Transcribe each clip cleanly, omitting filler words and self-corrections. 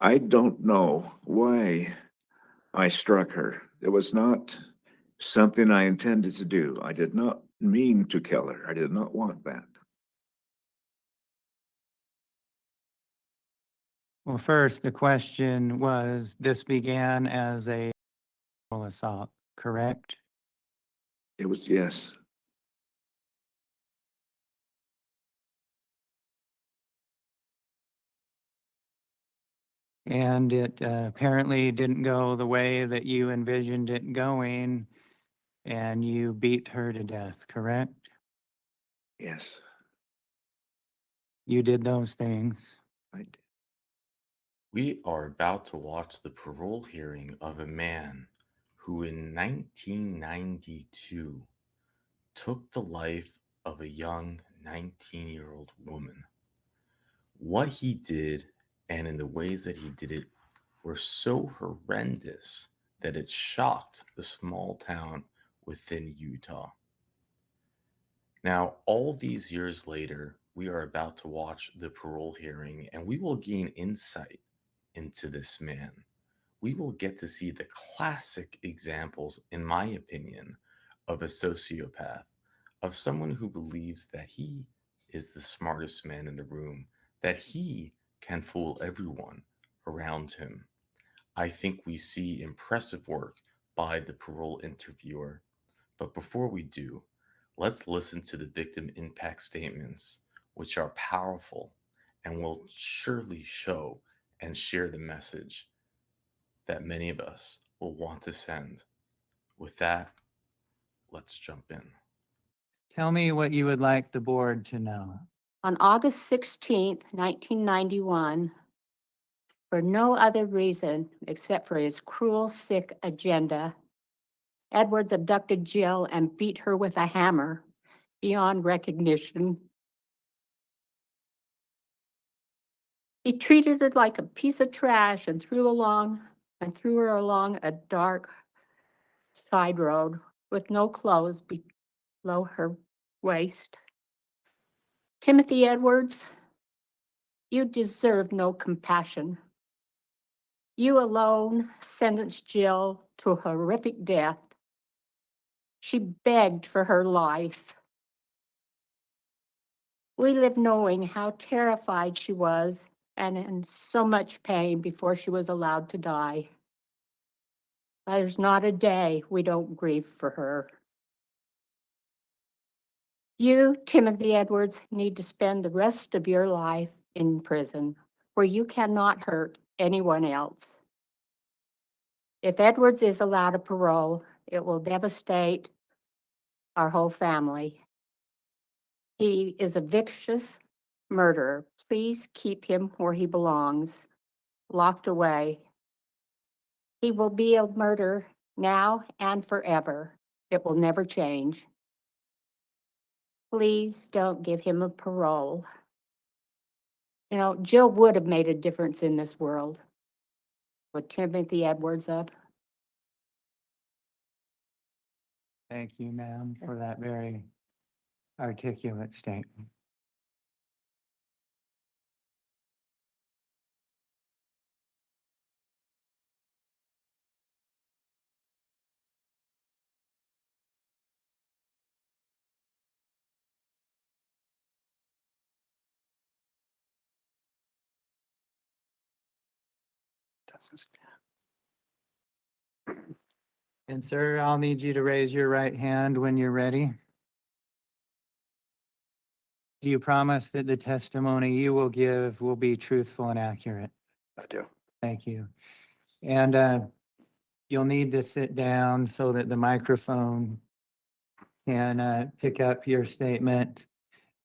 I don't know why I struck her. It was not something I intended to do. I did not mean to kill her. I did not want that. Well, first, the question was, this began as a sexual assault, correct? It was, yes. And it apparently didn't go the way that you envisioned it going, and you beat her to death, correct? Yes. You did those things. I did. We are about to watch the parole hearing of a man who in 1992 took the life of a young 19-year-old woman. What he did and in the ways that he did it were so horrendous that it shocked the small town within Utah. Now, all these years later, we are about to watch the parole hearing and we will gain insight into this man. We will get to see the classic examples, in my opinion, of a sociopath, of someone who believes that he is the smartest man in the room, that he can fool everyone around him. I think we see impressive work by the parole interviewer. But before we do, let's listen to the victim impact statements, which are powerful and will surely show and share the message that many of us will want to send. With that, let's jump in. Tell me what you would like the board to know. On August 16th, 1991, for no other reason except for his cruel, sick agenda, Edwards abducted Jill and beat her with a hammer beyond recognition. He treated her like a piece of trash and threw her along a dark side road with no clothes below her waist. Timothy Edwards, you deserve no compassion. You alone sentenced Jill to a horrific death. She begged for her life. We live knowing how terrified she was and in so much pain before she was allowed to die. There's not a day we don't grieve for her. You, Timothy Edwards, need to spend the rest of your life in prison where you cannot hurt anyone else. If Edwards is allowed a parole, it will devastate our whole family. He is a vicious murderer. Please keep him where he belongs, locked away. He will be a murderer now and forever. It will never change. Please don't give him a parole. You know, Jill would have made a difference in this world with Timothy Edwards up. Thank you, ma'am, for that very articulate statement. And sir, I'll need you to raise your right hand when you're ready. Do you promise that the testimony you will give will be truthful and accurate? I do. Thank you. And you'll need to sit down so that the microphone can pick up your statement.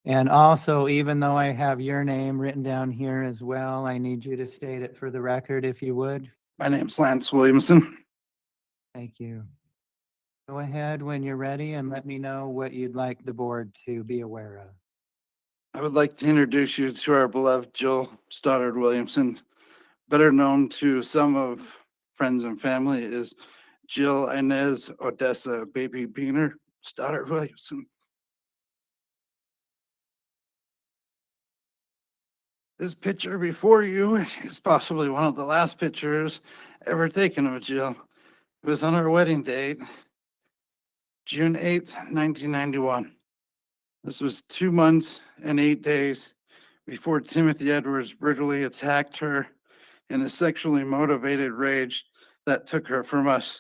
And also, even though I have your name written down here as well, I need you to state it for the record if you would. My name's Lance Williamson. Thank you. Go ahead when you're ready and let me know what you'd like the board to be aware of. I would like to introduce you to our beloved Jill Stoddard Williamson, better known to some of friends and family as Jill Inez Odessa Baby Beaner Stoddard Williamson. This picture before you is possibly one of the last pictures ever taken of Jill. It was on our wedding date, June 8th, 1991. This was 2 months and 8 days before Timothy Edwards brutally attacked her in a sexually motivated rage that took her from us.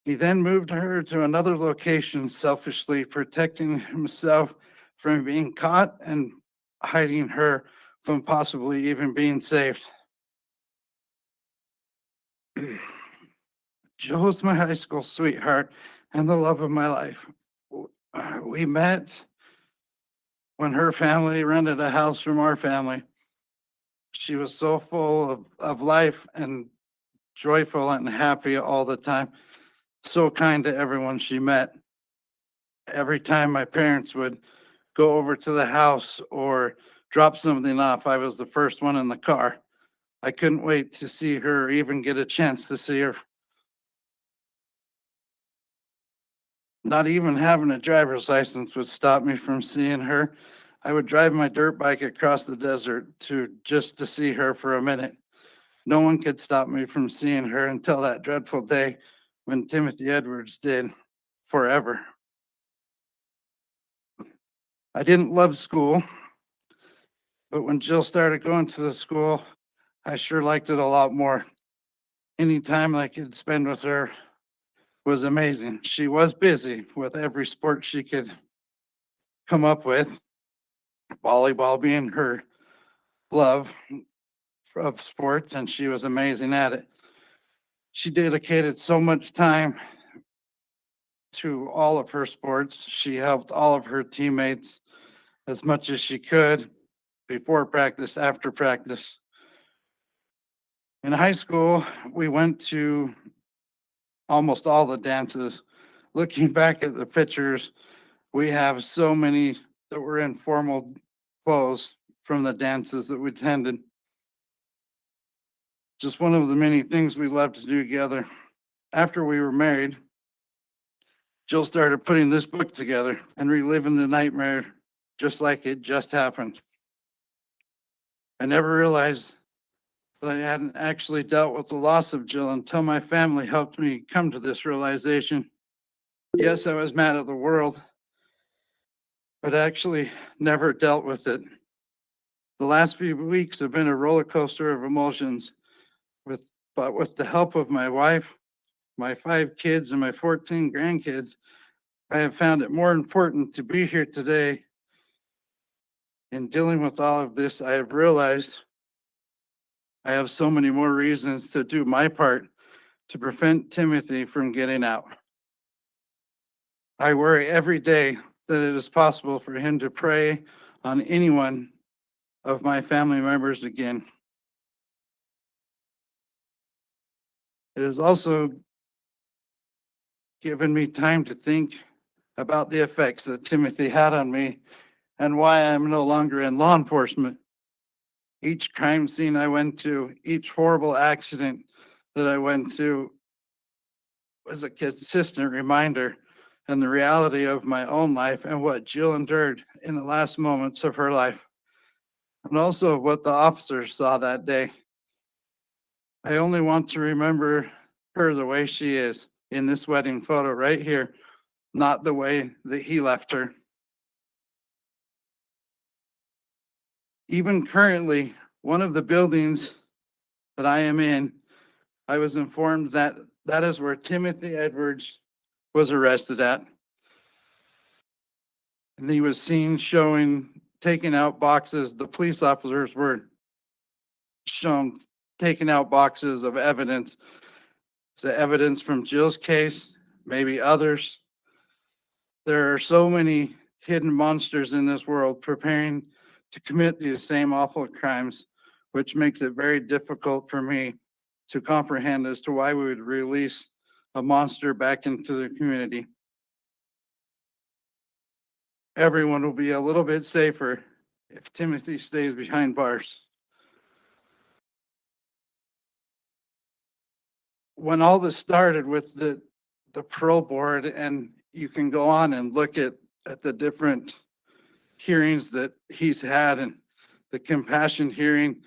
He then moved her to another location, selfishly protecting himself from being caught and hiding her from possibly even being saved. Jill was my high school sweetheart and the love of my life. We met when her family rented a house from our family. She was so full of life and joyful and happy all the time. So kind to everyone she met. Every time my parents would go over to the house or drop something off, I was the first one in the car. I couldn't wait to see her, or even get a chance to see her. Not even having a driver's license would stop me from seeing her. I would drive my dirt bike across the desert just to see her for a minute. No one could stop me from seeing her until that dreadful day when Timothy Edwards did, forever. I didn't love school, but when Jill started going to the school, I sure liked it a lot more. Any time I could spend with her was amazing. She was busy with every sport she could come up with, volleyball being her love of sports, and she was amazing at it. She dedicated so much time to all of her sports. She helped all of her teammates as much as she could before practice, after practice. In high school, we went to almost all the dances. Looking back at the pictures, we have so many that were in formal clothes from the dances that we attended. Just one of the many things we loved to do together. After we were married, Jill started putting this book together and reliving the nightmare just like it just happened. I never realized that I hadn't actually dealt with the loss of Jill until my family helped me come to this realization. Yes, I was mad at the world, but actually never dealt with it. The last few weeks have been a roller coaster of emotions, but with the help of my wife, my 5 kids, and my 14 grandkids, I have found it more important to be here today. In dealing with all of this, I have realized I have so many more reasons to do my part to prevent Timothy from getting out. I worry every day that it is possible for him to prey on anyone of my family members again. It has also given me time to think about the effects that Timothy had on me and why I'm no longer in law enforcement. Each crime scene I went to, each horrible accident that I went to was a consistent reminder and the reality of my own life and what Jill endured in the last moments of her life, and also what the officers saw that day. I only want to remember her the way she is in this wedding photo right here, not the way that he left her. Even currently, one of the buildings that I am in, I was informed that that is where Timothy Edwards was arrested at. And he was seen taking out boxes. The police officers were shown taking out boxes of evidence. The evidence from Jill's case, maybe others. There are so many hidden monsters in this world preparing to commit these same awful crimes, which makes it very difficult for me to comprehend as to why we would release a monster back into the community. Everyone will be a little bit safer if Timothy stays behind bars. When all this started with the parole board, and you can go on and look at the different hearings that he's had and The compassion hearing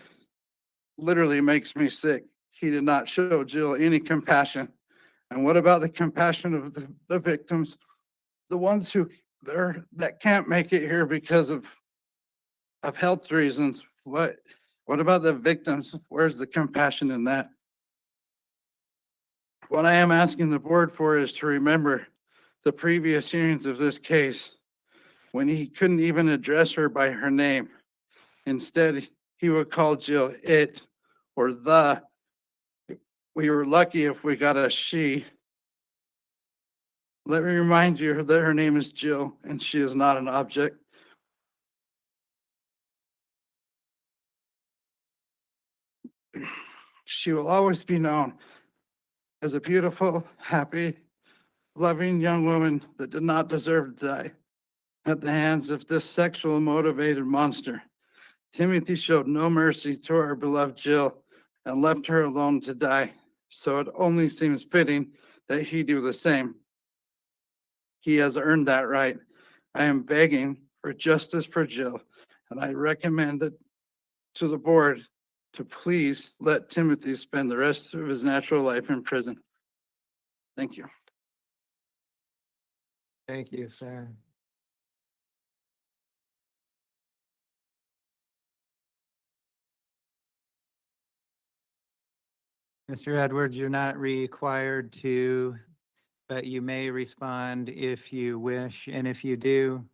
literally makes me sick. He did not show Jill any compassion. And what about the compassion of the victims? The ones that can't make it here because of health reasons. What about the victims? Where's the compassion in that? What I am asking the board for is to remember the previous hearings of this case when he couldn't even address her by her name. Instead, he would call Jill it or the. We were lucky if we got a she. Let me remind you that her name is Jill and she is not an object. She will always be known as a beautiful, happy, loving young woman that did not deserve to die at the hands of this sexual motivated monster. Timothy showed no mercy to our beloved Jill and left her alone to die. So it only seems fitting that he do the same. He has earned that right. I am begging for justice for Jill, and I recommend that to the board to please let Timothy spend the rest of his natural life in prison. Thank you. Thank you, sir. Mr. Edwards, you're not required to, but you may respond if you wish. And if you do,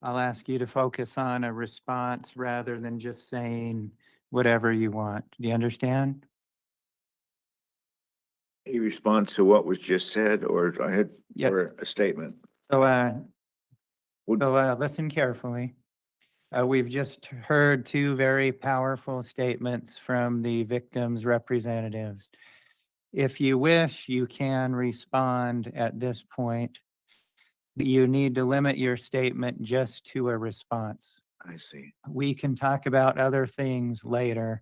I'll ask you to focus on a response rather than just saying whatever you want. Do you understand? A response to what was just said, or I had, Yep. or a statement. So, Would- listen carefully. We've just heard two very powerful statements from the victims' representatives. If you wish, you can respond at this point. You need to limit your statement just to a response. I see. We can talk about other things later,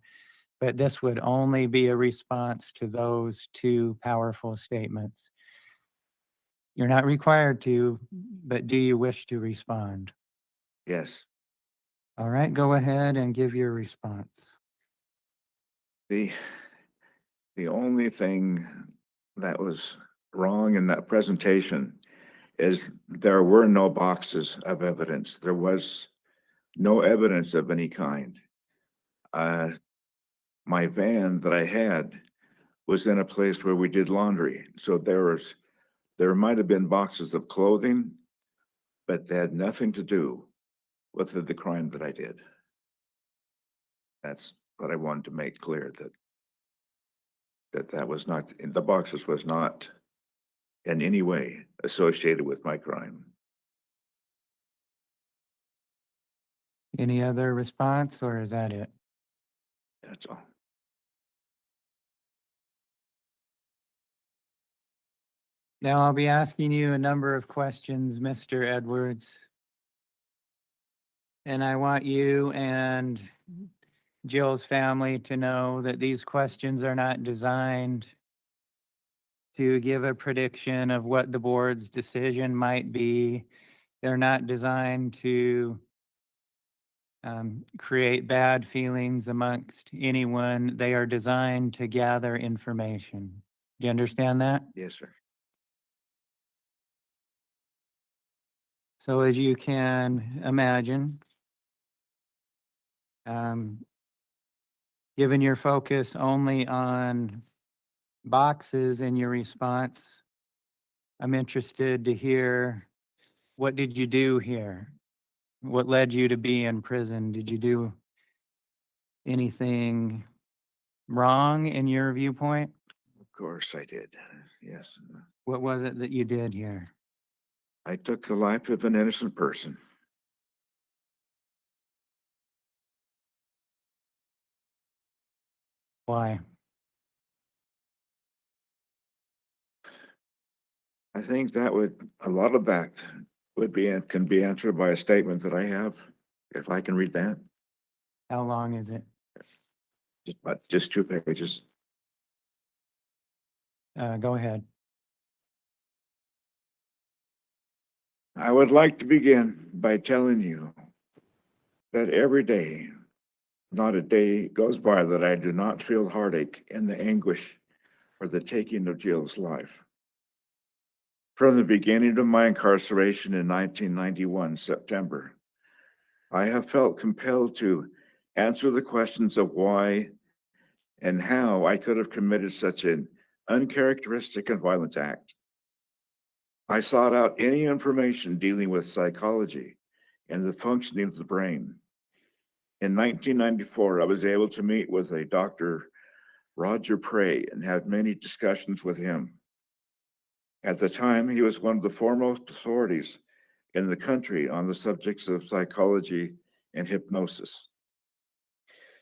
but this would only be a response to those two powerful statements. You're not required to, but do you wish to respond? Yes. All right, go ahead and give your response. The only thing that was wrong in that presentation is there were no boxes of evidence. There was no evidence of any kind. My van that I had was in a place where we did laundry. So there might have been boxes of clothing, but they had nothing to do with the crime that I did. That's what I wanted to make clear, that was not, the boxes was not in any way associated with my crime. Any other response, or is that it? That's all. Now I'll be asking you a number of questions, Mr. Edwards. And I want you and Jill's family to know that these questions are not designed to give a prediction of what the board's decision might be. They're not designed to create bad feelings amongst anyone. They are designed to gather information. Do you understand that? Yes, sir. So as you can imagine, given your focus only on boxes in your response, I'm interested to hear, what did you do here? What led you to be in prison? Did you do anything wrong in your viewpoint? Of course I did. Yes. What was it that you did here? I took the life of an innocent person. Why? I think that a lot of that can be answered by a statement that I have, if I can read that. How long is it? Just 2 pages. Go ahead. I would like to begin by telling you that every day Not a day goes by that I do not feel heartache and the anguish for the taking of Jill's life. From the beginning of my incarceration in 1991, September, I have felt compelled to answer the questions of why and how I could have committed such an uncharacteristic and violent act. I sought out any information dealing with psychology and the functioning of the brain. In 1994, I was able to meet with a Dr. Roger Prey and had many discussions with him. At the time, he was one of the foremost authorities in the country on the subjects of psychology and hypnosis.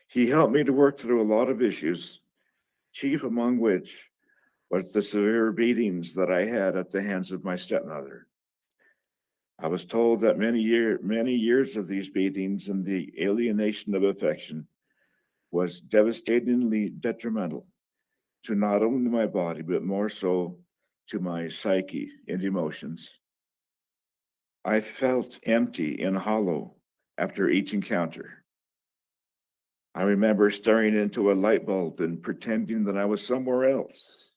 He helped me to work through a lot of issues, chief among which was the severe beatings that I had at the hands of my stepmother. I was told that many years of these beatings and the alienation of affection was devastatingly detrimental to not only my body, but more so to my psyche and emotions. I felt empty and hollow after each encounter. I remember staring into a light bulb and pretending that I was somewhere else.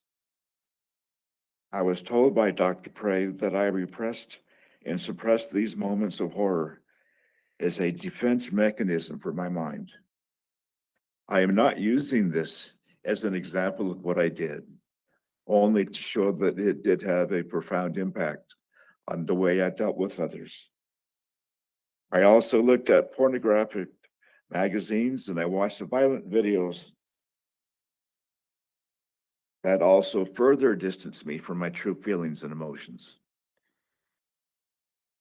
I was told by Dr. Prey that I repressed and suppressed these moments of horror as a defense mechanism for my mind. I am not using this as an example of what I did, only to show that it did have a profound impact on the way I dealt with others. I also looked at pornographic magazines and I watched violent videos that also further distanced me from my true feelings and emotions.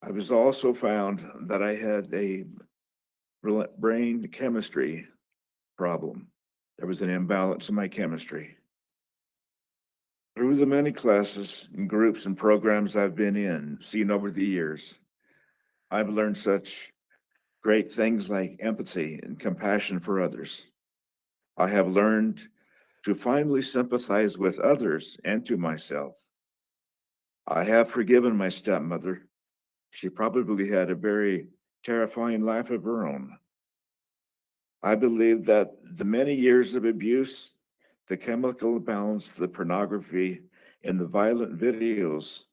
I was also found that I had a brain chemistry problem. There was an imbalance in my chemistry. Through the many classes and groups and programs I've been in, seen over the years, I've learned such great things like empathy and compassion for others. I have learned to finally sympathize with others and to myself. I have forgiven my stepmother. She probably had a very terrifying life of her own. I believe that the many years of abuse, the chemical imbalance, the pornography, and the violent videos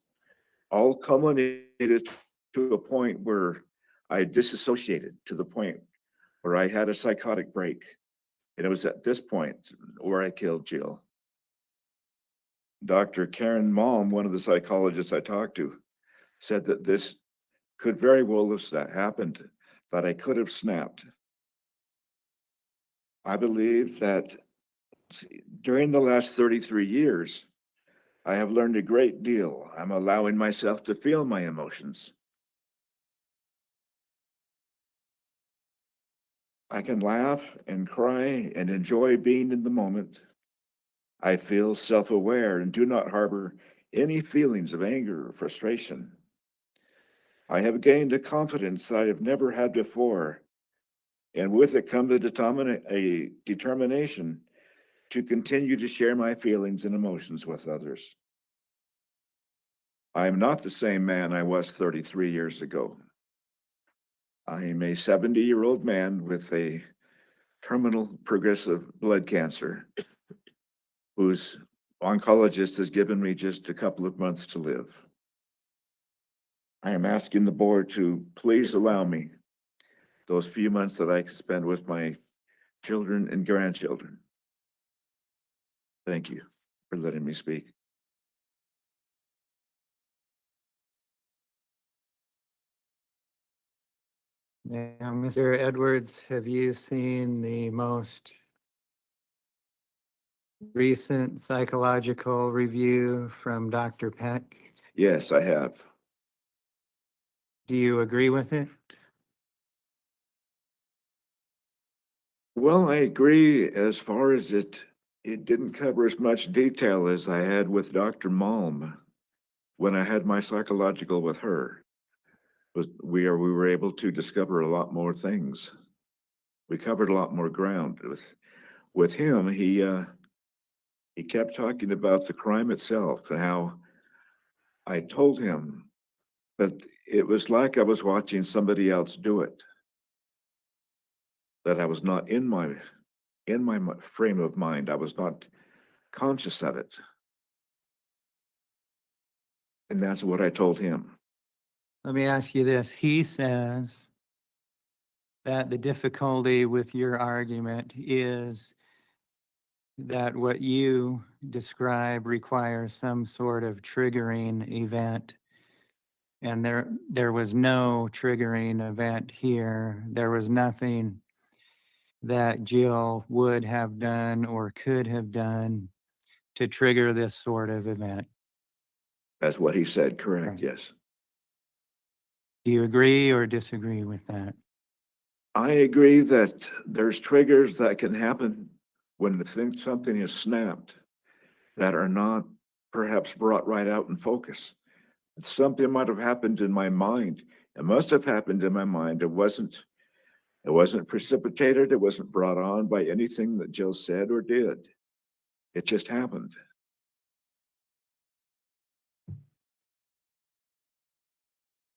all culminated to a point where I disassociated to the point where I had a psychotic break. And it was at this point where I killed Jill. Dr. Karen Malm, one of the psychologists I talked to, said that this could very well have happened, that I could have snapped. I believe that during the last 33 years, I have learned a great deal. I'm allowing myself to feel my emotions. I can laugh and cry and enjoy being in the moment. I feel self-aware and do not harbor any feelings of anger or frustration. I have gained a confidence I have never had before, and with it comes a determination to continue to share my feelings and emotions with others. I am not the same man I was 33 years ago. I am a 70-year-old man with a terminal progressive blood cancer whose oncologist has given me just a couple of months to live. I am asking the board to please allow me those few months that I can spend with my children and grandchildren. Thank you for letting me speak. Now, Mr. Edwards, have you seen the most recent psychological review from Dr. Peck? Yes, I have. Do you agree with it? Well, I agree as far as it didn't cover as much detail as I had with Dr. Malm when I had my psychological with her. We were able to discover a lot more things. We covered a lot more ground. With him, he kept talking about the crime itself and how I told him that it was like I was watching somebody else do it. that I was not in my frame of mind. I was not conscious of it. And that's what I told him. Let me ask you this. He says that the difficulty with your argument is that what you describe requires some sort of triggering event. And there was no triggering event here. There was nothing that Jill would have done or could have done to trigger this sort of event. That's what he said, correct, Right. yes. Do you agree or disagree with that? I agree that there's triggers that can happen when something is snapped that are not perhaps brought right out in focus. Something might have happened in my mind. It must have happened in my mind. It wasn't precipitated. It wasn't brought on by anything that Jill said or did. It just happened.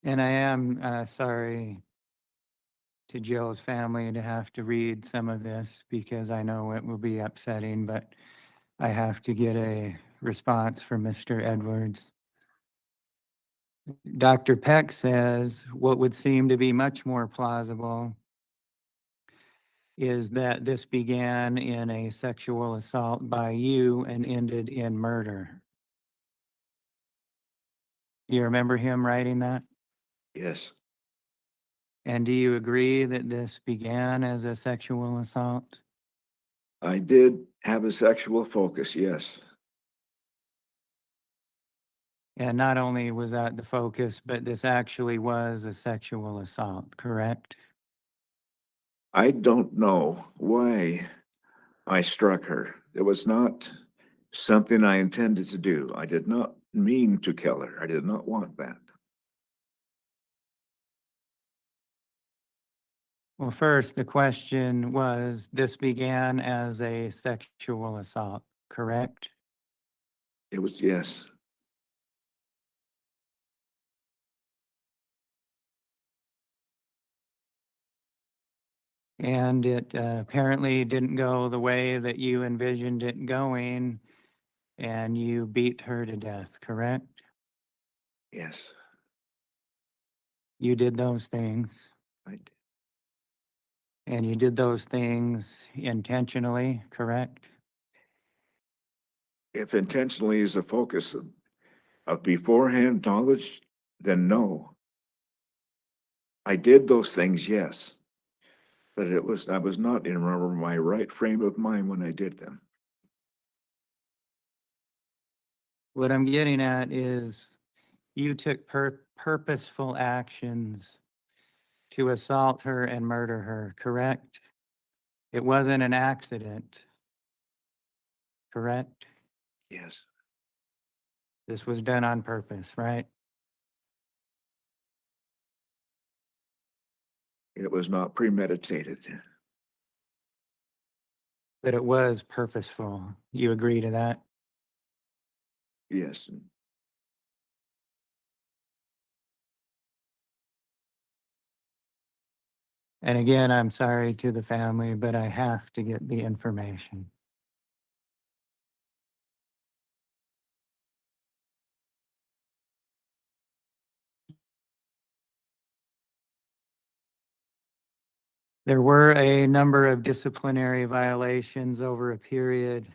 And I am sorry to Jill's family to have to read some of this because I know it will be upsetting, but I have to get a response from Mr. Edwards. Dr. Peck says what would seem to be much more plausible is that this began in a sexual assault by you and ended in murder. You remember him writing that? Yes, And do you agree that this began as a sexual assault? I did have a sexual focus, yes. And not only was that the focus, but this actually was a sexual assault, correct? I don't know why I struck her. It was not something I intended to do. I did not mean to kill her. I did not want that. Well, first, the question was, this began as a sexual assault, correct? It was, yes, And it apparently didn't go the way that you envisioned it going, and you beat her to death, correct? yes. You did those things, I did. and you did those things intentionally, correct? If intentionally is a focus of beforehand knowledge, then no. I did those things, yes. But I was not in my right frame of mind when I did them. What I'm getting at is you took purposeful actions to assault her and murder her, correct? It wasn't an accident, correct? Yes, This was done on purpose, right? it was not premeditated. But it was purposeful. You agree to that? Yes, And again, I'm sorry to the family, but I have to get the information. There were a number of disciplinary violations over a period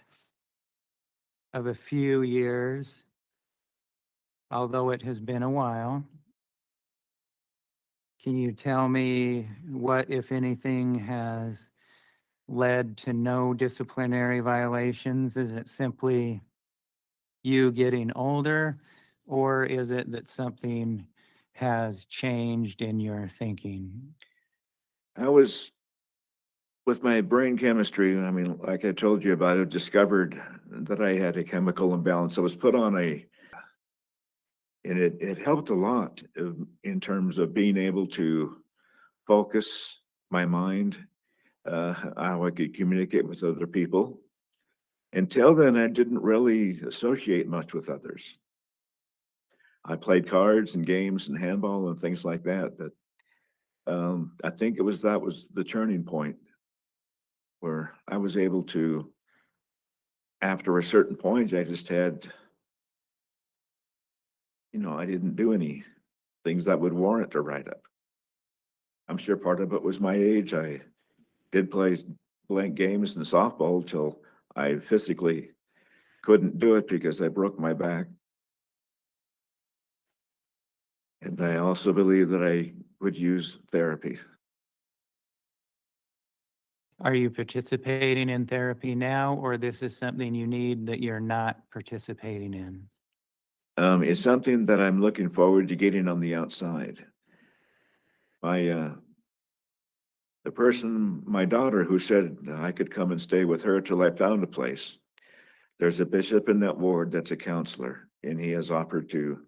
of a few years, although it has been a while. Can you tell me what, if anything, has led to no disciplinary violations? Is it simply you getting older, or is it that something has changed in your thinking? I was with my brain chemistry. I mean, like I told you about, I discovered that I had a chemical imbalance. I was put on and it helped a lot in terms of being able to focus my mind, how I could communicate with other people. Until then, I didn't really associate much with others. I played cards and games and handball and things like that, but I think that was the turning point. where I was able to, after a certain point, I just had, I didn't do any things that would warrant a write-up. I'm sure part of it was my age. I did play blank games and softball till I physically couldn't do it because I broke my back. And I also believe that I would use therapy. Are you participating in therapy now, or this is something you need that you're not participating in? It's something that I'm looking forward to getting on the outside. The person, my daughter, who said I could come and stay with her till I found a place. There's a bishop in that ward that's a counselor, and he has offered to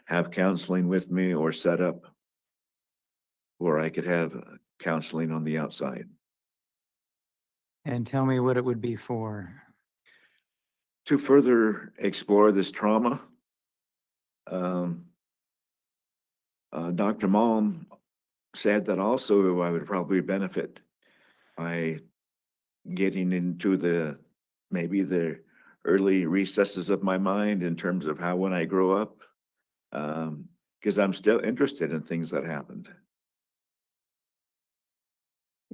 have counseling with me or set up where I could have counseling on the outside. And tell me what it would be for. To further explore this trauma, Dr. Malm said that also I would probably benefit by getting into maybe the early recesses of my mind in terms of how when I grow up, because I'm still interested in things that happened.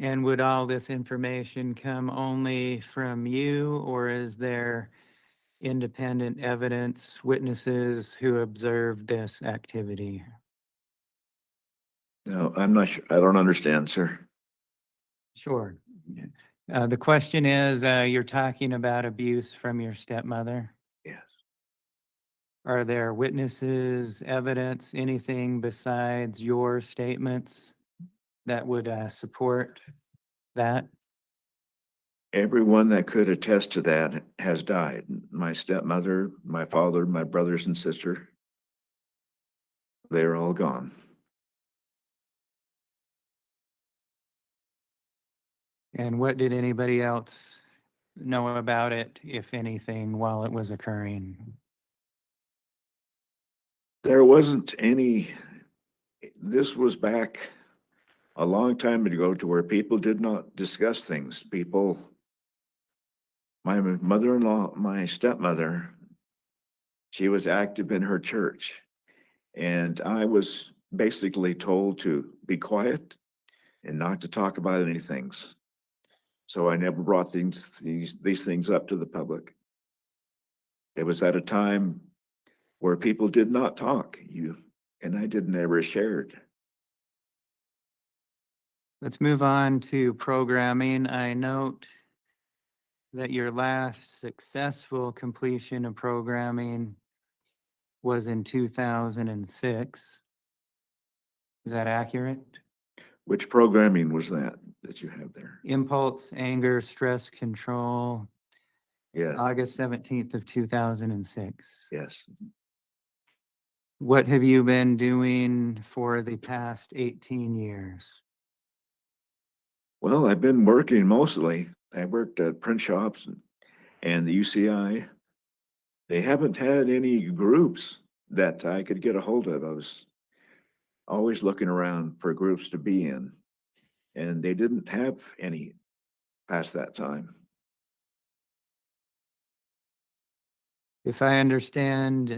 And would all this information come only from you, or is there independent evidence, witnesses who observed this activity? No, I'm not sure. I don't understand, sir. Sure. The question is, you're talking about abuse from your stepmother. Yes. Are there witnesses, evidence, anything besides your statements that would support that? Everyone that could attest to that has died. My stepmother, my father, my brothers and sister. They're all gone. And what did anybody else know about it, if anything, while it was occurring? There wasn't any, this was back a long time ago to where people did not discuss things. My mother-in-law, my stepmother, she was active in her church. And I was basically told to be quiet and not to talk about any things. So I never brought these things up to the public. It was at a time where people did not talk. And I didn't ever shared. Let's move on to programming. I note that your last successful completion of programming was in 2006. Is that accurate? Which programming was that you have there? Impulse, anger, stress control, Yes, August 17th of 2006. yes. What have you been doing for the past 18 years? Well, I've been working mostly. I worked at print shops and the UCI. They haven't had any groups that I could get a hold of. I was always looking around for groups to be in, and they didn't have any past that time. If I understand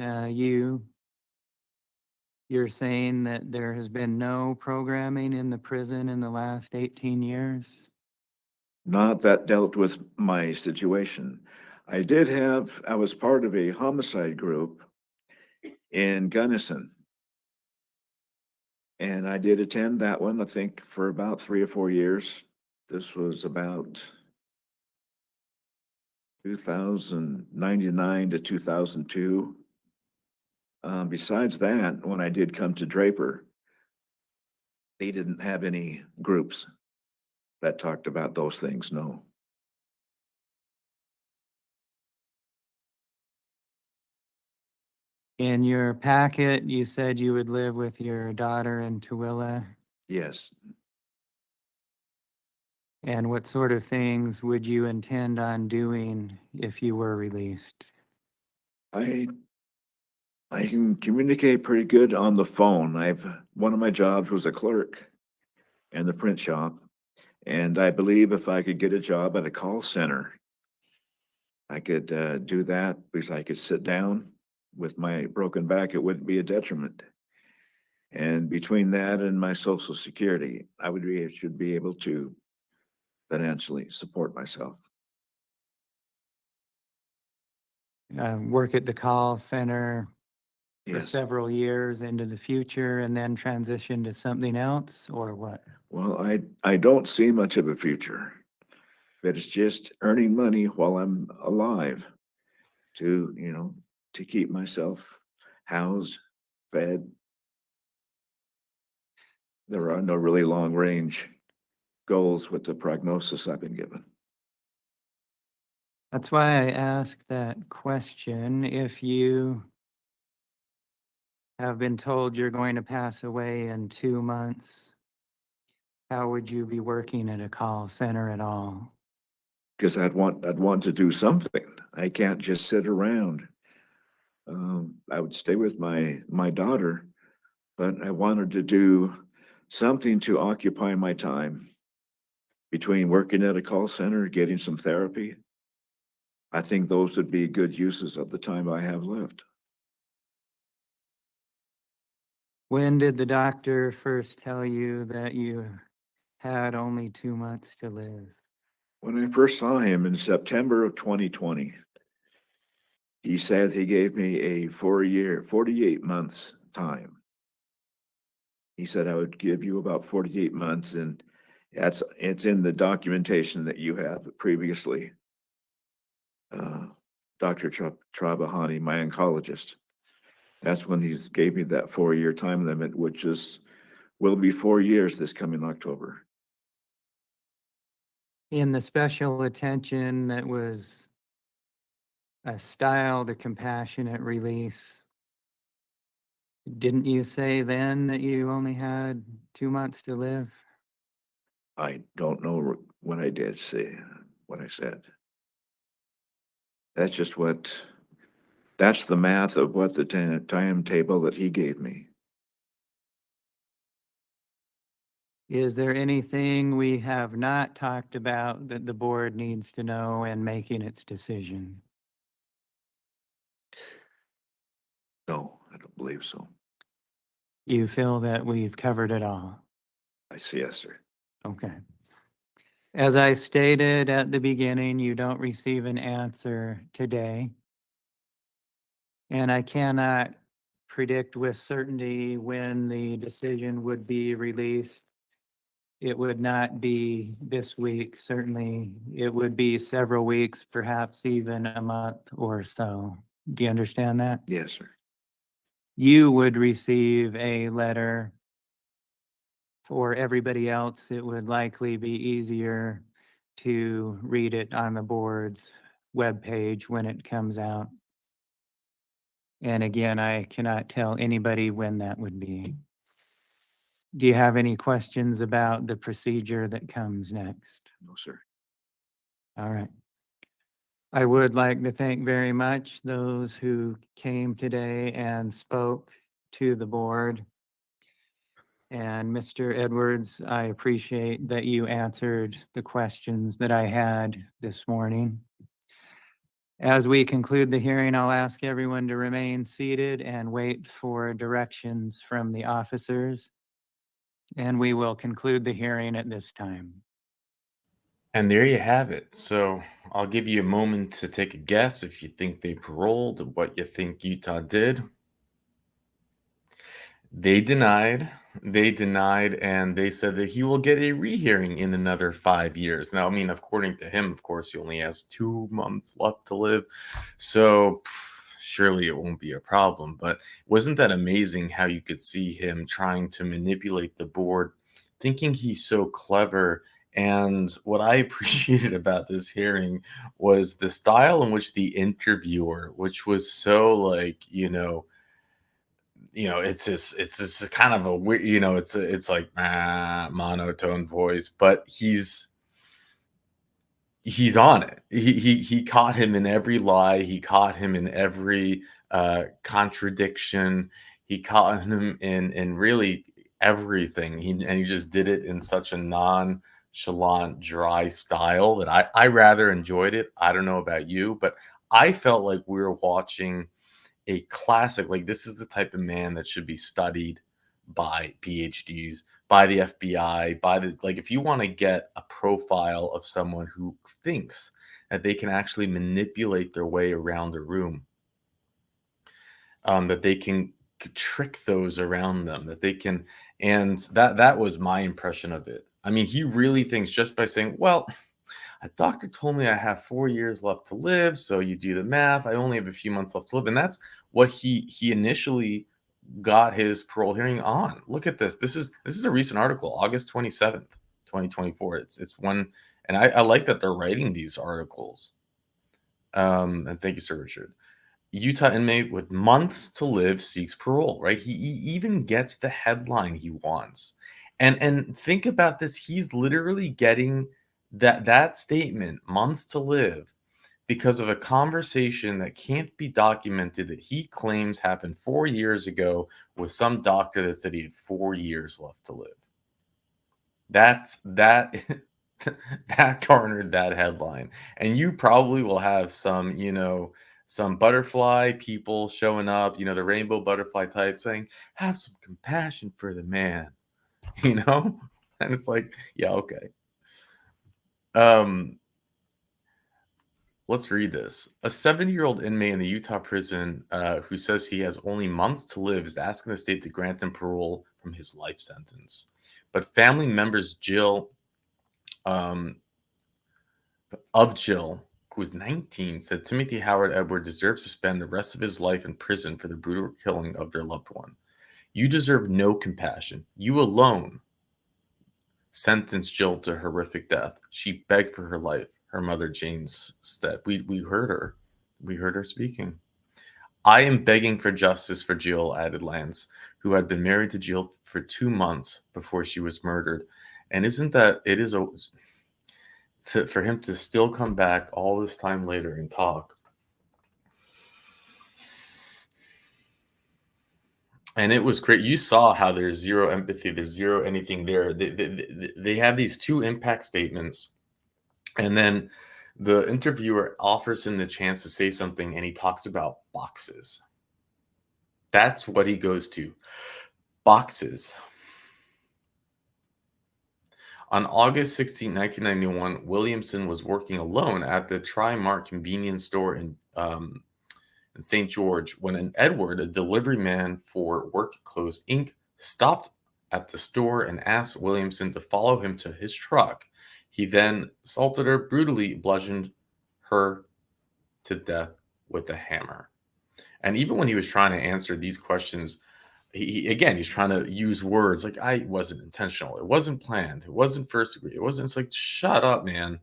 you're saying that there has been no programming in the prison in the last 18 years? Not that dealt with my situation. I was part of a homicide group in Gunnison. And I did attend that one, I think, for about 3 or 4 years. This was about 2099 to 2002. Besides that, when I did come to Draper, they didn't have any groups that talked about those things, no. In your packet, you said you would live with your daughter in Tooele. Yes, And what sort of things would you intend on doing if you were released? I can communicate pretty good on the phone. One of my jobs was a clerk in the print shop, And I believe if I could get a job at a call center, I could do that because I could sit down with my broken back. It wouldn't be a detriment. And between that and my social security, should be able to financially support myself. Work at the call center for Yes. several years into the future and then transition to something else, or what? Well, I don't see much of a future, but it's just earning money while I'm alive to, to keep myself housed, fed. There are no really long range goals with the prognosis I've been given. That's why I asked that question. If you have been told you're going to pass away in 2 months, how would you be working at a call center at all? Because I'd want to do something. I can't just sit around. I would stay with my daughter, but I wanted to do something to occupy my time between working at a call center, getting some therapy. I think those would be good uses of the time I have left. When did the doctor first tell you that you had only 2 months to live? When I first saw him in September of 2020, he said he gave me a 48 months time. He said I would give you about 48 months, and it's in the documentation that you have previously. Dr. Trabahani, my oncologist, that's when he gave me that 4-year time limit, which will be 4 years this coming October. In the special attention that was a style, the compassionate release, didn't you say then that you only had 2 months to live? I don't know what I did say, what I said. That's just that's the math of what the timetable that he gave me. Is there anything we have not talked about that the board needs to know in making its decision? No, I don't believe so. You feel that we've covered it all? I see, yes, sir. Okay. As I stated at the beginning, you don't receive an answer today. And I cannot predict with certainty when the decision would be released. It would not be this week, certainly. It would be several weeks, perhaps even a month or so. Do you understand that? Yes, sir. You would receive a letter. For everybody else, it would likely be easier to read it on the board's webpage when it comes out. And again, I cannot tell anybody when that would be. Do you have any questions about the procedure that comes next? No, sir. All right. I would like to thank very much those who came today and spoke to the board. And Mr. Edwards, I appreciate that you answered the questions that I had this morning. As we conclude the hearing, I'll ask everyone to remain seated and wait for directions from the officers. And we will conclude the hearing at this time. And there you have it. So I'll give you a moment to take a guess if you think they paroled, what you think Utah did. They denied, and they said that he will get a rehearing in another 5 years. Now, I mean, according to him, of course, he only has 2 months left to live. So surely it won't be a problem. But wasn't that amazing how you could see him trying to manipulate the board, thinking he's so clever? And what I appreciated about this hearing was the style in which the interviewer, which was so like, it's kind of a weird, it's like monotone voice, but he's on it. He caught him in every lie. He caught him in every contradiction. He caught him in really everything. He just did it in such a nonchalant, dry style that I rather enjoyed it. I don't know about you, but I felt like we were watching a classic. Like, this is the type of man that should be studied by PhDs, by the FBI, by this. Like, if you want to get a profile of someone who thinks that they can actually manipulate their way around a room, that they can trick those around them, that they can, and that was my impression of it. I mean, he really thinks just by saying, well, a doctor told me I have 4 years left to live, so you do the math, I only have a few months left to live, and that's what he initially got his parole hearing on. Look at this. This is a recent article, August 27th, 2024. It's one, and I like that they're writing these articles. And thank you, Sir Richard. Utah inmate with months to live seeks parole, right? He even gets the headline he wants. And think about this. He's literally getting that statement, months to live, because of a conversation that can't be documented that he claims happened 4 years ago with some doctor that said he had 4 years left to live. That that garnered that headline. And you probably will have some, some butterfly people showing up, the rainbow butterfly type saying, have some compassion for the man, and it's like, yeah, okay. Let's read this. A 70-year-old inmate in the Utah prison who says he has only months to live is asking the state to grant him parole from his life sentence. But family members of Jill, who was 19, said Timothy Howard Edward deserves to spend the rest of his life in prison for the brutal killing of their loved one. You deserve no compassion. You alone sentenced Jill to horrific death. She begged for her life. Her mother, James, said. We heard her. We heard her speaking. I am begging for justice for Jill, added Lance, who had been married to Jill for 2 months before she was murdered. And isn't that, it is for him to still come back all this time later and talk. And it was great. You saw how there's zero empathy, there's zero anything there. They have these 2 impact statements, and then the interviewer offers him the chance to say something, and he talks about boxes. That's what he goes to. Boxes. On August 16, 1991, Williamson was working alone at the Tri-Mart convenience store in St. George when an Edward, a delivery man for Work Clothes Inc., stopped at the store and asked Williamson to follow him to his truck. He then assaulted her, brutally bludgeoned her to death with a hammer. And even when he was trying to answer these questions, he's trying to use words like, I wasn't intentional, it wasn't planned, it wasn't first degree, it's like, shut up, man.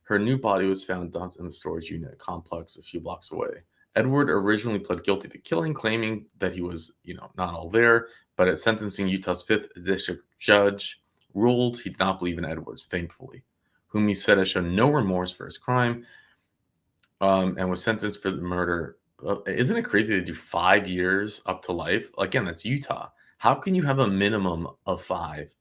Her new body was found dumped in the storage unit complex a few blocks away. Edward originally pled guilty to killing, claiming that he was, not all there, but at sentencing, Utah's 5th district judge ruled he did not believe in Edwards, thankfully, whom he said has shown no remorse for his crime, and was sentenced for the murder. Isn't it crazy to do 5 years up to life? Again, that's Utah. How can you have a minimum of 5?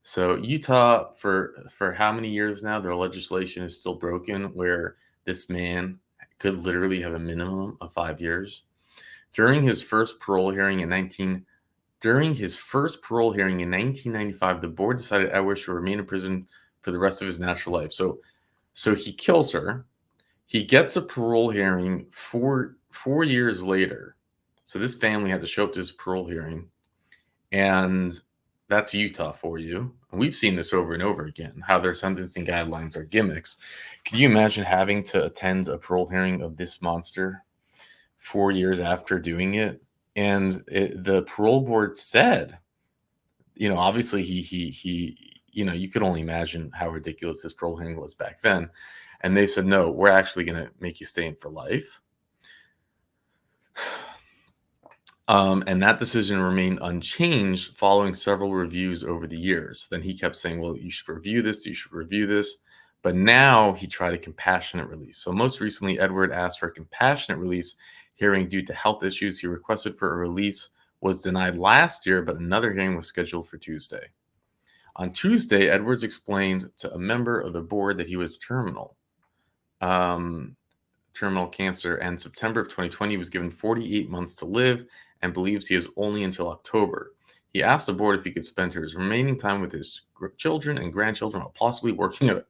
So Utah, for how many years now, their legislation is still broken, where this man could literally have a minimum of 5 years. During his first parole hearing in 1995, the board decided Edwards should remain in prison for the rest of his natural life. So he kills her. He gets a parole hearing 4 years later. So this family had to show up to his parole hearing, and that's Utah for you. And we've seen this over and over again, how their sentencing guidelines are gimmicks. Can you imagine having to attend a parole hearing of this monster 4 years after doing it? And the parole board said, obviously he you could only imagine how ridiculous this parole hearing was back then. And they said, no, we're actually going to make you stay in for life. And that decision remained unchanged following several reviews over the years. Then he kept saying, well, you should review this, you should review this. But now he tried a compassionate release. So most recently, Edward asked for a compassionate release hearing due to health issues. He requested for a release, was denied last year, but another hearing was scheduled for Tuesday. On Tuesday, Edwards explained to a member of the board that he was terminal cancer, and September of 2020 he was given 48 months to live and believes he has only until October. He asked the board if he could spend his remaining time with his children and grandchildren while possibly working at a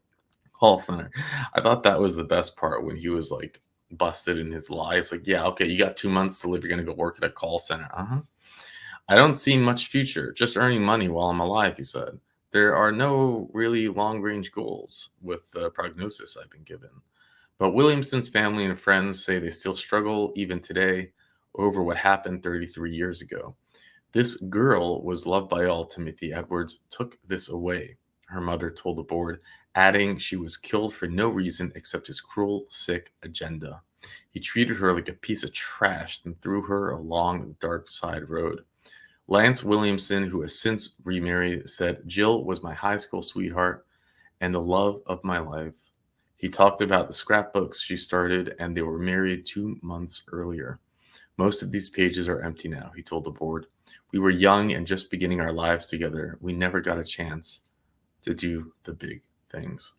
call center. I thought that was the best part when he was like busted in his lies. Like, yeah, okay, you got 2 months to live. You're going to go work at a call center. I don't see much future, just earning money while I'm alive, he said. There are no really long-range goals with the prognosis I've been given. But Williamson's family and friends say they still struggle even today over what happened 33 years ago. This girl was loved by all. Timothy Edwards took this away, her mother told the board, adding she was killed for no reason except his cruel, sick agenda. He treated her like a piece of trash and threw her along the dark side road. Lance Williamson, who has since remarried, said, Jill was my high school sweetheart and the love of my life. He talked about the scrapbooks she started, and they were married 2 months earlier. Most of these pages are empty now, he told the board. We were young and just beginning our lives together. We never got a chance to do the big things.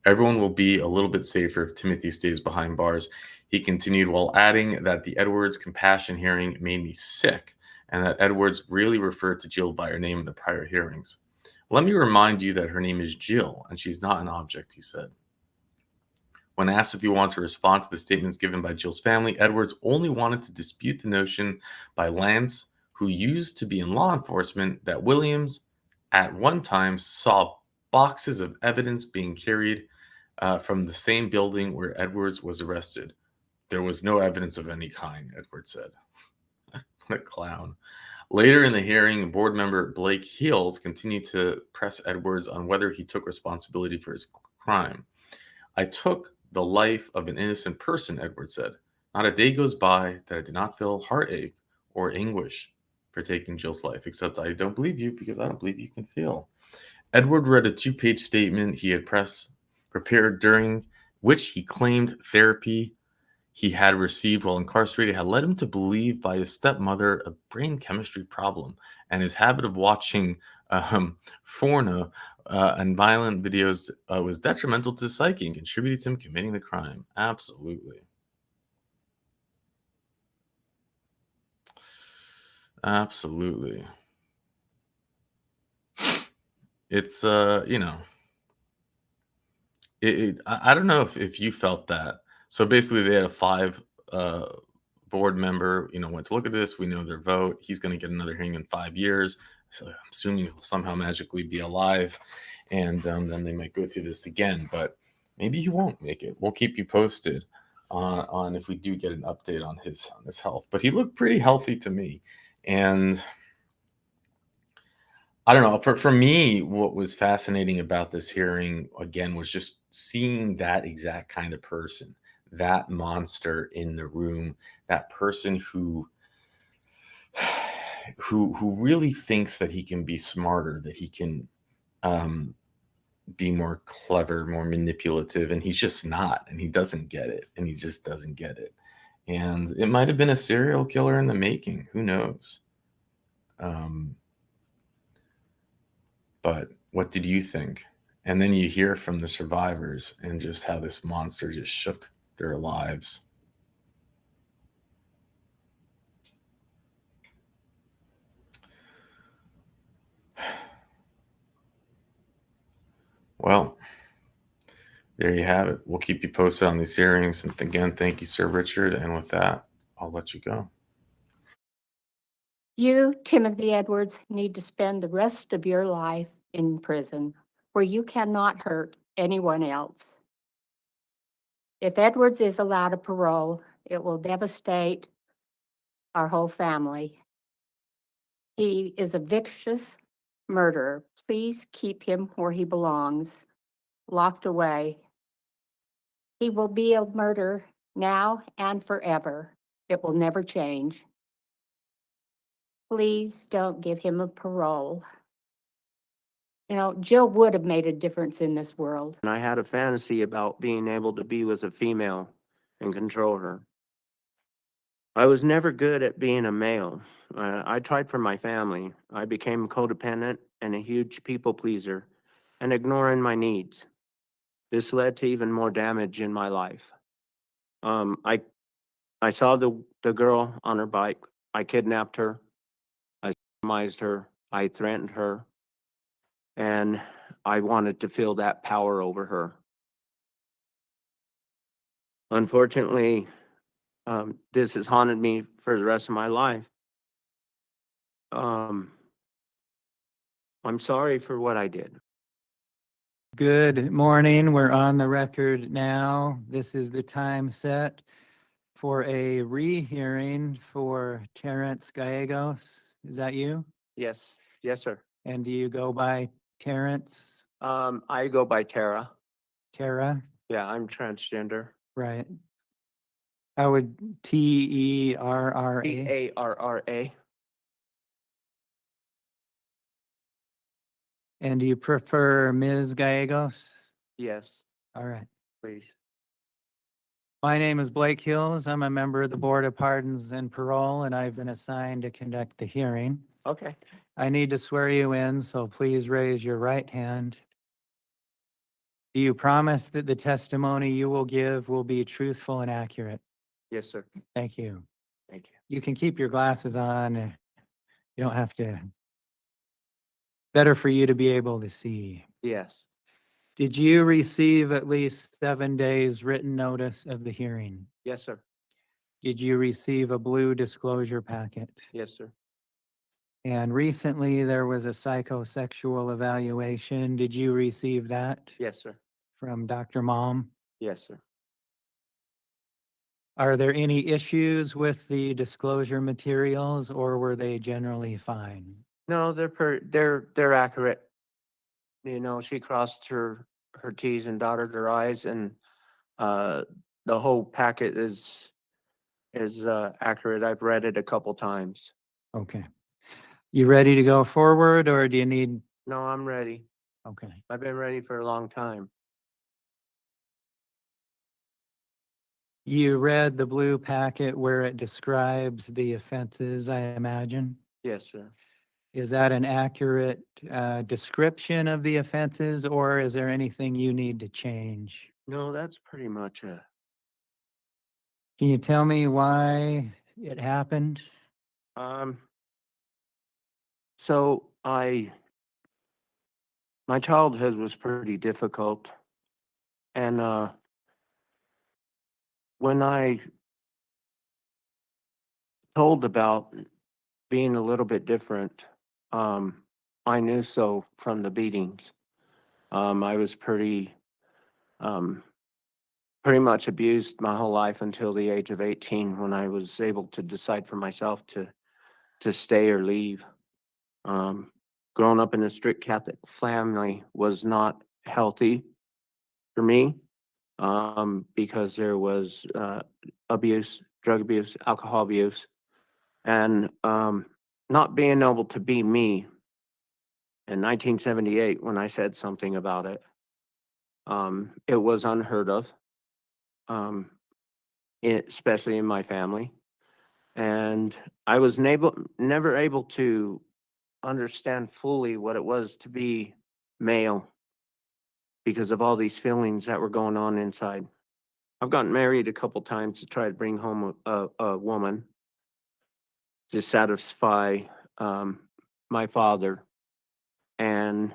Everyone will be a little bit safer if Timothy stays behind bars. He continued while adding that the Edwards compassion hearing made me sick and that Edwards really referred to Jill by her name in the prior hearings. Let me remind you that her name is Jill and she's not an object, he said. When asked if he wanted to respond to the statements given by Jill's family, Edwards only wanted to dispute the notion by Lance, who used to be in law enforcement, that Williams at one time saw boxes of evidence being carried from the same building where Edwards was arrested. There was no evidence of any kind, Edwards said. What a clown. Later in the hearing, board member Blake Hills continued to press Edwards on whether he took responsibility for his crime. I took the life of an innocent person, Edwards said. Not a day goes by that I did not feel heartache or anguish for taking Jill's life, except I don't believe you because I don't believe you can feel. Edward read a 2-page statement he had prepared during which he claimed therapy he had received while incarcerated had led him to believe by his stepmother a brain chemistry problem, and his habit of watching porno and violent videos was detrimental to his psyche and contributed to him committing the crime. Absolutely. Absolutely. It's, I don't know if you felt that. So basically, they had a 5 board member, went to look at this. We know their vote. He's going to get another hearing in 5 years. So I'm assuming he'll somehow magically be alive, and then they might go through this again. But maybe he won't make it. We'll keep you posted on if we do get an update on his health. But he looked pretty healthy to me, and I don't know. For me, what was fascinating about this hearing again was just seeing that exact kind of person, that monster in the room, that person who really thinks that he can be smarter, that he can be more clever, more manipulative, and he's just not, and he doesn't get it, and he just doesn't get it. And it might have been a serial killer in the making. Who knows? But what did you think? And then you hear from the survivors and just how this monster just shook their lives. Well, there you have it. We'll keep you posted on these hearings. And again, thank you, Sir Richard. And with that, I'll let you go. You, Timothy Edwards, need to spend the rest of your life in prison where you cannot hurt anyone else. If Edwards is allowed a parole, it will devastate our whole family. He is a vicious murderer. Please keep him where he belongs, locked away. He will be a murderer now and forever. It will never change. Please don't give him a parole. Jill would have made a difference in this world. And I had a fantasy about being able to be with a female and control her. I was never good at being a male. I tried for my family. I became codependent and a huge people pleaser and ignoring my needs. This led to even more damage in my life. I saw the girl on her bike. I kidnapped her. I sodomized her. I threatened her. And I wanted to feel that power over her. Unfortunately, this has haunted me for the rest of my life. I'm sorry for what I did. Good morning. We're on the record now. This is the time set for a rehearing for Terrence Gallegos. Is that you? Yes, yes, sir. And do you go by Terrence? I go by Tara. Tara? Yeah, I'm transgender. Right. How would Terra? Parra. And do you prefer Ms. Gallegos? Yes, All right. please. My name is Blake Hills. I'm a member of the Board of Pardons and Parole, and I've been assigned to conduct the hearing. Okay. I need to swear you in, so please raise your right hand. Do you promise that the testimony you will give will be truthful and accurate? Yes, sir. Thank you. Thank you. You can keep your glasses on. You don't have to. Better for you to be able to see. Yes, Did you receive at least 7 days written notice of the hearing? yes, sir. Did you receive a blue disclosure packet? Yes, sir. And recently there was a psychosexual evaluation. Did you receive that Yes, sir. from Dr. Mom? Yes, sir. Are there any issues with the disclosure materials, or were they generally fine? No, they're accurate. You know, she crossed her T's and dotted her I's, and the whole packet is accurate. I've read it a couple times. Okay. You ready to go forward, or do you need? No, I'm ready. Okay. I've been ready for a long time. You read the blue packet where it describes the offenses, I imagine? Yes, sir. Is that an accurate description of the offenses, or is there anything you need to change? No, that's pretty much it. Can you tell me why it happened? Um, so my childhood was pretty difficult. And when I told about being a little bit different, I knew so from the beatings. I was pretty much abused my whole life until the age of 18 when I was able to decide for myself to stay or leave. Growing up in a strict Catholic family was not healthy for me, because there was abuse, drug abuse, alcohol abuse, and not being able to be me. In 1978, when I said something about it, it was unheard of, um, especially in my family. And I was never able to understand fully what it was to be male because of all these feelings that were going on inside. I've gotten married a couple times to try to bring home a woman to satisfy my father, and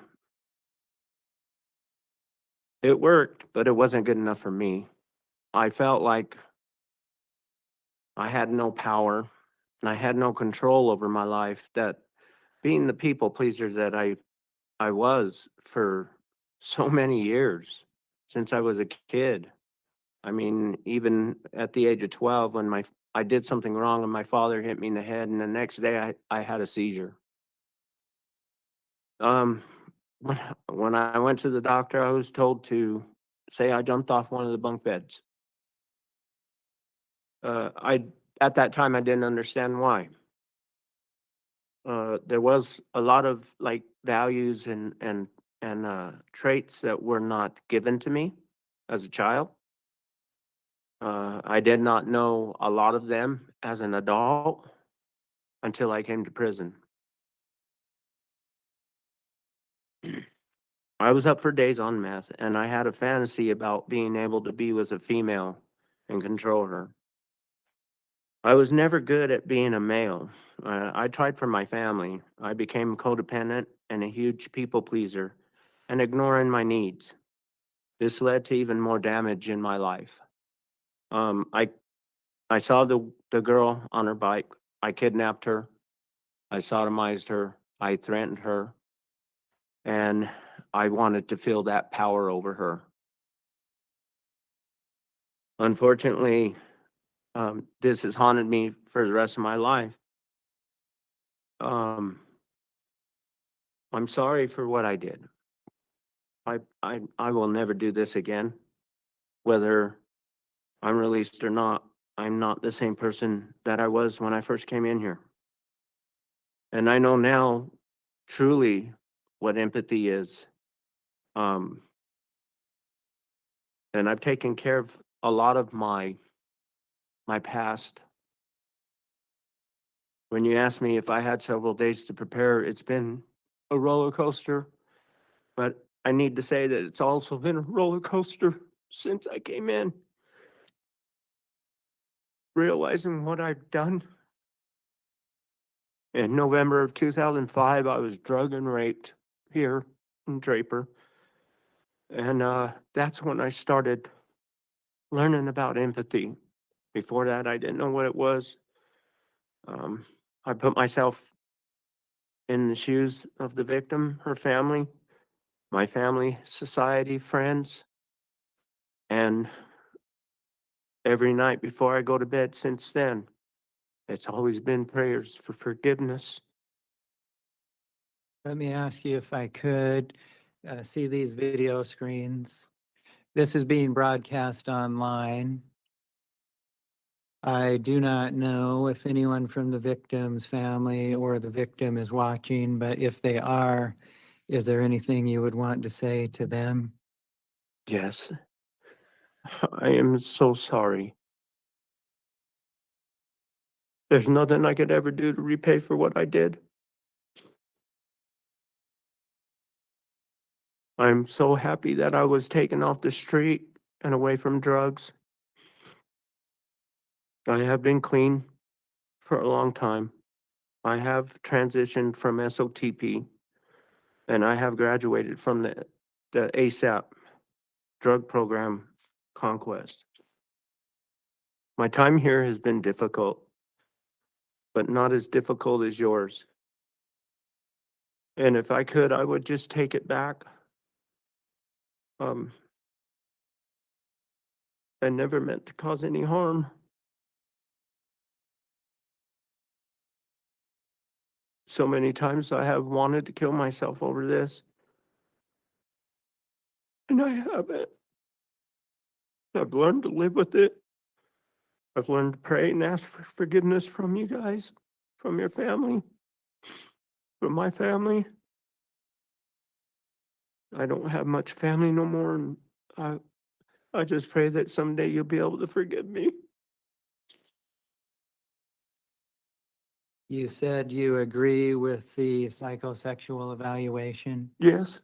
it worked, but it wasn't good enough for me. I felt like I had no power and I had no control over my life, that being the people pleaser that I was for so many years since I was a kid. I mean, even at the age of 12, when I did something wrong and my father hit me in the head, and the next day I had a seizure. Um, when I went to the doctor, I was told to say I jumped off one of the bunk beds. At that time I didn't understand why. There was a lot of like values and traits that were not given to me as a child. I did not know a lot of them as an adult until I came to prison. I was up for days on meth, and I had a fantasy about being able to be with a female and control her. I was never good at being a male. I tried for my family. I became codependent and a huge people pleaser and ignoring my needs. This led to even more damage in my life. I saw the girl on her bike. I kidnapped her. I sodomized her. I threatened her. And I wanted to feel that power over her. Unfortunately, this has haunted me for the rest of my life. I'm sorry for what I did. I will never do this again. Whether I'm released or not, I'm not the same person that I was when I first came in here. And I know now truly what empathy is. And I've taken care of a lot of my past. When you ask me if I had several days to prepare, it's been a roller coaster. But I need to say that it's also been a roller coaster since I came in. Realizing what I've done. In November of 2005, I was drugged and raped here in Draper. And that's when I started learning about empathy. Before that, I didn't know what it was. I put myself in the shoes of the victim, her family, my family, society, friends. And every night before I go to bed since then, it's always been prayers for forgiveness. Let me ask you if I could see these video screens. This is being broadcast online. I do not know if anyone from the victim's family or the victim is watching, but if they are, is there anything you would want to say to them? Yes, I am so sorry. There's nothing I could ever do to repay for what I did. I'm so happy that I was taken off the street and away from drugs. I have been clean for a long time. I have transitioned from SOTP and I have graduated from the ASAP drug program Conquest. My time here has been difficult, but not as difficult as yours. And if I could, I would just take it back. I never meant to cause any harm. So many times I have wanted to kill myself over this. And I haven't. I've learned to live with it. I've learned to pray and ask for forgiveness from you guys, from your family, from my family. I don't have much family no more, and I just pray that someday you'll be able to forgive me. You said you agree with the psychosexual evaluation. Yes?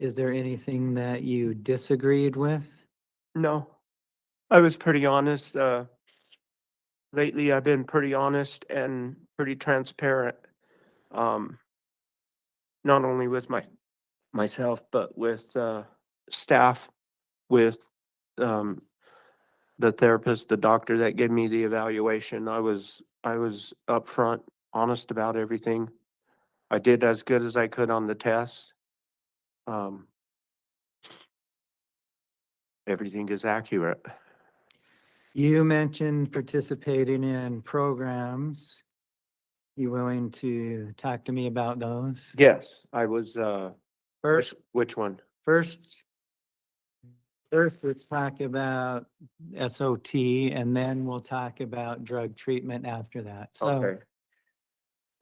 Is there anything that you disagreed with? No. I was pretty honest. Lately, I've been pretty honest and pretty transparent. Not only with myself, but with staff, with the therapist, the doctor that gave me the evaluation. I was upfront, honest about everything. I did as good as I could on the test. Everything is accurate. You mentioned participating in programs. You willing to talk to me about those? Yes, I was, First, which one? first, let's talk about SOT and then we'll talk about drug treatment after that. So Okay.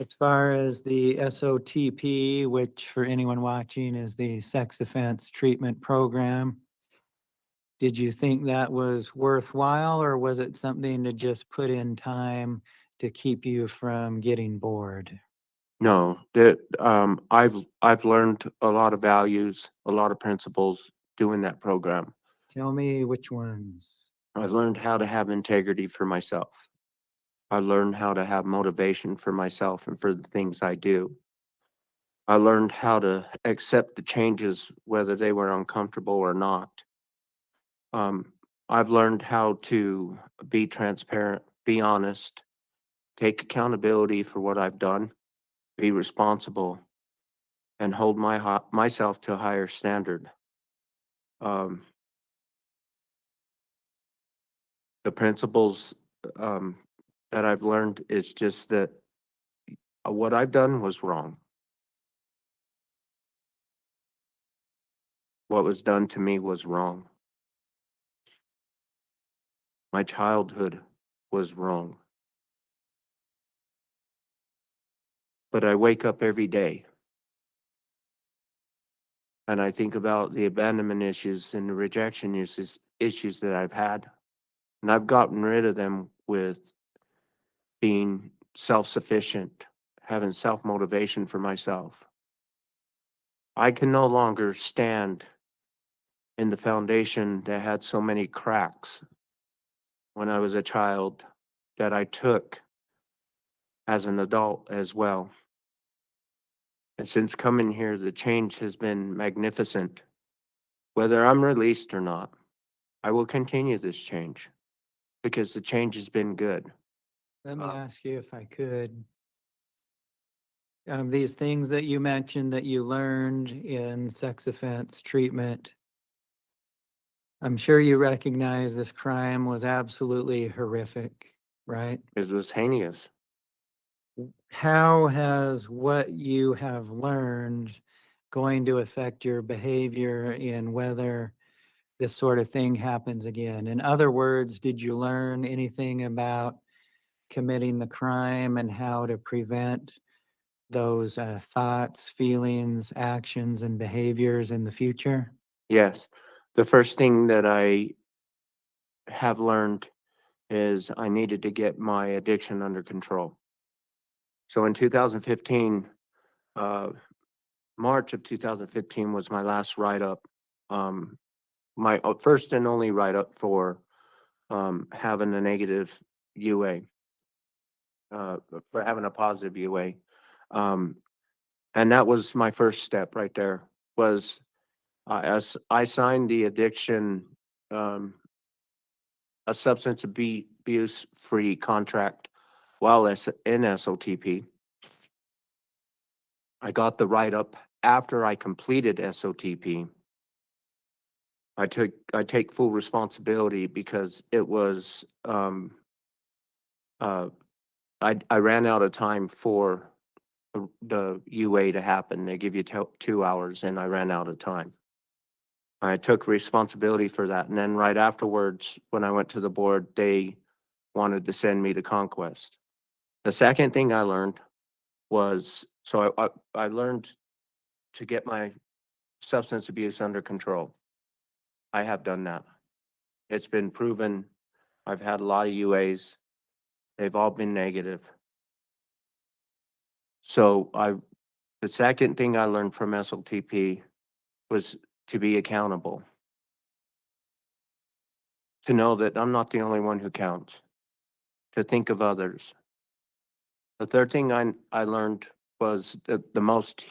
as far as the SOTP, which for anyone watching is the sex offense treatment program, did you think that was worthwhile or was it something to just put in time to keep you from getting bored? No, I've learned a lot of values, a lot of principles doing that program. Tell me which ones. I've learned how to have integrity for myself. I learned how to have motivation for myself and for the things I do. I learned how to accept the changes, whether they were uncomfortable or not. I've learned how to be transparent, be honest, take accountability for what I've done, be responsible, and hold myself to a higher standard. Um, the principles that I've learned is just that what I've done was wrong. What was done to me was wrong. My childhood was wrong. But I wake up every day and I think about the abandonment issues and the rejection issues that I've had. And I've gotten rid of them with being self-sufficient, having self-motivation for myself. I can no longer stand in the foundation that had so many cracks when I was a child that I took as an adult as well. And since coming here, the change has been magnificent. Whether I'm released or not, I will continue this change because the change has been good. Let me ask you if I could. These things that you mentioned that you learned in sex offense treatment, I'm sure you recognize this crime was absolutely horrific, right? It was heinous. How has what you have learned going to affect your behavior in whether this sort of thing happens again? In other words, did you learn anything about committing the crime and how to prevent those thoughts, feelings, actions, and behaviors in the future? Yes. The first thing that I have learned is I needed to get my addiction under control. So in 2015, March of 2015 was my last write-up. My first and only write-up for having a negative UA, for having a positive UA. And that was my first step right there, was as I signed the addiction, a substance abuse-free contract while in SOTP. I got the write-up after I completed SOTP. I take full responsibility because it was, I ran out of time for the UA to happen. They give you 2 hours and I ran out of time. I took responsibility for that. And then right afterwards, when I went to the board, they wanted to send me to Conquest. The second thing I learned was, so I learned to get my substance abuse under control. I have done that. It's been proven. I've had a lot of UAs. They've all been negative. So the second thing I learned from SLTP was to be accountable. To know that I'm not the only one who counts. To think of others. The third thing I learned was the most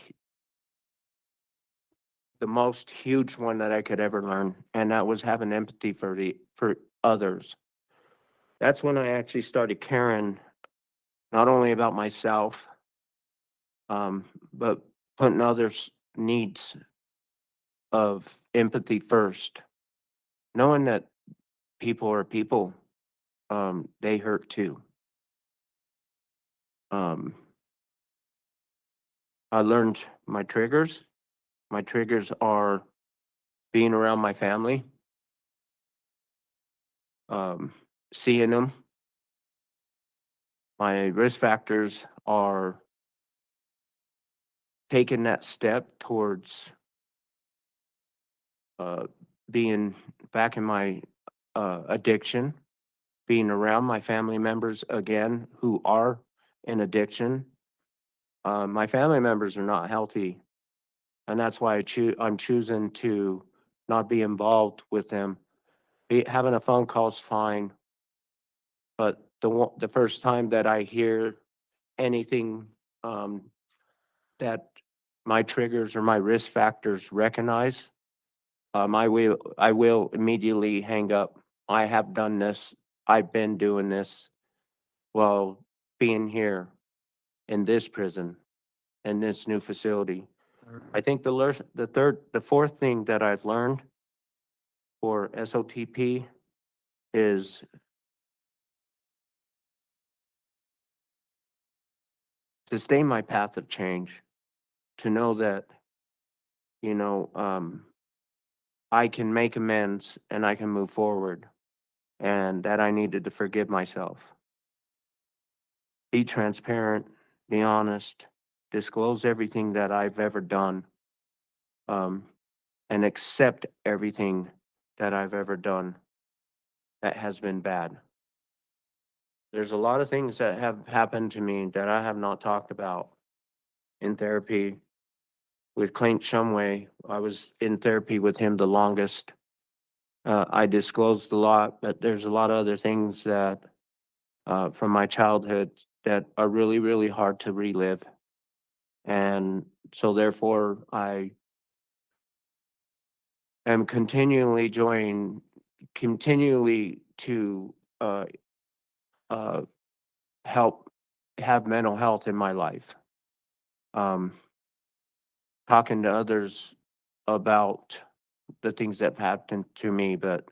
huge one that I could ever learn, and that was having empathy for others. That's when I actually started caring not only about myself, but putting others' needs of empathy first. Knowing that people are people, they hurt too. I learned my triggers. My triggers are being around my family, seeing them. My risk factors are taking that step towards being back in my addiction, being around my family members again who are in addiction, My family members are not healthy. And that's why I'm choosing to not be involved with them. Having a phone call's fine. But the first time that I hear anything, that my triggers or my risk factors recognize, I will immediately hang up. I have done this. I've been doing this while being here in this prison, in this new facility. I think the fourth thing that I've learned for SOTP is to stay my path of change, to know that, you know, I can make amends and I can move forward, and that I needed to forgive myself. Be transparent, be honest, disclose everything that I've ever done, and accept everything that I've ever done that has been bad. There's a lot of things that have happened to me that I have not talked about in therapy. With Clint Shumway, I was in therapy with him the longest. I disclosed a lot, but there's a lot of other things that from my childhood that are really, really hard to relive. And so therefore I am continually to uh, help have mental health in my life. Um, Talking to others about the things that have happened to me, but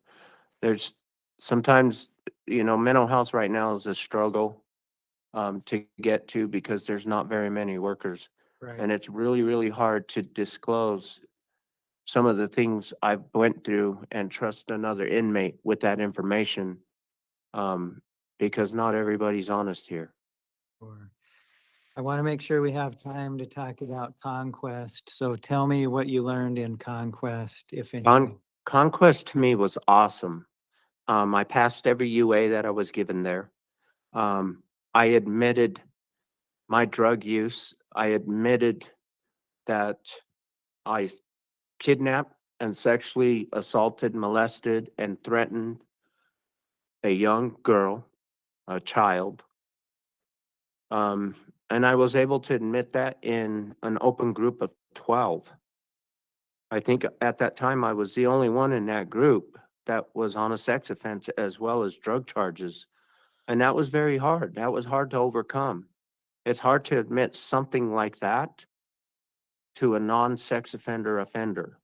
there's sometimes, mental health right now is a struggle to get to because there's not very many workers. Right. And it's really, really hard to disclose some of the things I've went through and trust another inmate with that information, because not everybody's honest here. Sure. I want to make sure we have time to talk about Conquest. So tell me what you learned in Conquest, if anything. Conquest to me was awesome. I passed every UA that I was given there. I admitted my drug use. I admitted that I kidnapped and sexually assaulted, molested, and threatened a young girl, a child. And I was able to admit that in an open group of 12. I think at that time I was the only one in that group that was on a sex offense as well as drug charges. And that was very hard. That was hard to overcome. It's hard to admit something like that to a non-sex offender.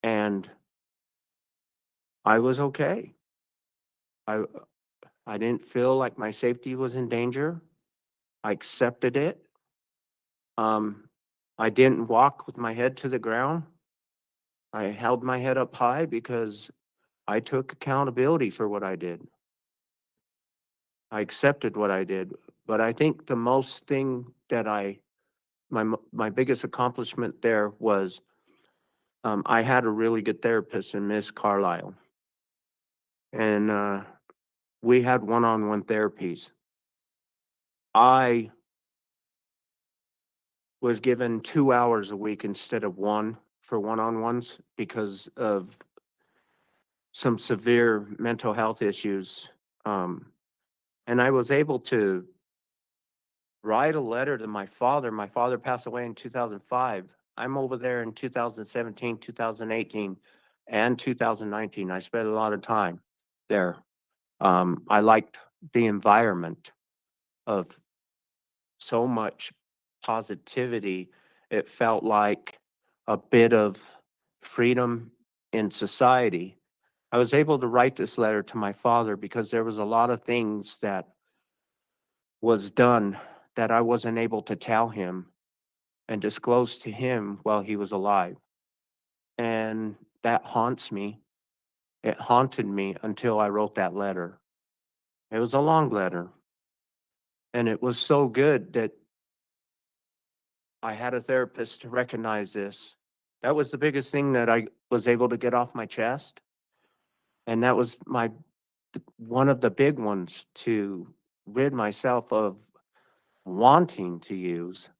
And I was okay. I I didn't feel like my safety was in danger. I accepted it. I didn't walk with my head to the ground. I held my head up high because I took accountability for what I did. I accepted what I did. But I think the most thing that my biggest accomplishment there was I had a really good therapist in Miss Carlisle. And we had one-on-one therapies. I was given 2 hours a week instead of one for one-on-ones because of some severe mental health issues. And I was able to write a letter to my father. My father passed away in 2005. I'm over there in 2017, 2018, and 2019. I spent a lot of time there. I liked the environment of so much positivity. It felt like a bit of freedom in society. I was able to write this letter to my father because there was a lot of things that was done that I wasn't able to tell him and disclose to him while he was alive. And that haunts me. It haunted me until I wrote that letter. It was a long letter. And it was so good that I had a therapist to recognize this. That was the biggest thing that I was able to get off my chest. And that was one of the big ones to rid myself of wanting to use.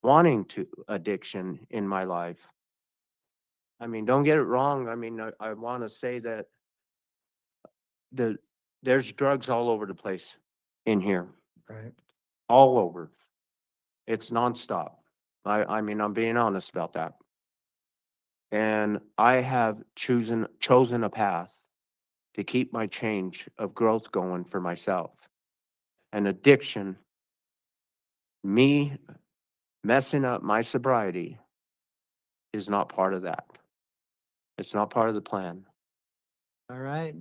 wanting to addiction in my life. I mean, don't get it wrong. I mean, I want to say that there's drugs all over the place in here, Right. all over. It's nonstop. I mean, I'm being honest about that. And I have chosen a path to keep my change of growth going for myself. And addiction, me messing up my sobriety, is not part of that. It's not part of the plan. All right.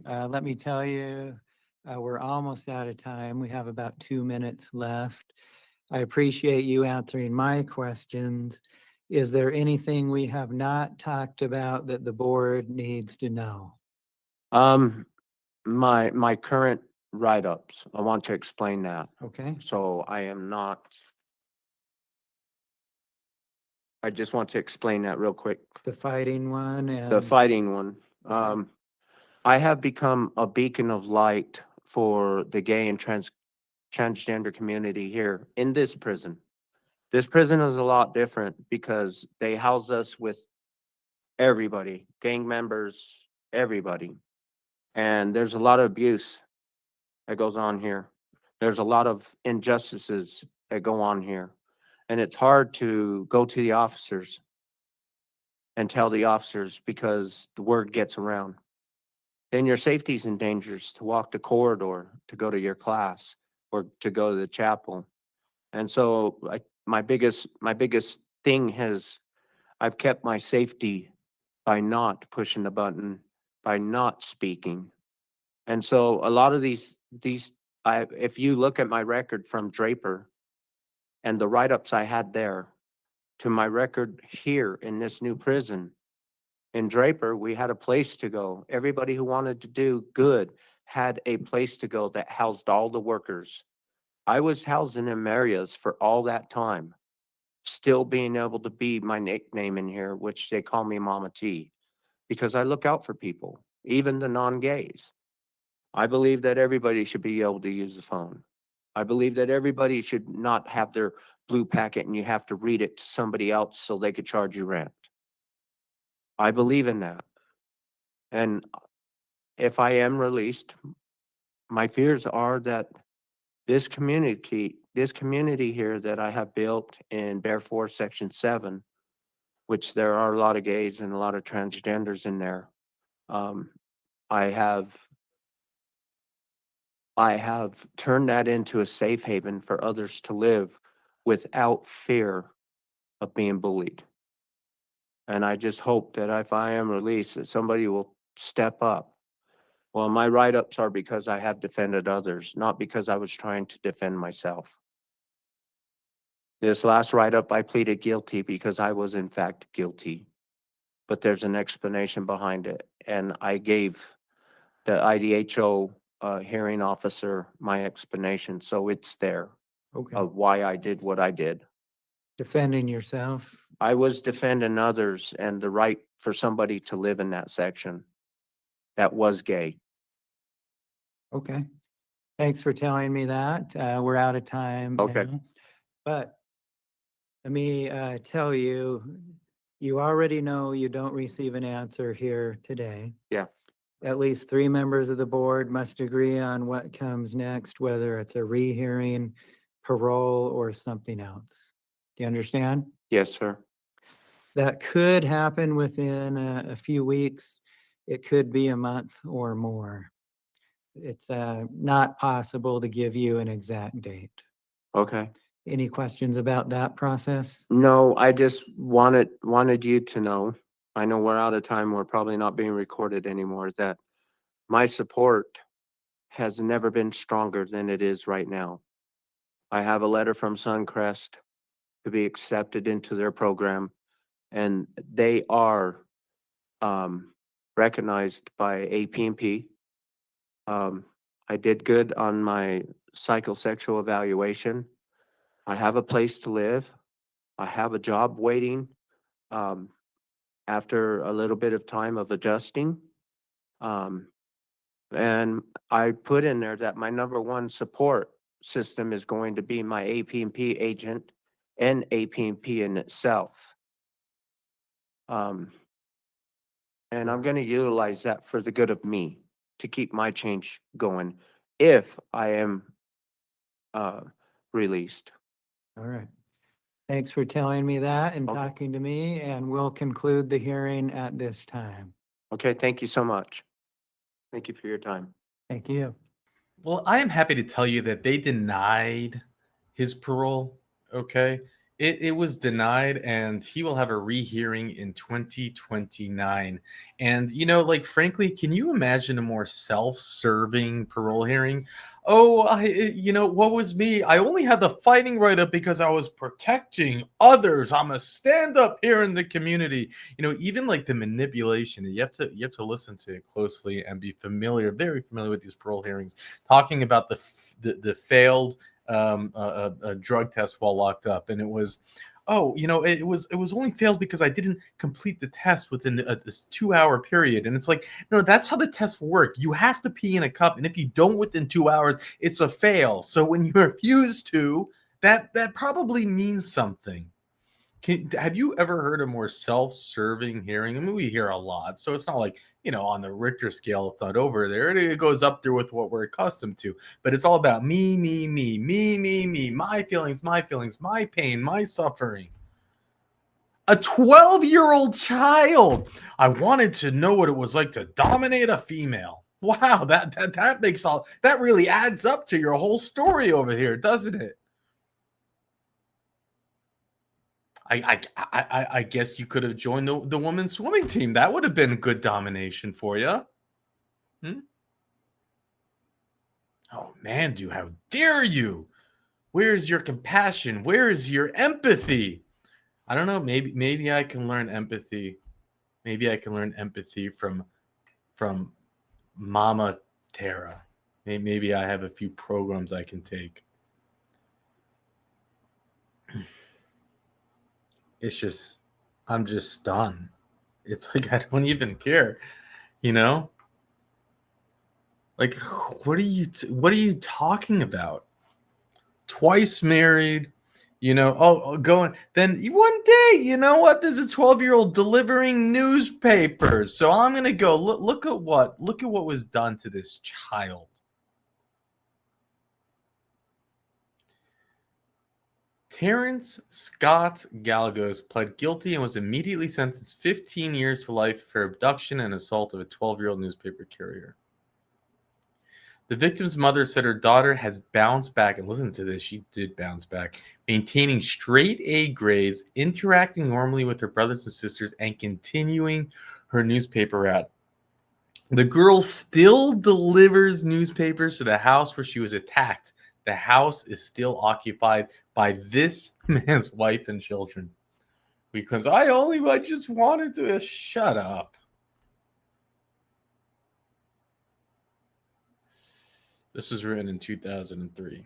Let me tell you, we're almost out of time. We have about 2 minutes left. I appreciate you answering my questions. Is there anything we have not talked about that the board needs to know? My current write-ups, I want to explain that. Okay, So I just want to explain that real quick. the fighting one The and, fighting one. Okay. I have become a beacon of light for the gay and transgender community here in this prison. This prison is a lot different because they house us with everybody, gang members, everybody. And there's a lot of abuse that goes on here. There's a lot of injustices that go on here. And it's hard to go to the officers and tell the officers because the word gets around. Then your safety's in danger to walk the corridor, to go to your class, or to go to the chapel. And so my biggest thing has, I've kept my safety by not pushing the button, by not speaking. And so a lot of these, if you look at my record from Draper and the write-ups I had there to my record here in this new prison, in Draper, we had a place to go. Everybody who wanted to do good had a place to go that housed all the workers. I was housed in them areas for all that time, still being able to be my nickname in here, which they call me Mama T, because I look out for people, even the non-gays. I believe that everybody should be able to use the phone. I believe that everybody should not have their blue packet and you have to read it to somebody else so they could charge you rent. I believe in that. And if I am released, my fears are that this community here that I have built in Bear Forest Section 7, which there are a lot of gays and a lot of transgenders in there, I have turned that into a safe haven for others to live without fear of being bullied. And I just hope that if I am released, that somebody will step up. Well, my write-ups are because I have defended others, not because I was trying to defend myself. This last write-up, I pleaded guilty because I was in fact guilty. But there's an explanation behind it. And I gave the IDHO hearing officer my explanation, so it's there okay. of why I did what I did. Defending yourself. I was defending others and the right for somebody to live in that section that was gay. Okay. Thanks for telling me that. We're out of time Okay. now. But let me tell you, you already know you don't receive an answer here today. Yeah. At least 3 members of the board must agree on what comes next, whether it's a rehearing, parole, or something else. Do you understand? Yes, sir. That could happen within a few weeks. It could be a month or more. It's not possible to give you an exact date. Okay. Any questions about that process? No, I just wanted you to know, I know we're out of time, we're probably not being recorded anymore, that my support has never been stronger than it is right now. I have a letter from Suncrest to be accepted into their program, and they are recognized by APNP. I did good on my psychosexual evaluation. I have a place to live. I have a job waiting after a little bit of time of adjusting. And I put in there that my number one support system is going to be my APNP agent and APP in itself. And I'm going to utilize that for the good of me, to keep my change going if I am released. All right. Thanks for telling me that and Okay. talking to me, and we'll conclude the hearing at this time. Okay, thank you so much. Thank you for your time. Thank you. Well, I am happy to tell you that they denied his parole. Okay. It was denied, and he will have a rehearing in 2029. And, like, frankly, can you imagine a more self-serving parole hearing? Oh, what was me? I only had the fighting right up because I was protecting others. I'm a stand-up here in the community. Even like the manipulation, you have to listen to it closely and be very familiar with these parole hearings, talking about the failed a drug test while locked up, and it was it was only failed because I didn't complete the test within this 2-hour period. And it's like, no, that's how the tests work. You have to pee in a cup, and if you don't within 2 hours, it's a fail. So when you refuse to, that probably means something. Have you ever heard a more self-serving hearing? I mean, we hear a lot, so it's not like, on the Richter scale, it's not over there. It goes up there with what we're accustomed to. But it's all about me, my feelings, my pain, my suffering. A 12-year-old child. I wanted to know what it was like to dominate a female. Wow, that really adds up to your whole story over here, doesn't it? I guess you could have joined the women's swimming team. That would have been good domination for you. Oh, Mandoo, how dare you? Where is your compassion? Where is your empathy? I don't know. Maybe I can learn empathy. Maybe I can learn empathy from Mama Tara. Maybe I have a few programs I can take. It's just, I'm just stunned. It's like I don't even care, Like, what are you talking about? Twice married, going. Then one day, you know what? There's a 12-year-old delivering newspapers. So I'm gonna go look at what was done to this child. Terrence Scott Gallegos pled guilty and was immediately sentenced 15 years to life for abduction and assault of a 12-year-old newspaper carrier. The victim's mother said her daughter has bounced back, and listen to this, she did bounce back, maintaining straight A grades, interacting normally with her brothers and sisters, and continuing her newspaper route. The girl still delivers newspapers to the house where she was attacked. The house is still occupied by this man's wife and children. Because I just wanted to shut up. This was written in 2003.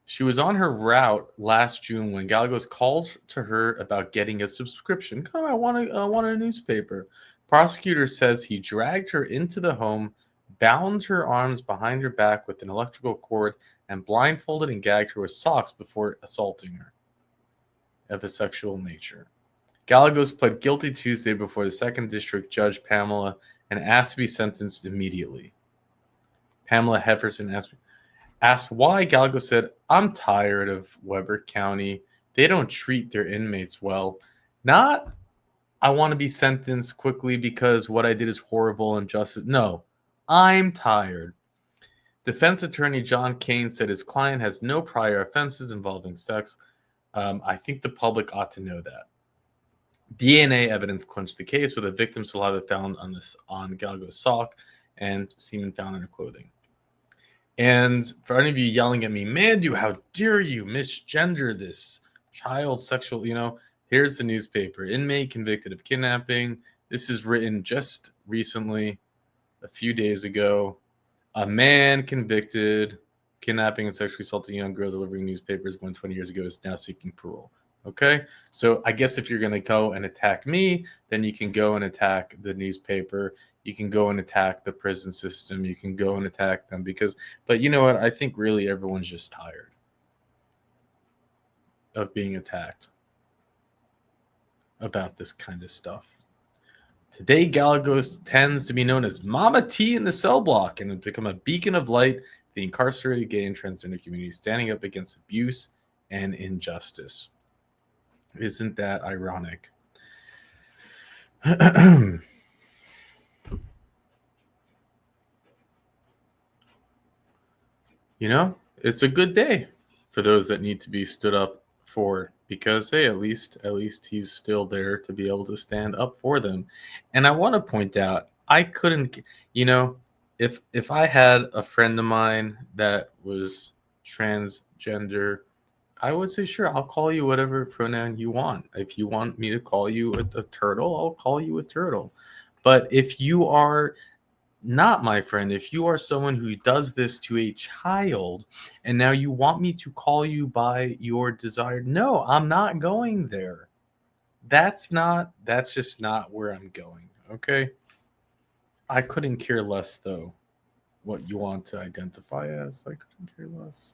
She was on her route last June when Gallegos called to her about getting a subscription. Come on, I want a newspaper. Prosecutor says he dragged her into the home, bound her arms behind her back with an electrical cord, and blindfolded and gagged her with socks before assaulting her of a sexual nature. Gallegos pled guilty Tuesday before the 2nd District Judge Pamela and asked to be sentenced immediately. Pamela Hefferson asked why. Gallegos said, I'm tired of Weber County. They don't treat their inmates well. Not, I want to be sentenced quickly because what I did is horrible and justice. No, I'm tired. Defense attorney John Kane said his client has no prior offenses involving sex. I think the public ought to know that. DNA evidence clinched the case with a victim saliva found on Gallegos' sock and semen found in her clothing. And for any of you yelling at me, Mandoo, how dare you misgender this child sexual, here's the newspaper. Inmate convicted of kidnapping. This is written just recently, a few days ago. A man convicted kidnapping and sexually assaulting a young girl delivering newspapers 120 years ago is now seeking parole. Okay, so I guess if you're going to go and attack me, then you can go and attack the newspaper. You can go and attack the prison system. You can go and attack them but you know what? I think really everyone's just tired of being attacked about this kind of stuff. Today, Galagos tends to be known as Mama T in the cell block and has become a beacon of light for the incarcerated gay and transgender community, standing up against abuse and injustice. Isn't that ironic? You know, it's a good day for those that need to be stood up for, because hey, at least he's still there to be able to stand up for them. And I want to point out, I couldn't, you know, if I had a friend of mine that was transgender, I would say, sure, I'll call you whatever pronoun you want. If you want me to call you a turtle, I'll call you a turtle. But if you are not my friend, if you are someone who does this to a child and now you want me to call you by your desired, no, I'm not going there. That's just not where I'm going. Okay. I couldn't care less though what you want to identify as. I couldn't care less.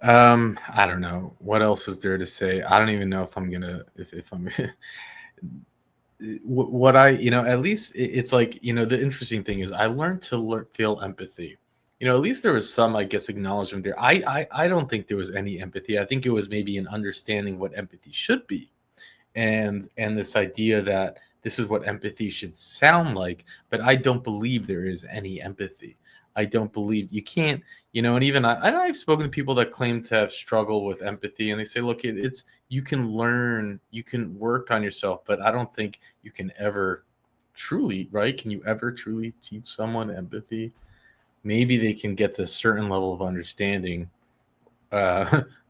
I don't know what else is there to say. I don't even know if I'm gonna if I'm what I, at least it's like, the interesting thing is I learned to feel empathy. At least there was some, I guess, acknowledgement there. I don't think there was any empathy. I think it was maybe an understanding what empathy should be, and this idea that this is what empathy should sound like. But I don't believe there is any empathy. I don't believe you can't, and even I've spoken to people that claim to have struggled with empathy, and they say, look, it's you can learn, you can work on yourself, but I don't think you can ever truly, right? Can you ever truly teach someone empathy? Maybe they can get to a certain level of understanding,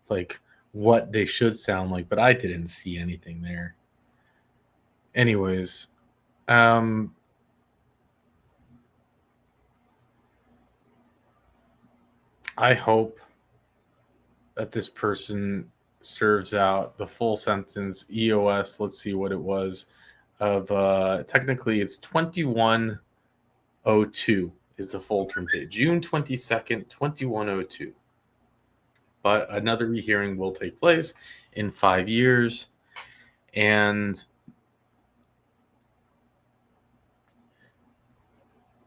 like what they should sound like, but I didn't see anything there. Anyways, I hope that this person serves out the full sentence. EOS, let's see what it was, of technically it's 2102 is the full term date. June 22nd, 2102. But another rehearing will take place in 5 years. And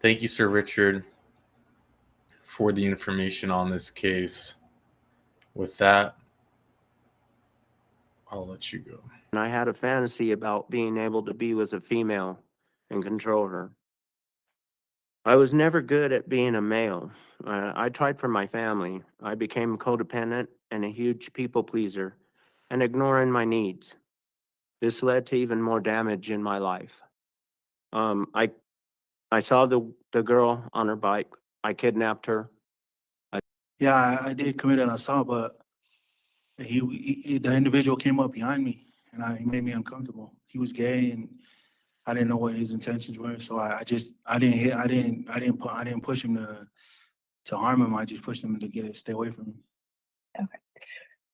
thank you, Sir Richard, for the information on this case. With that, I'll let you go. And I had a fantasy about being able to be with a female and control her. I was never good at being a male. I tried for my family. I became codependent and a huge people pleaser and ignoring my needs. This led to even more damage in my life. I saw the girl on her bike. I kidnapped her. Yeah, I did commit an assault, but the individual came up behind me and he made me uncomfortable. He was gay and I didn't know what his intentions were, so I didn't push him to harm him. I just pushed him to stay away from me. Okay.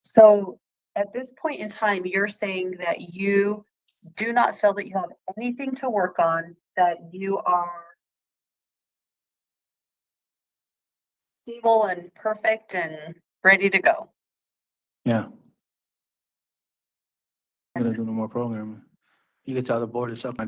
So at this point in time, you're saying that you do not feel that you have anything to work on, that you are stable and perfect and ready to go. Yeah. I'm gonna do no more programming. You can tell the board is up.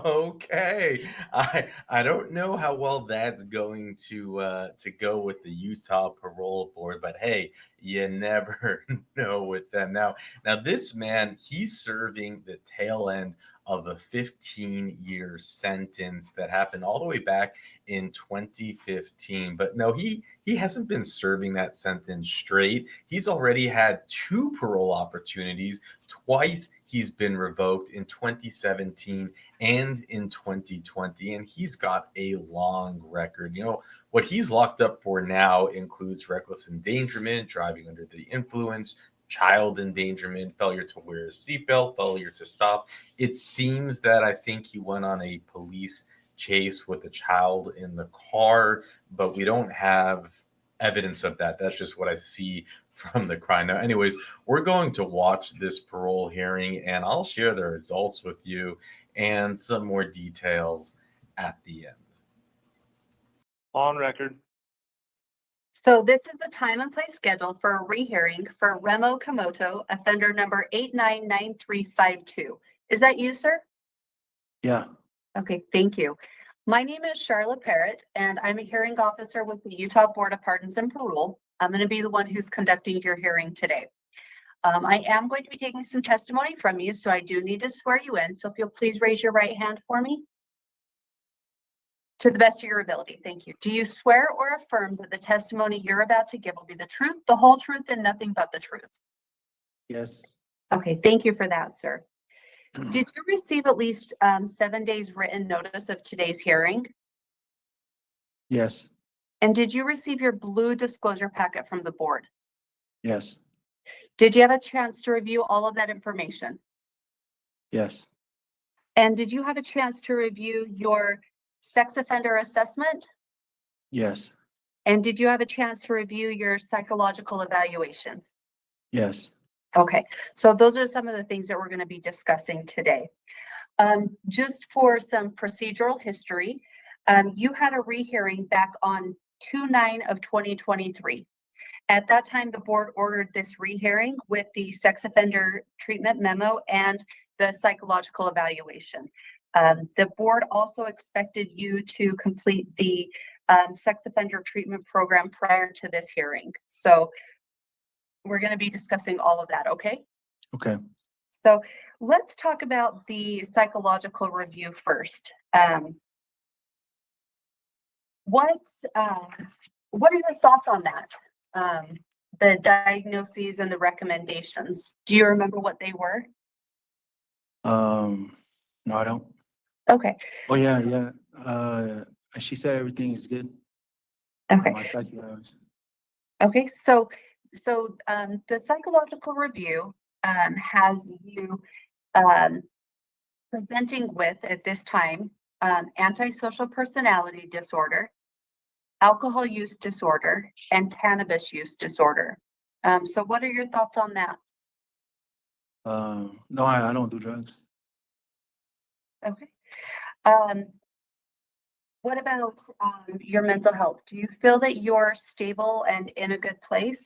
Okay, I don't know how well that's going to go with the Utah Parole Board, but hey, you never know with them. Now this man, he's serving the tail end of a 15-year sentence that happened all the way back in 2015. But no, he hasn't been serving that sentence straight. He's already had 2 parole opportunities. Twice he's been revoked, in 2017 and in 2020, and he's got a long record. What he's locked up for now includes reckless endangerment, driving under the influence, child endangerment, failure to wear a seatbelt, failure to stop. It seems that I think he went on a police chase with a child in the car, but we don't have evidence of that. That's just what I see from the crime. Now, anyways, we're going to watch this parole hearing, and I'll share the results with you and some more details at the end. On record. So this is the time and place scheduled for a rehearing for Remo Komoto, offender number 899352. Is that you, sir? Yeah, Okay, thank you. My name is Charlotte Parrott, and I'm a hearing officer with the Utah Board of Pardons and Parole. I'm going to be the one who's conducting your hearing today. I am going to be taking some testimony from you, so I do need to swear you in. So if you'll please raise your right hand for me. To the best of your ability, thank you. Do you swear or affirm that the testimony you're about to give will be the truth, the whole truth, and nothing but the truth? yes, Okay, thank you for that, sir. Did you receive at least 7 days written notice of today's hearing? yes, And did you receive your blue disclosure packet from the board? yes, Did you have a chance to review all of that information? yes, And did you have a chance to review your sex offender assessment? yes, And did you have a chance to review your psychological evaluation? yes, Okay, so those are some of the things that we're going to be discussing today. Just for some procedural history, you had a rehearing back on 2/9 of 2023. At that time, the board ordered this rehearing with the sex offender treatment memo and the psychological evaluation. The board also expected you to complete the sex offender treatment program prior to this hearing. So we're going to be discussing all of that, okay? okay. So let's talk about the psychological review first. What are your thoughts on that? The diagnoses and the recommendations. Do you remember what they were? No, I don't. Okay, Oh, yeah, yeah. She said everything is good. okay. My psych evaluation. Okay, so the psychological review has you presenting with at this time antisocial personality disorder, alcohol use disorder, and cannabis use disorder. So what are your thoughts on that? No, I don't do drugs. Okay. What about your mental health? Do you feel that you're stable and in a good place?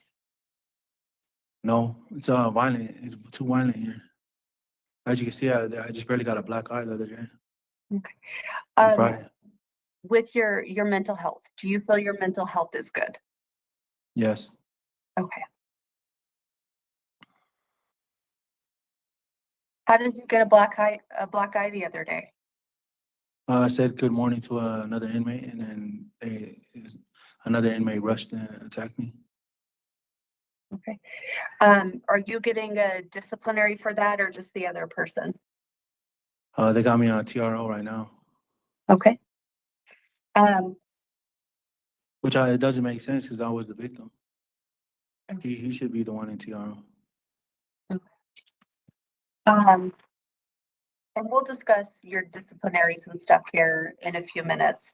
No, it's violent. It's too violent here. As you can see, I just barely got a black eye the other day. Okay. On Friday. With your mental health, do you feel your mental health is good? Yes. Okay. How did you get a black eye the other day? I said good morning to another inmate, and then another inmate rushed and attacked me. Okay. Are you getting a disciplinary for that or just the other person? They got me on TRO right now, Okay. which it doesn't make sense because I was the victim. He should be the one in TRO. And we'll discuss your disciplinaries and stuff here in a few minutes.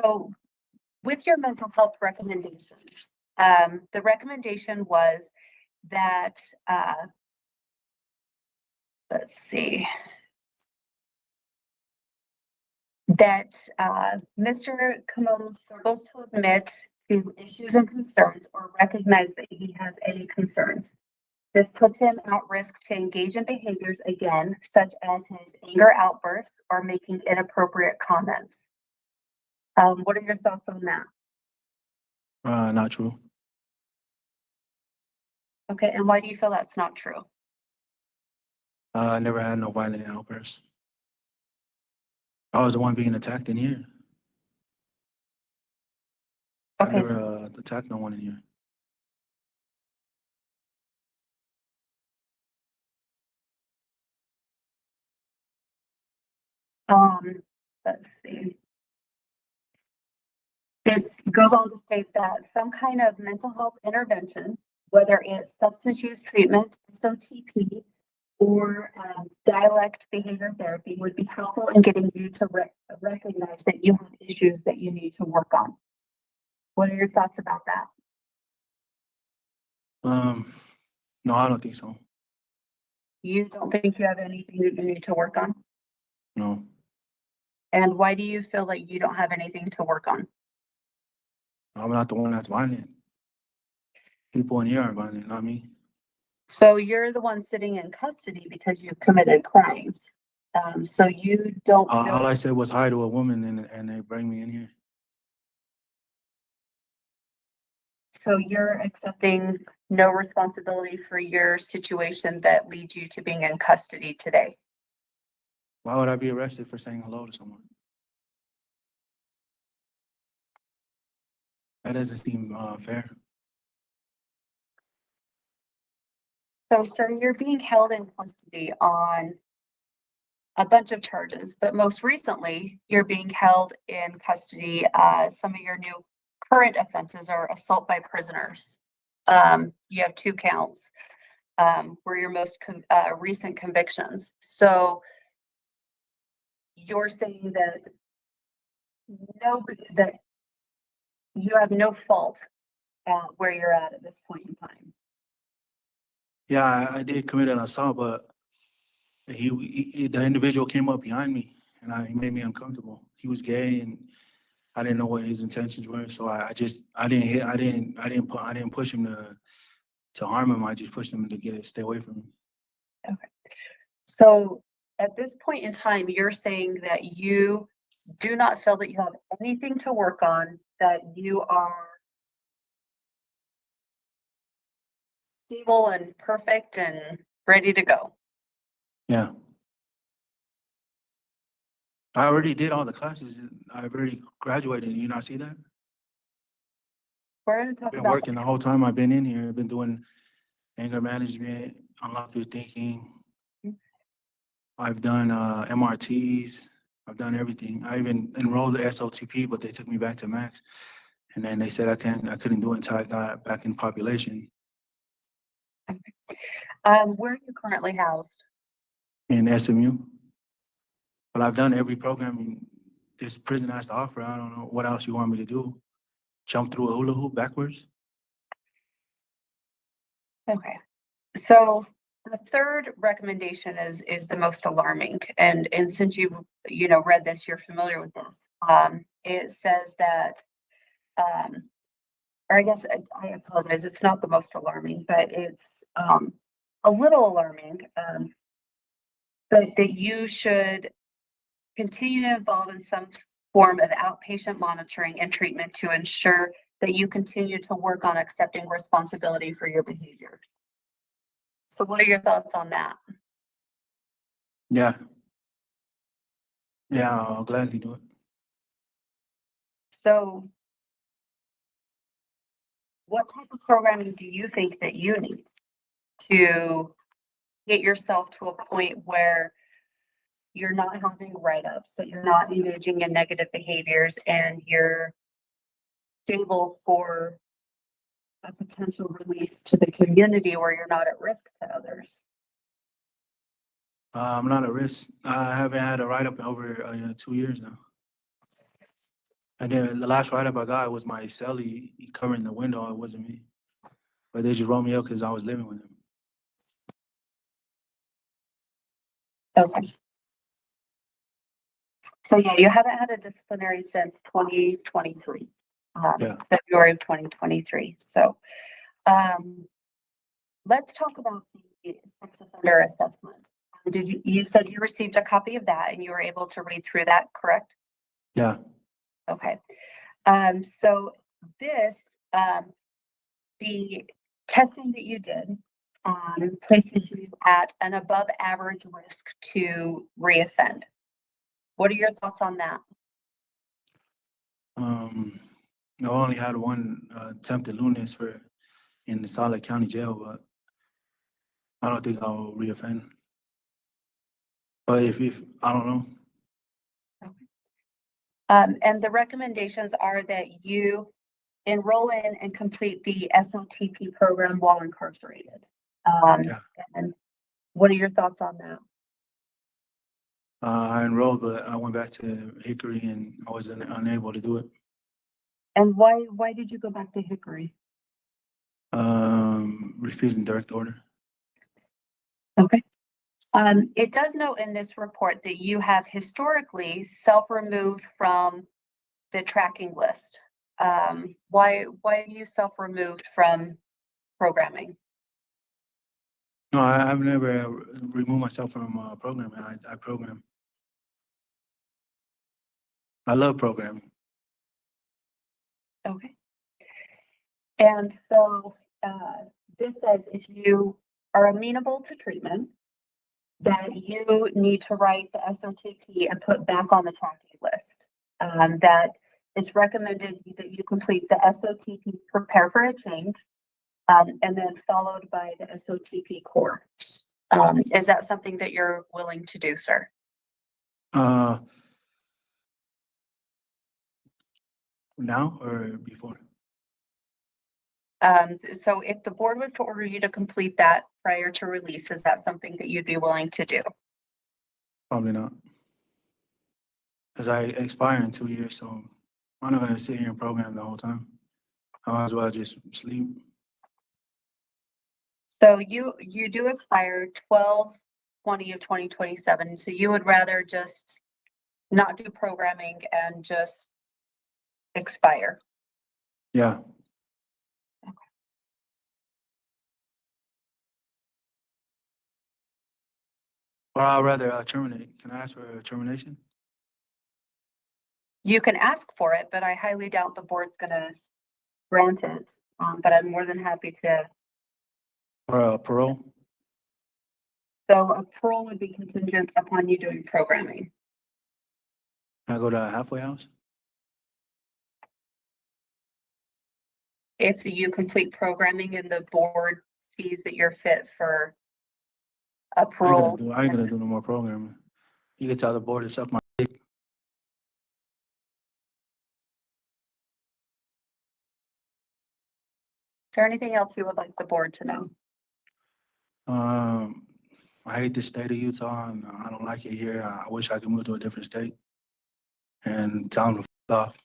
So with your mental health recommendations, the recommendation was that, let's see, that Mr. Komodo struggles to admit to issues and concerns or recognize that he has any concerns. This puts him at risk to engage in behaviors again, such as his anger outbursts or making inappropriate comments. What are your thoughts on that? Not true. Okay, and why do you feel that's not true? I never had no violent outbursts. I was the one being attacked in here. I Okay. never attacked no one in here. Let's see. This goes on to state that some kind of mental health intervention, whether it's substance use treatment, SOTP, or dialect behavior therapy, would be helpful in getting you to recognize that you have issues that you need to work on. What are your thoughts about that? No, I don't think so. You don't think you have anything that you need to work on? No. And why do you feel like you don't have anything to work on? I'm not the one that's violent. People in here are violent, not me. So you're the one sitting in custody because you committed crimes. So you don't All feel, I said was hi to a woman and they bring me in here. so you're accepting no responsibility for your situation that leads you to being in custody today. Why would I be arrested for saying hello to someone? That doesn't seem fair. So, sir, you're being held in custody on a bunch of charges, but most recently, you're being held in custody. Some of your new current offenses are assault by prisoners. You have 2 counts, were your most recent convictions. So you're saying that that you have no fault where you're at this point in time. Yeah, I did commit an assault, but the individual came up behind me and he made me uncomfortable. He was gay and I didn't know what his intentions were, so I didn't push him to harm him. I just pushed him to stay away from me. Okay. So at this point in time, you're saying that you do not feel that you have anything to work on, that you are stable and perfect and ready to go. Yeah. I already did all the classes. I've already graduated. You not see that? We're going to talk Been about working the whole time I've been in here. I've been doing anger management, unlock your thinking. I've done MRTs. I've done everything. I even enrolled the SOTP, but they took me back to max. And then they said I couldn't do it until I got back in population where are you currently housed? in SMU. But I've done every program this prison has to offer. I don't know what else you want me to do. Jump through a hula hoop backwards? Okay. So the third recommendation is the most alarming. And since you've, read this, you're familiar with this. It says that, or I guess I apologize, it's not the most alarming, but it's a little alarming. But that you should continue to involve in some form of outpatient monitoring and treatment to ensure that you continue to work on accepting responsibility for your behavior. So what are your thoughts on that? Yeah. Yeah, I'll gladly do it. So what type of programming do you think that you need to get yourself to a point where you're not having write-ups, that you're not engaging in negative behaviors, and you're stable for a potential release to the community where you're not at risk to others? I'm not at risk. I haven't had a write-up in over 2 years now. And then the last write-up I got was my cellie covering the window. It wasn't me. But they just wrote me up because I was living with him. Okay. So yeah, you haven't had a disciplinary since 2023, Yeah. February of 2023. So let's talk about the sex offender assessment. You said you received a copy of that and you were able to read through that, correct? Yeah. Okay. So this, the testing that you did, places you at an above average risk to reoffend. What are your thoughts on that? I only had one attempted lewdness in the Solid County Jail, but I don't think I'll reoffend. But if I don't know. And the recommendations are that you enroll in and complete the SOTP program while incarcerated. Yeah. And what are your thoughts on that? I enrolled, but I went back to Hickory and I was unable to do it. And why did you go back to Hickory? Refusing direct order. Okay. It does note in this report that you have historically self-removed from the tracking list. Why have you self-removed from programming? No, I've never removed myself from programming. I program. I love programming. Okay. And so this says if you are amenable to treatment, that you need to write the SOTP and put back on the tracking list. That it's recommended that you complete the SOTP, prepare for a change, and then followed by the SOTP core. Is that something that you're willing to do, sir? Now or before? So if the board was to order you to complete that prior to release, is that something that you'd be willing to do? Probably not. Because I expire in 2 years, so I'm not gonna sit here and program the whole time. I might as well just sleep. So you do expire 12/20 of 2027. So you would rather just not do programming and just expire? Yeah. Or I'd rather terminate. Can I ask for a termination? You can ask for it, but I highly doubt the board's gonna grant it. But I'm more than happy to. Or a parole? So a parole would be contingent upon you doing programming. Can I go to a halfway house? If you complete programming and the board sees that you're fit for a parole. I ain't gonna do no more programming. You can tell the board to suck my dick. Is there anything else you would like the board to know? I hate the state of Utah and I don't like it here. I wish I could move to a different state and tell them to f off.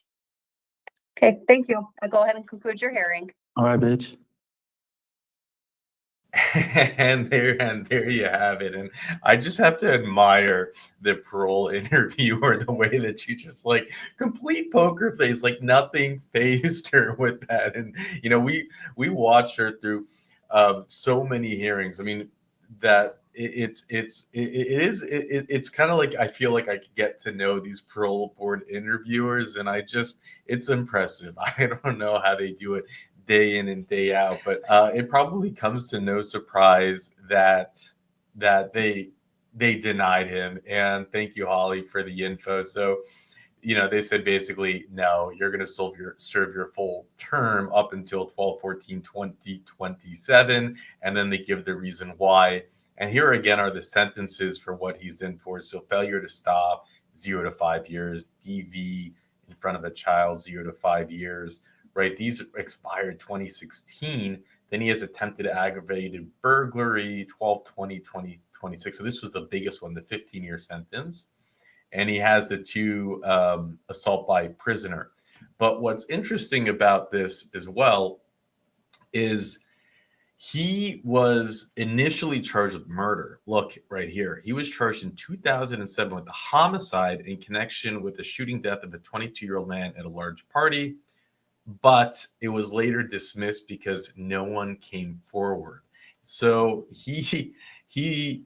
Okay, thank you. I'll go ahead and conclude your hearing. All right, bitch. And there you have it. And I just have to admire the parole interviewer, the way that you just like complete poker face, like nothing phased her with that. And you know, we watched her through so many hearings. I mean, that it's kind of like I feel like I get to know these parole board interviewers, and it's impressive. I don't know how they do it day in and day out, but it probably comes to no surprise that they denied him. And thank you, Holly, for the info. So they said basically, no, you're going to serve your full term up until 12/14/2027, and then they give the reason why. And here again are the sentences for what he's in for. So failure to stop, 0 to 5 years, DV in front of a child, 0 to 5 years. Right, these expired 2016. Then he has attempted aggravated burglary, 12/20/2026. So this was the biggest one, the 15-year sentence. And he has the 2 assault by prisoner. But what's interesting about this as well is he was initially charged with murder. Look right here. He was charged in 2007 with a homicide in connection with the shooting death of a 22-year-old man at a large party. But it was later dismissed because no one came forward. So he's been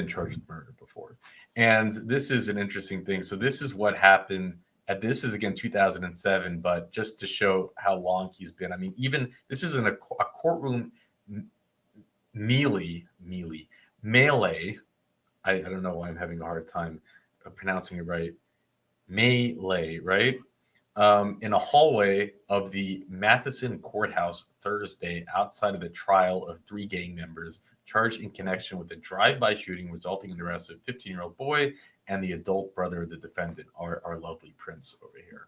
charged with murder before. And this is an interesting thing. So this is what happened. This is again 2007, but just to show how long he's been. I mean, even this is in a courtroom melee. I don't know why I'm having a hard time pronouncing it right. Melee, right? In a hallway of the Matheson Courthouse Thursday outside of the trial of 3 gang members charged in connection with a drive-by shooting resulting in the arrest of a 15-year-old boy and the adult brother of the defendant, our lovely Prince over here.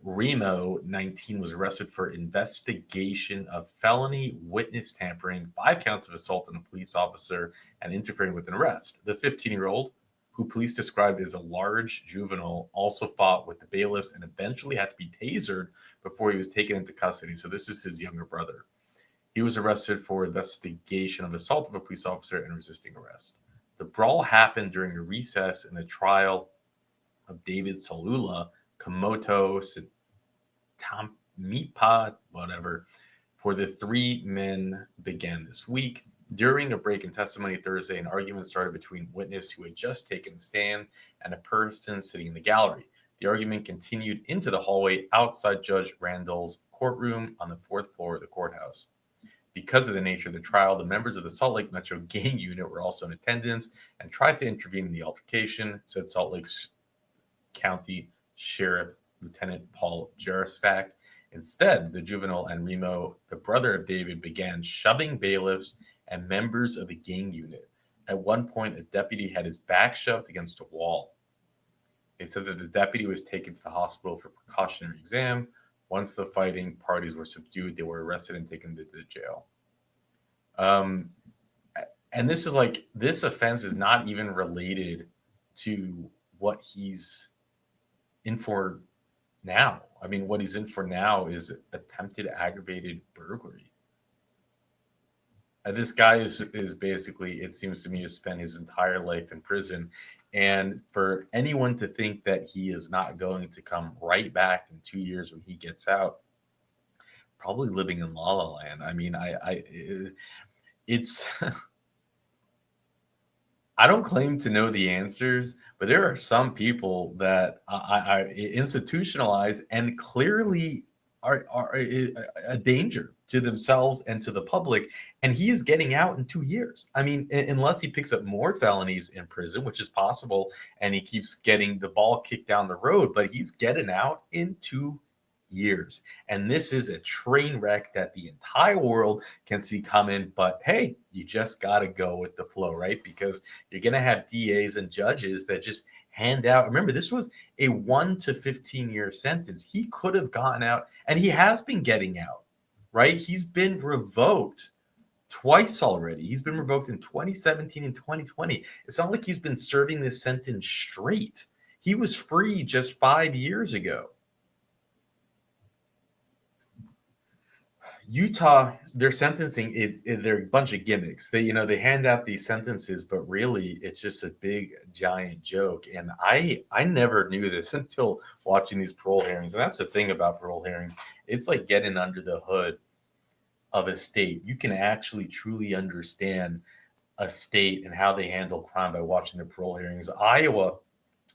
Remo, 19, was arrested for investigation of felony witness tampering, 5 counts of assault on a police officer, and interfering with an arrest. The 15-year-old, who police described as a large juvenile, also fought with the bailiffs and eventually had to be tasered before he was taken into custody. So this is his younger brother. He was arrested for investigation of assault of a police officer and resisting arrest. The brawl happened during a recess in the trial of David Salula, Komoto, Mipa, whatever, for the three men began this week. During a break in testimony Thursday, an argument started between a witness who had just taken the stand and a person sitting in the gallery. The argument continued into the hallway outside Judge Randall's courtroom on the 4th floor of the courthouse. Because of the nature of the trial, the members of the Salt Lake Metro Gang Unit were also in attendance and tried to intervene in the altercation, said Salt Lake County Sheriff Lieutenant Paul Jarostak. Instead, the juvenile and Remo, the brother of David, began shoving bailiffs and members of the gang unit. At one point, a deputy had his back shoved against a wall. They said that the deputy was taken to the hospital for precautionary exam. Once the fighting parties were subdued, they were arrested and taken to the jail. And this is like, this offense is not even related to what he's in for now. I mean, what he's in for now is attempted aggravated burglary. This guy is basically, it seems to me, to spend his entire life in prison. And for anyone to think that he is not going to come right back in 2 years when he gets out, probably living in La La Land. I mean, it's, I don't claim to know the answers, but there are some people that I institutionalize and clearly are a danger to themselves and to the public. And he is getting out in 2 years. I mean, unless he picks up more felonies in prison, which is possible, and he keeps getting the ball kicked down the road, but he's getting out in 2 years. And this is a train wreck that the entire world can see coming. But hey, you just got to go with the flow, right? Because you're going to have DAs and judges that just hand out. Remember, this was a 1 to 15-year sentence. He could have gotten out, and he has been getting out, right? He's been revoked twice already. He's been revoked in 2017 and 2020. It's not like he's been serving this sentence straight. He was free just 5 years ago. Utah, their sentencing, they're a bunch of gimmicks. They hand out these sentences, but really it's just a big giant joke. And I never knew this until watching these parole hearings. And that's the thing about parole hearings. It's like getting under the hood of a state. You can actually truly understand a state and how they handle crime by watching the parole hearings. Iowa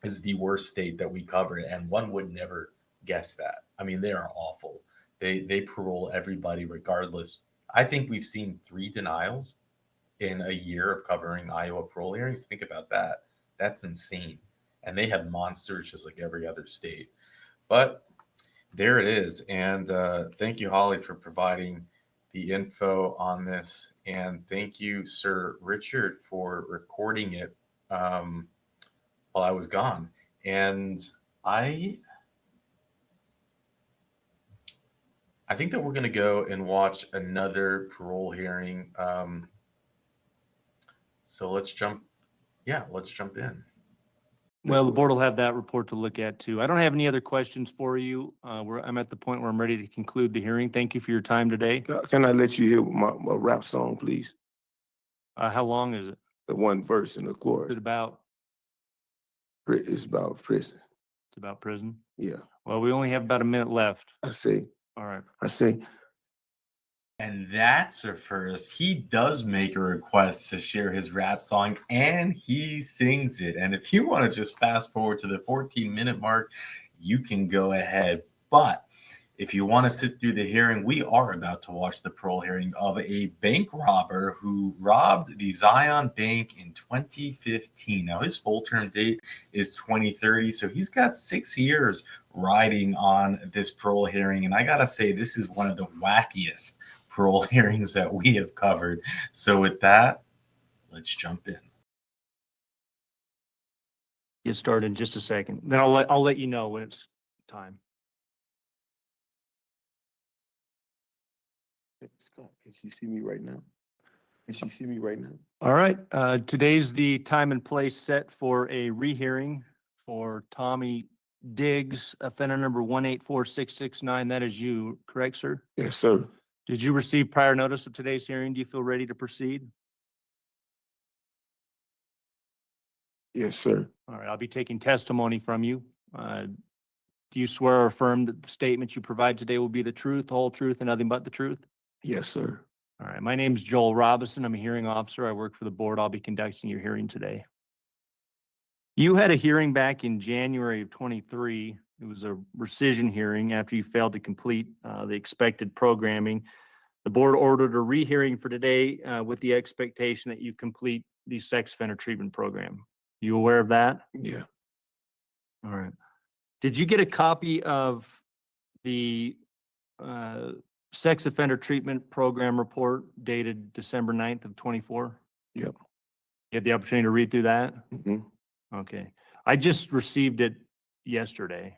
is the worst state that we cover, and one would never guess that. I mean, they are awful. They parole everybody regardless. I think we've seen 3 denials in a year of covering Iowa parole hearings. Think about that. That's insane. And they have monsters just like every other state. But there it is. And thank you, Holly, for providing the info on this. And thank you, Sir Richard, for recording it while I was gone. And I think that we're going to go and watch another parole hearing. So let's jump in. Well, the board will have that report to look at too. I don't have any other questions for you. I'm at the point where I'm ready to conclude the hearing. Thank you for your time today. Can I let you hear my rap song, please? How long is it? The one verse in the Is chorus. it about? It's about prison. It's about prison. Yeah, Well, we only have about a minute left. I say, All right. And that's a first. He does make a request to share his rap song, and he sings it. And if you want to just fast forward to the 14-minute mark, you can go ahead. But if you want to sit through the hearing, we are about to watch the parole hearing of a bank robber who robbed the Zion Bank in 2015. Now, his full term date is 2030, so he's got 6 years riding on this parole hearing. And I got to say, this is one of the wackiest parole hearings that we have covered. So with that, let's jump in. Get started in just a second. Then I'll let you know when it's time. Scott, can she see me right now? Can she see me right now? All right. Today's the time and place set for a rehearing for Tommy Diggs, offender number 1846669. That is you, correct, sir? Yes, sir. Did you receive prior notice of today's hearing? Do you feel ready to proceed? Yes, sir. All right, I'll be taking testimony from you. Do you swear or affirm that the statements you provide today will be the truth, the whole truth, and nothing but the truth? Yes, sir. All right, my name's Joel Robinson. I'm a hearing officer. I work for the board. I'll be conducting your hearing today. You had a hearing back in January of 23. It was a rescission hearing after you failed to complete the expected programming. The board ordered a rehearing for today with the expectation that you complete the sex offender treatment program. You aware of that? Yeah. All right. Did you get a copy of the sex offender treatment program report dated December 9th of 24? Yep. You had the opportunity to read through that? Mhm. Okay. I just received it yesterday.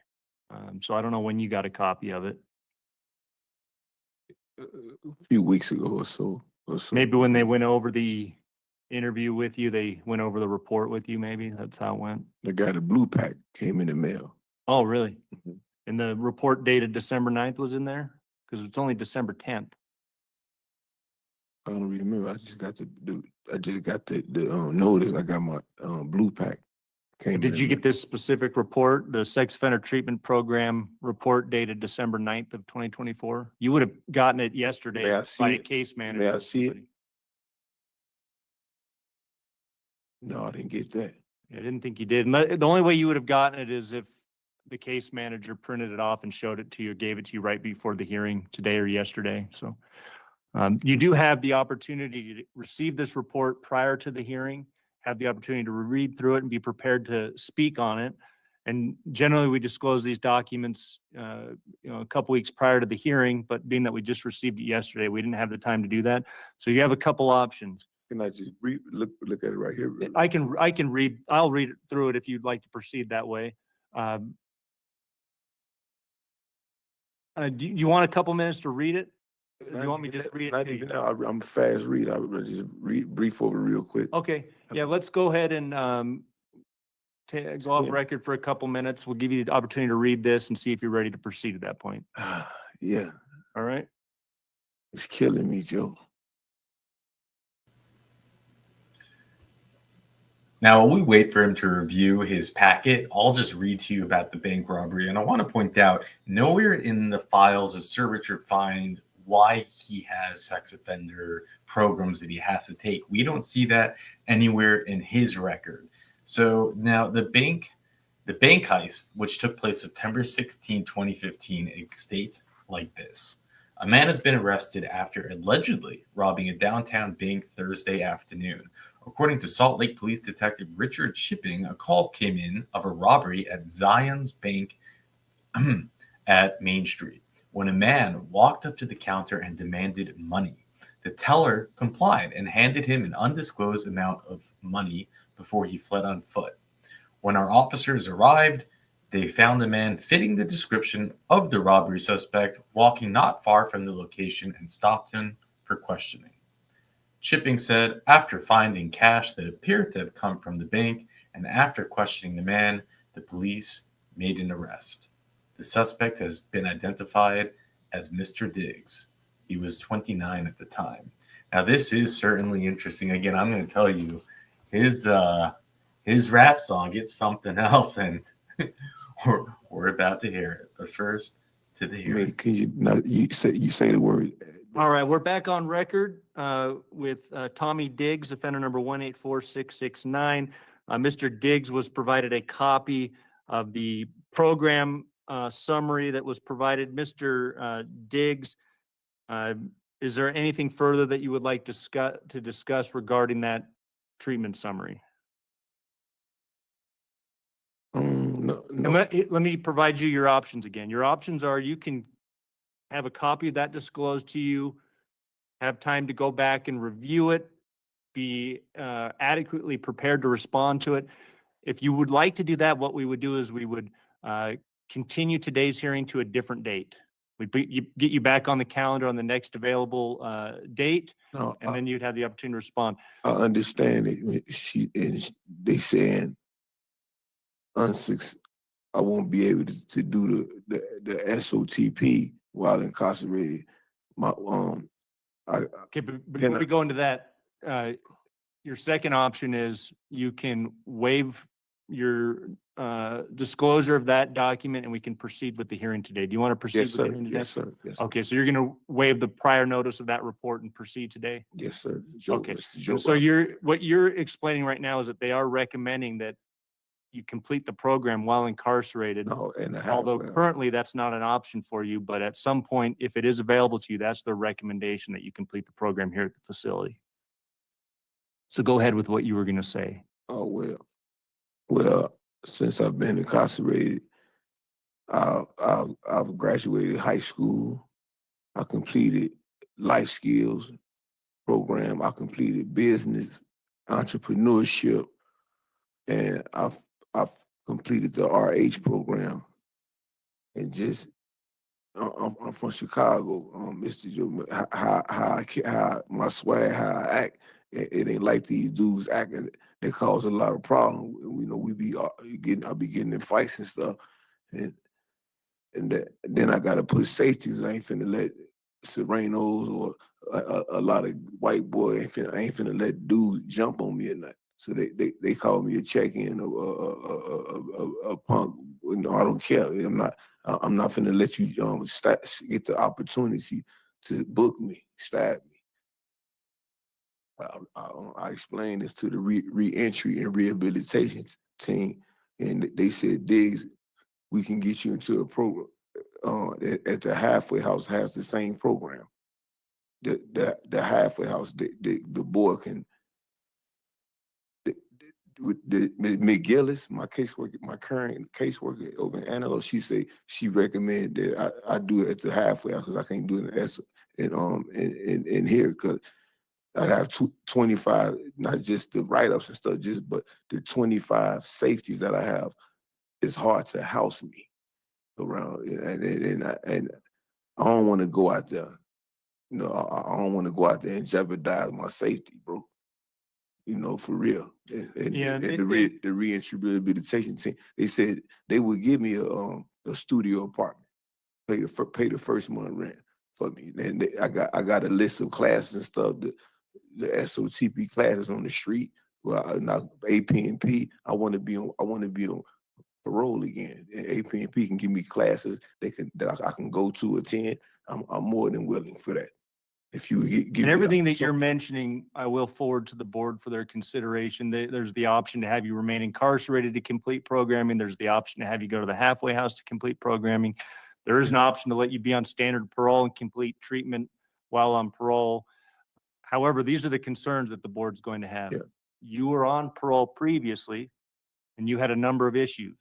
So I don't know when you got a copy of it. A few weeks ago or so. Maybe when they went over the interview with you, they went over the report with you, maybe? That's how it went? The guy, the blue pack came in the mail. Oh, really? Mhm. And the report dated December 9th was in there? Because it's only December 10th. I don't remember. I just got the notice. I got my blue pack. Came in Did the you mail. get this specific report, the sex offender treatment program report dated December 9th of 2024? You would have gotten it yesterday May I see by a it? case manager. May I or see it? somebody. No, I didn't get that. I didn't think you did. The only way you would have gotten it is if the case manager printed it off and showed it to you, gave it to you right before the hearing today or yesterday. So you do have the opportunity to receive this report prior to the hearing, have the opportunity to read through it and be prepared to speak on it. And generally, we disclose these documents, a couple weeks prior to the hearing, but being that we just received it yesterday, we didn't have the time to do that. So you have a couple options. Can I just look at it right here? I'll read it through it if you'd like to proceed that way. Do you want a couple minutes to read it? Do you want me to just read it? Not to you? even now. I'm a fast reader. I'll just brief over real quick. Okay, yeah, let's go ahead and go off Yeah. record for a couple minutes. We'll give you the opportunity to read this and see if you're ready to proceed at that point. Yeah, All right? it's killing me, Joe. Now, while we wait for him to review his packet, I'll just read to you about the bank robbery. And I want to point out, nowhere in the files does Sir Richard find why he has sex offender programs that he has to take. We don't see that anywhere in his record. So now the bank heist, which took place September 16, 2015, it states like this. A man has been arrested after allegedly robbing a downtown bank Thursday afternoon. According to Salt Lake Police Detective Richard Shipping, a call came in of a robbery at Zion's Bank at Main Street when a man walked up to the counter and demanded money. The teller complied and handed him an undisclosed amount of money before he fled on foot. When our officers arrived, they found a man fitting the description of the robbery suspect walking not far from the location and stopped him for questioning. Shipping said, after finding cash that appeared to have come from the bank and after questioning the man, the police made an arrest. The suspect has been identified as Mr. Diggs. He was 29 at the time. Now, this is certainly interesting. Again, I'm going to tell you, his rap song gets something else, and we're about to hear it. But first, to the I hearing. mean, can you not? You say the word. All right, we're back on record with Tommy Diggs, offender number 184-669. Mr. Diggs was provided a copy of the program summary that was provided. Mr. Diggs, is there anything further that you would like to discuss regarding that treatment summary? No. And let me provide you your options again. Your options are you can have a copy of that disclosed to you, have time to go back and review it, be adequately prepared to respond to it. If you would like to do that, what we would do is we would continue today's hearing to a different date. We'd get you back on the calendar on the next available date, No, and then you'd have the opportunity to respond. I understand it. They saying I won't be able to do the SOTP while incarcerated. Okay, but before we go into that, your second option is you can waive disclosure of that document and we can proceed with the hearing today. Do you want to proceed Yes, with the sir. hearing today? Yes, sir. Yes, sir. Okay, so you're gonna waive the prior notice of that report and proceed today? Yes, sir. Joe, Okay, Mr. Joe. and so what you're explaining right now is that they are recommending that you complete the program while incarcerated. No, and a half. Although currently that's not an option for you, but at some point, if it is available to you, that's their recommendation that you complete the program here at the facility. So go ahead with what you were gonna say. Oh, well, since I've been incarcerated, I've graduated high school. I completed life skills program. I completed business, entrepreneurship, and I've completed the RH program. And just I'm from Chicago, Mr. Joe. How my swag, how I act, it ain't like these dudes acting. They cause a lot of problems. You know, I be getting in fights and stuff, and then I gotta put safeties. I ain't finna let Serenos or a lot of white boy. I ain't finna let dudes jump on me at night. So they call me a check-in, a punk. No, I don't care. I'm not finna let you get the opportunity to book me, stab me. I explained this to the re-entry and rehabilitation team, and they said, Diggs, we can get you into a program. At the halfway house has the same program. The halfway house, the board can. The McGillis, my caseworker, my current caseworker over in Antelope, she recommended that I do it at the halfway house because I can't do it in here because I have 25, not just the write-ups and stuff, but the 25 safeties that I have. It's hard to house me around, and I don't want to go out there. You know, I don't want to go out there and jeopardize my safety, bro. You know, for real. And the reentry rehabilitation team, they said they would give me a studio apartment, pay the first month rent for me. And I got a list of classes and stuff, the SOTP classes on the street. Well, not AP&P. I want to be on parole again. And AP&P can give me classes that I can go to attend. I'm more than willing for that. If you give And me everything that you're mentioning, I will forward to the board for their consideration. There's the option to have you remain incarcerated to complete programming. There's the option to have you go to the halfway house to complete programming. There is an option to let you be on standard parole and complete treatment while on parole. However, these are the concerns that the board's going to have. Yeah. You were on parole previously and you had a number of issues.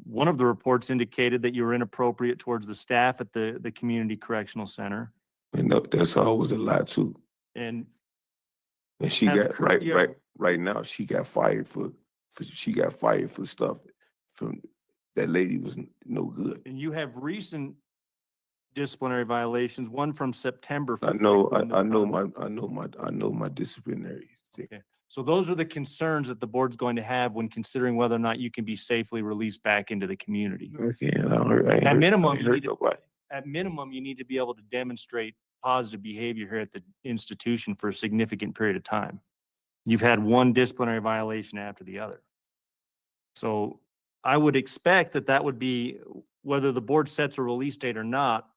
One of the reports indicated that you were inappropriate towards the staff at the community correctional center. And that's always a lie too. And she That's got correct, yeah. right now. She got fired for stuff from that lady was no good. And you have recent disciplinary violations, one from September. for I know frequent my disciplinary thing. Okay. So those are the concerns that the board's going to have when considering whether or not you can be safely released back into the community. Okay, I ain't At minimum, I ain't you hurt need to- nobody. At minimum, you need to be able to demonstrate positive behavior here at the institution for a significant period of time. You've had one disciplinary violation after the other. So I would expect that would be, whether the board sets a release date or not,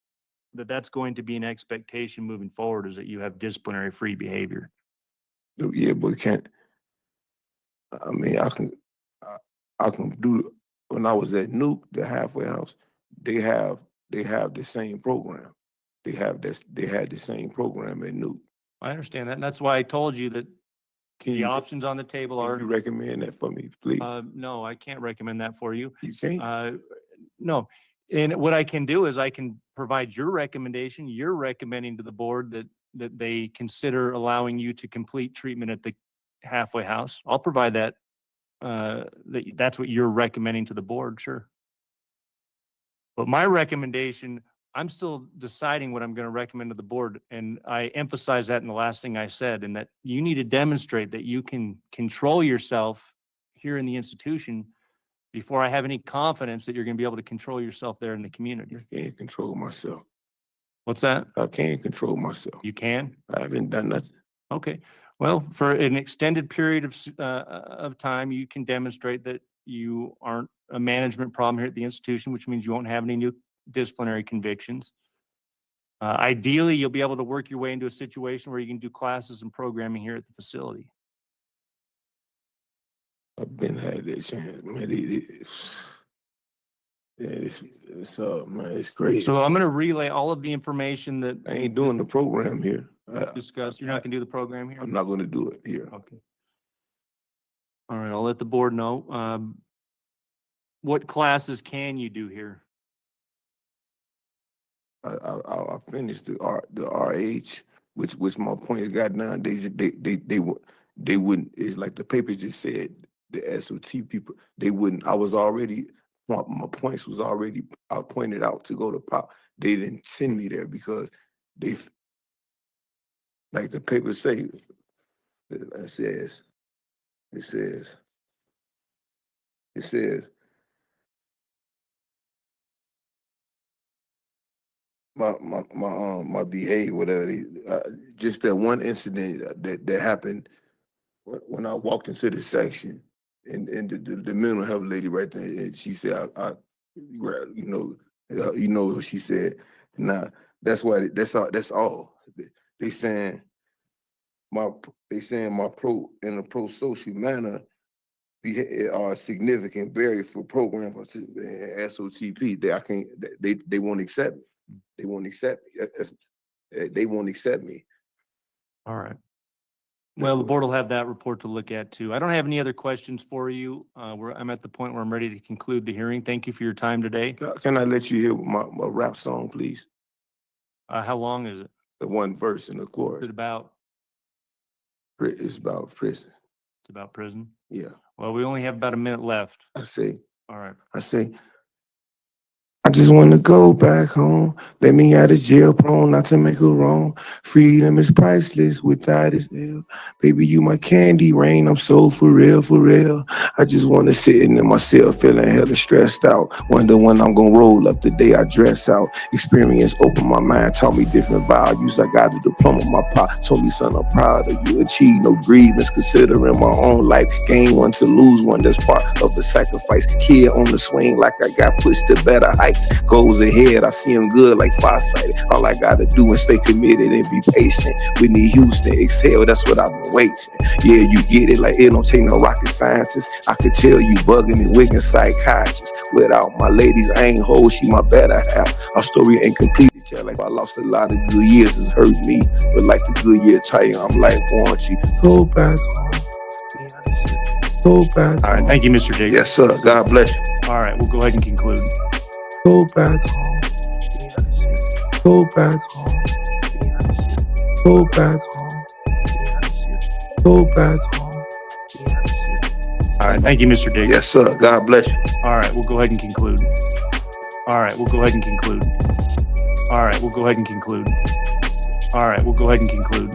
that's going to be an expectation moving forward, is that you have disciplinary free behavior. Yeah, but I mean, I can do. When I was at Nuke, the halfway house, they have the same program. They had the same program at Nuke. I understand that, and that's why I told you that Can the you options on the table can are, you recommend that for me, please? no, I can't recommend that for you. You can't. No, and what I can do is I can provide your recommendation. You're recommending to the board that they consider allowing you to complete treatment at the halfway house. I'll provide that. That's what you're recommending to the board, sure. But my recommendation, I'm still deciding what I'm going to recommend to the board, and I emphasize that in the last thing I said, and that you need to demonstrate that you can control yourself here in the institution before I have any confidence that you're going to be able to control yourself there in the community. I can't control myself. What's that? I can't control myself. You can? I haven't done nothing. Okay. Well, for an extended period of time, you can demonstrate that you aren't a management problem here at the institution, which means you won't have any new disciplinary convictions. Ideally, you'll be able to work your way into a situation where you can do classes and programming here at the facility. I've been had that chance, man. Man, it's crazy. So I'm going to relay all of the information that I ain't doing the program here. discussed. You're not going to do the program here? I'm not gonna do it here. Okay. All right, I'll let the board know. What classes can you do here? I finished the RH, which my point is got down. They wouldn't. It's like the paper just said. The SOT people, they wouldn't. I was already. My points was already. I pointed out to go to pop. They didn't send me there because they, like the paper say. It says. My behavior, whatever. Just that one incident that happened when I walked into the section, and the mental health lady right there, and she said, you know what she said. Nah, that's why. That's all. That's all. They saying my pro in a pro-social manner are a significant barrier for program SOTP. They won't accept me. They won't accept me. They won't accept me. All right. Well, the board will have that report to look at too. I don't have any other questions for you. I'm at the point where I'm ready to conclude the hearing. Thank you for your time today. Can I let you hear my rap song, please? How long is it? The one verse in the Is chorus. it about? It's about prison. It's about prison. Yeah. Well, we only have about a minute left. I say, All right. I just want to go back home. Let me out of jail, prone not to make a wrong. Freedom is priceless without its ill. Baby, you my candy rain. I'm so for real, for real. I just want to sit in myself, feeling hella stressed out. Wonder when I'm gonna roll up the day I dress out. Experience opened my mind, taught me different values. I got a diploma, my pop told me, son, I'm proud of you. Achieve no grievance, considering my own life. Gain one to lose one, that's part of the sacrifice. Kid on the swing like I got pushed to better heights. Goes ahead, I see him good like farsighted. All I gotta do is stay committed and be patient. Whitney Houston, exhale, that's what I've been waiting. Yeah, you get it, like it don't take no rocket scientist. I could tell you bugging me, wigging psychiatrist. Without my ladies, I ain't whole, she my better half. Our story ain't complete, yeah, like I lost a lot of good years, it's hurt me. But like the good year title, I'm like, won't you go back home? Go back. All right. Thank you, Mr. Diggs. Yes, sir. God bless you. All right. We'll go ahead and conclude. Go back home. Go back home. Go back home. Go back home. All right. Thank you, Mr. Diggs. Yes, sir. God bless you. All right. We'll go ahead and conclude. All right. We'll go ahead and conclude. All right. We'll go ahead and conclude. All right. We'll go ahead and conclude.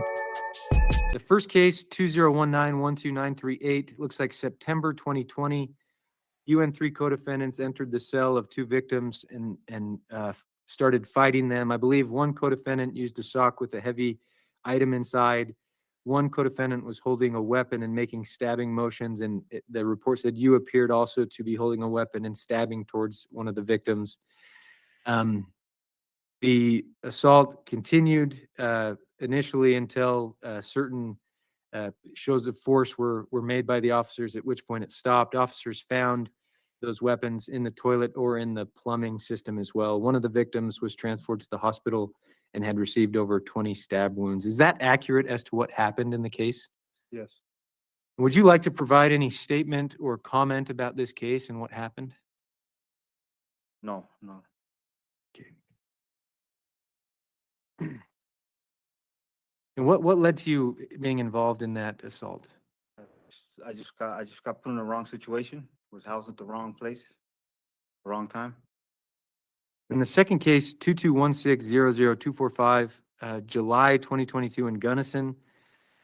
The first case, 2019-12938, looks like September 2020. UN3 co-defendants entered the cell of two victims and started fighting them. I believe one co-defendant used a sock with a heavy item inside. One co-defendant was holding a weapon and making stabbing motions, and the report said you appeared also to be holding a weapon and stabbing towards one of the victims. The assault continued initially until certain shows of force were made by the officers, at which point it stopped. Officers found those weapons in the toilet or in the plumbing system as well. One of the victims was transported to the hospital and had received over 20 stab wounds. Is that accurate as to what happened in the case? Yes. Would you like to provide any statement or comment about this case and what happened? No. And what led to you being involved in that assault? I just got put in the wrong situation, was housed at the wrong place, wrong time. In the second case, 2216-00245, July 2022 in Gunnison,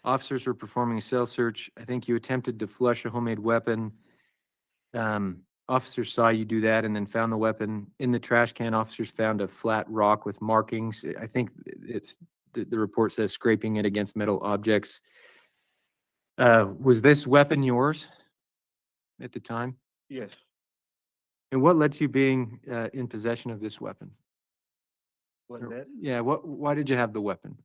officers were performing a cell search. I think you attempted to flush a homemade weapon. Officers saw you do that and then found the weapon in the trash can. Officers found a flat rock with markings. I think the report says scraping it against metal objects. Was this weapon yours at the time? Yes. And what led to you being in possession of this weapon? What Or- that? Yeah, why did you have the weapon?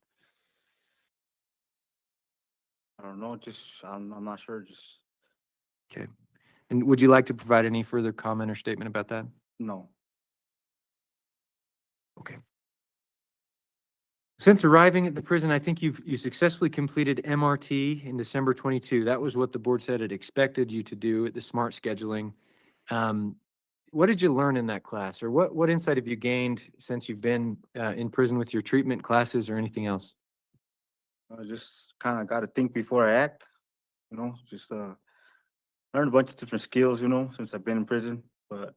I don't know, just, I'm not sure, just, Okay. And would you like to provide any further comment or statement about that? no. Okay. Since arriving at the prison, I think you successfully completed MRT in December 22. That was what the board said it expected you to do at the SMART scheduling. What did you learn in that class, or what insight have you gained since you've been in prison with your treatment classes or anything else? I just kind of got to think before I act, just learned a bunch of different skills, since I've been in prison. But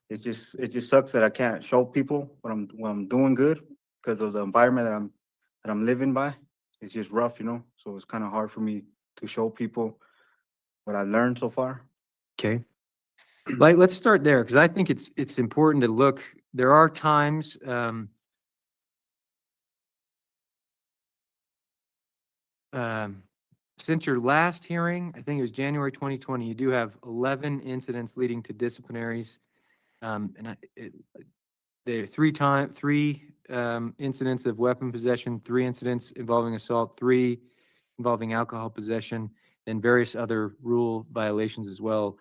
it just sucks that I can't show people what I'm doing good because of the environment that I'm living by. It's just rough, so it's kind of hard for me to show people what I learned so far. Okay. Like, let's start there, because I think it's important to look. There are times, since your last hearing, I think it was January 2020, you do have 11 incidents leading to disciplinaries. There are three incidents of weapon possession, 3 incidents involving assault, 3 involving alcohol possession, and various other rule violations as well.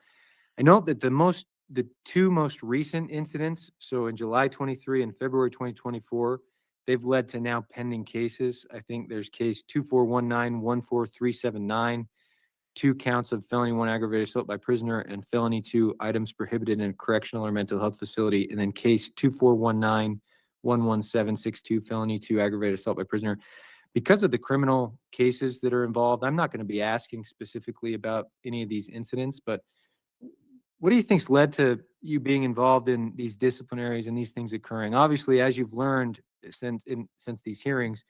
I know that the 2 most recent incidents, so in July 23 and February 2024, they've led to now pending cases. I think there's case 2419-14379, 2 counts of felony 1 aggravated assault by prisoner, and felony 2 items prohibited in a correctional or mental health facility, and then case 2419-11762, felony 2 aggravated assault by prisoner. Because of the criminal cases that are involved, I'm not going to be asking specifically about any of these incidents, but what do you think's led to you being involved in these disciplinaries and these things occurring? Obviously, as you've learned since these hearings,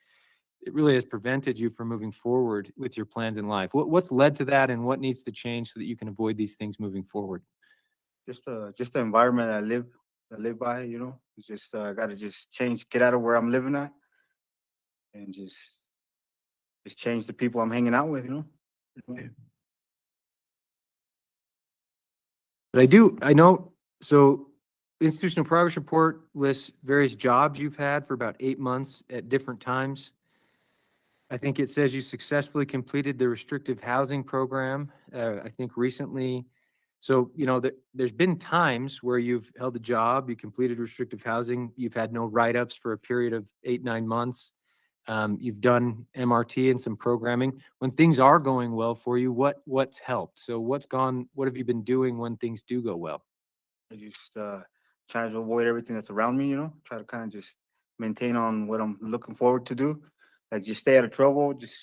it really has prevented you from moving forward with your plans in life. What's led to that, and what needs to change so that you can avoid these things moving forward? Just the environment I live by, It's just I gotta just get out of where I'm living at, and just change the people I'm hanging out with. But I know, so institutional progress report lists various jobs you've had for about 8 months at different times. I think it says you successfully completed the restrictive housing program, I think recently. So, there's been times where you've held a job, you completed restrictive housing, you've had no write-ups for a period of 8, 9 months. You've done MRT and some programming. When things are going well for you, what's helped? So what have you been doing when things do go well? I just try to avoid everything that's around me, try to kind of just maintain on what I'm looking forward to do. Like just stay out of trouble, just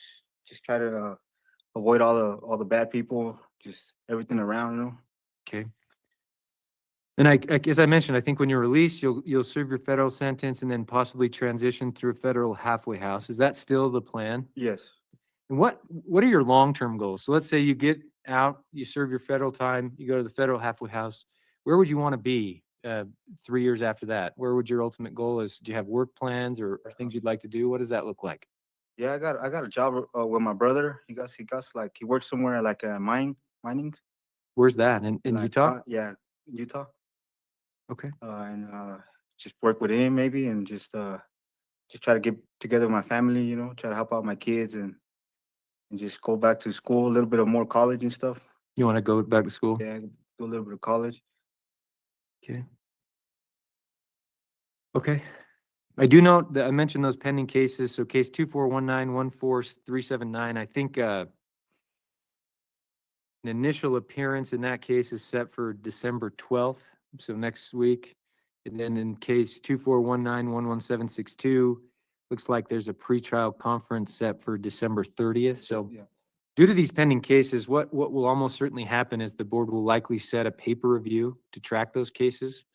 try to avoid all the bad people, just everything around. Okay. And as I mentioned, I think when you're released, you'll serve your federal sentence and then possibly transition through a federal halfway house. Is that still the plan? Yes. And what are your long-term goals? So let's say you get out, you serve your federal time, you go to the federal halfway house. Where would you want to be 3 years after that? Where would your ultimate goal is? Do you have work plans or things you'd like to do? What does that look like? Yeah, I got a job with my brother. He like he works somewhere like mining. Where's that? In like, Utah? Yeah, Utah. Okay. And just work with him maybe, and just try to get together with my family. Try to help out my kids, and just go back to school, a little bit of more college and stuff. You want to go back to school? Yeah, do a little bit of college. Okay. Okay. I do note that I mentioned those pending cases. So case 2419-14379, I think an initial appearance in that case is set for December 12th, so next week. And then in case 2419-11762, looks like there's a pretrial conference set for December 30th. So Yeah. due to these pending cases, what will almost certainly happen is the board will likely set a paper review to track those cases.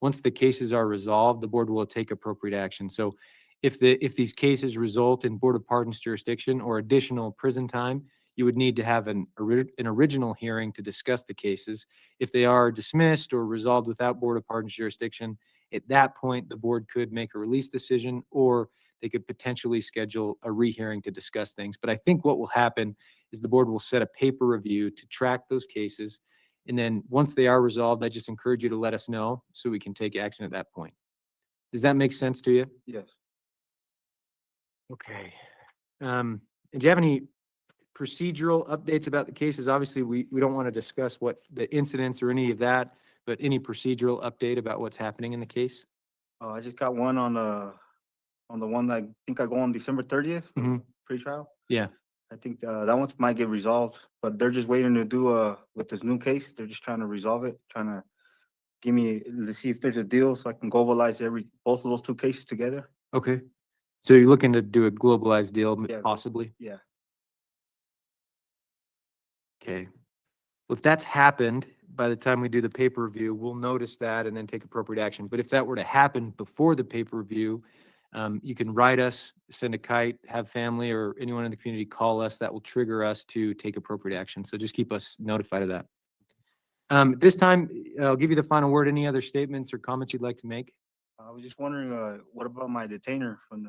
Once the cases are resolved, the board will take appropriate action. So if these cases result in Board of Pardons jurisdiction or additional prison time, you would need to have an original hearing to discuss the cases. If they are dismissed or resolved without Board of Pardons jurisdiction, at that point, the board could make a release decision, or they could potentially schedule a rehearing to discuss things. But I think what will happen is the board will set a paper review to track those cases. And then once they are resolved, I just encourage you to let us know so we can take action at that point. Does that make sense to you? Yes. Okay. Do you have any procedural updates about the cases? Obviously, we don't want to discuss what the incidents or any of that, but any procedural update about what's happening in the case? I just got one on the one that I think I go on December 30th, Mhm. pre-trial. Yeah. I think that one might get resolved, but they're just waiting to do with this new case. They're just trying to resolve it, trying to give me to see if there's a deal so I can globalize both of those two cases together. Okay. So you're looking to do a globalized deal, Yeah, possibly? Yeah. Okay. Well, if that's happened, by the time we do the paper review, we'll notice that and then take appropriate action. But if that were to happen before the paper review, you can write us, send a kite, have family or anyone in the community call us. That will trigger us to take appropriate action. So just keep us notified of that. This time, I'll give you the final word. Any other statements or comments you'd like to make? I was just wondering, what about my detainer from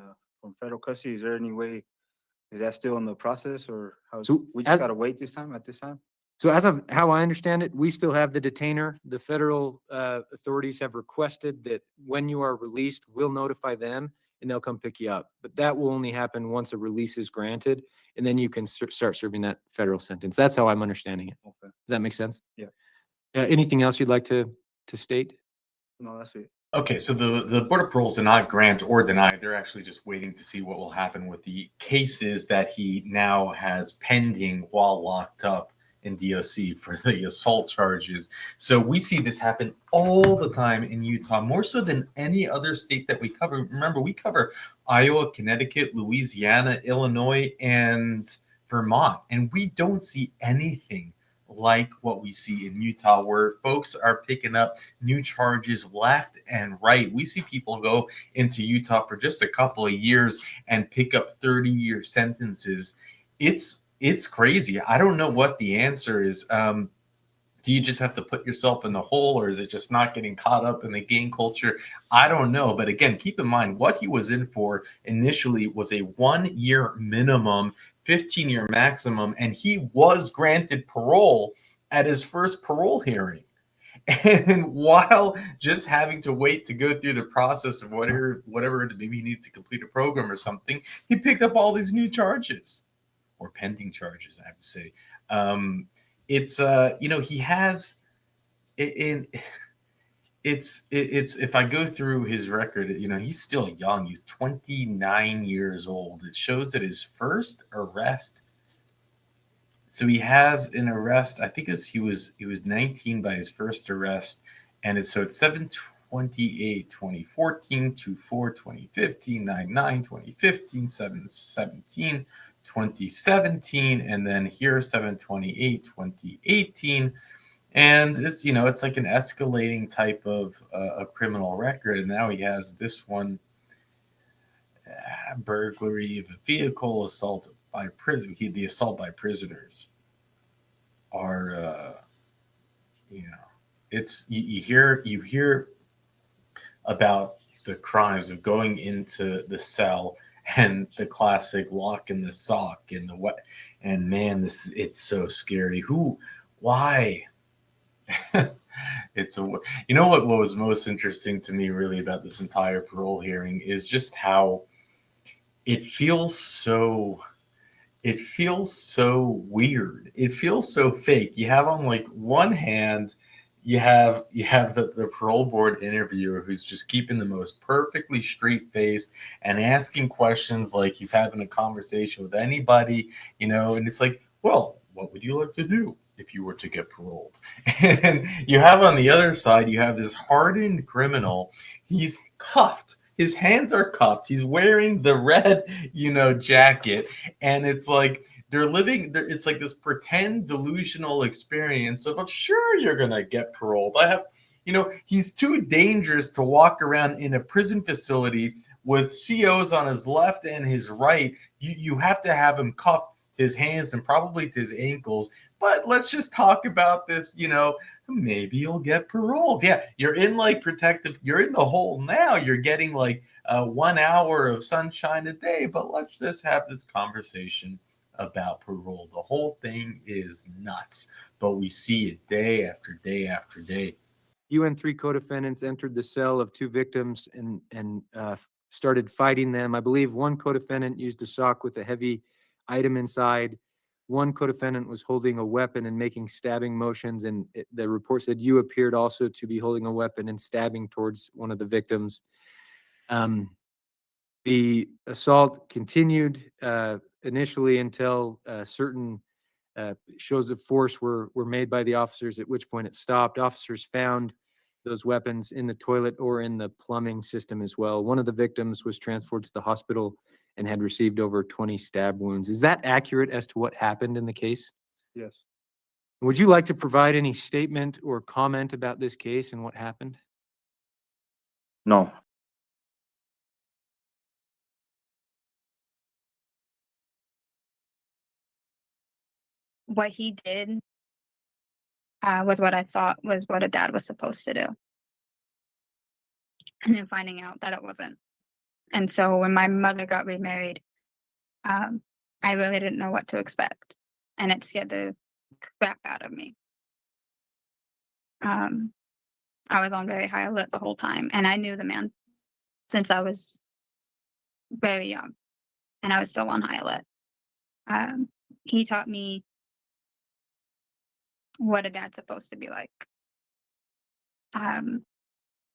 federal custody? Is there any way, is that still in the process or how? So We as- just gotta wait at this time? So as of how I understand it, we still have the detainer. The federal authorities have requested that when you are released, we'll notify them and they'll come pick you up. But that will only happen once a release is granted, and then you can start serving that federal sentence. That's how I'm understanding it. Okay. Does that make sense? Yeah. Anything else you'd like to state? No, that's it. Okay, so the Board of Paroles did not grant or deny. They're actually just waiting to see what will happen with the cases that he now has pending while locked up in DOC for the assault charges. So we see this happen all the time in Utah, more so than any other state that we cover. Remember, we cover Iowa, Connecticut, Louisiana, Illinois, and Vermont, and we don't see anything like what we see in Utah, where folks are picking up new charges left and right. We see people go into Utah for just a couple of years and pick up 30-year sentences. It's crazy. I don't know what the answer is. Do you just have to put yourself in the hole, or is it just not getting caught up in the gang culture? I don't know. But again, keep in mind what he was in for initially was a 1-year minimum, 15-year maximum, and he was granted parole at his first parole hearing. And while just having to wait to go through the process of whatever maybe he needed to complete a program or something, he picked up all these new charges, or pending charges, I have to say. It's he has in it's if I go through his record, he's still young. He's 29 years old. It shows that his first arrest, so he has an arrest, I think he was 19 by his first arrest, and it's 7/28, 2014, 2/4, 2015, 9/9, 2015, 7/17, 2017, and then here 7/28, 2018. And it's like an escalating type of a criminal record. And now he has this one, burglary of a vehicle, assault by prison. The assault by prisoners are, it's you hear about the crimes of going into the cell and the classic lock in the sock and the what, and man, it's so scary. Why? What was most interesting to me really about this entire parole hearing is just how it feels so weird. It feels so fake. You have on like one hand, you have the parole board interviewer who's just keeping the most perfectly straight face and asking questions like he's having a conversation with anybody, and it's like, well, what would you like to do if you were to get paroled? And you have on the other side, you have this hardened criminal. He's cuffed. His hands are cuffed. He's wearing the red, jacket. And it's like it's like this pretend delusional experience of, sure, you're going to get paroled. He's too dangerous to walk around in a prison facility with COs on his left and his right. You have to have him cuffed his hands and probably to his ankles. But let's just talk about this, maybe you'll get paroled. Yeah, you're in you're in the hole now. You're getting 1 hour of sunshine a day, but let's just have this conversation about parole. The whole thing is nuts, but we see it day after day after day. You and 3 co-defendants entered the cell of 2 victims and started fighting them. I believe 1 co-defendant used a sock with a heavy item inside. 1 co-defendant was holding a weapon and making stabbing motions, and the report said you appeared also to be holding a weapon and stabbing towards one of the victims. The assault continued initially until certain shows of force were made by the officers, at which point it stopped. Officers found those weapons in the toilet or in the plumbing system as well. One of the victims was transported to the hospital and had received over 20 stab wounds. Is that accurate as to what happened in the case? Yes. Would you like to provide any statement or comment about this case and what happened? No. What he did was what I thought was what a dad was supposed to do. And then finding out that it wasn't. And so when my mother got remarried, I really didn't know what to expect. And it scared the crap out of me. I was on very high alert the whole time. And I knew the man since I was very young. And I was still on high alert. He taught me what a dad's supposed to be like.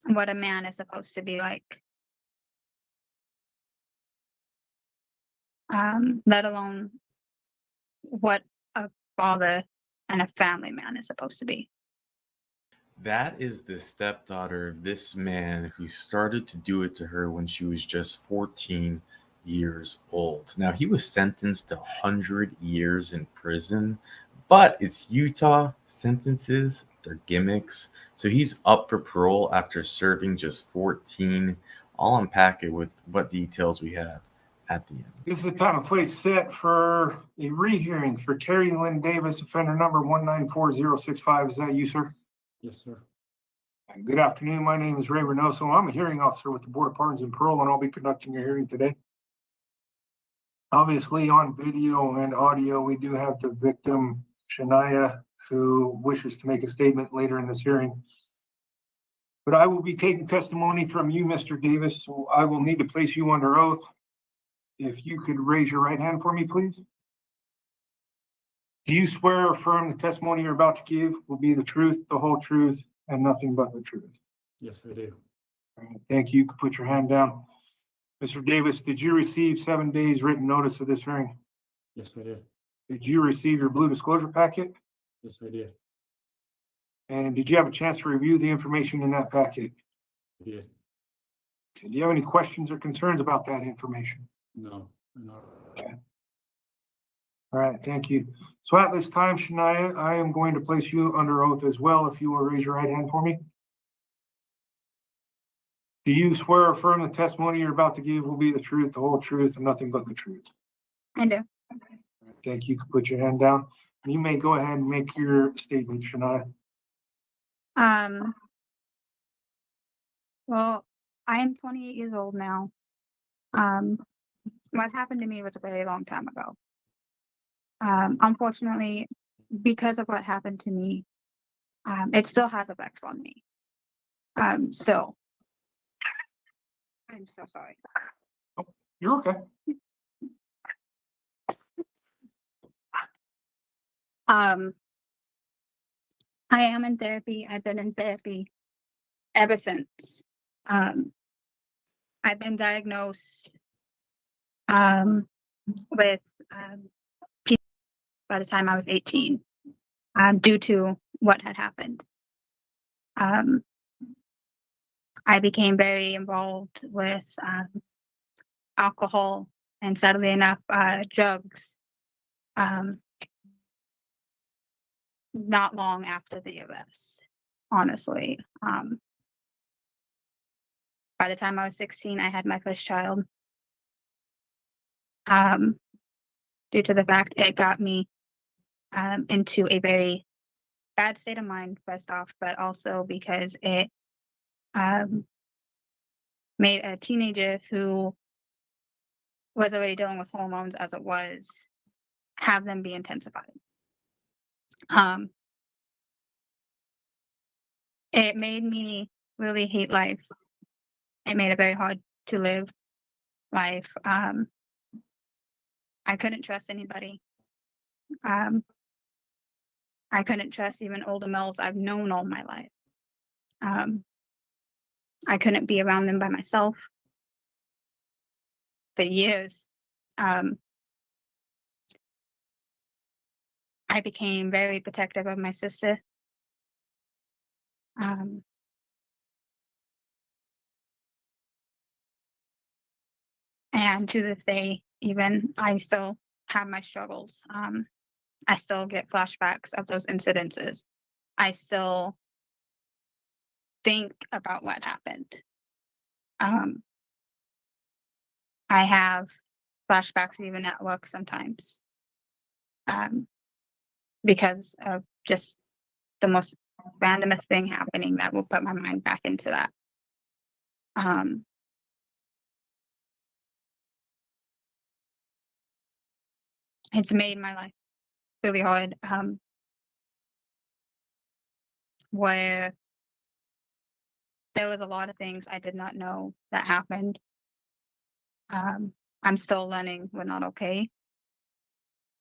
What a man is supposed to be like. Let alone what a father and a family man is supposed to be. That is the stepdaughter of this man who started to do it to her when she was just 14 years old. Now, he was sentenced to 100 years in prison, but it's Utah sentences, they're gimmicks. So he's up for parole after serving just 14. I'll unpack it with what details we have at the end. This is the time and place set for a rehearing for Terry Lynn Davis, offender number 194-065. Is that you, sir? Yes, sir. Good afternoon. My name is Ray Reynoso. I'm a hearing officer with the Board of Pardons and Parole, and I'll be conducting your hearing today. Obviously, on video and audio, we do have the victim, Shania, who wishes to make a statement later in this hearing. But I will be taking testimony from you, Mr. Davis, so I will need to place you under oath. If you could raise your right hand for me, please. Do you swear or affirm the testimony you're about to give will be the truth, the whole truth, and nothing but the truth? Yes, I do. All right, thank you. You can put your hand down. Mr. Davis, did you receive 7 days written notice of this hearing? Yes, I did. Did you receive your blue disclosure packet? Yes, I did. And did you have a chance to review the information in that packet? I did. Okay, do you have any questions or concerns about that information? No, no. Okay. All right, thank you. So at this time, Shania, I am going to place you under oath as well. If you will raise your right hand for me. Do you swear or affirm the testimony you're about to give will be the truth, the whole truth, and nothing but the truth? I do. Thank you. You can put your hand down. You may go ahead and make your statement, Shania. Well, I am 28 years old now. What happened to me was a very long time ago. Unfortunately, because of what happened to me, it still has effects on me. Still. I'm so sorry. You're okay. I am in therapy. I've been in therapy ever since. I've been diagnosed with by the time I was 18, due to what had happened. I became very involved with alcohol and, sadly enough, drugs. Not long after the arrest, honestly. By the time I was 16, I had my first child. Due to the fact it got me into a very bad state of mind, first off, but also because it made a teenager who was already dealing with hormones as it was, have them be intensified. It made me really hate life. It made it very hard to live life. I couldn't trust anybody. I couldn't trust even older males I've known all my life. I couldn't be around them by myself for years. I became very protective of my sister. And to this day, even I still have my struggles. I still get flashbacks of those incidences. I still think about what happened. I have flashbacks even at work sometimes, because of just the most randomest thing happening that will put my mind back into that. It's made my life really hard, where there was a lot of things I did not know that happened. I'm still learning we're not okay.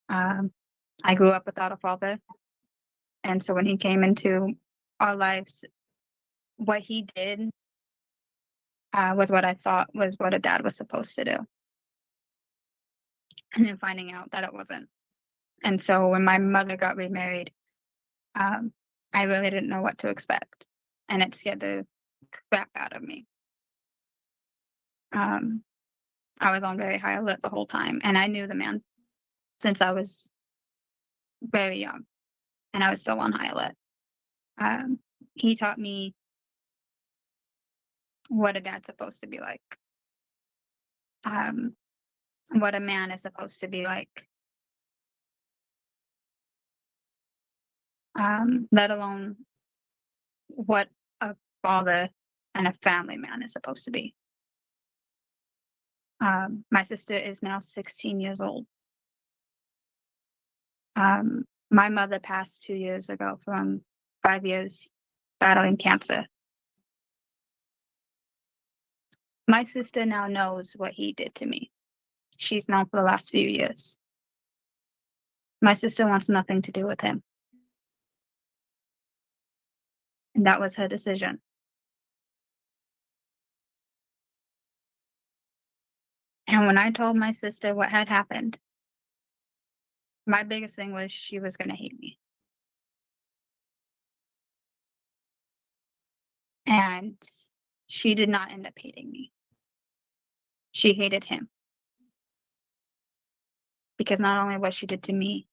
I grew up without a father. And so when he came into our lives, what he did was what I thought was what a dad was supposed to do. And then finding out that it wasn't. And so when my mother got remarried, I really didn't know what to expect. And it scared the crap out of me. I was on very high alert the whole time. And I knew the man since I was very young. And I was still on high alert. He taught me what a dad's supposed to be like. What a man is supposed to be like. Let alone what a father and a family man is supposed to be. My sister is now 16 years old. My mother passed 2 years ago from 5 years battling cancer. My sister now knows what he did to me. She's known for the last few years. My sister wants nothing to do with him. And that was her decision. And when I told my sister what had happened, my biggest thing was she was going to hate me. And she did not end up hating me. She hated him. Because not only what she did to me,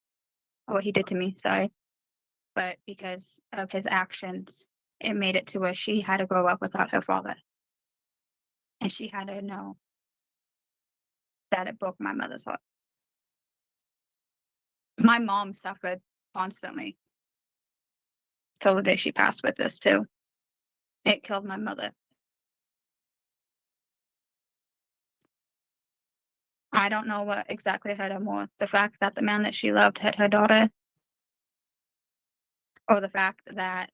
or what he did to me, sorry, but because of his actions, it made it to where she had to grow up without her father. And she had to know that it broke my mother's heart. My mom suffered constantly till the day she passed with this too. It killed my mother. I don't know what exactly hurt her more, the fact that the man that she loved hit her daughter, or the fact that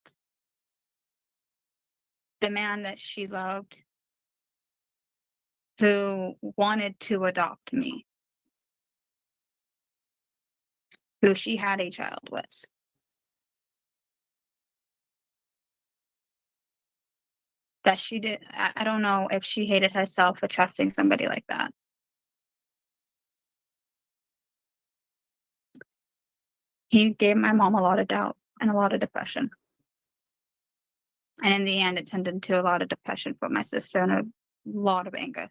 the man that she loved, who wanted to adopt me, who she had a child with, that she did. I don't know if she hated herself for trusting somebody like that. He gave my mom a lot of doubt and a lot of depression. And in the end, it turned into a lot of depression for my sister and a lot of anger.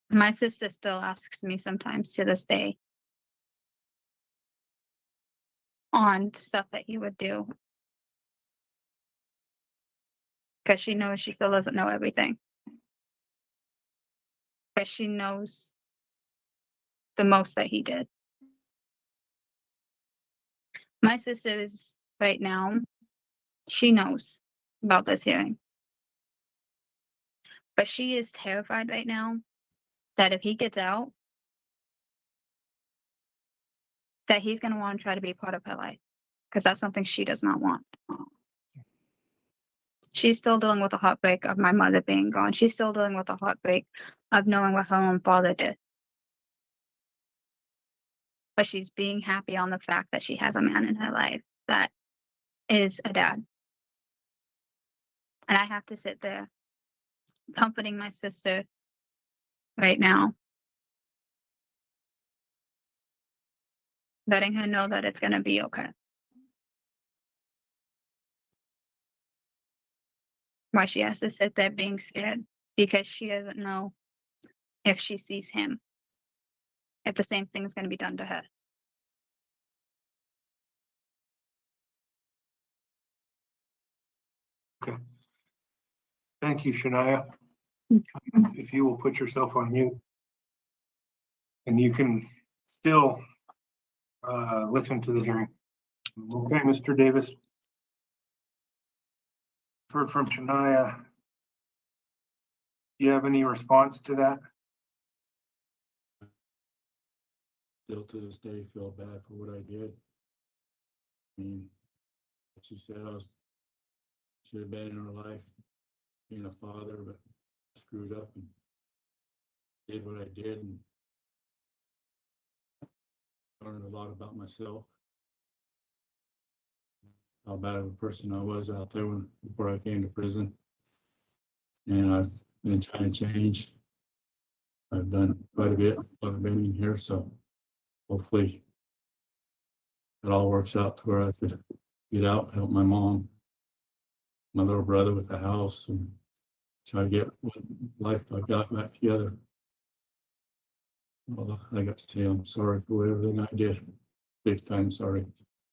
My sister still asks me sometimes to this day on stuff that he would do, because she knows she still doesn't know everything. But she knows the most that he did. My sister is right now, she knows about this hearing. But she is terrified right now that if he gets out, that he's going to want to try to be part of her life, because that's something she does not want. She's still dealing with the heartbreak of my mother being gone. She's still dealing with the heartbreak of knowing what her own father did. But she's being happy on the fact that she has a man in her life that is a dad. And I have to sit there comforting my sister right now, letting her know that it's going to be okay. Why she has to sit there being scared, because she doesn't know if she sees him, if the same thing is going to be done to her. Okay. Thank you, Shania. If you will put yourself on mute. And you can still listen to the hearing. Okay, Mr. Davis. Heard from Shania. Do you have any response to that? Still to this day feel bad for what I did. I mean, she said should have been in her life being a father, but screwed up and did what I did and learned a lot about myself. How bad of a person I was out there before I came to prison. And I've been trying to change. I've done quite a bit while I've been in here, so hopefully it all works out to where I could get out and help my mom, my little brother with the house, and try to get what life I got back together. Well, I got to say I'm sorry for everything I did. Big time sorry.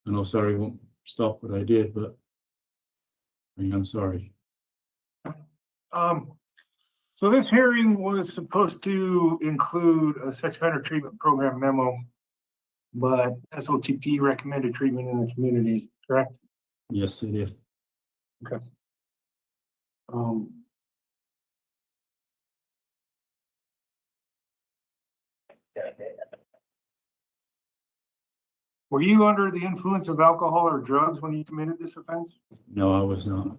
I know sorry won't stop what I did, but I mean, I'm sorry. So this hearing was supposed to include a sex offender treatment program memo, but SOTP recommended treatment in the community, correct? Yes, it is. Okay. Were you under the influence of alcohol or drugs when you committed this offense? No, I was not.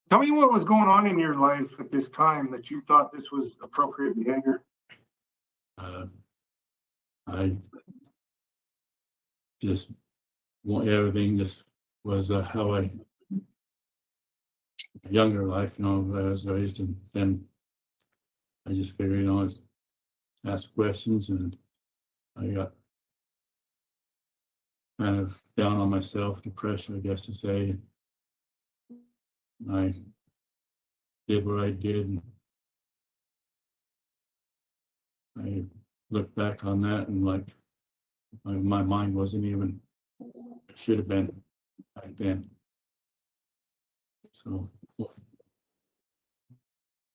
Tell me what was going on in your life at this time that you thought this was appropriate behavior. I just want everything just was how I younger life, I was raised, and then I just figured, ask questions, and I got kind of down on myself, depressed, I guess to say. I did what I did, and I look back on that and like my mind wasn't even, it should have been back then. So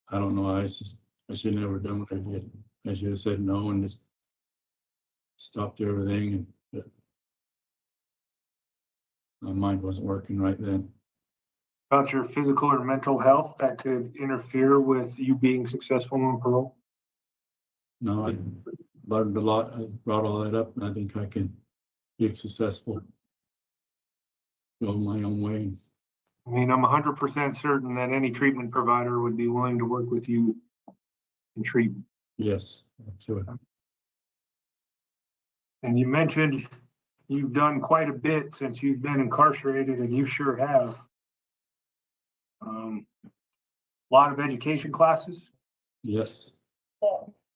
I don't know, I should have never done what I did. I should have said no and just stopped everything, and my mind wasn't working right then. About your physical or mental health that could interfere with you being successful on parole? No, I learned a lot. I brought all that up, and I think I can be successful, go my own way. I mean, I'm 100% certain that any treatment provider would be willing to work with you in treatment. Yes, sure. And you mentioned you've done quite a bit since you've been incarcerated, and you sure have. A lot of education classes. Yes,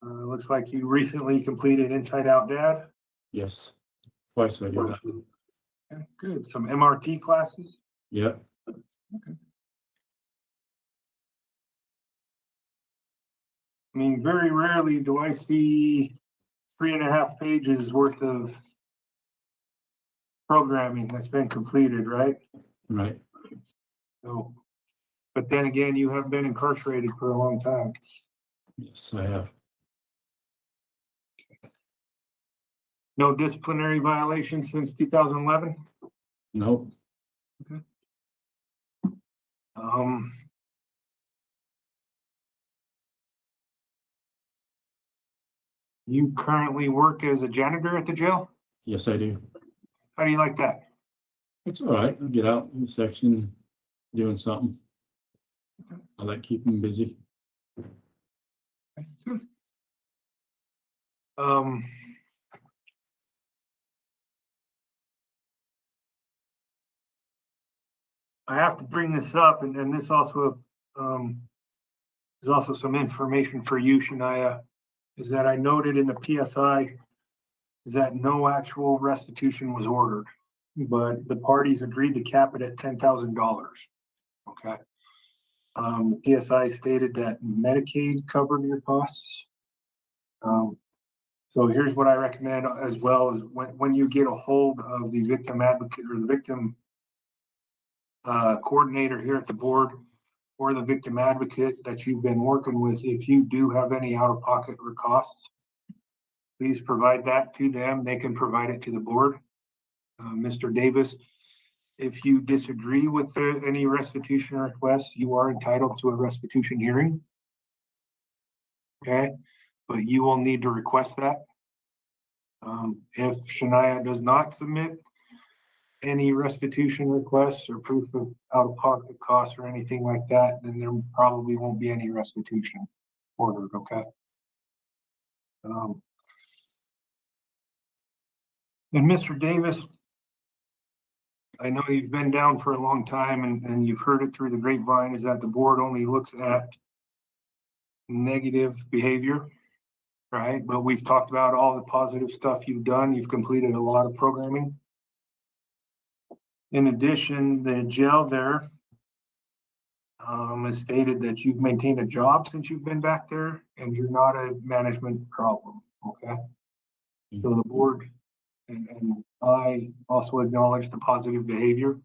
Looks like you recently completed Inside Out Dad. yes. Twice I did that. Okay, good. Some MRT classes. Yep. Okay. I mean, very rarely do I see 3.5 pages worth of programming that's been completed, right? Right. So, but then again, you have been incarcerated for a long time. Yes, I have. No disciplinary violations since 2011? Nope. Okay. Um, you currently work as a janitor at the jail? Yes, I do. How do you like that? It's all right. I'll get out in the section doing something. I like keeping busy. Um, I have to bring this up, and this also, is also some information for you, Shania, is that I noted in the PSI is that no actual restitution was ordered, but the parties agreed to cap it at $10,000. Okay. The PSI stated that Medicaid covered your costs. So here's what I recommend as well is when you get a hold of the victim advocate or the victim coordinator here at the board or the victim advocate that you've been working with, if you do have any out-of-pocket or costs, please provide that to them. They can provide it to the board. Mr. Davis, if you disagree with any restitution requests, you are entitled to a restitution hearing. Okay, but you will need to request that. If Shania does not submit any restitution requests or proof of out-of-pocket costs or anything like that, then there probably won't be any restitution ordered, okay? And Mr. Davis, I know you've been down for a long time and you've heard it through the grapevine, is that the board only looks at negative behavior, right? But we've talked about all the positive stuff you've done. You've completed a lot of programming. In addition, the jail there has stated that you've maintained a job since you've been back there and you're not a management problem, okay? So the board and I also acknowledge the positive behavior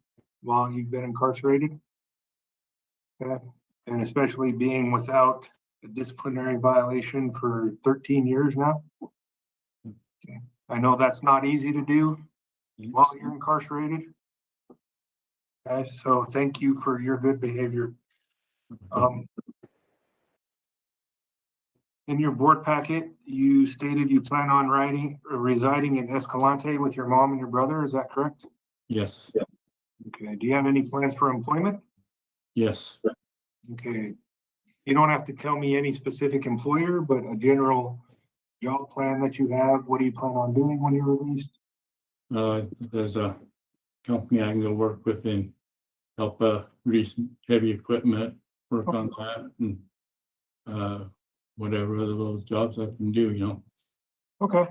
while you've been incarcerated. Okay, and especially being without a disciplinary violation for 13 years now. Okay. I know that's not easy to do while you're incarcerated. Okay, so thank you for your good behavior. In your board packet, you stated you plan on residing in Escalante with your mom and your brother. Is that correct? Yes, Okay. Do you have any plans for employment? yes. Okay. You don't have to tell me any specific employer, but a general job plan that you have. What do you plan on doing when you're released? There's a company I can go work with and help grease heavy equipment, work on that and whatever other little jobs I can do, you know. Okay.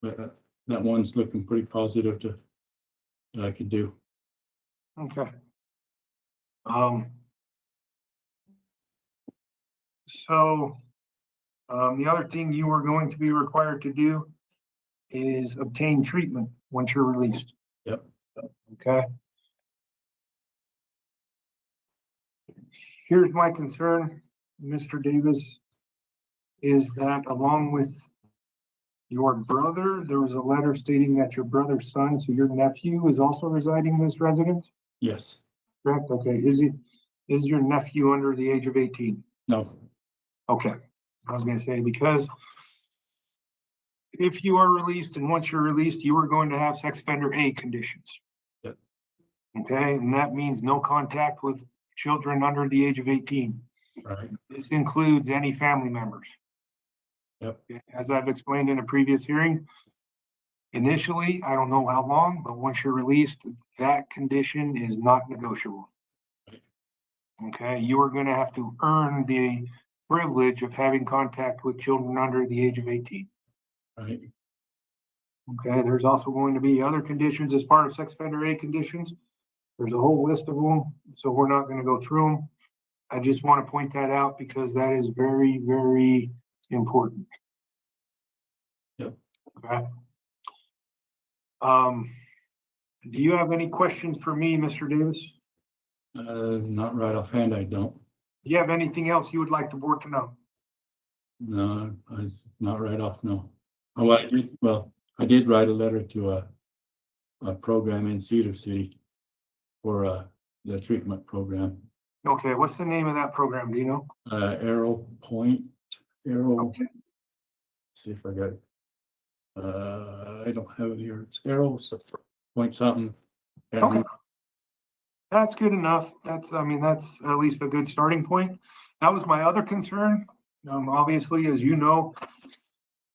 But that one's looking pretty positive that I could do. Okay. So the other thing you are going to be required to do is obtain treatment once you're released. Yep. Okay. Here's my concern, Mr. Davis, is that along with your brother, there was a letter stating that your brother's son, so your nephew, is also residing in this residence, Yes. correct? Okay, is your nephew under the age of 18? No. Okay, I was gonna say, because if you are released and once you're released, you are going to have sex offender A conditions. Yep. Okay, and that means no contact with children under the age of 18. Right. This includes any family members. Yep. As I've explained in a previous hearing, initially, I don't know how long, but once you're released, that condition is not negotiable. Right. Okay, you are gonna have to earn the privilege of having contact with children under the age of 18. Right. Okay, there's also going to be other conditions as part of sex offender A conditions. There's a whole list of them, so we're not gonna go through them. I just want to point that out because that is very, very important. Yep. Okay. Do you have any questions for me, Mr. Davis? Not right offhand, I don't. Do you have anything else you would like the board to know? No, not right off, no. Oh, I did write a letter to a program in Cedar City for the treatment program. Okay, what's the name of that program? Do you know? Arrow Point, Arrow. Okay. See if I got it. I don't have it here. It's Arrow Point something. Can't Okay. read. That's good enough. That's at least a good starting point. That was my other concern. Obviously, as you know,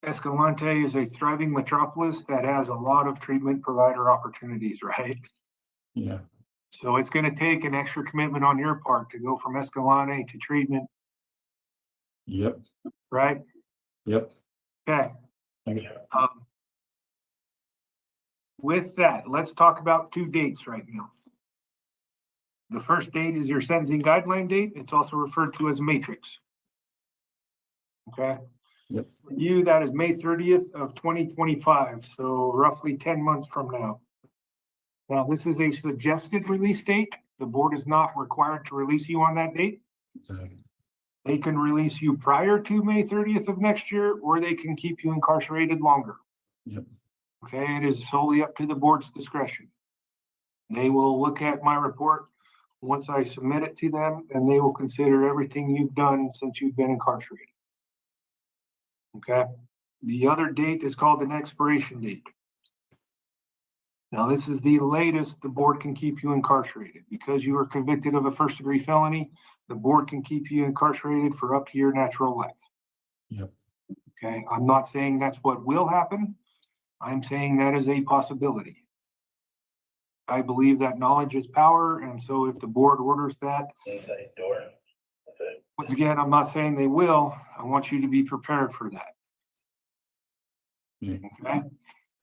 Escalante is a thriving metropolis that has a lot of treatment provider opportunities, right? Yeah, So it's gonna take an extra commitment on your part to go from Escalante to treatment, yep, right? yep. Okay. I got it. With that, let's talk about two dates right now. The first date is your sentencing guideline date. It's also referred to as matrix. Okay? Yep. For you, that is May 30th of 2025, so roughly 10 months from now. Now, this is a suggested release date. The board is not required to release you on that date. Exactly. They can release you prior to May 30th of next year, or they can keep you incarcerated longer. Yep. Okay, it is solely up to the board's discretion. They will look at my report once I submit it to them, and they will consider everything you've done since you've been incarcerated. Okay, the other date is called an expiration date. Now, this is the latest the board can keep you incarcerated. Because you were convicted of a first-degree felony, the board can keep you incarcerated for up to your natural life. Yep. Okay, I'm not saying that's what will happen. I'm saying that is a possibility. I believe that knowledge is power, and so if the board orders that, once again, I'm not saying they will. I want you to be prepared for that. Yeah. Okay?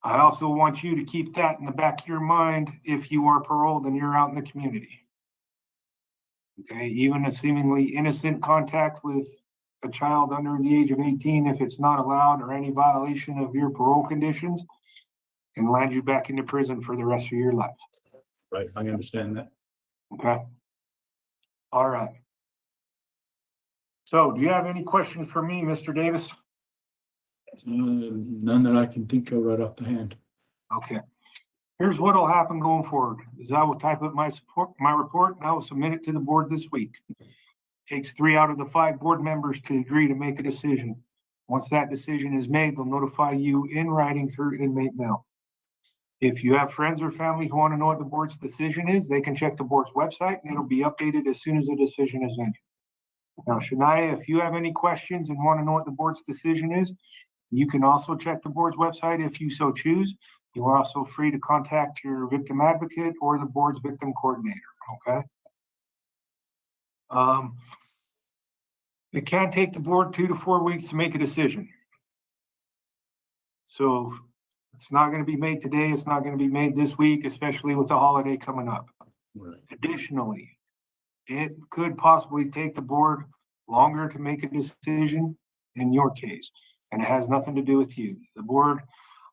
I also want you to keep that in the back of your mind if you are paroled and you're out in the community. Okay, even a seemingly innocent contact with a child under the age of 18, if it's not allowed or any violation of your parole conditions, can land you back into prison for the rest of your life. Right, I understand that. Okay? All right. So do you have any questions for me, Mr. Davis? None that I can think of right off the hand. Okay. Here's what'll happen going forward, is I will type up my report, and I will submit it to the board this week. Takes 3 out of the 5 board members to agree to make a decision. Once that decision is made, they'll notify you in writing through inmate mail. If you have friends or family who want to know what the board's decision is, they can check the board's website, and it'll be updated as soon as the decision is made. Now, Shania, if you have any questions and want to know what the board's decision is, you can also check the board's website if you so choose. You are also free to contact your victim advocate or the board's victim coordinator, okay? It can take the board 2 to 4 weeks to make a decision. So it's not going to be made today. It's not going to be made this week, especially with the holiday coming up. Right. Additionally, it could possibly take the board longer to make a decision in your case, and it has nothing to do with you. The board,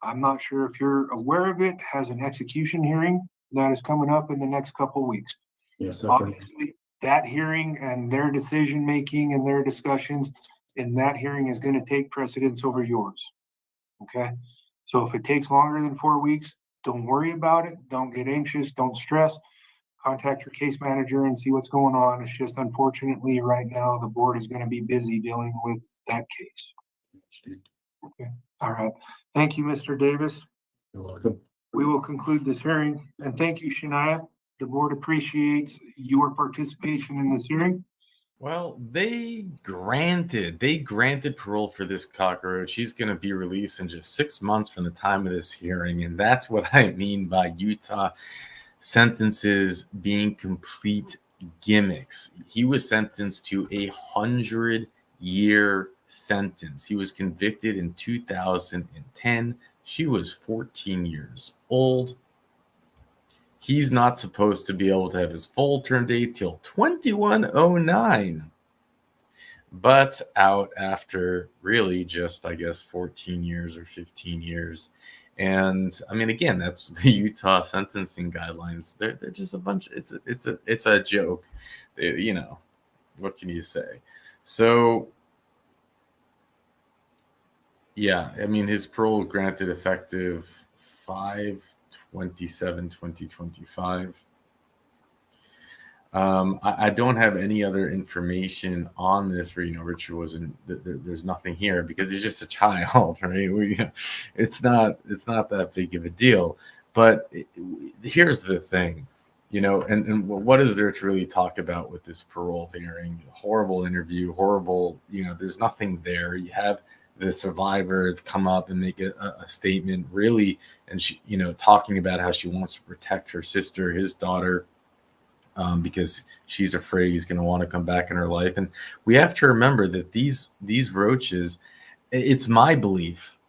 I'm not sure if you're aware of it, has an execution hearing that is coming up in the next couple of weeks. Yes, I've heard. Obviously, that hearing and their decision-making and their discussions in that hearing is going to take precedence over yours. Okay? So if it takes longer than 4 weeks, don't worry about it. Don't get anxious. Don't stress. Contact your case manager and see what's going on. It's just unfortunately right now the board is going to be busy dealing with that case. Okay. All right. Thank you, Mr. Davis. You're welcome. We will conclude this hearing, and thank you, Shania. The board appreciates your participation in this hearing. Well, they granted parole for this cockroach. He's going to be released in just 6 months from the time of this hearing. And that's what I mean by Utah sentences being complete gimmicks. He was sentenced to 100-year sentence. He was convicted in 2010. She was 14 years old. He's not supposed to be able to have his full term date till 2109, but out after really just, I guess, 14 years or 15 years. And I mean, again, that's the Utah sentencing guidelines. They're just a bunch. It's a joke. You know, what can you say? So, yeah, I mean, his parole granted effective 5/27/2025. I don't have any other information on this. Where Richard wasn't. There's nothing here because he's just a child, right? It's not that big of a deal. But here's the thing, and what is there to really talk about with this parole hearing? Horrible interview, horrible. There's nothing there. You have the survivor come up and make a statement, really, and she, talking about how she wants to protect her sister, his daughter. Because she's afraid he's going to want to come back in her life. And we have to remember that these roaches, it's my belief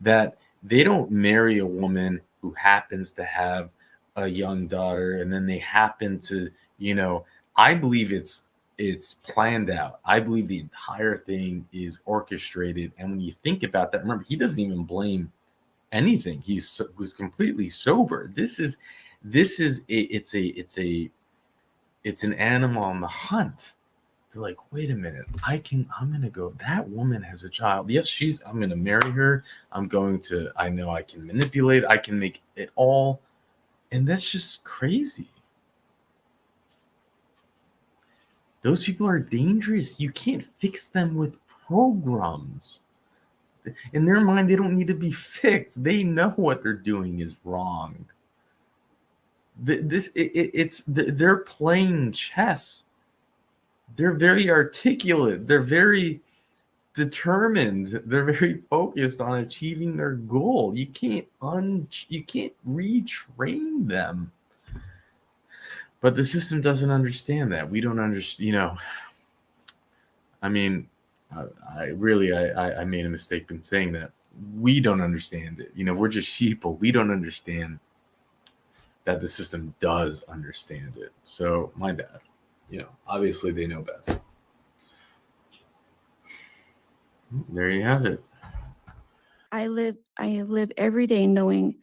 that they don't marry a woman who happens to have a young daughter and then they happen to, I believe it's planned out. I believe the entire thing is orchestrated. And when you think about that, remember, he doesn't even blame anything. He was completely sober. It's an animal on the hunt. They're like, wait a minute, I'm going to go, that woman has a child. Yes, I'm going to marry her. I know I can manipulate, I can make it all. And that's just crazy. Those people are dangerous. You can't fix them with programs. In their mind, they don't need to be fixed. They know what they're doing is wrong. They're playing chess. They're very articulate. They're very determined. They're very focused on achieving their goal. You can't retrain them. But the system doesn't understand that. We don't understand. I mean, I made a mistake in saying that. We don't understand it. We're just sheeple. We don't understand that the system does understand it. So my bad. Obviously they know best. There you have it. I live every day knowing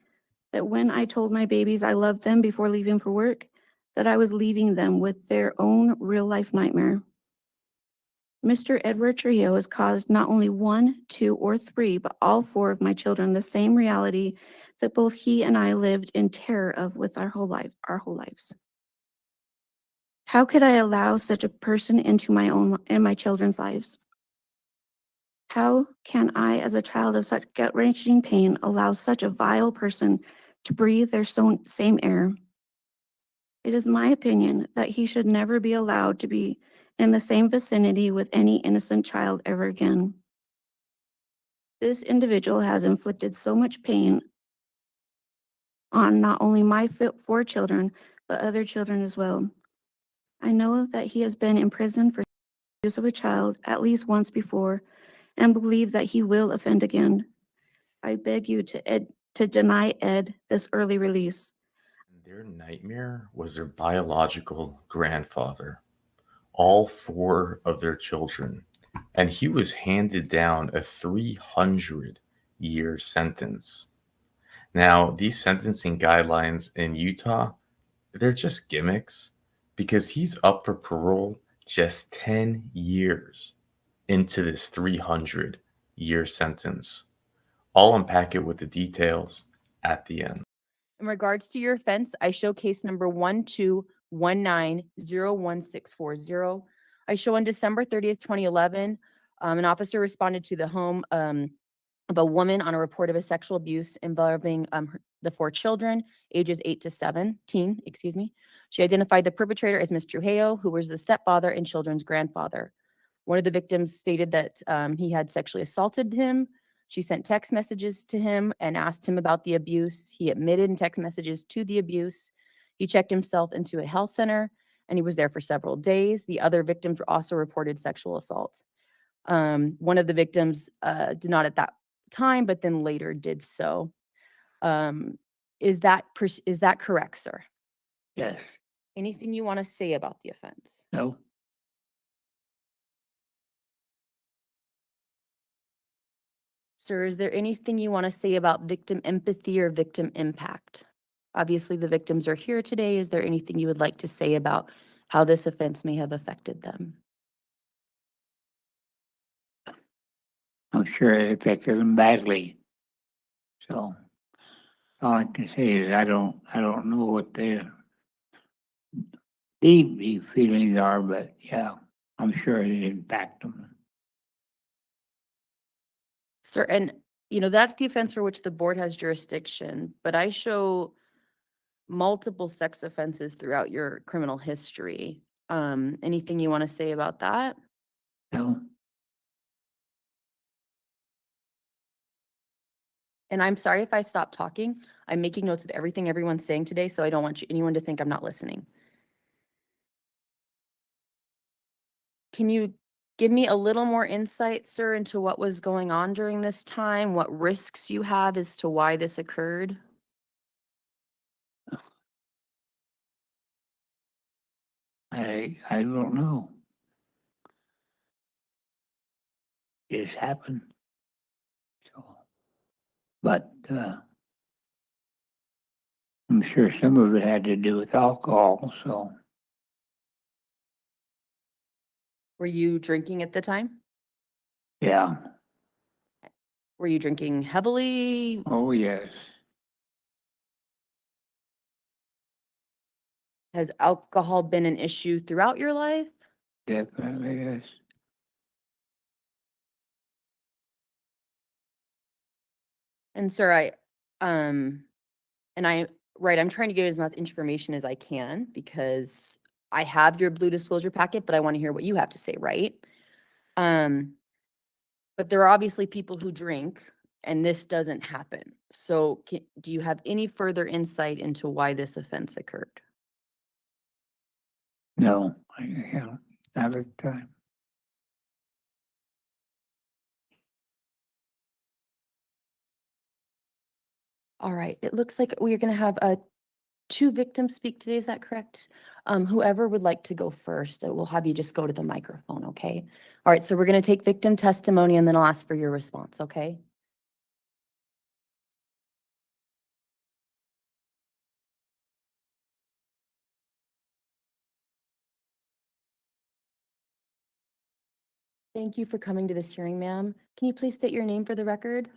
that when I told my babies I loved them before leaving for work, that I was leaving them with their own real life nightmare. Mr. Edward Trujillo has caused not only 1, 2, or 3, but all 4 of my children the same reality that both he and I lived in terror of with our whole lives. How could I allow such a person into my own and my children's lives? How can I, as a child of such gut-wrenching pain, allow such a vile person to breathe their same air? It is my opinion that he should never be allowed to be in the same vicinity with any innocent child ever again. This individual has inflicted so much pain on not only my 4 children, but other children as well. I know that he has been in prison for abuse of a child at least once before and believe that he will offend again. I beg you to deny Ed this early release. Their nightmare was their biological grandfather, all 4 of their children, and he was handed down a 300-year sentence. Now, these sentencing guidelines in Utah, they're just gimmicks because he's up for parole just 10 years into this 300-year sentence. I'll unpack it with the details at the end. In regards to your offense, I show case number 121901640. I show on December 30th, 2011, an officer responded to the home of a woman on a report of a sexual abuse involving the 4 children, ages 8 to 17, She identified the perpetrator as Ms. Trujillo, who was the stepfather and children's grandfather. One of the victims stated that he had sexually assaulted him. She sent text messages to him and asked him about the abuse. He admitted in text messages to the abuse. He checked himself into a health center and he was there for several days. The other victims were also reported sexual assault. One of the victims did not at that time, but then later did so. Is that correct, sir? Yes. Anything you want to say about the offense? No. Sir, is there anything you want to say about victim empathy or victim impact? Obviously, the victims are here today. Is there anything you would like to say about how this offense may have affected them? I'm sure it affected them badly. So all I can say is I don't know what deep these feelings are, but yeah, I'm sure it impacted them. Sir, and that's the offense for which the board has jurisdiction, but I show multiple sex offenses throughout your criminal history. Anything you want to say about that? No, And I'm sorry if I stop talking. I'm making notes of everything everyone's saying today, so I don't want anyone to think I'm not listening. Can you give me a little more insight, sir, into what was going on during this time? What risks you have as to why this occurred? I don't know. It's happened. So, but I'm sure some of it had to do with alcohol. So Were you drinking at the time? yeah. Were you drinking heavily? Oh yes. Has alcohol been an issue throughout your life? Definitely yes. And sir, I'm trying to get as much information as I can because I have your blue disclosure packet, but I want to hear what you have to say, right? But there are obviously people who drink and this doesn't happen. So do you have any further insight into why this offense occurred? No, I haven't. Not at the time. All right, it looks like we're going to have two victims speak today. Is that correct? Whoever would like to go first, we'll have you just go to the microphone, okay? All right, so we're going to take victim testimony and then I'll ask for your response, okay? Thank you for coming to this hearing, ma'am. Can you please state your name for the record?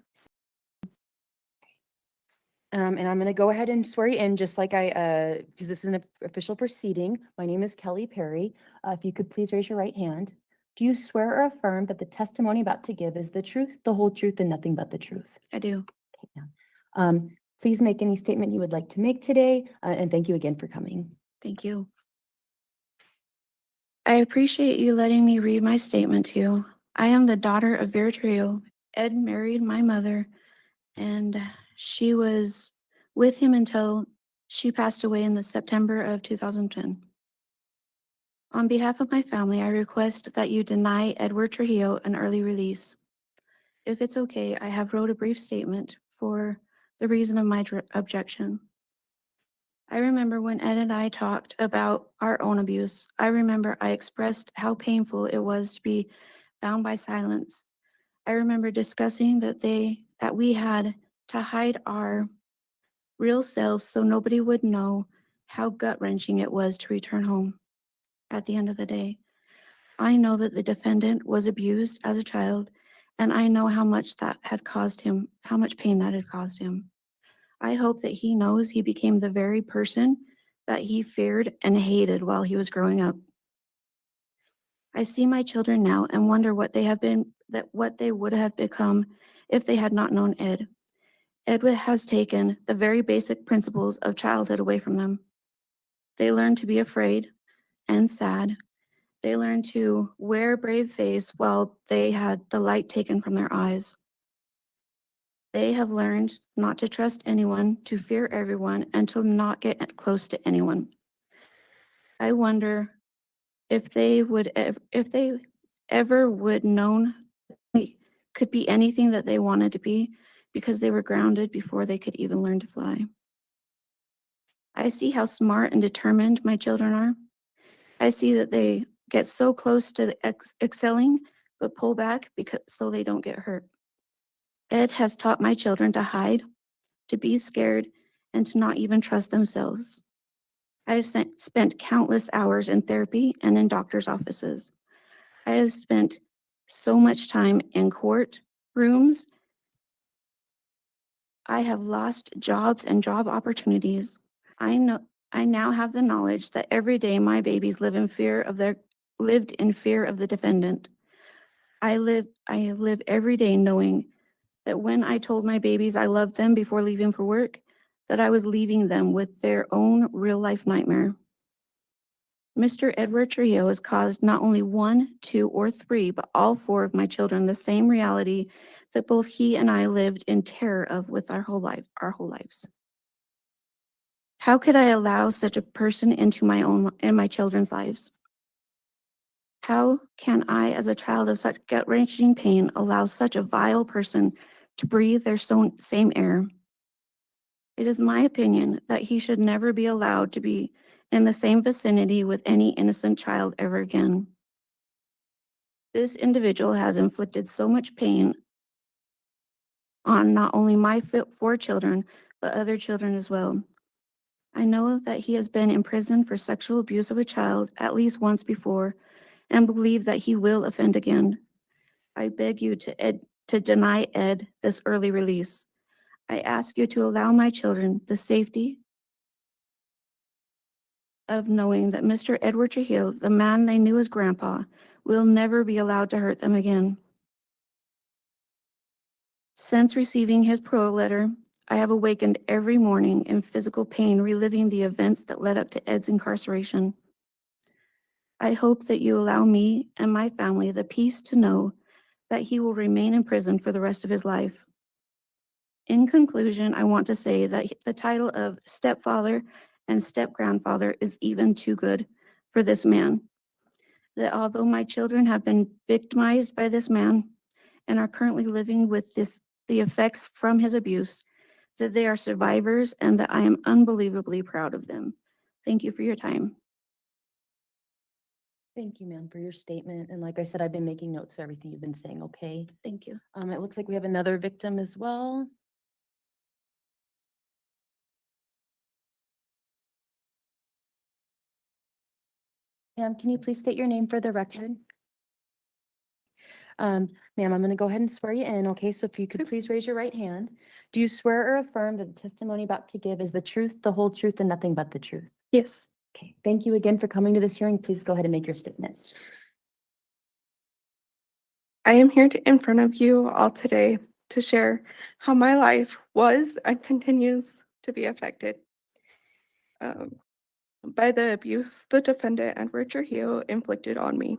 And I'm going to go ahead and swear you in just like because this is an official proceeding. My name is Kelly Perry. If you could please raise your right hand. Do you swear or affirm that the testimony about to give is the truth, the whole truth, and nothing but the truth? I do. Okay, ma'am. Please make any statement you would like to make today, and thank you again for coming. Thank you. I appreciate you letting me read my statement to you. I am the daughter of Vera Trio. Ed married my mother, and she was with him until she passed away in the September of 2010. On behalf of my family, I request that you deny Edward Trujillo an early release. If it's okay, I have wrote a brief statement for the reason of my objection. I remember when Ed and I talked about our own abuse. I remember I expressed how painful it was to be bound by silence. I remember discussing that we had to hide our real selves so nobody would know how gut-wrenching it was to return home. At the end of the day, I know that the defendant was abused as a child, and I know how much that had caused him, how much pain that had caused him. I hope that he knows he became the very person that he feared and hated while he was growing up. I see my children now and wonder what they would have become if they had not known Ed. Edward has taken the very basic principles of childhood away from them. They learn to be afraid and sad. They learn to wear a brave face while they had the light taken from their eyes. They have learned not to trust anyone, to fear everyone, and to not get close to anyone. I wonder if they ever would known they could be anything that they wanted to be because they were grounded before they could even learn to fly. I see how smart and determined my children are. I see that they get so close to excelling, but pull back so they don't get hurt. Ed has taught my children to hide, to be scared, and to not even trust themselves. I have spent countless hours in therapy and in doctor's offices. I have spent so much time in court rooms. I have lost jobs and job opportunities. I I now have the knowledge that every day my babies lived in fear of the defendant. I live every day knowing that when I told my babies I loved them before leaving for work, that I was leaving them with their own real-life nightmare. Mr. Edward Trujillo has caused not only 1, 2, or 3, but all 4 of my children the same reality that both he and I lived in terror of with our whole lives. How could I allow such a person into my children's lives? How can I, as a child of such gut-wrenching pain, allow such a vile person to breathe their same air? It is my opinion that he should never be allowed to be in the same vicinity with any innocent child ever again. This individual has inflicted so much pain on not only my 4 children, but other children as well. I know that he has been in prison for sexual abuse of a child at least once before and believe that he will offend again. I beg you to deny Ed this early release. I ask you to allow my children the safety of knowing that Mr. Edward Trujillo, the man they knew as Grandpa, will never be allowed to hurt them again. Since receiving his parole letter, I have awakened every morning in physical pain, reliving the events that led up to Ed's incarceration. I hope that you allow me and my family the peace to know that he will remain in prison for the rest of his life. In conclusion, I want to say that the title of stepfather and step-grandfather is even too good for this man. That although my children have been victimized by this man and are currently living with the effects from his abuse, that they are survivors and that I am unbelievably proud of them. Thank you for your time. Thank you, ma'am, for your statement. And like I said, I've been making notes of everything you've been saying, okay? Thank you. It looks like we have another victim as well. Ma'am, can you please state your name for the record? Ma'am, I'm going to go ahead and swear you in, okay? So if you could please raise your right hand. Do you swear or affirm that the testimony about to give is the truth, the whole truth, and nothing but the truth? Yes. Okay, thank you again for coming to this hearing. Please go ahead and make your statement. I am here in front of you all today to share how my life was and continues to be affected by the abuse the defendant Edward Trujillo inflicted on me.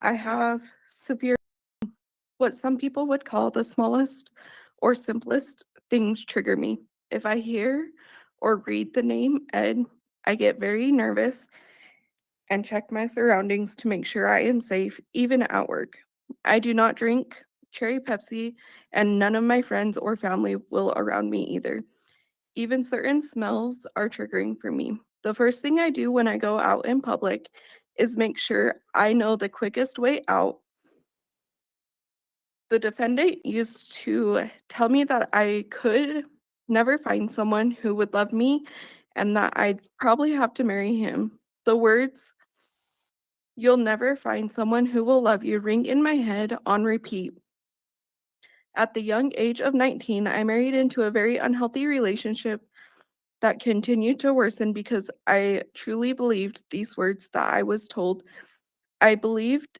I have severe, what some people would call the smallest or simplest things trigger me. If I hear or read the name Ed, I get very nervous and check my surroundings to make sure I am safe, even at work. I do not drink cherry Pepsi, and none of my friends or family will around me either. Even certain smells are triggering for me. The first thing I do when I go out in public is make sure I know the quickest way out. The defendant used to tell me that I could never find someone who would love me and that I'd probably have to marry him. The words, "You'll never find someone who will love you," ring in my head on repeat. At the young age of 19, I married into a very unhealthy relationship that continued to worsen because I truly believed these words that I was told. I believed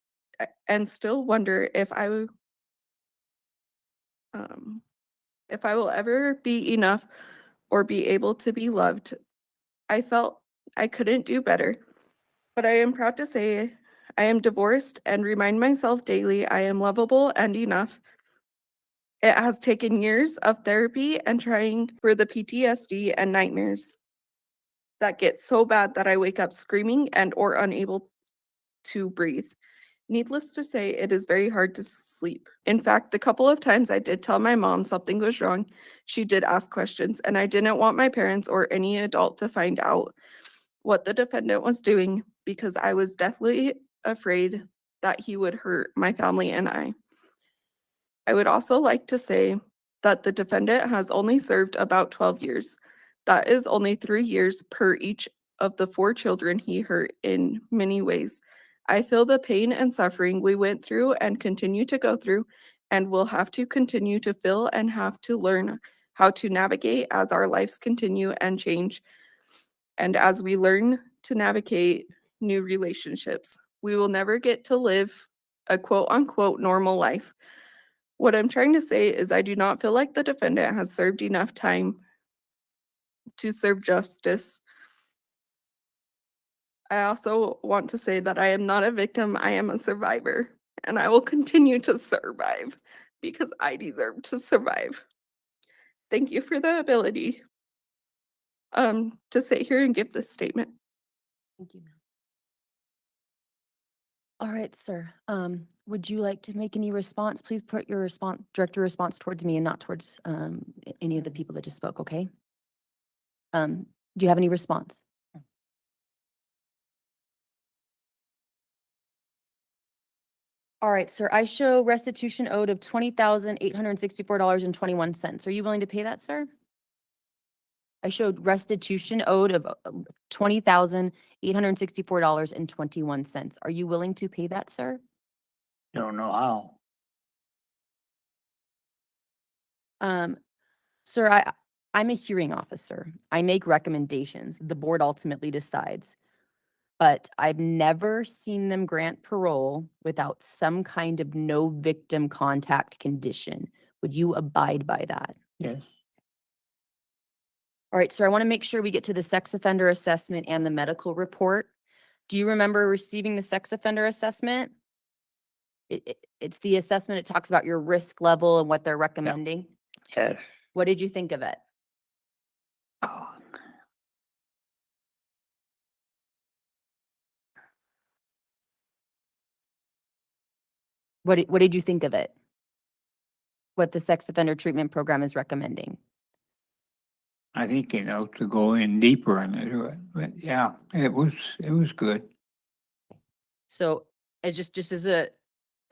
and still wonder if I will ever be enough or be able to be loved. I felt I couldn't do better, but I am proud to say I am divorced and remind myself daily I am lovable and enough. It has taken years of therapy and trying for the PTSD and nightmares that get so bad that I wake up screaming and or unable to breathe. Needless to say, it is very hard to sleep. In fact, the couple of times I did tell my mom something was wrong, she did ask questions, and I didn't want my parents or any adult to find out what the defendant was doing because I was deathly afraid that he would hurt my family and I. I would also like to say that the defendant has only served about 12 years. That is only 3 years per each of the 4 children he hurt in many ways. I feel the pain and suffering we went through and continue to go through and will have to continue to feel and have to learn how to navigate as our lives continue and change. and as we learn to navigate new relationships. We will never get to live a quote unquote normal life. What I'm trying to say is I do not feel like the defendant has served enough time to serve justice. I also want to say that I am not a victim, I am a survivor, and I will continue to survive because I deserve to survive. Thank you for the ability to sit here and give this statement. Thank you, ma'am. All right, sir. Would you like to make any response? Please put your response, direct your response towards me and not towards any of the people that just spoke, okay? Do you have any response? All right, sir, I show restitution owed of $20,864.21. Are you willing to pay that, sir? I showed restitution owed of $20,864.21. Are you willing to pay that, sir? Don't know how. Sir, I'm a hearing officer. I make recommendations. The board ultimately decides. But I've never seen them grant parole without some kind of no victim contact condition. Would you abide by that? Yes. All right, sir, I want to make sure we get to the sex offender assessment and the medical report. Do you remember receiving the sex offender assessment? It's the assessment. It talks about your risk level and what they're recommending. Yes. What did you think of it? Oh. What did you think of it? What the sex offender treatment program is recommending? I think, to go in deeper into it, but yeah, it was good. So as just as a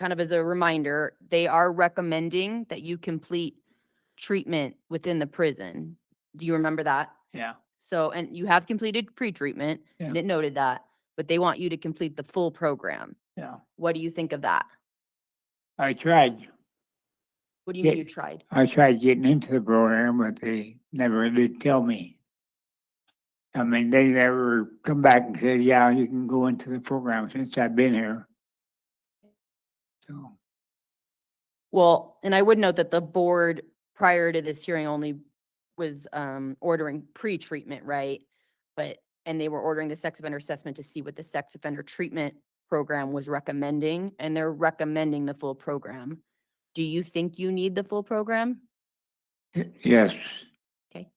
kind of as a reminder, they are recommending that you complete treatment within the prison. Do you remember that? Yeah. So, and you have completed pre-treatment, and Yeah. it noted that, but they want you to complete the full program. Yeah. What do you think of that? I tried. What do you mean Yeah. you tried? I tried getting into the program, but they never did tell me. I mean, they never come back and said, yeah, you can go into the program since I've been here. So, Well, and I would note that the board prior to this hearing only was ordering pre-treatment, right? And they were ordering the sex offender assessment to see what the sex offender treatment program was recommending, and they're recommending the full program. Do you think you need the full program? yes. Okay.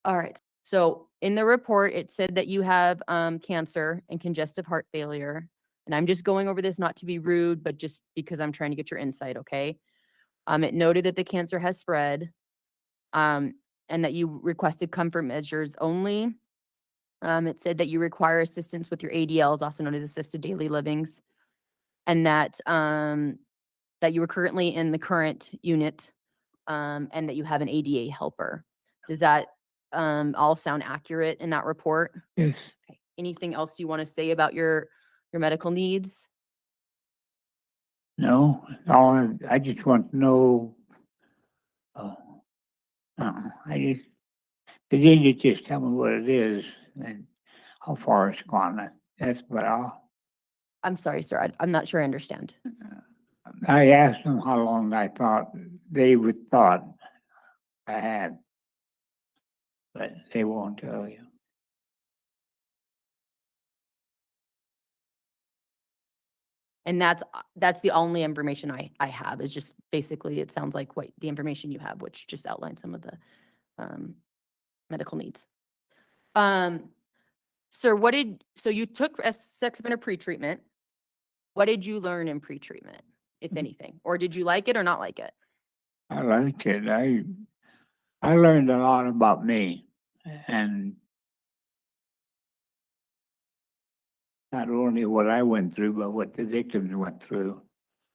All right. So in the report, it said that you have cancer and congestive heart failure. And I'm just going over this not to be rude, but just because I'm trying to get your insight, okay? It noted that the cancer has spread, and that you requested comfort measures only. It said that you require assistance with your ADLs, also known as assisted daily livings, and that that you were currently in the current unit, and that you have an ADA helper. Does that all sound accurate in that report? Yes. Okay. Anything else you want to say about your medical needs? No, I just want to know, they need to just tell me what it is and how far it's gone. That's about I'm sorry, sir. I'm not sure I understand. I asked them how long I thought they would thought I had, but they won't tell you. And that's the only information I have is just basically, it sounds like what the information you have, which just outlines some of the medical needs. Sir, so you took a sex offender pre-treatment. What did you learn in pre-treatment, if anything? Or did you like it or not like it? I liked it. I learned a lot about me, and not only what I went through, but what the victims went through.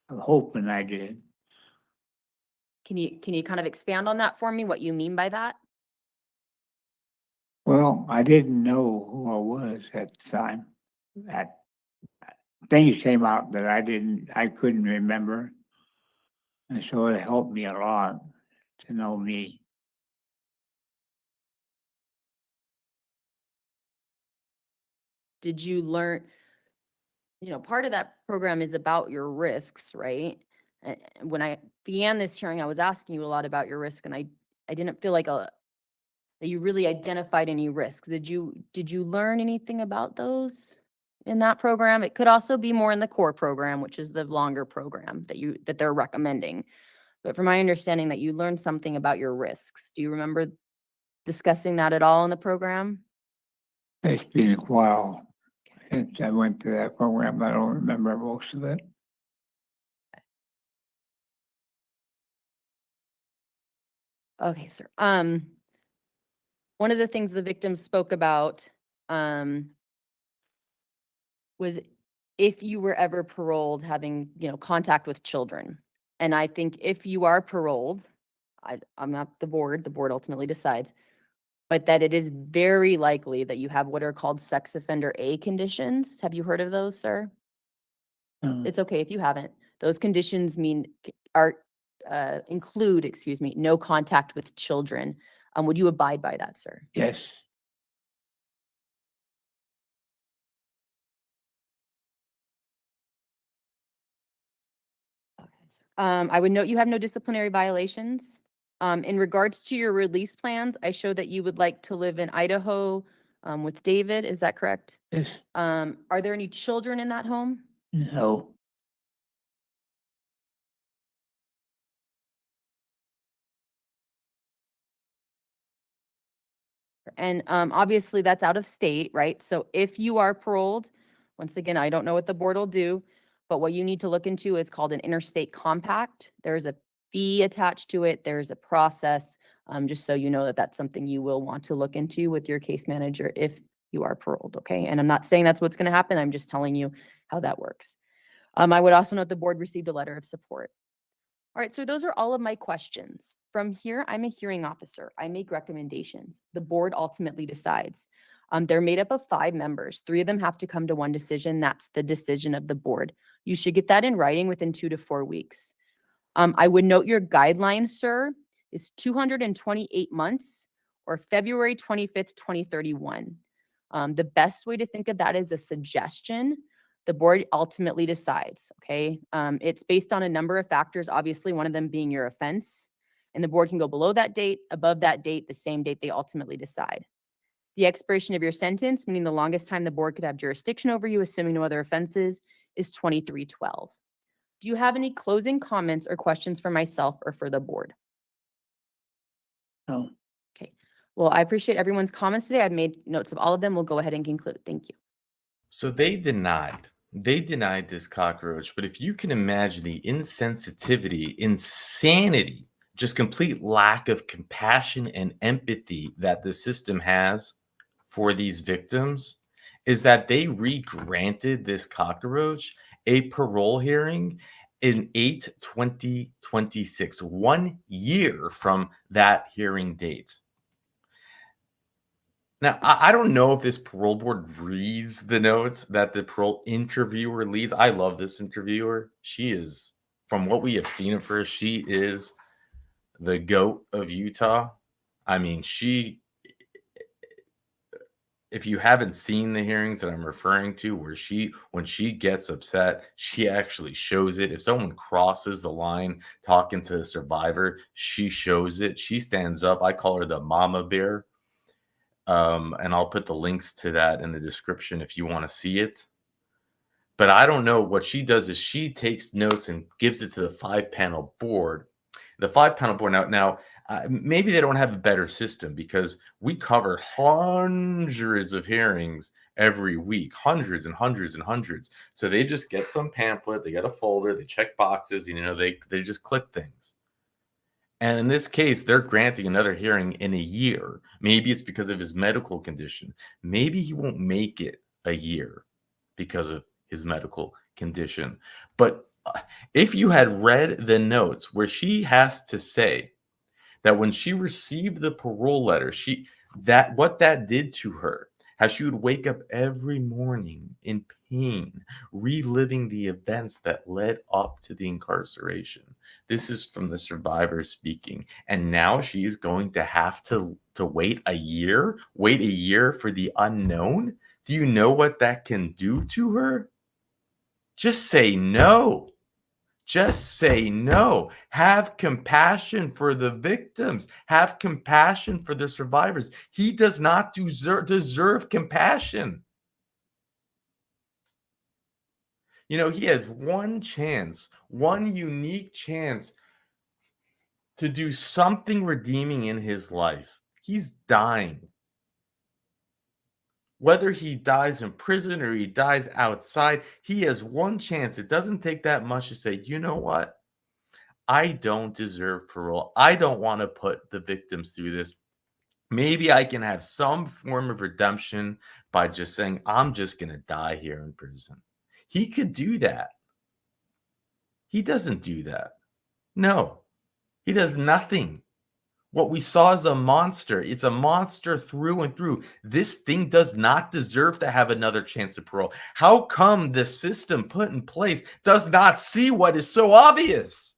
I'm hoping I did. Can you kind of expand on that for me, what you mean by that? Well, I didn't know who I was at the time. Things came out that I couldn't remember. And so it helped me a lot to know me. Did you learn, part of that program is about your risks, right? When I began this hearing, I was asking you a lot about your risk, and I didn't feel like that you really identified any risks. Did you learn anything about those in that program? It could also be more in the core program, which is the longer program that they're recommending. But from my understanding, that you learned something about your risks. Do you remember discussing that at all in the program? It's been a while since I went to that program. I don't remember most of it. Okay, sir. One of the things the victims spoke about was if you were ever paroled, having, contact with children. And I think if you are paroled, I'm not the board ultimately decides, but that it is very likely that you have what are called sex offender A conditions. Have you heard of those, sir? It's okay if you haven't. Those conditions include, no contact with children. Would you abide by that, sir? Yes. I would note you have no disciplinary violations. In regards to your release plans, I show that you would like to live in Idaho with David. Is that correct? Yes. Are there any children in that home? No. And obviously that's out of state, right? So if you are paroled, once again, I don't know what the board will do, but what you need to look into is called an interstate compact. There's a fee attached to it. There's a process, just so you know that that's something you will want to look into with your case manager if you are paroled, okay? And I'm not saying that's what's going to happen. I'm just telling you how that works. I would also note the board received a letter of support. All right, so those are all of my questions. From here, I'm a hearing officer. I make recommendations. The board ultimately decides. They're made up of 5 members. 3 of them have to come to one decision. That's the decision of the board. You should get that in writing within 2 to 4 weeks. I would note your guidelines, sir, is 228 months or February 25th, 2031. The best way to think of that is a suggestion. The board ultimately decides, okay? It's based on a number of factors, obviously one of them being your offense. And the board can go below that date, above that date, the same date they ultimately decide. The expiration of your sentence, meaning the longest time the board could have jurisdiction over you, assuming no other offenses, is 2312. Do you have any closing comments or questions for myself or for the board? No. Okay. Well, I appreciate everyone's comments today. I've made notes of all of them. We'll go ahead and conclude. Thank you. So they denied this cockroach, but if you can imagine the insensitivity, insanity, just complete lack of compassion and empathy that the system has for these victims, is that they re-granted this cockroach a parole hearing in 8/2026, 1 year from that hearing date. Now, I don't know if this parole board reads the notes that the parole interviewer leads. I love this interviewer. She is, from what we have seen of her, she is the GOAT of Utah. I mean, if you haven't seen the hearings that I'm referring to, where when she gets upset, she actually shows it. If someone crosses the line talking to the survivor, she shows it. She stands up. I call her the mama bear. And I'll put the links to that in the description if you want to see it. But I don't know. What she does is she takes notes and gives it to the 5-panel board. The 5-panel board now maybe they don't have a better system, because we cover hundreds of hearings every week, hundreds and hundreds and hundreds. So they just get some pamphlet, they get a folder, they check boxes, they just click things. And in this case, they're granting another hearing in a year. Maybe it's because of his medical condition. Maybe he won't make it a year because of his medical condition. But if you had read the notes where she has to say that when she received the parole letter, what that did to her, how she would wake up every morning in pain, reliving the events that led up to the incarceration. This is from the survivor speaking. And now she's going to have to wait a year for the unknown. Do you know what that can do to her? Just say no. Just say no. Have compassion for the victims. Have compassion for the survivors. He does not deserve compassion. You know, he has one chance, one unique chance to do something redeeming in his life. He's dying. Whether he dies in prison or he dies outside, he has one chance. It doesn't take that much to say, you know what? I don't deserve parole. I don't want to put the victims through this. Maybe I can have some form of redemption by just saying, I'm just going to die here in prison. He could do that. He doesn't do that. No, he does nothing. What we saw is a monster. It's a monster through and through. This thing does not deserve to have another chance at parole. How come the system put in place does not see what is so obvious?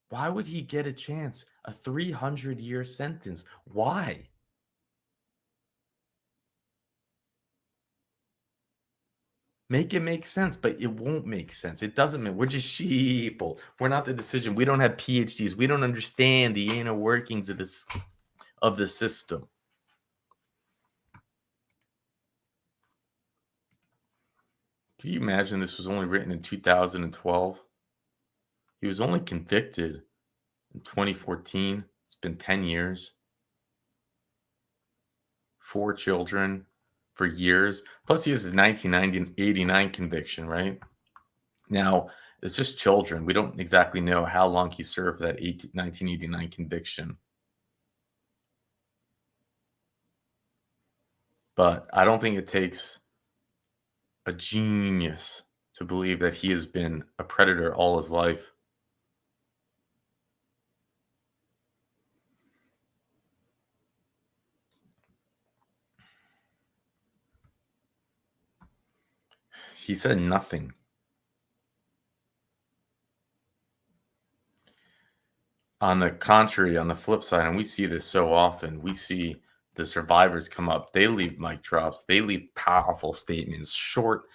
Why would he get a chance? A 300-year sentence. Why? Make it make sense, but it won't make sense. It doesn't make. We're just sheeple. We're not the decision. We don't have PhDs. We don't understand the inner workings of the system. Can you imagine this was only written in 2012? He was only convicted in 2014. It's been 10 years. 4 children for years. Plus, he has his 1989 conviction, right? Now, it's just children. We don't exactly know how long he served that 1989 conviction. But I don't think it takes a genius to believe that he has been a predator all his life. He said nothing. On the contrary, on the flip side, and we see this so often, we see the survivors come up. They leave mic drops. They leave powerful statements, short,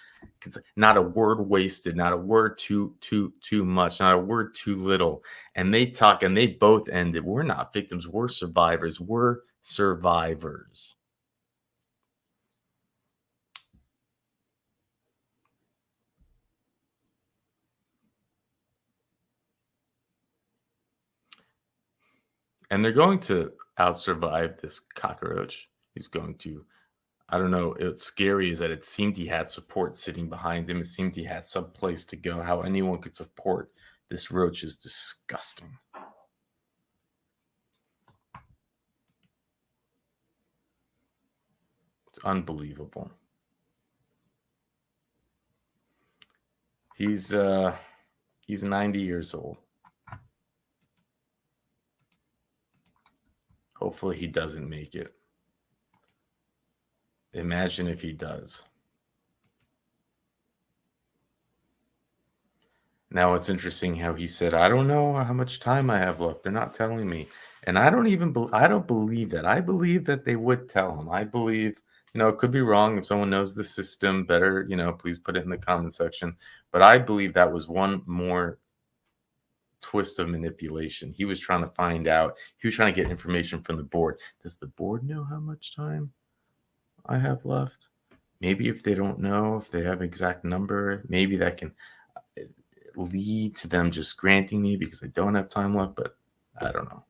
not a word wasted, not a word too much, not a word too little. And they talk, and they both ended. We're not victims. We're survivors. We're survivors. And they're going to out-survive this cockroach. He's going to, I don't know, it's scary is that it seemed he had support sitting behind him. It seemed he had some place to go. How anyone could support this roach is disgusting. It's unbelievable. He's 90 years old. Hopefully he doesn't make it. Imagine if he does. Now it's interesting how he said, I don't know how much time I have left. They're not telling me. And I don't believe that. I believe that they would tell him. I believe, it could be wrong. If someone knows the system better, please put it in the comment section. But I believe that was one more twist of manipulation. He was trying to find out. He was trying to get information from the board. Does the board know how much time I have left? Maybe if they don't know, if they have an exact number, maybe that can lead to them just granting me because I don't have time left. But I don't know.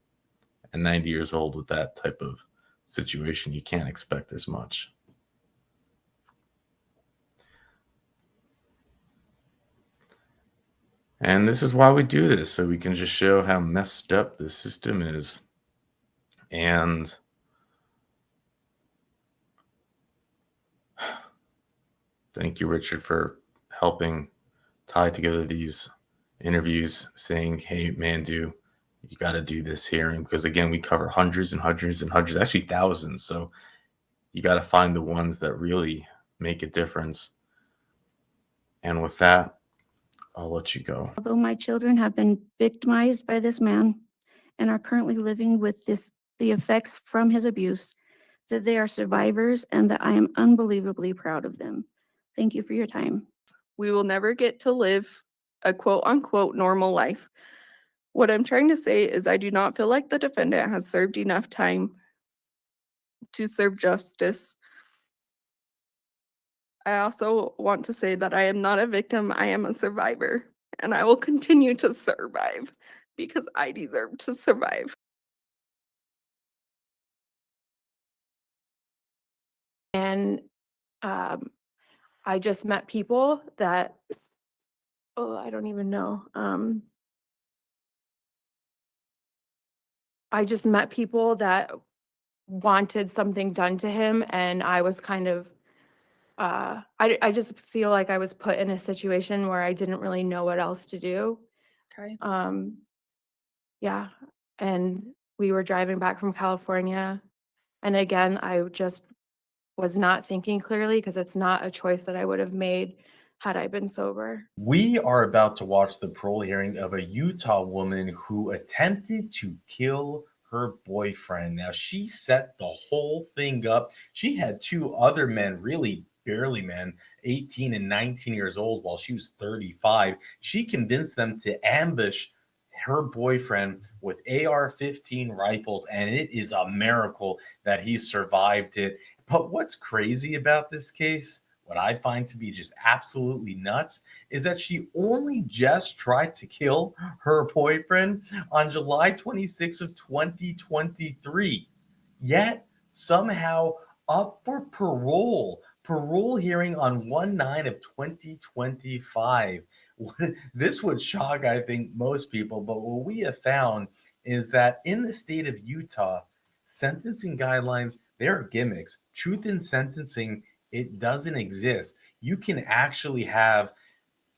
At 90 years old with that type of situation, you can't expect as much. And this is why we do this, so we can just show how messed up the system is. And thank you, Richard, for helping tie together these interviews, saying, hey, Mandoo, you got to do this hearing because, again, we cover hundreds and hundreds and hundreds, actually thousands. So you got to find the ones that really make a difference. And with that, I'll let you go. Although my children have been victimized by this man and are currently living with the effects from his abuse, that they are survivors and that I am unbelievably proud of them. Thank you for your time. We will never get to live a quote unquote normal life. What I'm trying to say is I do not feel like the defendant has served enough time to serve justice. I also want to say that I am not a victim, I am a survivor, and I will continue to survive because I deserve to survive. And I just met people that, oh, I don't even know. I just met people that wanted something done to him, and I was kind of, I just feel like I was put in a situation where I didn't really know what else to do. Okay. Yeah, and we were driving back from California, and again, I just was not thinking clearly because it's not a choice that I would have made had I been sober. We are about to watch the parole hearing of a Utah woman who attempted to kill her boyfriend. Now, she set the whole thing up. She had two other men, really barely men, 18 and 19 years old, while she was 35. She convinced them to ambush her boyfriend with AR-15 rifles, and it is a miracle that he survived it. But what's crazy about this case, what I find to be just absolutely nuts, is that she only just tried to kill her boyfriend on July 26th of 2023. Yet somehow up for parole hearing on 1/9 of 2025. This would shock, I think, most people, but what we have found is that in the state of Utah, sentencing guidelines, they're gimmicks. Truth in sentencing, it doesn't exist. You can actually have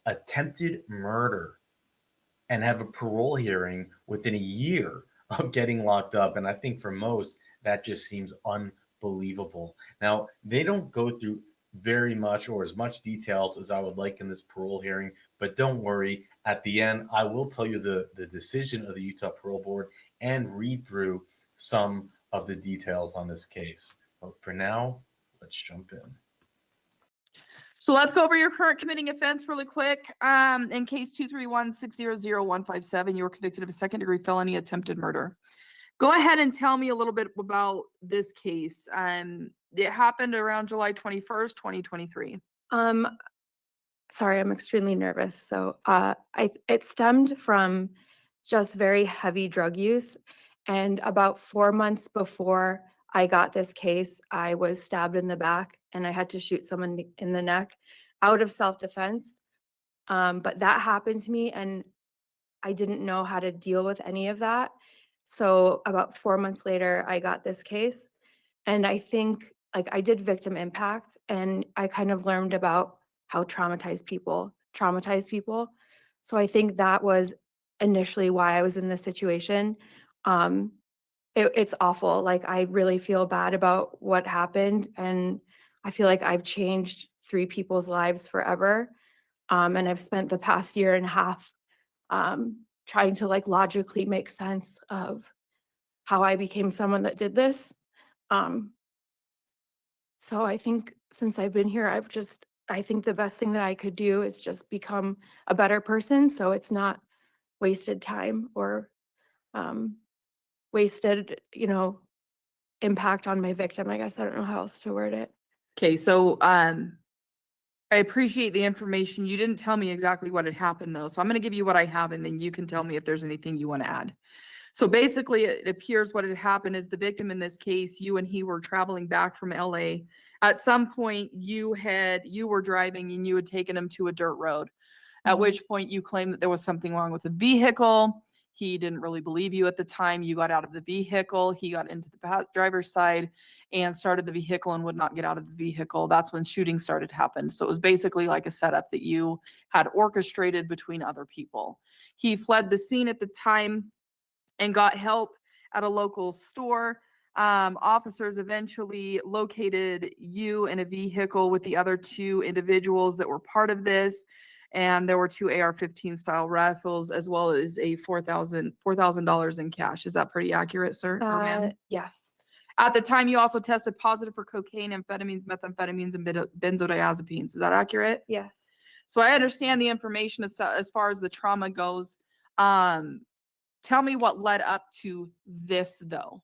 attempted murder and have a parole hearing within a year of getting locked up. And I think for most, that just seems unbelievable. Now, they don't go through very much or as much details as I would like in this parole hearing, but don't worry. At the end, I will tell you the decision of the Utah Parole Board and read through some of the details on this case. But for now, let's jump in. So let's go over your current committing offense really quick. In case 231-600-157, you were convicted of a second-degree felony attempted murder. Go ahead and tell me a little bit about this case. It happened around July 21st, 2023. Sorry, I'm extremely nervous. So it stemmed from just very heavy drug use. And about 4 months before I got this case, I was stabbed in the back and I had to shoot someone in the neck out of self-defense. But that happened to me and I didn't know how to deal with any of that. So about 4 months later, I got this case. And I think like I did victim impact and I kind of learned about how traumatized people traumatize people. So I think that was initially why I was in this situation. It's awful. Like I really feel bad about what happened. And I feel like I've changed 3 people's lives forever. And I've spent the past year and a half trying to like logically make sense of how I became someone that did this. So I think since I've been here, I think the best thing that I could do is just become a better person. So it's not wasted time or wasted, impact on my victim. I guess I don't know how else to word it. Okay, so I appreciate the information. You didn't tell me exactly what had happened though. So I'm going to give you what I have and then you can tell me if there's anything you want to add. So basically it appears what had happened is the victim in this case, you and he were traveling back from LA. At some point you were driving and you had taken him to a dirt road, at which point you claimed that there was something wrong with the vehicle. He didn't really believe you at the time. You got out of the vehicle. He got into the driver's side and started the vehicle and would not get out of the vehicle. That's when shooting started to happen. So it was basically like a setup that you had orchestrated between other people. He fled the scene at the time. and got help at a local store. Officers eventually located you in a vehicle with the other 2 individuals that were part of this. And there were 2 AR-15 style rifles as well as a $4,000 in cash. Is that pretty accurate, sir? Or ma'am? Yes. At the time, you also tested positive for cocaine, amphetamines, methamphetamines, and benzodiazepines. Is that accurate? Yes. So I understand the information as far as the trauma goes. Tell me what led up to this, though.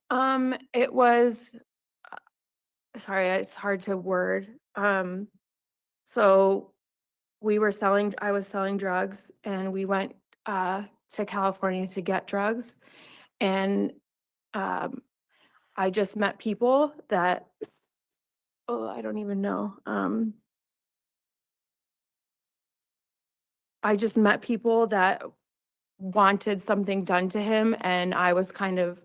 It was, sorry, it's hard to word. So I was selling drugs, and we went to California to get drugs. And I just met people that, I don't even know. I just met people that wanted something done to him, and I was kind of,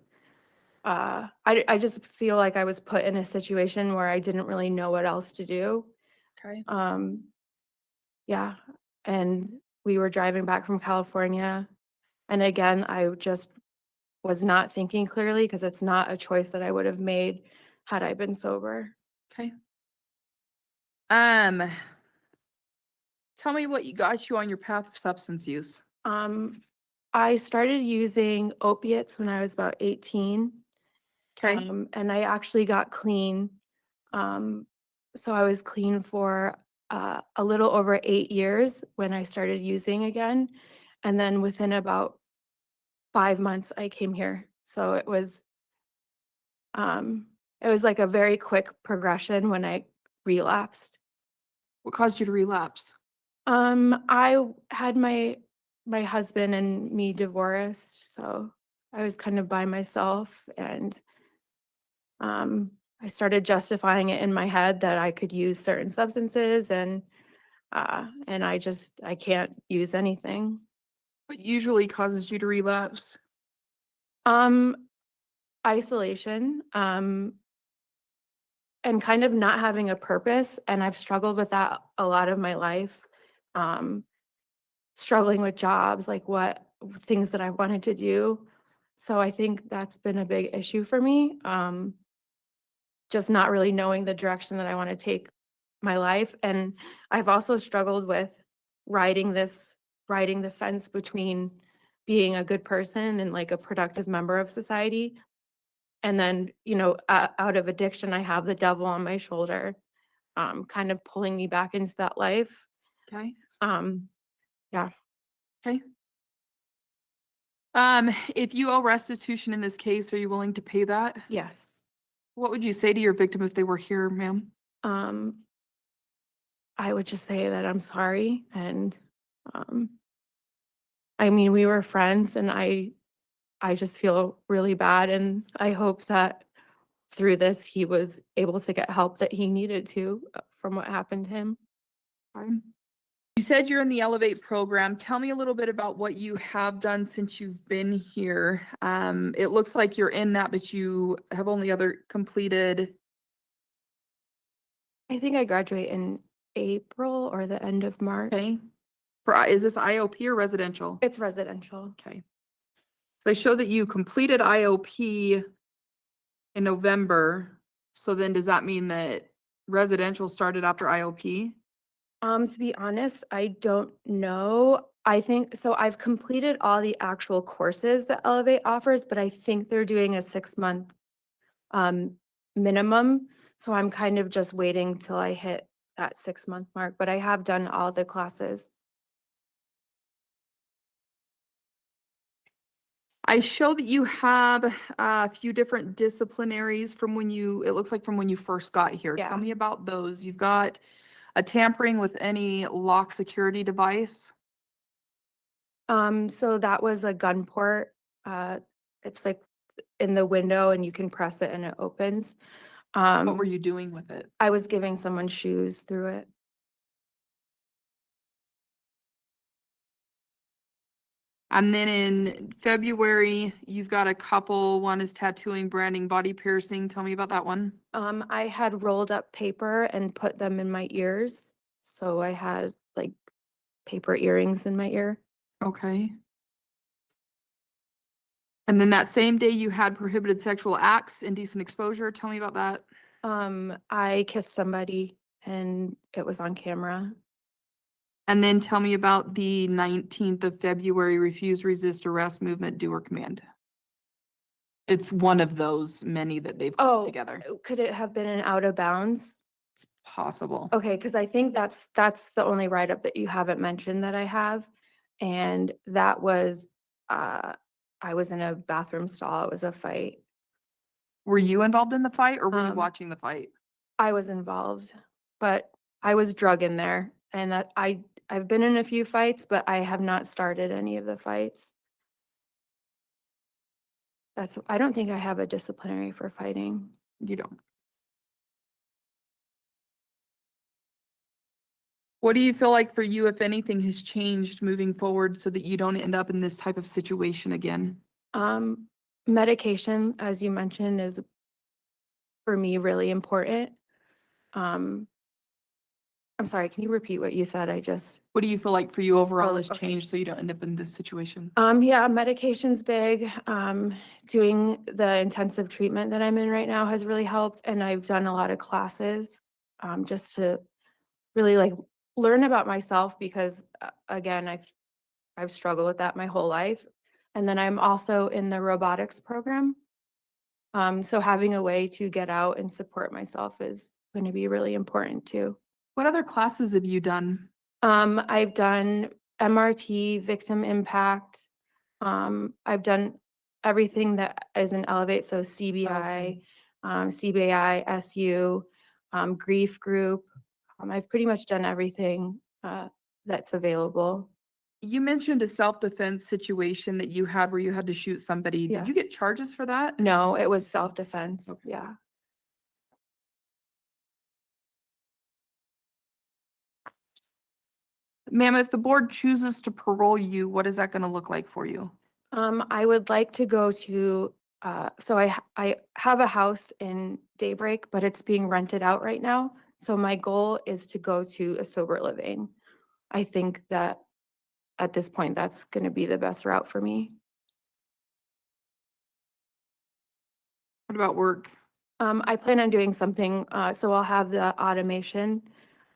I just feel like I was put in a situation where I didn't really know what else to do. Okay. Yeah, and we were driving back from California, and again, I just was not thinking clearly because it's not a choice that I would have made had I been sober. Okay. Tell me what got you on your path of substance use. I started using opiates when I was about 18. Okay. And I actually got clean. So I was clean for a little over 8 years when I started using again. And then within about 5 months, I came here. So it was like a very quick progression when I relapsed. What caused you to relapse? I had my husband and me divorced, so I was kind of by myself, and I started justifying it in my head that I could use certain substances, and I can't use anything. What usually causes you to relapse? Isolation, and kind of not having a purpose, and I've struggled with that a lot of my life. Struggling with jobs, like what things that I wanted to do. So I think that's been a big issue for me. Just not really knowing the direction that I want to take my life. And I've also struggled with riding the fence between being a good person and like a productive member of society. And then, out of addiction, I have the devil on my shoulder, kind of pulling me back into that life. Okay. Yeah. Okay. If you owe restitution in this case, are you willing to pay that? Yes. What would you say to your victim if they were here, ma'am? I would just say that I'm sorry. And I mean, we were friends, and I just feel really bad. And I hope that through this, he was able to get help that he needed to from what happened to him. Fine. You said you're in the Elevate program. Tell me a little bit about what you have done since you've been here. It looks like you're in that, but you have only completed. I think I graduate in April or the end of March. Okay. Is this IOP or residential? It's residential. Okay. So they show that you completed IOP in November. So then does that mean that residential started after IOP? To be honest, I don't know. I think so. I've completed all the actual courses that Elevate offers, but I think they're doing a 6-month minimum. So I'm kind of just waiting till I hit that 6-month mark, but I have done all the classes. I show that you have a few different disciplinaries it looks like from when you first got here. Yeah. Tell me about those. You've got a tampering with any lock security device. So that was a gun port. It's like in the window, and you can press it and it opens. What were you doing with it? I was giving someone shoes through it. And then in February, you've got a couple. One is tattooing, branding, body piercing. Tell me about that one. I had rolled up paper and put them in my ears. So I had like paper earrings in my ear. Okay. And then that same day you had prohibited sexual acts, indecent exposure. Tell me about that. I kissed somebody and it was on camera. And then tell me about the 19th of February, refuse, resist, arrest, movement, do, or command. It's one of those many that they've put together. Could it have been an out of bounds? It's possible. Okay, because I think that's the only write-up that you haven't mentioned that I have. And that was, I was in a bathroom stall. It was a fight. Were you involved in the fight or were you Um, watching the fight? I was involved, but I was drug in there and that I've been in a few fights, but I have not started any of the fights. I don't think I have a disciplinary for fighting. You don't. What do you feel like for you, if anything, has changed moving forward so that you don't end up in this type of situation again? Medication, as you mentioned, is for me really important. I'm sorry, can you repeat what you said? What do you feel like for you overall Oh, has okay. changed so you don't end up in this situation? Yeah, medication's big. Doing the intensive treatment that I'm in right now has really helped, and I've done a lot of classes, just to really like learn about myself because again, I've struggled with that my whole life. And then I'm also in the robotics program. So having a way to get out and support myself is going to be really important too. What other classes have you done? I've done MRT, victim impact. I've done everything that is an Elevate, so CBI, CBI, SU, grief group. I've pretty much done everything that's available. You mentioned a self-defense situation that you had where you had to shoot somebody. Did you get Yes. charges for that? No, it was self-defense. Okay. Yeah. Ma'am, if the board chooses to parole you, what is that going to look like for you? I would like to go to, so I have a house in Daybreak, but it's being rented out right now. So my goal is to go to a sober living. I think that at this point, that's going to be the best route for me. What about work? I plan on doing something, so I'll have the automation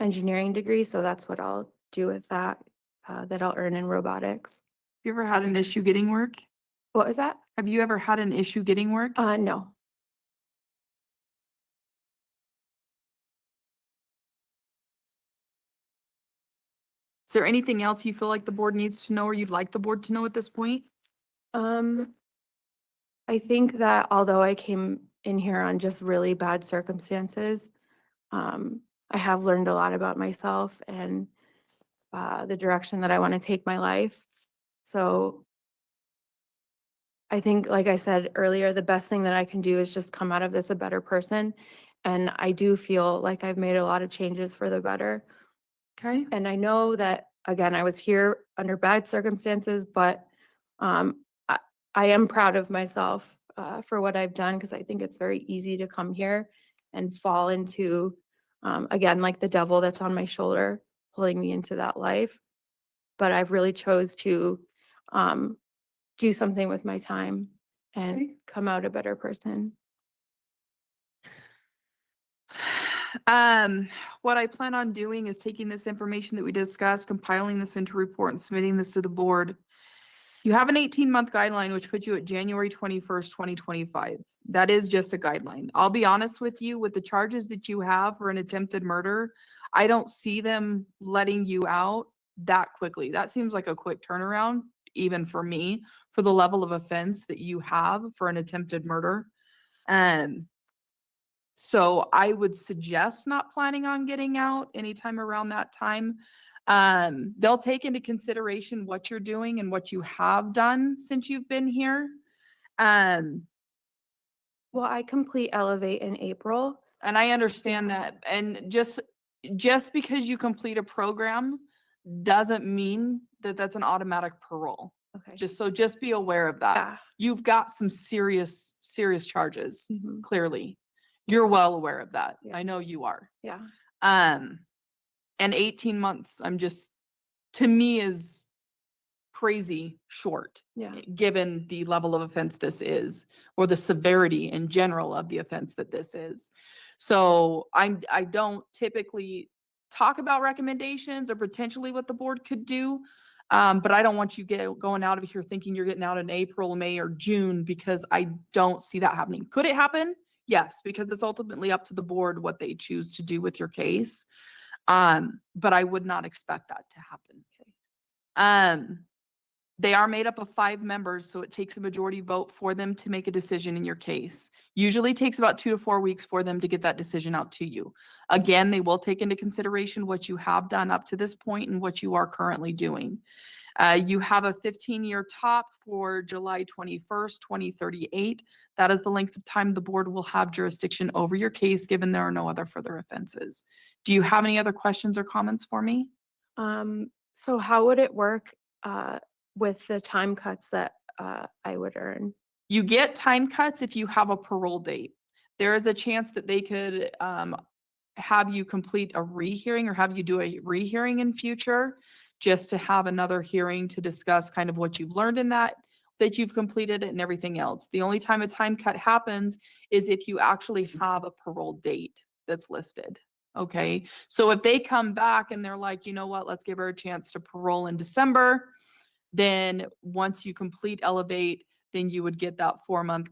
engineering degree. So that's what I'll do with that, that I'll earn in robotics. You ever had an issue getting work? What was that? Have you ever had an issue getting work? No. Is there anything else you feel like the board needs to know or you'd like the board to know at this point? I think that although I came in here on just really bad circumstances, I have learned a lot about myself and the direction that I want to take my life. So I think, like I said earlier, the best thing that I can do is just come out of this a better person. And I do feel like I've made a lot of changes for the better. Okay. And I know that, again, I was here under bad circumstances, but I am proud of myself for what I've done because I think it's very easy to come here and fall into, again, like the devil that's on my shoulder, pulling me into that life. But I've really chose to do something with my time and come out a better person. What I plan on doing is taking this information that we discussed, compiling this into a report and submitting this to the board. You have an 18-month guideline, which puts you at January 21st, 2025. That is just a guideline. I'll be honest with you, with the charges that you have for an attempted murder, I don't see them letting you out that quickly. That seems like a quick turnaround, even for me, for the level of offense that you have for an attempted murder. So I would suggest not planning on getting out anytime around that time. They'll take into consideration what you're doing and what you have done since you've been here. Well, I complete Elevate in April. And I understand that. And just because you complete a program doesn't mean that that's an automatic parole. Okay. Just be aware of that. Yeah. You've got some serious charges, Mhm. clearly. You're well aware of that. Yeah. I know you are. Yeah. And 18 months, to me is crazy short. Yeah. Given the level of offense this is, or the severity in general of the offense that this is. So I don't typically talk about recommendations or potentially what the board could do. But I don't want you going out of here thinking you're getting out in April, May, or June, because I don't see that happening. Could it happen? Yes, because it's ultimately up to the board what they choose to do with your case. But I would not expect that to happen. They are made up of 5 members, so it takes a majority vote for them to make a decision in your case. Usually takes about 2 to 4 weeks for them to get that decision out to you. Again, they will take into consideration what you have done up to this point and what you are currently doing. You have a 15-year top for July 21st, 2038. That is the length of time the board will have jurisdiction over your case, given there are no other further offenses. Do you have any other questions or comments for me? So how would it work with the time cuts that I would earn? You get time cuts if you have a parole date. There is a chance that they could have you complete a rehearing or have you do a rehearing in future, just to have another hearing to discuss kind of what you've learned in that you've completed it and everything else. The only time a time cut happens is if you actually have a parole date that's listed. Okay, so if they come back and they're like, you know what, let's give her a chance to parole in December, then once you complete Elevate, then you would get that 4-month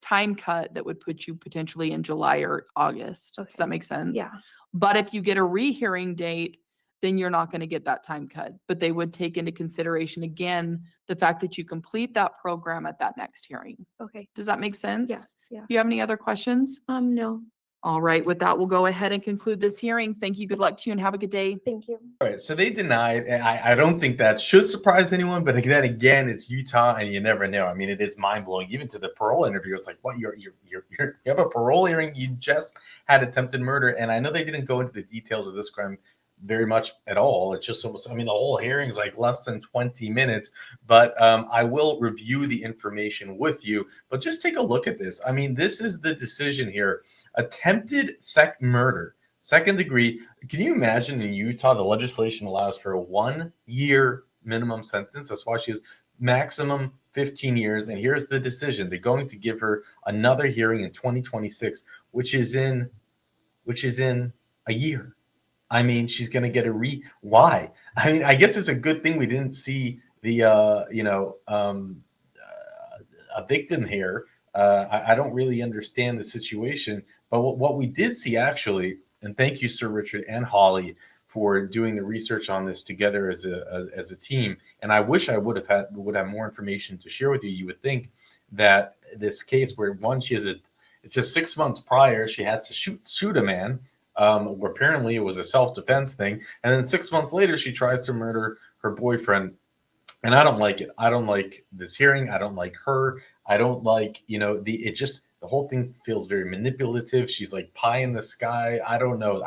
time cut that would put you potentially in July or August. Does that make sense? Yeah. But if you get a rehearing date, then you're not going to get that time cut. But they would take into consideration, again, the fact that you complete that program at that next hearing. Okay. Does that make sense? Yes. Yeah. Do you have any other questions? No. All right, with that, we'll go ahead and conclude this hearing. Thank you. Good luck to you and have a good day. Thank you. All right, so they denied, and I don't think that should surprise anyone, but then again, it's Utah, and you never know. I mean, it is mind blowing. Even to the parole interview, it's like, what? You have a parole hearing? You just had attempted murder, and I know they didn't go into the details of this crime very much at all. It's just almost, I mean, the whole hearing is like less than 20 minutes, but I will review the information with you. But just take a look at this. I mean, this is the decision here: attempted murder. Second degree. Can you imagine in Utah, the legislation allows for a 1-year minimum sentence? That's why she has maximum 15 years. And here's the decision. They're going to give her another hearing in 2026, which is in a year. I mean, she's going to get why? I mean, I guess it's a good thing we didn't see the, a victim here. I don't really understand the situation, but what we did see actually, and thank you, Sir Richard and Holly, for doing the research on this together as a team. And I wish I would have more information to share with you. You would think that this case where just 6 months prior, she had to shoot a man, where apparently it was a self-defense thing. And then 6 months later, she tries to murder her boyfriend. And I don't like it. I don't like this hearing. I don't like her. I don't like, the whole thing feels very manipulative. She's like pie in the sky. I don't know.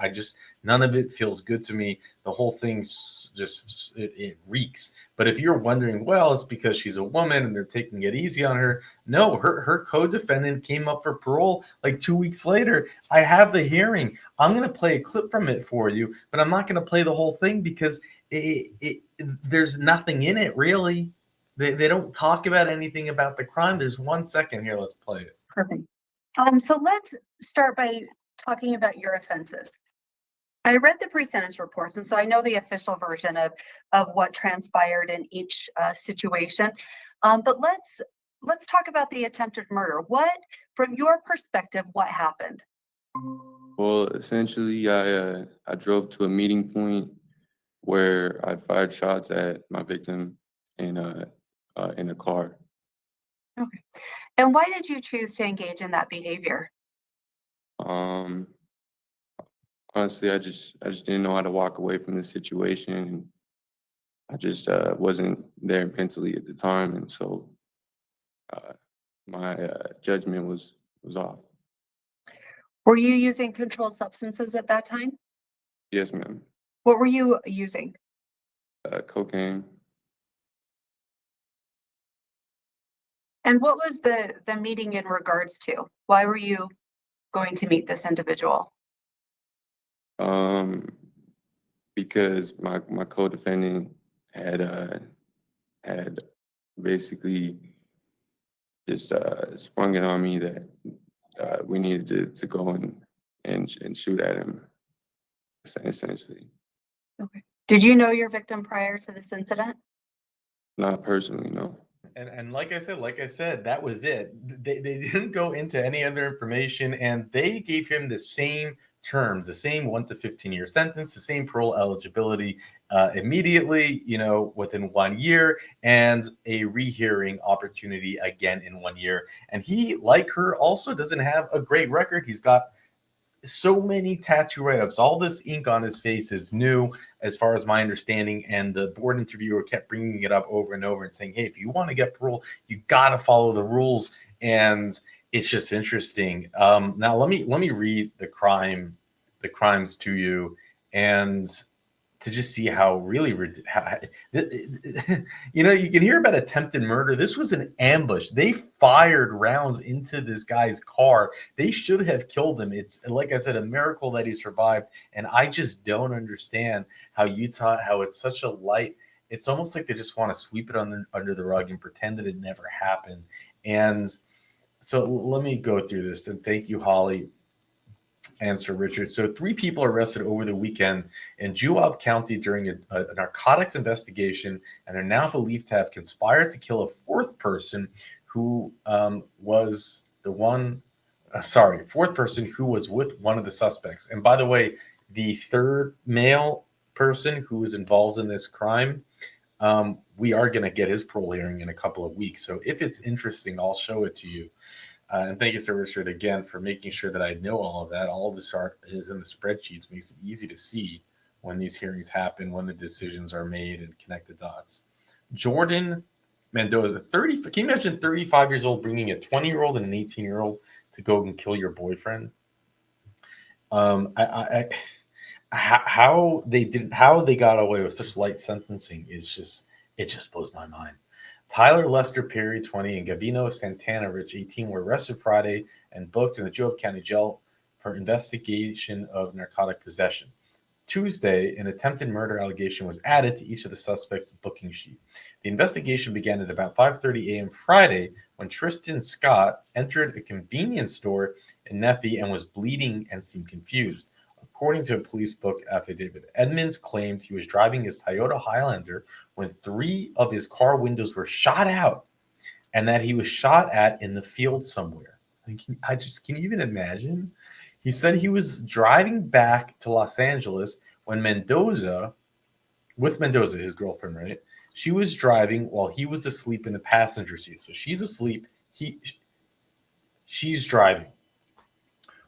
None of it feels good to me. The whole thing just, it reeks. But if you're wondering, well, it's because she's a woman and they're taking it easy on her. No, her co-defendant came up for parole like 2 weeks later. I have the hearing. I'm going to play a clip from it for you, but I'm not going to play the whole thing because there's nothing in it really. They don't talk about anything about the crime. There's 1 second here. Let's play it. Perfect. So let's start by talking about your offenses. I read the pre-sentence reports, and so I know the official version of what transpired in each situation. But let's talk about the attempted murder. From your perspective, what happened? Well, essentially, I drove to a meeting point where I fired shots at my victim in a car. Okay. And why did you choose to engage in that behavior? Honestly, I just didn't know how to walk away from the situation. And I just wasn't there mentally at the time, and so my judgment was off. Were you using controlled substances at that time? Yes, ma'am. What were you using? Cocaine. And what was the meeting in regards to? Why were you going to meet this individual? Because my co-defendant had had basically just sprung it on me that we needed to go and shoot at him, essentially. Okay. Did you know your victim prior to this incident? Not personally, no. And like I said, that was it. They didn't go into any other information, and they gave him the same terms, the same 1 to 15-year sentence, the same parole eligibility immediately, within 1 year, and a rehearing opportunity again in 1 year. And he, like her, also doesn't have a great record. He's got so many tattoo write-ups. All this ink on his face is new, as far as my understanding. And the board interviewer kept bringing it up over and over and saying, hey, if you want to get parole, you got to follow the rules. And it's just interesting. Now let me read the crimes to you, and to just see how really, you can hear about attempted murder. This was an ambush. They fired rounds into this guy's car. They should have killed him. It's, like I said, a miracle that he survived. And I just don't understand how Utah, how it's such a light. It's almost like they just want to sweep it under the rug and pretend that it never happened. And so let me go through this. And thank you, Holly and Sir Richard. So 3 people arrested over the weekend in Juab County during a narcotics investigation, and are now believed to have conspired to kill a 4th person who was with one of the suspects. And by the way, the 3rd male person who was involved in this crime, we are going to get his parole hearing in a couple of weeks. So if it's interesting, I'll show it to you. And thank you, Sir Richard, again, for making sure that I know all of that. All of this is in the spreadsheets, makes it easy to see when these hearings happen, when the decisions are made, and connect the dots. Jordan Mendoza, can you imagine 35 years old bringing a 20-year-old and an 18-year-old to go and kill your boyfriend? How they got away with such light sentencing is just blows my mind. Tyler Lester Perry, 20, and Gavino Santana Rich, 18, were arrested Friday and booked in the Juab County Jail for investigation of narcotic possession. Tuesday, an attempted murder allegation was added to each of the suspects' booking sheet. The investigation began at about 5:30 a.m. Friday when Tristan Scott entered a convenience store in Nephi and was bleeding and seemed confused. According to a police book affidavit, Edmonds claimed he was driving his Toyota Highlander when 3 of his car windows were shot out, and that he was shot at in the field somewhere. Can you even imagine? He said he was driving back to Los Angeles when Mendoza, his girlfriend, right? She was driving while he was asleep in the passenger seat. So she's asleep. She's driving.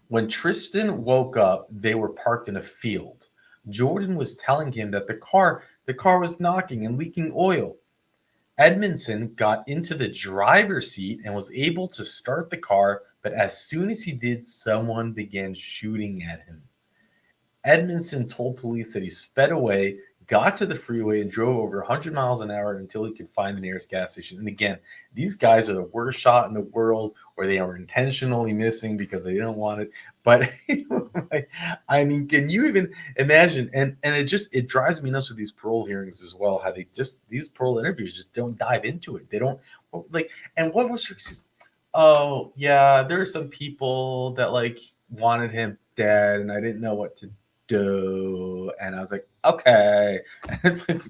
When Tristan woke up, they were parked in a field. Jordan was telling him that the car was knocking and leaking oil. Edmondson got into the driver's seat and was able to start the car, but as soon as he did, someone began shooting at him. Edmondson told police that he sped away, got to the freeway, and drove over 100 miles an hour until he could find the nearest gas station. And again, these guys are the worst shot in the world, where they are intentionally missing because they didn't want it. But I mean, can you even imagine? And it drives me nuts with these parole hearings as well, how these parole interviews just don't dive into it. They don't and what was her excuse? Oh yeah, there are some people that wanted him dead, and I didn't know what to do. And I was like, okay. And it's like,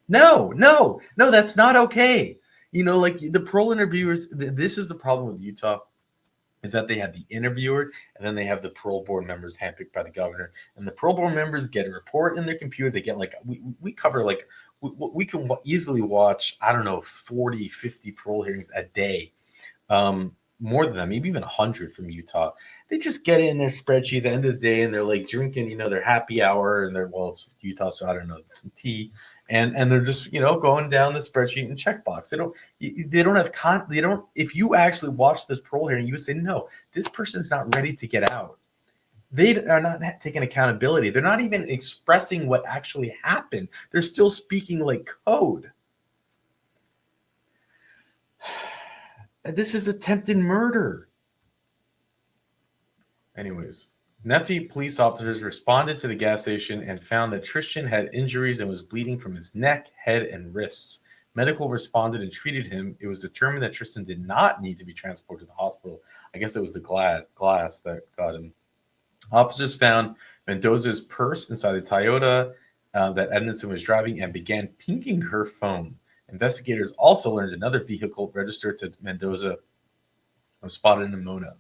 no, that's not okay. The parole interviewers, this is the problem with Utah, is that they have the interviewer, and then they have the parole board members handpicked by the governor. And the parole board members get a report in their computer. They get we cover we can easily watch, I don't know, 40, 50 parole hearings a day. More than that, maybe even 100 from Utah. They just get in their spreadsheet at the end of the day, and they're drinking, their happy hour, and it's Utah, so I don't know, some tea, and they're just going down the spreadsheet and checkbox. They don't have if you actually watch this parole hearing, you would say, no, this person's not ready to get out. They are not taking accountability. They're not even expressing what actually happened. They're still speaking like code. This is attempted murder. Anyways, Nephi police officers responded to the gas station and found that Tristan had injuries and was bleeding from his neck, head, and wrists. Medical responded and treated him. It was determined that Tristan did not need to be transported to the hospital. I guess it was the glass that got him. Officers found Mendoza's purse inside the Toyota that Edmondson was driving and began pinging her phone. Investigators also learned another vehicle registered to Mendoza was spotted in Mona.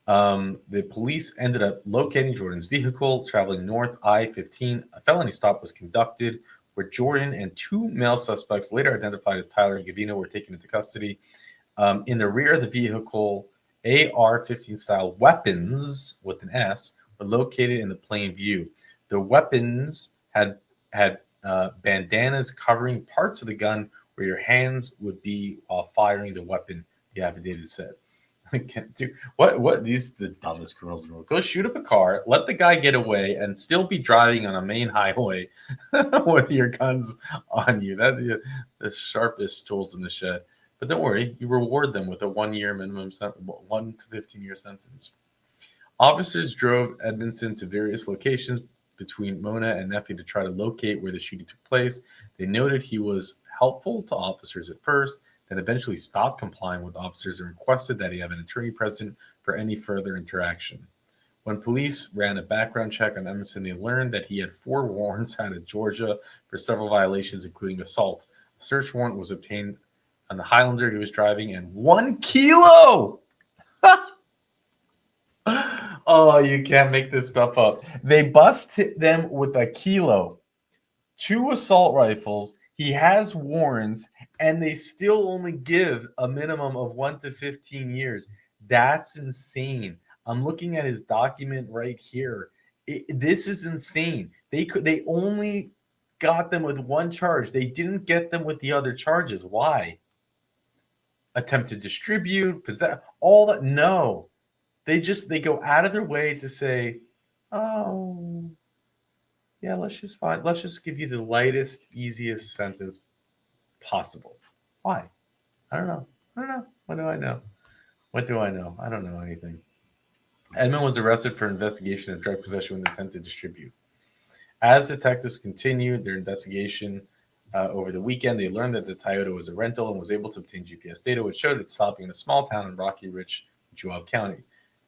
The police ended up locating Jordan's vehicle traveling north I-15. A felony stop was conducted where Jordan and two male suspects, later identified as Tyler and Gavino, were taken into custody. In the rear of the vehicle, AR-15 style weapons with an S were located in the plain view. The weapons had bandanas covering parts of the gun where your hands would be while firing the weapon, the affidavit said. What these the dumbest criminals in the world. Go shoot up a car, let the guy get away, and still be driving on a main highway with your guns on you. That the sharpest tools in the shed. But don't worry, you reward them with a 1-year minimum 1 to 15-year sentence. Officers drove Edmondson to various locations between Mona and Nephi to try to locate where the shooting took place. They noted he was helpful to officers at first, then eventually stopped complying with officers and requested that he have an attorney present for any further interaction. When police ran a background check on Edmondson, they learned that he had 4 warrants out of Georgia for several violations, including assault. A search warrant was obtained on the Highlander he was driving, and 1 kilo. Oh, you can't make this stuff up. They bust them with a kilo, 2 assault rifles. He has warrants, and they still only give a minimum of 1 to 15 years. That's insane. I'm looking at his document right here. This is insane. They only got them with 1 charge. They didn't get them with the other charges. Why? Attempt to distribute, possess, all that. No. They go out of their way to say, oh, yeah, let's just give you the lightest, easiest sentence possible. Why? I don't know. What do I know? I don't know anything. Edmund was arrested for investigation of drug possession with intent to distribute. As detectives continued their investigation over the weekend, they learned that the Toyota was a rental and was able to obtain GPS data, which showed it stopping in a small town in Rocky Ridge, Juab County.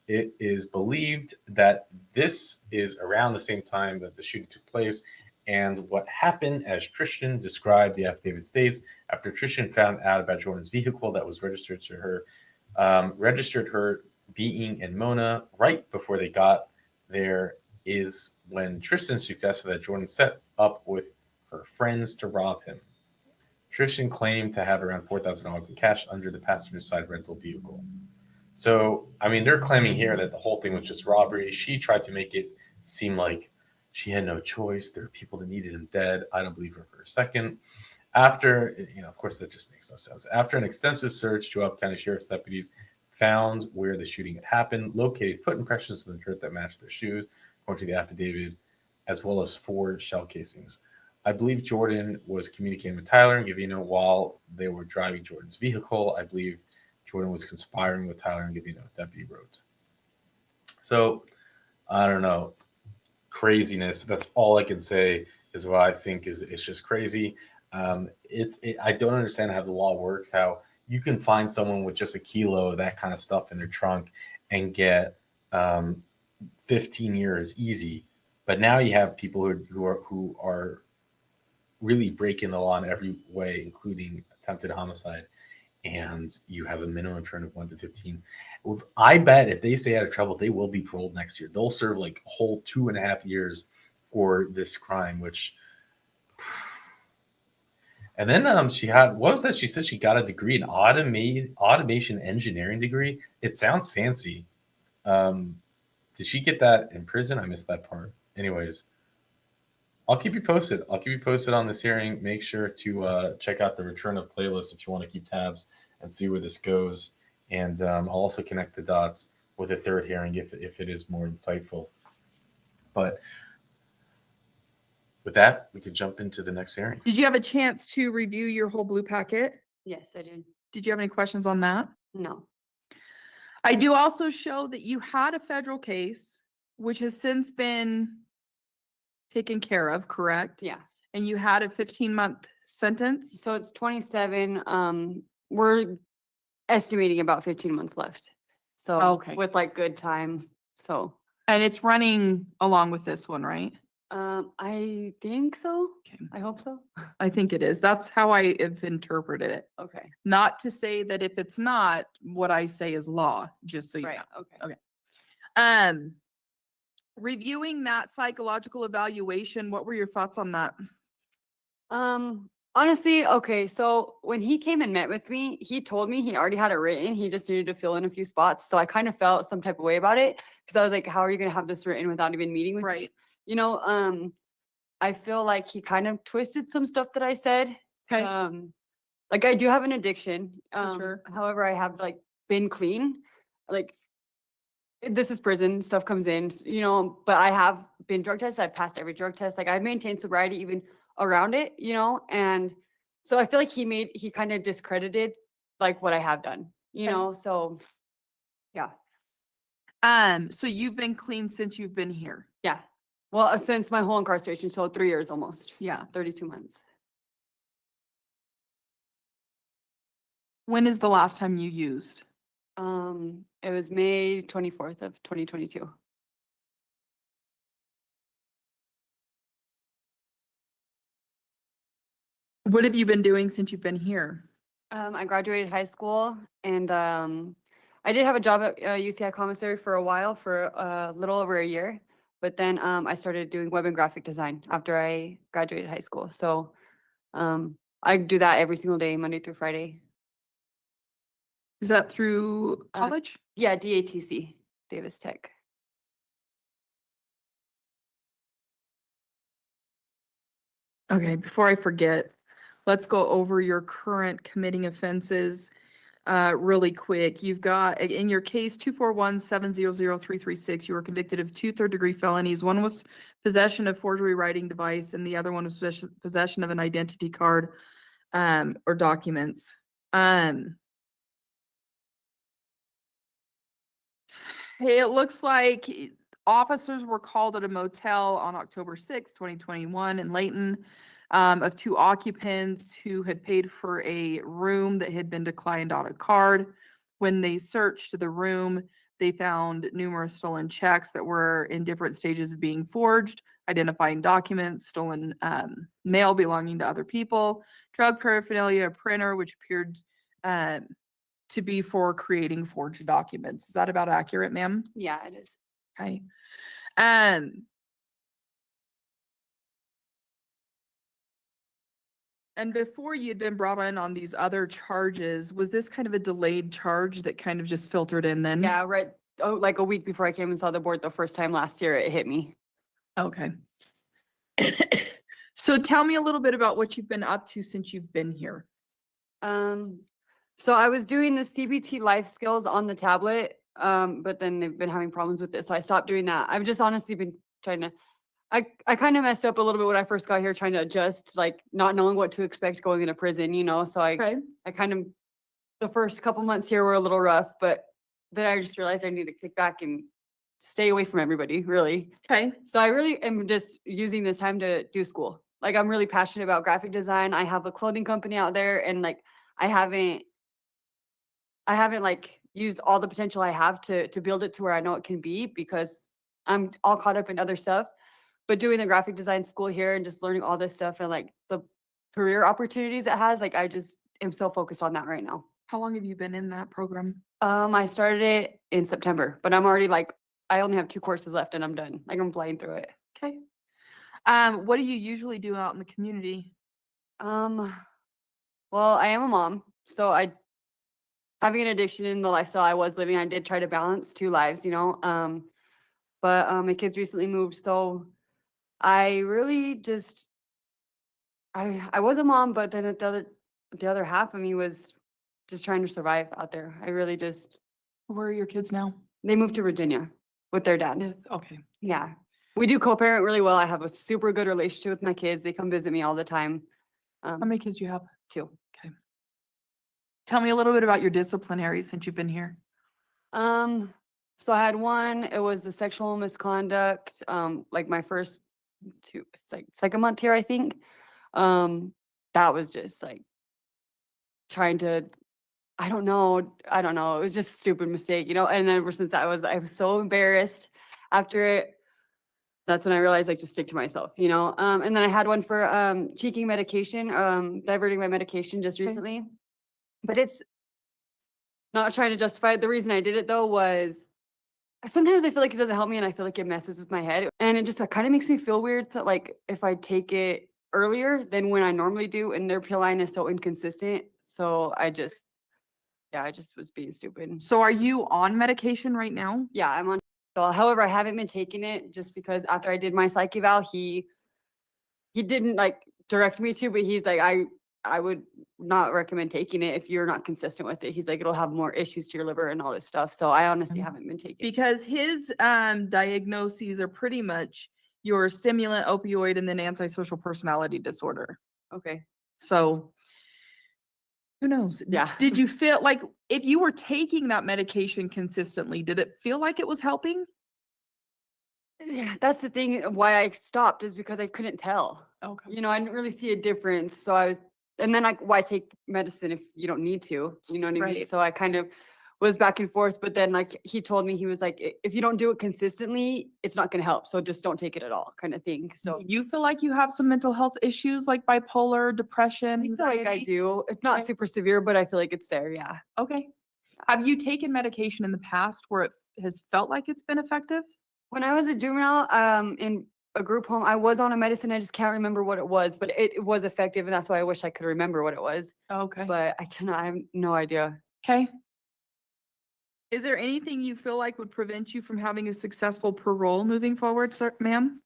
It is believed that this is around the same time that the shooting took place. And what happened, as Tristan described, the affidavit states, after Tristan found out about Jordan's vehicle that was registered her being in Mona right before they got there, is when Tristan suggested that Jordan set up with her friends to rob him. Tristan claimed to have around $4,000 in cash under the passenger side rental vehicle. So, I mean, they're claiming here that the whole thing was just robbery. She tried to make it seem like she had no choice. There are people that needed him dead. I don't believe her for a second. After, of course, that just makes no sense. After an extensive search, Juab County Sheriff's deputies found where the shooting had happened, located foot impressions in the dirt that matched their shoes, according to the affidavit, as well as 4 shell casings. I believe Jordan was communicating with Tyler and Gavino while they were driving Jordan's vehicle. I believe Jordan was conspiring with Tyler and Gavino, deputy wrote. So, I don't know. Craziness. That's all I can say is what I think is it's just crazy. I don't understand how the law works, how you can find someone with just a kilo of that kind of stuff in their trunk and get 15 years easy. But now you have people who are really breaking the law in every way, including attempted homicide. And you have a minimum term of 1 to 15. I bet if they stay out of trouble, they will be paroled next year. They'll serve like a whole 2.5 years for this crime, which. And then she had, what was that? She said she got a degree in automation engineering degree. It sounds fancy. Did she get that in prison? I missed that part. Anyways, I'll keep you posted. On this hearing. Make sure to check out the return of playlist if you want to keep tabs and see where this goes. And I'll also connect the dots with a third hearing if it is more insightful. But with that, we could jump into the next hearing. Did you have a chance to review your whole blue packet? Yes, I did. Did you have any questions on that? No. I do also show that you had a federal case, which has since been taken care of, correct? Yeah. And you had a 15-month sentence? So it's 27. We're estimating about 15 months left. So Okay. with like good time. So And it's running along with this one, right? I think so. Okay. I hope so. I think it is. That's how I have interpreted it. Okay. Not to say that if it's not, what I say is law, just so you Right. know. Okay. Okay. Reviewing that psychological evaluation, what were your thoughts on that? Honestly, okay, so when he came and met with me, he told me he already had it written. He just needed to fill in a few spots. So I kind of felt some type of way about it because I was like, how are you going to have this written without even meeting with me? Right. You know, I feel like he kind of twisted some stuff that I said. Okay. Like I do have an addiction. sure. However, I have like been clean. Like this is prison, stuff comes in, you know, but I have been drug tested. I've passed every drug test. Like I've maintained sobriety even around it, you know, and so I feel like he kind of discredited like what I have done, you Okay. know, so yeah. So you've been clean since you've been here. Yeah. Well, since my whole incarceration, so 3 years almost. Yeah. 32 months. When is the last time you used? It was May 24th of 2022. What have you been doing since you've been here? I graduated high school and I did have a job at UCI commissary for a while, for a little over a year. But then I started doing web and graphic design after I graduated high school. So I do that every single day, Monday through Friday. Is that through college? Yeah, DATC, Davis Tech. Okay, before I forget, let's go over your current committing offenses really quick. You've got, in your case, 241-700-336, you were convicted of 2 third-degree felonies. One was possession of forgery writing device, and the other one was possession of an identity card or documents. It looks like officers were called at a motel on October 6, 2021 in Layton of 2 occupants who had paid for a room that had been declined on a card. When they searched the room, they found numerous stolen checks that were in different stages of being forged, identifying documents, stolen mail belonging to other people, drug paraphernalia, a printer, which appeared to be for creating forged documents. Is that about accurate, ma'am? Yeah, it is. Okay. And before you'd been brought in on these other charges, was this kind of a delayed charge that kind of just filtered in then? Yeah, right. Oh, like a week before I came and saw the board the first time last year, it hit me. Okay. So tell me a little bit about what you've been up to since you've been here. So I was doing the CBT life skills on the tablet, but then they've been having problems with it, so I stopped doing that. I've just honestly been trying to, I kind of messed up a little bit when I first got here, trying to adjust, like not knowing what to expect going into prison, you know, so I kind of, the first couple months here were a little rough, but then I just realized I need to kick back and stay away from everybody, really. Okay. So I really am just using this time to do school. Like I'm really passionate about graphic design. I have a clothing company out there and like I haven't like used all the potential I have to build it to where I know it can be because I'm all caught up in other stuff. But doing the graphic design school here and just learning all this stuff and like the career opportunities it has, like I just am so focused on that right now. How long have you been in that program? I started it in September, but I'm already like, I only have 2 courses left and I'm done. Like I'm flying through it. Okay. What do you usually do out in the community? Well, I am a mom, so having an addiction in the lifestyle I was living, I did try to balance 2 lives, you know. But my kids recently moved, so I really just I was a mom, but then the other half of me was just trying to survive out there. I really just. Where are your kids now? They moved to Virginia with their dad. Okay. Yeah. We do co-parent really well. I have a super good relationship with my kids. They come visit me all the time. How many kids do you have? 2. Okay. Tell me a little bit about your disciplinary since you've been here. So I had one, it was the sexual misconduct, like my first 2, it's like second month here, I think. That that was just like trying to, I don't know. It was just a stupid mistake, and then ever since I was so embarrassed after it. That's when I realized like just stick to myself, and then I had one for cheeking medication, diverting my medication just recently. But it's not trying to justify it. The reason I did it though was sometimes I feel like it doesn't help me and I feel like it messes with my head. And it just kind of makes me feel weird to like if I take it earlier than when I normally do, and their pill line is so inconsistent. So I just was being stupid. So are you on medication right now? Yeah, I'm on. However, I haven't been taking it just because after I did my psych eval, he didn't like direct me to, but he's like, I would not recommend taking it if you're not consistent with it. He's like, it'll have more issues to your liver and all this stuff. So I honestly haven't been taking it. Because his diagnoses are pretty much your stimulant, opioid, and then antisocial personality disorder. Okay. So who knows? Yeah. Did you feel like if you were taking that medication consistently, did it feel like it was helping? Yeah, that's the thing why I stopped is because I couldn't tell. Okay. I didn't really see a difference. So and then why take medicine if you don't need to? You know what I mean? Right. So I kind of was back and forth, but then like he told me, he was like, if you don't do it consistently, it's not going to help. So just don't take it at all, kind of thing. So You feel like you have some mental health issues like bipolar, depression, I feel like I anxiety? do. It's not super severe, but I feel like it's there. Yeah. Okay. Have you taken medication in the past where it has felt like it's been effective? When I was a juvenile, in a group home, I was on a medicine. I just can't remember what it was, but it was effective, and that's why I wish I could remember what it was. Okay. But I cannot. I have no idea. Okay. Is there anything you feel like would prevent you from having a successful parole moving forward, sir, ma'am?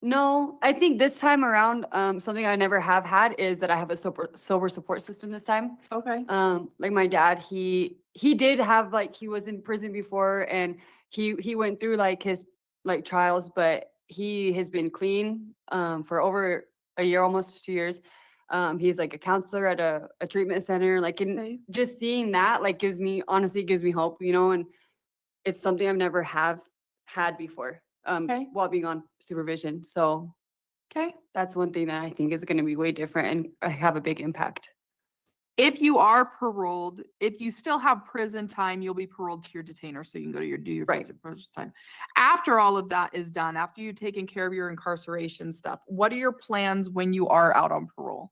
No, I think this time around, something I never have had is that I have a sober support system this time. Okay. Like my dad, he did have like he was in prison before, and he went through like his like trials, but he has been clean for over a year, almost 2 years. He's like a counselor at a treatment center. Like, and just seeing that like honestly gives me hope, and it's something I've never have had before. While being on supervision. So Okay. that's one thing that I think is going to be way different and have a big impact. If you are paroled, if you still have prison time, you'll be paroled to your detainer, so you can go to do your prison time. After all of that is done, after you've taken care of your incarceration stuff, what are your plans when you are out on parole?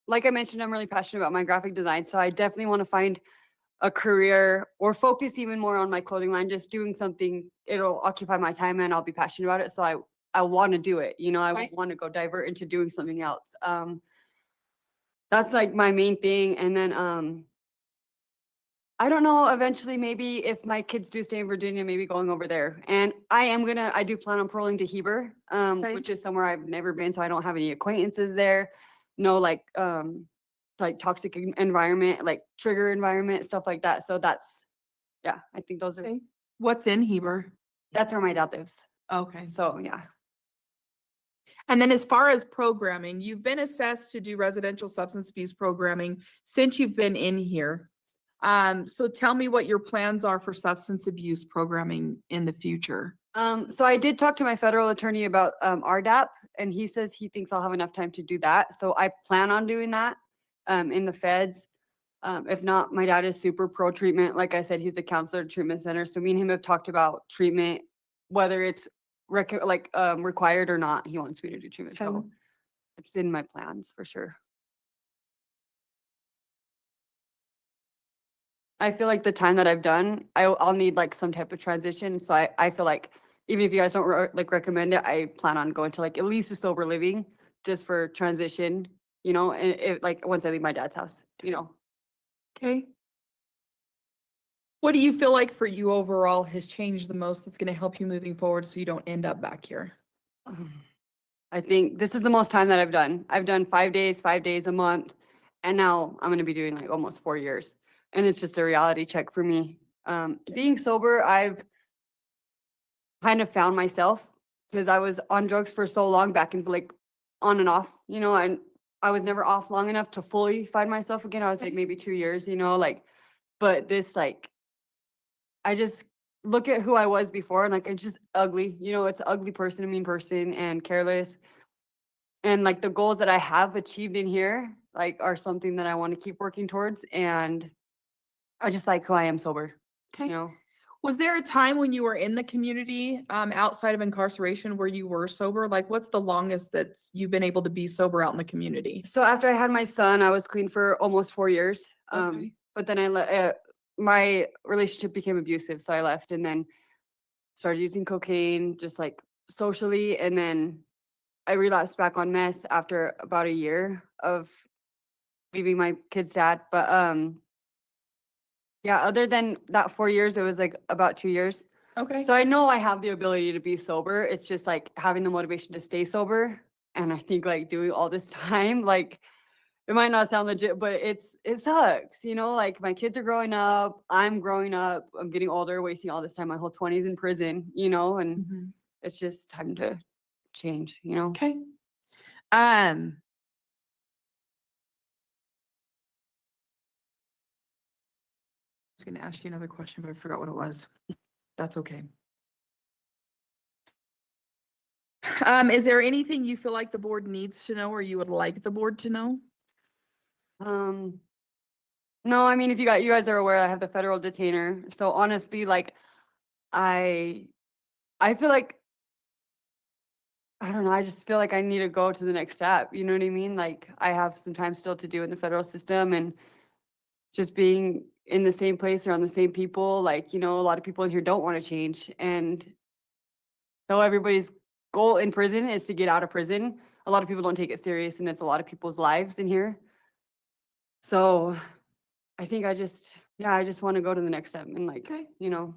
Like I mentioned, I'm really passionate about my graphic design, so I definitely want to find a career or focus even more on my clothing line, just doing something. It'll occupy my time and I'll be passionate about it. So I want to do it. I want to go divert into doing something else. That's like my main thing. And then I don't know, eventually maybe if my kids do stay in Virginia, maybe going over there. And I do plan on paroling to Heber, which is somewhere I've never been, so I don't have any acquaintances there. No like toxic environment, like trigger environment, stuff like that. So I think those are. Okay. What's in Heber? That's where my dad lives. Okay. So yeah. And then as far as programming, you've been assessed to do residential substance abuse programming since you've been in here. So tell me what your plans are for substance abuse programming in the future. So I did talk to my federal attorney about RDAP, and he says he thinks I'll have enough time to do that. So I plan on doing that in the feds. If not, my dad is super pro treatment. Like I said, he's a counselor at treatment center. So me and him have talked about treatment, whether it's required or not. He wants me to do treatment. So it's in my plans for sure. I feel like the time that I've done, I'll need like some type of transition. So I feel like even if you guys don't recommend it, I plan on going to like at least a sober living just for transition, and like once I leave my dad's house, Okay. What do you feel like for you overall has changed the most that's going to help you moving forward so you don't end up back here? I think this is the most time that I've done. I've done 5 days a month, and now I'm going to be doing like almost 4 years. And it's just a reality check for me. Being sober, I've kind of found myself because I was on drugs for so long back and like on and off, and I was never off long enough to fully find myself again. I was like maybe 2 years, but this I just look at who I was before and like, it's just ugly, it's an ugly person, a mean person and careless. And like the goals that I have achieved in here, like are something that I want to keep working towards. And I just like who I am sober, Okay. you know? Was there a time when you were in the community, outside of incarceration where you were sober? Like, what's the longest that you've been able to be sober out in the community? So after I had my son, I was clean for almost 4 years. Okay. But then my relationship became abusive. So I left and then started using cocaine, just like socially. And then I relapsed back on meth after about a year of leaving my kid's dad. But yeah, other than that 4 years, it was like about 2 years. Okay. So I know I have the ability to be sober. It's just like having the motivation to stay sober. And I think like doing all this time, like it might not sound legit, but it sucks, you know, like my kids are growing up, I'm growing up, I'm getting older, wasting all this time, my whole 20s in prison, you know, and Mhm. it's just time to change, you know? Okay. I was gonna ask you another question, but I forgot what it was. That's okay. Is there anything you feel like the board needs to know or you would like the board to know? No, I mean, if you guys are aware, I have the federal detainer. So honestly, like I feel like, I don't know, I just feel like I need to go to the next step. You know what I mean? Like I have some time still to do in the federal system and just being in the same place around the same people. Like, you know, a lot of people in here don't want to change. And though everybody's goal in prison is to get out of prison, a lot of people don't take it serious and it's a lot of people's lives in here. So I think I just want to go to the next step and like, you know,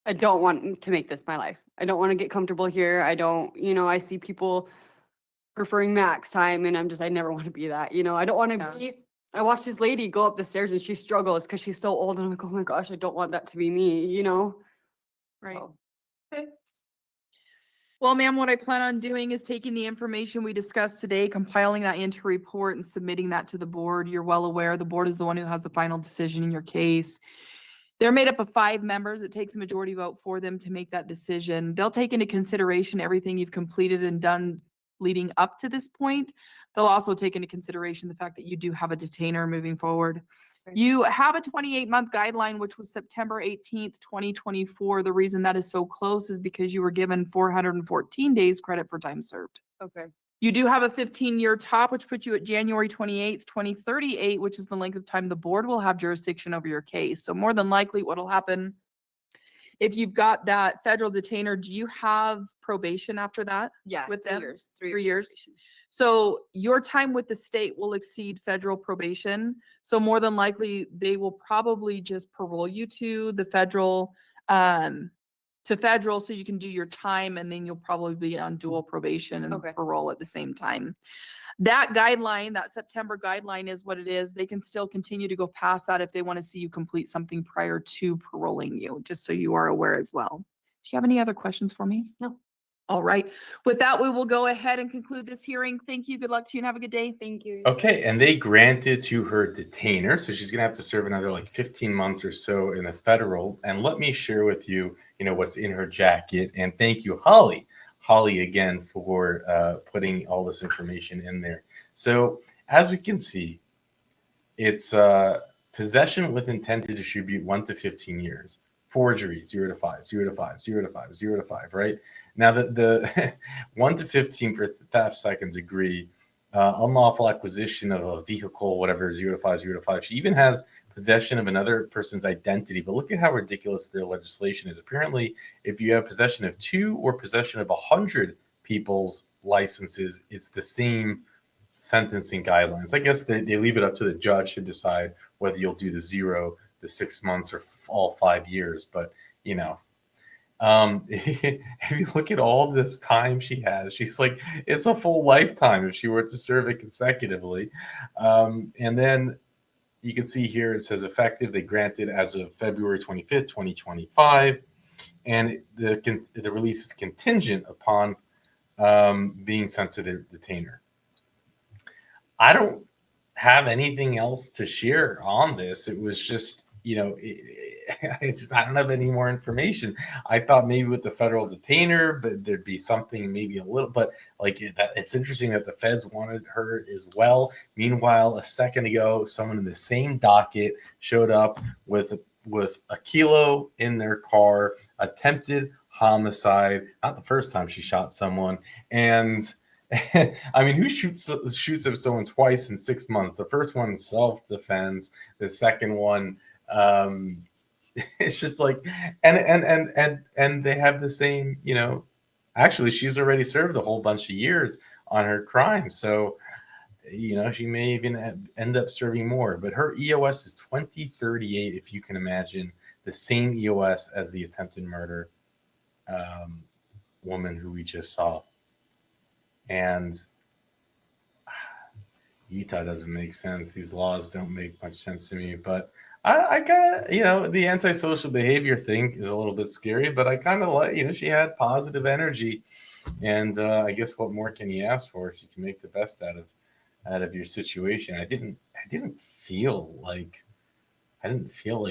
I don't want to make this my life. I don't want to get comfortable here. I don't, you know, I see people preferring max time and I never want to be that, you know, I don't want to be, I watched this lady go up the stairs and she struggles because she's so old and I'm like, oh my gosh, I don't want that to be me, you know? Right. So, Okay. Well, ma'am, what I plan on doing is taking the information we discussed today, compiling that into a report and submitting that to the board. You're well aware the board is the one who has the final decision in your case. They're made up of 5 members. It takes a majority vote for them to make that decision. They'll take into consideration everything you've completed and done leading up to this point. They'll also take into consideration the fact that you do have a detainer moving forward. You have a 28-month guideline, which was September 18th, 2024. The reason that is so close is because you were given 414 days credit for time served. okay. You do have a 15-year top, which puts you at January 28th, 2038, which is the length of time the board will have jurisdiction over your case. So more than likely what'll happen, if you've got that federal detainer, do you have probation after that? Yeah, With 3 them? years. 3 years. So your time with the state will exceed federal probation. So more than likely, they will probably just parole you to the federal, so you can do your time and then you'll probably be on dual probation and Okay. parole at the same time. That guideline, that September guideline is what it is. They can still continue to go past that if they want to see you complete something prior to paroling you, just so you are aware as well. Do you have any other questions for me? No. All right. With that, we will go ahead and conclude this hearing. Thank you. Good luck to you and have a good day. Thank you. Okay, and they granted to her detainer, so she's gonna have to serve another like 15 months or so in the federal. And let me share with you, you know, what's in her jacket. And thank you, Holly again for putting all this information in there. So as we can see, it's possession with intent to distribute 1 to 15 years. Forgery 0 to 5, 0 to 5, 0 to 5, 0 to 5. Right now, the 1 to 15 for theft, second degree. Unlawful acquisition of a vehicle, whatever, 0 to 5, 0 to 5. She even has possession of another person's identity. But look at how ridiculous their legislation is. Apparently, if you have possession of 2 or possession of 100 people's licenses, it's the same sentencing guidelines. I guess they leave it up to the judge to decide whether you'll do the 0, the 6 months, or all 5 years. But, you know, if you look at all this time she has, she's like, it's a full lifetime if she were to serve it consecutively. And then you can see here it says effective, they granted as of February 25th, 2025. And the release is contingent upon being sent to the detainer. I don't have anything else to share on this. It was just, you know, I don't have any more information. I thought maybe with the federal detainer, but there'd be something maybe a little, but like it's interesting that the feds wanted her as well. Meanwhile, a second ago, someone in the same docket showed up with a kilo in their car, attempted homicide. Not the first time she shot someone, and I mean, who shoots at someone twice in 6 months? The first one self-defense. The second one, it's just like, and they have the same, actually she's already served a whole bunch of years on her crime, so she may even end up serving more, but her EOS is 2038, if you can imagine, the same EOS as the attempted murder woman who we just saw. And Utah doesn't make sense. These laws don't make much sense to me, but I kind of, the antisocial behavior thing is a little bit scary, but I kind of like, she had positive energy, and I guess what more can you ask for if you can make the best out of your situation? I didn't feel like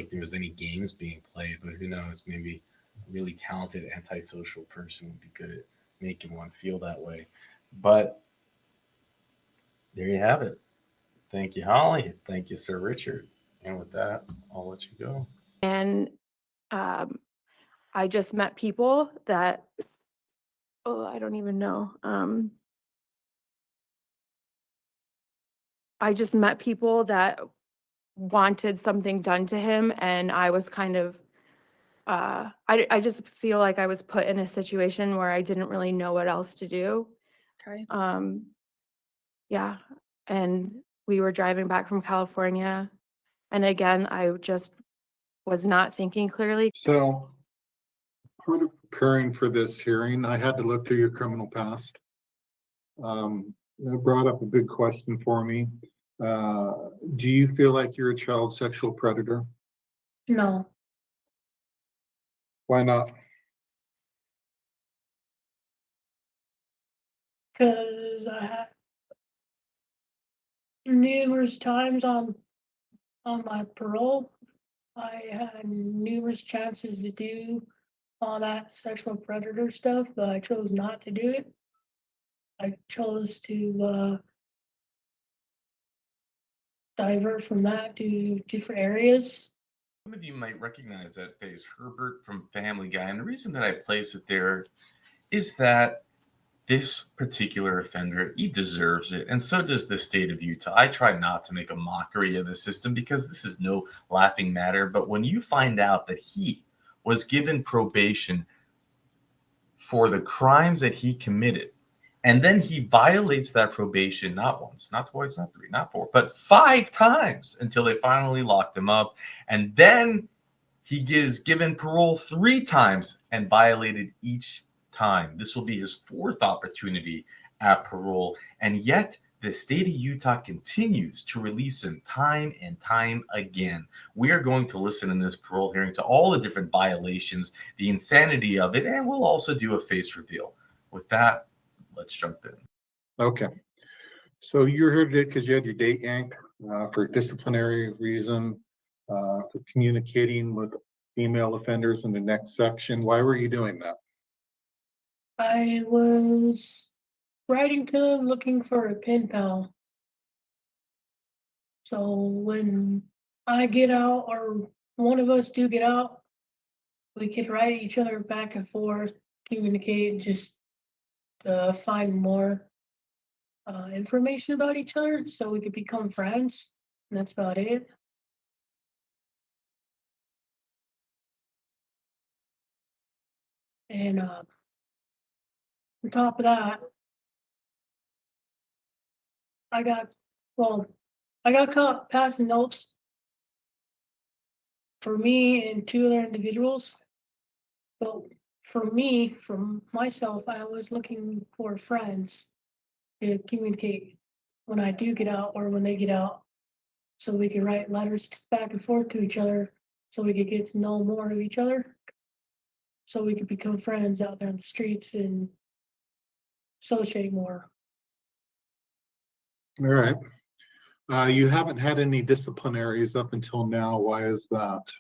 there was any games being played, but who knows? Maybe a really talented antisocial person would be good at making one feel that way. But there you have it. Thank you, Holly. Thank you, Sir Richard. And with that, I'll let you go. And I just met people that, I don't even know. I just met people that wanted something done to him, and I was kind of, I just feel like I was put in a situation where I didn't really know what else to do. Okay. Yeah, and we were driving back from California, and again, I just was not thinking clearly. So, part of preparing for this hearing, I had to look through your criminal past. It brought up a big question for me. Do you feel like you're a child sexual predator? No, Why not? because I had numerous times on my parole, I had numerous chances to do all that sexual predator stuff, but I chose not to do it. I chose to divert from that to different areas. Some of you might recognize that face, Herbert from Family Guy. And the reason that I place it there is that this particular offender, he deserves it. And so does the state of Utah. I try not to make a mockery of the system because this is no laughing matter. But when you find out that he was given probation for the crimes that he committed, and then he violates that probation not once, not twice, not three, not four, but 5 times until they finally locked him up. And then he is given parole 3 times and violated each time. This will be his 4th opportunity at parole. And yet the state of Utah continues to release him time and time again. We are going to listen in this parole hearing to all the different violations, the insanity of it, and we'll also do a face reveal. With that, let's jump in. Okay. So you're here today because you had your date yanked for disciplinary reason, for communicating with female offenders in the next section. Why were you doing that? I was writing to them looking for a pen pal. So when I get out or one of us do get out, we could write each other back and forth, communicate, just find more information about each other so we could become friends. And that's about it. And on top of that, I got caught passing notes for me and 2 other individuals. But for me, from myself, I was looking for friends to communicate when I do get out or when they get out, so we could write letters back and forth to each other, so we could get to know more of each other, so we could become friends out there on the streets and associate more. All right. You haven't had any disciplinaries up until now. Why is that?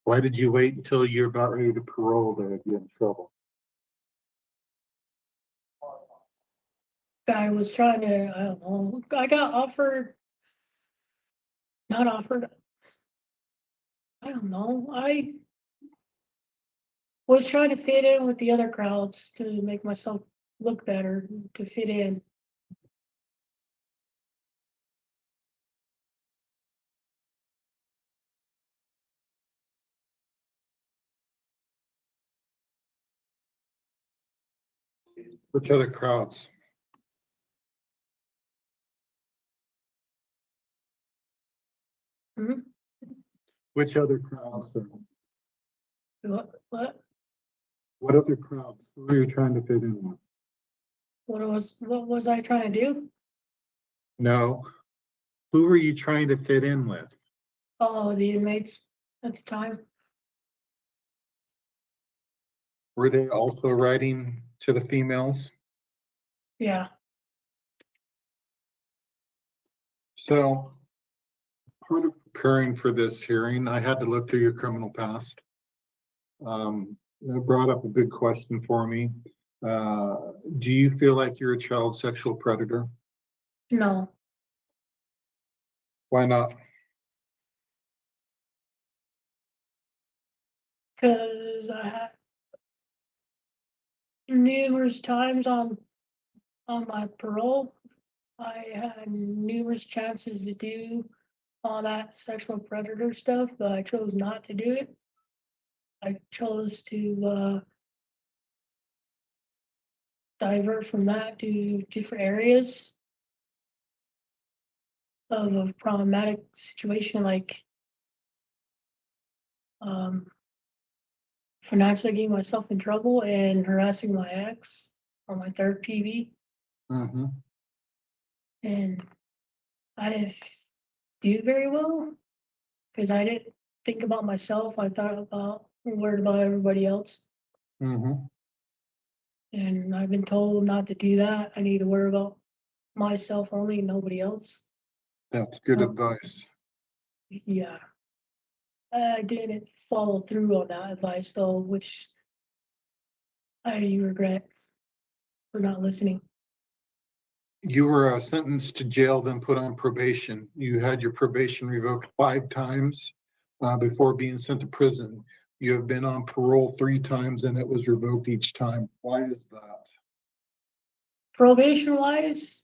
Why did you wait until you're about ready to parole to get in trouble? I was trying to, I don't know, I got offered, not offered. I don't know, I was trying to fit in with the other crowds to make myself look better, to fit in. Which other crowds? Mhm. Which other crowds? Sir? What What other crowds? Who are you trying to fit in with? what was I trying to do? No. Who were you trying to fit in with? Oh, the inmates at the time. Were they also writing to the females? Yeah, So part of preparing for this hearing, I had to look through your criminal past. It brought up a big question for me. Do you feel like you're a child sexual predator? no, Why not? because I had numerous times on my parole, I had numerous chances to do all that sexual predator stuff, but I chose not to do it. I chose to divert from that to different areas of a problematic situation, like financially getting myself in trouble and harassing my ex on my third PV. Mm-hmm. And I didn't do very well because I didn't think about myself. I thought about worried about everybody else. Mm-hmm. And I've been told not to do that. I need to worry about myself only, nobody else. That's good Oh. advice. Yeah. I didn't follow through on that advice though, which I regret for not listening. You were sentenced to jail, then put on probation. You had your probation revoked 5 times before being sent to prison. You have been on parole 3 times and it was revoked each time. Why is that? Probation wise,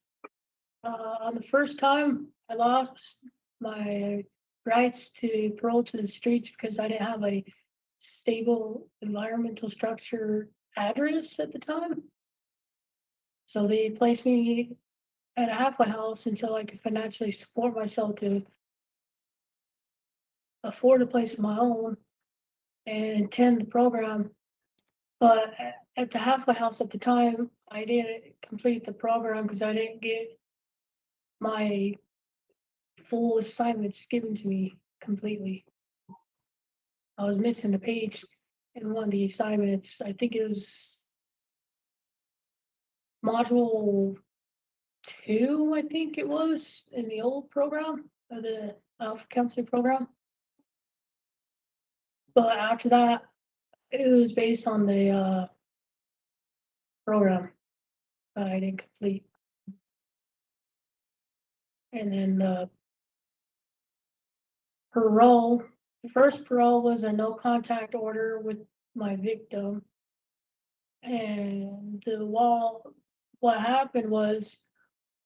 on the first time, I lost my rights to parole to the streets because I didn't have a stable environmental structure address at the time. So they placed me at a halfway house until I could financially support myself to afford a place of my own and attend the program. But at the halfway house at the time, I didn't complete the program because I didn't get my full assignments given to me completely. I was missing a page in one of the assignments. I think it was module 2, I think it was, in the old program, or the Alpha Counseling program. But after that, it was based on the program I didn't complete. And then parole, the first parole was a no contact order with my victim. And what happened was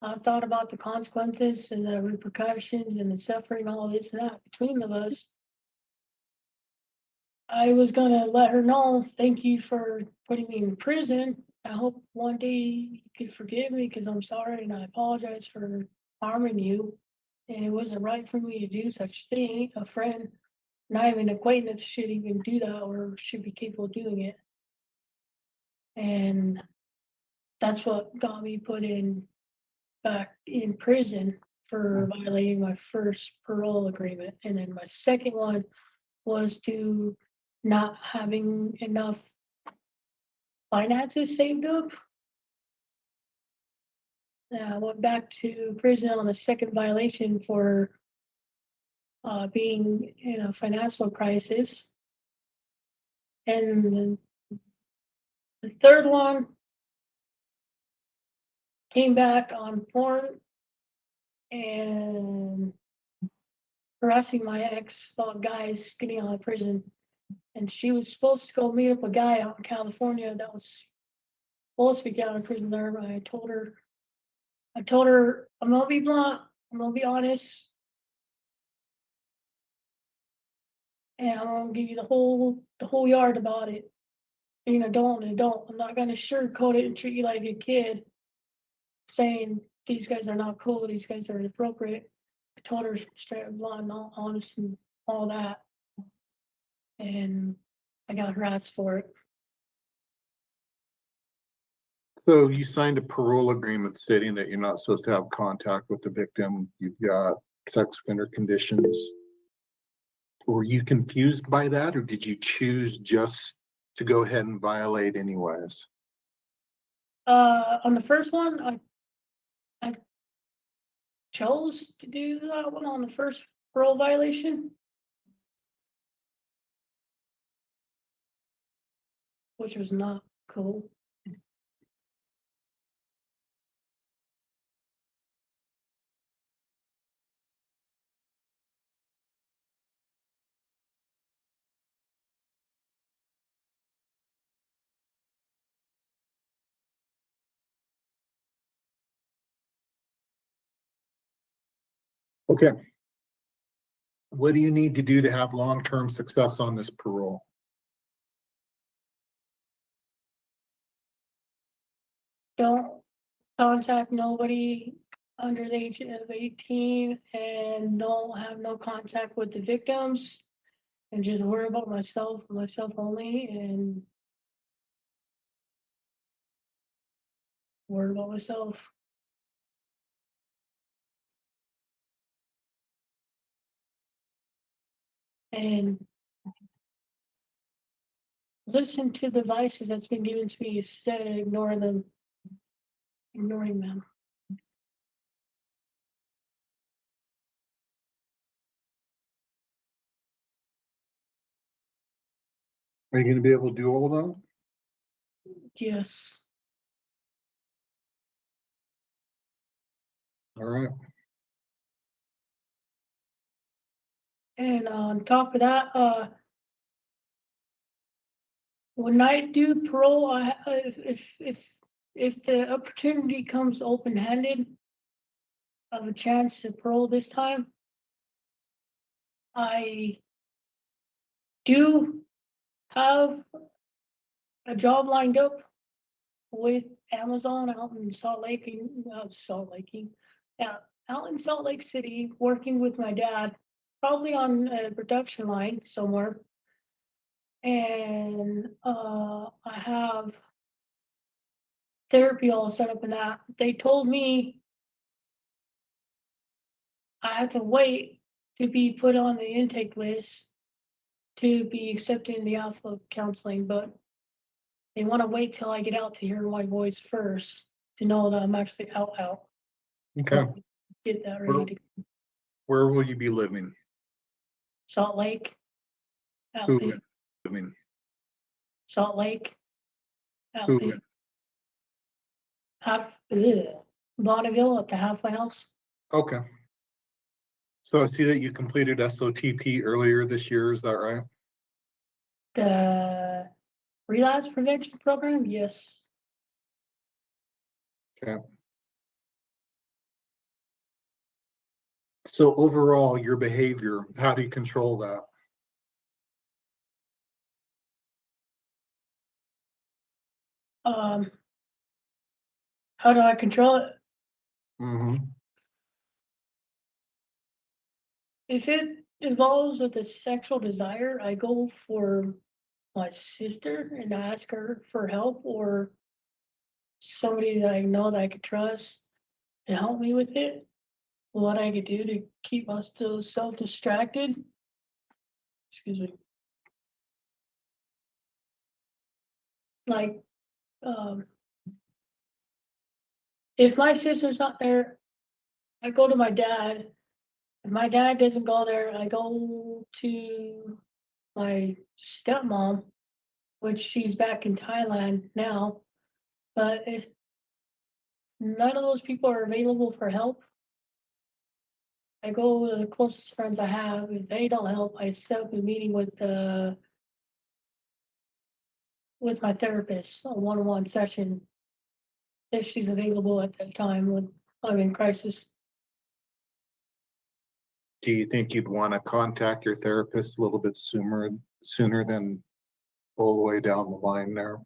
I thought about the consequences and the repercussions and the suffering, all this and that between of us. I was gonna let her know, thank you for putting me in prison. I hope one day you could forgive me because I'm sorry and I apologize for harming you. And it wasn't right for me to do such thing. A friend, not even an acquaintance, should even do that or should be capable of doing it. And that's what got me put back in prison for violating my first parole agreement. And then my second one was to not having enough finances saved up. I went back to prison on the second violation for being in a financial crisis. And the third one came back on porn and harassing my ex about guys getting out of prison. And she was supposed to go meet up a guy out in California that was supposed to be out of prison there. But I told her, I'm gonna be blunt, I'm gonna be honest, and I'm gonna give you the whole yard about it. Being an adult and adult, I'm not gonna sugarcoat it and treat you like a kid, saying these guys are not cool, these guys are inappropriate. I told her straight up blunt, not honest and all that. And I got harassed for it. So you signed a parole agreement stating that you're not supposed to have contact with the victim. You've got sex offender conditions. Were you confused by that, or did you choose just to go ahead and violate anyways? On the first one, I chose to do that one on the first parole violation, which was not cool. Okay. What do you need to do to have long-term success on this parole? Don't contact nobody under the age of 18 and don't have no contact with the victims and just worry about myself only, and worry about myself. And listen to the advices that's been given to me instead of ignoring them. Are you gonna be able to do all of that? Yes. All right. And on top of that, when I do parole, if the opportunity comes open-handed of a chance to parole this time, I do have a job lined up with Amazon out in out in Salt Lake City, working with my dad, probably on a production line somewhere. And I have therapy all set up in that. They told me I had to wait to be put on the intake list to be accepted in the alpha counseling, but they want to wait till I get out to hear my voice first to know that I'm actually out. Okay. Get that ready to Where will you be living? Salt Lake. Who Out with? Living? Salt Lake. Out Who there. with? Bonneville at the halfway house. Okay. So I see that you completed SOTP earlier this year, is that right? The relapse prevention program, yes. Okay. So overall, your behavior, how do you control that? How do I control it? Mm-hmm. If it involves with a sexual desire, I go for my sister and ask her for help, or somebody that I know that I could trust to help me with it. What I could do to keep myself distracted. Excuse me. Like, if my sister's not there, I go to my dad. If my dad doesn't go there, I go to my stepmom. which she's back in Thailand now. But if none of those people are available for help, I go to the closest friends I have. If they don't help, I set up a meeting with my therapist, a one-on-one session, if she's available at that time when I'm in crisis. Do you think you'd want to contact your therapist a little bit sooner than all the way down the line there?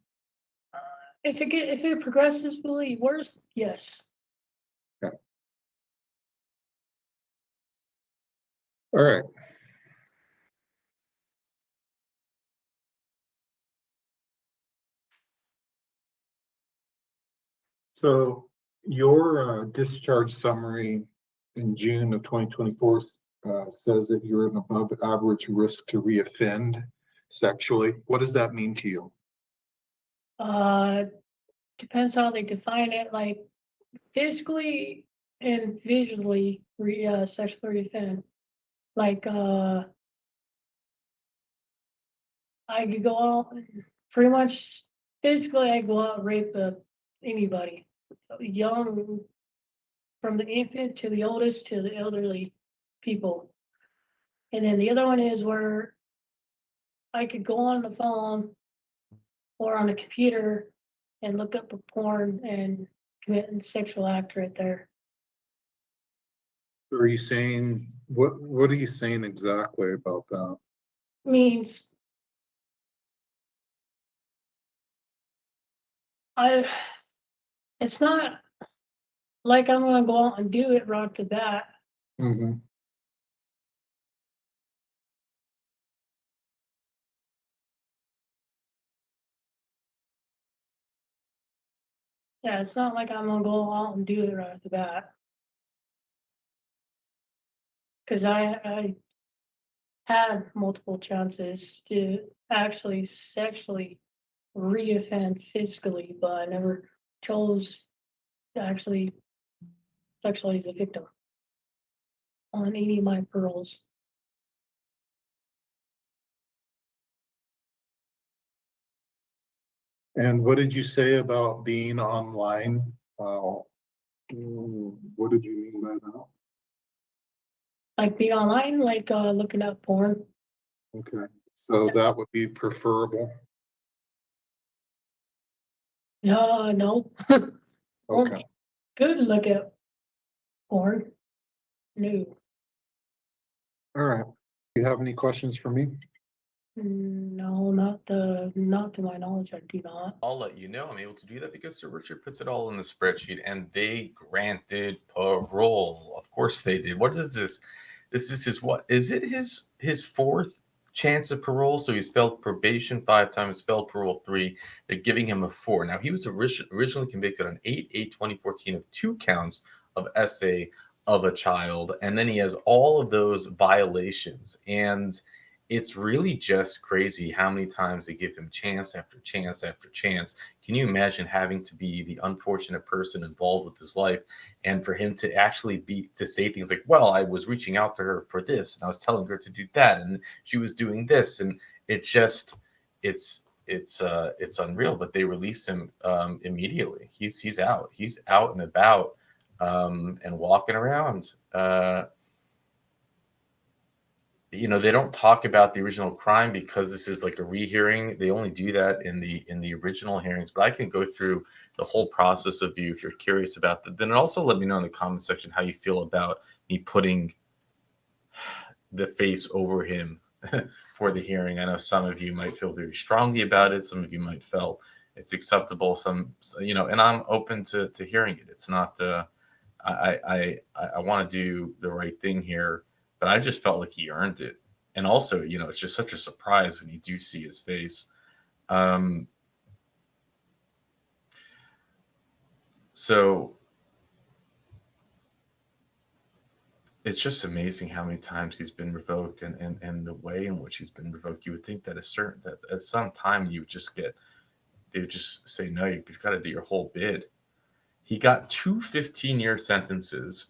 If it progresses really worse, yes. Okay. All right. So your discharge summary in June of 2024 says that you're an above average risk to reoffend sexually. What does that mean to you? Depends how they define it, like physically and visually sexually offend. Like I could go out pretty much physically, I go out and rape anybody, young, from the infant to the oldest to the elderly people. And then the other one is where I could go on the phone or on the computer and look up a porn and commit a sexual act right there. Are you saying, what are you saying exactly about that? Means it's not like I'm gonna go out and do it right off the bat. Mm-hmm. Yeah, it's not like I'm gonna go out and do it right off the bat. Cause I had multiple chances to actually sexually reoffend physically, but I never chose to actually sexualize a victim on any of my paroles. And what did you say about being online? What did you mean by that? Like being online, like looking up porn. Okay, so that would be preferable. No. Okay. Good look at porn. No. All right. Do you have any questions for me? No, not to my knowledge, I do not. I'll let you know I'm able to do that because Sir Richard puts it all in the spreadsheet, and they granted parole. Of course they did. What is this? This is his what? Is it his fourth chance of parole? So he's failed probation 5 times, failed parole 3. They're giving him a 4. Now he was originally convicted on 8/8/2014 of 2 counts of SA of a child, and then he has all of those violations. And it's really just crazy how many times they give him chance after chance after chance. Can you imagine having to be the unfortunate person involved with his life, and for him to actually say things like, well, I was reaching out to her for this and I was telling her to do that and she was doing this, and it's unreal. But they released him immediately. He's out and about and walking around. They don't talk about the original crime because this is like a rehearing. They only do that in the original hearings. But I can go through the whole process of you if you're curious about that. Then also let me know in the comment section how you feel about me putting the face over him for the hearing. I know some of you might feel very strongly about it. Some of you might feel it's acceptable. And I'm open to hearing it. It's not. I want to do the right thing here, but I just felt like he earned it. And also, it's just such a surprise when you do see his face. So it's just amazing how many times he's been revoked and the way in which he's been revoked. You would think that at some time they would just say, no, you've got to do your whole bid. He got 2 15-year sentences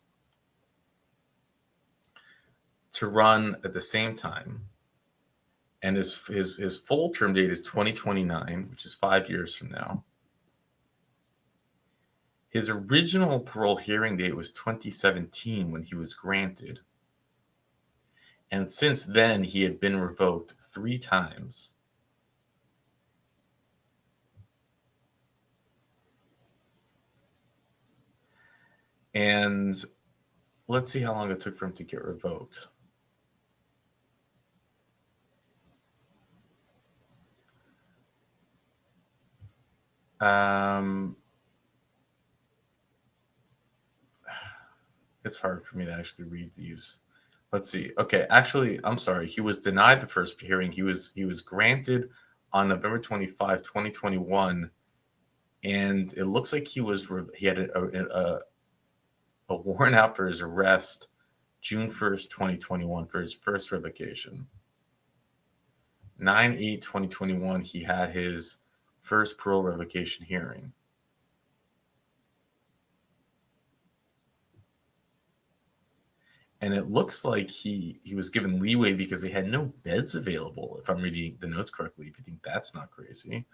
to run at the same time And his full term date is 2029, which is 5 years from now. His original parole hearing date was 2017 when he was granted. And since then, he had been revoked 3 times. And let's see how long it took for him to get revoked. It's hard for me to actually read these. Let's see. Okay, actually, I'm sorry. He was denied the first hearing. He was granted on November 25, 2021, and it looks like he had a warrant out for his arrest June 1st, 2021 for his first revocation. 9/8/2021, he had his first parole revocation hearing. And it looks like he was given leeway because they had no beds available, if I'm reading the notes correctly, if you think that's not crazy.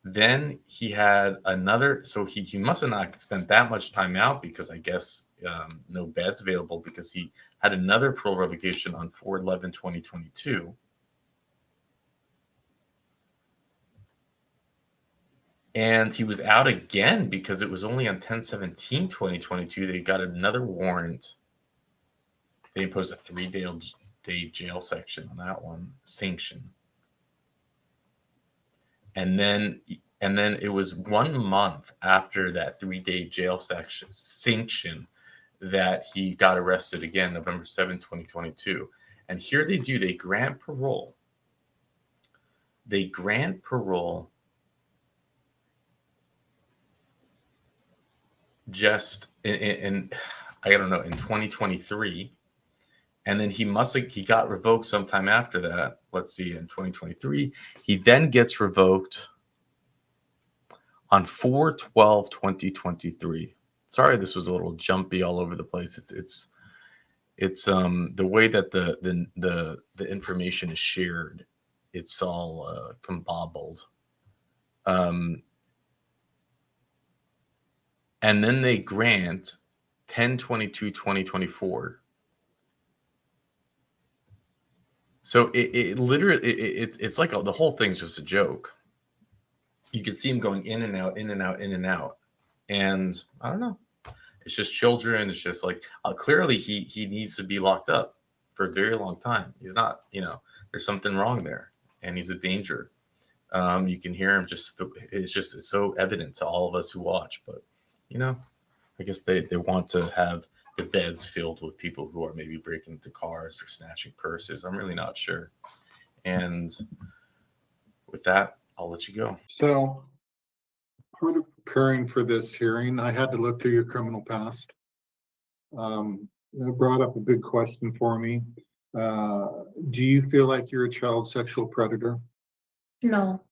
Then he had another, so he must have not spent that much time out because I guess no beds available, because he had another parole revocation on 4/11/2022. And he was out again because it was only on 10/17/2022 they got another warrant. They imposed a 3-day jail section on that one, sanction. And then it was 1 month after that 3-day jail sanction that he got arrested again, November 7th, 2022. And here they grant parole. They grant parole just in I don't know, in 2023. And then he got revoked sometime after that. Let's see, in 2023. He then gets revoked on 4/12/2023. Sorry, this was a little jumpy all over the place. It's the way that the information is shared, it's all combobbled. And then they grant 10/22/2024. So it literally it's like the whole thing's just a joke. You can see him going in and out, in and out, in and out, and I don't know. It's just children. It's just like clearly he needs to be locked up for a very long time. He's not, there's something wrong there, and he's a danger. You can hear him it's so evident to all of us who watch. But I guess they want to have the beds filled with people who are maybe breaking into cars or snatching purses. I'm really not sure. And with that, I'll let you go. So part of preparing for this hearing, I had to look through your criminal past. It brought up a big question for me. Do you feel like you're a child sexual predator? No,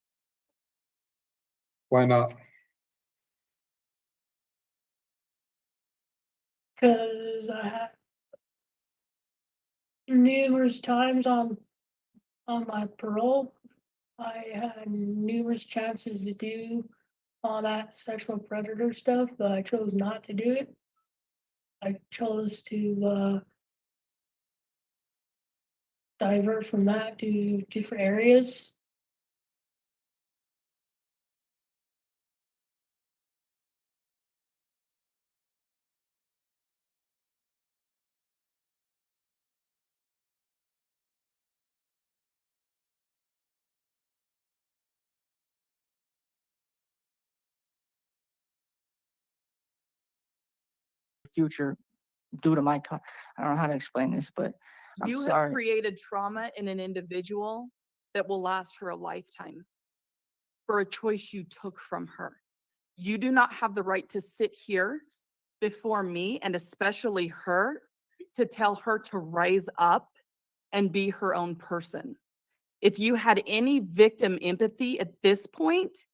Why not? because I had numerous times on my parole, I had numerous chances to do all that sexual predator stuff, but I chose not to do it. I chose to divert from that to different areas. Future due to my, I don't know how to explain this, but I'm You have sorry. created trauma in an individual that will last her a lifetime for a choice you took from her. You do not have the right to sit here before me, and especially her, to tell her to rise up and be her own person. If you had any victim empathy at this point,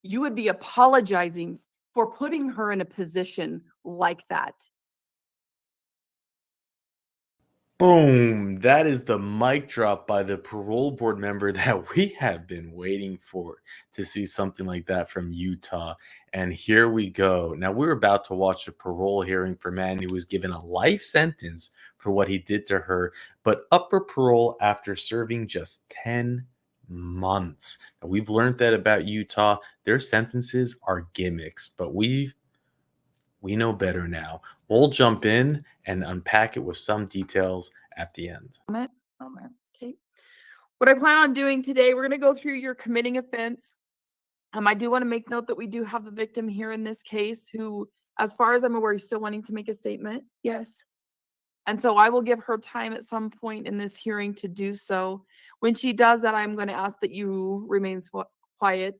you would be apologizing for putting her in a position like that. Boom. That is the mic drop by the parole board member that we have been waiting for to see something like that from Utah. And here we go. Now we're about to watch a parole hearing for a man who was given a life sentence for what he did to her, but up for parole after serving just 10 months. Now, we've learned that about Utah. Their sentences are gimmicks, but we know better now. We'll jump in and unpack it with some details at the end. On it? Oh, man. Okay. What I plan on doing today, we're going to go through your committing offense. I do want to make note that we do have the victim here in this case who, as far as I'm aware, is still wanting to make a statement. Yes. And so I will give her time at some point in this hearing to do so. When she does that, I'm going to ask that you remain quiet,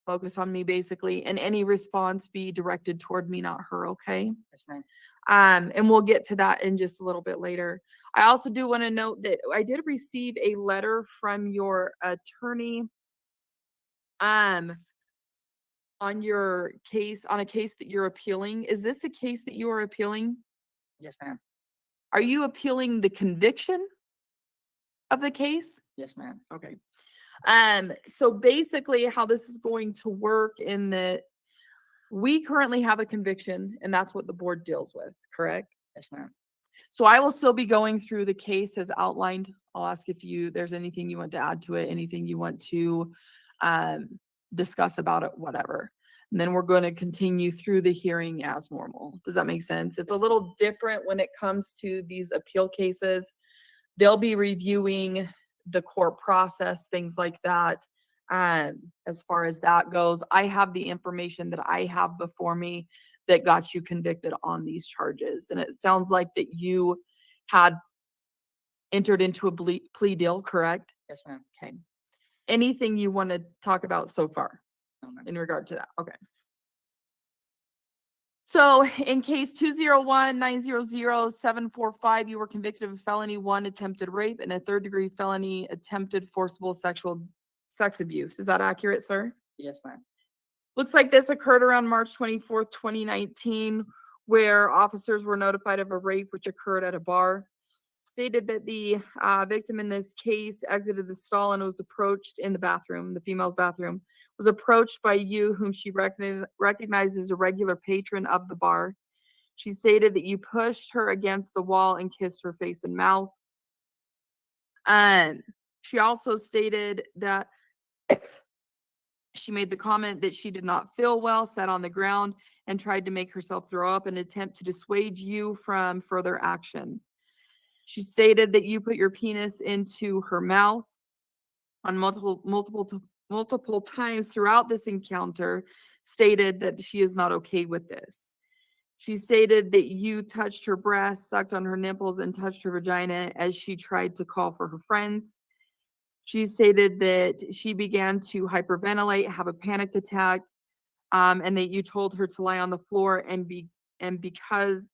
focus on me basically, and any response be directed toward me, not her, okay? Yes, ma'am. And we'll get to that in just a little bit later. I also do want to note that I did receive a letter from your attorney on your case, on a case that you're appealing. Is this the case that you are appealing? Yes, ma'am. Are you appealing the conviction of the case? Yes, ma'am. Okay. So basically how this is going to work in that we currently have a conviction and that's what the board deals with, correct? Yes, ma'am. So I will still be going through the case as outlined. I'll ask if there's anything you want to add to it, anything you want to discuss about it, whatever. And then we're going to continue through the hearing as normal. Does that make sense? It's a little different when it comes to these appeal cases. They'll be reviewing the court process, things like that. As far as that goes, I have the information that I have before me that got you convicted on these charges. And it sounds like that you had entered into a plea deal, correct? Yes, ma'am. Okay. Anything you want to talk about so far No, ma'am. in regard to that? Okay. So in case 201-900-745, you were convicted of felony 1 attempted rape and a 3rd-degree felony attempted forcible sexual sex abuse. Is that accurate, sir? Yes, ma'am. Looks like this occurred around March 24th, 2019, where officers were notified of a rape which occurred at a bar. Stated that the victim in this case exited the stall and was approached in the bathroom, the female's bathroom, was approached by you, whom she recognized as a regular patron of the bar. She stated that you pushed her against the wall and kissed her face and mouth. She also stated that she made the comment that she did not feel well, sat on the ground, and tried to make herself throw up in an attempt to dissuade you from further action. She stated that you put your penis into her mouth on multiple times throughout this encounter, stated that she is not okay with this. She stated that you touched her breasts, sucked on her nipples, and touched her vagina as she tried to call for her friends. She stated that she began to hyperventilate, have a panic attack, and that you told her to lie on the floor because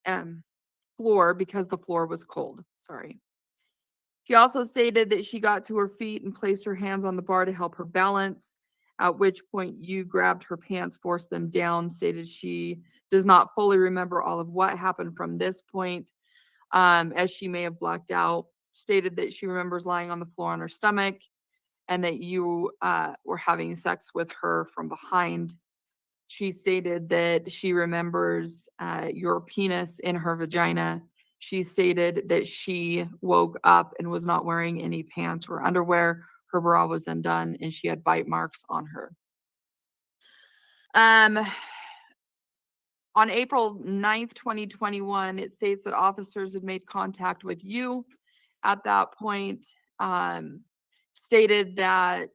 the floor was cold. Sorry. She also stated that she got to her feet and placed her hands on the bar to help her balance, at which point you grabbed her pants, forced them down, stated she does not fully remember all of what happened from this point, as she may have blacked out, stated that she remembers lying on the floor on her stomach and that you were having sex with her from behind. She stated that she remembers your penis in her vagina. She stated that she woke up and was not wearing any pants or underwear. Her bra was undone and she had bite marks on her. On April 9th, 2021, it states that officers had made contact with you at that point, stated that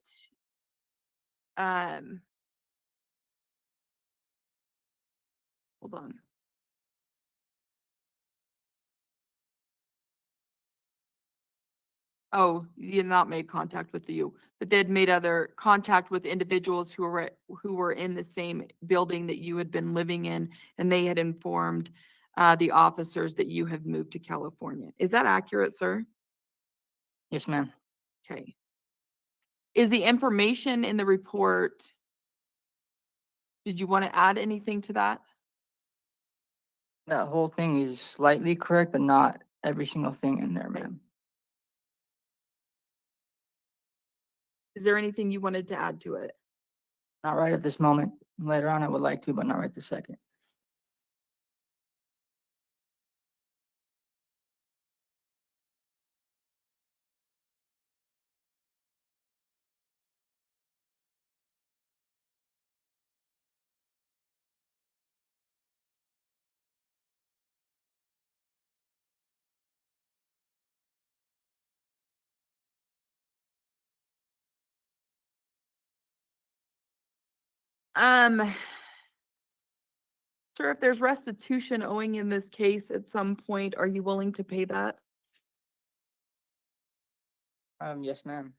hold on. Oh, you had not made contact with you, but they had made other contact with individuals who were in the same building that you had been living in, and they had informed the officers that you had moved to California. Is that accurate, sir? Yes, ma'am. Okay. Is the information in the report, did you want to add anything to that? That whole thing is slightly correct, but not every single thing in there, ma'am. Is there anything you wanted to add to it? Not right at this moment. Later on, I would like to, but not right this second. Um, sir, if there's restitution owing in this case at some point, are you willing to pay that? Yes, ma'am.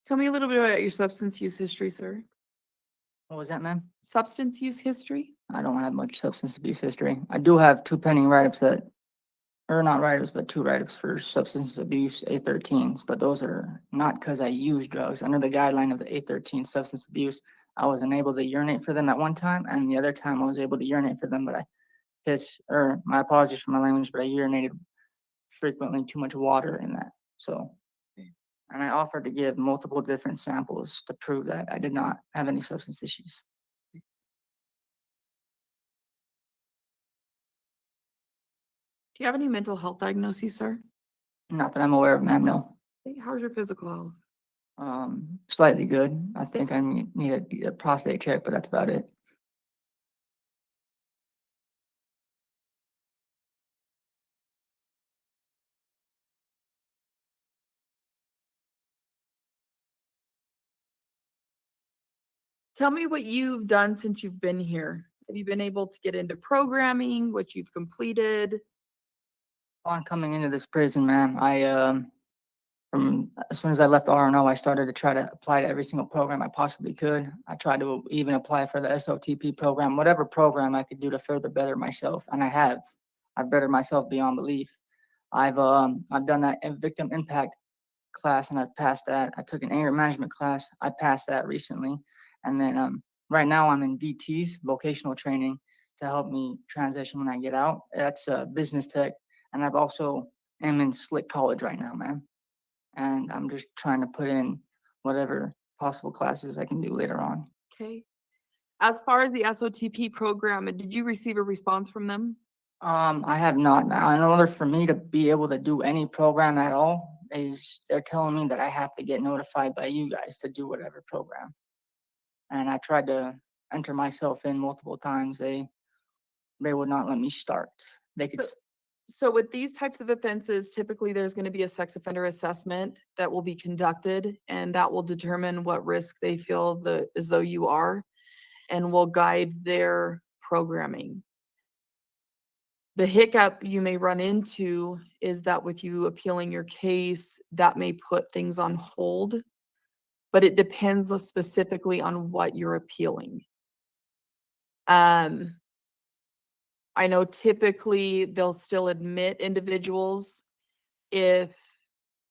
Tell me a little bit about your substance use history, sir. What was that, ma'am? Substance use history? I don't have much substance abuse history. I do have 2 pending write-ups that, or not write-ups, but 2 write-ups for substance abuse A13s, but those are not because I use drugs. Under the guideline of the A13 substance abuse, I was unable to urinate for them at one time, and the other time I was able to urinate for them, but I or my apologies for my language, but I urinated frequently too much water in that, so. And I offered to give multiple different samples to prove that I did not have any substance issues. Do you have any mental health diagnoses, sir? Not that I'm aware of, ma'am, no. Okay, how's your physical health? Slightly good. I think I need a prostate check, but that's about it. Tell me what you've done since you've been here. Have you been able to get into programming, what you've completed? On coming into this prison, ma'am, from as soon as I left RNO, I started to try to apply to every single program I possibly could. I tried to even apply for the SOTP program, whatever program I could do to further better myself, and I have. I've bettered myself beyond belief. I've done that victim impact class and I've passed that. I took an anger management class. I passed that recently, and then right now I'm in VTs, vocational training, to help me transition when I get out. That's business tech, and I've also am in Slick College right now, man. And I'm just trying to put in whatever possible classes I can do later on. Okay. As far as the SOTP program, did you receive a response from them? I have not. Now, in order for me to be able to do any program at all, they're telling me that I have to get notified by you guys to do whatever program. And I tried to enter myself in multiple times. They would not let me start. They could. So with these types of offenses, typically there's going to be a sex offender assessment that will be conducted, and that will determine what risk they feel as though you are, and will guide their programming. The hiccup you may run into is that with you appealing your case, that may put things on hold, but it depends specifically on what you're appealing. I know typically they'll still admit individuals if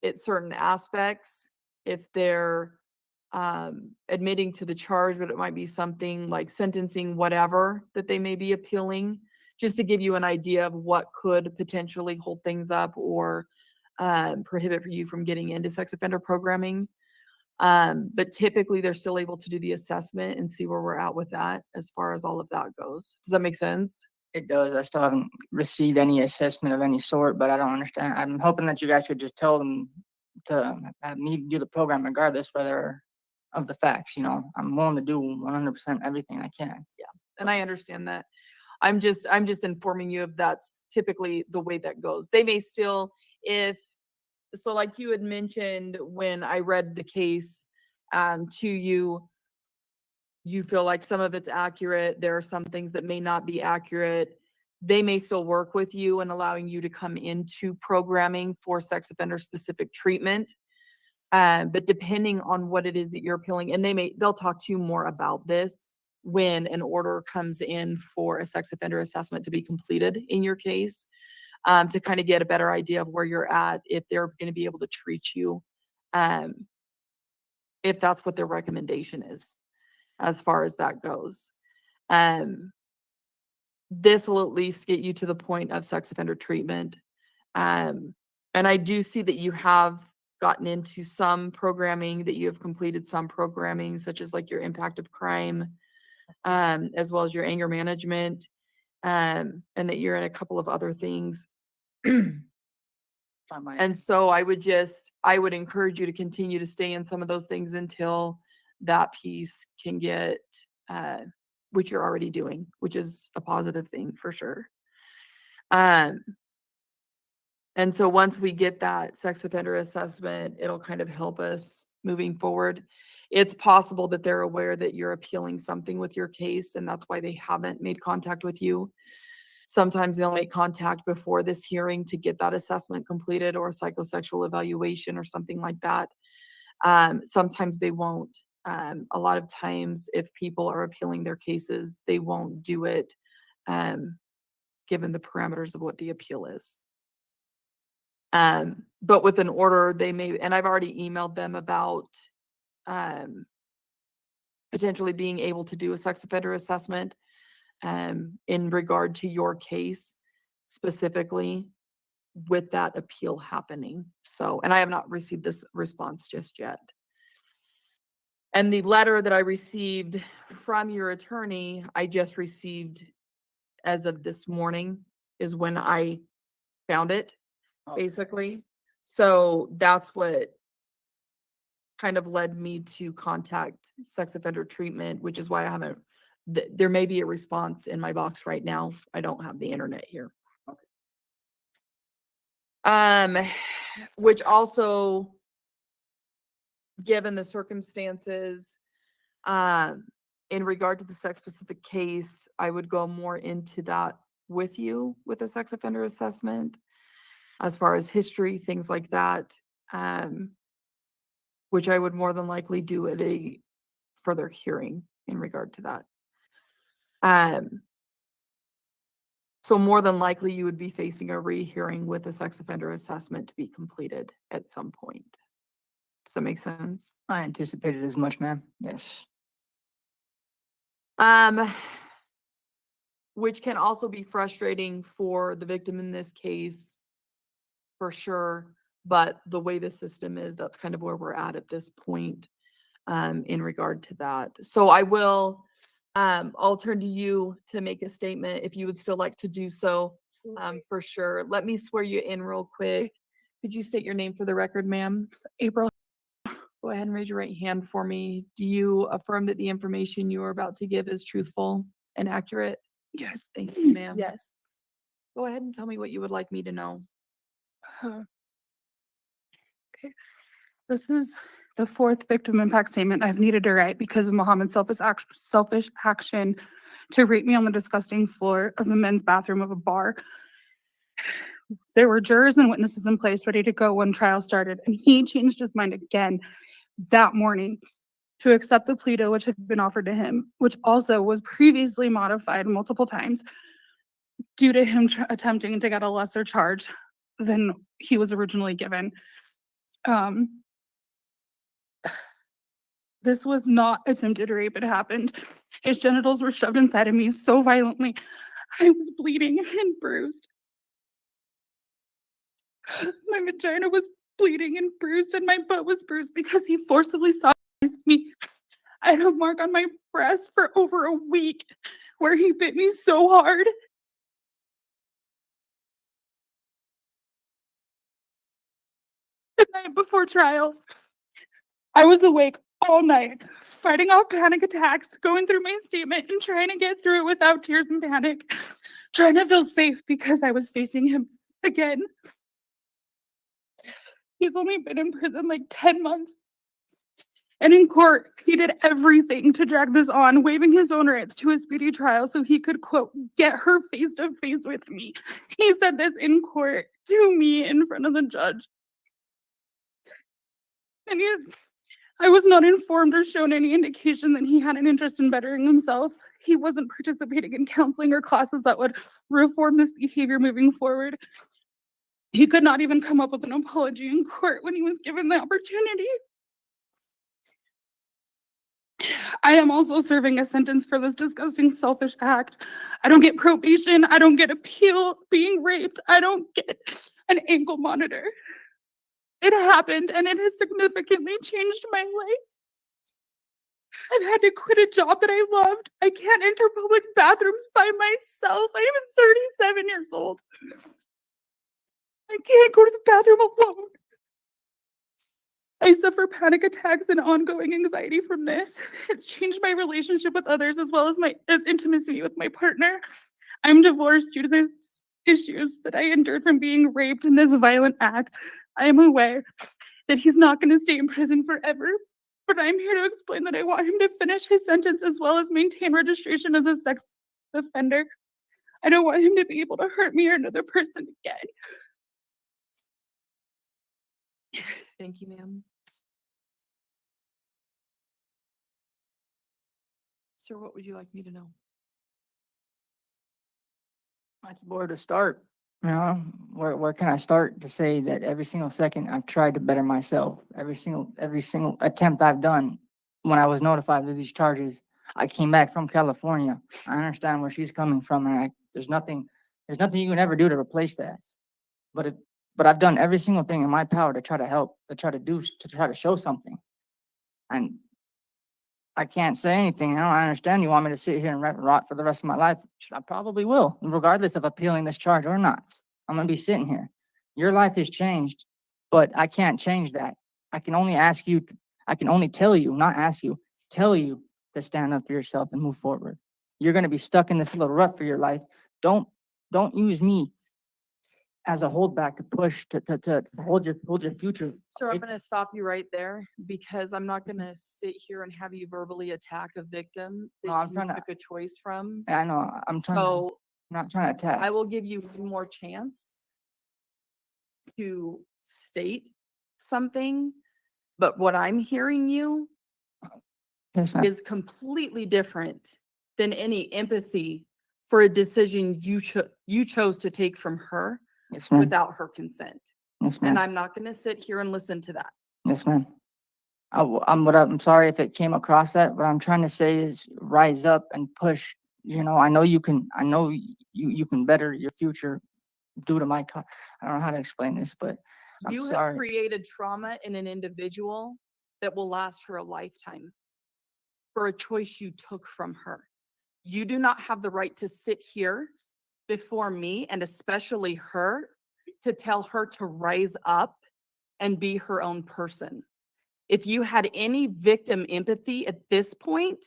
it's certain aspects, if they're admitting to the charge, but it might be something like sentencing, whatever, that they may be appealing, just to give you an idea of what could potentially hold things up or prohibit you from getting into sex offender programming. But typically they're still able to do the assessment and see where we're at with that as far as all of that goes. Does that make sense? It does. I still haven't received any assessment of any sort, but I don't understand. I'm hoping that you guys could just tell them to have me do the program regardless, whether of the facts, I'm willing to do 100% everything I can. Yeah, and I understand that. I'm just informing you of that's typically the way that goes. They may still, so like you had mentioned when I read the case to you, you feel like some of it's accurate. There are some things that may not be accurate. They may still work with you and allowing you to come into programming for sex offender specific treatment. But depending on what it is that you're appealing, and they'll talk to you more about this when an order comes in for a sex offender assessment to be completed in your case, to kind of get a better idea of where you're at, if they're going to be able to treat you if that's what their recommendation is, as far as that goes. This will at least get you to the point of sex offender treatment. And I do see that you have gotten into some programming, that you have completed some programming, such as like your impact of crime, as well as your anger management, and that you're in a couple of other things. And so I would encourage you to continue to stay in some of those things until that piece can get, which you're already doing, which is a positive thing for sure. And so once we get that sex offender assessment, it'll kind of help us moving forward. It's possible that they're aware that you're appealing something with your case, and that's why they haven't made contact with you. Sometimes they'll make contact before this hearing to get that assessment completed, or a psychosexual evaluation or something like that. Sometimes they won't. A lot of times, if people are appealing their cases, they won't do it, given the parameters of what the appeal is. But with an order, they may, and I've already emailed them about potentially being able to do a sex offender assessment in regard to your case specifically, with that appeal happening. So, and I have not received this response just yet. And the letter that I received from your attorney, I just received as of this morning, is when I found it, basically. So that's what kind of led me to contact sex offender treatment, which is why I haven't, there may be a response in my box right now. I don't have the internet here. Which also, given the circumstances, in regard to the sex specific case, I would go more into that with you with a sex offender assessment, as far as history, things like that, which I would more than likely do at a further hearing in regard to that. So more than likely you would be facing a rehearing with a sex offender assessment to be completed at some point. Does that make sense? I anticipated as much, ma'am. Yes. Which can also be frustrating for the victim in this case, for sure. But the way the system is, that's kind of where we're at this point, in regard to that. So I will, I'll turn to you to make a statement if you would still like to do so, for sure. Let me swear you in real quick. Could you state your name for the record, ma'am? April. Go ahead and raise your right hand for me. Do you affirm that the information you are about to give is truthful and accurate? Yes. Thank you, ma'am. Yes. Go ahead and tell me what you would like me to know. Okay. This is the fourth victim impact statement I've needed to write because of Mohammed's selfish action to rape me on the disgusting floor of the men's bathroom of a bar. There were jurors and witnesses in place ready to go when trial started, and he changed his mind again that morning to accept the plea deal which had been offered to him, which also was previously modified multiple times due to him attempting to get a lesser charge than he was originally given. This was not attempted rape. It happened. His genitals were shoved inside of me so violently. I was bleeding and bruised. My vagina was bleeding and bruised, and my butt was bruised because he forcibly sodomized me. I had a mark on my breast for over a week where he bit me so hard. The night before trial, I was awake all night, fighting off panic attacks, going through my statement and trying to get through it without tears and panic, trying to feel safe because I was facing him again. He's only been in prison like 10 months. And in court, he did everything to drag this on, waiving his own rights to a speedy trial so he could, quote, get her face to face with me. He said this in court to me in front of the judge. And I was not informed or shown any indication that he had an interest in bettering himself. He wasn't participating in counseling or classes that would reform this behavior moving forward. He could not even come up with an apology in court when he was given the opportunity. I am also serving a sentence for this disgusting, selfish act. I don't get probation. I don't get appeal being raped. I don't get an ankle monitor. It happened and it has significantly changed my life. I've had to quit a job that I loved. I can't enter public bathrooms by myself. I am 37 years old. I can't go to the bathroom alone. I suffer panic attacks and ongoing anxiety from this. It's changed my relationship with others as well as as intimacy with my partner. I'm divorced due to the issues that I endured from being raped in this violent act. I am aware that he's not going to stay in prison forever, but I'm here to explain that I want him to finish his sentence as well as maintain registration as a sex offender. I don't want him to be able to hurt me or another person again. Thank you, ma'am. Sir, what would you like me to know? Where to start? You know, where can I start to say that every single second I've tried to better myself? Every single attempt I've done when I was notified of these charges, I came back from California. I understand where she's coming from, and there's nothing you can ever do to replace that. But I've done every single thing in my power to try to help, to try to show something. And I can't say anything. I understand you want me to sit here and rot for the rest of my life. I probably will, regardless of appealing this charge or not. I'm gonna be sitting here. Your life has changed, but I can't change that. I can only tell you, not ask you, tell you to stand up for yourself and move forward. You're gonna be stuck in this little rut for your life. Don't use me as a holdback to push to hold your future. Sir, I'm going to stop you right there because I'm not going to sit here and have you verbally attack a victim No, that I'm you trying to- took a choice from. I know, I'm So not trying to attack. I will give you one more chance to state something, but what I'm hearing you Yes, ma'am. is completely different than any empathy for a decision you chose to take from her Yes, ma'am. without her consent. Yes, And ma'am. I'm not going to sit here and listen to that. Yes, ma'am. I'm sorry if it came across that. What I'm trying to say is rise up and push. You know, I know you can better your future due to I don't know how to explain this, but I'm You have sorry. created trauma in an individual that will last her a lifetime for a choice you took from her. You do not have the right to sit here before me and especially her to tell her to rise up and be her own person. If you had any victim empathy at this point,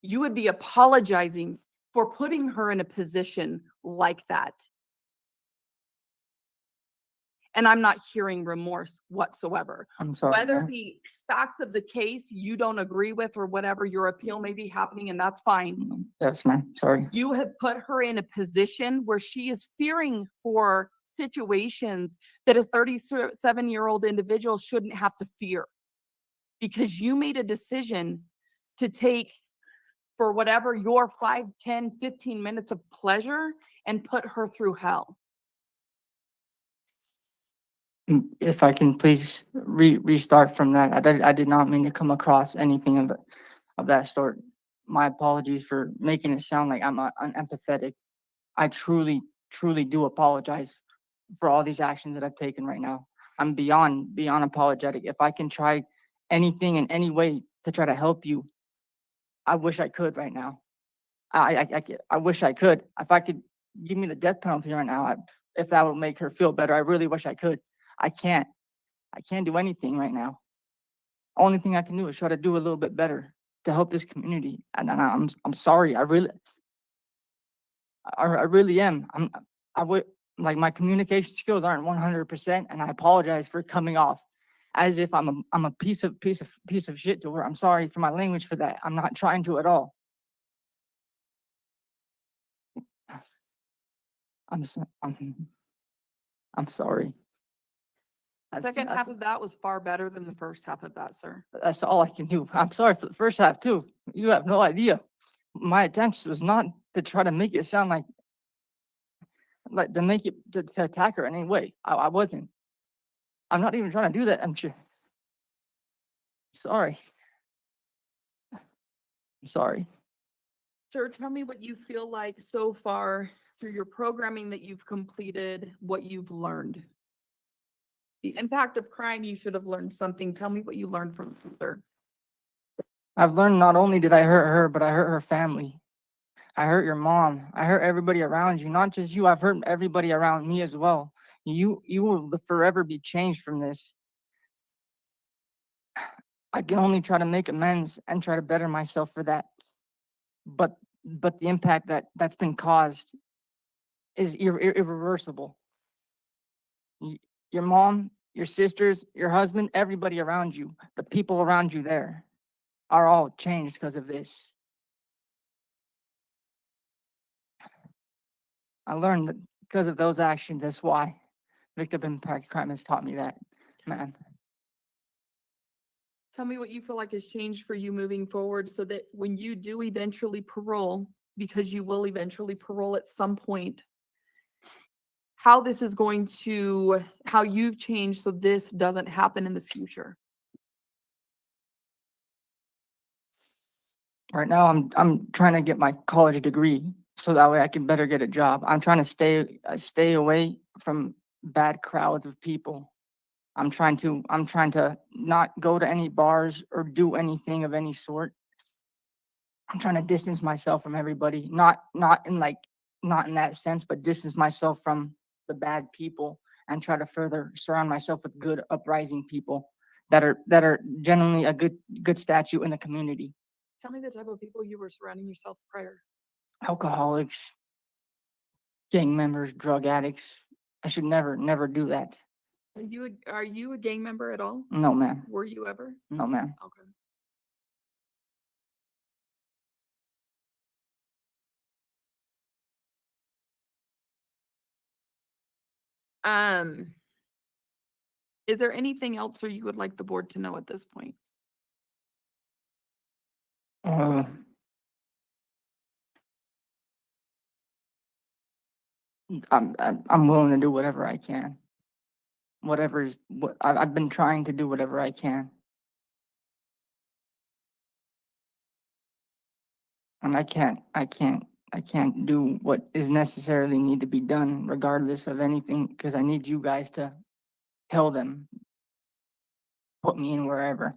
you would be apologizing for putting her in a position like that. And I'm not hearing remorse whatsoever. I'm sorry. Whether ma'am. the facts of the case you don't agree with or whatever, your appeal may be happening, and that's fine. Yes, ma'am. Sorry. You have put her in a position where she is fearing for situations that a 37-year-old individual shouldn't have to fear. Because you made a decision to take for whatever your 5, 10, 15 minutes of pleasure and put her through hell. If I can please restart from that. I did not mean to come across anything of that sort. My apologies for making it sound like I'm unempathetic. I truly do apologize for all these actions that I've taken right now. I'm beyond apologetic. If I can try anything in any way to try to help you, I wish I could right now. I wish I could. If I could give me the death penalty right now, if that would make her feel better, I really wish I could. I can't do anything right now. Only thing I can do is try to do a little bit better to help this community. And I'm sorry. I really am. I would like my communication skills aren't 100%, and I apologize for coming off as if I'm a piece of shit to her. I'm sorry for my language for that. I'm not trying to at all. I'm sorry. The second half of that was far better than the first half of that, sir. That's all I can do. I'm sorry for the first half too. You have no idea. My intention was not to try to make it sound like to make it to attack her in any way. I wasn't. I'm not even trying to do that. I'm sorry. I'm sorry. Sir, tell me what you feel like so far through your programming that you've completed, what you've learned. The impact of crime, you should have learned something. Tell me what you learned from it, sir. I've learned not only did I hurt her, but I hurt her family. I hurt your mom. I hurt everybody around you. Not just you, I've hurt everybody around me as well. You will forever be changed from this. I can only try to make amends and try to better myself for that. But the impact that's been caused is irreversible. Your mom, your sisters, your husband, everybody around you, the people around you there are all changed because of this. I learned that because of those actions, that's why victim impact crime has taught me that, man. Tell me what you feel like has changed for you moving forward so that when you do eventually parole, because you will eventually parole at some point, how this is going to, how you've changed so this doesn't happen in the future. Right now, I'm trying to get my college degree so that way I can better get a job. I'm trying to stay away from bad crowds of people. I'm trying to not go to any bars or do anything of any sort. I'm trying to distance myself from everybody, not in that sense, but distance myself from the bad people and try to further surround myself with good uprising people that are genuinely a good statue in the community. Tell me the type of people you were surrounding yourself prior. Alcoholics, gang members, drug addicts. I should never do that. Are you a gang member at all? No, ma'am. Were you ever? No, ma'am. Okay. Is there anything else or you would like the board to know at this point? Uh, I'm willing to do whatever I can. Whatever is what I've been trying to do whatever I can. And I can't do what is necessarily need to be done regardless of anything because I need you guys to tell them, put me in wherever.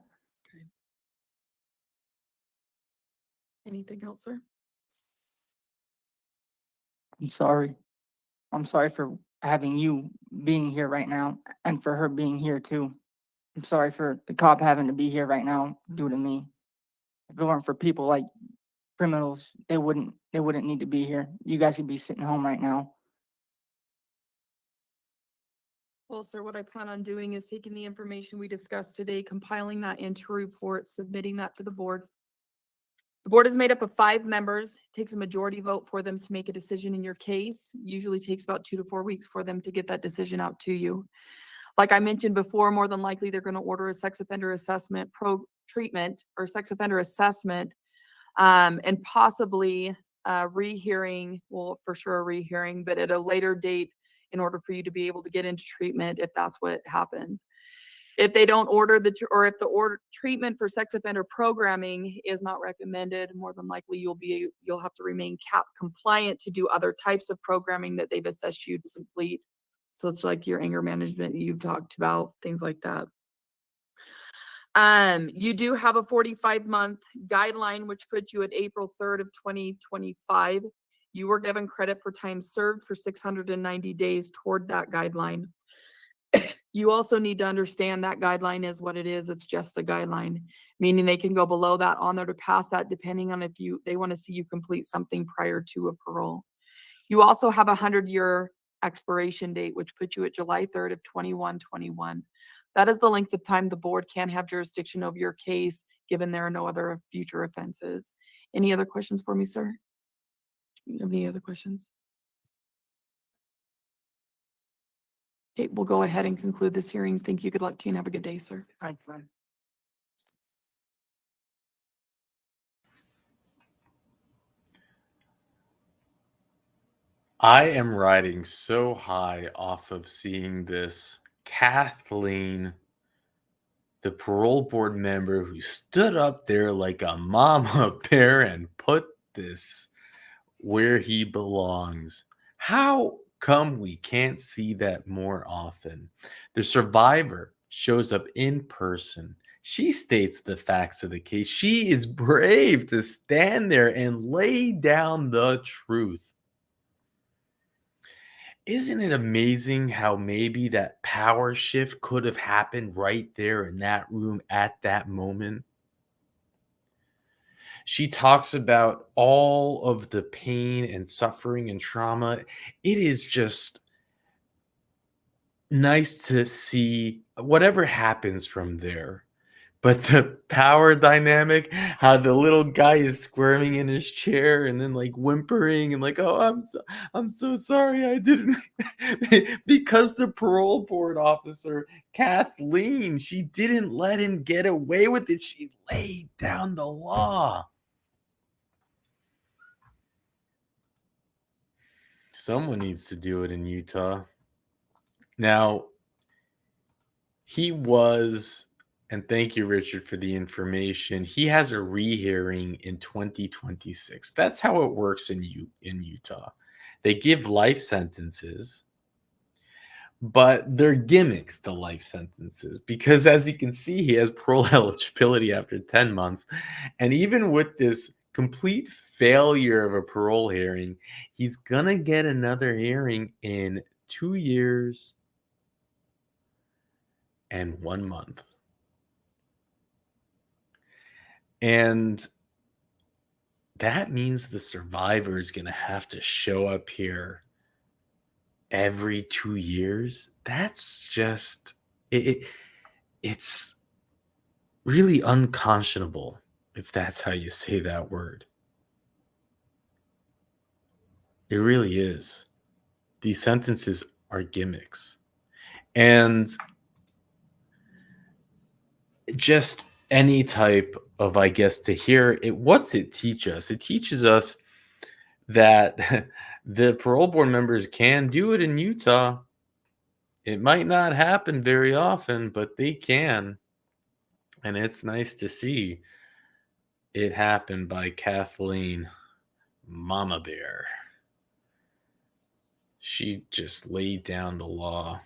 Anything else, sir? I'm sorry. I'm sorry for having you being here right now and for her being here too. I'm sorry for the cop having to be here right now due to me. If it weren't for people like criminals, they wouldn't need to be here. You guys could be sitting home right now. Well, sir, what I plan on doing is taking the information we discussed today, compiling that into a report, submitting that to the board. The board is made up of 5 members. It takes a majority vote for them to make a decision in your case. Usually takes about 2 to 4 weeks for them to get that decision out to you. Like I mentioned before, more than likely they're going to order a sex offender assessment treatment or sex offender assessment, and possibly a rehearing, well, for sure a rehearing, but at a later date in order for you to be able to get into treatment if that's what happens. If they don't order or if the treatment for sex offender programming is not recommended, more than likely you'll have to remain CAP compliant to do other types of programming that they've assessed you to complete. So it's like your anger management you've talked about, things like that. You do have a 45-month guideline, which puts you at April 3rd of 2025. You were given credit for time served for 690 days toward that guideline. You also need to understand that guideline is what it is. It's just a guideline, meaning they can go below that, on there to pass that, depending on if they want to see you complete something prior to a parole. You also have a 100-year expiration date, which puts you at July 3rd of 2121. That is the length of time the board can have jurisdiction over your case, given there are no other future offenses. Any other questions for me, sir? Do you have any other questions? Okay, we'll go ahead and conclude this hearing. Thank you. Good luck to you and have a good day, sir. Thank you. I am riding so high off of seeing this Kathleen the parole board member who stood up there like a mama bear and put this where he belongs. How come we can't see that more often? The survivor shows up in person. She states the facts of the case. She is brave to stand there and lay down the truth. Isn't it amazing how maybe that power shift could have happened right there in that room at that moment? She talks about all of the pain and suffering and trauma. It is just nice to see whatever happens from there. But the power dynamic, how the little guy is squirming in his chair and then like whimpering and like, oh, I'm so sorry, I didn't, because the parole board officer, Kathleen, she didn't let him get away with it. She laid down the law. Someone needs to do it in Utah. Now, he was, and thank you, Richard, for the information. He has a rehearing in 2026. That's how it works in Utah. They give life sentences, but they're gimmicks, the life sentences, because as you can see, he has parole eligibility after 10 months. And even with this complete failure of a parole hearing, he's going to get another hearing in 2 years and 1 month. And that means the survivor is going to have to show up here every 2 years. That's just, it's really unconscionable, if that's how you say that word. It really is. These sentences are gimmicks. And just any type of, I guess, to hear it, what's it teach us? It teaches us that the parole board members can do it in Utah. It might not happen very often, but they can. And it's nice to see it happen by Kathleen Mama Bear. She just laid down the law.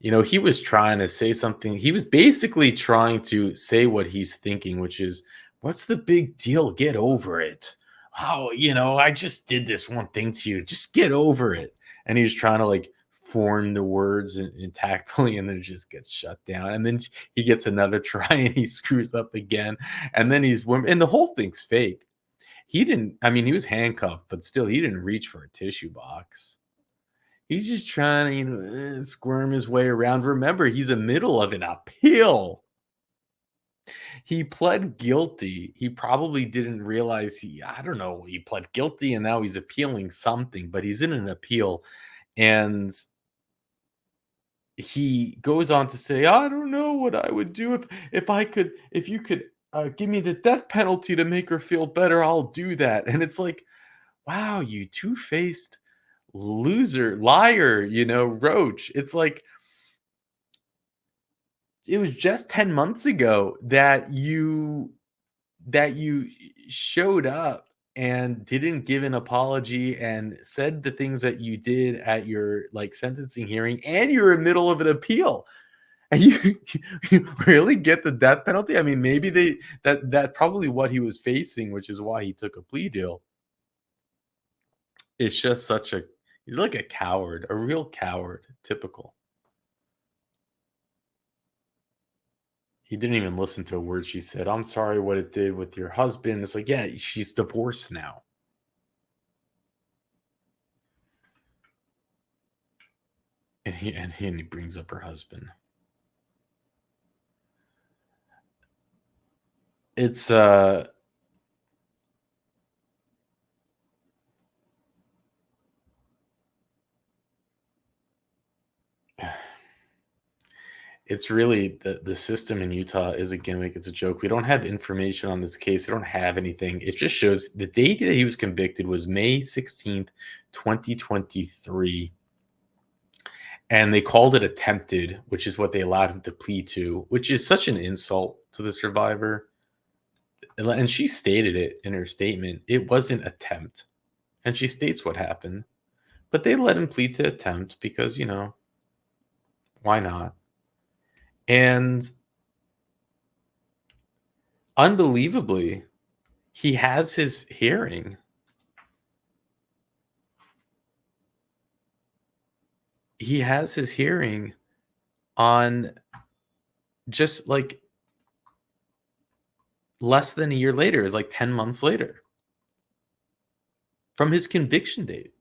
You know, he was trying to say something. He was basically trying to say what he's thinking, which is, what's the big deal? Get over it. How, I just did this one thing to you. Just get over it. And he was trying to like form the words and tactfully, and then it just gets shut down. And then he gets another try and he screws up again. And then and the whole thing's fake. He was handcuffed, but still, he didn't reach for a tissue box. He's just trying to, squirm his way around. Remember, he's in the middle of an appeal. He pled guilty. He probably didn't realize he pled guilty and now he's appealing something, but he's in an appeal. And he goes on to say, I don't know what I would do if you could give me the death penalty to make her feel better, I'll do that. And it's like, wow, you two-faced loser, liar, Roach. It's like, it was just 10 months ago that you showed up and didn't give an apology and said the things that you did at your sentencing hearing, and you're in the middle of an appeal. And you really get the death penalty? I mean, maybe that's probably what he was facing, which is why he took a plea deal. It's just you're like a coward, a real coward, typical. He didn't even listen to a word she said. I'm sorry what it did with your husband. It's like, yeah, she's divorced now. And he brings up her husband. It's it's really the system in Utah is a gimmick. It's a joke. We don't have information on this case. I don't have anything. It just shows the date that he was convicted was May 16th, 2023. And they called it attempted, which is what they allowed him to plead to, which is such an insult to the survivor. And she stated it in her statement. It wasn't attempt. And she states what happened. But they let him plead to attempt because, you know, why not? And unbelievably, he has his hearing. He has his hearing on just like less than a year later, is like 10 months later from his conviction date.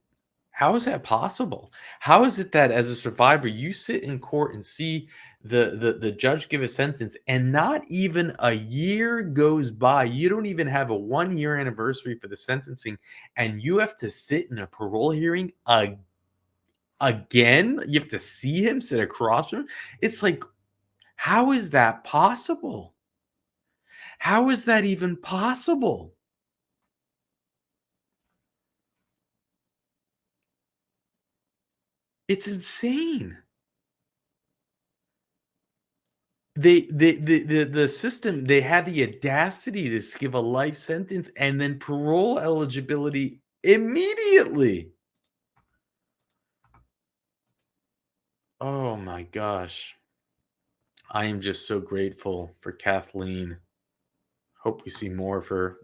How is that possible? How is it that as a survivor, you sit in court and see the judge give a sentence and not even a year goes by? You don't even have a 1-year anniversary for the sentencing, and you have to sit in a parole hearing again? You have to see him, sit across from him? It's like, how is that possible? How is that even possible? It's insane. The system, they had the audacity to give a life sentence and then parole eligibility immediately. Oh my gosh. I am just so grateful for Kathleen. Hope we see more of her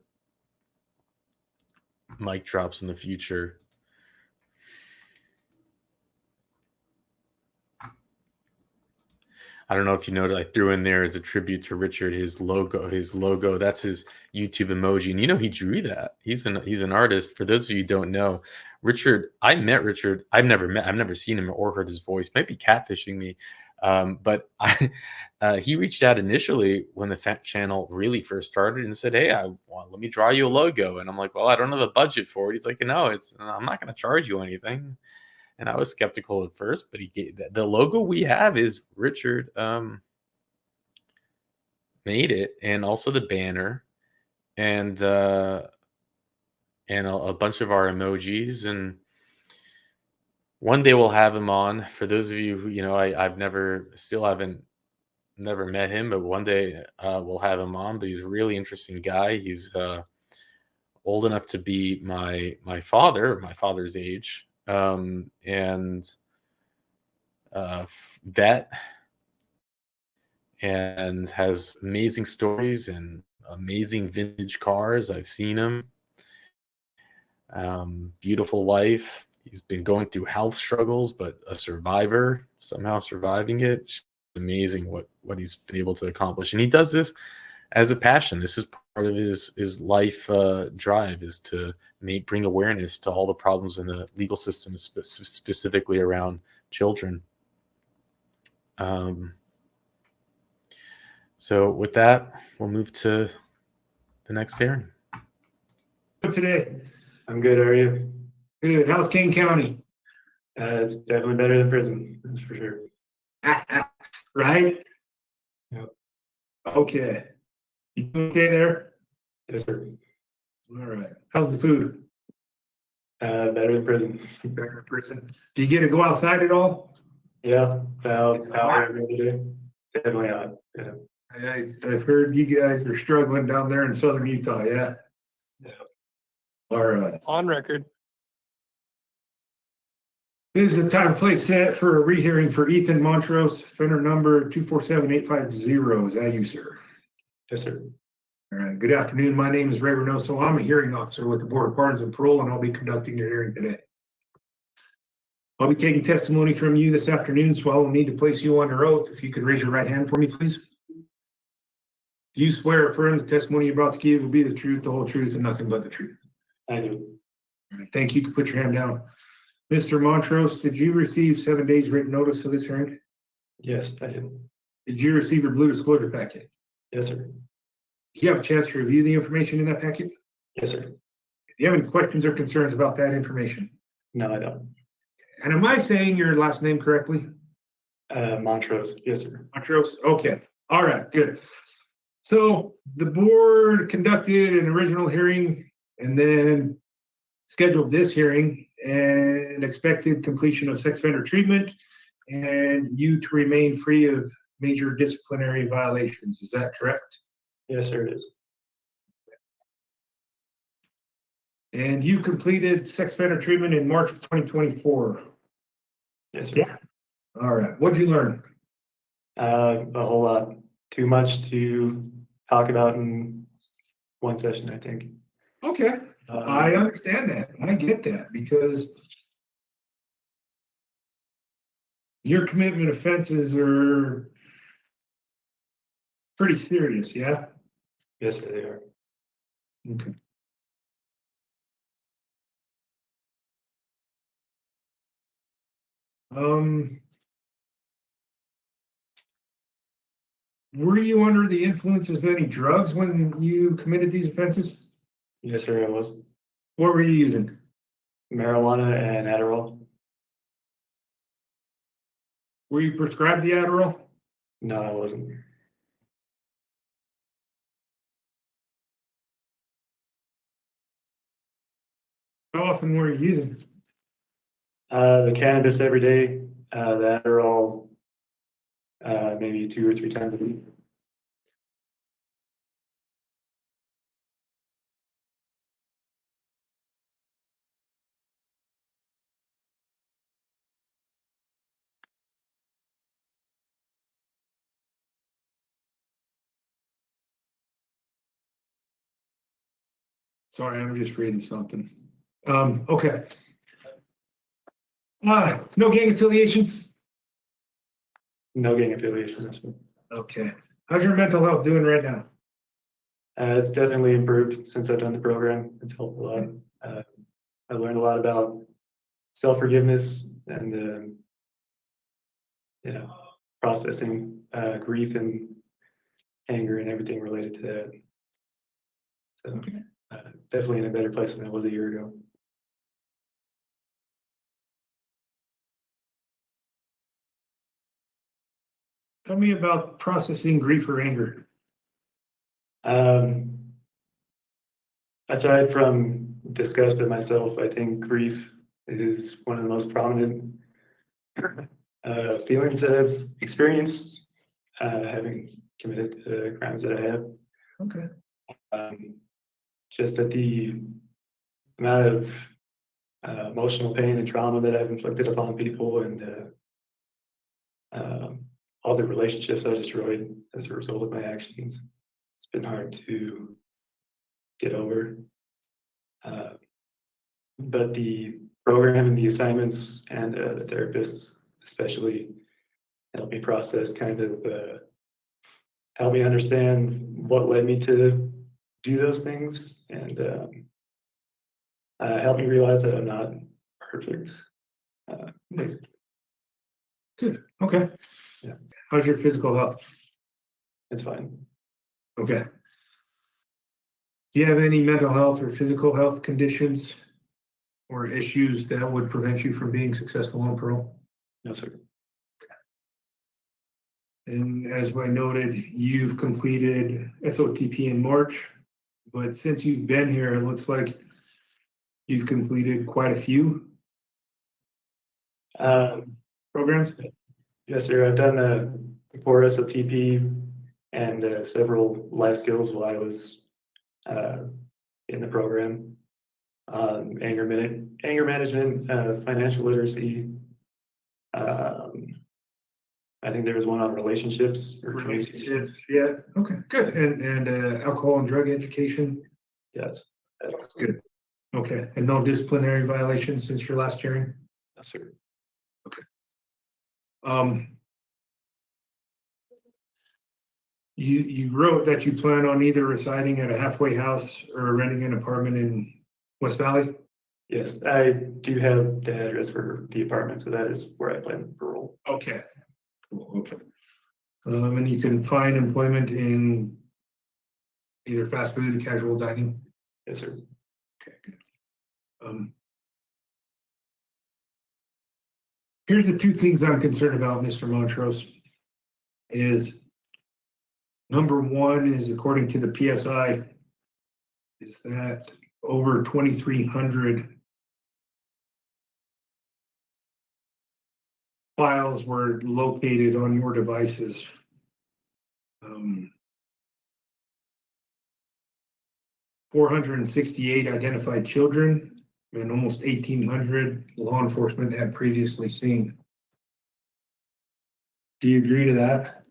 mic drops in the future. I don't know if you noticed, I threw in there as a tribute to Richard his logo. That's his YouTube emoji. And you know, he drew that. He's an artist. For those of you who don't know, Richard, I met Richard. I've never seen him or heard his voice. Might be catfishing me. But he reached out initially when the channel really first started and said, "Hey, let me draw you a logo." And I'm like, "Well, I don't have the budget for it." He's like, "No, I'm not going to charge you anything." And I was skeptical at first, but he gave the logo we have is Richard made it, and also the banner, and a bunch of our emojis. And one day we'll have him on. For those of you who, you know, I've never met him, but one day we'll have him on. But he's a really interesting guy. He's old enough to be my father's age, and vet, and has amazing stories and amazing vintage cars. I've seen him. Beautiful wife. He's been going through health struggles, but a survivor, somehow surviving it. It's amazing what he's been able to accomplish. And he does this as a passion. This is part of his life drive, is to bring awareness to all the problems in the legal system, specifically around children. So with that, we'll move to the next hearing. Today, I'm good. How are you? good. How's King County? It's definitely better than prison, that's for sure. Right? Yep. Okay. You okay there? Yes, sir. All right. How's the food? Better than prison. Better than prison. Do you get to go outside at all? Yeah, It's hot. every other day. Definitely hot. Yeah. I've heard you guys are struggling down there in southern Utah, yeah? Yeah. All right. On record. This is a time and place set for a rehearing for Ethan Montrose, offender number 247-850. Is that you, sir? Yes, sir. All right. Good afternoon. My name is Ray Reynoso. I'm a hearing officer with the Board of Pardons and Parole, and I'll be conducting your hearing today. I'll be taking testimony from you this afternoon, so I will need to place you under oath. If you could raise your right hand for me, please. Do you swear or affirm the testimony you're about to give will be the truth, the whole truth, and nothing but the truth? I do. All right. Thank you. You can put your hand down. Mr. Montrose, did you receive 7 days written notice of this hearing? Yes, I do. Did you receive your blue disclosure packet? Yes, sir. Did you have a chance to review the information in that packet? Yes, sir. Do you have any questions or concerns about that information? No, I don't. And am I saying your last name correctly? Montrose. Yes, sir. Montrose? Okay. All right, good. So the board conducted an original hearing and then scheduled this hearing and expected completion of sex offender treatment and you to remain free of major disciplinary violations. Is that correct? Yes, sir, it is. And you completed sex offender treatment in March of 2024. Yes, sir. Yeah. All right. What'd you learn? A whole lot. Too much to talk about in one session, I think. Okay. I understand that. I get that because your commitment offenses are pretty serious, yeah? Yes, sir, they are. Okay. Were you under the influences of any drugs when you committed these offenses? Yes, sir, I was. What were you using? Marijuana and Adderall. Were you prescribed the Adderall? No, I wasn't. How often were you using? The cannabis every day, the Adderall, maybe 2 or 3 times a week. Sorry, I'm just reading something. Okay. No gang affiliation? No gang affiliation, that's one. Okay. How's your mental health doing right now? It's definitely improved since I've done the program. It's helped a lot. I learned a lot about self-forgiveness and, processing grief and anger and everything related to that. So definitely in a better place than I was a year ago. Tell me about processing grief or anger. Aside from disgust at myself, I think grief is one of the most prominent feelings that I've experienced, having committed the crimes that I have. Okay. Just at the amount of emotional pain and trauma that I've inflicted upon people and all the relationships I destroyed as a result of my actions. It's been hard to get over. But the program and the assignments and the therapists especially help me process help me understand what led me to do those things and help me realize that I'm not perfect. Basically. Good. Okay. Yeah. How's your physical health? It's fine. Okay. Do you have any mental health or physical health conditions or issues that would prevent you from being successful on parole? No, sir. And as I noted, you've completed SOTP in March, but since you've been here, it looks like you've completed quite a few programs. Yes, sir. I've done the core SOTP and several life skills while I was in the program. Anger management, financial literacy. I think there was one on relationships or communication. Yeah. Okay. Good. And alcohol and drug education. Yes. That's good. Okay. And no disciplinary violations since your last hearing? No, sir. Okay. You wrote that you plan on either residing at a halfway house or renting an apartment in West Valley? Yes, I do have the address for the apartment, so that is where I plan to parole. Okay. Cool. Okay. And you can find employment in either fast food or casual dining? Yes, sir. Okay, good. Here's the two things I'm concerned about, Mr. Montrose, is number one is according to the PSI, is that over 2,300 files were located on your devices. 468 identified children and almost 1,800 law enforcement had previously seen. Do you agree to that?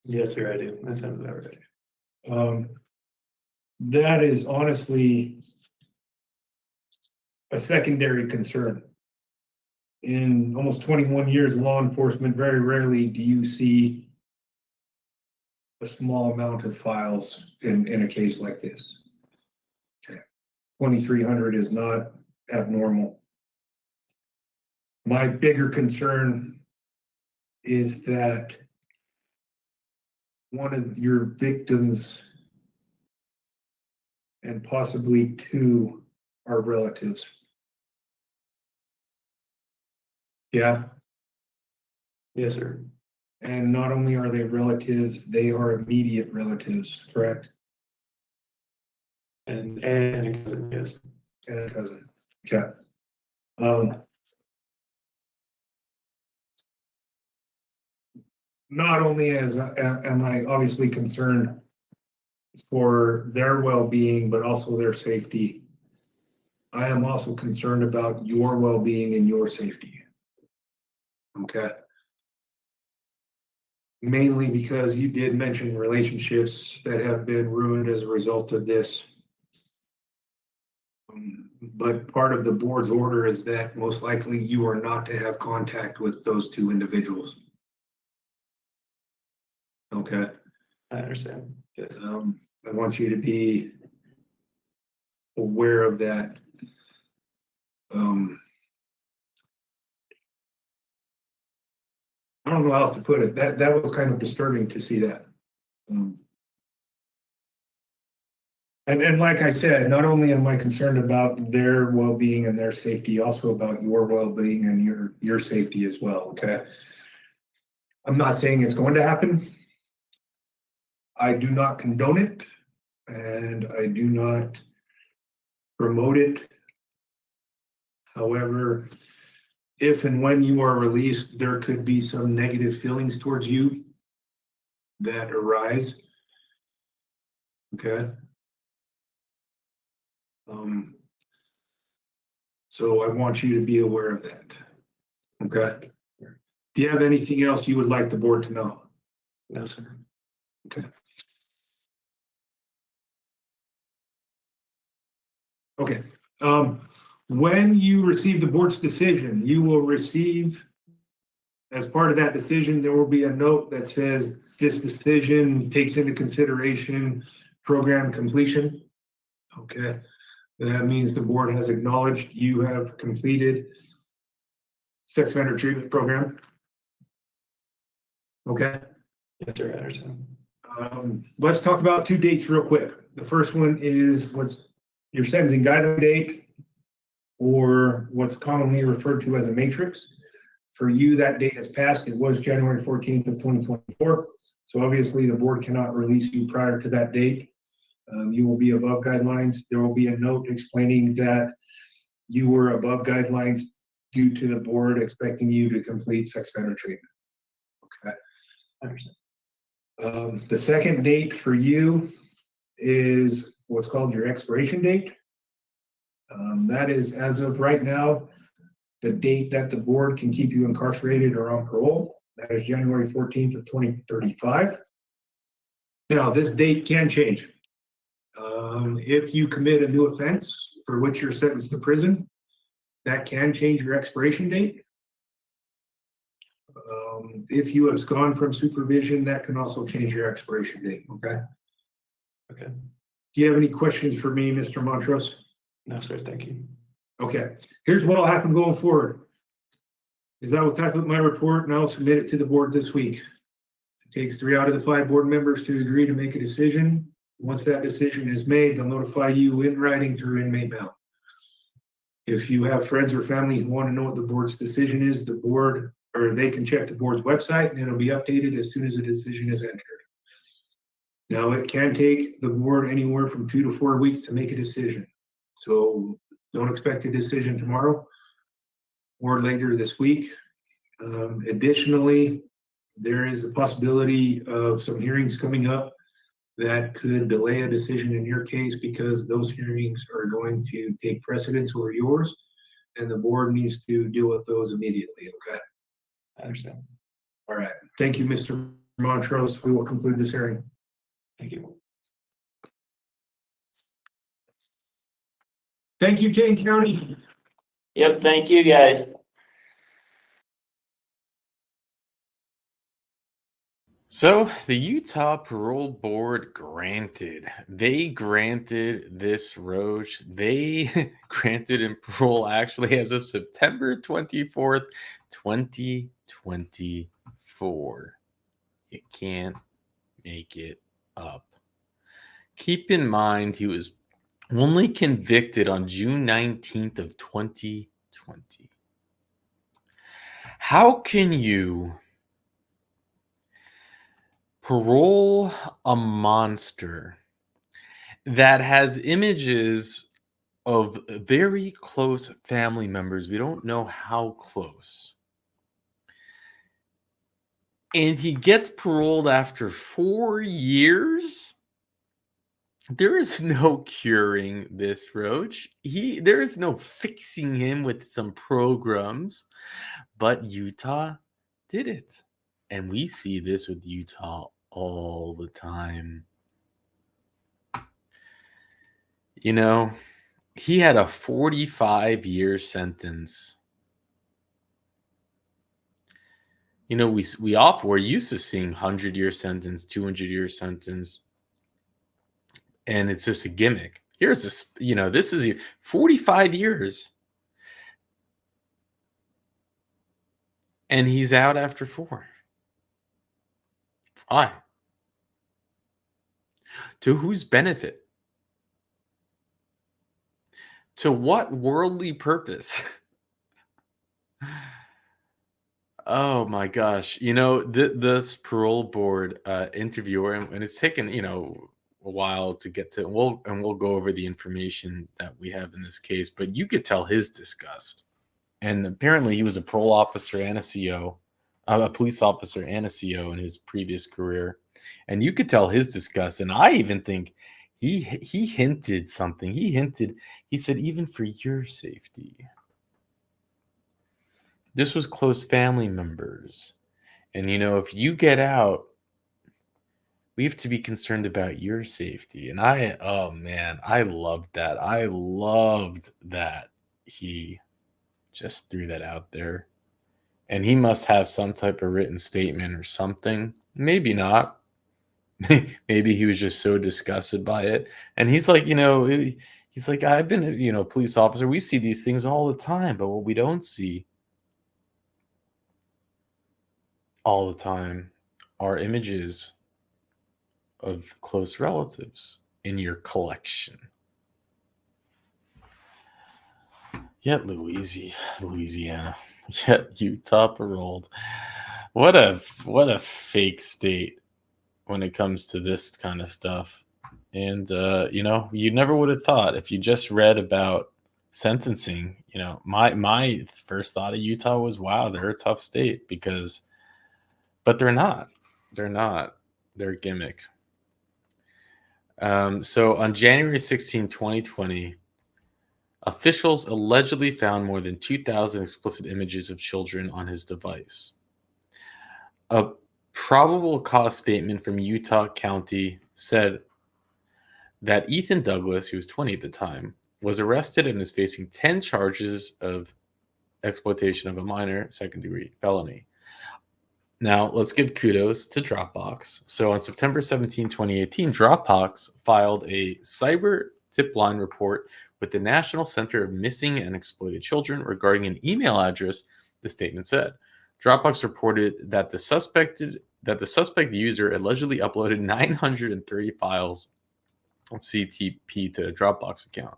Yes, sir, I do. That sounds about right. That is honestly a secondary concern. In almost 21 years of law enforcement, very rarely do you see a small amount of files in a case like this. Okay. 2,300 is not abnormal. My bigger concern is that one of your victims and possibly two are relatives. Yeah. Yes, sir. And not only are they relatives, they are immediate relatives, correct? And a cousin, yes. And a cousin. Okay. Not only am I obviously concerned for their well-being, but also their safety. I am also concerned about your well-being and your safety. Okay. Mainly because you did mention relationships that have been ruined as a result of this. But part of the board's order is that most likely you are not to have contact with those two individuals. Okay. I understand. Yes. I want you to be aware of that. I don't know how else to put it. That was kind of disturbing to see that. And like I said, not only am I concerned about their well-being and their safety, also about your well-being and your safety as well, okay? I'm not saying it's going to happen. I do not condone it, and I do not promote it. However, if and when you are released, there could be some negative feelings towards you that arise. Okay. So I want you to be aware of that. Okay. Do you have anything else you would like the board to know? No, sir. Okay. Okay. When you receive the board's decision, you will receive, as part of that decision, there will be a note that says this decision takes into consideration program completion. Okay. That means the board has acknowledged you have completed sex offender treatment program. Okay. Yes, sir, I understand. Let's talk about two dates real quick. The first one is what's your sentencing guideline date, or what's commonly referred to as a matrix. For you, that date has passed. It was January 14th of 2024. So obviously the board cannot release you prior to that date. You will be above guidelines. There will be a note explaining that you were above guidelines due to the board expecting you to complete sex offender treatment. Okay. I understand. The second date for you is what's called your expiration date. That is, as of right now, the date that the board can keep you incarcerated or on parole. That is January 14th of 2035. Now, this date can change. If you commit a new offense for which you're sentenced to prison, that can change your expiration date. If you have gone from supervision, that can also change your expiration date, okay? Okay. Do you have any questions for me, Mr. Montrose? No, sir, thank you. Okay, here's what will happen going forward. Is I will type up my report and I'll submit it to the board this week. It takes 3 out of the 5 board members to agree to make a decision. Once that decision is made, they'll notify you in writing through inmate mail. If you have friends or family who want to know what the board's decision is, the board, or they can check the board's website and it'll be updated as soon as a decision is entered. Now, it can take the board anywhere from 2 to 4 weeks to make a decision. So don't expect a decision tomorrow. or later this week. Additionally, there is a possibility of some hearings coming up that could delay a decision in your case because those hearings are going to take precedence over yours, and the board needs to deal with those immediately, okay? I understand. All right. Thank you, Mr. Montrose. We will conclude this hearing. Thank you. Thank you, Kane County. Yep, thank you, guys. So the Utah Parole Board they granted this roach. They granted him parole actually as of September 24th, 2024. You can't make it up. Keep in mind, he was only convicted on June 19th of 2020. How can you parole a monster that has images of very close family members? We don't know how close. And he gets paroled after 4 years? There is no curing this roach. There is no fixing him with some programs, but Utah did it. And we see this with Utah all the time. You know, he had a 45-year sentence. You know, we're used to seeing 100-year sentence, 200-year sentence, and it's just a gimmick. Here's this, this is 45 years. And he's out after 4. Why? To whose benefit? To what worldly purpose? Oh my gosh. This parole board interviewer, and it's taken, a while to get to, we'll go over the information that we have in this case, but you could tell his disgust. And apparently he was a parole officer and a CO, a police officer and a CO in his previous career. And you could tell his disgust. And I even think he hinted something. He said, even for your safety. This was close family members. And, if you get out, we have to be concerned about your safety. And I loved that. I loved that he just threw that out there. And he must have some type of written statement or something. Maybe not. Maybe he was just so disgusted by it. And he's like, I've been a police officer. We see these things all the time. But what we don't see all the time are images of close relatives in your collection. Yet Louisiana, yet Utah paroled. What a fake state when it comes to this kind of stuff. And you never would have thought, if you just read about sentencing, my first thought of Utah was, wow, they're a tough state, but they're not. They're a gimmick. So on January 16, 2020, officials allegedly found more than 2,000 explicit images of children on his device. A probable cause statement from Utah County said that Ethan Douglas, who was 20 at the time, was arrested and is facing 10 charges of exploitation of a minor, second-degree felony. Now, let's give kudos to Dropbox. So on September 17, 2018, Dropbox filed a cyber tip line report with the National Center of Missing and Exploited Children regarding an email address, the statement said. Dropbox reported that the suspect user allegedly uploaded 930 files of CTP to a Dropbox account.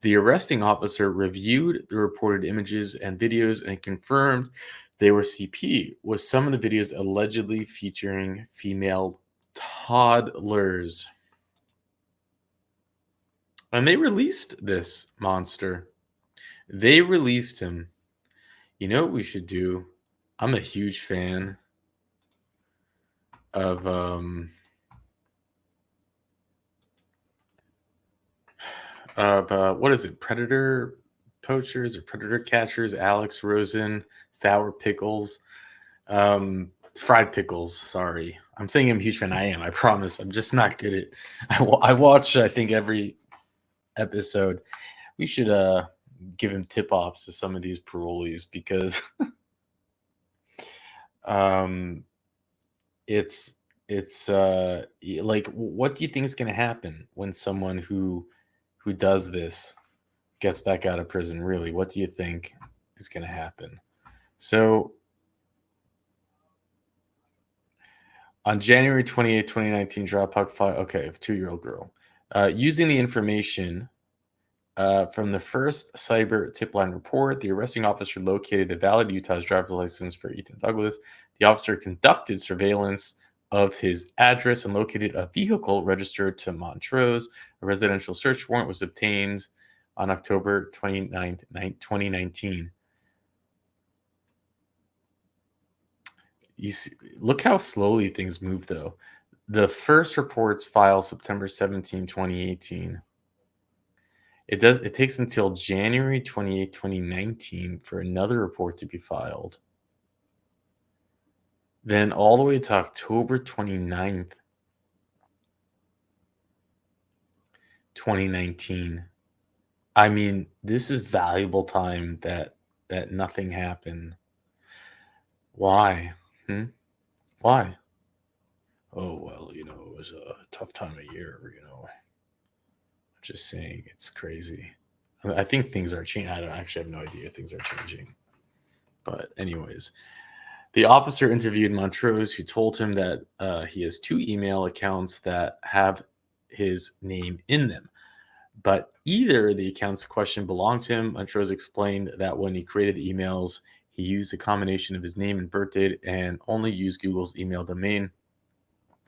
The arresting officer reviewed the reported images and videos and confirmed they were CP, with some of the videos allegedly featuring female toddlers. And they released this monster. They released him. You know what we should do? I'm a huge fan of what is it? Predator poachers or predator catchers? Alex Rosen, sour pickles, fried pickles. Sorry, I'm saying I'm a huge fan. I am. I promise. I'm just not good at. I watch. I think every episode. We should give him tip offs to some of these parolees because um it's like, what do you think is going to happen when someone who does this gets back out of prison? Really, what do you think is going to happen? So on January 28, 2019, Dropbox file, okay, of 2-year-old girl, using the information from the first cyber tip line report, the arresting officer located a valid Utah's driver's license for Ethan Douglas. The officer conducted surveillance of his address and located a vehicle registered to Montrose. A residential search warrant was obtained on October 29th, 2019. You see, look how slowly things move, though. The first reports filed September 17, 2018. It takes until January 28, 2019 for another report to be filed. Then all the way to October 29th, 2019. I mean, this is valuable time that nothing happened. Why? Why? Oh, well, it was a tough time of year, I'm just saying, it's crazy. I think things are changing. I don't actually have no idea. Things are changing. But anyways, the officer interviewed Montrose, who told him that he has 2 email accounts that have his name in them. But either the accounts in question belonged to him. Montrose explained that when he created the emails, he used a combination of his name and birth date and only used Google's email domain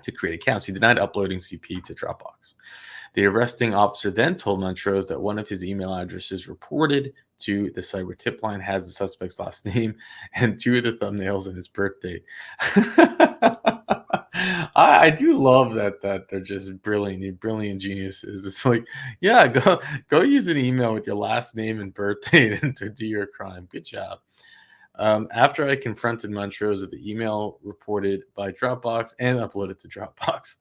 to create accounts. He denied uploading CP to Dropbox. The arresting officer then told Montrose that one of his email addresses reported to the cyber tip line has the suspect's last name and 2 of the thumbnails and his birthday. I do love that they're just brilliant geniuses. It's like, yeah, go use an email with your last name and birthday and to do your crime. Good job. After I confronted Montrose with the email reported by Dropbox and uploaded to Dropbox.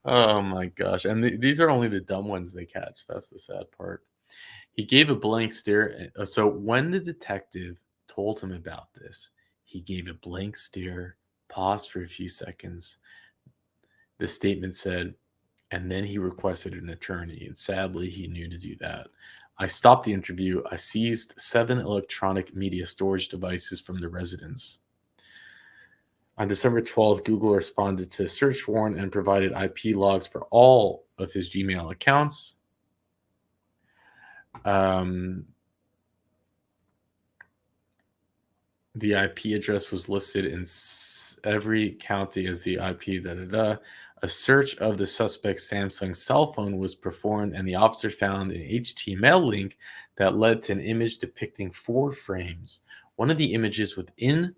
Oh my gosh. And these are only the dumb ones they catch. That's the sad part. He gave a blank stare. So when the detective told him about this, he gave a blank stare, paused for a few seconds. The statement said, and then he requested an attorney. And sadly, he knew to do that. I stopped the interview. I seized 7 electronic media storage devices from the residence. On December 12th, Google responded to a search warrant and provided IP logs for all of his Gmail accounts. The IP address was listed in every county as the IP. A search of the suspect's Samsung cell phone was performed, and the officer found an HTML link that led to an image depicting 4 frames. One of the images within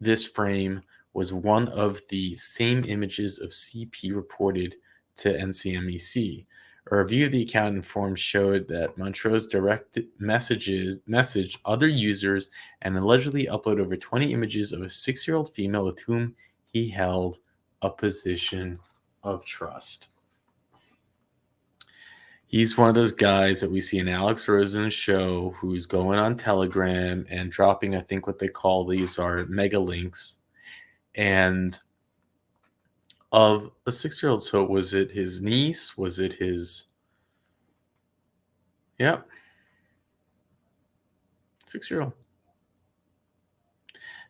this frame was one of the same images of CP reported to NCMEC. A review of the account and forms showed that Montrose messaged other users and allegedly uploaded over 20 images of a 6-year-old female with whom he held a position of trust. He's one of those guys that we see in Alex Rosen's show who's going on Telegram and dropping, I think what they call these are mega links, and of a 6-year-old. So was it his niece? Was it his... Yep. 6-year-old.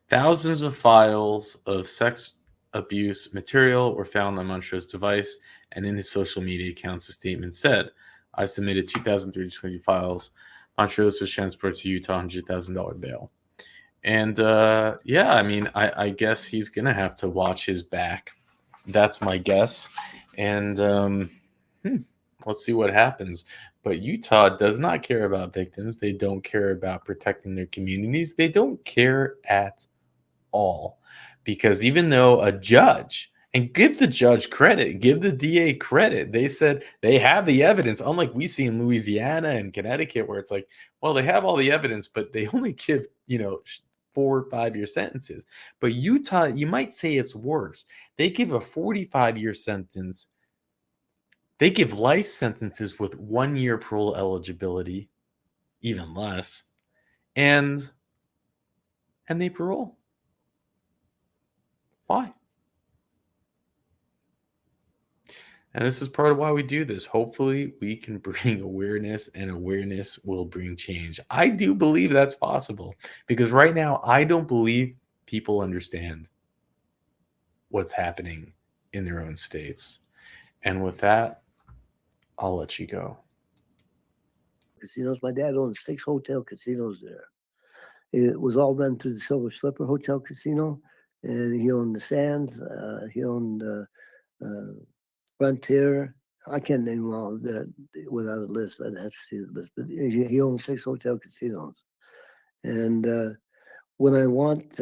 Thousands of files of sex abuse material were found on Montrose's device and in his social media accounts. The statement said, I submitted 2,320 files. Montrose was transported to Utah on $100,000 bail. And yeah, I mean, I guess he's going to have to watch his back. That's my guess. And let's see what happens. But Utah does not care about victims. They don't care about protecting their communities. They don't care at all. Because even though a judge, and give the judge credit, give the DA credit, they said they have the evidence, unlike we see in Louisiana and Connecticut, where it's like, well, they have all the evidence, but they only give, 4 or 5 year sentences. But Utah, you might say it's worse. They give a 45-year sentence. They give life sentences with 1 year parole eligibility, even less, and they parole. Why? And this is part of why we do this. Hopefully, we can bring awareness, and awareness will bring change. I do believe that's possible because right now, I don't believe people understand what's happening in their own states. And with that, I'll let you go. Casinos. My dad owned 6 hotel casinos there. It was all run through the Silver Slipper Hotel Casino, and he owned the Sands. He owned Frontier. I can't name them all that without a list. I'd have to see the list. But he owned 6 hotel casinos, and when I want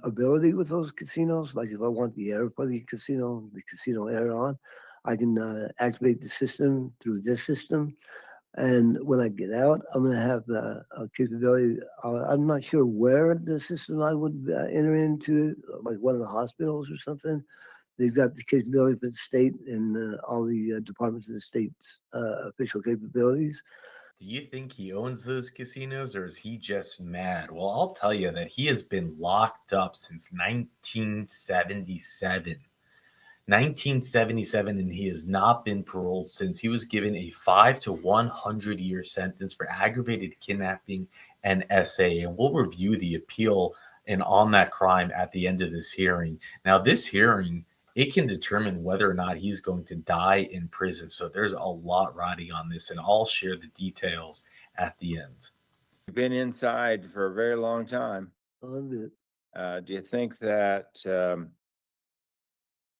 ability with those casinos, like if I want the air for the casino air on, I can activate the system through this system. And when I get out, I'm going to have a capability. I'm not sure where the system I would enter into, like one of the hospitals or something. They've got the capability for the state and all the departments of the state's official capabilities. Do you think he owns those casinos or is he just mad? Well, I'll tell you that he has been locked up since 1977. 1977, and he has not been paroled since. He was given a 5 to 100 year sentence for aggravated kidnapping and SA. And we'll review the appeal and on that crime at the end of this hearing. Now, this hearing, it can determine whether or not he's going to die in prison. So there's a lot riding on this, and I'll share the details at the end. You've been inside for a very long time. I love it. Do you think that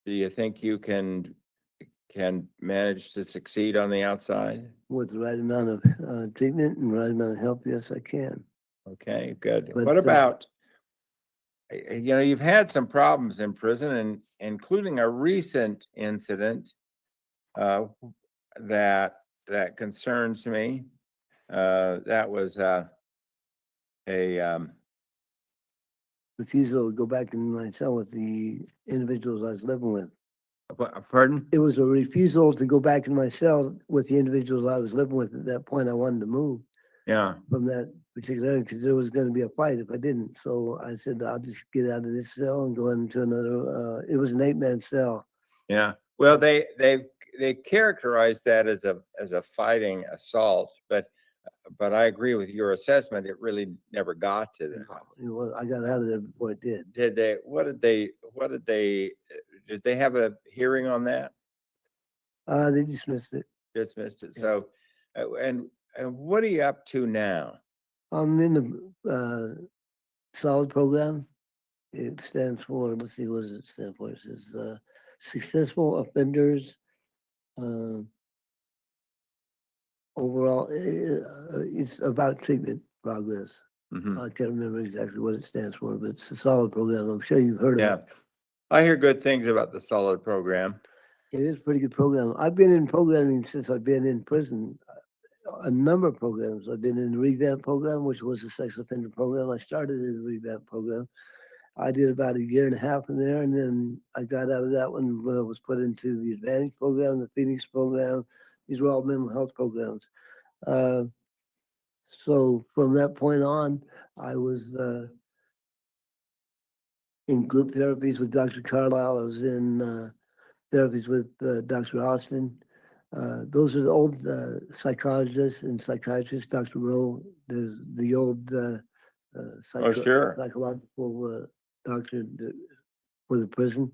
do you think you can manage to succeed on the outside? With the right amount of treatment and the right amount of help, yes, I can. Okay, good. But, What about, you've had some problems in prison, and including a recent incident that concerns me. That was a refusal to go back in my cell with the individuals I was living with. Pardon? It was a refusal to go back in my cell with the individuals I was living with. At that point, I wanted to move Yeah. from that particular area because there was going to be a fight if I didn't. So I said, I'll just get out of this cell and go into another. It was an 8-man cell. Yeah. Well, they characterized that as a fighting assault, but I agree with your assessment. It really never got to that. Well, I got out of there before it did. Did they? Did they have a hearing on that? They dismissed it. Dismissed it. So, and what are you up to now? I'm in the solid program. It stands for, let's see, what does it stand for? It says successful offenders. Overall, it's about treatment progress. Mhm. I can't remember exactly what it stands for, but it's a solid program. I'm sure you've heard of Yeah. it. I hear good things about the solid program. It is a pretty good program. I've been in programming since I've been in prison. A number of programs. I've been in the revamp program, which was a sex offender program. I started in the revamp program. I did about 1.5 years in there, and then I got out of that one when I was put into the Advantage program, the Phoenix program. These were all mental health programs. So from that point on, I was in group therapies with Dr. Carlisle. I was in therapies with Dr. Austin. Those are the old psychologists and psychiatrists. Dr. Rowe, there's the old Sure. psychological doctor for the prison.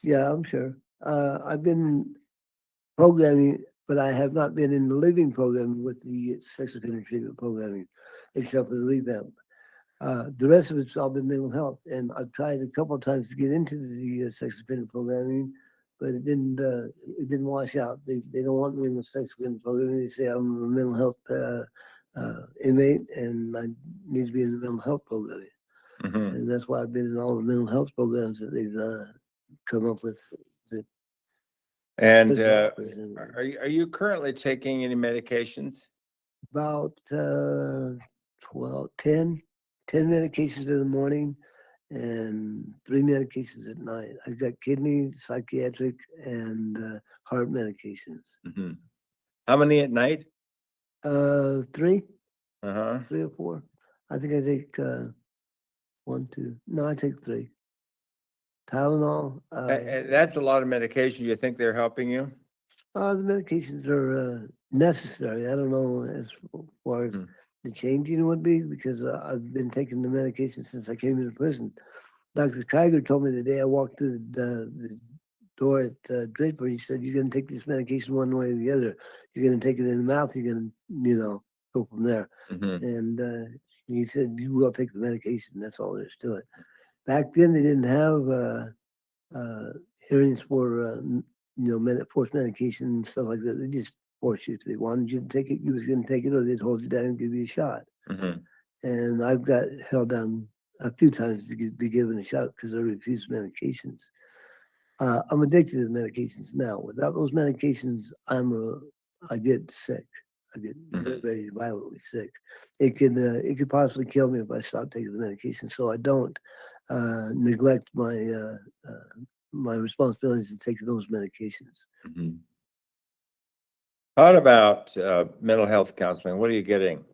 Yeah, I'm sure. I've been programming, but I have not been in the living program with the sex offender treatment programming, except for the revamp. The rest of it's all been mental health, and I've tried a couple of times to get into the sex offender programming, but it didn't wash out. They don't want me in the sex offender program. They say I'm a mental health inmate and I need to be in the mental health program. Mhm. And that's why I've been in all the mental health programs that they've come up with. that And prison officers in. are you currently taking any medications? About 10 medications in the morning and 3 medications at night. I've got kidney, psychiatric, and heart medications. Mhm. How many at night? 3, Uh-huh. 3 or 4. I think I take 1, 2. No, I take 3. Tylenol. That's a lot of medication. You think they're helping you? The medications are necessary. I don't know as far as the changing would be because I've been taking the medication since I came into prison. Dr. Kiger told me the day I walked through the door at Draper, he said, "You're going to take this medication one way or the other. You're going to take it in the mouth. You're going to, go from there." Mhm. And he said, "You will take the medication. That's all there is to it." Back then, they didn't have hearings for forced medication and stuff like that. They just forced you. If they wanted you to take it, you was going to take it, or they'd hold you down and give you a shot. Mhm. And I've got held down a few times to be given a shot because I refused medications. I'm addicted to the medications now. Without those medications, I get sick. I get very violently sick. It could possibly kill me if I stop taking the medication. So I don't neglect my responsibilities to take those medications. Mhm. How about mental health counseling? What are you getting?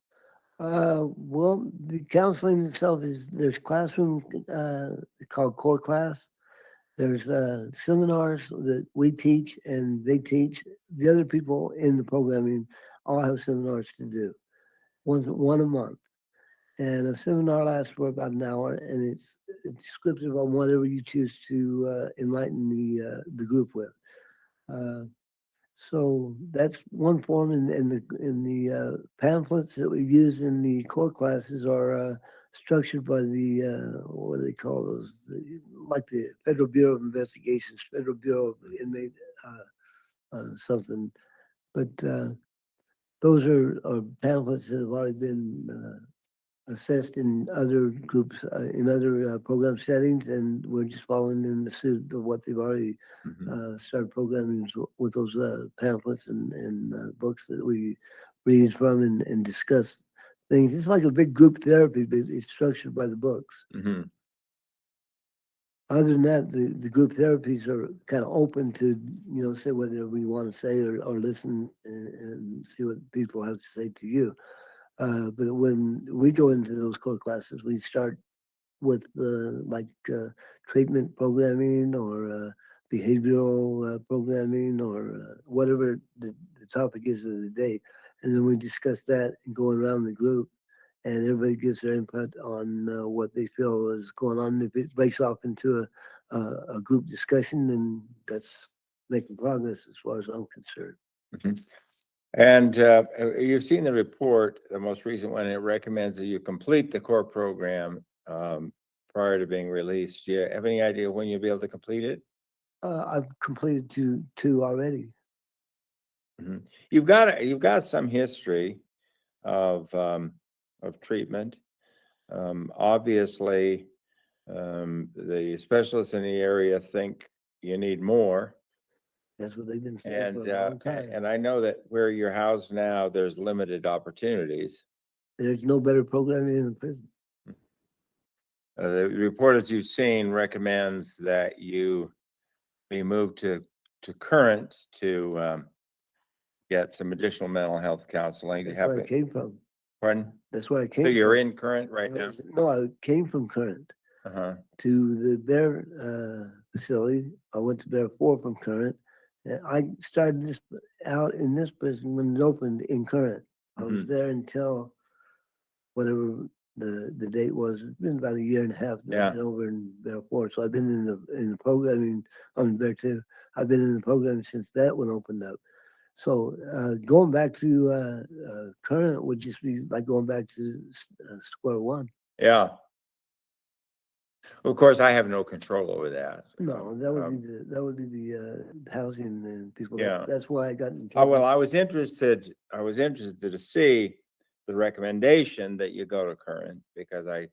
Well, the counseling itself there's classroom called core class. There's seminars that we teach and they teach. The other people in the programming all have seminars to do, one a month. And a seminar lasts for about an hour, and it's descriptive on whatever you choose to enlighten the group with. So that's one form, and the pamphlets that we use in the core classes are structured by the what do they call those? Like the Federal Bureau of Investigations, Federal Bureau of Inmate something. But those are pamphlets that have already been assessed in other groups, in other program settings, and we're just following in the suit of what they've already started programming with those pamphlets and books that we read from and discuss things. It's like a big group therapy, but it's structured by the books. Mhm. Other than that, the group therapies are kind of open to, say whatever we want to say or listen and see what people have to say to you. But when we go into those core classes, we start with treatment programming or behavioral programming or whatever the topic is of the day. And then we discuss that and go around the group and everybody gives their input on what they feel is going on. If it breaks off into a group discussion, then that's making progress as far as I'm concerned. Mhm. And you've seen the report, the most recent one. It recommends that you complete the core program prior to being released. Do you have any idea when you'll be able to complete it? I've completed two already. Mhm. You've got some history of treatment. Obviously, the specialists in the area think you need more. That's what they've been saying for a long time. And I know that where you're housed now, there's limited opportunities. There's no better programming in the prison. The report, as you've seen, recommends that you be moved to current to get some additional mental health counseling. That's where I came from. Pardon? That's where I came So from. you're in current right now? No, I came from current Uh-huh. to the Bear facility. I went to Bear 4 from current. And I started this out in this prison when it opened in current. I was there until whatever the date was. It's been about a year and a half that I've been over in Bear 4. So I've been in the programming on Bear 2. I've been in the program since that one opened up. So going back to current would just be like going back to square one. Yeah. Of course, I have no control over that. No, that would Um, be the housing and people. Yeah. That's why I got in Oh, well, trouble. I was interested to see the recommendation that you go to current, because I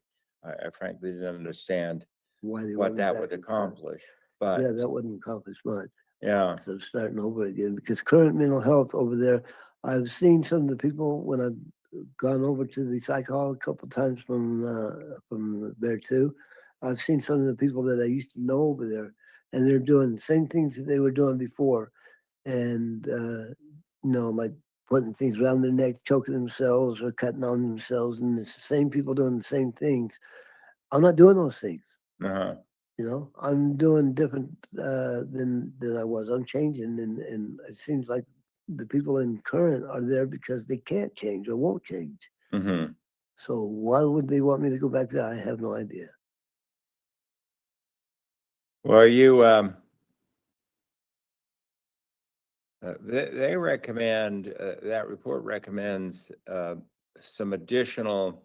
frankly didn't understand Why they what want me that back would in current. accomplish, Yeah, but, that wouldn't accomplish much. yeah, So starting over again, because current mental health over there, I've seen some of the people when I've gone over to the psych hall a couple times from there too. I've seen some of the people that I used to know over there, and they're doing the same things that they were doing before, and like putting things around their neck, choking themselves, or cutting on themselves, and it's the same people doing the same things. I'm not doing those things. uh-huh. I'm doing different than I was. I'm changing, and it seems like the people in current are there because they can't change or won't change. Mm-hmm. So why would they want me to go back there? I have no idea. Well, they recommend, that report recommends some additional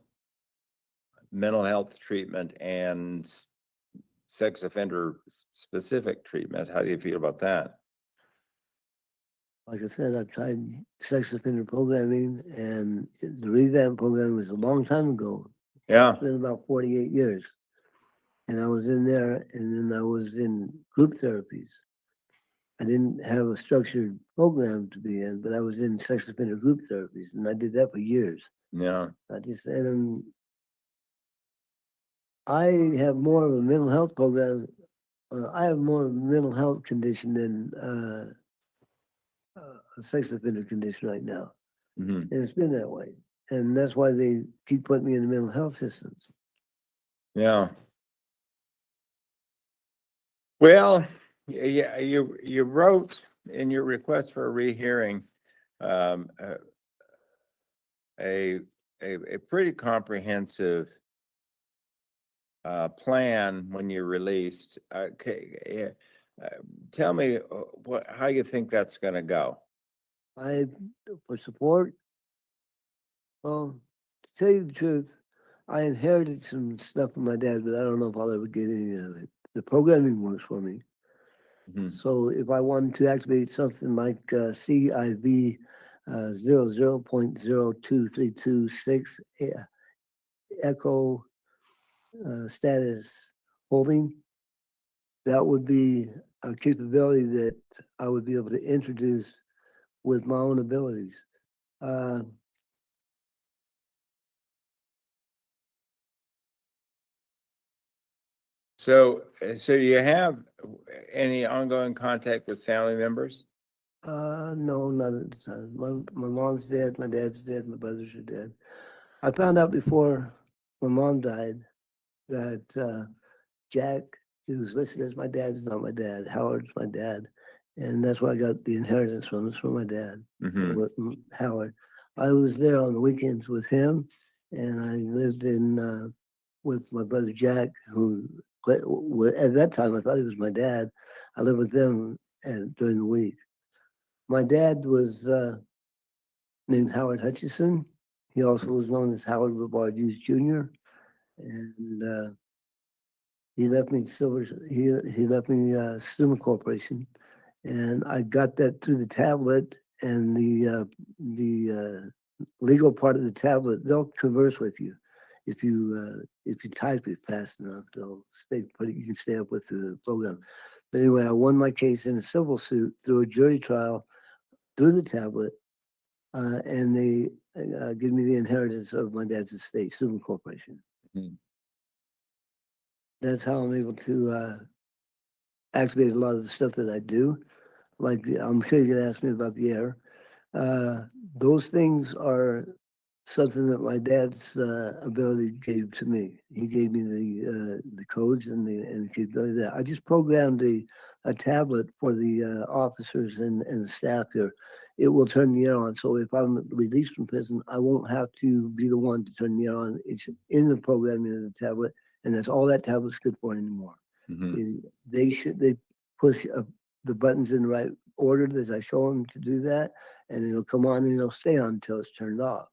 mental health treatment and sex offender specific treatment. How do you feel about that? Like I said, I've tried sex offender programming, and the revamp program was a long time ago. Yeah. It's been about 48 years. And I was in there, and then I was in group therapies. I didn't have a structured program to be in, but I was in sex offender group therapies, and I did that for years. Yeah. I have more of a mental health program. I have more of a mental health condition than a sex offender condition right now. Mm-hmm. And it's been that way. And that's why they keep putting me in the mental health systems. Yeah. Well, yeah, you wrote in your request for a rehearing um, a pretty comprehensive plan when you released. Tell me how you think that's going to go. For support, well, to tell you the truth, I inherited some stuff from my dad, but I don't know if I'll ever get any of it. The programming works for me. Mm-hmm. So if I wanted to activate something like CIV 00.02326 echo status holding, that would be a capability that I would be able to introduce with my own abilities. So you have any ongoing contact with family members? No, not at the time. My mom's dead, my dad's dead, my brothers are dead. I found out before my mom died that Jack, who's listed as my dad, is not my dad. Howard's my dad. And that's where I got the inheritance from. It's from my dad, Howard. I was there on the weekends with him, and I lived in with my brother Jack, who at that time I thought he was my dad. I lived with them during the week. My dad was named Howard Hutchison. He also was known as Howard Rivard Hughes Jr. And he left me He left me Summa Corporation, and I got that through the tablet and the legal part of the tablet. They'll converse with you if you type it fast enough. They'll you can stay up with the program. But anyway, I won my case in a civil suit through a jury trial through the tablet, and they give me the inheritance of my dad's estate, Summa Corporation. Mm-hmm. That's how I'm able to activate a lot of the stuff that I do. Like I'm sure you're gonna ask me about the air. Those things are something that my dad's ability gave to me. He gave me the codes and the capability there. I just programmed a tablet for the officers and the staff here. It will turn the air on. So if I'm released from prison, I won't have to be the one to turn the air on. It's in the programming of the tablet, and that's all that tablet's good for anymore. Mm-hmm. They push the buttons in the right order as I show them to do that, and it'll come on and it'll stay on until it's turned off.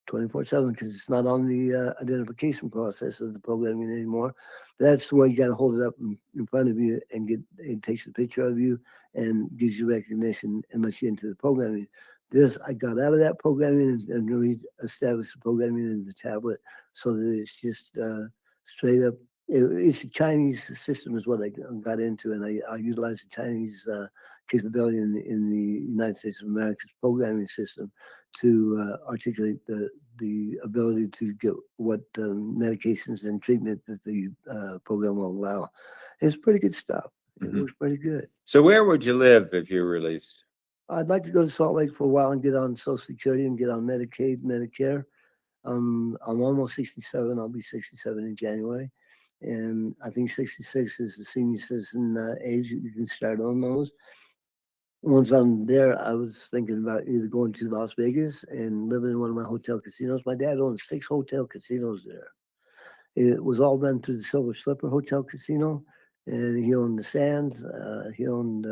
24/7 because it's not on the identification process of the programming anymore. That's where you got to hold it up in front of you and it takes a picture of you and gives you recognition and lets you into the programming. This, I got out of that programming and re-established the programming in the tablet so that it's just straight up. It's a Chinese system is what I got into, and I utilize the Chinese capability in the United States of America's programming system to articulate the ability to get what medications and treatment that the program will allow. It's pretty good stuff. It was pretty good. So where would you live if you're released? I'd like to go to Salt Lake for a while and get on Social Security and get on Medicaid, Medicare. I'm almost 67. I'll be 67 in January. And I think 66 is the senior citizen age that you can start on those. Once I'm there, I was thinking about either going to Las Vegas and living in one of my hotel casinos. My dad owned 6 hotel casinos there. It was all run through the Silver Slipper Hotel Casino, and he owned the Sands. He owned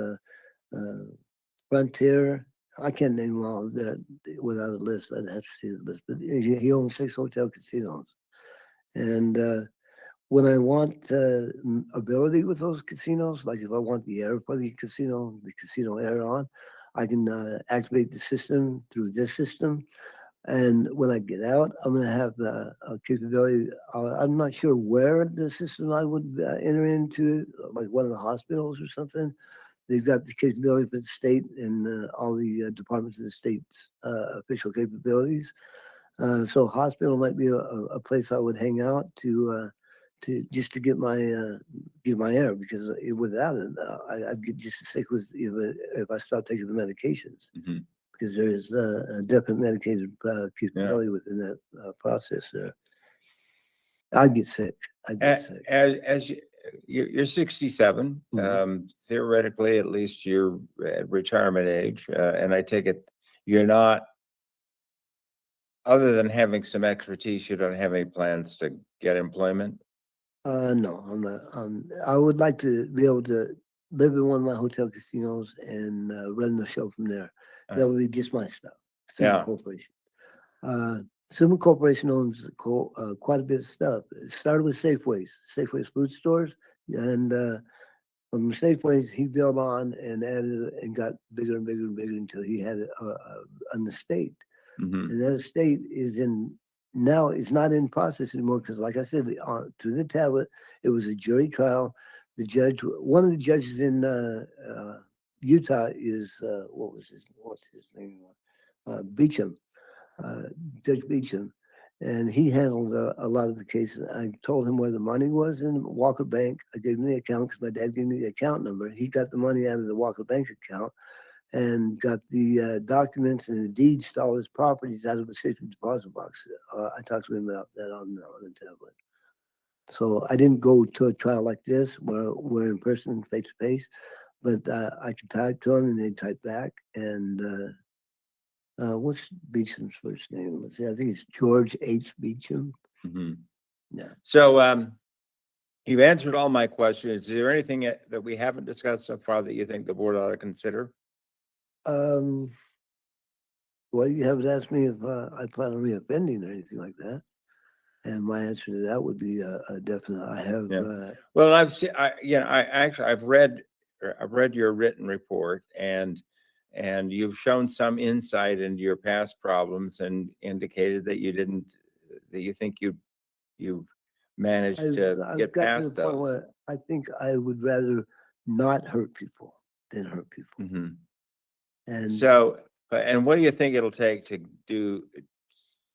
Frontier. I can't name them all there without a list. I'd have to see the list. But he owned 6 hotel casinos. And when I want ability with those casinos, like if I want the air for the casino air on, I can activate the system through this system. And when I get out, I'm going to have the capability. I'm not sure where the system I would enter into, like one of the hospitals or something. They've got the capability for the state and all the departments of the state's official capabilities. So hospital might be a place I would hang out to just to get my air, because without it, I'd get just as sick with if I stopped taking the medications, because there is a definite medicated capability within that process there. I'd get sick. As you're 67, theoretically, at least you're at retirement age, and I take it you're not, other than having some expertise, you don't have any plans to get employment? No, I'm not. I would like to be able to live in one of my hotel casinos and run the show from there. That would be just my stuff. Sumo Corporation. Sumo Corporation owns quite a bit of stuff. It started with Safeways food stores, and from Safeways he built on and added and got bigger and bigger and bigger until he had an estate. And that estate is now it's not in process anymore because, like I said, through the tablet, it was a jury trial. The judge, one of the judges in Utah is what's his name? Beecham, Judge Beecham, and he handled a lot of the cases. I told him where the money was in Walker Bank. I gave him the account because my dad gave me the account number. He got the money out of the Walker Bank account and got the documents and the deeds to all his properties out of a safety deposit box. I talked to him about that on the tablet. So I didn't go to a trial like this where we're in person, face to face, but I could type to them and they'd type back. And what's Beecham's first name? Let's see, I think it's George H. Beecham. Yeah. So you've answered all my questions. Is there anything that we haven't discussed so far that you think the board ought to consider? Well, you haven't asked me if I plan on reoffending or anything like that. And my answer to that would be a definite. I have. Well, I've seen. I've read your written report, and you've shown some insight into your past problems, and indicated that you think you've managed to get past the point those. where I think I would rather not hurt people than hurt people. And So, and what do you think it'll take to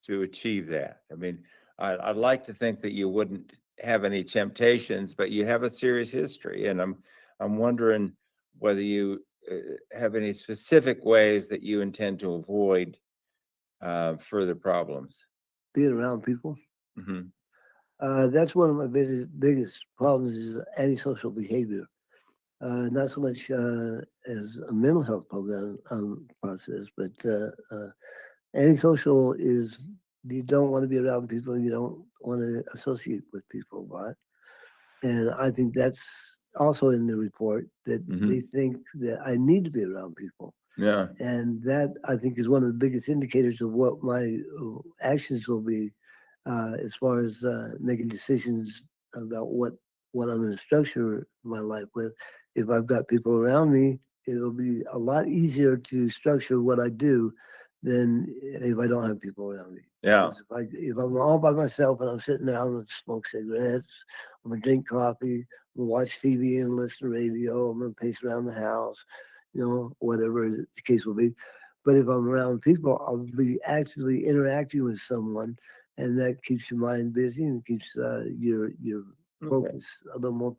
achieve that? I mean, I'd like to think that you wouldn't have any temptations, but you have a serious history, and I'm wondering whether you have any specific ways that you intend to avoid further problems. being around people. That's one of my biggest problems is antisocial behavior. Not so much as a mental health program process, but antisocial is you don't want to be around people and you don't want to associate with people a lot. And I think that's also in the report that they think that I need to be around people. Yeah. And that, I think, is one of the biggest indicators of what my actions will be as far as making decisions about what I'm going to structure my life with. If I've got people around me, it'll be a lot easier to structure what I do than if I don't have people around me. Yeah. If I'm all by myself and I'm sitting there, I'm gonna smoke cigarettes, I'm gonna drink coffee, I'm gonna watch TV and listen to radio, I'm gonna pace around the house, whatever the case will be. But if I'm around people, I'll be actually interacting with someone, and that keeps your mind busy and keeps your focus a little more.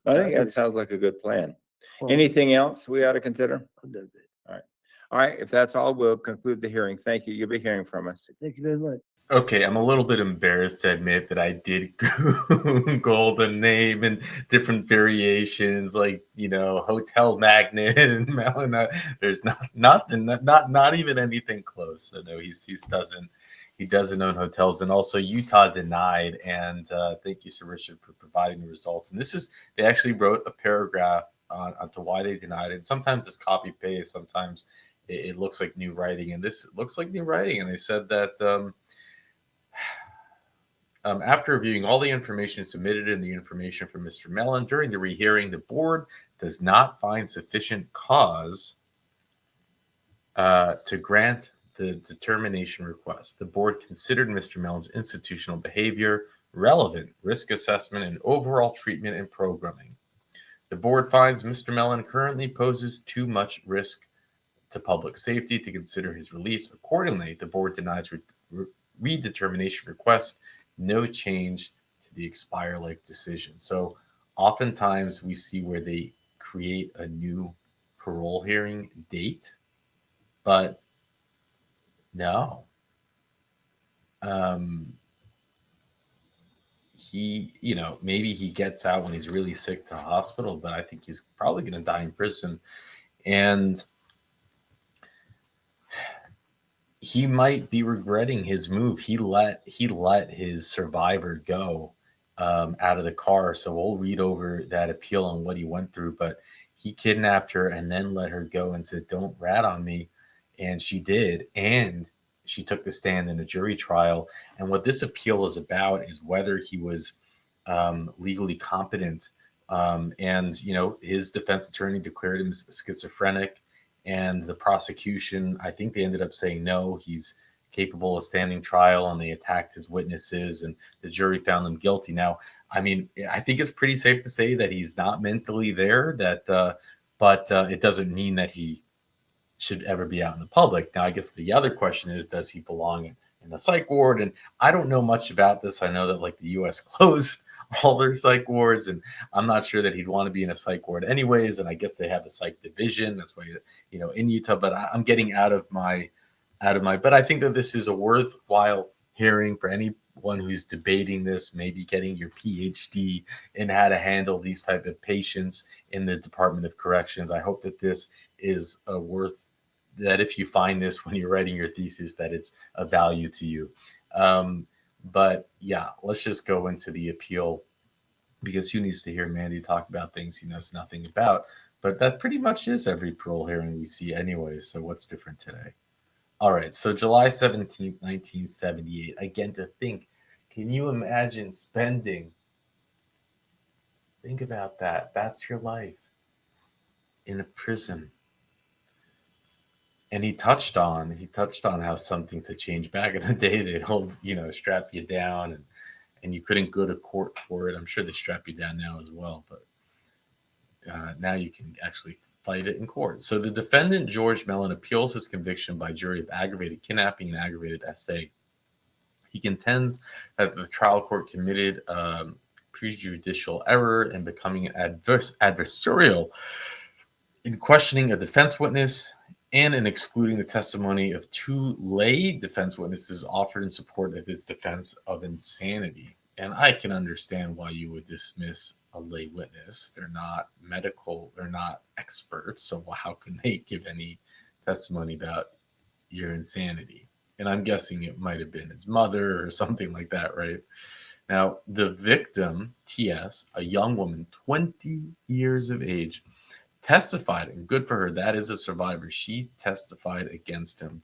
I think that sounds like a good plan. Well, Anything else we ought to consider? I'm done. All right. All right. If that's all, we'll conclude the hearing. Thank you. You'll be hearing from us. Thank you very much. Okay, I'm a little bit embarrassed to admit that I did Google the name and different variations, like hotel magnet and Melana. There's not even anything close. So no, he doesn't own hotels, and also Utah denied. And thank you, Sir Richard, for providing the results. And they actually wrote a paragraph onto why they denied it. Sometimes it's copy paste, sometimes it looks like new writing, and this looks like new writing. And they said that. After reviewing all the information submitted and the information from Mr. Mellon during the rehearing, the board does not find sufficient cause to grant the determination request. The board considered Mr. Mellon's institutional behavior, relevant risk assessment, and overall treatment and programming. The board finds Mr. Mellon currently poses too much risk to public safety to consider his release. Accordingly, the board denies redetermination request. No change to the expire life decision. So oftentimes we see where they create a new parole hearing date, but no. Maybe he gets out when he's really sick to hospital, but I think he's probably going to die in prison. And he might be regretting his move. He let his survivor go out of the car. So we'll read over that appeal on what he went through. But he kidnapped her and then let her go and said, "Don't rat on me," and she did. And she took the stand in a jury trial. And what this appeal is about is whether he was legally competent. And his defense attorney declared him schizophrenic. And the prosecution, I think they ended up saying, no, he's capable of standing trial, and they attacked his witnesses, and the jury found him guilty. Now, I mean, I think it's pretty safe to say that he's not mentally there, but it doesn't mean that he should ever be out in the public. Now, I guess the other question is, does he belong in the psych ward? And I don't know much about this. I know that the U.S. closed all their psych wards, and I'm not sure that he'd want to be in a psych ward anyways. And I guess they have a psych division. That's why in Utah. But I'm getting out of my. But I think that this is a worthwhile hearing for anyone who's debating this, maybe getting your PhD in how to handle these type of patients in the Department of Corrections. I hope that this is that if you find this when you're writing your thesis, that it's of value to you. But yeah, let's just go into the appeal, because who needs to hear Mandy talk about things he knows nothing about? But that pretty much is every parole hearing we see anyway. So what's different today? All right. So July 17th, 1978. Again, can you imagine think about that. That's your life in a prison. And he touched on how some things had changed. Back in the day, they'd strap you down, and you couldn't go to court for it. I'm sure they strap you down now as well, but now you can actually fight it in court. So the defendant, George Mellon, appeals his conviction by jury of aggravated kidnapping and aggravated SA. He contends that the trial court committed prejudicial error in becoming adversarial in questioning a defense witness and in excluding the testimony of two lay defense witnesses offered in support of his defense of insanity. And I can understand why you would dismiss a lay witness. They're not medical, they're not experts, so how can they give any testimony about your insanity? And I'm guessing it might have been his mother or something like that, right? Now, the victim, TS, a young woman, 20 years of age, testified, and good for her. That is a survivor. She testified against him.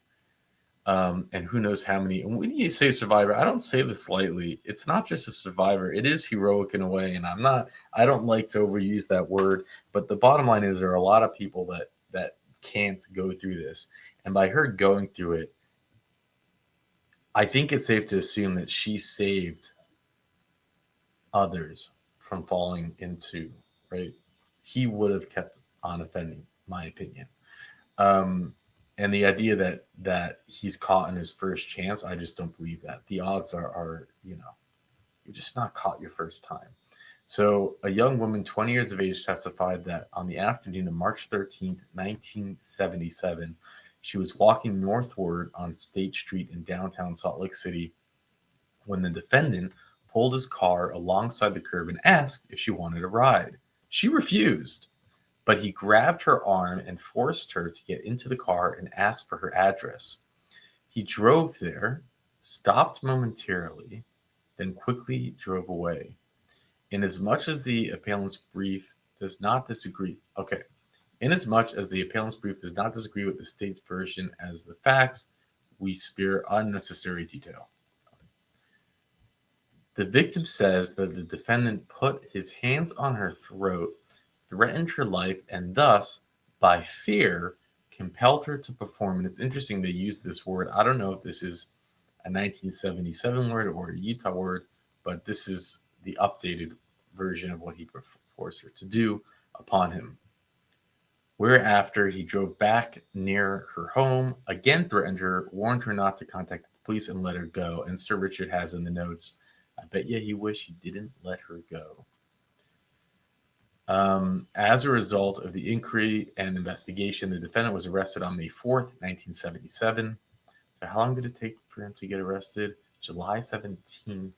And who knows how many. And when you say survivor, I don't say this lightly. It's not just a survivor. It is heroic in a way. And I don't like to overuse that word. But the bottom line is there are a lot of people that can't go through this. And by her going through it, I think it's safe to assume that she saved others from falling into, right? He would have kept on offending, my opinion. And the idea that he's caught in his first chance, I just don't believe that. The odds are you're just not caught your first time. So a young woman, 20 years of age, testified that on the afternoon of March 13th, 1977, she was walking northward on State Street in downtown Salt Lake City when the defendant pulled his car alongside the curb and asked if she wanted a ride. She refused, but he grabbed her arm and forced her to get into the car and asked for her address. He drove there, stopped momentarily, then quickly drove away. Inasmuch as the appellant's brief does not disagree with the state's version as the facts, we spare unnecessary detail. The victim says that the defendant put his hands on her throat, threatened her life, and thus, by fear, compelled her to perform. And it's interesting they use this word. I don't know if this is a 1977 word or a Utah word, but this is the updated version of what he forced her to do upon him. Whereafter he drove back near her home, again threatened her, warned her not to contact the police, and let her go. And Sir Richard has in the notes, I bet you he wished he didn't let her go. As a result of the inquiry and investigation, the defendant was arrested on May 4th, 1977. So how long did it take for him to get arrested? July 17th.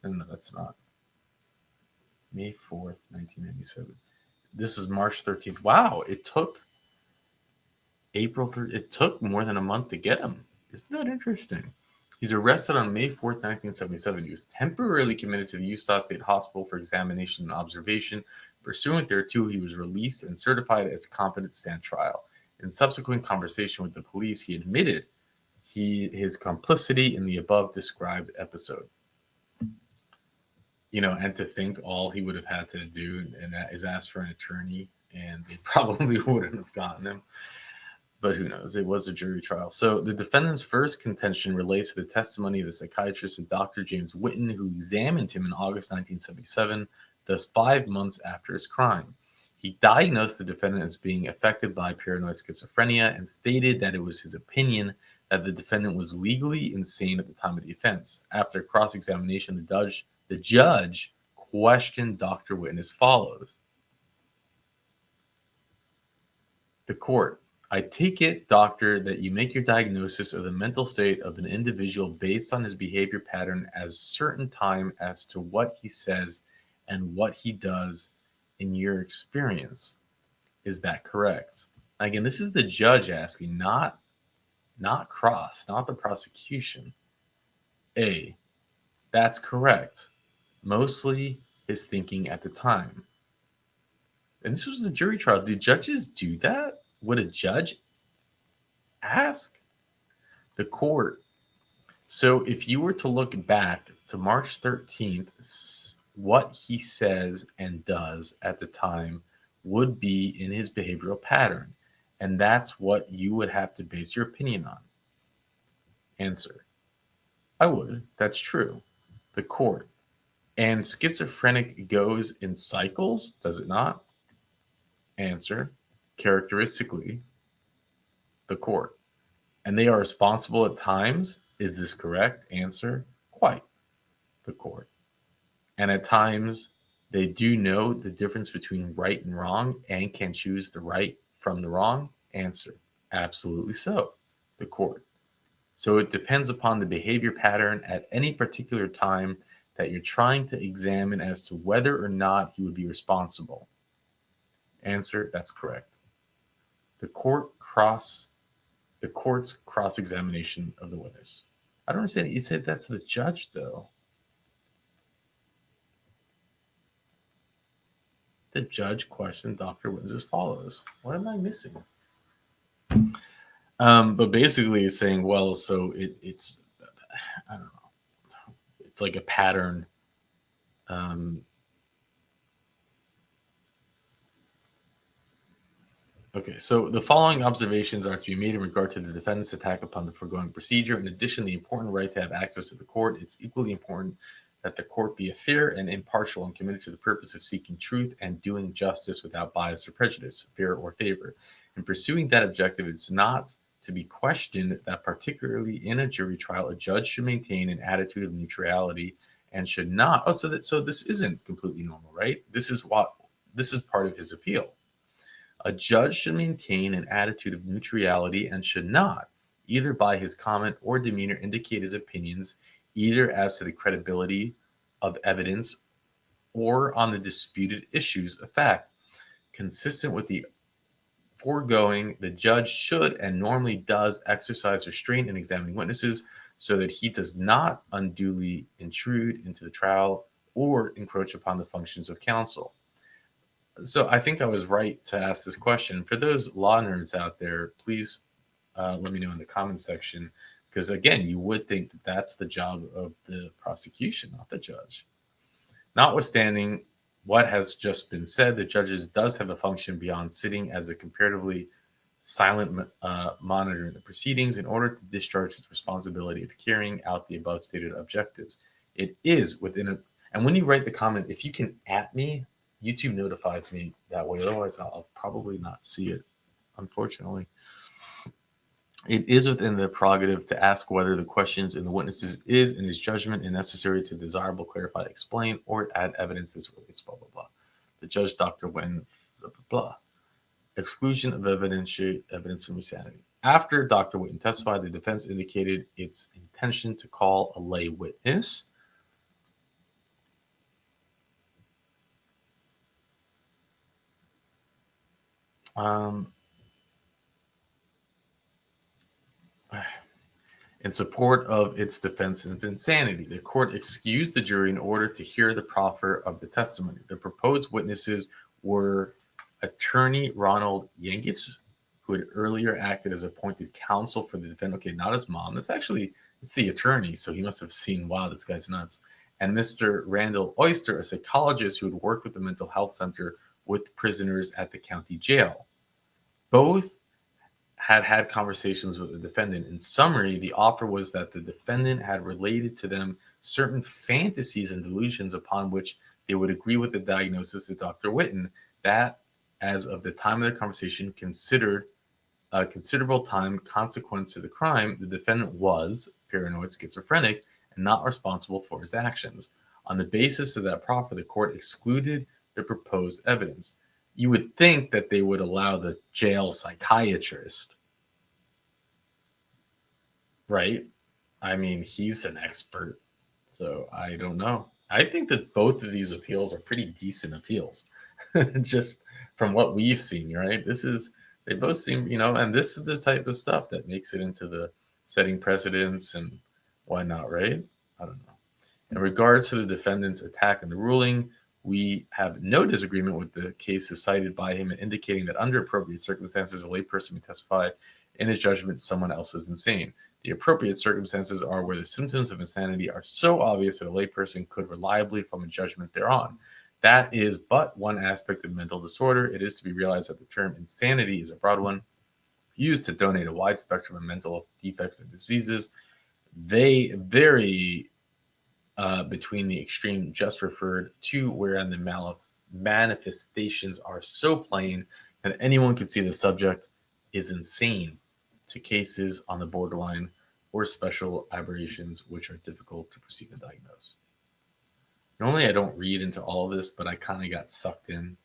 No, that's not. May 4th, 1997. This is March 13th. Wow, it took April 3rd. It took more than a month to get him. Isn't that interesting? He's arrested on May 4th, 1977. He was temporarily committed to the Utah State Hospital for examination and observation. Pursuant thereto, he was released and certified as competent to stand trial. In subsequent conversation with the police, he admitted his complicity in the above described episode. And to think all he would have had to do and that is ask for an attorney, and they probably wouldn't have gotten him. But who knows? It was a jury trial. So the defendant's first contention relates to the testimony of the psychiatrist and Dr. James Whitten, who examined him in August 1977, thus 5 months after his crime. He diagnosed the defendant as being affected by paranoid schizophrenia and stated that it was his opinion that the defendant was legally insane at the time of the offense. After cross-examination, the judge questioned Dr. Whitten as follows. The court: I take it, doctor, that you make your diagnosis of the mental state of an individual based on his behavior pattern as certain time as to what he says and what he does in your experience. Is that correct? Again, this is the judge asking, not cross, not the prosecution. A, that's correct. Mostly his thinking at the time. And this was a jury trial. Do judges do that? Would a judge ask? The court. So if you were to look back to March 13th, what he says and does at the time would be in his behavioral pattern. And that's what you would have to base your opinion on. Answer: I would. That's true. The court. And schizophrenic goes in cycles, does it not? Answer: characteristically. The court. And they are responsible at times. Is this correct? Answer: quite. The court. And at times they do know the difference between right and wrong and can choose the right from the wrong. Answer: absolutely so. The court. So it depends upon the behavior pattern at any particular time that you're trying to examine as to whether or not he would be responsible. Answer: that's correct. The court's cross-examination of the witness. I don't understand. You said that's the judge, though. The judge questioned Dr. Wins as follows. What am I missing? But basically it's saying, well, so it's, I don't know, it's like a pattern. Okay, so the following observations are to be made in regard to the defendant's attack upon the foregoing procedure. In addition, the important right to have access to the court, it's equally important that the court be a fair and impartial and committed to the purpose of seeking truth and doing justice without bias or prejudice, fear or favor. In pursuing that objective, it's not to be questioned that particularly in a jury trial, a judge should maintain an attitude of neutrality and should not. Oh, so this isn't completely normal, right? This is part of his appeal. A judge should maintain an attitude of neutrality and should not, either by his comment or demeanor, indicate his opinions either as to the credibility of evidence or on the disputed issues of fact. Consistent with the foregoing, the judge should and normally does exercise restraint in examining witnesses so that he does not unduly intrude into the trial or encroach upon the functions of counsel. So I think I was right to ask this question. For those law nerds out there, please let me know in the comments section, because again, you would think that that's the job of the prosecution, not the judge. Notwithstanding what has just been said, the judges does have a function beyond sitting as a comparatively silent monitor in the proceedings in order to discharge its responsibility of carrying out the above stated objectives. It is within and when you write the comment, if you can @ me, YouTube notifies me that way. Otherwise, I'll probably not see it, unfortunately. It is within the prerogative to ask whether the questions in the witnesses is, in his judgment, and necessary to desirable, clarify, explain, or add evidence as relates, blah, blah, blah. The judge, Dr. Wynn, blah, blah, blah. Exclusion of evidence from insanity. After Dr. Witten testified, the defense indicated its intention to call a lay witness. In support of its defense of insanity. The court excused the jury in order to hear the proffer of the testimony. The proposed witnesses were attorney Ronald Yankich, who had earlier acted as appointed counsel for the defendant. Okay, not his mom. It's the attorney, so he must have seen, wow, this guy's nuts. And Mr. Randall Oyster, a psychologist who had worked with the mental health center with prisoners at the county jail. Both had conversations with the defendant. In summary, the offer was that the defendant had related to them certain fantasies and delusions upon which they would agree with the diagnosis of Dr. Witten, that as of the time of the conversation considered a considerable time consequence to the crime, the defendant was paranoid schizophrenic and not responsible for his actions. On the basis of that proffer, the court excluded the proposed evidence. You would think that they would allow the jail psychiatrist, right? I mean, he's an expert, so I don't know. I think that both of these appeals are pretty decent appeals, just from what we've seen, right? They both seem, and this is the type of stuff that makes it into the setting precedents and whatnot, right? I don't know. In regards to the defendant's attack on the ruling, we have no disagreement with the cases cited by him in indicating that under appropriate circumstances, a layperson may testify in his judgment someone else is insane. The appropriate circumstances are where the symptoms of insanity are so obvious that a layperson could reliably form a judgment thereon. That is but one aspect of mental disorder. It is to be realized that the term insanity is a broad one, used to donate a wide spectrum of mental defects and diseases. They vary between the extreme just referred to, wherein the manifestations are so plain that anyone could see the subject is insane, to cases on the borderline or special aberrations which are difficult to perceive and diagnose. Normally I don't read into all of this, but I kind of got sucked in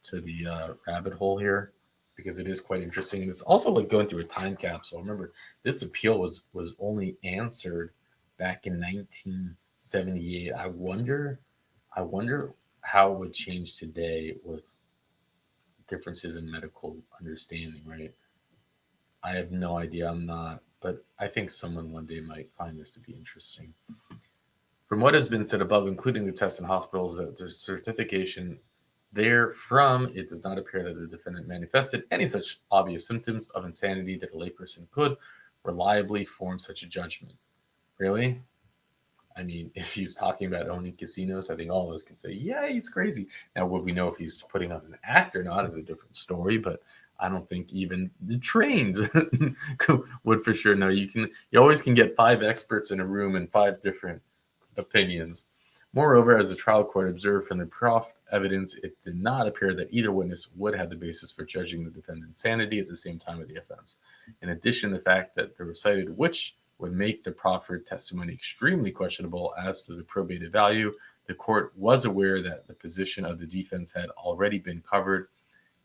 to the rabbit hole here because it is quite interesting. And it's also like going through a time capsule. Remember, this appeal was only answered back in 1978. I wonder how it would change today with differences in medical understanding, right? I have no idea. I'm not, but I think someone one day might find this to be interesting. From what has been said above, including the tests in hospitals, that the Therefrom, it does not appear that the defendant manifested any such obvious symptoms of insanity that a layperson could reliably form such a judgment. Really? I mean, if he's talking about owning casinos, I think all of us can say, yeah, he's crazy. Now, would we know if he's putting on an act or not is a different story, but I don't think even the trained would for sure know. You always can get 5 experts in a room and 5 different opinions. Moreover, as the trial court observed from the prof evidence, it did not appear that either witness would have the basis for judging the defendant's sanity at the same time of the offense. In addition, the fact that they were cited, which would make the proffered testimony extremely questionable as to the probative value, the court was aware that the position of the defense had already been covered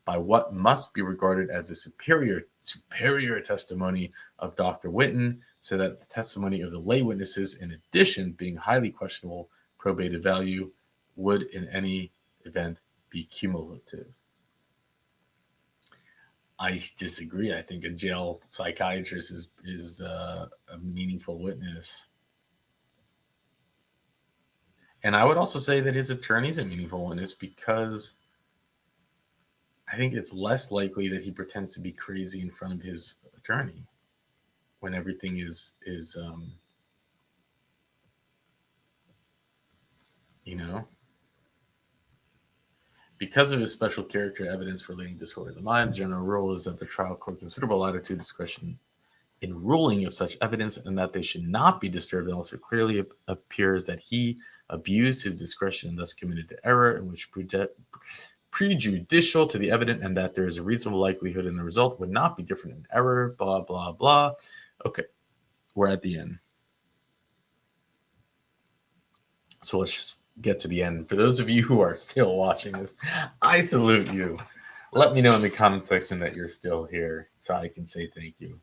by what must be regarded as the superior testimony of Dr. Witten, so that the testimony of the lay witnesses, in addition, being highly questionable probative value, would in any event be cumulative. I disagree. I think a jail psychiatrist is a meaningful witness. And I would also say that his attorney's a meaningful witness, because I think it's less likely that he pretends to be crazy in front of his attorney when everything is because of his special character evidence relating disorder of the mind. The general rule is that the trial court considerable latitude discretion in ruling of such evidence, and that they should not be disturbed unless it clearly appears that he abused his discretion and thus committed the error in which prejudicial to the evident, and that there is a reasonable likelihood in the result would not be different in error, blah, blah, blah. Okay, we're at the end. So let's just get to the end. For those of you who are still watching this, I salute you. Let me know in the comment section that you're still here so I can say thank you.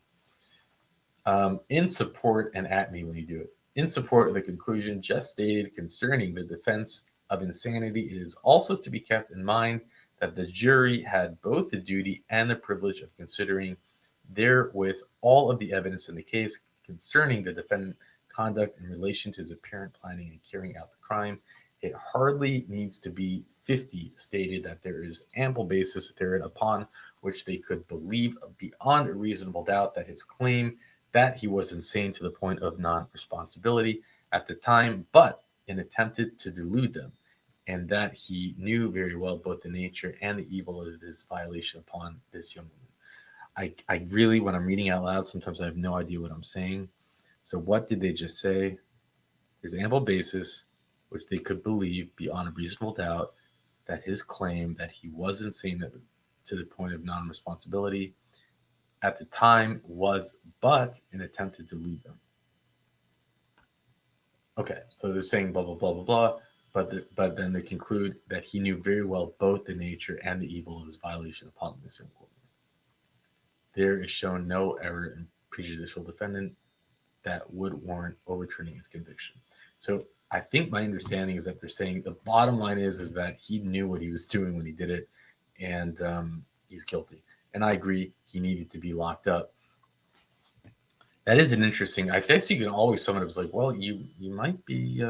In support, and at me when you do it, in support of the conclusion just stated concerning the defense of insanity, it is also to be kept in mind that the jury had both the duty and the privilege of considering therewith all of the evidence in the case concerning the defendant conduct in relation to his apparent planning and carrying out the crime. It hardly needs to be 50 stated that there is ample basis therein upon which they could believe beyond a reasonable doubt that his claim that he was insane to the point of non-responsibility at the time, but attempted to delude them, and that he knew very well both the nature and the evil of this violation upon this young woman. I really, when I'm reading out loud, sometimes I have no idea what I'm saying. So what did they just say? There's ample basis which they could believe beyond a reasonable doubt that his claim that he was insane to the point of non-responsibility at the time was but an attempt to delude them. Okay, so they're saying blah, blah, blah, blah, blah, but then they conclude that he knew very well both the nature and the evil of his violation upon this young woman. There is shown no error in prejudicial defendant that would warrant overturning his conviction. So I think my understanding is that they're saying the bottom line is that he knew what he was doing when he did it, and he's guilty. And I agree, he needed to be locked up. That is an interesting. I guess you can always someone who's like, well, you might be.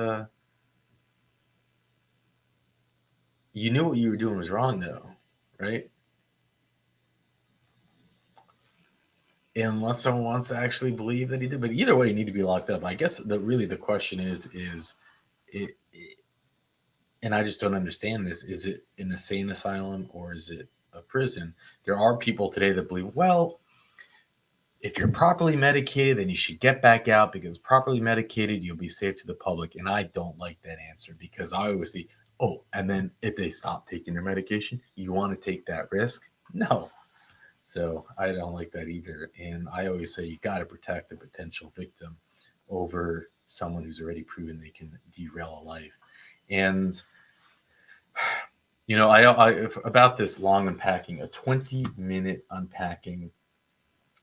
You knew what you were doing was wrong, though, right? Unless someone wants to actually believe that he did, but either way, you need to be locked up. I guess the question is it, and I just don't understand this. Is it an insane asylum or is it a prison? There are people today that believe, well, if you're properly medicated, then you should get back out, because properly medicated, you'll be safe to the public. And I don't like that answer, because I always say, oh, and then if they stop taking their medication, you want to take that risk? No. So I don't like that either. And I always say you got to protect the potential victim over someone who's already proven they can derail a life. And, about this long unpacking, a 20-minute unpacking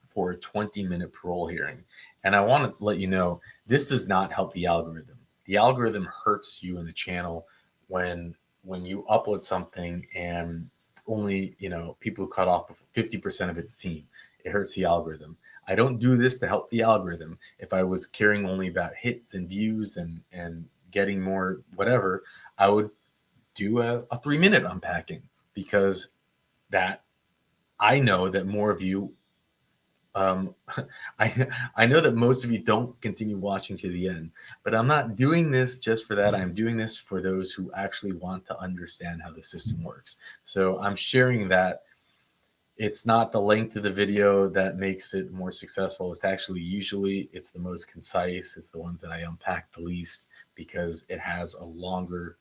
for a 20-minute parole hearing. And I want to let you know, this does not help the algorithm. The algorithm hurts you in the channel when you upload something and only, people who cut off 50% of it's seen. It hurts the algorithm. I don't do this to help the algorithm. If I was caring only about hits and views and getting more whatever, I would do a 3-minute unpacking, because that I know that more of you, I know that most of you don't continue watching to the end, but I'm not doing this just for that. I'm doing this for those who actually want to understand how the system works. So I'm sharing that it's not the length of the video that makes it more successful. It's actually usually it's the most concise. It's the ones that I unpack the least, because it has a longer,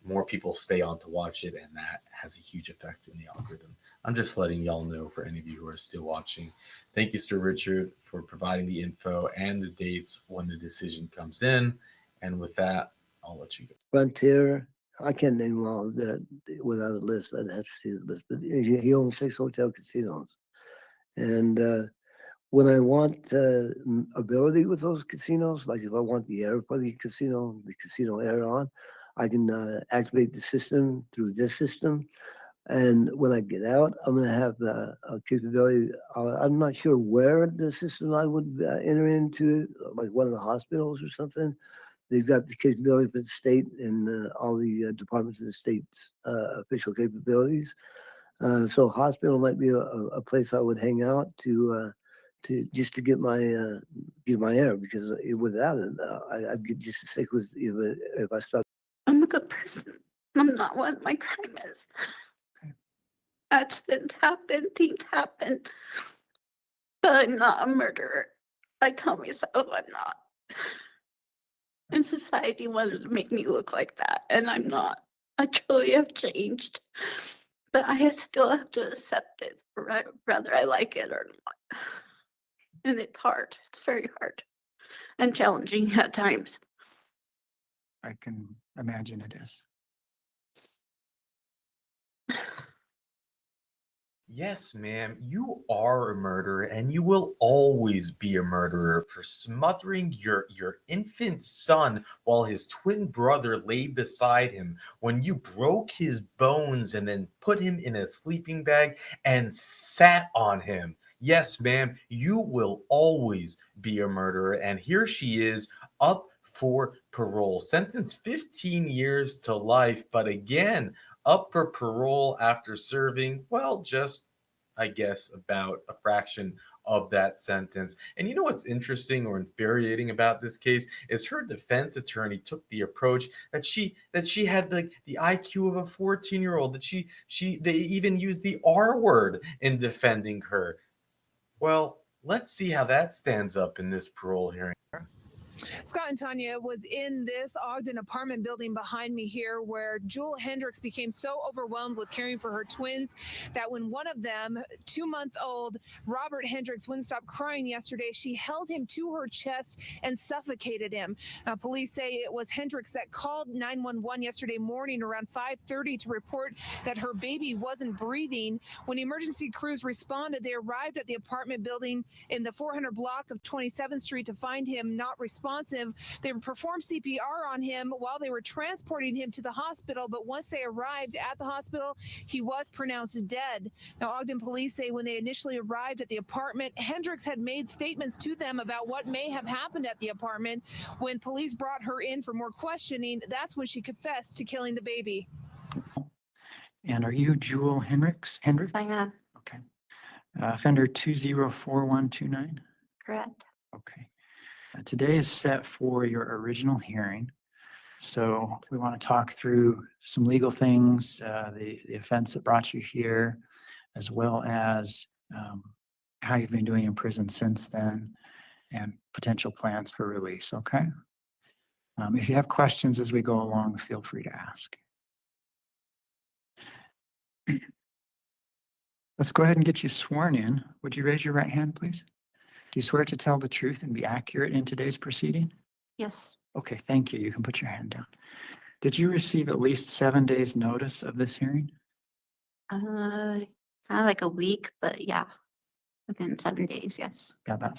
more people stay on to watch it, and that has a huge effect in the algorithm. I'm just letting y'all know, for any of you who are still watching. Thank you, Sir Richard, for providing the info and the dates when the decision comes in. And with that, I'll let you go. Frontier, I can't name them all that without a list. I'd have to see the list. But he owns 6 hotel casinos. And when I want ability with those casinos, like if I want the air for the casino air on, I can activate the system through this system. And when I get out, I'm going to have a capability. I'm not sure where the system I would enter into, like one of the hospitals or something. They've got the capability for the state and all the departments of the state's official capabilities. So hospital might be a place I would hang out to just to get my air, because without it, I'd get just as sick with if I start. I'm a good person. I'm not what my crime is. Accidents happen, things happen. But I'm not a murderer. I tell myself I'm not. And society wanted to make me look like that, and I'm not. I truly have changed. But I still have to accept it, whether I like it or not. And it's hard. It's very hard and challenging at times. I can imagine it is. Yes, ma'am, you are a murderer, and you will always be a murderer for smothering your infant son while his twin brother lay beside him, when you broke his bones and then put him in a sleeping bag and sat on him. Yes, ma'am, you will always be a murderer, and here she is, up for parole, sentenced 15 years to life, but again, up for parole after serving, well, just, I guess, about a fraction of that sentence. And you know what's interesting or infuriating about this case is her defense attorney took the approach that she had like the IQ of a 14-year-old, that they even used the R word in defending her. Well, let's see how that stands up in this parole hearing. Scott and Tanya was in this Ogden apartment building behind me here, where Jewel Hendricks became so overwhelmed with caring for her twins that when one of them, 2-month-old Robert Hendricks, wouldn't stop crying yesterday, she held him to her chest and suffocated him. Now, police say it was Hendricks that called 911 yesterday morning around 5:30 to report that her baby wasn't breathing. When emergency crews responded, they arrived at the apartment building in the 400 block of 27th Street to find him not responsive. They performed CPR on him while they were transporting him to the hospital, but once they arrived at the hospital, he was pronounced dead. Now, Ogden police say when they initially arrived at the apartment, Hendricks had made statements to them about what may have happened at the apartment. When police brought her in for more questioning, that's when she confessed to killing the baby. And are you Jewel Hendricks? I am. Okay. Offender 204129. Correct. Okay. Today is set for your original hearing. So we want to talk through some legal things, the offense that brought you here, as well as how you've been doing in prison since then, and potential plans for release, okay? If you have questions as we go along, feel free to ask. Let's go ahead and get you sworn in. Would you raise your right hand, please? Do you swear to tell the truth and be accurate in today's proceeding? Yes. Okay, thank you. You can put your hand down. Did you receive at least 7 days' notice of this hearing? Kind of like a week, but yeah, within 7 days, yes. Yeah, about.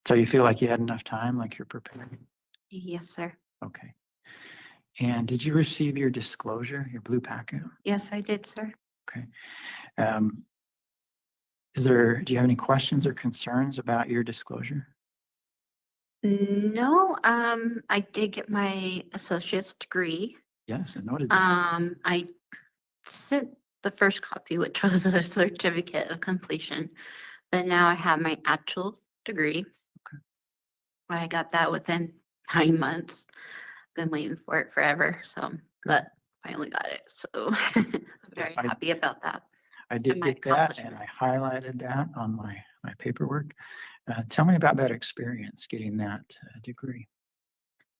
So you feel like you had enough time, like you're prepared? Yes, sir. Okay. And did you receive your disclosure, your blue packet? Yes, I did, sir. Okay. Do you have any questions or concerns about your disclosure? No, I did get my associate's degree Yes, I noted that. I sent the first copy, which was a certificate of completion, but now I have my actual degree. I got that within 9 months. Been waiting for it forever, so, but finally got it, so I'm very happy about that. I did my get that and I highlighted that on my paperwork. Tell me about that experience, getting that degree.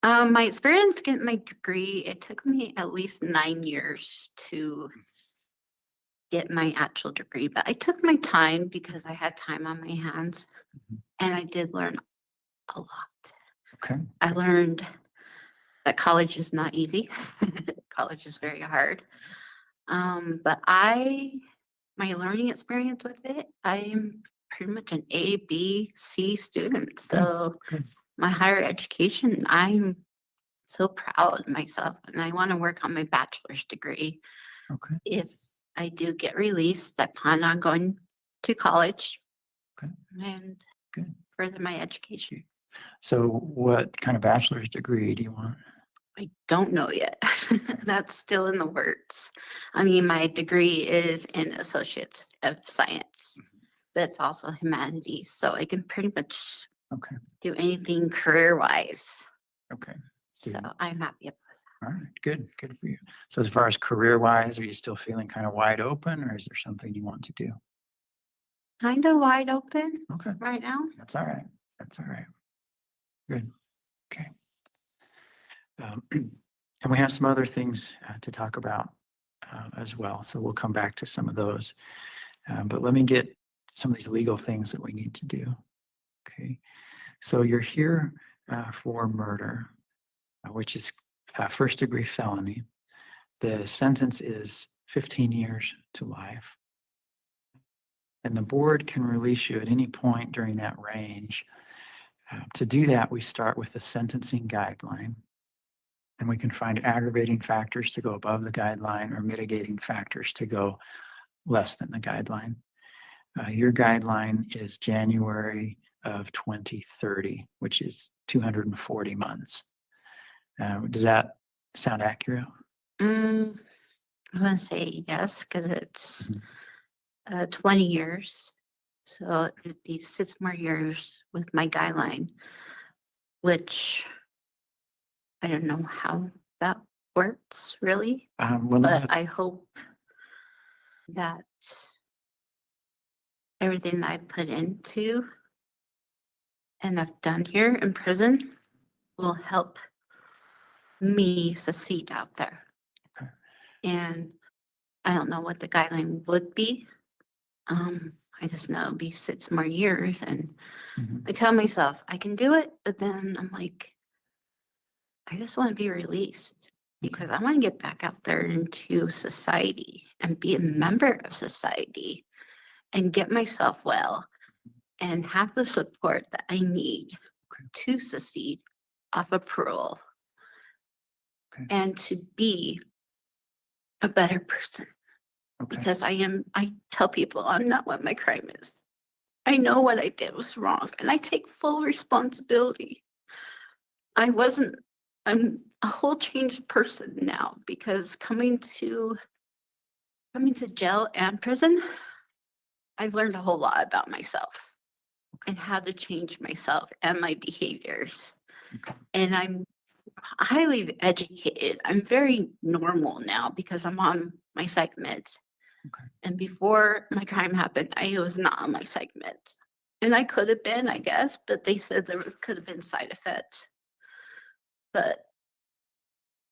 My experience getting my degree, it took me at least 9 years to get my actual degree, but I took my time because I had time on my hands and I did learn a lot. Okay. I learned that college is not easy. College is very hard. But my learning experience with it, I'm pretty much an A, B, C student. So my higher education, I'm so proud of myself and I want to work on my bachelor's degree. Okay. If I do get released, I plan on going to college and further my education. So what kind of bachelor's degree do you want? I don't know yet. That's still in the works. I mean, my degree is in Associates of Science. That's also humanities, so I can pretty much do anything career-wise. Okay. So I'm happy about All right, good for you. So as far as career-wise, are you still feeling kind of wide open or is there something you want to do? kind of wide open Okay. right now. That's all right. That's all right. Good. Okay. And we have some other things to talk about as well. So we'll come back to some of those. But let me get some of these legal things that we need to do. Okay. So you're here for murder, which is a first-degree felony. The sentence is 15 years to life. And the board can release you at any point during that range. To do that, we start with the sentencing guideline. And we can find aggravating factors to go above the guideline or mitigating factors to go less than the guideline. Your guideline is January of 2030, which is 240 months. Does that sound accurate? I'm gonna say yes, because it's 20 years. So it'd be 6 more years with my guideline, which I don't know how that works really, but I hope that everything that I put into and I've done here in prison will help me succeed out there. And I don't know what the guideline would be. I just know it'll be 6 more years and I tell myself I can do it, but then I'm like, I just want to be released because I want to get back out there into society and be a member of society and get myself well and have the support that I need to succeed off of parole and to be a better person. Because I tell people I'm not what my crime is. I know what I did was wrong and I take full responsibility. I'm a whole changed person now because coming to jail and prison, I've learned a whole lot about myself and how to change myself and my behaviors. And I'm highly educated. I'm very normal now because I'm on my psych meds. And before my crime happened, I was not on my psych meds. And I could have been, I guess, but they said there could have been side effects. But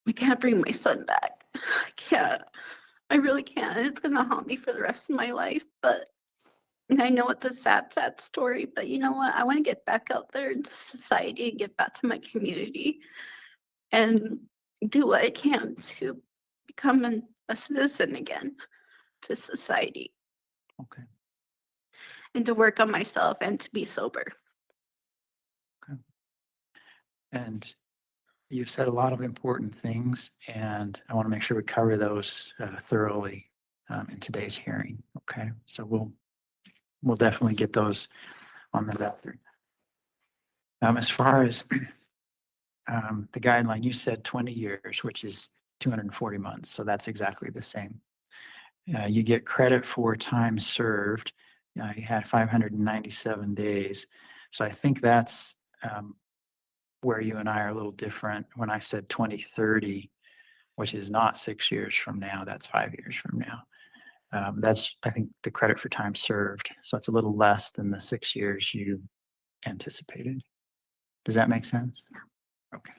I can't bring my son back. I can't. I really can't. It's going to haunt me for the rest of my life. But I know it's a sad, sad story. But you know what? I want to get back out there into society and get back to my community and do what I can to become a citizen again to society. Okay. And to work on myself and to be sober. And you've said a lot of important things, and I want to make sure we cover those thoroughly in today's hearing. Okay, so we'll definitely get those on the record. As far as the guideline, you said 20 years, which is 240 months. So that's exactly the same. You get credit for time served. You had 597 days. So I think that's where you and I are a little different. When I said 2030, which is not 6 years from now, that's 5 years from now. That's, I think, the credit for time served. So it's a little less than the 6 years you anticipated. Does that make sense? Okay.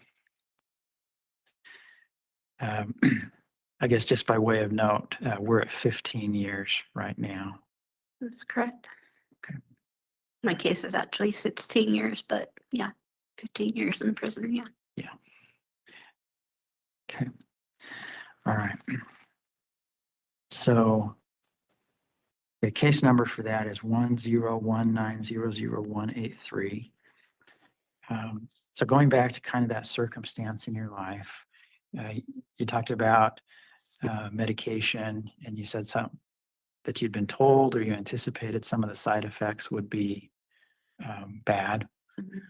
I guess just by way of note, we're at 15 years right now. That's correct. Okay. My case is actually 16 years, but yeah, 15 years in prison, yeah. Yeah. Okay. All right. So the case number for that is 101900183. So going back to kind of that circumstance in your life, you talked about medication, and you said something that you'd been told or you anticipated some of the side effects would be bad. Mhm.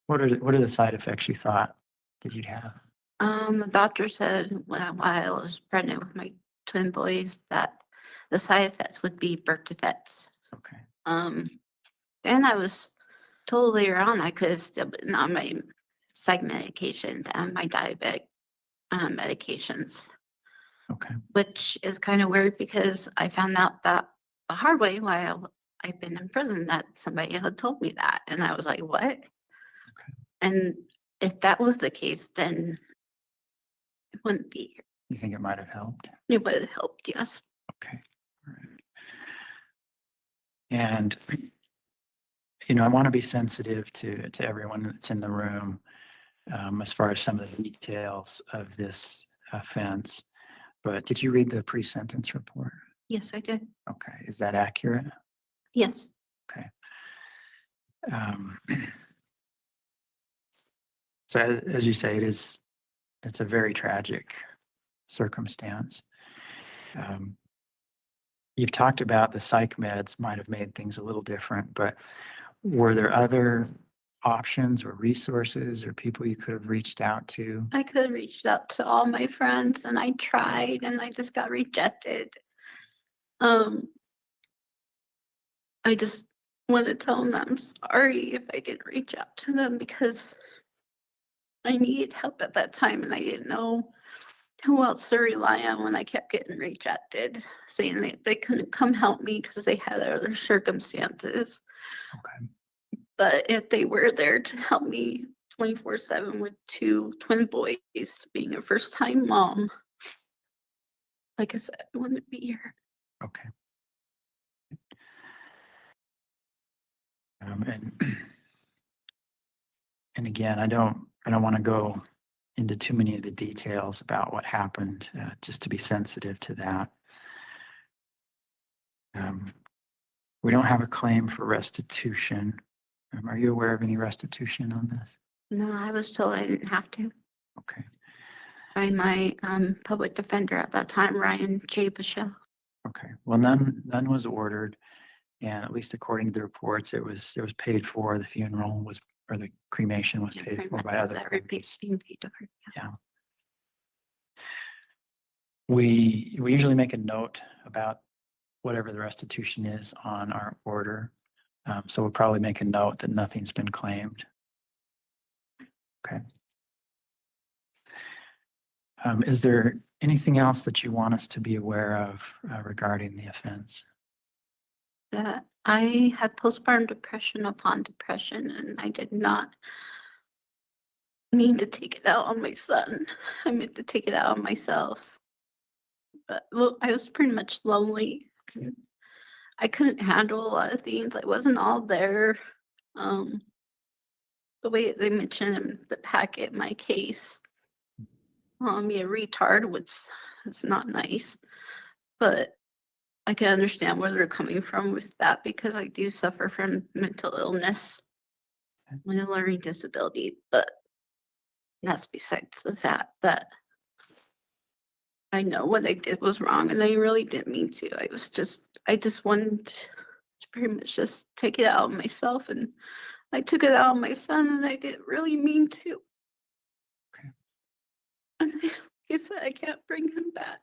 What are the side effects you thought that you'd have? The doctor said while I was pregnant with my twin boys that the side effects would be birth defects. Okay. And I was told later on I could have still been on my psych medications and my diabetic medications. Okay. Which is kind of weird because I found out that the hard way while I've been in prison that somebody had told me that. And I was like, what? Okay. And if that was the case, then it wouldn't be here. You think it might have helped? It would have helped, yes. Okay. All right. And I want to be sensitive to everyone that's in the room as far as some of the details of this offense. But did you read the pre-sentence report? Yes, I did. Okay. Is that accurate? Yes. Okay. So as you say, it's a very tragic circumstance. You've talked about the psych meds might have made things a little different, but were there other options or resources or people you could have reached out to? I could have reached out to all my friends and I tried and I just got rejected. I just want to tell them that I'm sorry if I didn't reach out to them because I needed help at that time and I didn't know who else to rely on when I kept getting rejected, saying they couldn't come help me because they had other circumstances. Okay. But if they were there to help me 24/7 with two twin boys, being a first-time mom, like I said, I wouldn't be here. Okay. And again, I don't want to go into too many of the details about what happened, just to be sensitive to that. We don't have a claim for restitution. Are you aware of any restitution on this? No, I was told I didn't have to. Okay. By my public defender at that time, Ryan J. Bichelle. Okay. Well, none was ordered, and at least according to the reports, it was paid for. The funeral was, or the cremation was paid for by other. Being paid over. Yeah. We usually make a note about whatever the restitution is on our order. So we'll probably make a note that nothing's been claimed. Okay. Is there anything else that you want us to be aware of regarding the offense? That I had postpartum depression upon depression, and I did not mean to take it out on my son. I meant to take it out on myself. But well, I was pretty much lonely. I couldn't handle a lot of things. I wasn't all there. The way they mentioned in the packet, my case, be a retard, which it's not nice. But I can understand where they're coming from with that because I do suffer from mental illness and a learning disability. But that's besides the fact that I know what I did was wrong and I really didn't mean to. I just wanted to pretty much just take it out on myself, and I took it out on my son and I didn't really mean to. Okay. And I I said, I can't bring him back.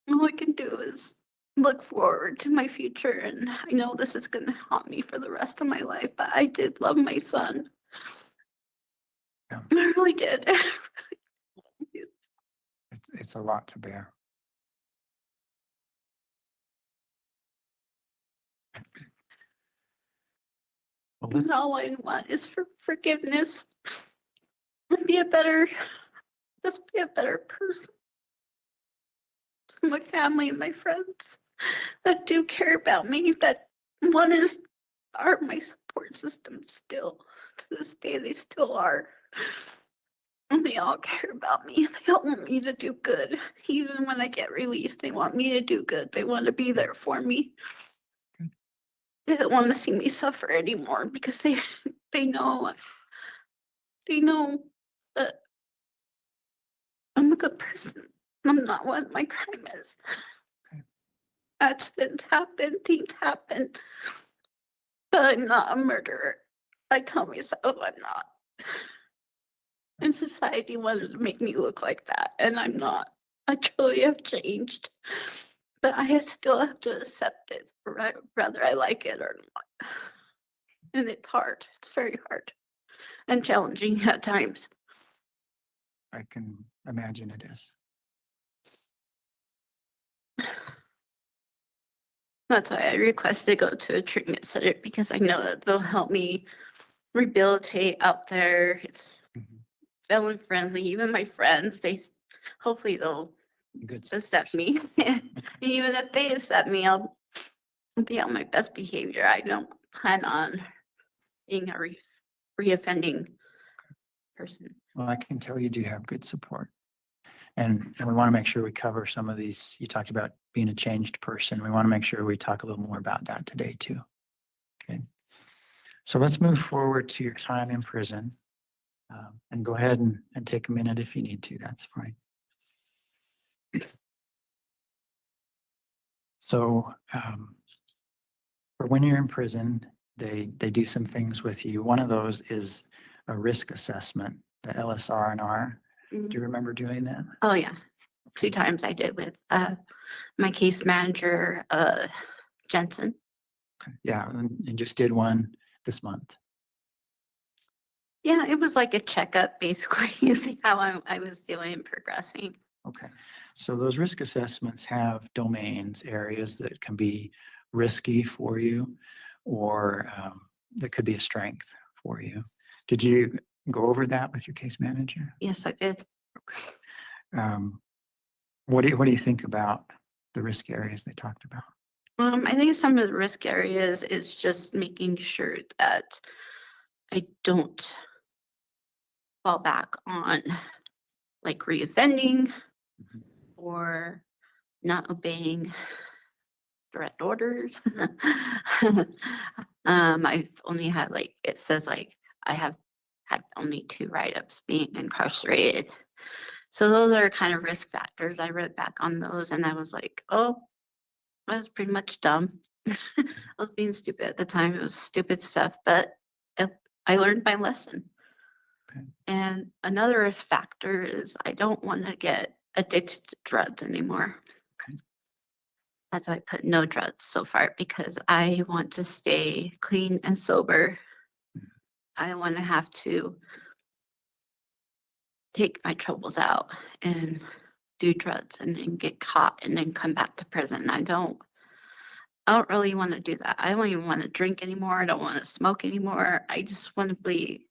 All I can do is look forward to my future, and I know this is gonna haunt me for the rest of my life, but I did love my son. Yeah. I really did. It's a lot to bear. Well, And all I want is for forgiveness. And be a better, just be a better person. To my family and my friends that do care about me, that one is are my support system still. To this day, they still are. And they all care about me. They all want me to do good. Even when I get released, they want me to do good. They want to be there for me. They don't want to see me suffer anymore because they know that I'm a good person. I'm not what my crime is. Accidents happen, things happen, but I'm not a murderer. I tell myself I'm not. And society wanted to make me look like that, and I'm not. I truly have changed, but I still have to accept it, whether I like it or not. And it's hard. It's very hard and challenging at times. I can imagine it is. That's why I requested to go to a treatment center, because I know that they'll help me rehabilitate out there. It's felon friendly. Even my friends, hopefully they'll accept me. And even if they accept me, I'll be on my best behavior. I don't plan on being a reoffending person. Well, I can tell you do have good support. And we want to make sure we cover some of these. You talked about being a changed person. We want to make sure we talk a little more about that today too. Okay. So let's move forward to your time in prison. And go ahead and take a minute if you need to. That's fine. So for when you're in prison, they do some things with you. One of those is a risk assessment, the LSR and R. Do you remember doing that? Oh yeah, 2 times I did with my case manager, Jensen. Yeah, and just did one this month. Yeah, it was like a checkup, basically, you see how I was doing and progressing. Okay, so those risk assessments have domains, areas that can be risky for you, or that could be a strength for you. Did you go over that with your case manager? Yes, I did. What do you think about the risk areas they talked about? I think some of the risk areas is just making sure that I don't fall back on like reoffending or not obeying direct orders. I've only had it says I have had only 2 write-ups being incarcerated. So those are kind of risk factors. I read back on those and I was like, oh, I was pretty much dumb. I was being stupid at the time. It was stupid stuff, but I learned my lesson. And another risk factor is I don't want to get addicted to drugs anymore. That's why I put no drugs so far, because I want to stay clean and sober. I want to have to take my troubles out and do drugs and then get caught and then come back to prison. I don't really want to do that. I don't even want to drink anymore. I don't want to smoke anymore. I just want to be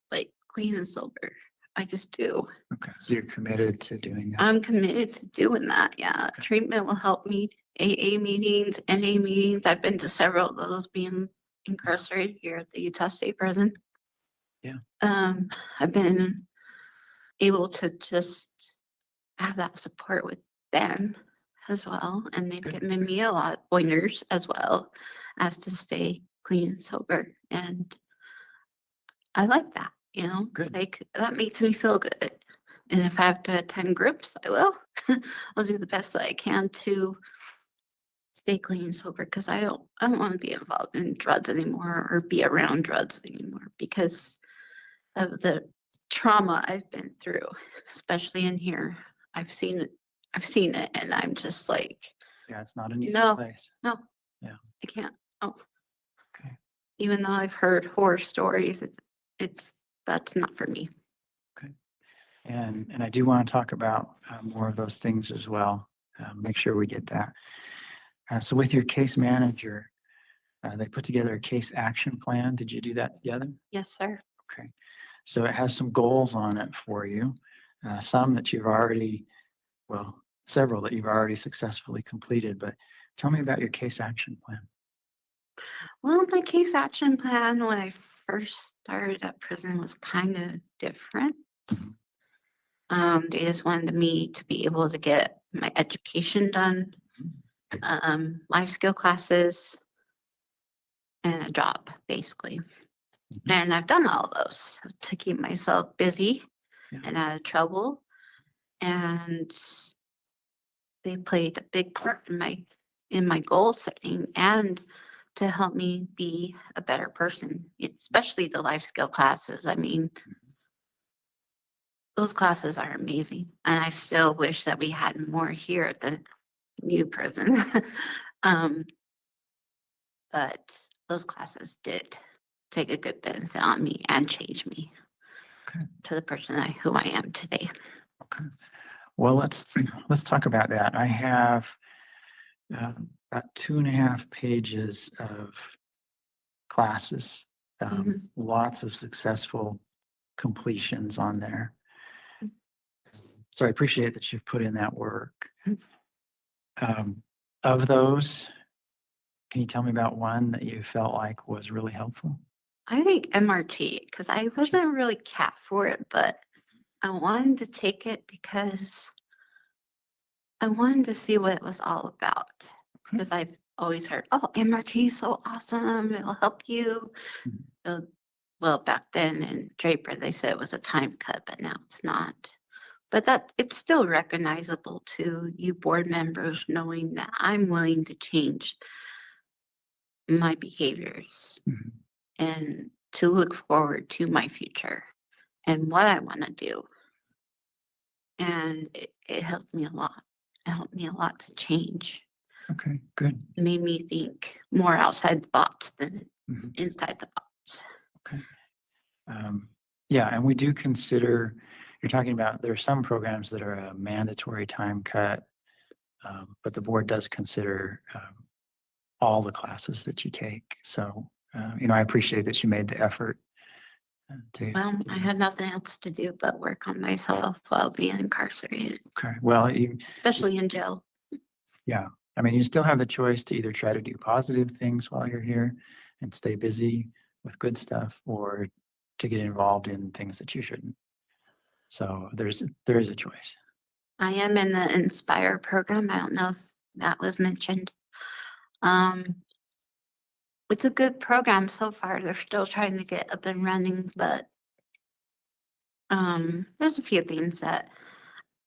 clean and sober. I just do. Okay, so you're committed to doing that? I'm committed to doing that. Yeah. Treatment will help me. AA meetings, NA meetings. I've been to several of those being incarcerated here at the Utah State Prison. Yeah. I've been able to just have that support with them as well. And they've given me a lot of pointers as well as to stay clean and sober. And I like that, that makes me feel good. And if I have to attend groups, I will. I'll do the best that I can to stay clean and sober, because I don't want to be involved in drugs anymore or be around drugs anymore because of the trauma I've been through, especially in here. I've seen it, and I'm just like, Yeah, it's not an easy no, place. no, Yeah. I can't. Oh. Okay. Even though I've heard horror stories, that's not for me. And I do want to talk about more of those things as well. Make sure we get that. So with your case manager, they put together a case action plan. Did you do that together? Yes, sir. Okay. So it has some goals on it for you. Some that you've already, well, several that you've already successfully completed, but tell me about your case action plan. Well, my case action plan when I first started at prison was kind of different. They just wanted me to be able to get my education done, life skill classes, and a job, basically. And I've done all those to keep myself busy and out of trouble. And they played a big part in my goal setting and to help me be a better person, especially the life skill classes. I mean, those classes are amazing. And I still wish that we had more here at the new prison. But those classes did take a good benefit on me and change me to the person who I am today. Okay. Well, let's talk about that. I have about 2.5 pages of classes, lots of successful completions on there. So I appreciate that you've put in that work. Of those, can you tell me about one that you felt like was really helpful? I think MRT, because I wasn't really capped for it, but I wanted to take it because I wanted to see what it was all about. Because I've always heard, oh, MRT is so awesome. It'll help you. Well, back then in Draper, they said it was a time cut, but now it's not. But that it's still recognizable to you board members, knowing that I'm willing to change my behaviors and to look forward to my future and what I want to do. And it helped me a lot. It helped me a lot to change. Okay, good. It made me think more outside the box than inside the box. Okay. Yeah, and we do consider, you're talking about, there are some programs that are a mandatory time cut, but the board does consider all the classes that you take. So, I appreciate that you made the effort to. Well, I had nothing else to do but work on myself while being incarcerated. Okay, well, especially in jail. Yeah, I mean, you still have the choice to either try to do positive things while you're here and stay busy with good stuff, or to get involved in things that you shouldn't. So there is a choice. I am in the Inspire program. I don't know if that was mentioned. It's a good program so far. They're still trying to get up and running, but there's a few things that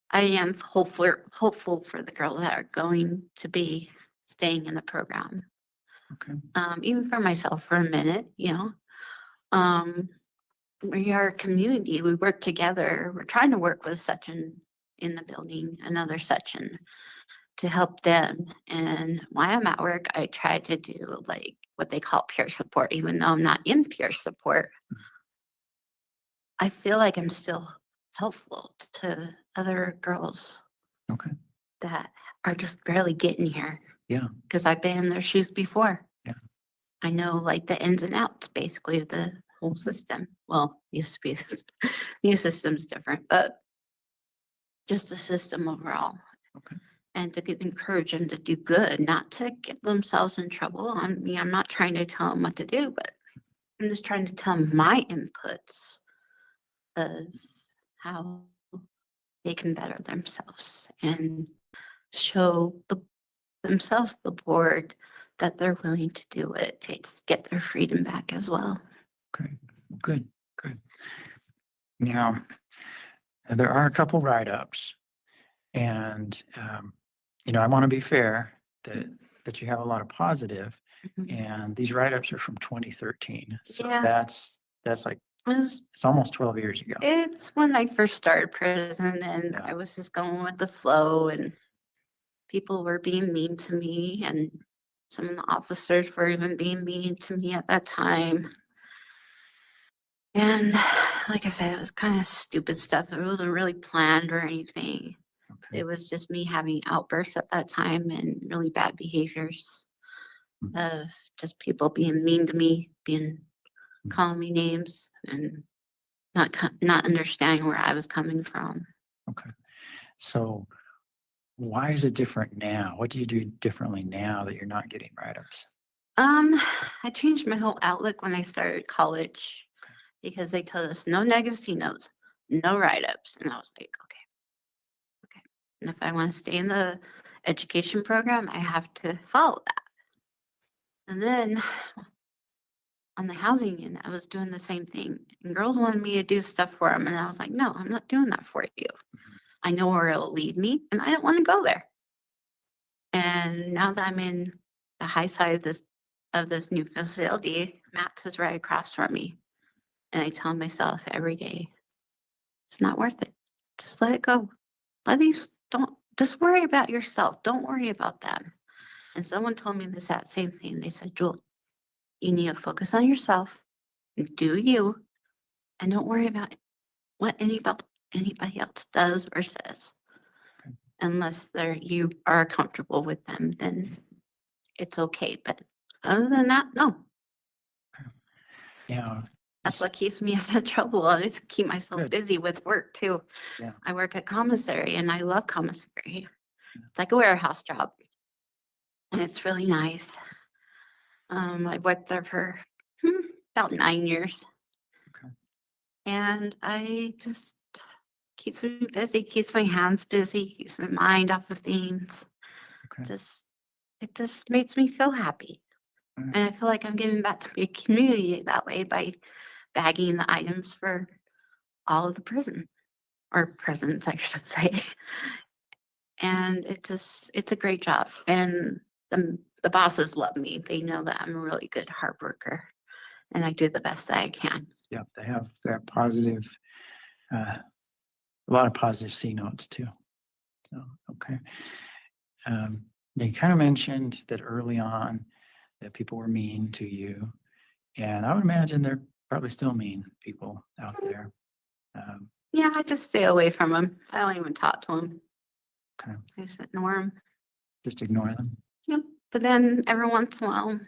I am hopeful for the girls that are going to be staying in the program. Okay. Even for myself for a minute, we are a community. We work together. We're trying to work with section in the building, another section, to help them. And while I'm at work, I try to do like what they call peer support, even though I'm not in peer support. I feel like I'm still helpful to other girls. Okay. That are just barely getting here. Yeah. Because I've been in their shoes before. Yeah. I know like the ins and outs basically of the whole system. Well, used to be new system's different, but just the system overall. Okay. And to encourage them to do good, not to get themselves in trouble. I'm not trying to tell them what to do, but I'm just trying to tell them my inputs of how they can better themselves and show themselves, the board, that they're willing to do it to get their freedom back as well. Okay, good. Now, there are a couple write-ups, and I want to be fair that you have a lot of positive, and these write-ups are from 2013. So Yeah. that's like was, It's almost 12 years ago. it's when I first started prison and I was just going with the flow and people were being mean to me and some of the officers were even being mean to me at that time. And like I said, it was kind of stupid stuff. It wasn't really planned or anything. It was just me having outbursts at that time and really bad behaviors of just people being mean to me, calling me names and not understanding where I was coming from. Okay. So why is it different now? What do you do differently now that you're not getting write-ups? I changed my whole outlook when I started college because they told us no negative C notes, no write-ups. And I was like, okay. And if I want to stay in the education program, I have to follow that. And then on the housing unit, I was doing the same thing. And girls wanted me to do stuff for them. And I was like, no, I'm not doing that for you. I know where it'll lead me and I don't want to go there. And now that I'm in the high side of this new facility, Matt's is right across from me. And I tell myself every day, it's not worth it. Just let it go. Don't just worry about yourself. Don't worry about them. And someone told me that same thing. They said, Jewel, you need to focus on yourself, do you, and don't worry about what anybody else does or says. Unless you are comfortable with them, then it's okay. But other than that, no. Yeah. That's what keeps me out of trouble. I just keep myself busy with work too. Yeah. I work at commissary and I love commissary. It's like a warehouse job. And it's really nice. I've worked there for about 9 years. Okay. And I just keeps me busy, keeps my hands busy, keeps my mind off of things. Okay. It just makes me feel happy. And I feel like I'm giving back to my community that way by bagging the items for all of the prisons, I should say. And it's a great job. And the bosses love me. They know that I'm a really good hard worker and I do the best that I can. Yeah, they have that positive, a lot of positive C notes too. So, okay. They kind of mentioned that early on that people were mean to you. And I would imagine they're probably still mean people out there. Yeah, I just stay away from them. I don't even talk to them. Okay. I just ignore them. Just ignore them. Yep. But then every once in a while,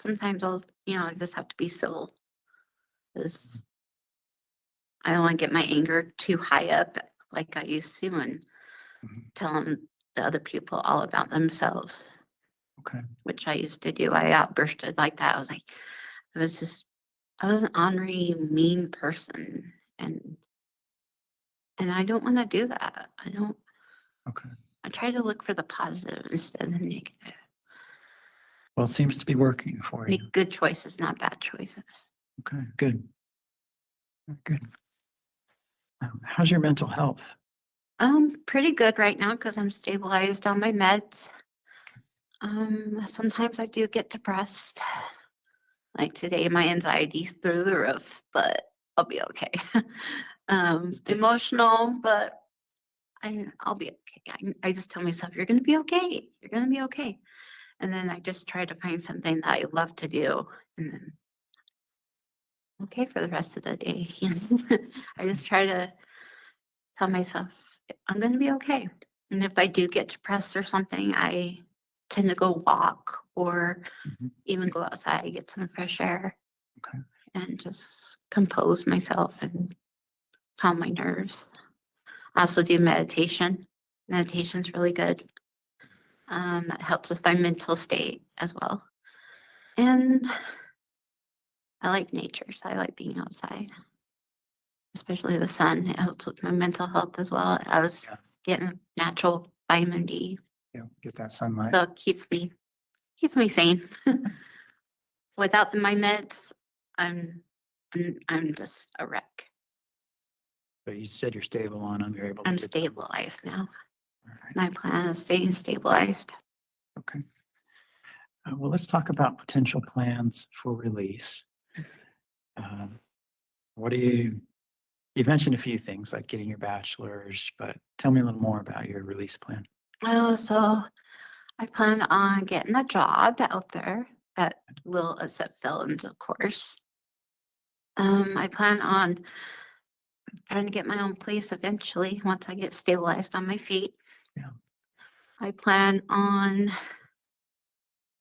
sometimes I just have to be civil. Because I don't want to get my anger too high up like I used to and telling the other people all about themselves. Okay. Which I used to do. I outbursted like that. I was an ornery, mean person. And I don't want to do that. Okay. I try to look for the positive instead of the negative. Well, it seems to be working for you. Make good choices, not bad choices. Okay, good. Good. How's your mental health? Pretty good right now because I'm stabilized on my meds. Sometimes I do get depressed. Like today, my anxiety's through the roof, but I'll be okay. Emotional, but I'll be okay. I just tell myself, you're gonna be okay. You're gonna be okay. And then I just try to find something that I love to do, and then okay for the rest of the day. I just try to tell myself I'm gonna be okay. And if I do get depressed or something, I tend to go walk or even go outside, get some fresh air. Okay. And just compose myself and calm my nerves. I also do meditation. Meditation's really good. It helps with my mental state as well. And I like nature, so I like being outside, especially the sun. It helps with my mental health as well. I was getting natural vitamin D, Yeah, get that sunlight. so it keeps me sane. Without my meds, I'm just a wreck. But you said you're stable on them. You're able to I'm get stabilized now. My plan is staying stabilized. Okay. Well, let's talk about potential plans for release. What do you mentioned a few things like getting your bachelor's, but tell me a little more about your release plan. Oh, so I plan on getting a job out there that will accept felons, of course. I plan on trying to get my own place eventually once I get stabilized on my feet. Yeah. I plan on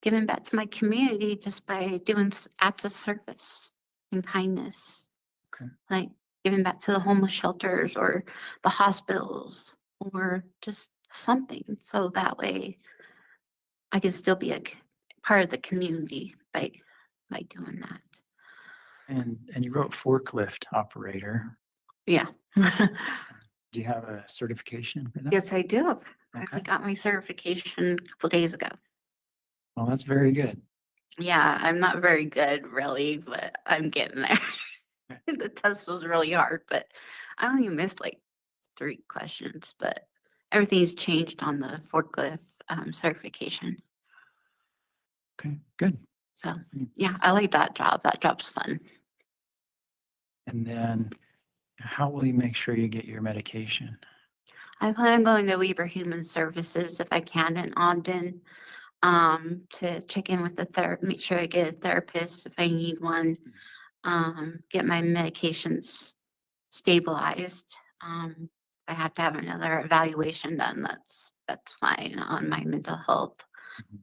giving back to my community just by doing acts of service and kindness. Okay. Like giving back to the homeless shelters or the hospitals or just something. So that way I can still be a part of the community by doing that. And you wrote forklift operator. Yeah. Do you have a certification for that? Yes, I do. Okay. I got my certification a couple days ago. Well, that's very good. Yeah, I'm not very good really, but I'm getting there. The test was really hard, but I only missed like 3 questions, but everything's changed on the forklift certification. Okay, good. So yeah, I like that job. That job's fun. And then how will you make sure you get your medication? I plan on going to Weber Human Services if I can in Ogden, to check in with the make sure I get a therapist if I need one, get my medications stabilized. I have to have another evaluation done. That's fine on my mental health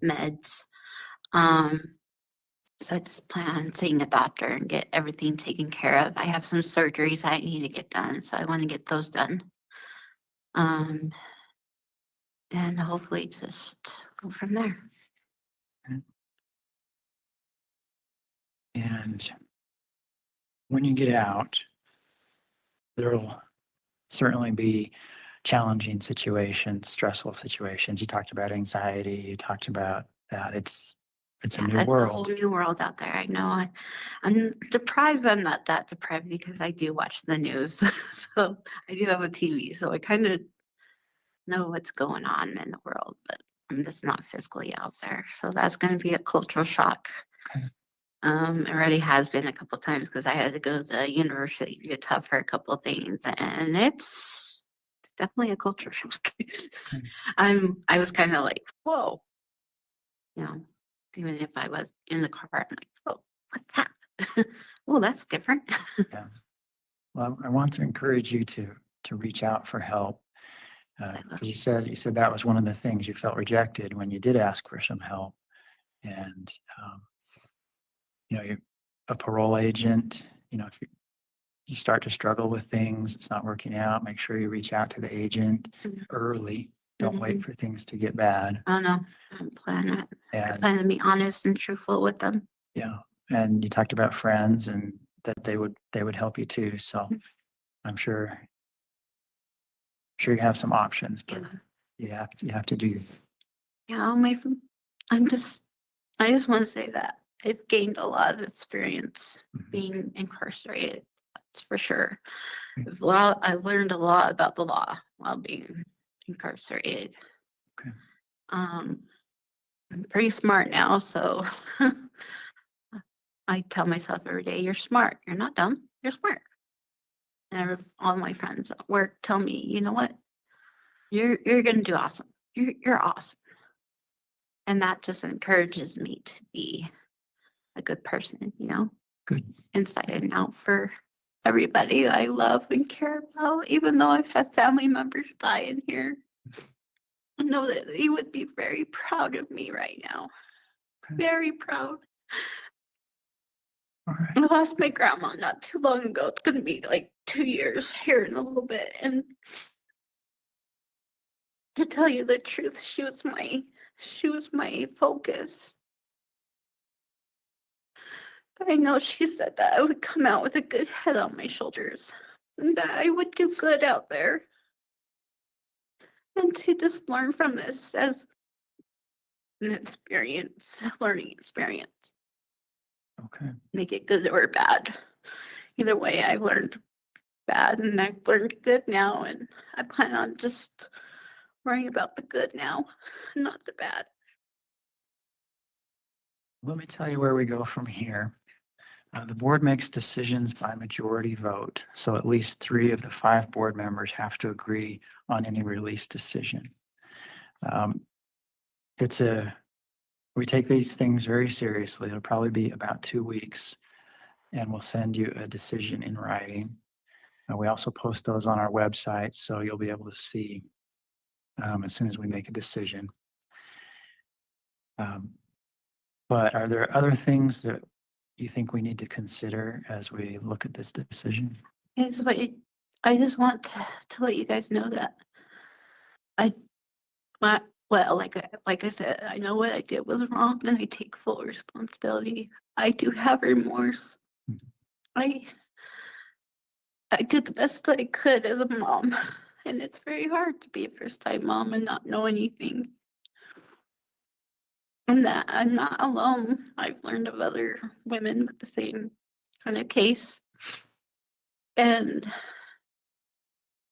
meds. So I just plan on seeing a doctor and get everything taken care of. I have some surgeries I need to get done, so I want to get those done. And hopefully just go from there. And when you get out, there'll certainly be challenging situations, stressful situations. You talked about anxiety. You talked about that. It's a new It's a whole world. new world out there. I know. I'm deprived. I'm not that deprived because I do watch the news. So I do have a TV. So I kind of know what's going on in the world, but I'm just not physically out there. So that's going to be a cultural shock. Okay. It already has been a couple times because I had to go to the University of Utah for a couple of things, and it's definitely a culture shock. I was kind of like, whoa, you know, even if I was in the car, I'm like, oh, what's that? Oh, that's different. Yeah. Well, I want to encourage you to reach out for help. Because you said that was one of the things you felt rejected when you did ask for some help. And you're a parole agent. If you start to struggle with things, it's not working out, make sure you reach out to the agent early. Don't wait for things to get bad. Oh no, I plan And to be honest and truthful with them. yeah, and you talked about friends and that they would help you too. So I'm sure you have some options, but you have to do that. Yeah, I just want to say that I've gained a lot of experience being incarcerated. That's for sure. I've learned a lot about the law while being incarcerated. Okay. I'm pretty smart now, so I tell myself every day, you're smart. You're not dumb. You're smart. And all my friends at work tell me, you know what? You're gonna do awesome. You're awesome. And that just encourages me to be a good person, Good. Inside and out for everybody I love and care about, even though I've had family members die in here. I know that they would be very proud of me right now. Okay. Very proud. All right. I lost my grandma not too long ago. It's gonna be like 2 years here in a little bit. And to tell you the truth, she was my focus. But I know she said that I would come out with a good head on my shoulders and that I would do good out there. And to just learn from this as an learning experience. Okay. Make it good or bad. Either way, I've learned bad and I've learned good now, and I plan on just worrying about the good now, not the bad. Let me tell you where we go from here. The board makes decisions by majority vote, so at least 3 of the 5 board members have to agree on any release decision. We take these things very seriously. It'll probably be about 2 weeks, and we'll send you a decision in writing. We also post those on our website, so you'll be able to see as soon as we make a decision. But are there other things that you think we need to consider as we look at this decision? I just want to let you guys know that like I said, I know what I did was wrong and I take full responsibility. I do have remorse. I did the best I could as a mom, and it's very hard to be a first-time mom and not know anything. And that I'm not alone. I've learned of other women with the same kind of case. And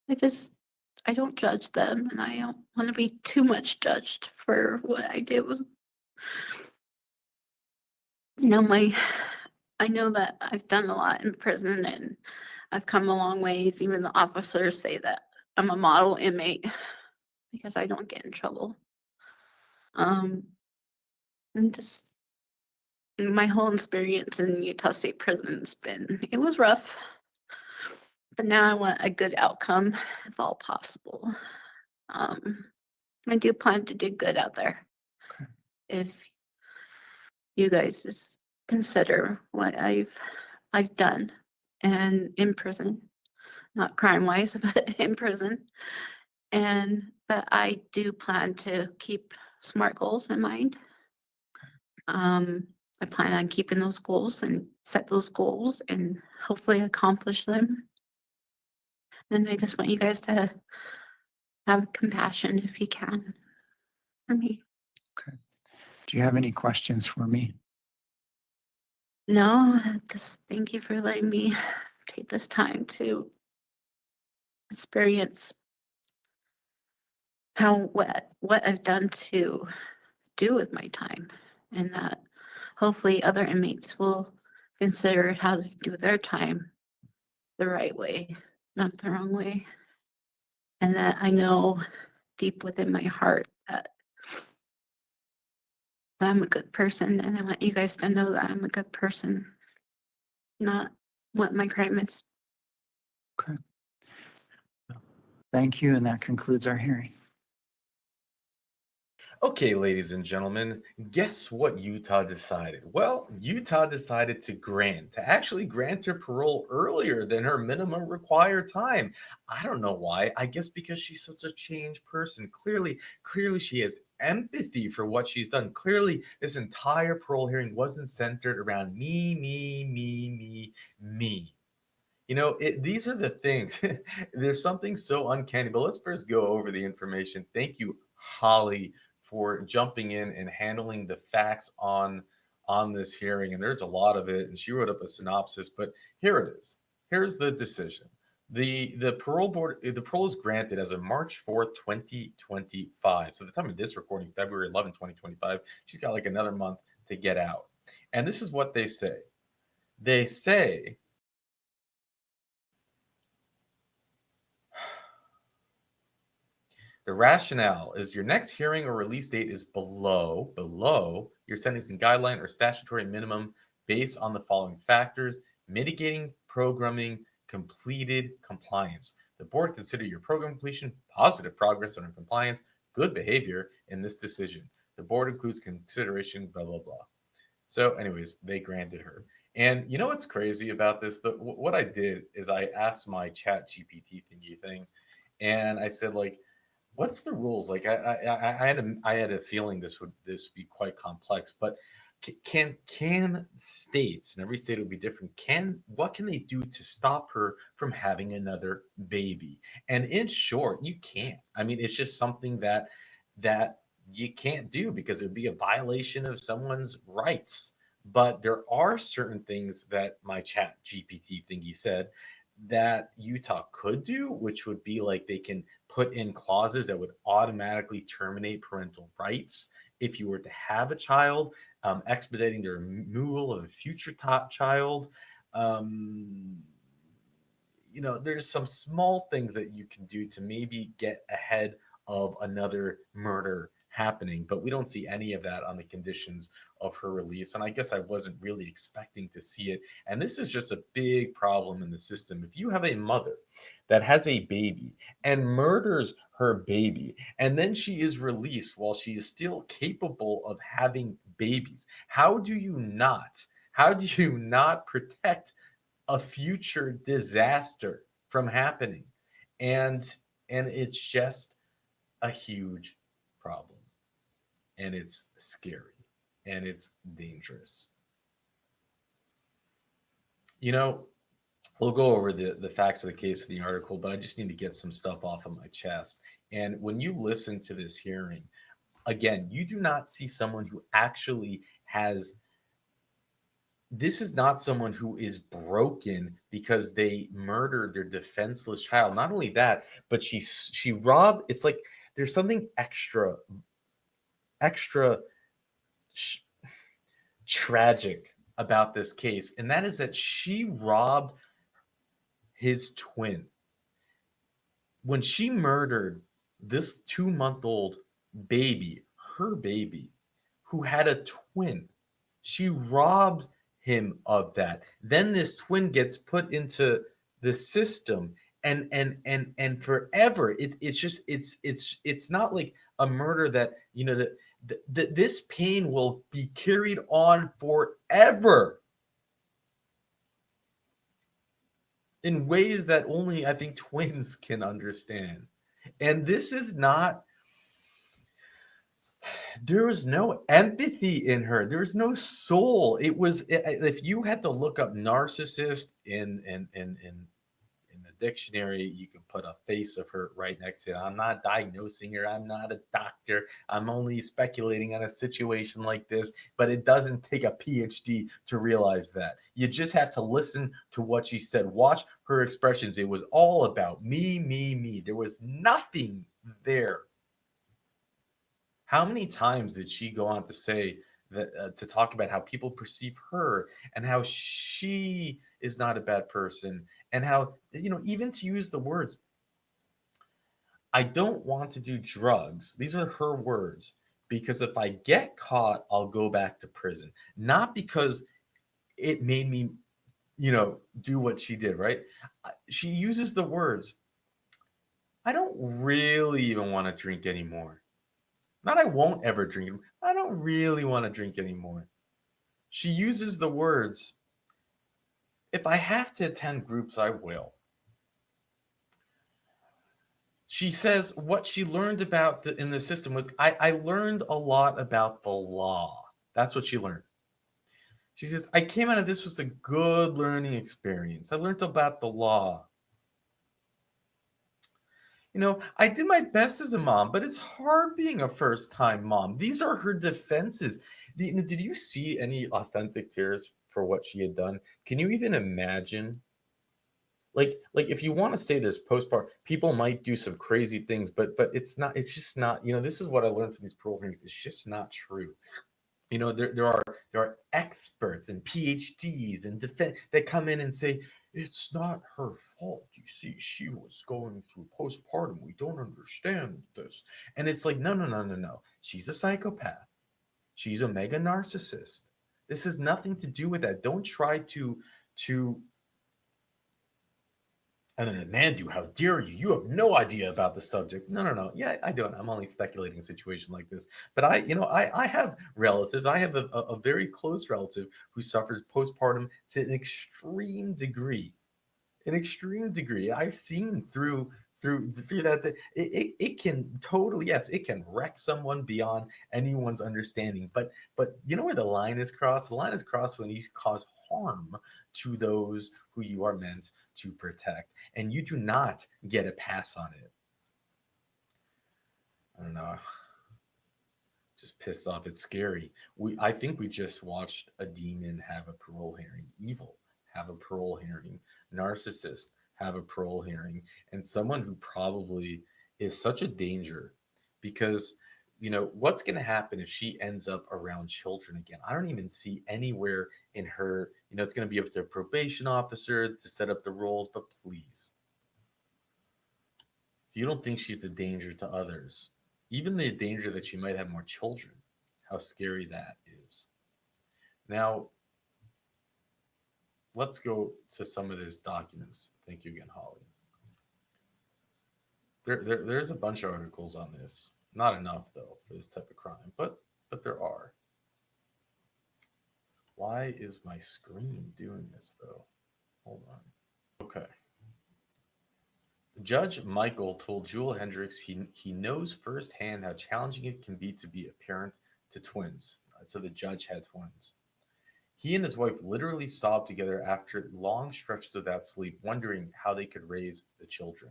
I don't judge them, and I don't want to be too much judged for what I did. I know that I've done a lot in prison and I've come a long ways. Even the officers say that I'm a model inmate because I don't get in trouble. And just my whole experience in Utah State Prison it was rough. But now I want a good outcome if all possible. I do plan to do good out there. Okay. If you guys just consider what I've done and in prison, not crime wise, but in prison. And that I do plan to keep SMART goals in mind. I plan on keeping those goals and set those goals and hopefully accomplish them. And I just want you guys to have compassion if you can for me. Okay. Do you have any questions for me? No, just thank you for letting me take this time to experience what I've done to do with my time, and that hopefully other inmates will consider how to do their time the right way, not the wrong way. And that I know deep within my heart that I'm a good person, and I want you guys to know that I'm a good person, not what my crime is. Okay. Thank you, and that concludes our hearing. Okay, ladies and gentlemen, guess what Utah decided? Well, Utah decided to actually grant her parole earlier than her minimum required time. I don't know why. I guess because she's such a changed person. Clearly she has empathy for what she's done. Clearly, this entire parole hearing wasn't centered around me. You know, these are the things. There's something so uncanny, but let's first go over the information. Thank you, Holly, for jumping in and handling the facts on this hearing. And there's a lot of it, and she wrote up a synopsis, but here it is. Here's the decision. The parole is granted as of March 4th, 2025. So the time of this recording, February 11, 2025, she's got like another month to get out. And this is what they say. They say, the rationale is your next hearing or release date is below your sentencing guideline or statutory minimum based on the following factors: mitigating programming, completed compliance. The board consider your program completion, positive progress on compliance, good behavior in this decision. The board includes consideration, blah, blah, blah. So anyways, they granted her. And you know what's crazy about this? What I did is I asked my chat GPT thingy thing, and I said, like, what's the rules? Like I had a feeling this would be quite complex, but can states, and every state will be different, what can they do to stop her from having another baby? And in short, you can't. I mean, it's just something that you can't do because it would be a violation of someone's rights. But there are certain things that my chat GPT thingy said that Utah could do, which would be like they can put in clauses that would automatically terminate parental rights if you were to have a child, expediting the removal of a future top child. Um, there's some small things that you can do to maybe get ahead of another murder happening, but we don't see any of that on the conditions of her release. And I guess I wasn't really expecting to see it. And this is just a big problem in the system. If you have a mother that has a baby and murders her baby, and then she is released while she is still capable of having babies, how do you not protect a future disaster from happening? And it's just a huge problem, and it's scary, and it's dangerous. We'll go over the facts of the case of the article, but I just need to get some stuff off of my chest. And when you listen to this hearing, again, you do not see someone who actually has, this is not someone who is broken because they murdered their defenseless child. Not only that, but she robbed. It's like there's something extra tragic about this case, and that is that she robbed his twin. When she murdered this 2-month-old baby, her baby, who had a twin, she robbed him of that. Then this twin gets put into the system, and forever. It's not like a murder that that this pain will be carried on forever in ways that only, I think, twins can understand. And this is not, there was no empathy in her. There's no soul. If you had to look up narcissist in the dictionary, you can put a face of her right next to it. I'm not diagnosing her. I'm not a doctor. I'm only speculating on a situation like this, but it doesn't take a PhD to realize that. You just have to listen to what she said. Watch her expressions. It was all about me, me, me. There was nothing there. How many times did she go on to say that, to talk about how people perceive her and how she is not a bad person, and how, even to use the words, I don't want to do drugs. These are her words, because if I get caught, I'll go back to prison. Not because it made me, do what she did, right? She uses the words, I don't really even want to drink anymore. Not I won't ever drink. I don't really want to drink anymore. She uses the words, if I have to attend groups, I will. She says what she learned about in the system was, I learned a lot about the law. That's what she learned. She says, I came out of this was a good learning experience. I learned about the law. I did my best as a mom, but it's hard being a first-time mom. These are her defenses. Did you see any authentic tears for what she had done? Can you even imagine? Like if you want to say there's postpartum, people might do some crazy things, but it's not. It's just not. This is what I learned from these programs. It's just not true. There are experts and PhDs and defense that come in and say it's not her fault. You see, she was going through postpartum. We don't understand this, and it's like no. She's a psychopath. She's a mega narcissist. This has nothing to do with that. Don't try to. And then Mandoo, how dare you? You have no idea about the subject. No. Yeah, I don't. I'm only speculating a situation like this. But I have relatives. I have a very close relative who suffers postpartum to an extreme degree. An extreme degree. I've seen through that it can totally, yes, it can wreck someone beyond anyone's understanding. But you know where the line is crossed? The line is crossed when you cause harm to those who you are meant to protect, and you do not get a pass on it. I don't know. Just pissed off. It's scary. I think we just watched a demon have a parole hearing. Evil have a parole hearing. Narcissist have a parole hearing. And someone who probably is such a danger, because what's going to happen if she ends up around children again? I don't even see anywhere in her, it's going to be up to the probation officer to set up the rules, but please, if you don't think she's a danger to others, even the danger that she might have more children, how scary that is. Now, let's go to some of these documents. Thank you again, Holly. There's a bunch of articles on this. Not enough, though, for this type of crime, but there are. Why is my screen doing this, though? Hold on. Okay. Judge Michael told Jewel Hendricks he knows firsthand how challenging it can be to be a parent to twins. So the judge had twins. He and his wife literally sobbed together after long stretches without sleep, wondering how they could raise the children.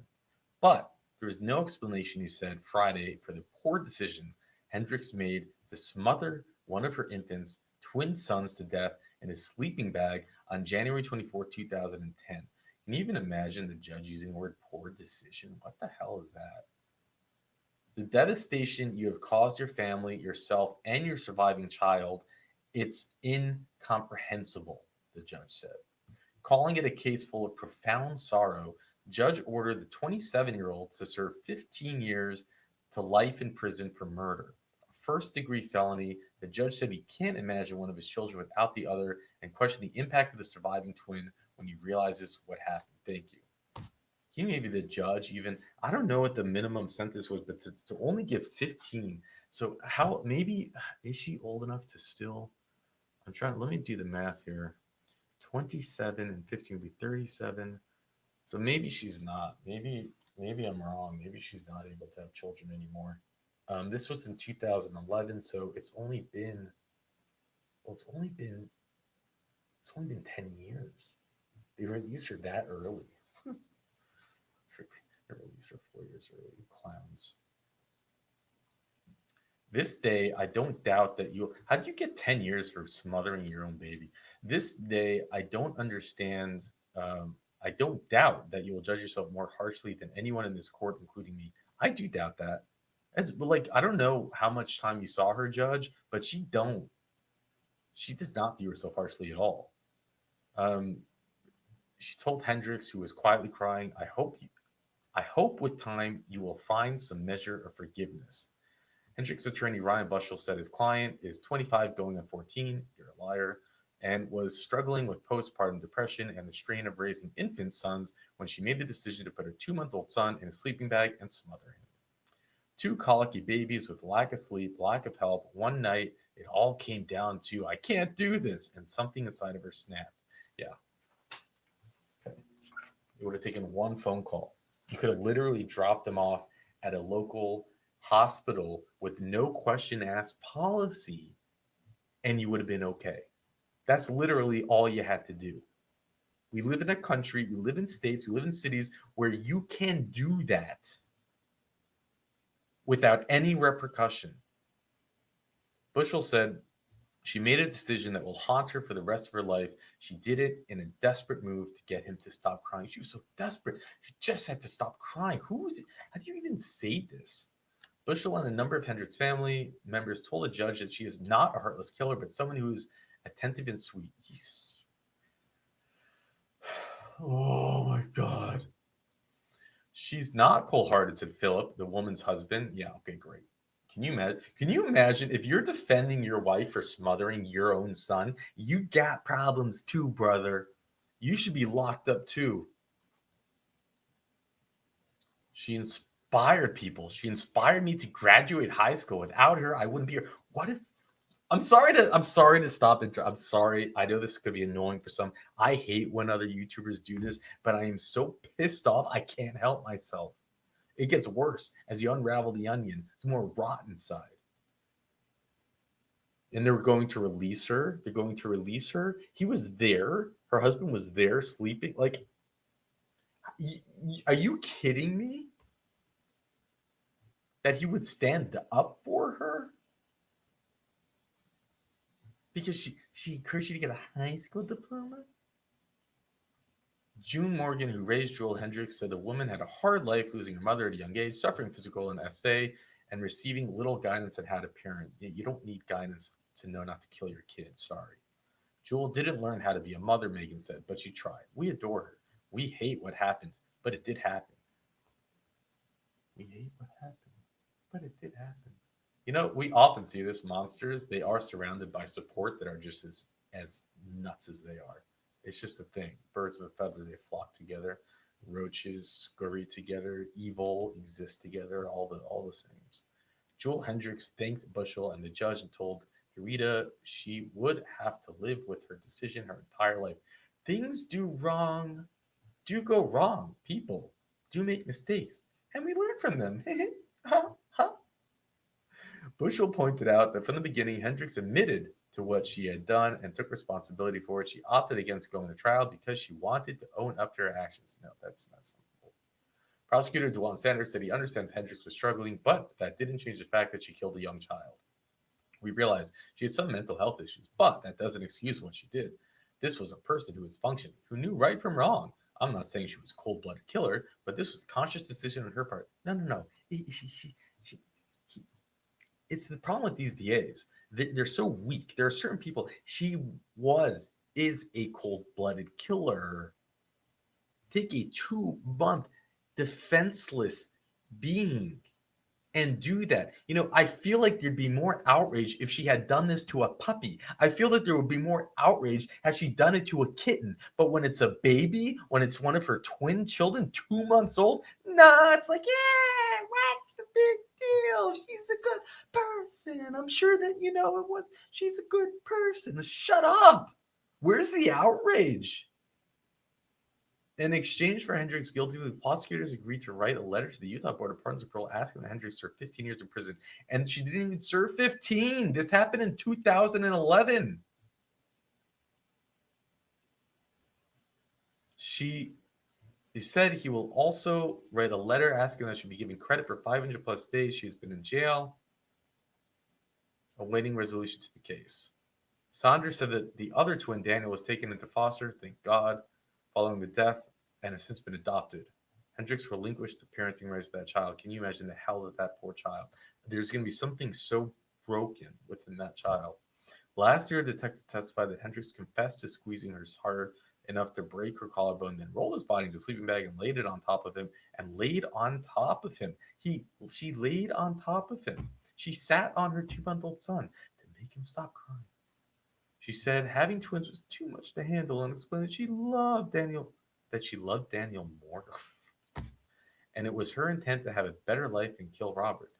But there was no explanation, he said Friday, for the poor decision Hendricks made to smother one of her infants, twin sons, to death in his sleeping bag on January 24, 2010. Can you even imagine the judge using the word poor decision? What the hell is that? The devastation you have caused your family, yourself, and your surviving child, it's incomprehensible, the judge said. Calling it a case full of profound sorrow, the judge ordered the 27-year-old to serve 15 years to life in prison for murder. A first-degree felony, the judge said he can't imagine one of his children without the other and questioned the impact of the surviving twin when he realizes what happened. Thank you. He maybe the judge even, I don't know what the minimum sentence was, but to only give 15. So how, maybe, is she old enough to still, let me do the math here. 27 and 15 would be 37. So maybe she's not. Maybe I'm wrong. Maybe she's not able to have children anymore. This was in 2011, so it's only been 10 years. They released her that early. They released her 4 years early. Clowns. This day, I don't doubt that how do you get 10 years for smothering your own baby? This day, I don't understand. I don't doubt that you will judge yourself more harshly than anyone in this court, including me. I do doubt that. I don't know how much time you saw her judge, but she does not view herself harshly at all. She told Hendricks, who was quietly crying, I hope with time you will find some measure of forgiveness. Hendricks' attorney Ryan Bushell said his client is 25 going on 14, you're a liar, and was struggling with postpartum depression and the strain of raising infant sons when she made the decision to put her 2-month-old son in a sleeping bag and smother him. 2 colicky babies with lack of sleep, lack of help. One night, it all came down to, I can't do this, and something inside of her snapped. Yeah. Okay. It would have taken one phone call. You could have literally dropped them off at a local hospital with no question asked policy, and you would have been okay. That's literally all you had to do. We live in a country, we live in states, we live in cities where you can do that without any repercussion. Bushell said she made a decision that will haunt her for the rest of her life. She did it in a desperate move to get him to stop crying. She was so desperate. She just had to stop crying. Who was it? How do you even say this? Bushell and a number of Hendricks' family members told the judge that she is not a heartless killer, but someone who is attentive and sweet. Oh my God. She's not cold-hearted, said Philip, the woman's husband. Yeah, okay, great. Can you imagine if you're defending your wife for smothering your own son? You got problems too, brother. You should be locked up too. She inspired people. She inspired me to graduate high school. Without her, I wouldn't be here. What if I'm sorry to stop it. I'm sorry. I know this could be annoying for some. I hate when other YouTubers do this, but I am so pissed off I can't help myself. It gets worse as you unravel the onion. It's more rot inside. And they're going to release her. They're going to release her. He was there. Her husband was there sleeping. Like, are you kidding me? That he would stand up for her? Because she encouraged you to get a high school diploma? June Morgan, who raised Joel Hendricks, said the woman had a hard life, losing her mother at a young age, suffering physical and SA, and receiving little guidance on how to parent. You don't need guidance to know not to kill your kid. Sorry. Jewel didn't learn how to be a mother, Megan said, but she tried. We adore her. We hate what happened, but it did happen. We hate what happened, but it did happen. You know, we often see this. Monsters, they are surrounded by support that are just as nuts as they are. It's just a thing. Birds of a feather, they flock together. Roaches scurry together. Evil exists together. All the same. Jewel Hendricks thanked Bushel and the judge and told Eureka she would have to live with her decision her entire life. Things do go wrong. People do make mistakes, and we learn from them. Bushel pointed out that from the beginning, Hendricks admitted to what she had done and took responsibility for it. She opted against going to trial because she wanted to own up to her actions. No, that's not something. Prosecutor Dwan Sanders said he understands Hendricks was struggling, but that didn't change the fact that she killed a young child. We realized she had some mental health issues, but that doesn't excuse what she did. This was a person who was functioning, who knew right from wrong. I'm not saying she was a cold-blooded killer, but this was a conscious decision on her part. No. It's the problem with these DAs. They're so weak. There are certain people. She is a cold-blooded killer. Take a 2-month defenseless being and do that. You know, I feel like there'd be more outrage if she had done this to a puppy. I feel that there would be more outrage had she done it to a kitten. But when it's a baby, when it's one of her twin children, 2 months old, nah, it's like, yeah, what's the big deal? She's a good person. I'm sure that, she's a good person. Shut up. Where's the outrage? In exchange for Hendricks' guilty plea, prosecutors agreed to write a letter to the Utah Board of Pardons of Parole asking that Hendricks serve 15 years in prison. And she didn't even serve 15. This happened in 2011. He said he will also write a letter asking that she be given credit for 500 plus days she has been in jail, awaiting resolution to the case. Saunders said that the other twin, Daniel, was taken into foster, thank God, following the death, and has since been adopted. Hendricks relinquished the parenting rights to that child. Can you imagine the hell of that poor child? There's going to be something so broken within that child. Last year, a detective testified that Hendricks confessed to squeezing her hard enough to break her collarbone, then rolled his body into a sleeping bag and laid it on top of him. She laid on top of him. She sat on her 2-month-old son to make him stop crying. She said having twins was too much to handle and explained that she loved Daniel more. And it was her intent to have a better life and kill Robert.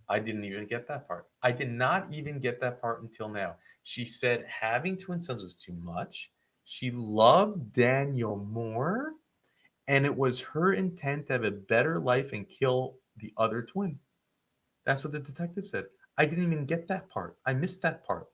I didn't even get that part. I did not even get that part until now. She said having twin sons was too much. She loved Daniel more. And it was her intent to have a better life and kill the other twin. That's what the detective said. I didn't even get that part. I missed that part.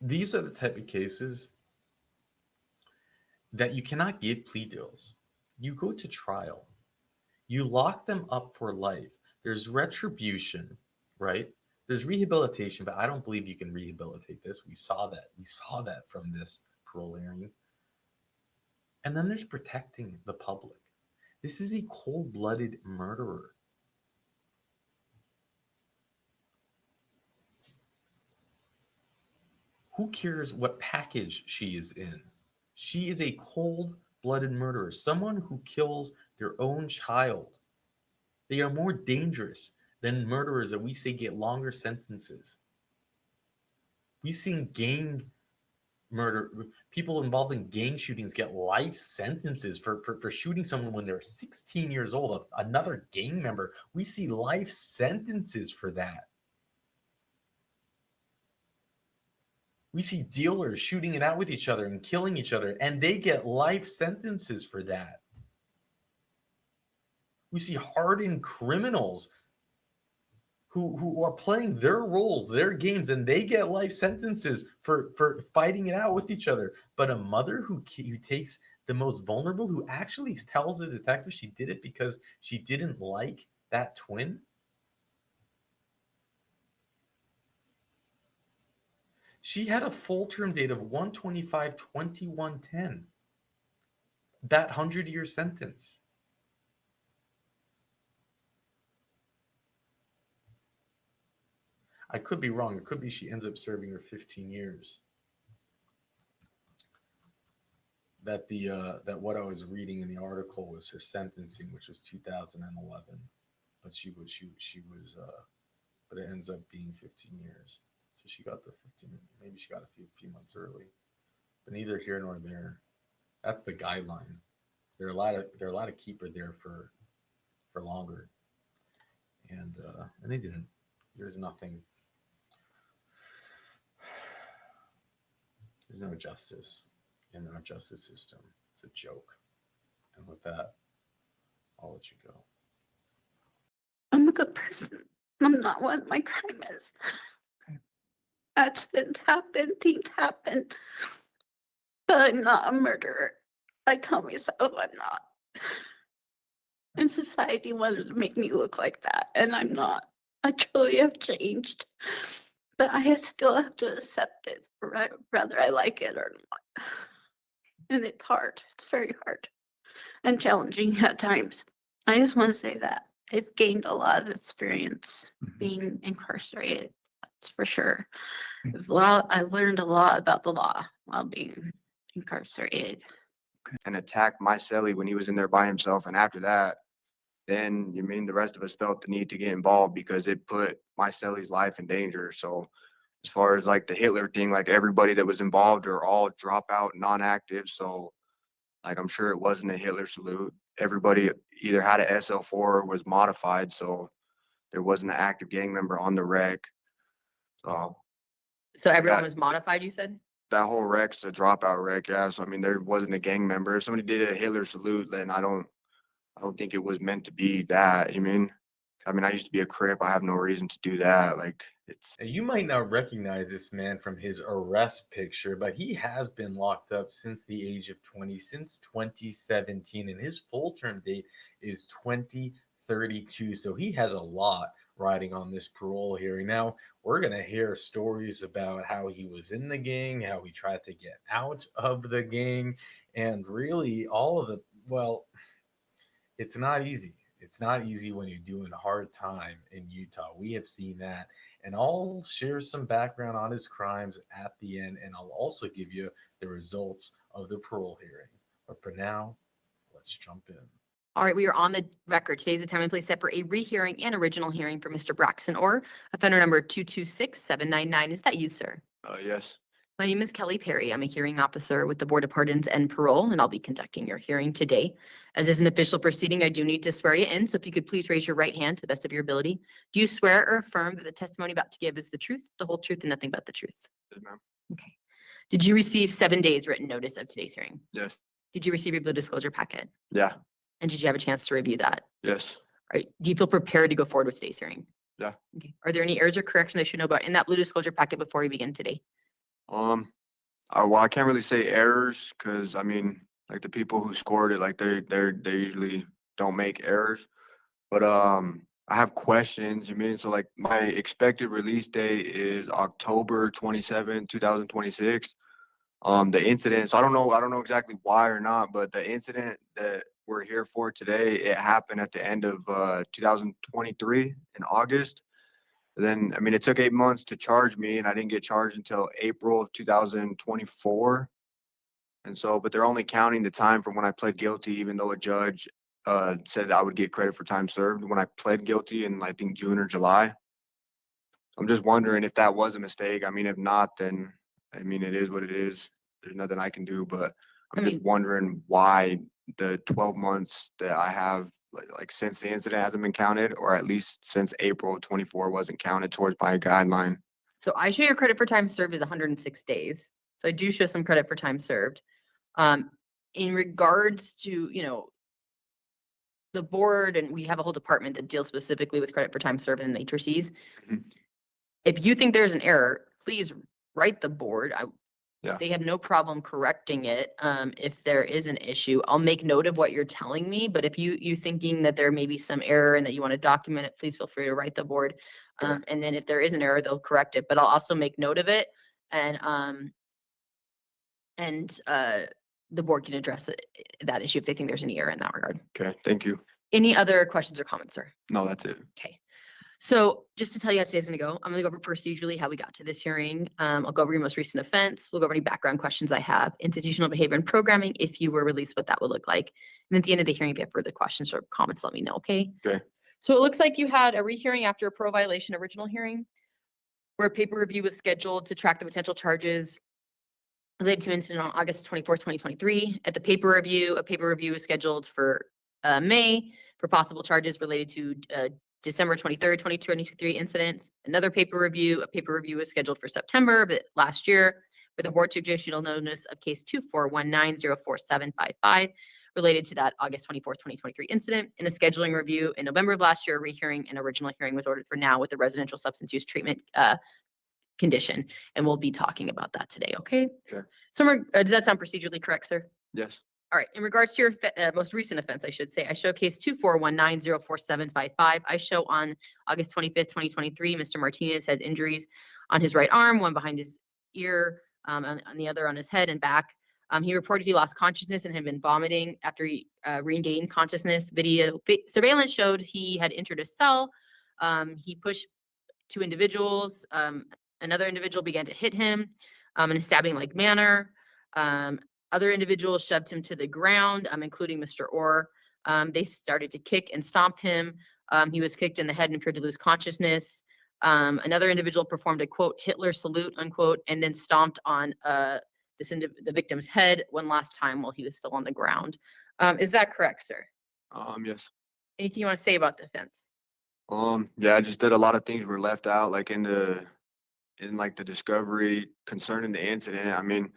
These are the type of cases that you cannot give plea deals. You go to trial. You lock them up for life. There's retribution, right? There's rehabilitation, but I don't believe you can rehabilitate this. We saw that. We saw that from this parole hearing. And then there's protecting the public. This is a cold-blooded murderer. Who cares what package she is in? She is a cold-blooded murderer, someone who kills their own child. They are more dangerous than murderers that we say get longer sentences. We've seen gang murder, people involved in gang shootings get life sentences for shooting someone when they're 16 years old, another gang member. We see life sentences for that. We see dealers shooting it out with each other and killing each other, and they get life sentences for that. We see hardened criminals who are playing their roles, their games, and they get life sentences for fighting it out with each other. But a mother who takes the most vulnerable, who actually tells the detective she did it because she didn't like that twin, She had a full term date of 1/25/2110. That 100-year sentence. I could be wrong. It could be she ends up serving her 15 years. That that what I was reading in the article was her sentencing, which was 2011, but she was but it ends up being 15 years. So she got the 15. Maybe she got a few months early, but neither here nor there. That's the guideline. They're allowed to keep her there for longer, and they didn't. There's nothing. There's no justice in our justice system. It's a joke. And with that, I'll let you go. I'm a good person. I'm not what my crime is. Accidents happen, things happen. But I'm not a murderer. I tell myself I'm not. And society wanted to make me look like that, and I'm not. I truly have changed. But I still have to accept it, whether I like it or not. And it's hard. It's very hard and challenging at times. I just want to say that I've gained a lot of experience being incarcerated. That's for sure. I've learned a lot about the law while being incarcerated. And attacked my cellie when he was in there by himself. And after that, then the rest of us felt the need to get involved because it put my cellie's life in danger. So as far as like the Hitler thing, like everybody that was involved are all dropout, non-active. So like I'm sure it wasn't a Hitler salute. Everybody either had a SL4 or was modified. So there wasn't an active gang member on the wreck. So everyone that- was modified, you said? That whole wreck's a dropout wreck, yeah. So I mean, there wasn't a gang member. If somebody did a Hitler salute, then I don't think it was meant to be that. I used to be a Crip. I have no reason to do that. Like it's. Now, you might not recognize this man from his arrest picture, but he has been locked up since the age of 20, since 2017, and his full term date is 2032. So he has a lot riding on this parole hearing. Now, we're going to hear stories about how he was in the gang, how he tried to get out of the gang, and really all of the, well, it's not easy. It's not easy when you're doing hard time in Utah. We have seen that. And I'll share some background on his crimes at the end, and I'll also give you the results of the parole hearing. But for now, let's jump in. All right, we are on the record. Today's the time and place set for a rehearing and original hearing for Mr. Braxton Orr, offender number 226799. Is that you, sir? Yes. My name is Kelly Perry. I'm a hearing officer with the Board of Pardons and Parole, and I'll be conducting your hearing today. As is an official proceeding, I do need to swear you in, so if you could please raise your right hand to the best of your ability. Do you swear or affirm that the testimony about to give is the truth, the whole truth, and nothing but the truth? Yes, ma'am. Okay. Did you receive 7 days written notice of today's hearing? Yes. Did you receive your blue disclosure packet? Yeah. And did you have a chance to review that? Yes. All right. Do you feel prepared to go forward with today's hearing? Yeah. Okay. Are there any errors or corrections I should know about in that blue disclosure packet before we begin today? Well, I can't really say errors because like the people who scored it, like they usually don't make errors. But I have questions. So like my expected release date is October 27, 2026. The incident. So I don't know exactly why or not, but the incident that we're here for today, it happened at the end of 2023 in August. Then, it took 8 months to charge me, and I didn't get charged until April of 2024. And so, but they're only counting the time from when I pled guilty, even though a judge said that I would get credit for time served when I pled guilty in, I think, June or July. I'm just wondering if that was a mistake. If not, then, it is what it is. There's nothing I can do, but I'm just wondering why the 12 months that I have like since the incident hasn't been counted, or at least since April of 24 wasn't counted towards my guideline. So I show your credit for time served is 106 days. So I do show some credit for time served. In regards to, the board, and we have a whole department that deals specifically with credit for time served and matrices. If you think there's an error, please write the board. They have no problem correcting it. If there is an issue, I'll make note of what you're telling me. But if you thinking that there may be some error and that you want to document it, please feel free to write the board. And then if there is an error, they'll correct it. But I'll also make note of it. And the board can address that issue if they think there's any error in that regard. Okay, thank you. Any other questions or comments, sir? No, that's it. Okay. So just to tell you how today's gonna go, I'm gonna go over procedurally how we got to this hearing. I'll go over your most recent offense. We'll go over any background questions I have, institutional behavior and programming, if you were released, what that would look like. And at the end of the hearing, if you have further questions or comments, let me know, okay? Okay. So it looks like you had a rehearing after a pro violation original hearing, where a paper review was scheduled to track the potential charges related to incident on August 24th, 2023. At the paper review, a paper review was scheduled for May for possible charges related to December 23rd, 2023 incidents. Another paper review, a paper review was scheduled for September of last year, where the board took judicial notice of case 241904755 related to that August 24th, 2023 incident. In a scheduling review in November of last year, a rehearing and original hearing was ordered for now with the residential substance use treatment condition. And we'll be talking about that today, okay? Sure. So does that sound procedurally correct, sir? Yes. All right, in regards to your most recent offense, I should say, I show case 241904755. I show on August 25th, 2023, Mr. Martinez had injuries on his right arm, one behind his ear, on the other on his head and back. He reported he lost consciousness and had been vomiting after he regained consciousness. Video surveillance showed he had entered a cell. He pushed two individuals. Another individual began to hit him in a stabbing-like manner. Other individuals shoved him to the ground, including Mr. Orr. They started to kick and stomp him. He was kicked in the head and appeared to lose consciousness. Another individual performed a quote Hitler salute unquote, and then stomped on the victim's head one last time while he was still on the ground. Is that correct, sir? Yes. Anything you want to say about the offense? Yeah, I just did a lot of things were left out, like in like the discovery concerning the incident. I mean,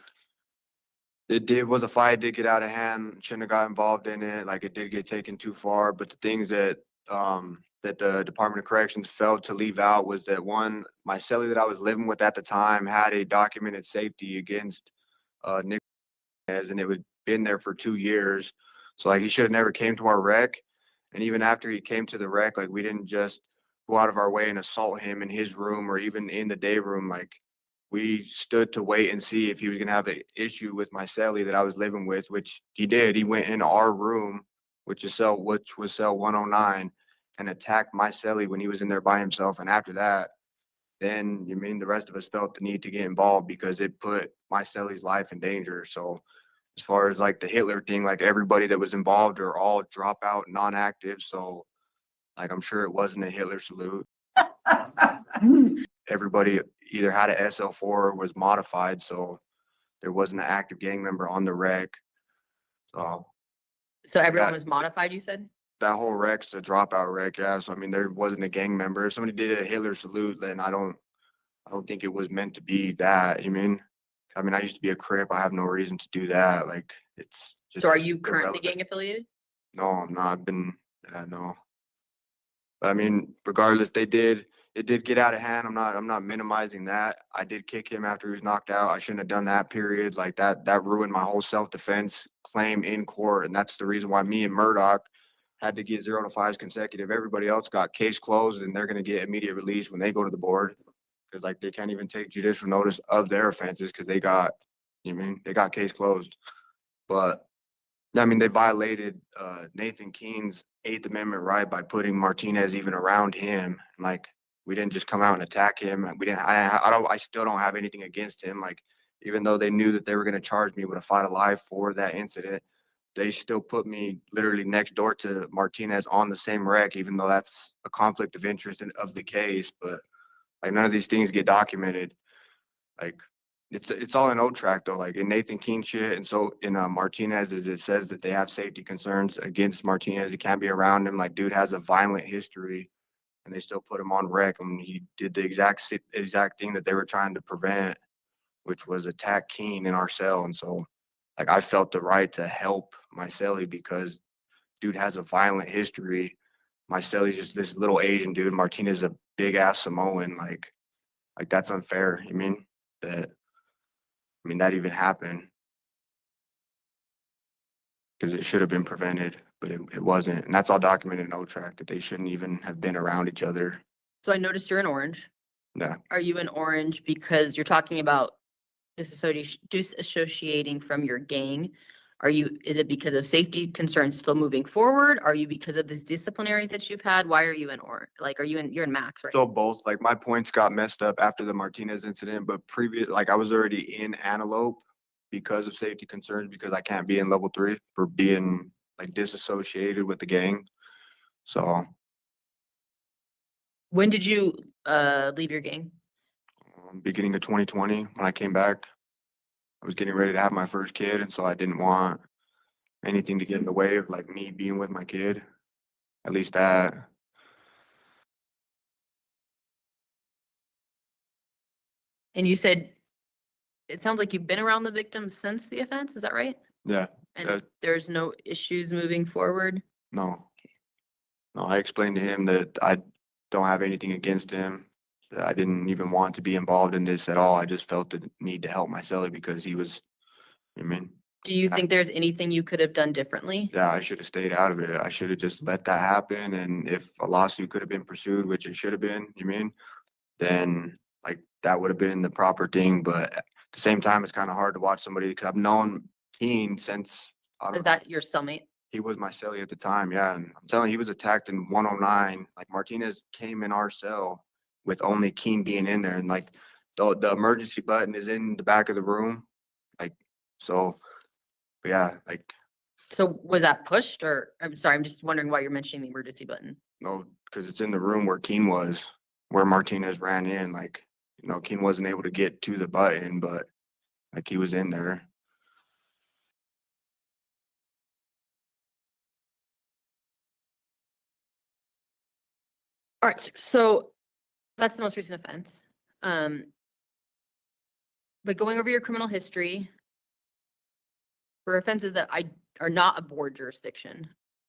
was a fight, did get out of hand, shouldn't have got involved in it. Like it did get taken too far, but the things that the Department of Corrections failed to leave out was that one, my cellie that I was living with at the time had a documented safety against Nick, and it had been there for 2 years. So like he should have never came to our rec. And even after he came to the rec, like we didn't just go out of our way and assault him in his room or even in the day room. Like we stood to wait and see if he was going to have an issue with my cellie that I was living with, which he did. He went in our room, which was cell 109, and attacked my cellie when he was in there by himself. And after that, then the rest of us felt the need to get involved because it put my cellie's life in danger. So as far as like the Hitler thing, like everybody that was involved are all dropout, non-active. So like I'm sure it wasn't a Hitler salute. Everybody either had a SL4 or was modified, so there wasn't an active gang member on the rec. So Everyone that- was modified, you said? that whole rec's a dropout rec, yeah. So I mean, there wasn't a gang member. If somebody did a Hitler salute, then I don't think it was meant to be that. I mean, I used to be a Crip. I have no reason to do that. Like it's just. So are you currently irrelevant. gang affiliated? No, I'm not. I've been no. But I mean, regardless, it did get out of hand. I'm not minimizing that. I did kick him after he was knocked out. I shouldn't have done that, period. Like that ruined my whole self-defense claim in court. And that's the reason why me and Murdoch had to get 0 to 5s consecutive. Everybody else got case closed and they're gonna get immediate release when they go to the board. Because like they can't even take judicial notice of their offenses because they got case closed. But I mean, they violated Nathan Keene's 8th Amendment right by putting Martinez even around him. Like we didn't just come out and attack him. We didn't. I still don't have anything against him. Like even though they knew that they were going to charge me with a fight of life for that incident, they still put me literally next door to Martinez on the same rec, even though that's a conflict of interest of the case. But like none of these things get documented. Like it's all in O-Track though, like in Nathan Keene shit. And so in Martinez's, it says that they have safety concerns against Martinez. He can't be around him. Like dude has a violent history and they still put him on rec. I mean, he did the exact thing that they were trying to prevent, which was attack Keene in our cell. And so like I felt the right to help my cellie because dude has a violent history. My cellie's just this little Asian dude. Martinez is a big ass Samoan. Like that's unfair. You mean that? I mean, that even happened because it should have been prevented, but it wasn't. And that's all documented in O-Track that they shouldn't even have been around each other. So I noticed you're in orange. Yeah. Are you in orange because you're talking about disassociating from your gang? Is it because of safety concerns still moving forward? Are you because of these disciplinaries that you've had? Why are you in you're in max, right? So both, like my points got messed up after the Martinez incident, but like I was already in Antelope because of safety concerns, because I can't be in level 3 for being like disassociated with the gang. So When did you leave your gang? beginning of 2020, when I came back, I was getting ready to have my first kid, and so I didn't want anything to get in the way of like me being with my kid. At least that. And you said it sounds like you've been around the victim since the offense, is that right? Yeah. And there's no issues moving forward? No. No, I explained to him that I don't have anything against him, that I didn't even want to be involved in this at all. I just felt the need to help my cellie because he was, I mean, Do you think there's anything you could have done differently? yeah, I should have stayed out of it. I should have just let that happen. And if a lawsuit could have been pursued, which it should have been, then like that would have been the proper thing. But at the same time, it's kind of hard to watch somebody because I've known Keen since Is that your cellmate? he was my cellie at the time. Yeah. And I'm telling you, he was attacked in 109. Like Martinez came in our cell with only Keen being in there. And like the emergency button is in the back of the room. Like, so yeah, like So was that pushed or, I'm sorry, I'm just wondering why you're mentioning the emergency button. no, because it's in the room where Keen was, where Martinez ran in. Like, Keen wasn't able to get to the button, but like he was in there. All right, so that's the most recent offense. But going over your criminal history for offenses that are not a board jurisdiction,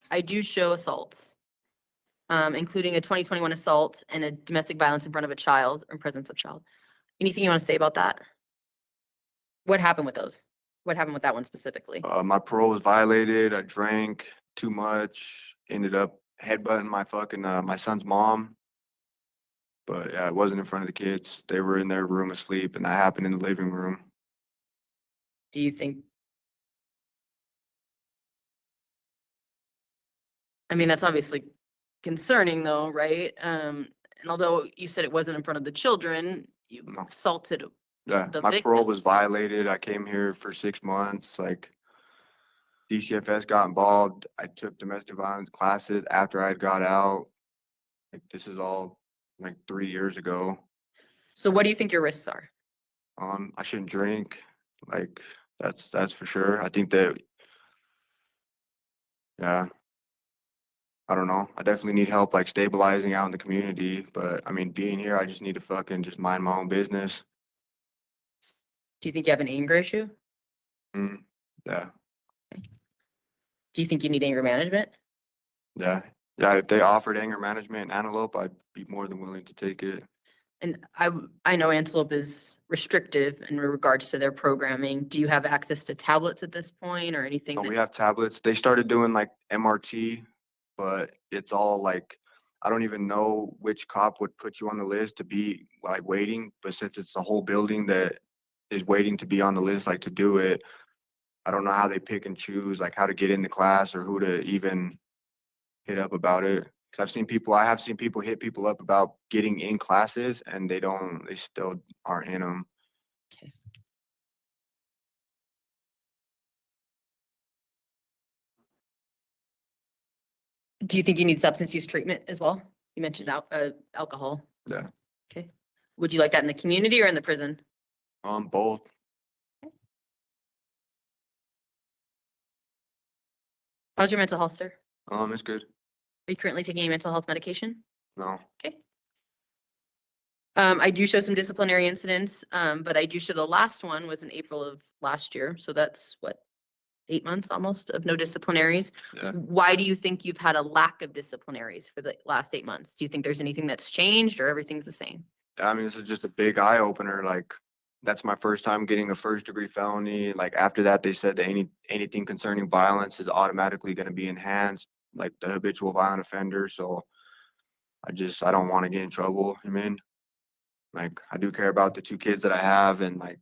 I do show assaults, including a 2021 assault and a domestic violence in front of a child or in presence of child. Anything you want to say about that? What happened with those? What happened with that one specifically? My parole was violated. I drank too much. Ended up headbutting my son's mom. But yeah, it wasn't in front of the kids. They were in their room asleep, and that happened in the living room. Do you think? I mean, that's obviously concerning though, right? And although you said it wasn't in front of the children, you assaulted Yeah, the my victim. parole was violated. I came here for 6 months. Like DCFS got involved. I took domestic violence classes after I had got out. Like this is all like 3 years ago. So what do you think your risks are? I shouldn't drink. Like that's for sure. I think that, yeah, I don't know. I definitely need help like stabilizing out in the community. But I mean, being here, I just need to fucking just mind my own business. Do you think you have an anger issue? Yeah, Do you think you need anger management? yeah, yeah. If they offered anger management in Antelope, I'd be more than willing to take it. And I know Antelope is restrictive in regards to their programming. Do you have access to tablets at this point or anything? No, that- we have tablets. They started doing like MRT, but it's all like I don't even know which cop would put you on the list to be like waiting. But since it's the whole building that is waiting to be on the list, like to do it, I don't know how they pick and choose, like how to get in the class or who to even hit up about it. 'Cause I have seen people hit people up about getting in classes and they still aren't in them. Do you think you need substance use treatment as well? You mentioned alcohol. Yeah. Okay. Would you like that in the community or in the prison? Both. How's your mental health, sir? It's good. Are you currently taking any mental health medication? No. Okay. I do show some disciplinary incidents, but I do show the last one was in April of last year. So that's what, 8 months almost of no disciplinaries. Yeah. Why do you think you've had a lack of disciplinaries for the last 8 months? Do you think there's anything that's changed or everything's the same? I mean, this is just a big eye opener. Like, that's my first time getting a first-degree felony. Like, after that, they said that anything concerning violence is automatically going to be enhanced, like the habitual violent offender. So I don't want to get in trouble. Like, I do care about the 2 kids that I have, and like,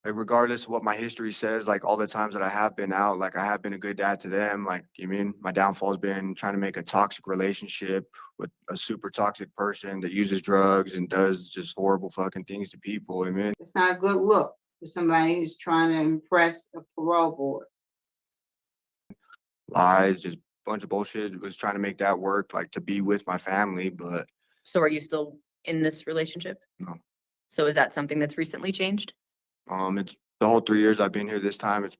like regardless of what my history says, like all the times that I have been out, like I have been a good dad to them. Like, you mean my downfall has been trying to make a toxic relationship with a super toxic person that uses drugs and does just horrible fucking things to people. I mean, It's not a good look for somebody who's trying to impress a parole board. lies, just a bunch of bullshit. Was trying to make that work, like to be with my family, but So are you still in this relationship? no. So is that something that's recently changed? It's the whole 3 years I've been here this time. It's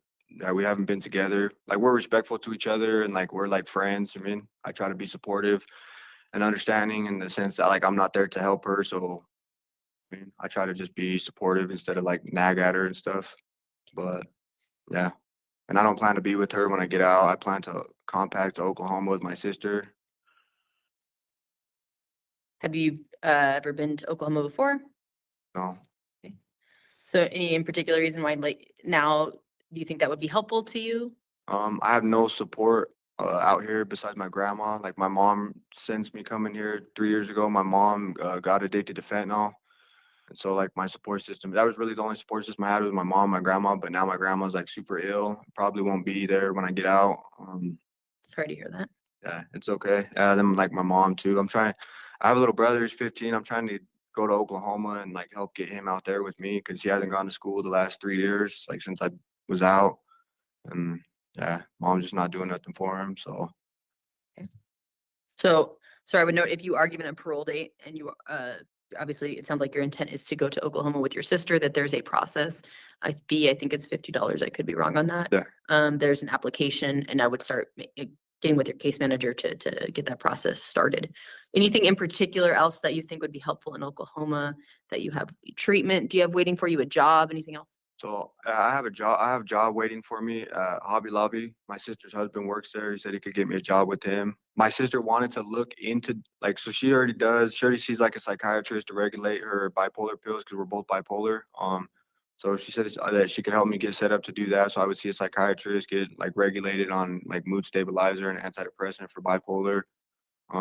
we haven't been together. Like we're respectful to each other and like we're like friends. I mean, I try to be supportive and understanding in the sense that like I'm not there to help her. So I mean, I try to just be supportive instead of like nag at her and stuff. But yeah. And I don't plan to be with her when I get out. I plan to compact to Oklahoma with my sister. Have you ever been to Oklahoma before? No. So any in particular reason why like now do you think that would be helpful to you? I have no support out here besides my grandma. Like my mom, since me coming here 3 years ago, my mom got addicted to fentanyl. And so like my support system, that was really the only support system I had was my mom, my grandma, but now my grandma's like super ill. Probably won't be there when I get out. Sorry to hear that. Yeah, it's okay. Then like my mom too. I have a little brother who's 15. I'm trying to go to Oklahoma and like help get him out there with me because he hasn't gone to school the last 3 years, like since I was out. And yeah, mom's just not doing nothing for him. So So I would note if you are given a parole date and you obviously it sounds like your intent is to go to Oklahoma with your sister, that there's a process. I think it's $50. I could be wrong on that. Yeah. There's an application and I would start getting with your case manager to get that process started. Anything in particular else that you think would be helpful in Oklahoma that you have treatment? Do you have waiting for you a job? Anything else? So I have a job. I have a job waiting for me at Hobby Lobby. My sister's husband works there. He said he could get me a job with him. My sister wanted to look into like, so she already does. She already sees like a psychiatrist to regulate her bipolar pills because we're both bipolar. So she said that she could help me get set up to do that. So I would see a psychiatrist, get like regulated on like mood stabilizer and antidepressant for bipolar.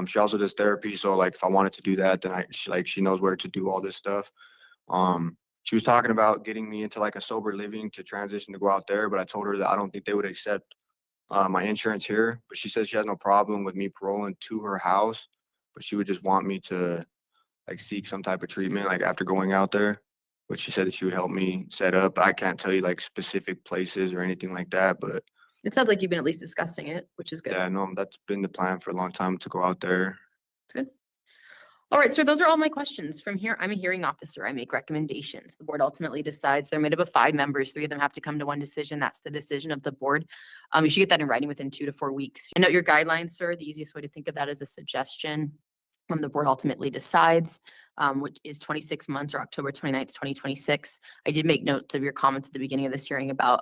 She also does therapy. So like if I wanted to do that, then she knows where to do all this stuff. She was talking about getting me into like a sober living to transition to go out there, but I told her that I don't think they would accept my insurance here. But she says she has no problem with me paroling to her house, but she would just want me to like seek some type of treatment like after going out there. But she said that she would help me set up. I can't tell you like specific places or anything like that, but It sounds like you've been at least discussing it, which is good. yeah, no, that's been the plan for a long time to go out there. It's good. All right, so those are all my questions. From here, I'm a hearing officer. I make recommendations. The board ultimately decides. They're made up of 5 members. 3 of them have to come to one decision. That's the decision of the board. You should get that in writing within 2 to 4 weeks. And note your guidelines, sir. The easiest way to think of that is a suggestion. The board ultimately decides, which is 26 months or October 29th, 2026. I did make notes of your comments at the beginning of this hearing about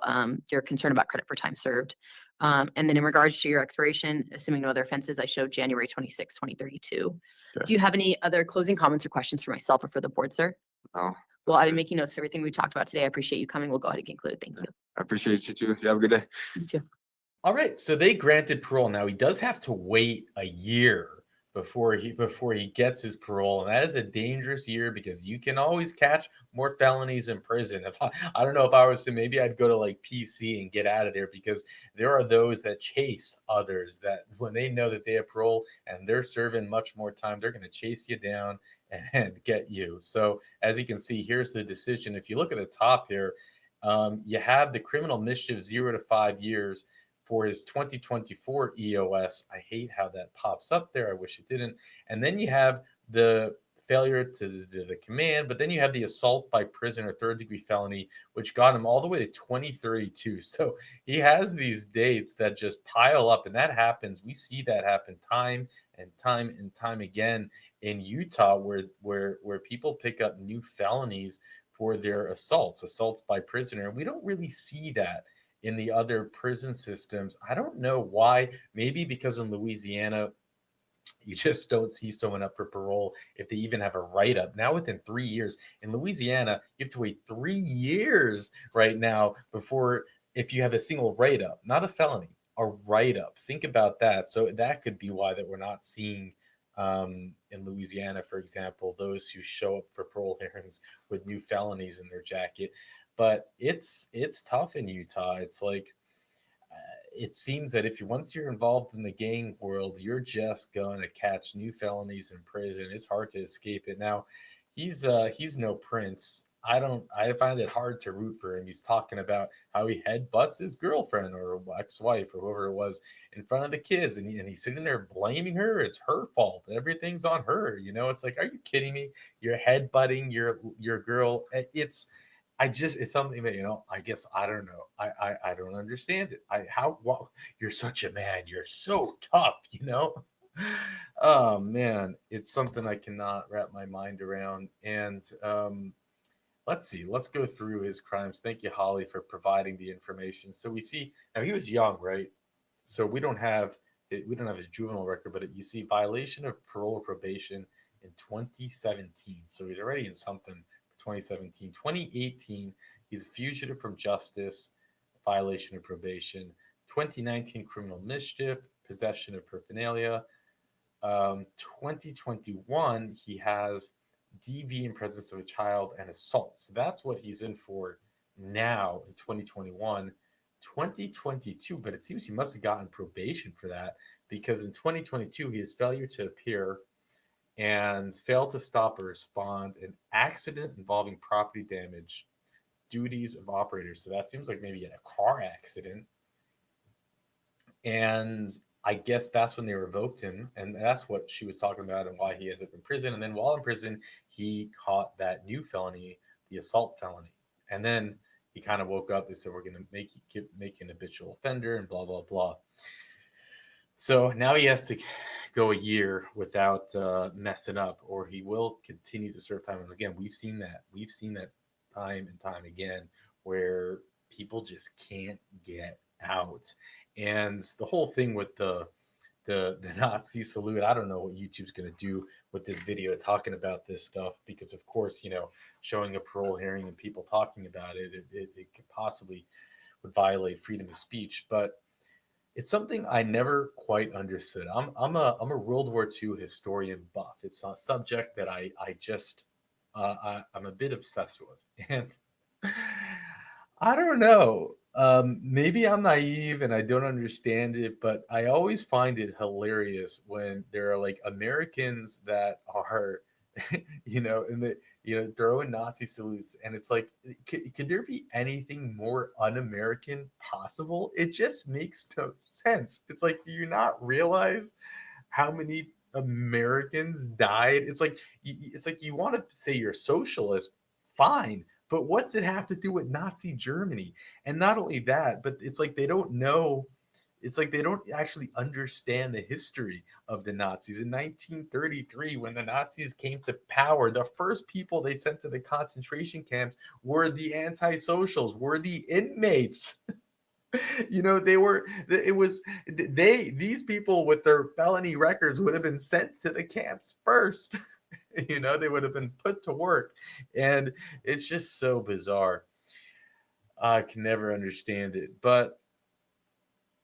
your concern about credit for time served. And then in regards to your expiration, assuming no other offenses, I showed January 26, 2032. Do you have any other closing comments or questions for myself or for the board, sir? No. Well, I've been making notes of everything we talked about today. I appreciate you coming. We'll go ahead and conclude. Thank you. I appreciate you too. You have a good day. You too. All right, so they granted parole. Now he does have to wait a year before he gets his parole, and that is a dangerous year because you can always catch more felonies in prison. If I don't know if I was to, maybe I'd go to like PC and get out of there because there are those that chase others that when they know that they have parole and they're serving much more time, they're going to chase you down and get you. So as you can see, here's the decision. If you look at the top here, you have the criminal mischief 0 to 5 years. For his 2024 EOS. I hate how that pops up there. I wish it didn't. And then you have the failure to the command, but then you have the assault by prison or 3rd-degree felony, which got him all the way to 2032. So he has these dates that just pile up, and that happens. We see that happen time and time again in Utah, where people pick up new felonies for their assaults by prisoner. We don't really see that in the other prison systems. I don't know why. Maybe because in Louisiana, you just don't see someone up for parole if they even have a write-up. Now within 3 years, in Louisiana, you have to wait 3 years right now before, if you have a single write-up, not a felony, a write-up. Think about that. So that could be why that we're not seeing in Louisiana, for example, those who show up for parole hearings with new felonies in their jacket. but it's tough in Utah. It's like it seems that if you once you're involved in the gang world, you're just going to catch new felonies in prison. It's hard to escape it. Now, he's no prince. I find it hard to root for him. He's talking about how he headbutts his girlfriend or ex-wife or whoever it was in front of the kids, and he's sitting there blaming her. It's her fault. Everything's on her. You know, it's like, are you kidding me? You're headbutting your girl. It's something that, I guess I don't know. I don't understand it. You're such a man. You're so tough, Oh man, it's something I cannot wrap my mind around. And let's see. Let's go through his crimes. Thank you, Holly, for providing the information. So we see now he was young, right? So we don't have his juvenile record, but you see violation of parole or probation in 2017. So he's already in something. 2017, 2018, he's a fugitive from justice, violation of probation. 2019, criminal mischief, possession of paraphernalia. 2021, he has DV in presence of a child and assault. So that's what he's in for now in 2021. 2022, but it seems he must have gotten probation for that because in 2022, he has failure to appear and failed to stop or respond an accident involving property damage, duties of operators. So that seems like maybe a car accident. And I guess that's when they revoked him. And that's what she was talking about and why he ended up in prison. And then while in prison, he caught that new felony, the assault felony. And then he kind of woke up. They said, we're going to make you an habitual offender and blah, blah, blah. So now he has to go a year without messing up, or he will continue to serve time. And again, we've seen that. We've seen that time and time again where people just can't get out. And the whole thing with the Nazi salute, I don't know what YouTube's going to do with this video talking about this stuff because, of course, showing a parole hearing and people talking about it could possibly would violate freedom of speech. But it's something I never quite understood. I'm a World War II historian buff. It's a subject that I'm a bit obsessed with, and I don't know. Maybe I'm naive and I don't understand it, but I always find it hilarious when there are like Americans that are, and throwing Nazi salutes, and it's like, could there be anything more un-American possible? It just makes no sense. It's like, do you not realize how many Americans died? It's like you want to say you're socialist, fine, but what's it have to do with Nazi Germany? And not only that, but it's like they don't know. It's like they don't actually understand the history of the Nazis. In 1933, when the Nazis came to power, the first people they sent to the concentration camps were the anti-socials, were the inmates. These people with their felony records would have been sent to the camps first. They would have been put to work. And it's just so bizarre. I can never understand it. But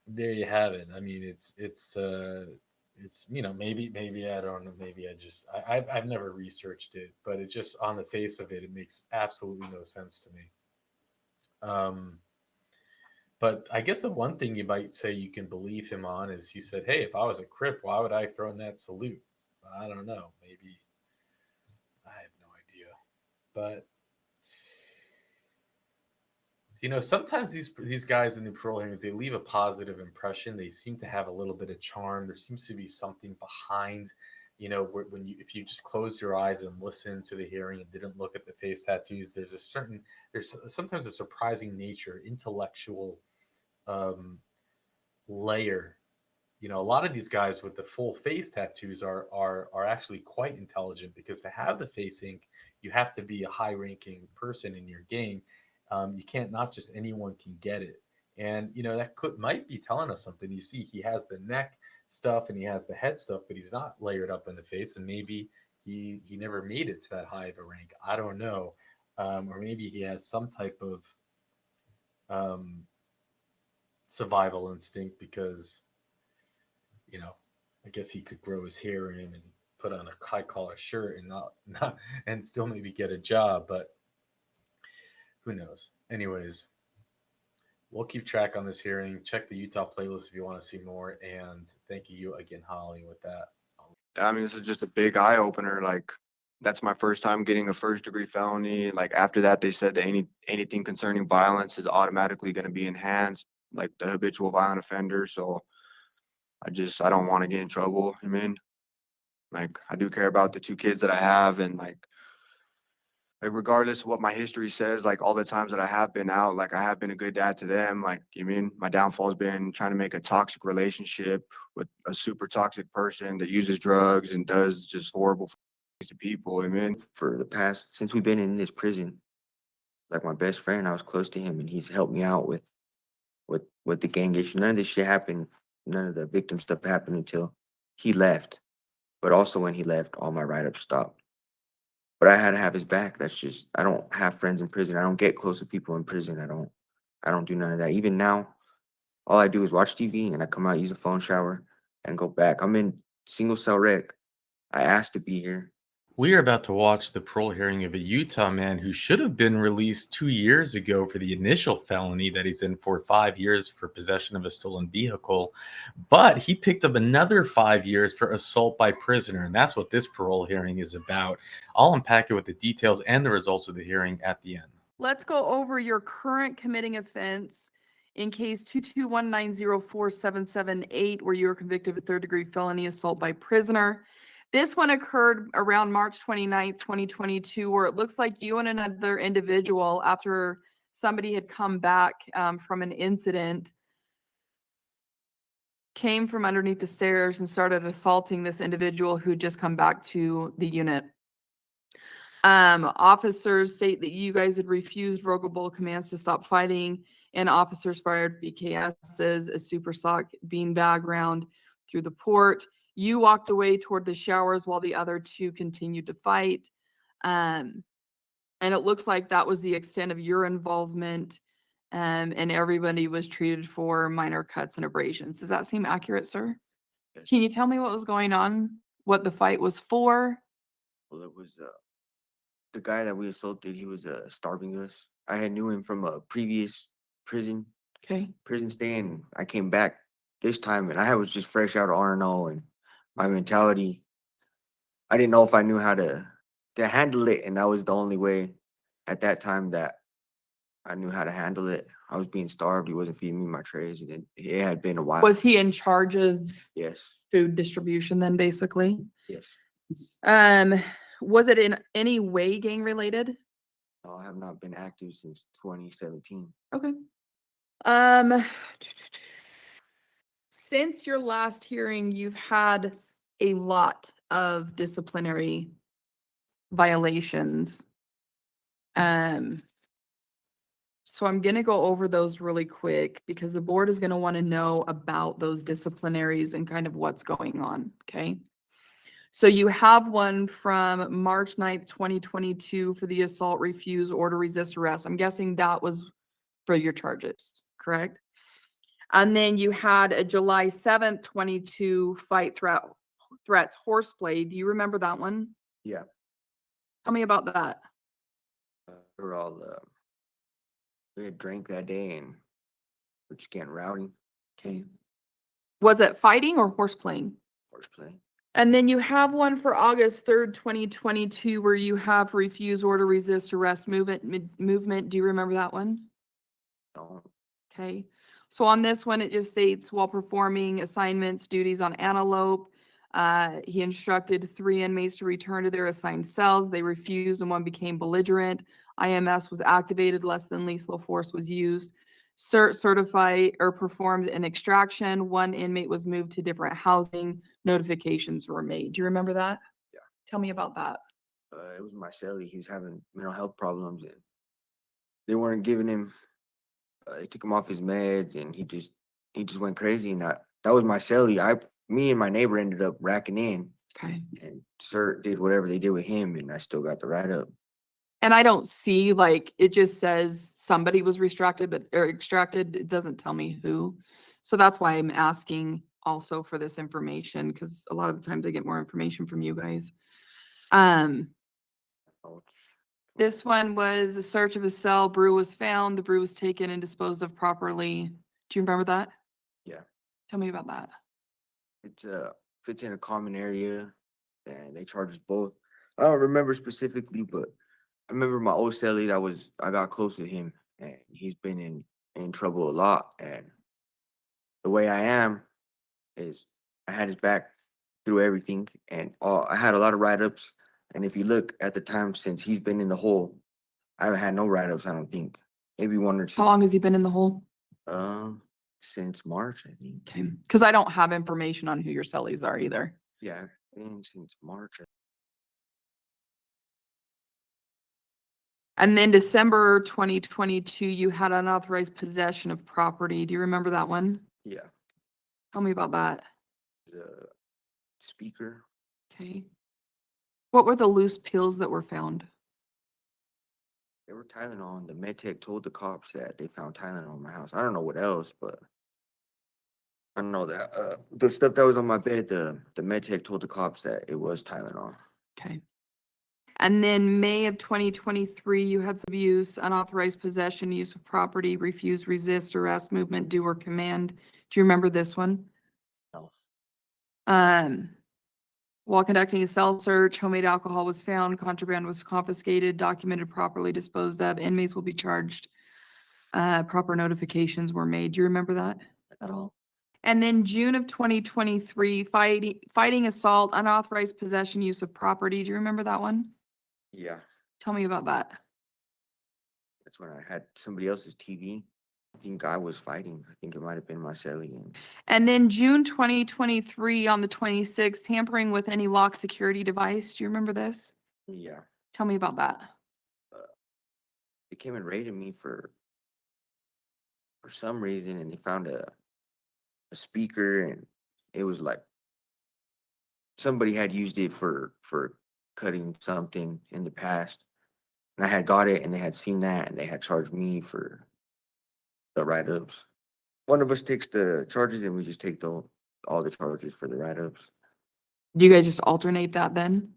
there you have it. I mean, it's maybe I don't know, maybe I've never researched it, but it just on the face of it, it makes absolutely no sense to me. But I guess the one thing you might say you can believe him on is he said, hey, if I was a Crip, why would I throw in that salute? I don't know. Maybe. I have no idea. But, sometimes these guys in the parole hearings, they leave a positive impression. They seem to have a little bit of charm. There seems to be something behind, if you just closed your eyes and listened to the hearing and didn't look at the face tattoos, there's sometimes a surprising nature, intellectual layer. A lot of these guys with the full face tattoos are actually quite intelligent, because to have the face ink, you have to be a high ranking person in your game. You can't, not just anyone can get it. And that might be telling us something. You see, he has the neck stuff and he has the head stuff, but he's not layered up in the face, and maybe he never made it to that high of a rank. I don't know. Or maybe he has some type of survival instinct, because I guess he could grow his hair in and put on a high collar shirt and not and still maybe get a job. But who knows? Anyways, we'll keep track on this hearing. Check the Utah playlist if you want to see more. And thank you again, Holly, with that. I mean, this is just a big eye opener. Like, that's my first time getting a first degree felony. Like, after that, they said that anything concerning violence is automatically going to be enhanced, like the habitual violent offender. So I don't want to get in trouble. I mean, like, I do care about the two kids that I have, and like regardless of what my history says, like all the times that I have been out, like I have been a good dad to them. Like, you mean my downfall's been trying to make a toxic relationship with a super toxic person that uses drugs and does just horrible things to people. I mean, For the past, since we've been in this prison, like my best friend, I was close to him and he's helped me out with the gang issue. None of this shit happened, none of the victim stuff happened until he left. But also when he left, all my write-ups stopped. But I had to have his back. That's just, I don't have friends in prison. I don't get close to people in prison. I don't do none of that. Even now, all I do is watch TV and I come out, use a phone shower, and go back. I'm in single cell rec. I asked to be here. We are about to watch the parole hearing of a Utah man who should have been released 2 years ago for the initial felony that he's in for 5 years for possession of a stolen vehicle. But he picked up another 5 years for assault by prisoner. And that's what this parole hearing is about. I'll unpack it with the details and the results of the hearing at the end. Let's go over your current committing offense in case 221904778, where you were convicted of a third-degree felony assault by prisoner. This one occurred around March 29th, 2022, where it looks like you and another individual, after somebody had come back from an incident, came from underneath the stairs and started assaulting this individual who just come back to the unit. Officers state that you guys had refused verbal commands to stop fighting, and officers fired VKSs, a super sock beanbag round through the port. You walked away toward the showers while the other two continued to fight. And it looks like that was the extent of your involvement, and everybody was treated for minor cuts and abrasions. Does that seem accurate, sir? Yes. Can you tell me what was going on? What the fight was for? Well, it was the guy that we assaulted. He was starving us. I had knew him from a previous prison stay, and I came back this time, and I was just fresh out of RNO, and my mentality, I didn't know if I knew how to handle it, and that was the only way at that time that I knew how to handle it. I was being starved. He wasn't feeding me my trays, and it had been a while. Was he in charge of Yes. food distribution then, basically? Yes. Was it in any way gang related? No, I have not been active since 2017. Okay. Since your last hearing, you've had a lot of disciplinary violations. So I'm gonna go over those really quick because the board is gonna want to know about those disciplinaries and kind of what's going on, okay? So you have one from March 9th, 2022 for the assault, refuse, order, resist, arrest. I'm guessing that was for your charges, correct? And then you had a July 7th, 22 fight threats horseplay. Do you remember that one? Yeah. Tell me about that. We were all we had drank that day and we're just getting rowdy. Okay. Was it fighting or horseplaying? Horseplay. And then you have one for August 3rd, 2022, where you have refuse, order, resist, arrest, movement. Do you remember that one? No. Okay. So on this one, it just states while performing assignments, duties on Antelope, he instructed 3 inmates to return to their assigned cells. They refused and one became belligerent. IMS was activated, less than lethal force was used. Certified or performed an extraction. 1 inmate was moved to different housing. Notifications were made. Do you remember that? Yeah. Tell me about that. It was my cellie. He was having mental health problems and they weren't giving him, they took him off his meds and he just went crazy. And that was my cellie. Me and my neighbor ended up racking in. Okay. And CERT did whatever they did with him and I still got the write-up. And I don't see, like, it just says somebody was extracted. It doesn't tell me who. So that's why I'm asking also for this information, because a lot of the times I get more information from you guys. This one was a search of his cell, brew was found, the brew was taken and disposed of properly. Do you remember that? Yeah. Tell me about that. It's fits in a common area and they charge us both. I don't remember specifically, but I remember my old cellie I got close with him and he's been in trouble a lot. And the way I am is I had his back through everything and I had a lot of write-ups. And if you look at the time since he's been in the hole, I haven't had no write-ups, I don't think. Maybe one or two. How long has he been in the hole? Since March, I think. Okay, because I don't have information on who your cellies are either. Yeah, been since March. And then December 2022, you had unauthorized possession of property. Do you remember that one? Yeah, Tell me about that. the speaker. Okay. What were the loose pills that were found? They were Tylenol, and the med tech told the cops that they found Tylenol in my house. I don't know what else, but I know that the stuff that was on my bed, the med tech told the cops that it was Tylenol. Okay. And then May of 2023, you had some abuse, unauthorized possession, use of property, refuse, resist, arrest, movement, do, or command. Do you remember this one? No. While conducting a cell search, homemade alcohol was found, contraband was confiscated, documented properly, disposed of, inmates will be charged. Proper notifications were made. Do you remember that at all? And then June of 2023, fighting assault, unauthorized possession, use of property. Do you remember that one? Yeah, Tell me about that. that's when I had somebody else's TV. I think I was fighting. I think it might have been my cellie. And then June 2023 on the 26th, tampering with any lock security device. Do you remember this? Yeah, Tell me about that. they came and raided me for some reason, and they found a speaker, and it was like somebody had used it for cutting something in the past, and I had got it, and they had seen that, and they had charged me for the write-ups. One of us takes the charges, and we just take all the charges for the write-ups. Do you guys just alternate that then?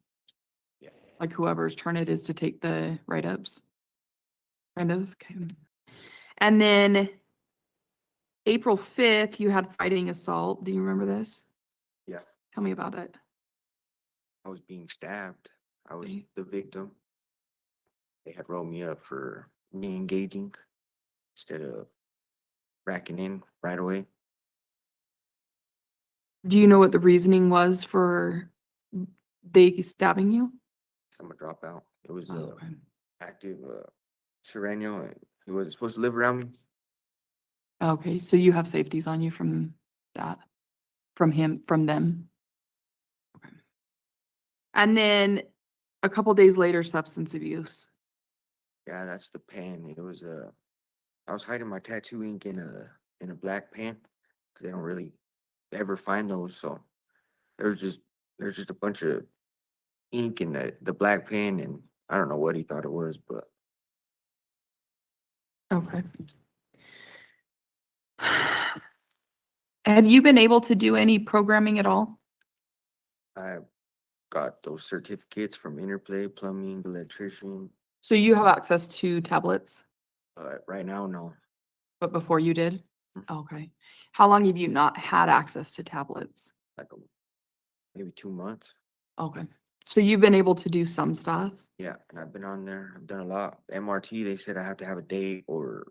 Yeah. Like whoever's turn it is to take the write-ups? Kind of, okay. And then April 5th, you had fighting assault. Do you remember this? Yeah, Tell me about it. I was being stabbed. I was Okay. the victim. They had rolled me up for me engaging instead of racking in right away. Do you know what the reasoning was for they stabbing you? I'm a dropout. It was Oh, okay. active Sereno, and he wasn't supposed to live around me. Okay, so you have safeties on you from that, from him, from them. Okay. And then a couple days later, substance abuse. Yeah, that's the pen. It was I was hiding my tattoo ink in a black pen because they don't really ever find those. So there's just a bunch of ink in the black pen, and I don't know what he thought it was, but Okay. Have you been able to do any programming at all? I got those certificates from Interplay, plumbing, electrician. So you have access to tablets, Right now, no. but before you did? Okay. How long have you not had access to tablets? Like maybe 2 months. Okay. So you've been able to do some stuff? Yeah, and I've been on there. I've done a lot. MRT, they said I have to have a date or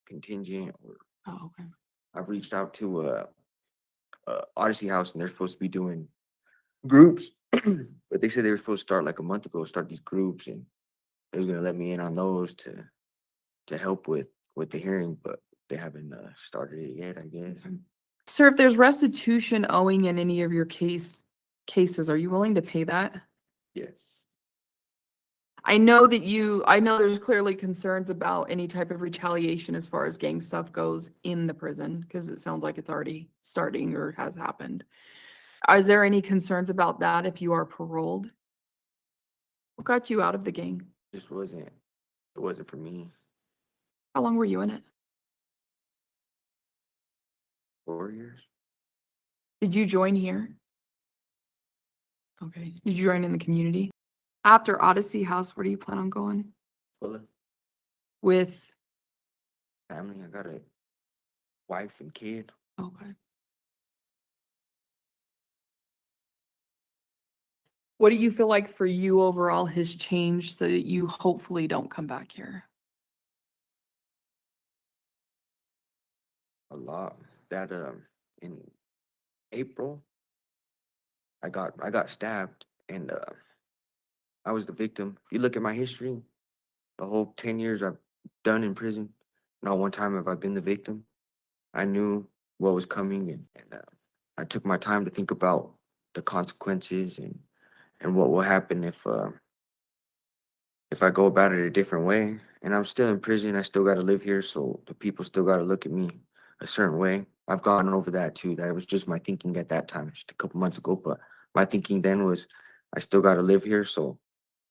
contingent, or Oh, okay. I've reached out to Odyssey House, and they're supposed to be doing groups, but they said they were supposed to start like a month ago, start these groups, and they was gonna let me in on those to help with the hearing, but they haven't started it yet, I guess. Sir, if there's restitution owing in any of your cases, are you willing to pay that? Yes. I know there's clearly concerns about any type of retaliation as far as gang stuff goes in the prison, because it sounds like it's already starting or has happened. Is there any concerns about that if you are paroled? What got you out of the gang? It wasn't for me. How long were you in it? 4 years. Did you join here? Okay. Did you join in the community? After Odyssey House, where do you plan on going? Fuller With, family. I got a wife and kid. okay. What do you feel like for you overall has changed so that you hopefully don't come back here? A lot. That in April, I got stabbed, and I was the victim. If you look at my history, the whole 10 years I've done in prison, not one time have I been the victim. I knew what was coming, and I took my time to think about the consequences and what will happen if I go about it a different way. And I'm still in prison. I still got to live here, so the people still got to look at me a certain way. I've gone over that too. That was just my thinking at that time, just a couple months ago. But my thinking then was, I still got to live here, so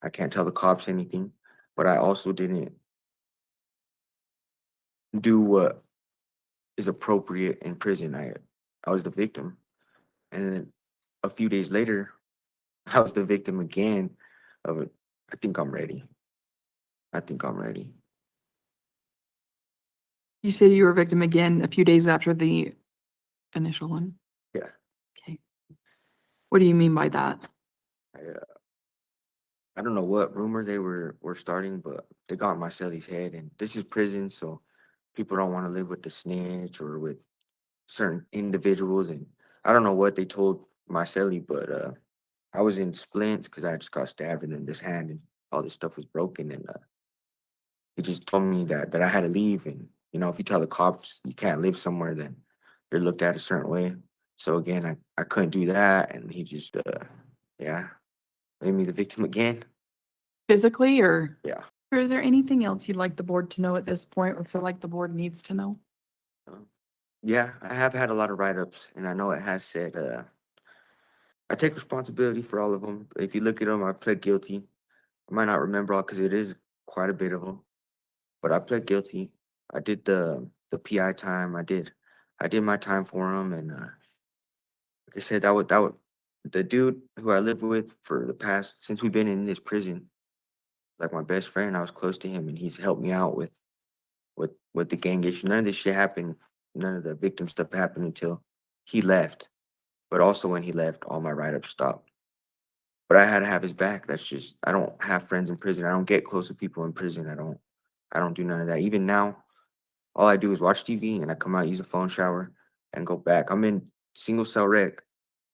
I can't tell the cops anything. But I also didn't do what is appropriate in prison. I was the victim, and then a few days later, I was the victim again of it. I think I'm ready. I think I'm ready. You said you were a victim again a few days after the initial one. Yeah. Okay. What do you mean by that? I don't know what rumor they were starting, but they got in my celly's head, and this is prison, so people don't want to live with the snitch or with certain individuals, and I don't know what they told my celly, but I was in splints because I just got stabbed, and then this hand and all this stuff was broken, and he just told me that I had to leave, and if you tell the cops you can't live somewhere, then you're looked at a certain way. So again, I couldn't do that, and he just yeah, made me the victim again. Physically, or? Yeah. Or is there anything else you'd like the board to know at this point or feel like the board needs to know? Yeah, I have had a lot of write-ups, and I know it has said I take responsibility for all of them. If you look at them, I pled guilty. I might not remember all because it is quite a bit of them, but I pled guilty. I did the PI time. I did my time for them, and like I said, that would the dude who I lived with for the past since we've been in this prison, like my best friend. I was close to him, and he's helped me out with the gang issue. None of this shit happened. None of the victim stuff happened until he left. But also when he left, all my write-ups stopped. But I had to have his back. That's just I don't have friends in prison. I don't get close to people in prison. I don't do none of that. Even now, all I do is watch TV and I come out, use a phone shower, and go back. I'm in single cell rec.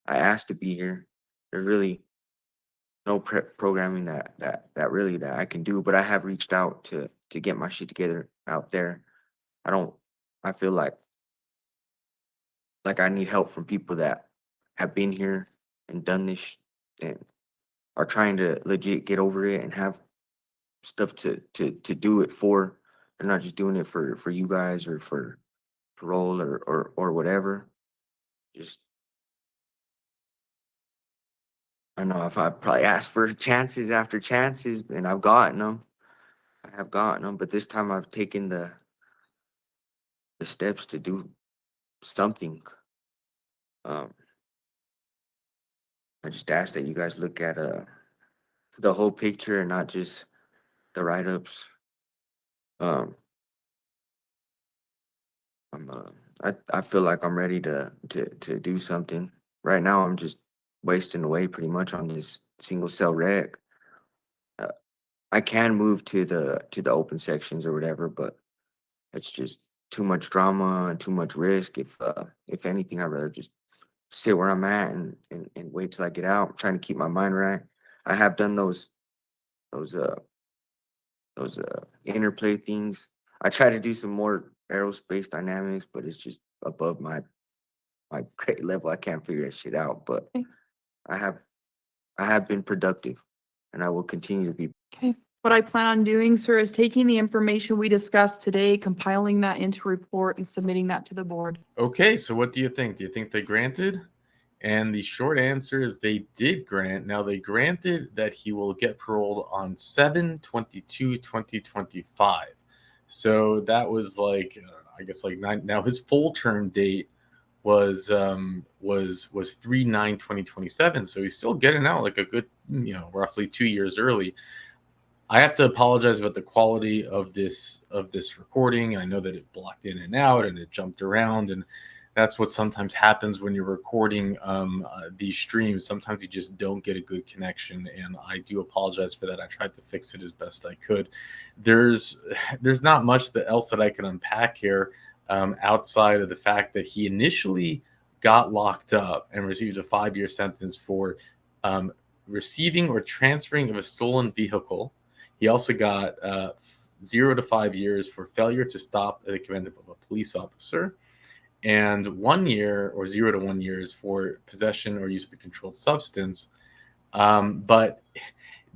I asked to be here. There's really no programming that really that I can do, but I have reached out to get my shit together out there. I don't I feel like I need help from people that have been here and done this and are trying to legit get over it and have stuff to do it for. They're not just doing it for you guys or for parole or whatever. Just I know if I probably asked for chances after chances and I've gotten them. I have gotten them, but this time I've taken the steps to do something. Um, I just ask that you guys look at the whole picture and not just the write-ups. Um, I feel like I'm ready to do something. Right now, I'm just wasting away pretty much on this single cell rec. Uh, I can move to the open sections or whatever, but it's just too much drama and too much risk. If anything, I'd rather just sit where I'm at and wait till I get out. I'm trying to keep my mind right. I have done those uh those interplay things. I try to do some more aerospace dynamics, but it's just above my grade level. I can't figure that shit out. But I have been productive, and I will continue to be. Okay. What I plan on doing, sir, is taking the information we discussed today, compiling that into a report and submitting that to the board. Okay, so what do you think? Do you think they granted? And the short answer is they did grant. Now, they granted that he will get paroled on 7/22/2025. So that was like, I guess like 9. Now, his full term date was 3/9/2027. So he's still getting out like a good roughly 2 years early. I have to apologize about the quality of this recording. I know that it blocked in and out and it jumped around, and that's what sometimes happens when you're recording these streams. Sometimes you just don't get a good connection, and I do apologize for that. I tried to fix it as best I could. There's not much else that I can unpack here outside of the fact that he initially got locked up and received a 5-year sentence for receiving or transferring of a stolen vehicle. He also got 0 to 5 years for failure to stop at the command of a police officer, and 1 year or 0 to 1 years for possession or use of a controlled substance. But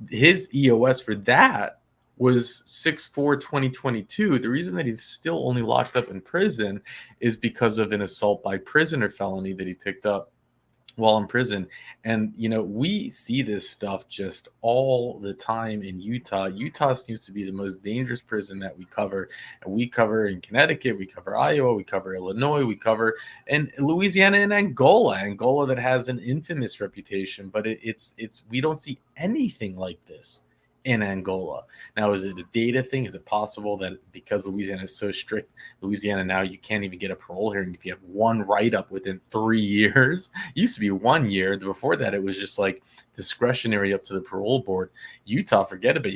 his EOS for that was 6/4/2022. The reason that he's still only locked up in prison is because of an assault by prisoner felony that he picked up while in prison. And we see this stuff just all the time in Utah. Utah seems to be the most dangerous prison that we cover, and we cover in Connecticut, we cover Iowa, we cover Illinois, we cover in Louisiana and Angola that has an infamous reputation, but it's we don't see anything like this in Angola. Now, is it a data thing? Is it possible that because Louisiana is so strict, Louisiana now you can't even get a parole hearing if you have one write-up within 3 years? It used to be 1 year. Before that, it was just like discretionary up to the parole board. Utah, forget about it.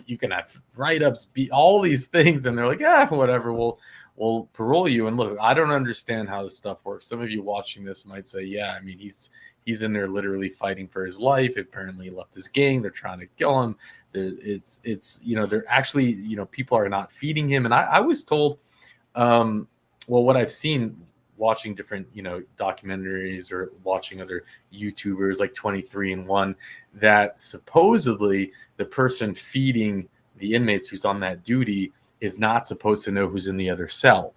You can have write-ups, be all these things, and they're like, whatever. We'll parole you. And look, I don't understand how this stuff works. Some of you watching this might say, yeah, I mean, he's in there literally fighting for his life. Apparently, he left his gang. They're trying to kill him. It's they're actually, people are not feeding him. And I was told, what I've seen watching different, documentaries or watching other YouTubers like 23andMe, that supposedly the person feeding the inmates who's on that duty is not supposed to know who's in the other cell.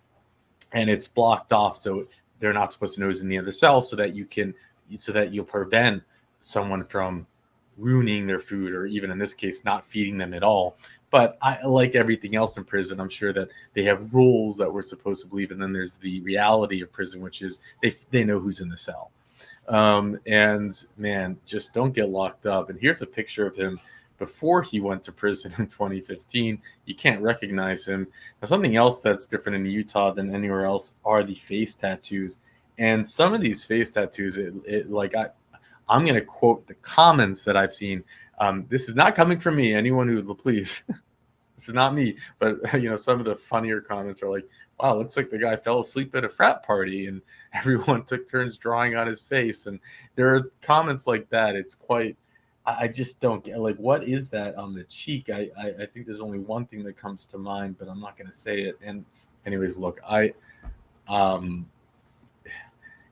And it's blocked off. So they're not supposed to know who's in the other cell so that you'll prevent someone from ruining their food, or even in this case, not feeding them at all. But like everything else in prison, I'm sure that they have rules that we're supposed to believe. And then there's the reality of prison, which is they know who's in the cell. And man, just don't get locked up. And here's a picture of him before he went to prison in 2015. You can't recognize him. Now, something else that's different in Utah than anywhere else are the face tattoos. And some of these face tattoos, I'm going to quote the comments that I've seen. This is not coming from me. Anyone who, please, this is not me. But, some of the funnier comments are like, wow, looks like the guy fell asleep at a frat party and everyone took turns drawing on his face. And there are comments like that. It's quite, I just don't get, what is that on the cheek? I think there's only one thing that comes to mind, but I'm not going to say it. And anyways, look,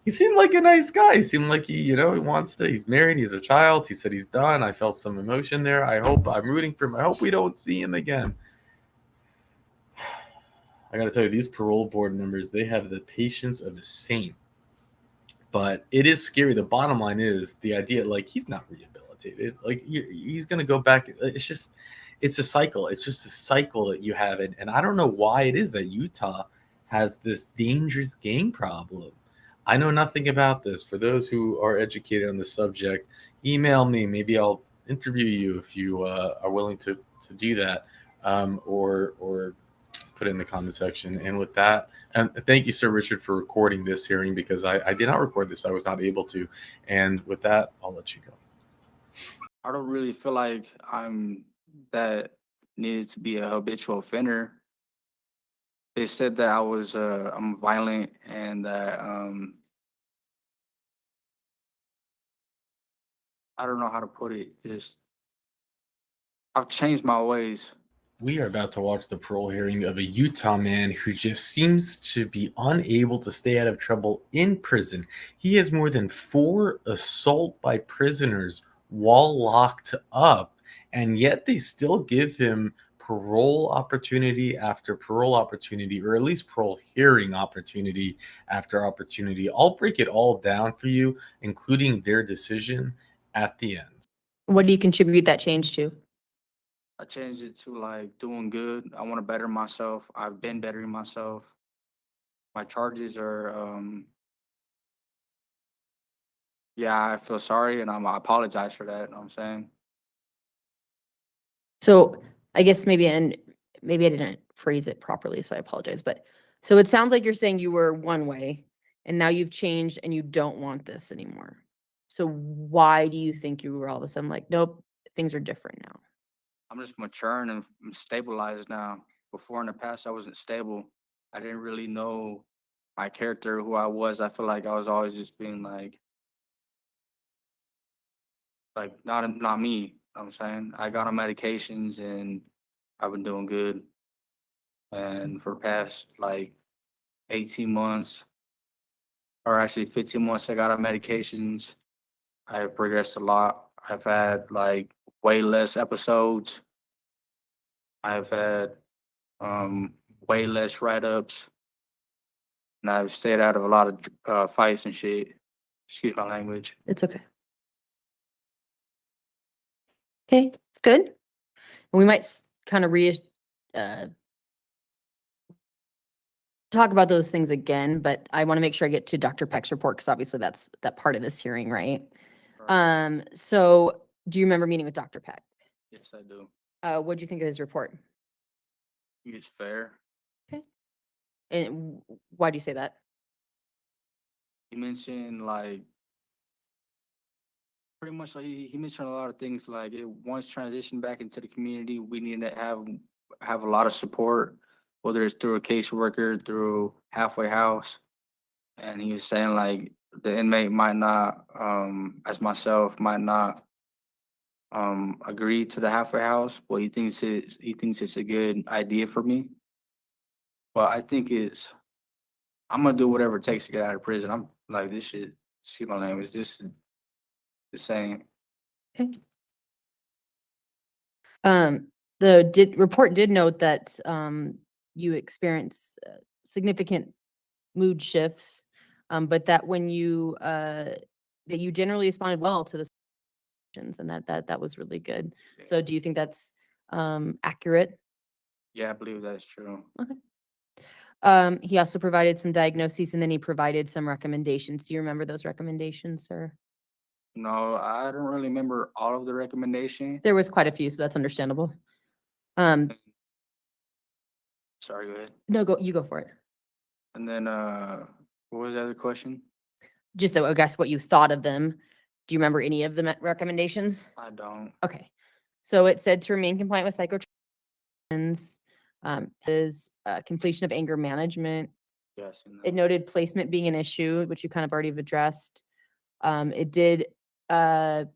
he seemed like a nice guy. He seemed like he wants to, he's married, he has a child. He said he's done. I felt some emotion there. I'm rooting for him. I hope we don't see him again. I got to tell you, these parole board members, they have the patience of a saint. But it is scary. The bottom line is the idea, he's not rehabilitated. He's going to go back. It's a cycle. It's just a cycle that you have. And I don't know why it is that Utah has this dangerous gang problem. I know nothing about this. For those who are educated on the subject, email me. Maybe I'll interview you if you are willing to do that, or put it in the comment section. And with that, and thank you, Sir Richard, for recording this hearing, because I did not record this. I was not able to. And with that, I'll let you go. I don't really feel like I'm that needed to be a habitual offender. They said that I'm violent and that I don't know how to put it. I've changed my ways. We are about to watch the parole hearing of a Utah man who just seems to be unable to stay out of trouble in prison. He has more than 4 assault by prisoners while locked up, and yet they still give him parole opportunity after parole opportunity, or at least parole hearing opportunity after opportunity. I'll break it all down for you, including their decision at the end. What do you contribute that change to? I changed it to doing good. I want to better myself. I've been bettering myself. My charges are Yeah, I feel sorry and I apologize for that, you know what I'm saying? So I guess maybe I didn't phrase it properly, so I apologize, but so it sounds like you're saying you were one way and now you've changed and you don't want this anymore. So why do you think you were all of a sudden like, nope, things are different now? I'm just maturing and I'm stabilized now. Before in the past, I wasn't stable. I didn't really know my character, who I was. I feel like I was always just being like not me. You know what I'm saying? I got on medications and I've been doing good. And for the past like 18 months, or actually 15 months, I got on medications. I have progressed a lot. I've had like way less episodes. I've had um way less write-ups. And I've stayed out of a lot of fights and shit. Excuse my language. It's okay. Okay, it's good. And we might kind of talk about those things again, but I want to make sure I get to Dr. Peck's report because obviously that's that part of this hearing, right? So do you remember meeting with Dr. Peck? Yes, I do. What do you think of his report? I think it's fair. And why do you say that? He mentioned like pretty much like he mentioned a lot of things like once transition back into the community, we need to have a lot of support, whether it's through a caseworker, through halfway house. And he was saying like the inmate might not, as myself, might not agree to the halfway house, but he thinks it's a good idea for me. But I think I'm gonna do whatever it takes to get out of prison. I'm like this shit. See my language. This is the same. The report did note that you experienced significant mood shifts, but that when you that you generally responded well to the sessions, and that was really good. So do you think that's accurate? Yeah, I believe that's true. He also provided some diagnoses and then he provided some recommendations. Do you remember those recommendations, sir? No, I don't really remember all of the recommendation. There was quite a few, so that's understandable. Sorry, go ahead. No, you go for it. And then what was the other question? Just so I guess what you thought of them. Do you remember any of the recommendations? I don't. Okay. So it said to remain compliant with psychotrans, his completion of anger management. Yes. And It noted placement being an issue, which you kind of already have addressed. It did talk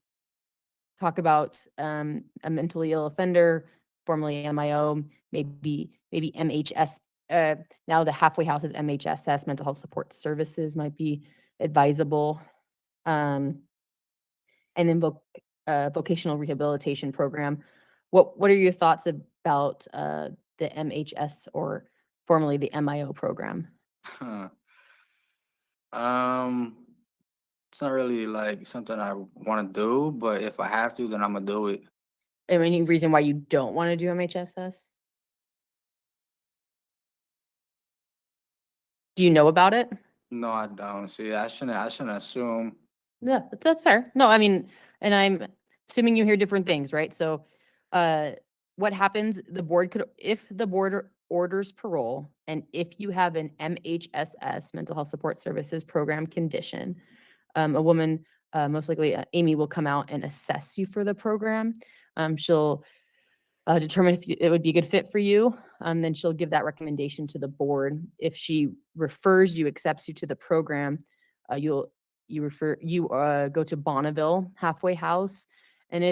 about a mentally ill offender, formerly MIO, maybe MHS. Now the halfway house is MHSS, mental health support services might be advisable. And then vocational rehabilitation program. What are your thoughts about the MHS or formerly the MIO program? It's not really like something I want to do, but if I have to, then I'm gonna do it. Any reason why you don't want to do MHSS? Do you know about it? No, I don't. See, I shouldn't assume. Yeah, that's fair. No, I mean, and I'm assuming you hear different things, right? So, what happens, the board could, if the board orders parole, and if you have an MHSS, mental health support services program condition, a woman, most likely Amy, will come out and assess you for the program. She'll determine if it would be a good fit for you. Then she'll give that recommendation to the board. If she refers you, accepts you to the program, you go to Bonneville Halfway House, and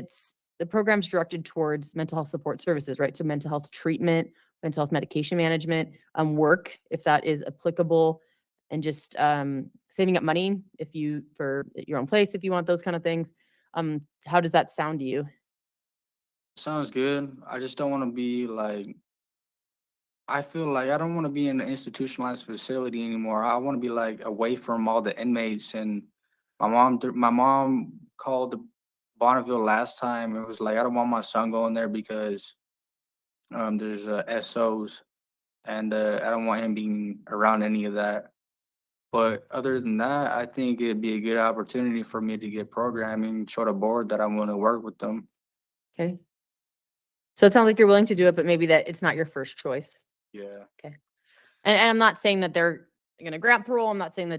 the program's directed towards mental health support services, right? So mental health treatment, mental health medication management, work, if that is applicable, and just saving up money for your own place, if you want those kind of things. How does that sound to you? Sounds good. I just don't want to be like. I feel like I don't want to be in an institutionalized facility anymore. I want to be like away from all the inmates. And my mom called the Bonneville last time. It was like I don't want my son going there because there's SOs, and I don't want him being around any of that. But other than that, I think it'd be a good opportunity for me to get programming, show the board that I'm gonna work with them. Okay. So it sounds like you're willing to do it, but maybe that it's not your first choice. Yeah. And I'm not saying that they're gonna grant parole. I'm not saying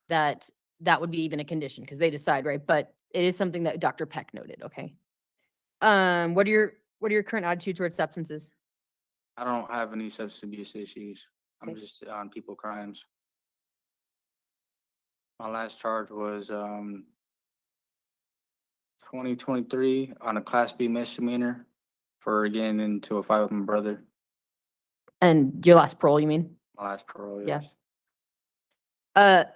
that would be even a condition because they decide, right? But it is something that Dr. Peck noted, okay? What are your current attitude towards substances? I don't have any substance abuse issues. I'm Okay. just on people crimes. My last charge was 2023 on a Class B misdemeanor for getting into a fight with my brother. And your last parole, you mean? My last parole, Yeah. yes.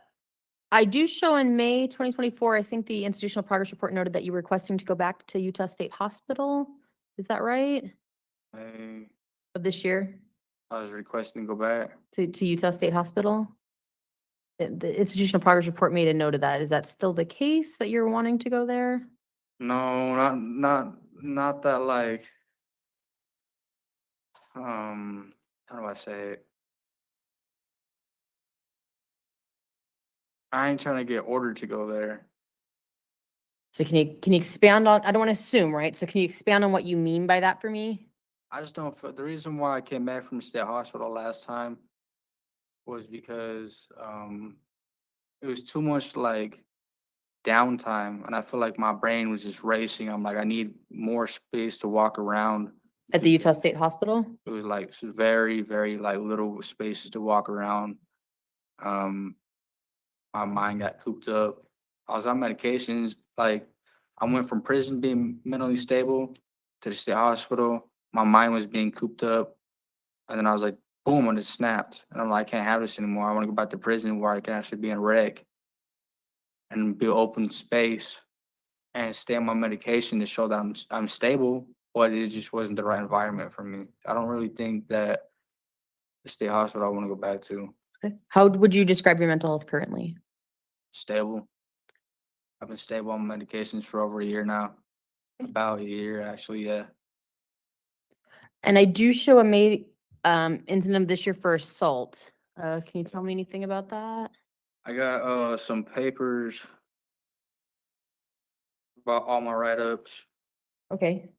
I do show in May 2024, I think the institutional progress report noted that you were requesting to go back to Utah State Hospital. Is that right? Of this year I was requesting to go back. to Utah State Hospital? The institutional progress report made a note of that. Is that still the case that you're wanting to go there? No, not that like, how do I say it? I ain't trying to get ordered to go there. So can you expand on, I don't want to assume, right? So can you expand on what you mean by that for me? I just don't feel, the reason why I came back from the state hospital last time was because, it was too much like downtime and I feel like my brain was just racing. I'm like, I need more space to walk around. At the Utah State Hospital? It was like very, very like little spaces to walk around. My mind got cooped up. I was on medications. Like I went from prison being mentally stable to the state hospital. My mind was being cooped up. And then I was like, boom, and it snapped. And I'm like, I can't have this anymore. I want to go back to prison where I can actually be in rec and be open space and stay on my medication to show that I'm stable, but it just wasn't the right environment for me. I don't really think that the state hospital I want to go back to. Okay. How would you describe your mental health currently? Stable. I've been stable on medications for over a year now. About a year, actually, yeah. And I do show a May incident of this year for assault. Can you tell me anything about that? I got some papers about all my write-ups. Okay.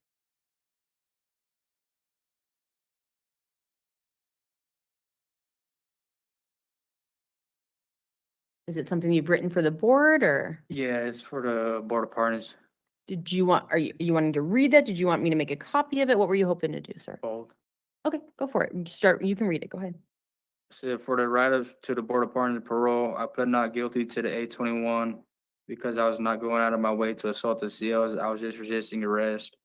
Is it something you've written for the board or Yeah, it's for the board of partners. did you want, are you wanting to read that? Did you want me to make a copy of it? What were you hoping to do, sir? Both. Okay, go for it. You can read it. Go ahead. So for the write-ups to the board of partners and parole, I pled not guilty to the 821 because I was not going out of my way to assault the COs. I was just resisting arrest.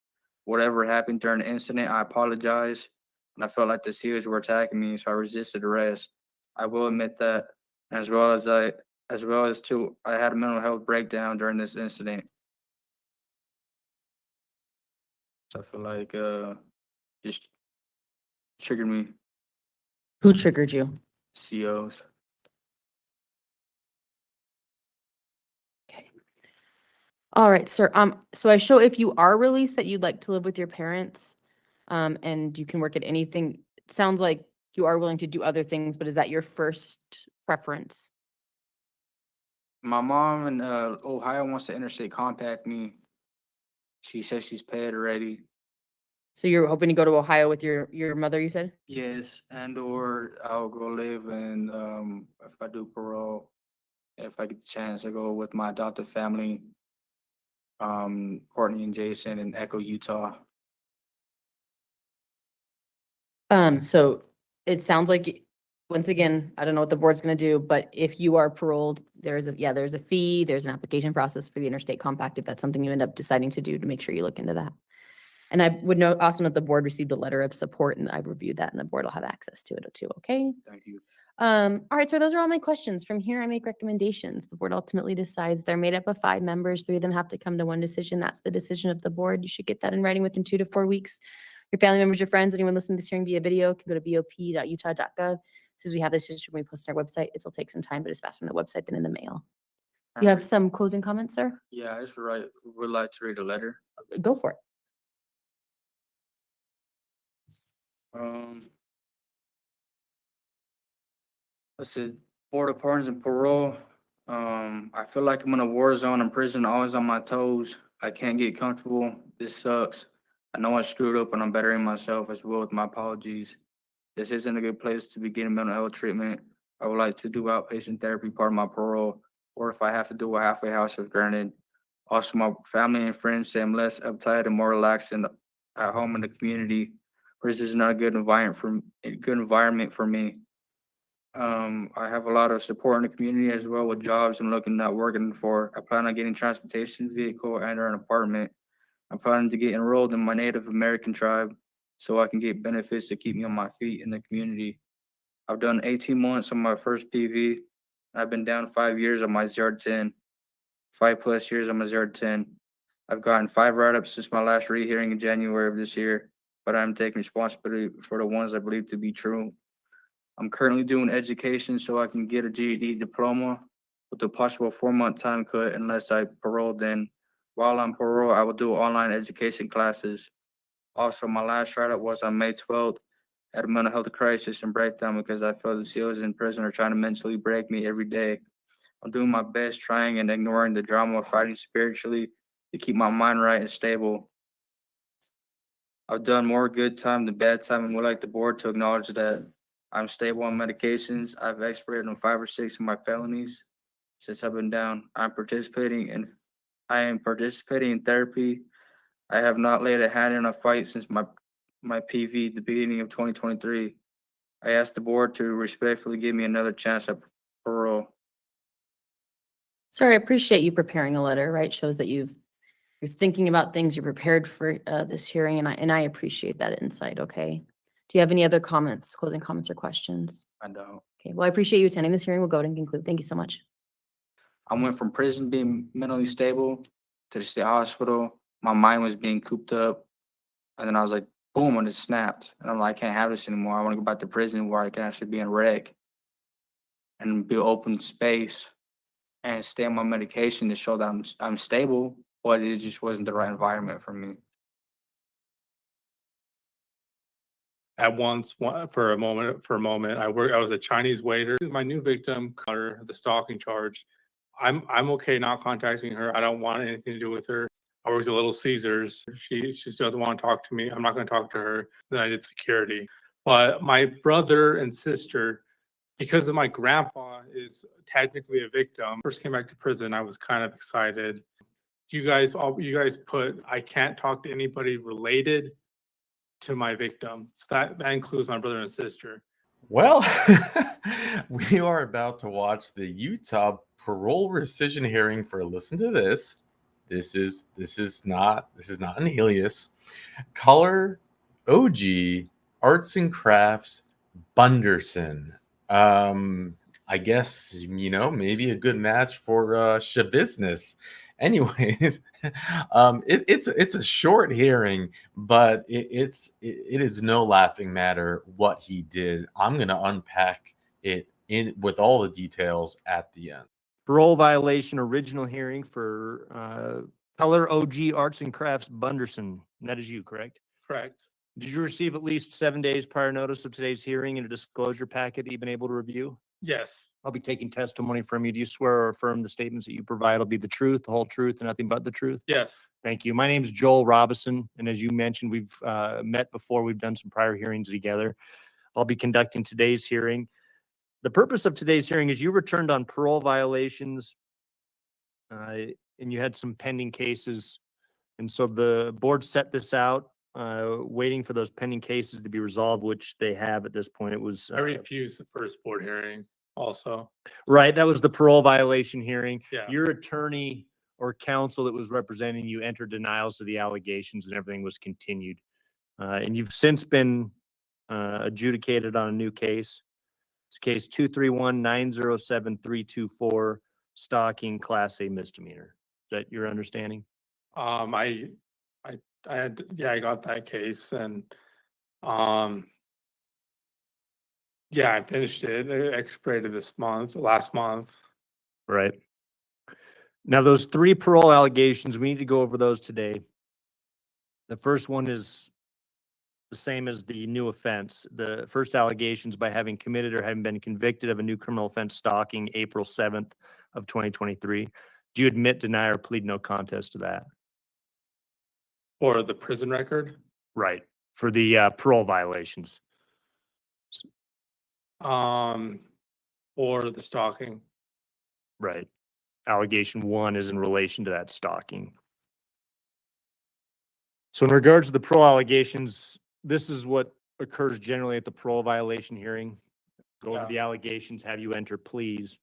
Whatever happened during the incident, I apologize. And I felt like the COs were attacking me, so I resisted arrest. I will admit that, as well as I had a mental health breakdown during this incident. So I feel like just triggered me. Who triggered you? COs. All right, sir. So I show if you are released that you'd like to live with your parents, and you can work at anything. It sounds like you are willing to do other things, but is that your first preference? My mom in Ohio wants to interstate compact me. She says she's paid already. So you're hoping to go to Ohio with your mother, you said? Yes, and or I'll go live in if I do parole, if I get the chance to go with my adopted family, Courtney and Jason in Echo, Utah. So it sounds like, once again, I don't know what the board's gonna do, but if you are paroled, there's a fee, there's an application process for the interstate compact, if that's something you end up deciding to do, to make sure you look into that. And I would note also that the board received a letter of support and I've reviewed that and the board will have access to it too, okay? Thank you. All right, so those are all my questions. From here, I make recommendations. The board ultimately decides. They're made up of 5 members. 3 of them have to come to one decision. That's the decision of the board. You should get that in writing within 2 to 4 weeks. Your family members, your friends, anyone listening to this hearing via video can go to bop.utah.gov. As soon as we have this decision, we post on our website. It'll take some time, but it's faster on the website than in the mail. You have some closing comments, sir? Yeah, I just would like to read a letter. Go for it. Let's see. Board of Pardons and Parole. I feel like I'm in a war zone in prison, always on my toes. I can't get comfortable. This sucks. I know I screwed up and I'm bettering myself as well with my apologies. This isn't a good place to be getting mental health treatment. I would like to do outpatient therapy, part of my parole, or if I have to do a halfway house if granted. Also, my family and friends say I'm less uptight and more relaxed at home in the community. Prison is not a good environment for me. I have a lot of support in the community as well with jobs I'm looking at working for. I plan on getting transportation vehicle and or an apartment. I'm planning to get enrolled in my Native American tribe so I can get benefits to keep me on my feet in the community. I've done 18 months on my first PV. I've been down 5 years on my 0-10, 5+ years on my 0-10. I've gotten 5 write-ups since my last rehearing in January of this year, but I'm taking responsibility for the ones I believe to be true. I'm currently doing education so I can get a GED diploma with a possible 4-month time cut unless I parole. Then while I'm parole, I will do online education classes. Also, my last write-up was on May 12th. Had a mental health crisis and breakdown because I feel the COs in prison are trying to mentally break me every day. I'm doing my best trying and ignoring the drama of fighting spiritually to keep my mind right and stable. I've done more good time than bad time and would like the board to acknowledge that. I'm stable on medications. I've expired on 5 or 6 of my felonies since I've been down. I am participating in therapy. I have not laid a hand in a fight since my PV at the beginning of 2023. I ask the board to respectfully give me another chance at parole. Sir, I appreciate you preparing a letter, right? Shows that you're thinking about things, you're prepared for this hearing, and I appreciate that insight, okay? Do you have any other comments, closing comments or questions? I don't. Okay, well, I appreciate you attending this hearing. We'll go ahead and conclude. Thank you so much. I went from prison being mentally stable to the state hospital. My mind was being cooped up. And then I was like, boom, and it snapped. And I'm like, I can't have this anymore. I want to go back to prison where I can actually be in rec and be open space and stay on my medication to show that I'm stable, but it just wasn't the right environment for me. At once, for a moment, I was a Chinese waiter. My new victim, her, the stalking charge. I'm okay not contacting her. I don't want anything to do with her. I worked at Little Caesars. She just doesn't want to talk to me. I'm not going to talk to her. Then I did security. But my brother and sister, because of my grandpa is technically a victim, first came back to prison, I was kind of excited. You guys put, I can't talk to anybody related to my victim. So that includes my brother and sister. Well, we are about to watch the Utah parole rescission hearing for, listen to this. This is not an alias. Color OG Arts and Crafts Bunderson. I guess, maybe a good match for business. Anyways, it's a short hearing, but it is no laughing matter what he did. I'm gonna unpack it with all the details at the end. Parole violation original hearing for Color OG Arts and Crafts Bunderson. That is you, correct? Correct. Did you receive at least 7 days prior notice of today's hearing and a disclosure packet that you've been able to review? Yes. I'll be taking testimony from you. Do you swear or affirm the statements that you provide will be the truth, the whole truth, and nothing but the truth? Yes. Thank you. My name is Joel Robison, and as you mentioned, we've met before. We've done some prior hearings together. I'll be conducting today's hearing. The purpose of today's hearing is you returned on parole violations, and you had some pending cases. And so the board set this out, waiting for those pending cases to be resolved, which they have at this point. It was I refused the first board hearing also. right. That was the parole violation hearing. Yeah. Your attorney or counsel that was representing you entered denials to the allegations, and everything was continued. And you've since been adjudicated on a new case. It's case 231-907-324, stalking, Class A misdemeanor. Is that your understanding? I got that case, and I finished it. It expired last month. Right. Now, those 3 parole allegations, we need to go over those today. The first one is the same as the new offense. The first allegations by having committed or having been convicted of a new criminal offense stalking April 7th of 2023. Do you admit, deny, or plead no contest to that? For the prison record, Right. For the parole violations. or the stalking. Right. Allegation 1 is in relation to that stalking. So in regards to the parole allegations, this is what occurs generally at the parole violation hearing. Go over Yeah. the allegations, have you enter pleas.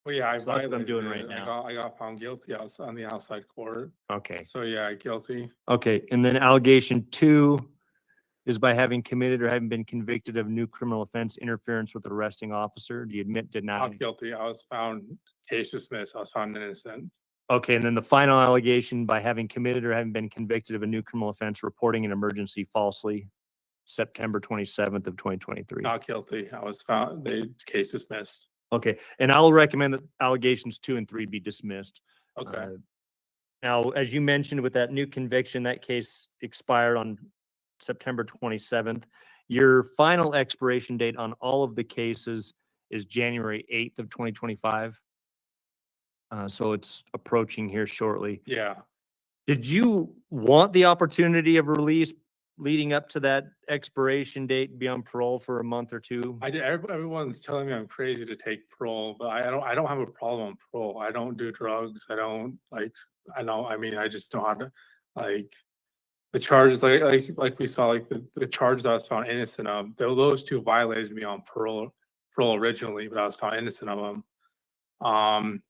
Well, yeah, So that's what I'm doing violated right it. now. I got found guilty on the outside court. Okay. So yeah, guilty. Okay. And then allegation 2 is by having committed or having been convicted of new criminal offense, interference with an arresting officer. Do you admit, deny? Not guilty. I was found, case dismissed. I was found innocent. Okay, and then the final allegation by having committed or having been convicted of a new criminal offense, reporting an emergency falsely, September 27th of 2023. Not guilty. I was found, the case dismissed. Okay, and I'll recommend that allegations 2 and 3 be dismissed. Okay. Now, as you mentioned with that new conviction, that case expired on September 27th. Your final expiration date on all of the cases is January 8th of 2025. So it's approaching here shortly. Yeah. Did you want the opportunity of release leading up to that expiration date, be on parole for a month or two? I did. Everyone's telling me I'm crazy to take parole, but I don't have a problem on parole. I don't do drugs. I don't like, I mean, I just don't have to, like, the charges, like we saw, like the charges I was found innocent of, those two violated me on parole originally, but I was found innocent of them.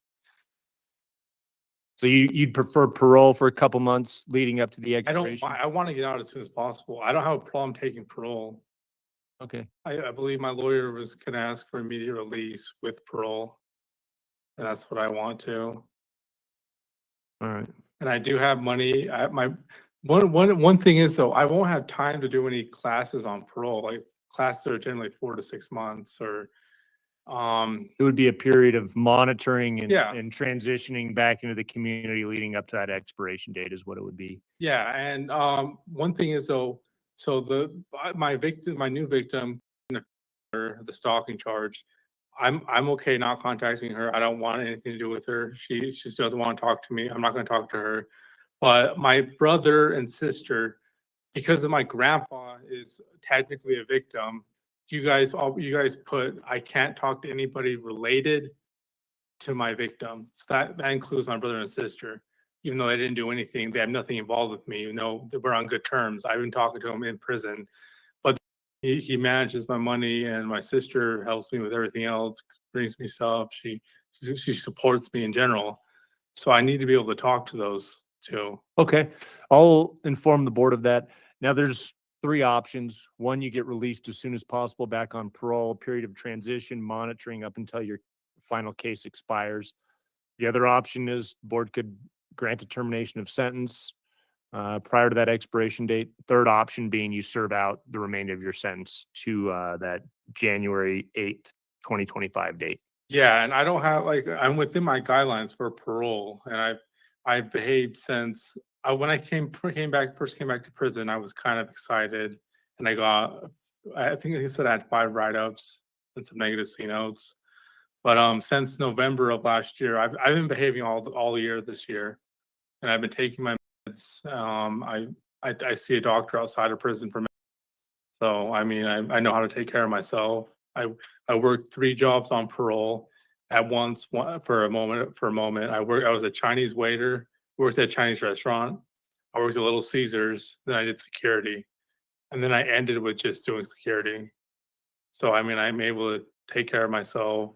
So you'd prefer parole for a couple months leading up to the expiration? I want to get out as soon as possible. I don't have a problem taking parole. Okay. I believe my lawyer was gonna ask for immediate release with parole. And that's what I want to. All right. And I do have money. One thing is though, I won't have time to do any classes on parole. Like classes are generally 4 to 6 months or It would be a period of monitoring and, Yeah. and transitioning back into the community leading up to that expiration date is what it would be. yeah. And one thing is though, so my new victim, the stalking charge, I'm okay not contacting her. I don't want anything to do with her. She just doesn't want to talk to me. I'm not going to talk to her. But my brother and sister, because of my grandpa is technically a victim, you guys put I can't talk to anybody related to my victim. So that includes my brother and sister. Even though they didn't do anything, they have nothing involved with me, even though we're on good terms. I've been talking to him in prison. But he manages my money and my sister helps me with everything else, brings me stuff. She supports me in general. So I need to be able to talk to those two. Okay. I'll inform the board of that. Now there's 3 options. 1, you get released as soon as possible back on parole, period of transition, monitoring up until your final case expires. The other option is the board could grant a termination of sentence prior to that expiration date. Third option being you serve out the remainder of your sentence to that January 8th, 2025 date. Yeah, and I don't have I'm within my guidelines for parole, and I've behaved since when I first came back to prison. I was kind of excited, and I think he said I had 5 write-ups and some negative C notes. But since November of last year, I've been behaving all year this year, and I've been taking my meds. I see a doctor outside of prison for meds. So I mean, I know how to take care of myself. I worked 3 jobs on parole at once. For a moment, I was a Chinese waiter. Worked at a Chinese restaurant. I worked at Little Caesars. Then I did security, and then I ended with just doing security. So I mean, I'm able to take care of myself.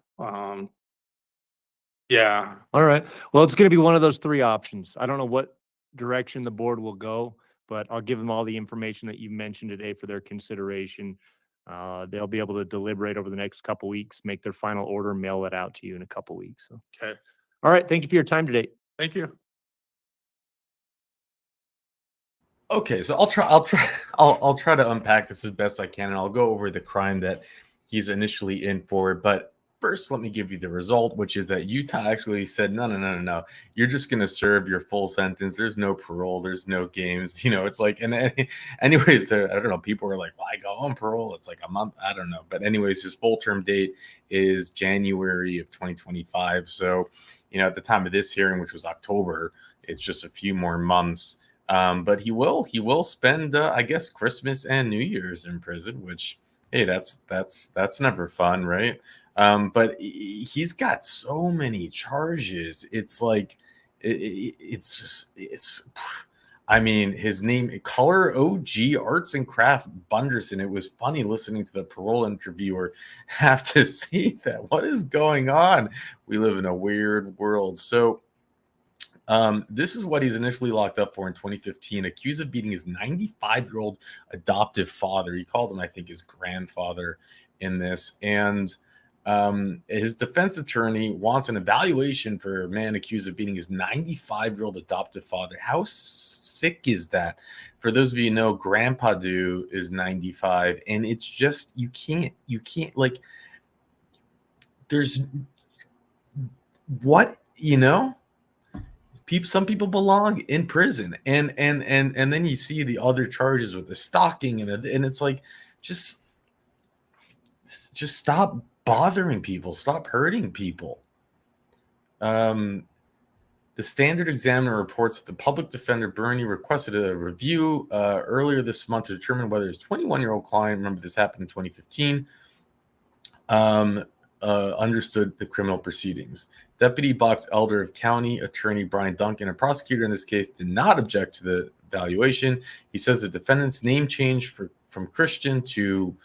Yeah. All right. Well, it's going to be one of those 3 options. I don't know what direction the board will go, but I'll give them all the information that you mentioned today for their consideration. They'll be able to deliberate over the next couple weeks, make their final order, mail it out to you in a couple weeks. So. Okay. All right. Thank you for your time today. Thank you. Okay, so I'll try to unpack this as best I can, and I'll go over the crime that he's initially in for. But first, let me give you the result, which is that Utah actually said, no. You're just going to serve your full sentence. There's no parole. There's no games. It's like, and anyways, I don't know. People were like, well, I go on parole. It's like a month. I don't know. But anyways, his full term date is January of 2025. So, at the time of this hearing, which was October, it's just a few more months. But he will spend, I guess, Christmas and New Year's in prison, which, hey, that's never fun, right? But he's got so many charges. It's like, I mean, his name, Color OG Arts and Craft Bunderson. It was funny listening to the parole interviewer have to say that. What is going on? We live in a weird world. So, this is what he's initially locked up for in 2015, accused of beating his 95-year-old adoptive father. He called him, I think, his grandfather in this. And his defense attorney wants an evaluation for a man accused of beating his 95-year-old adoptive father. How sick is that? For those of you who know, Grandpa Do is 95, and it's just, you can't, like, there's what, some people belong in prison, and then you see the other charges with the stalking, and it's like, just stop bothering people, stop hurting people. The Standard Examiner reports that the public defender Bernie requested a review earlier this month to determine whether his 21-year-old client, remember this happened in 2015, understood the criminal proceedings. Deputy Box Elder of County Attorney Brian Duncan, a prosecutor in this case, did not object to the evaluation. He says the defendant's name change from Christian to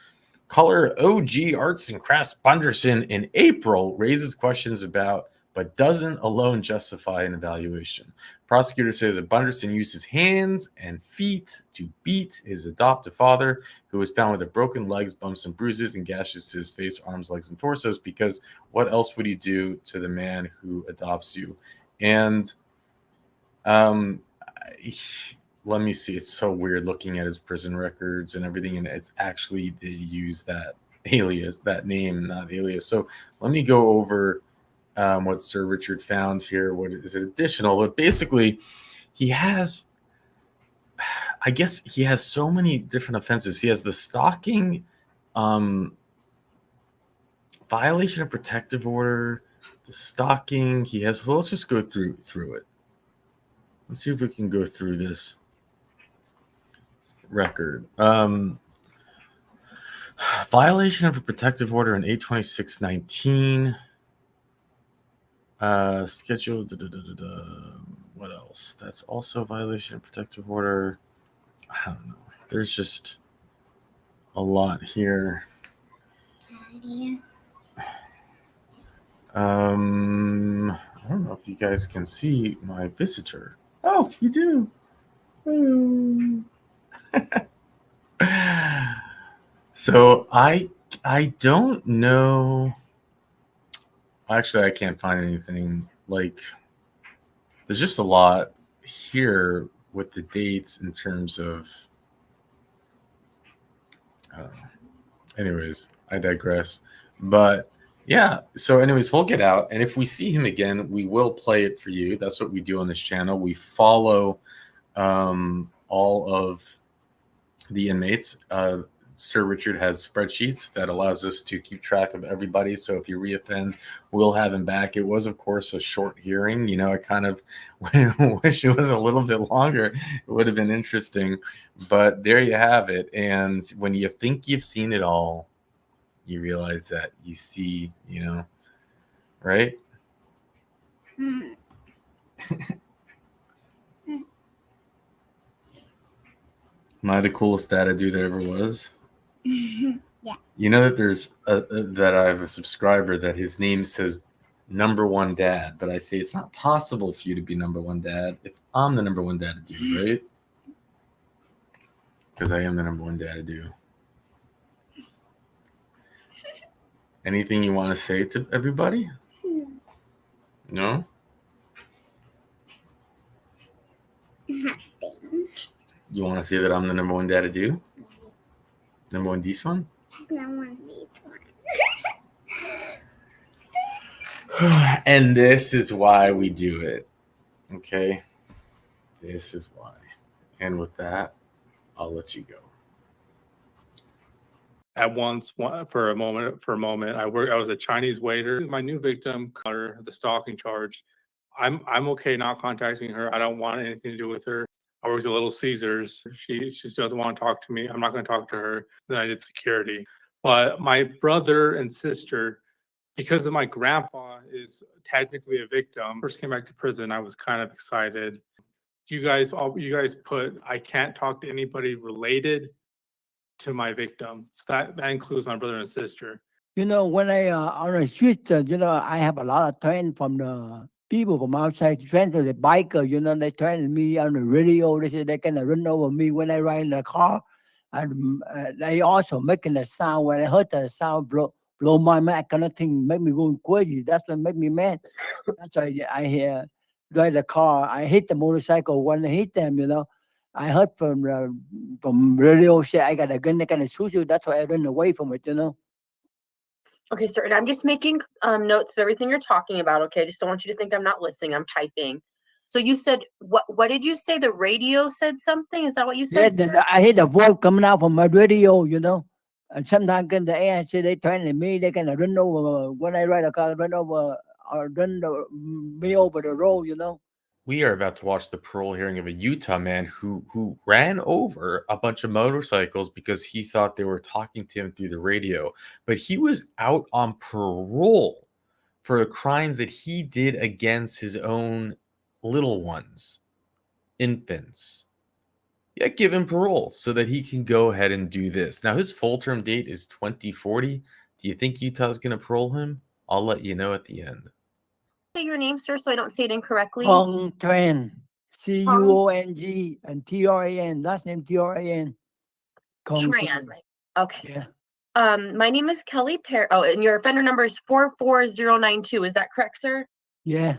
Color OG Arts and Crafts Bunderson in April raises questions about, but doesn't alone justify an evaluation. Prosecutor says that Bunderson used his hands and feet to beat his adoptive father, who was found with broken legs, bumps and bruises, and gashes to his face, arms, legs, and torsos, because what else would he do to the man who adopts you? And let me see. It's so weird looking at his prison records and everything, and it's actually they use that alias, that name, not alias. So let me go over what Sir Richard found here. What is it additional? But basically, he has, I guess he has so many different offenses. He has the stalking, violation of protective order, the stalking. He has, let's just go through it. Let's see if we can go through this record. Violation of a protective order in 82619. Schedule. What else? That's also a violation of protective order. I don't know. There's just a lot here. I don't know if you guys can see my visitor. Oh, you do. Oh. So I don't know. Actually, I can't find anything. Like, there's just a lot here with the dates in terms of, I don't know. Anyways, I digress. But yeah, so anyways, we'll get out. And if we see him again, we will play it for you. That's what we do on this channel. We follow all of the inmates. Sir Richard has spreadsheets that allows us to keep track of everybody. So if he reoffends, we'll have him back. It was, of course, a short hearing. I kind of wish it was a little bit longer. It would have been interesting. But there you have it. And when you think you've seen it all, you realize that you see, right? Am I the coolest dad dude there ever was? Yeah. You know that there's that I have a subscriber that his name says #1 dad, but I say it's not possible for you to be #1 dad if I'm the #1 dad to do, right? Because I am the #1 dad to do. Anything you want to say to everybody? No? You want to say that I'm the #1 dad to do? #1 this one? #1 this one. And this is why we do it. Okay? This is why. And with that, I'll let you go. At once, for a moment, I was a Chinese waiter. My new victim, the stalking charge. I'm okay not contacting her. I don't want anything to do with her. I worked at Little Caesars. She just doesn't want to talk to me. I'm not going to talk to her. Then I did security. But my brother and sister, because of my grandpa is technically a victim, first came back to prison, I was kind of excited. You guys put, I can't talk to anybody related to my victim. So that includes my brother and sister. You know, when I on the street, I have a lot of trend from the people from outside, especially the biker. They trend me on the radio. They say they can run over me when I ride in the car, and they also making the sound. When I heard the sound, blow my mind, kind of thing, make me going crazy. That's what make me mad. That's why I hear drive the car. I hit the motorcycle when I hit them. I heard from radio say I got a gun. They kind of shoot you. That's why I run away from it. Okay, sir, and I'm just making notes of everything you're talking about, okay? I just don't want you to think I'm not listening, I'm typing. So you said, what did you say? The radio said something? Is that what you Yeah, said? sir? I hear the voice coming out from my radio, and sometimes in the air, say they trying to me, they can run over, when I ride a car, run over, or me over the road. We are about to watch the parole hearing of a Utah man who ran over a bunch of motorcycles because he thought they were talking to him through the radio. But he was out on parole for the crimes that he did against his own little ones, infants. Yeah, give him parole so that he can go ahead and do this. Now, his full term date is 2040. Do you think Utah's going to parole him? I'll let you know at the end. Say your name, sir, so I don't say it incorrectly. Hong Tran, CUONG and TRAN, last name TRAN. Tran, right? Okay. Yeah. My name is Kelly Perry. Oh, and your offender number is 44092. Is that correct, sir? Yeah.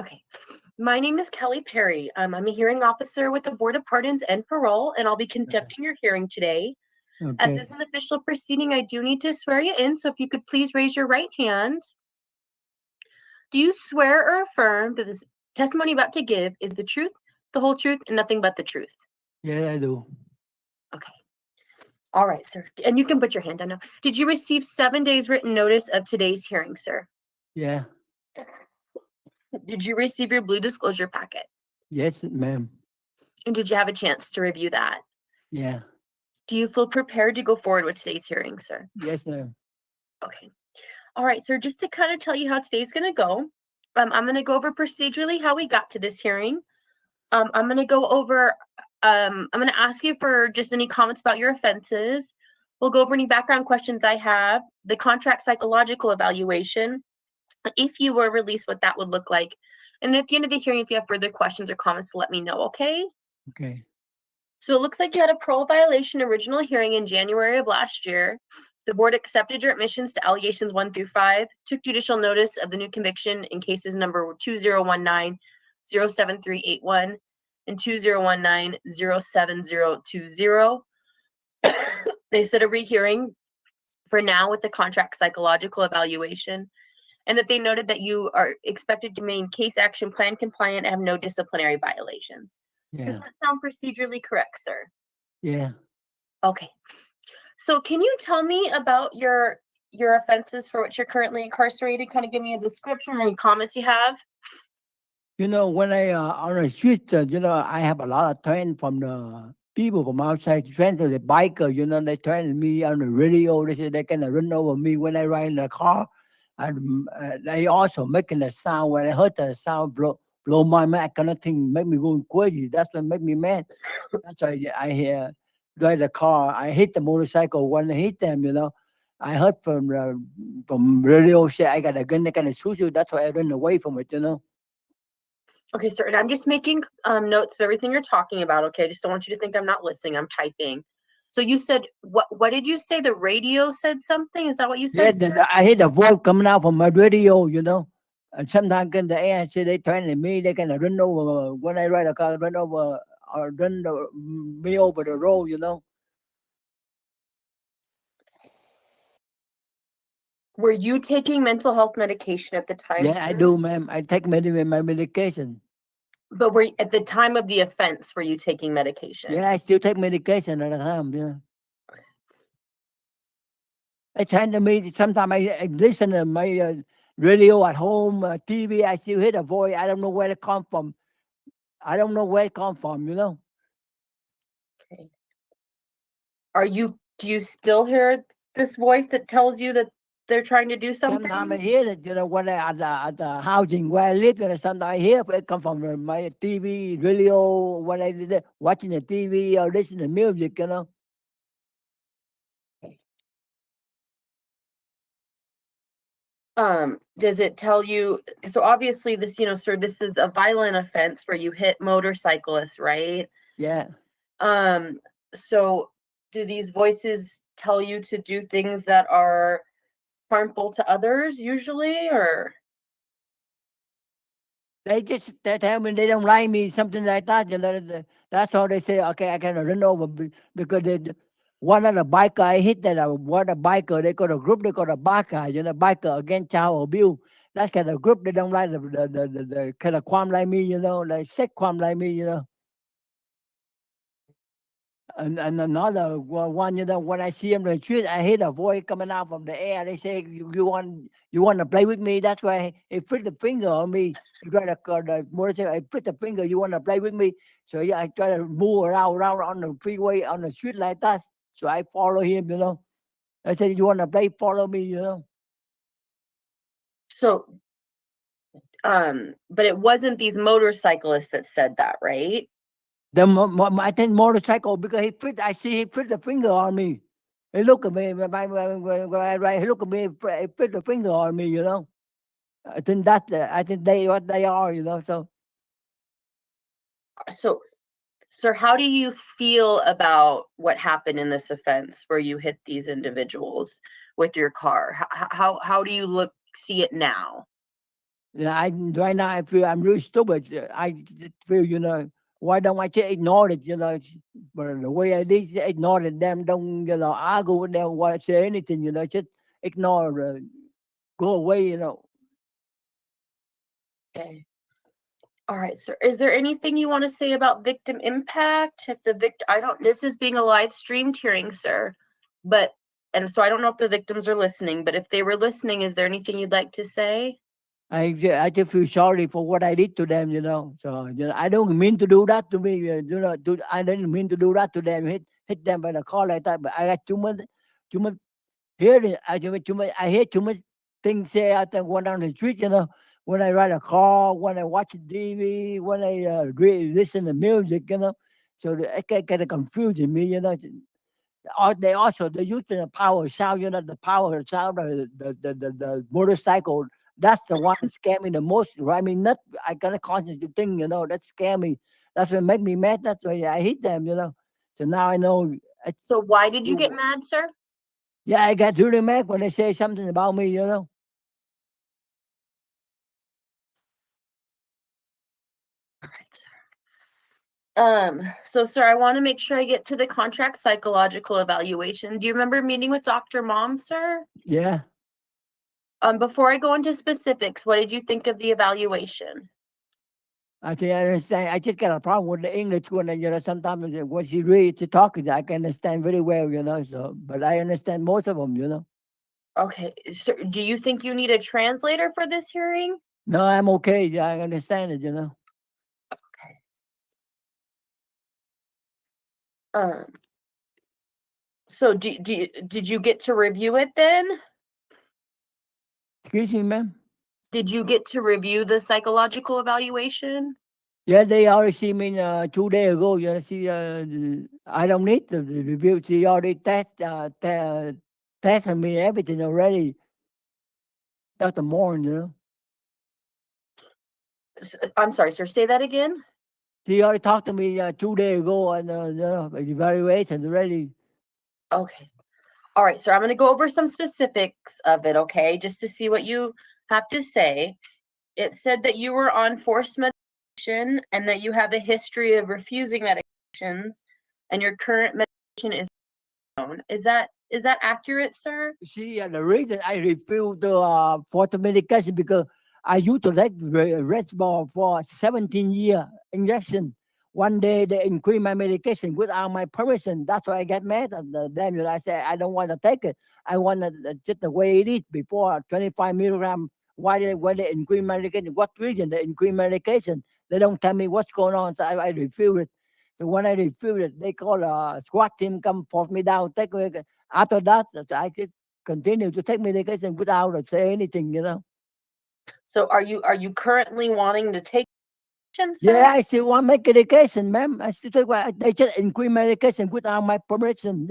Okay. My name is Kelly Perry. I'm a hearing officer with the Board of Pardons and Parole, and I'll be conducting your hearing today. As Okay. this is an official proceeding, I do need to swear you in, so if you could please raise your right hand. Do you swear or affirm that this testimony about to give is the truth, the whole truth, and nothing but the truth? Yeah, I do. Okay. All right, sir. And you can put your hand down now. Did you receive 7 days written notice of today's hearing, sir? Yeah. Did you receive your blue disclosure packet? Yes, ma'am. And did you have a chance to review that? Yeah. Do you feel prepared to go forward with today's hearing, sir? Yes, ma'am. Okay. All right, sir, just to kind of tell you how today's going to go, I'm going to go over procedurally how we got to this hearing. I'm going to go over, I'm going to ask you for just any comments about your offenses. We'll go over any background questions I have, the contract psychological evaluation, if you were released, what that would look like. And at the end of the hearing, if you have further questions or comments, let me know, okay? Okay. So it looks like you had a parole violation original hearing in January of last year. The board accepted your admissions to allegations 1 through 5, took judicial notice of the new conviction in cases number 2019-07381 and 2019-07020. They set a rehearing for now with the contract psychological evaluation, and that they noted that you are expected to remain case action plan compliant and have no disciplinary violations. Does Yeah. that sound procedurally correct, sir? Yeah. Okay. So can you tell me about your offenses for which you're currently incarcerated? Kind of give me a description or any comments you have. When I on the street, I have a lot of trend from the people from outside, especially the biker. They trend me on the radio. They say they can run over me when I ride in the car, and they also making the sound. When I heard the sound, blow my mind, kind of thing, make me going crazy. That's what make me mad. That's why I hear drive the car. I hit the motorcycle when I hit them. I heard from radio say I got a gun. They can shoot you. That's why I run away from it. Okay, sir, and I'm just making notes of everything you're talking about, okay? I just don't want you to think I'm not listening, I'm typing. So you said, what did you say? The radio said something? Is that what you Yeah, said? I hear the voice coming out from my radio, and sometimes in the air, say they trying to me, they can run over, when I ride a car, run over, or me over the road. Were you taking mental health medication at the time? Yeah, I sir? do, ma'am. I take my medication. But were, at the time of the offense, were you taking medication? Yeah, I still take medication at the time, yeah. I tend to me, sometimes I listen to my radio at home, TV, I still hear the voice. I don't know where it come from. I don't know where it come from, you know? Okay. Do you still hear this voice that tells you that they're trying to do something? Sometimes I hear it, you know, when I at the housing where I live, you know, sometimes I hear it come from my TV, radio, when I did watching the TV or listening to music, you know. Does it tell you, so obviously this, you know, sir, this is a violent offense where you hit motorcyclists, right? Yeah. So do these voices tell you to do things that are harmful to others usually, or? They tell me they don't like me, something like that. You know, that's how they say, okay, I can run over because one of the biker I hit that one of the biker, they got a group, they got a biker, you know, biker against child abuse. That kind of group, they don't like the kind of crime like me, you know, like sick crime like me, you know. And another one, you know, when I see him in the street, I hear a voice coming out from the air. They say, you want to play with me? That's why he put the finger on me. He tried to the motorcycle. I put the finger. You want to play with me? So yeah, I try to move around on the freeway, on the street like that. So I follow him, you know. I said, you want to play? Follow me, you know. So, but it wasn't these motorcyclists that said that, right? I think motorcycle, because I see he put the finger on me. He look at me, he look at me, he put the finger on me, you know. I think what they are, you know. So, sir, how do you feel about what happened in this offense where you hit these individuals with your car? How do you see it now? Yeah, right now I feel I'm really stupid. I just feel, you know, why don't I just ignore it, you know? But the way I did, ignore it, them don't, you know, argue with them, why say anything, you know, just ignore, go away, you know. Okay. All right, sir. Is there anything you want to say about victim impact? If the this is being a live streamed hearing, sir. And so I don't know if the victims are listening, but if they were listening, is there anything you'd like to say? I just feel sorry for what I did to them, you know. So, you know, I don't mean to do that to me, you know. I didn't mean to do that to them, hit them by the car like that. But I got too much hearing. I hear too much things say out there going down the street, you know. When I ride a car, when I watch TV, when I listen to music, you know. So it kind of confusing me, you know. They use the power sound, you know, the power sound, the motorcycle. That's the one that scare me the most. Right? I mean, I got a conscious thing, you know, that scare me. That's what make me mad. That's why I hate them, you know. So now I know. So why did you get mad, sir? Yeah, I got really mad when they say something about me, you know. All right, sir. So sir, I want to make sure I get to the contract psychological evaluation. Do you remember meeting with Dr. Mom, sir? Yeah. Before I go into specifics, what did you think of the evaluation? I think I understand. I just got a problem with the English one, and you know, sometimes when she reads to talk, I can understand very well, you know. So, but I understand most of them, you know. Okay, sir, do you think you need a translator for this hearing? No, I'm okay. Yeah, I understand it, you know. So did you get to review it then? Excuse me, ma'am. Did you get to review the psychological evaluation? Yeah, they already see me 2 days ago. You know, I don't need the review. She already tested me everything already. Dr. Moore, you know. I'm sorry, sir. Say that again. She already talked to me 2 days ago, and you know, evaluation already. Okay. All right, sir. I'm going to go over some specifics of it, okay, just to see what you have to say. It said that you were on forced medication and that you have a history of refusing medications, and your current medication is Is that accurate, sir? See, the reason I refuse to for the medication because I used to take rest ball for 17 year injection. One day they increase my medication without my permission. That's why I get mad at them. I said I don't want to take it. I want it just the way it is before 25 milligram. Why they increase medication? What reason they increase medication? They don't tell me what's going on. So I refuse it. So when I refuse it, they call a SWAT team come force me down. Take me. After that, I just continue to take medication without say anything. So are you currently wanting to take medication, sir? Yeah, I still want medication, ma'am. I still take. They just increase medication without my permission.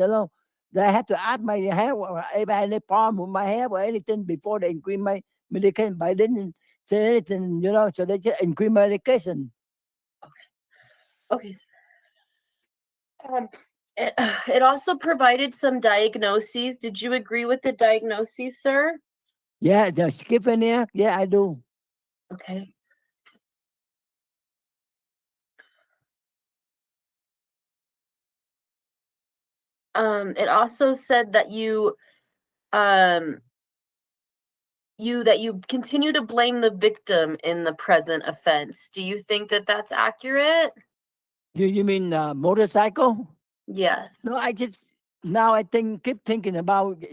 They have to add my hair or if I had any problem with my hair or anything before they increase my medication. But I didn't say anything. So they just increase medication. Okay. It also provided some diagnoses. Did you agree with the diagnoses, sir? Yeah, the schizophrenia. Yeah, I do. Okay. It also said that you continue to blame the victim in the present offense. Do you think that that's accurate? You mean motorcycle? Yes. No, I just now I keep thinking about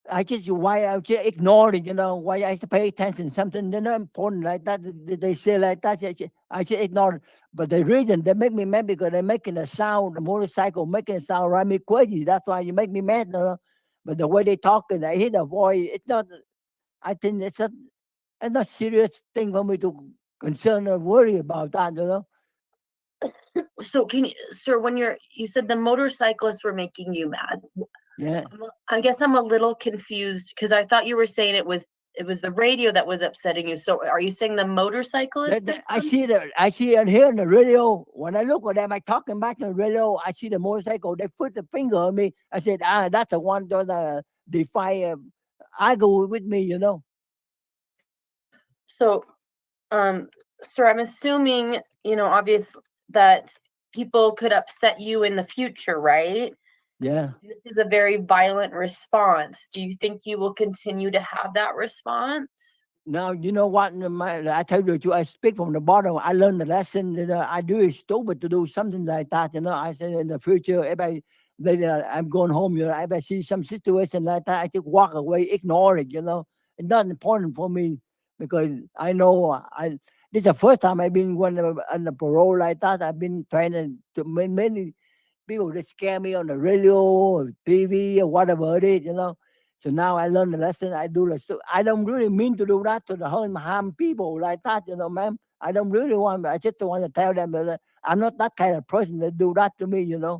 why I just ignore it. Why I have to pay attention to something not important like that. They say like that. I should ignore it. But the reason they make me mad because they're making a sound, the motorcycle making a sound drive me crazy. That's why you make me mad. But the way they talk and I hear the voice, it's not. I think it's not serious thing for me to concern or worry about that. So sir, when you said the motorcyclists were making you mad. Yeah. I guess I'm a little confused because I thought you were saying it was the radio that was upsetting you. So are you saying the motorcyclist? I see and hear on the radio. When I look at them, I talking back to the radio. I see the motorcycle. They put the finger on me. I said, that's the one that defy argue with me. So, sir, I'm assuming obvious that people could upset you in the future, right? Yeah. This is a very violent response. Do you think you will continue to have that response? Now, you know what? I tell you, I speak from the bottom. I learned the lesson. I do it stupid to do something like that. I said in the future, if I'm going home, if I see some situation like that, I just walk away, ignore it. It's not important for me because I know this is the first time I've been on the parole like that. I've been trying to many people that scare me on the radio or TV or whatever it is. So now I learned the lesson. I do this. I don't really mean to do that to harm people like that, ma'am. I don't really want. I just want to tell them that I'm not that kind of person that do that to me. Okay.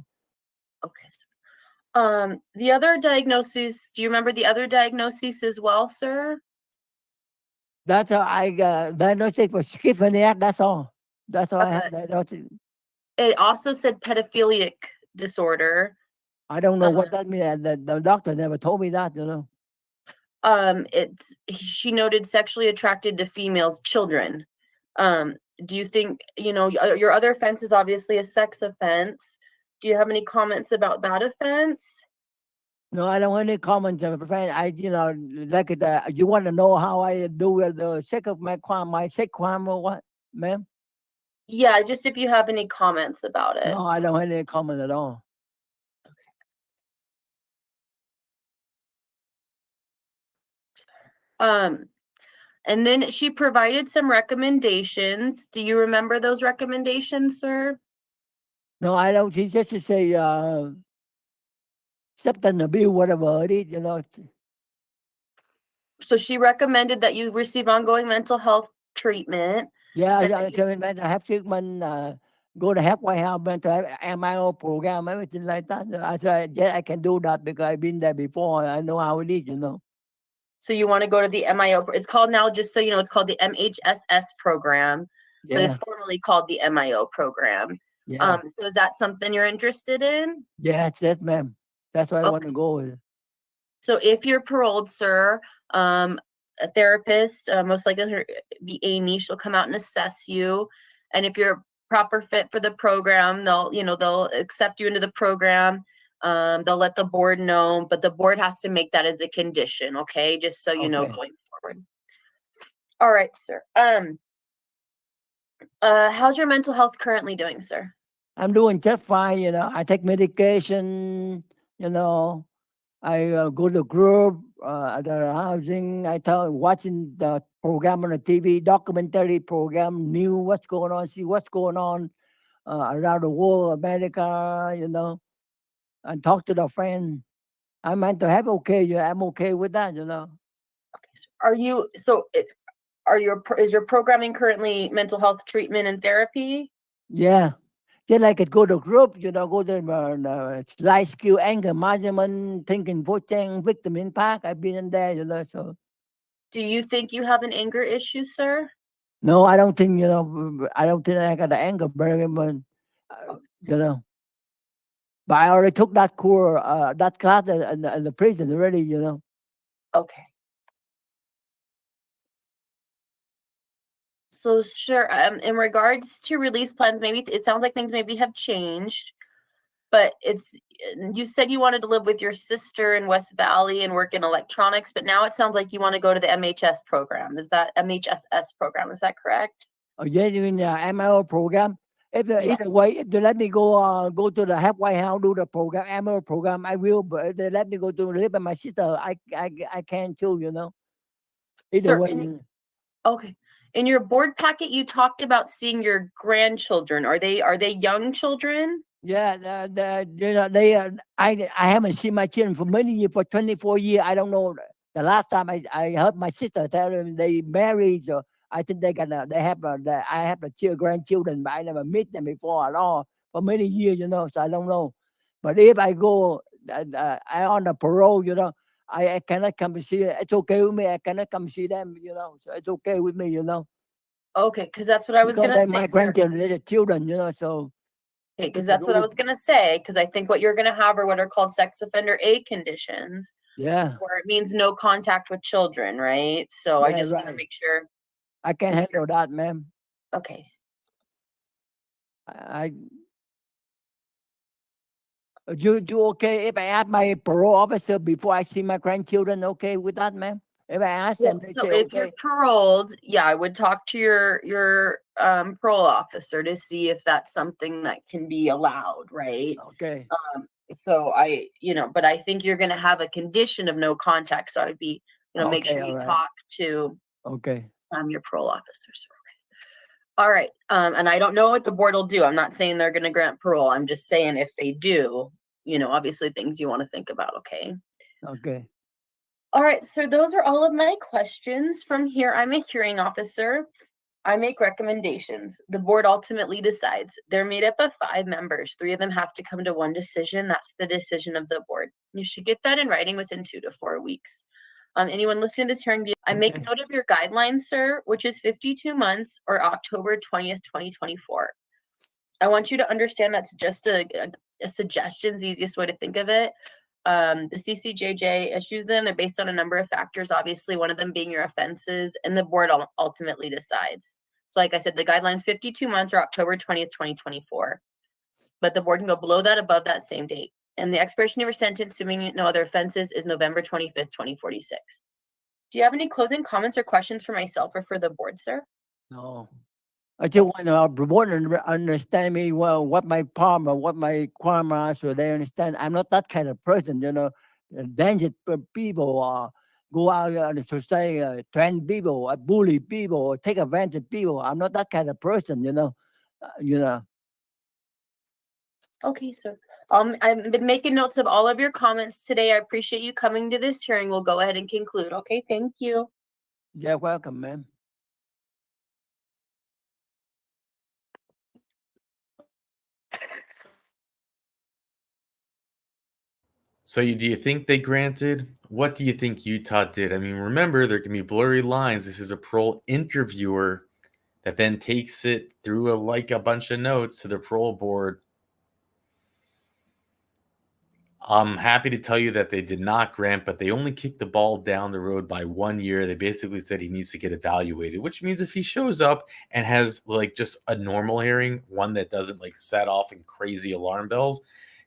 The other diagnoses. Do you remember the other diagnoses as well, sir? That's how I diagnosed for schizophrenia. That's all. That's all I have diagnosed. It also said pedophilic disorder. I don't know what that means. The doctor never told me that. She noted sexually attracted to females, children. Do you think your other offense is obviously a sex offense? Do you have any comments about that offense? No, I don't want any comments. You want to know how I do the sex crime or what, ma'am? Yeah, just if you have any comments about it. No, I don't have any comment at all. And then she provided some recommendations. Do you remember those recommendations, sir? No, I don't. She just say substance abuse, whatever it is. So she recommended that you receive ongoing mental health treatment. Yeah, I have treatment. Go to halfway house, to MIO program, everything like that. I said, yeah, I can do that because I've been there before. I know how it is. So you want to go to the MIO? It's called now, just so you know, it's called the MHSS program, but it's formerly called the MIO program. Yeah. So is that something you're interested in? Yeah, that's ma'am. That's why I want to go with. So if you're paroled, sir, a therapist, most likely be Amy, she'll come out and assess you. And if you're a proper fit for the program, they'll accept you into the program. They'll let the board know, but the board has to make that as a condition, okay? Just so you know Okay. going forward. All right, sir. How's your mental health currently doing, sir? I'm doing just fine, you know. I take medication, you know. I go to group, the housing. I watching the program on the TV, documentary program, new what's going on, see what's going on around the world, America, you know, and talk to the friend. I'm mental health okay. Yeah, I'm okay with that, you know. Are you is your programming currently mental health treatment and therapy? Yeah. Then I could go to group, you know, go to life skill, anger management, thinking, voting, victim impact. I've been in there, you know, so. Do you think you have an anger issue, sir? No, I don't think, you know, I don't think I got the anger management, you know. But I already took that course, that class in the prison already, you know. Okay. So sure, in regards to release plans, maybe it sounds like things maybe have changed, but you said you wanted to live with your sister in West Valley and work in electronics, but now it sounds like you want to go to the MHS program. Is that MHSS program? Is that correct? Oh, yeah, you mean the MLO program? If Yeah. either way, if they let me go to the halfway house, do the program, MLO program, I will. But if they let me go to live with my sister, I can too, you know. Either Sir, way. okay. In your board packet, you talked about seeing your grandchildren. Are they young children? Yeah, you know, I haven't seen my children for many years, for 24 years. I don't know. The last time I heard my sister tell them they married, so I think I have the grandchildren, but I never meet them before at all for many years, you know. So I don't know. But if I go, I on the parole, you know, I cannot come and see. It's okay with me. I cannot come see them, you know. So it's okay with me, you know. Okay, because that's what I was Because gonna they're say, my sir. grandchildren, they're the children, you know. So. Okay, because that's what I was gonna say, because I think what you're gonna have are what are called sex offender A conditions, Yeah. where it means no contact with children, right? So I Yeah, just want to right. make sure. I can't handle that, ma'am. Okay. You okay if I ask my parole officer before I see my grandchildren? Okay with that, ma'am? If I ask Yeah, them, they so say if you're okay. paroled, yeah, I would talk to your parole officer to see if that's something that can be allowed, right? Okay. So but I think you're gonna have a condition of no contact, so I'd be, make Okay, sure you all right. talk to Okay. your parole officers. All right. And I don't know what the board will do. I'm not saying they're gonna grant parole. I'm just saying if they do, obviously things you want to think about, okay? Okay. All right, so those are all of my questions. From here, I'm a hearing officer. I make recommendations. The board ultimately decides. They're made up of 5 members. 3 of them have to come to one decision. That's the decision of the board. You should get that in writing within 2 to 4 weeks. Anyone listening to this hearing, I make note of your guidelines, sir, which is 52 months or October 20th, 2024. I want you to understand that's just a suggestion, the easiest way to think of it. The CCJJ issues them. They're based on a number of factors, obviously one of them being your offenses, and the board ultimately decides. So like I said, the guidelines 52 months or October 20th, 2024. But the board can go below that, above that same date. And the expiration of your sentence, assuming no other offenses, is November 25th, 2046. Do you have any closing comments or questions for myself or for the board, sir? No. I just want the board to understand me well, what my problem or what my crime are, so they understand I'm not that kind of person, you know. Dangerous people go out in the society, train people, bully people, take advantage of people. I'm not that kind of person, you know. You know. Okay, sir. I've been making notes of all of your comments today. I appreciate you coming to this hearing. We'll go ahead and conclude. Okay, thank you. You're welcome, ma'am. So do you think they granted? What do you think Utah did? I mean, remember, there can be blurry lines. This is a parole interviewer that then takes it through a bunch of notes to the parole board. I'm happy to tell you that they did not grant, but they only kicked the ball down the road by 1 year. They basically said he needs to get evaluated, which means if he shows up and has just a normal hearing, one that doesn't set off in crazy alarm bells,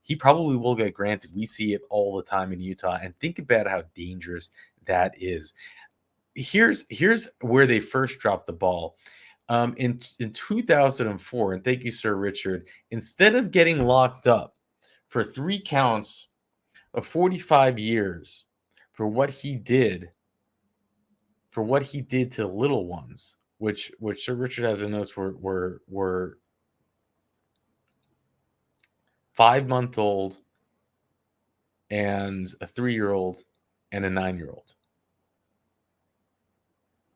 he probably will get granted. We see it all the time in Utah, and think about how dangerous that is. Here's where they first dropped the ball. In 2004, and thank you, Sir Richard, instead of getting locked up for 3 counts of 45 years for what he did to little ones, which Sir Richard has in notes were 5-month-old and a 3-year-old and a 9-year-old.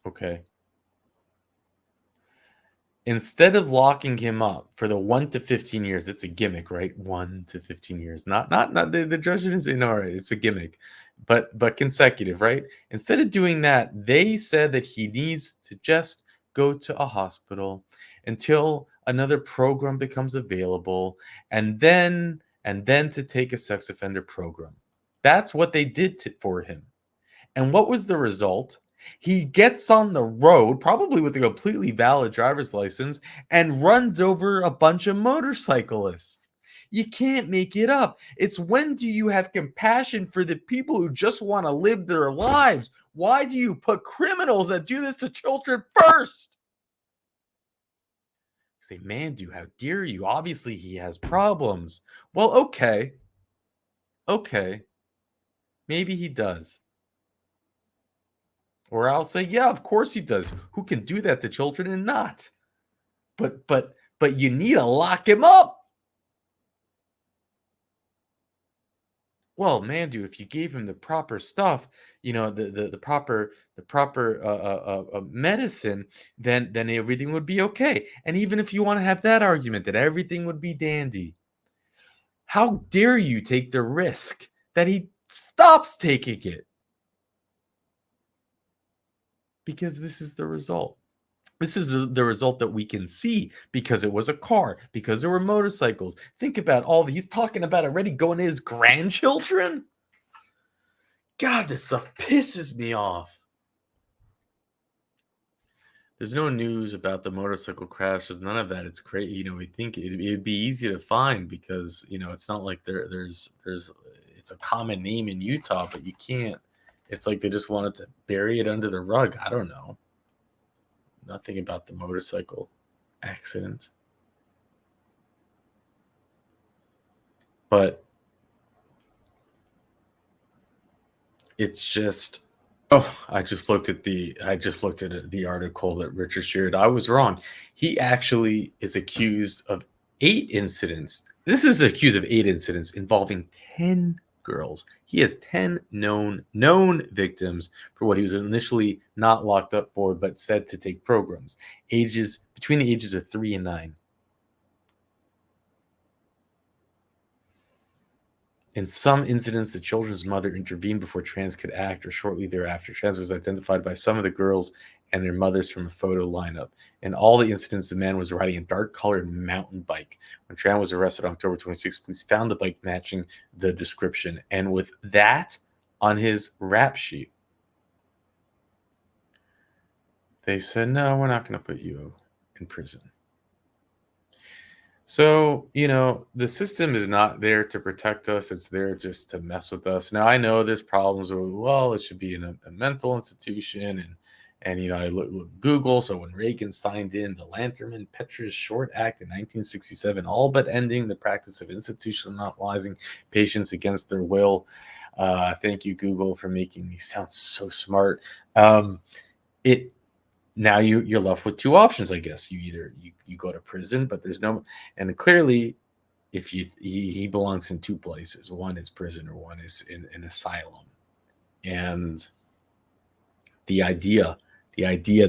Okay. Instead of locking him up for the 1 to 15 years, it's a gimmick, right? 1 to 15 years, not the judge didn't say no, right? It's a gimmick, but consecutive, right? Instead of doing that, they said that he needs to just go to a hospital until another program becomes available, and then to take a sex offender program. That's what they did for him. And what was the result? He gets on the road, probably with a completely valid driver's license, and runs over a bunch of motorcyclists. You can't make it up. It's when do you have compassion for the people who just want to live their lives? Why do you put criminals that do this to children first? You say, Mandoo, how dare you? Obviously, he has problems. Well, okay. Maybe he does. Or I'll say, yeah, of course he does. Who can do that to children and not? But you need to lock him up. Well, Mandoo, if you gave him the proper stuff, the proper medicine, then everything would be okay. And even if you want to have that argument that everything would be dandy, how dare you take the risk that he stops taking it? Because this is the result. This is the result that we can see because it was a car, because there were motorcycles. Think about he's talking about already going to his grandchildren. God, this stuff pisses me off. There's no news about the motorcycle crashes, none of that. It's great. We think it'd be easy to find because, it's not like there's it's a common name in Utah, but you can't. It's like they just wanted to bury it under the rug. I don't know. Nothing about the motorcycle accident. But it's just, I just looked at the article that Richard shared. I was wrong. He actually is accused of 8 incidents. This is accused of 8 incidents involving 10 girls. He has 10 known victims for what he was initially not locked up for, but said to take programs, between the ages of 3 and 9. In some incidents, the children's mother intervened before Trans could act, or shortly thereafter. Trans was identified by some of the girls and their mothers from a photo lineup. In all the incidents, the man was riding a dark-colored mountain bike. When Tran was arrested on October 26, police found the bike matching the description, and with that on his rap sheet, they said, no, we're not going to put you in prison. So, the system is not there to protect us. It's there just to mess with us. Now, I know there's problems with, it should be in a mental institution. And I look Google. So when Reagan signed in the Lanterman-Petraeus Short Act in 1967, all but ending the practice of institutionalizing patients against their will. Thank you, Google, for making me sound so smart. Now you're left with 2 options, I guess. You either you go to prison, but there's no, and clearly, if he belongs in 2 places. One is prison, or one is in an asylum. And the idea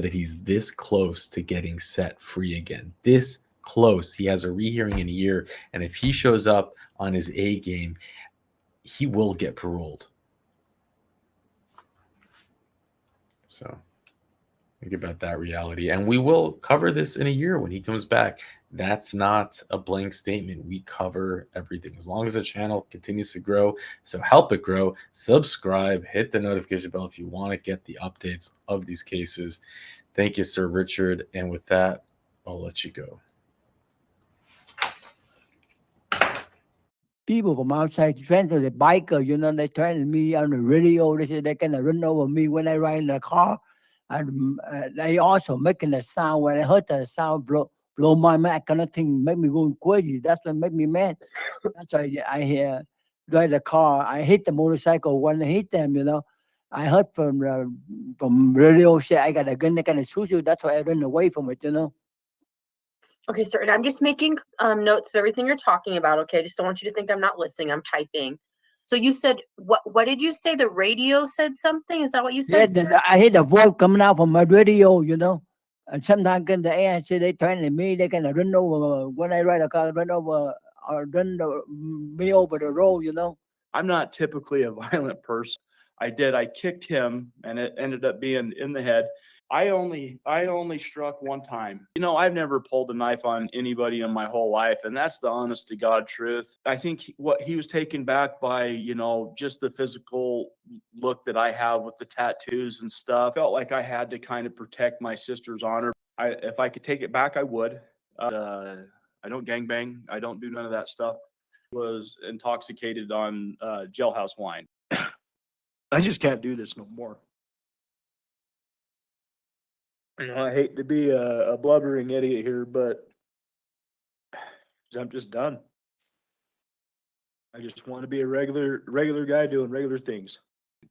that he's this close to getting set free again, this close, he has a rehearing in a year, and if he shows up on his A game, he will get paroled. So think about that reality. And we will cover this in a year when he comes back. That's not a blank statement. We cover everything. As long as the channel continues to grow, so help it grow. Subscribe, hit the notification bell if you want to get the updates of these cases. Thank you, Sir Richard. And with that, I'll let you go. people from outside, especially the biker, they threaten me on the radio. They say they're gonna run over me when I ride in the car. And they also making a sound. When I heard the sound, blow my mind. I cannot think, make me go crazy. That's what make me mad. That's why I hear drive the car. I hit the motorcycle when I hit them. I heard from radio say I got a gun. They're gonna shoot you. That's why I run away from it. Okay, sir, and I'm just making notes of everything you're talking about, okay? I just don't want you to think I'm not listening, I'm typing. So you said, what did you say? The radio said something? Is that what you Yeah, said? sir? I hear the voice coming out from my radio. And sometimes in the air, say they threatening me. They're gonna run over when I ride a car, run over or me over the road. I'm not typically a violent person. I kicked him and it ended up being in the head. I only struck one time. I've never pulled a knife on anybody in my whole life, and that's the honest to God truth. I think what he was taken back by, just the physical look that I have with the tattoos and stuff. Felt like I had to kind of protect my sister's honor. If I could take it back, I would. I don't gangbang. I don't do none of that stuff. Was intoxicated on jailhouse wine. I just can't do this no more. I hate to be a blubbering idiot here, but I'm just done. I just want to be a regular guy doing regular things.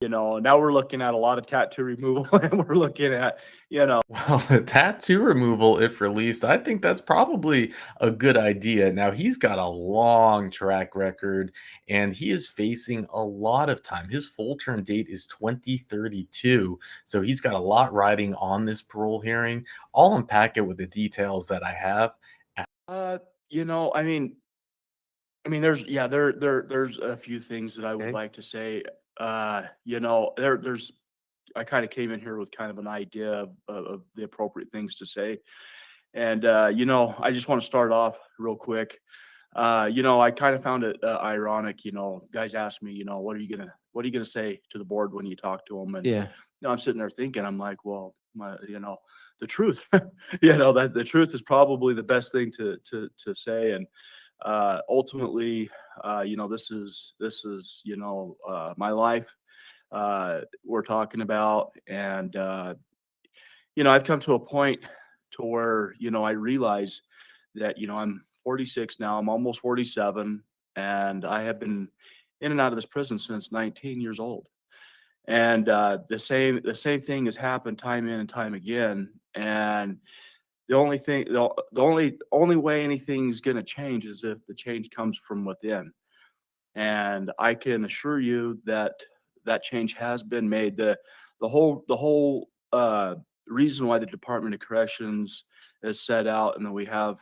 Now we're looking at a lot of tattoo removal and we're looking at, Well, the tattoo removal, if released, I think that's probably a good idea. Now, he's got a long track record and he is facing a lot of time. His full term date is 2032. So he's got a lot riding on this parole hearing. I'll unpack it with the details that I have. there's a few things that I would like to say. I kind of came in here with kind of an idea of the appropriate things to say. And, I just want to start off real quick. I kind of found it ironic, guys ask me, what are you gonna say to the board when you talk to them? And, I'm sitting there thinking, I'm like, well, the truth, that the truth is probably the best thing to say. And, ultimately, this is my life we're talking about. And, I've come to a point to where, I realize that, I'm 46 now, I'm almost 47, and I have been in and out of this prison since 19 years old. And the same thing has happened time in and time again. And the only way anything's going to change is if the change comes from within. And I can assure you that that change has been made. The whole reason why the Department of Corrections is set out, and then we have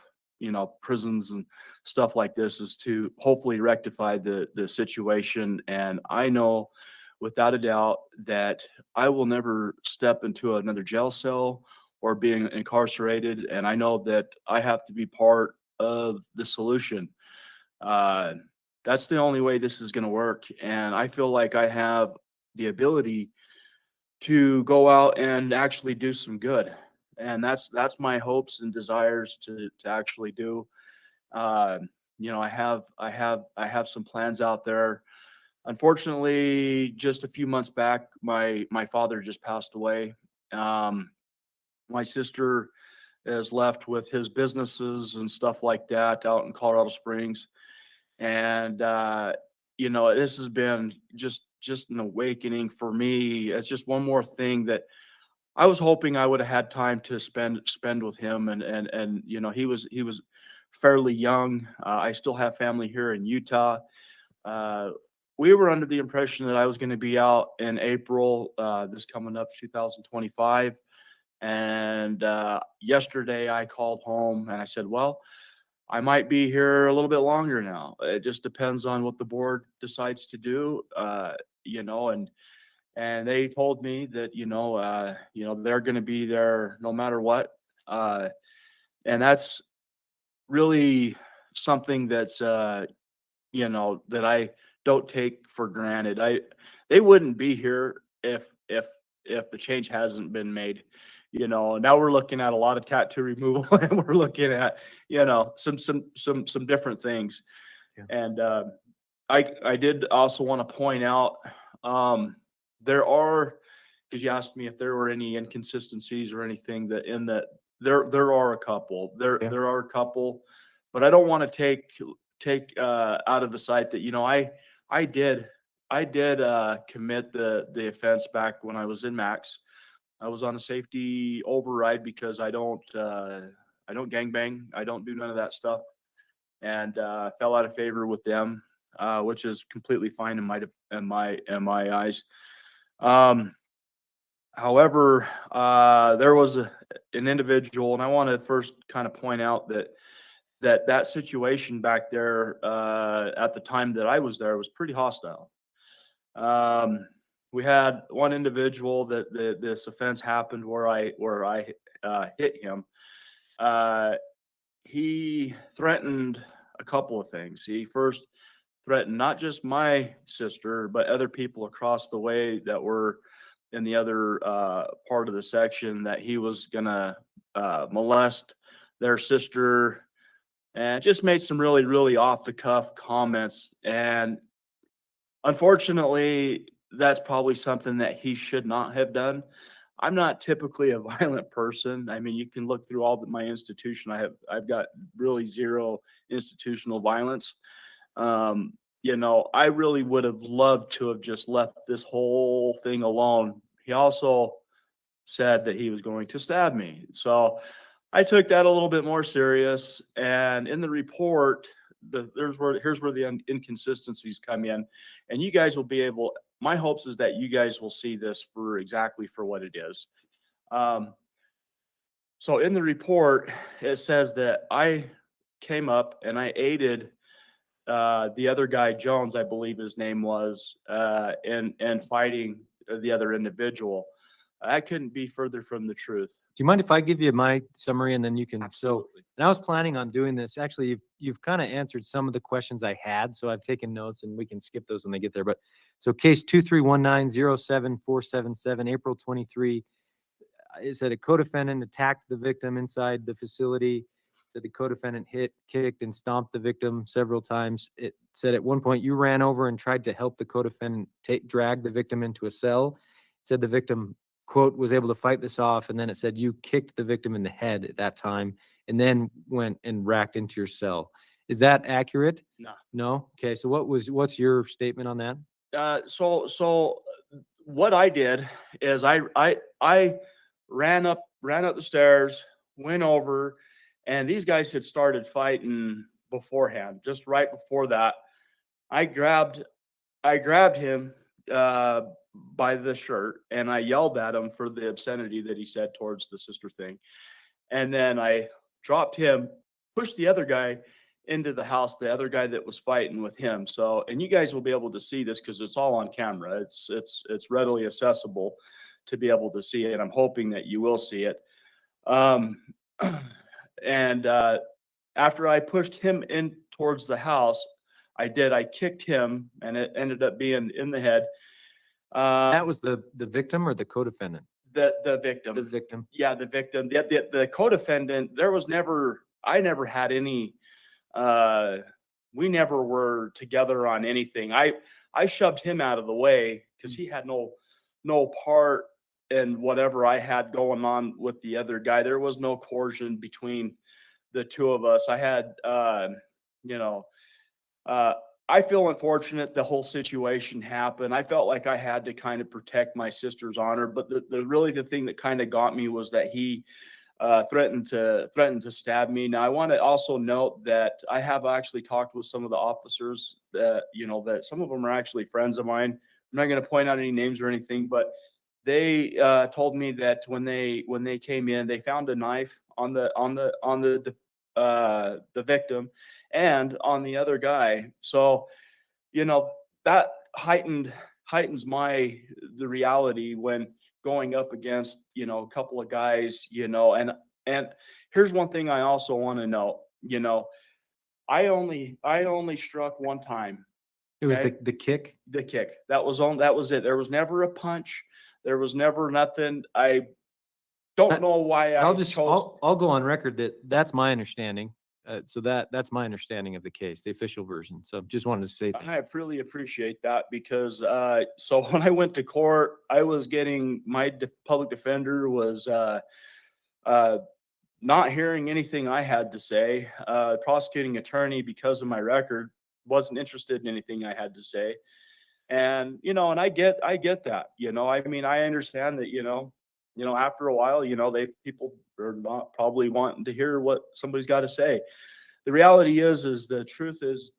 prisons and stuff like this, is to hopefully rectify the situation. And I know without a doubt that I will never step into another jail cell or being incarcerated. And I know that I have to be part of the solution. That's the only way this is going to work. And I feel like I have the ability to go out and actually do some good. And that's my hopes and desires to actually do. I have some plans out there. Unfortunately, just a few months back, my father just passed away. My sister is left with his businesses and stuff like that out in Colorado Springs. And, this has been just an awakening for me. It's just one more thing that I was hoping I would have had time to spend with him. And, he was fairly young. I still have family here in Utah. We were under the impression that I was going to be out in April, this coming up 2025. And yesterday I called home and I said, well, I might be here a little bit longer now. It just depends on what the board decides to do, and they told me that, they're going to be there no matter what. And that's really something that's, that I don't take for granted. They wouldn't be here if the change hasn't been made. Now we're looking at a lot of tattoo removal and we're looking at, some different things. And, I did also want to point out, there are, because you asked me if there were any inconsistencies or anything that in that, there are a couple, there are a couple, but I don't want to take out of the sight that, I did commit the offense back when I was in Max. I was on a safety override because I don't gangbang. I don't do none of that stuff, and fell out of favor with them, which is completely fine in my eyes. However, there was an individual, and I want to first kind of point out that situation back there at the time that I was there was pretty hostile. We had one individual that this offense happened where I hit him. He threatened a couple of things. He first threatened not just my sister, but other people across the way that were in the other part of the section, that he was gonna molest their sister, and just made some really, really off the cuff comments. And unfortunately, that's probably something that he should not have done. I'm not typically a violent person. I mean, you can look through all my institution. I've got really zero institutional violence. I really would have loved to have just left this whole thing alone. He also said that he was going to stab me. So I took that a little bit more serious. And in the report, here's where the inconsistencies come in. And you guys will be able, my hopes is that you guys will see this for exactly for what it is. So in the report, it says that I came up and I aided the other guy, Jones, I believe his name was, and fighting the other individual. That couldn't be further from the truth. Do you mind if I give you my summary and then you can? Absolutely. And I was planning on doing this. Actually, you've kind of answered some of the questions I had, so I've taken notes and we can skip those when they get there. But so case 231907477, April 23, it said a co-defendant attacked the victim inside the facility. It said the co-defendant hit, kicked, and stomped the victim several times. It said at one point you ran over and tried to help the co-defendant drag the victim into a cell. It said the victim, quote, was able to fight this off, and then it said you kicked the victim in the head at that time and then went and racked into your cell. Is that accurate? No. No? Okay, so what's your statement on that? So what I did is I ran up the stairs, went over, and these guys had started fighting beforehand. Just right before that, I grabbed him by the shirt and I yelled at him for the obscenity that he said towards the sister thing. And then I dropped him, pushed the other guy into the house, the other guy that was fighting with him. So, and you guys will be able to see this because it's all on camera. It's readily accessible to be able to see it. I'm hoping that you will see it. And after I pushed him in towards the house, I kicked him and it ended up being in the head. That was the victim or the co-defendant? The victim. The victim. Yeah, the victim. The co-defendant, I never had any, we never were together on anything. I shoved him out of the way because he had no part in whatever I had going on with the other guy. There was no coercion between the two of us. I had, I feel unfortunate the whole situation happened. I felt like I had to kind of protect my sister's honor, but the thing that kind of got me was that he threatened to stab me. Now I want to also note that I have actually talked with some of the officers that that some of them are actually friends of mine. I'm not going to point out any names or anything, but they told me that when they came in, they found a knife on the victim and on the other guy. So, that heightens the reality when going up against, a couple of guys, and here's one thing I also want to note, I only struck one time. It was okay? the kick? The kick. That was it. There was never a punch. There was never nothing. I don't know why I'll go on record that that's my understanding. So that's my understanding of the case, the official version. So just wanted to say, I really appreciate that because, so when I went to court, I was getting, my public defender was, not hearing anything I had to say. Prosecuting attorney, because of my record, wasn't interested in anything I had to say. And, and I get that, I mean, I understand that, after a while, people are not probably wanting to hear what somebody's got to say. The reality is the truth is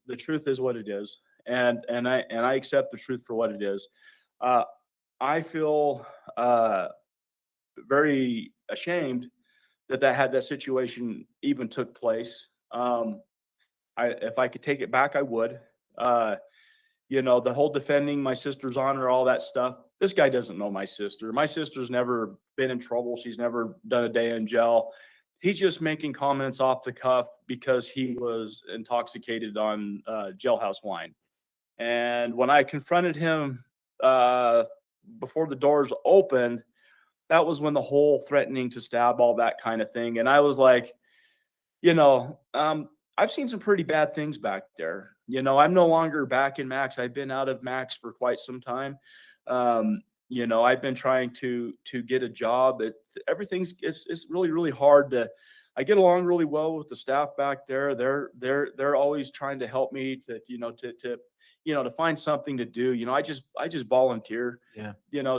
what it is. And I accept the truth for what it is. I feel, very ashamed that situation even took place. If I could take it back, I would. The whole defending my sister's honor, all that stuff. This guy doesn't know my sister. My sister's never been in trouble. She's never done a day in jail. He's just making comments off the cuff because he was intoxicated on jailhouse wine. And when I confronted him before the doors opened, that was when the whole threatening to stab, all that kind of thing. And I was like, I've seen some pretty bad things back there. I'm no longer back in Max. I've been out of Max for quite some time. I've been trying to get a job. It's really, really hard I get along really well with the staff back there. They're always trying to help me to find something to do. I just volunteer,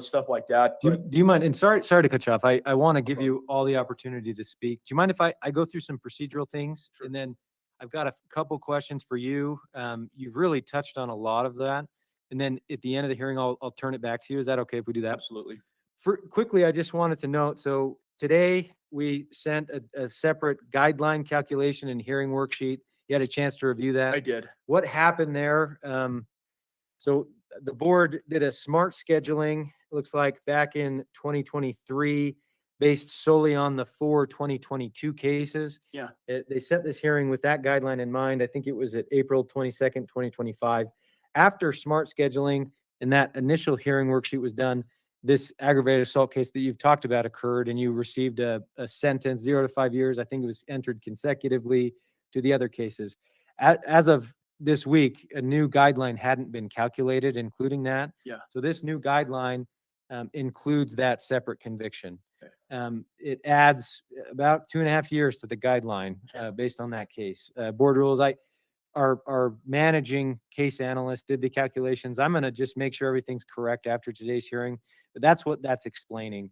stuff like that. do you mind, and sorry to cut you off. I want to give you all the opportunity to speak. Do you mind if I go through some procedural things? Sure. And then I've got a couple questions for you. You've really touched on a lot of that. And then at the end of the hearing, I'll turn it back to you. Is that okay if we do that? Absolutely. Quickly, I just wanted to note, so today we sent a separate guideline calculation and hearing worksheet. You had a chance to review that? I did. What happened there? So the board did a smart scheduling, it looks like back in 2023, based solely on the 4 2022 cases. Yeah. They set this hearing with that guideline in mind. I think it was at April 22nd, 2025. After smart scheduling and that initial hearing worksheet was done, this aggravated assault case that you've talked about occurred, and you received a sentence, 0 to 5 years. I think it was entered consecutively to the other cases. As of this week, a new guideline hadn't been calculated, including that. Yeah. So this new guideline includes that separate conviction. It adds about 2.5 years to the guideline based on that case. Board rules, our managing case analyst did the calculations. I'm going to just make sure everything's correct after today's hearing, but that's what that's explaining.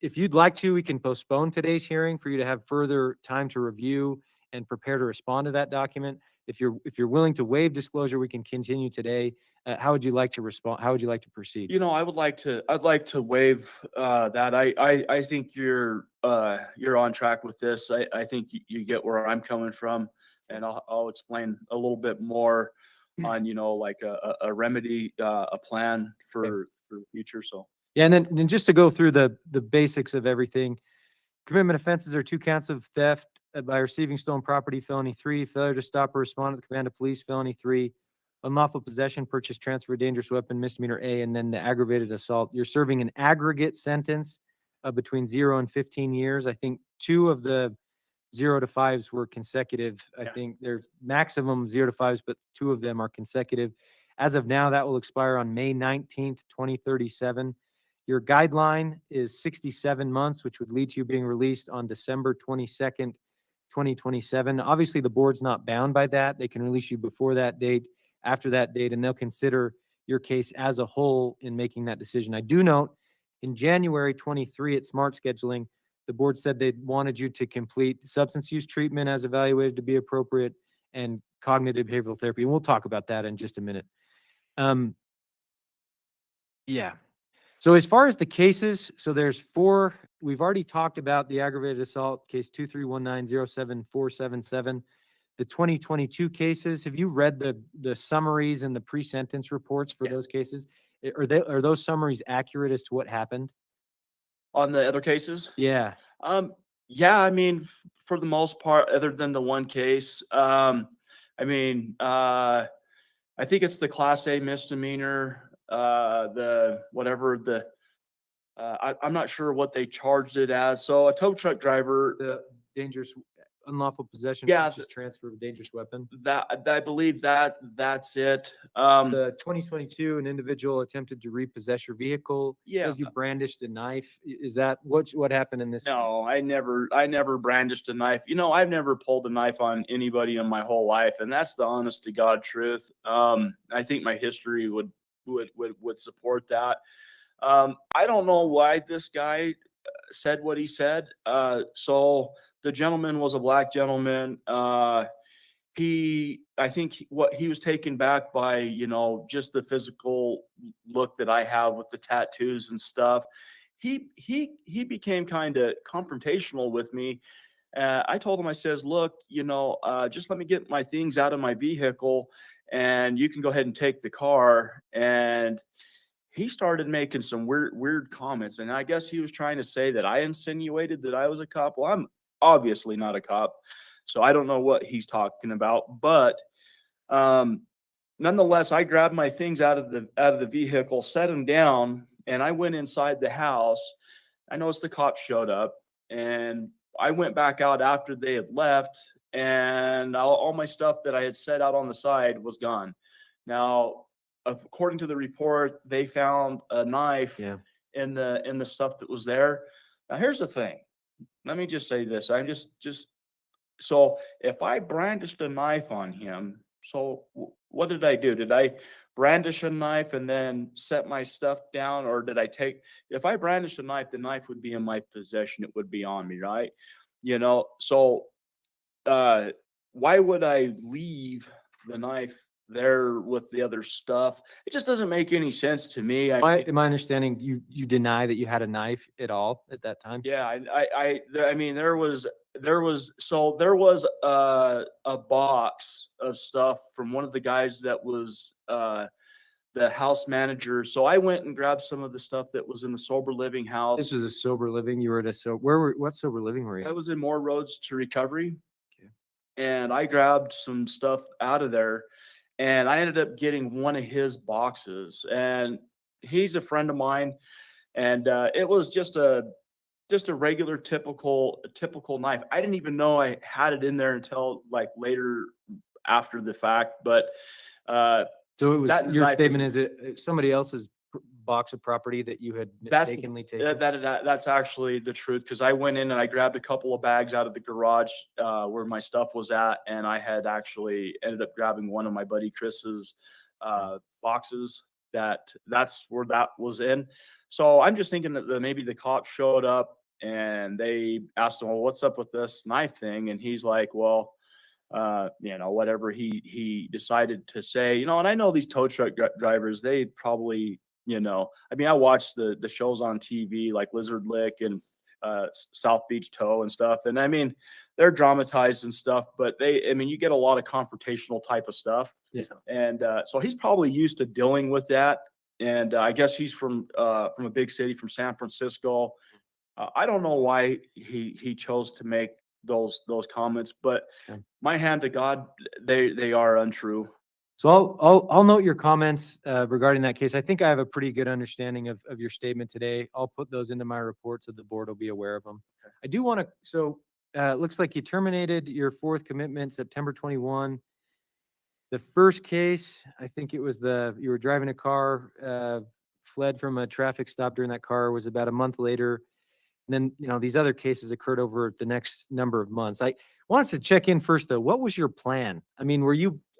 If you'd like to, we can postpone today's hearing for you to have further time to review and prepare to respond to that document. If you're willing to waive disclosure, we can continue today. How would you like to respond? How would you like to proceed? I'd like to waive that. I think you're on track with this. I think you get where I'm coming from, and I'll explain a little bit more on, like a remedy, a plan for the future. So. Yeah, and then just to go through the basics of everything, commitment offenses are 2 counts of theft by receiving stolen property, felony 3, failure to stop or respond to the command of police, felony 3, unlawful possession, purchase, transfer, of dangerous weapon, misdemeanor A, and then the aggravated assault. You're serving an aggregate sentence of between 0 and 15 years. I think 2 of the 0 to 5s were consecutive. I think there's maximum 0 to 5s, but 2 of them are consecutive. As of now, that will expire on May 19th, 2037. Your guideline is 67 months, which would lead to you being released on December 22nd, 2027. Obviously, the board's not bound by that. They can release you before that date, after that date, and they'll consider your case as a whole in making that decision. I do note in January 23 at Smart Scheduling, the board said they wanted you to complete substance use treatment as evaluated to be appropriate and cognitive behavioral therapy. And we'll talk about that in just a minute. Yeah. So as far as the cases, so there's 4, we've already talked about the aggravated assault case 231907477. The 2022 cases, have you read the summaries and the pre-sentence reports for those cases? Are those summaries accurate as to what happened? On the other cases? Yeah. Yeah, I mean, for the most part, other than the one case, I think it's the Class A misdemeanor, I'm not sure what they charged it as. So a tow truck driver, the dangerous unlawful possession, Yeah, purchase, transfer of a dangerous weapon. That, I believe that's it. The 2022, an individual attempted to repossess your vehicle. Yeah. Says you brandished a knife. Is that what happened in this? case? No, I never brandished a knife. You know, I've never pulled a knife on anybody in my whole life, and that's the honest to God truth. I think my history would support that. I don't know why this guy said what he said. So the gentleman was a black gentleman. I think what he was taken back by, you know, just the physical look that I have with the tattoos and stuff. He became kind of confrontational with me. I told him, I says, look, you know, just let me get my things out of my vehicle and you can go ahead and take the car. And he started making some weird comments. And I guess he was trying to say that I insinuated that I was a cop. Well, I'm obviously not a cop, so I don't know what he's talking about. But nonetheless, I grabbed my things out of the vehicle, set them down, and I went inside the house. I noticed the cops showed up, and I went back out after they had left, and all my stuff that I had set out on the side was gone. Now, according to the report, they found a knife in the stuff that was there. Now, here's the thing. Let me just say this. I'm just so if I brandished a knife on him, so what did I do? Did I brandish a knife and then set my stuff down, or did I take? If I brandished a knife, the knife would be in my possession. It would be on me, right? You know. So why would I leave the knife there with the other stuff? It just doesn't make any sense to me. In my understanding, you deny that you had a knife at all at that time. Yeah, I mean, there was a box of stuff from one of the guys that was the house manager. So I went and grabbed some of the stuff that was in the sober living house. This was a sober living. You were at a what sober living were you? I was in More Roads to Recovery. Okay. And I grabbed some stuff out of there, and I ended up getting one of his boxes. And he's a friend of mine, and it was just a regular typical knife. I didn't even know I had it in there until like later after the fact. But so it was your statement is it somebody else's box of property that you had mistakenly taken? That's actually the truth, because I went in and I grabbed a couple of bags out of the garage where my stuff was at, and I had actually ended up grabbing one of my buddy Chris's boxes. That's where that was in. So I'm just thinking that maybe the cops showed up and they asked him, well, what's up with this knife thing? And he's like, well, you know, whatever he decided to say, you know. And I know these tow truck drivers, they probably, you know, I mean, I watch the shows on TV like Lizard Lick and South Beach Tow and stuff. And I mean, they're dramatized and stuff, but I mean, you get a lot of confrontational type of stuff. Yeah. And so he's probably used to dealing with that. And I guess he's from a big city, from San Francisco. I don't know why he chose to make those comments, but my hand to God, they are untrue. So I'll note your comments regarding that case. I think I have a pretty good understanding of your statement today. I'll put those into my report so the board will be aware of them. Okay. I do want to, so it looks like you terminated your fourth commitment September 21. The first case, I think it was you were driving a car, fled from a traffic stop during that car, was about a month later. And then, you know, these other cases occurred over the next number of months. I wanted to check in first, though. What was your plan? I mean,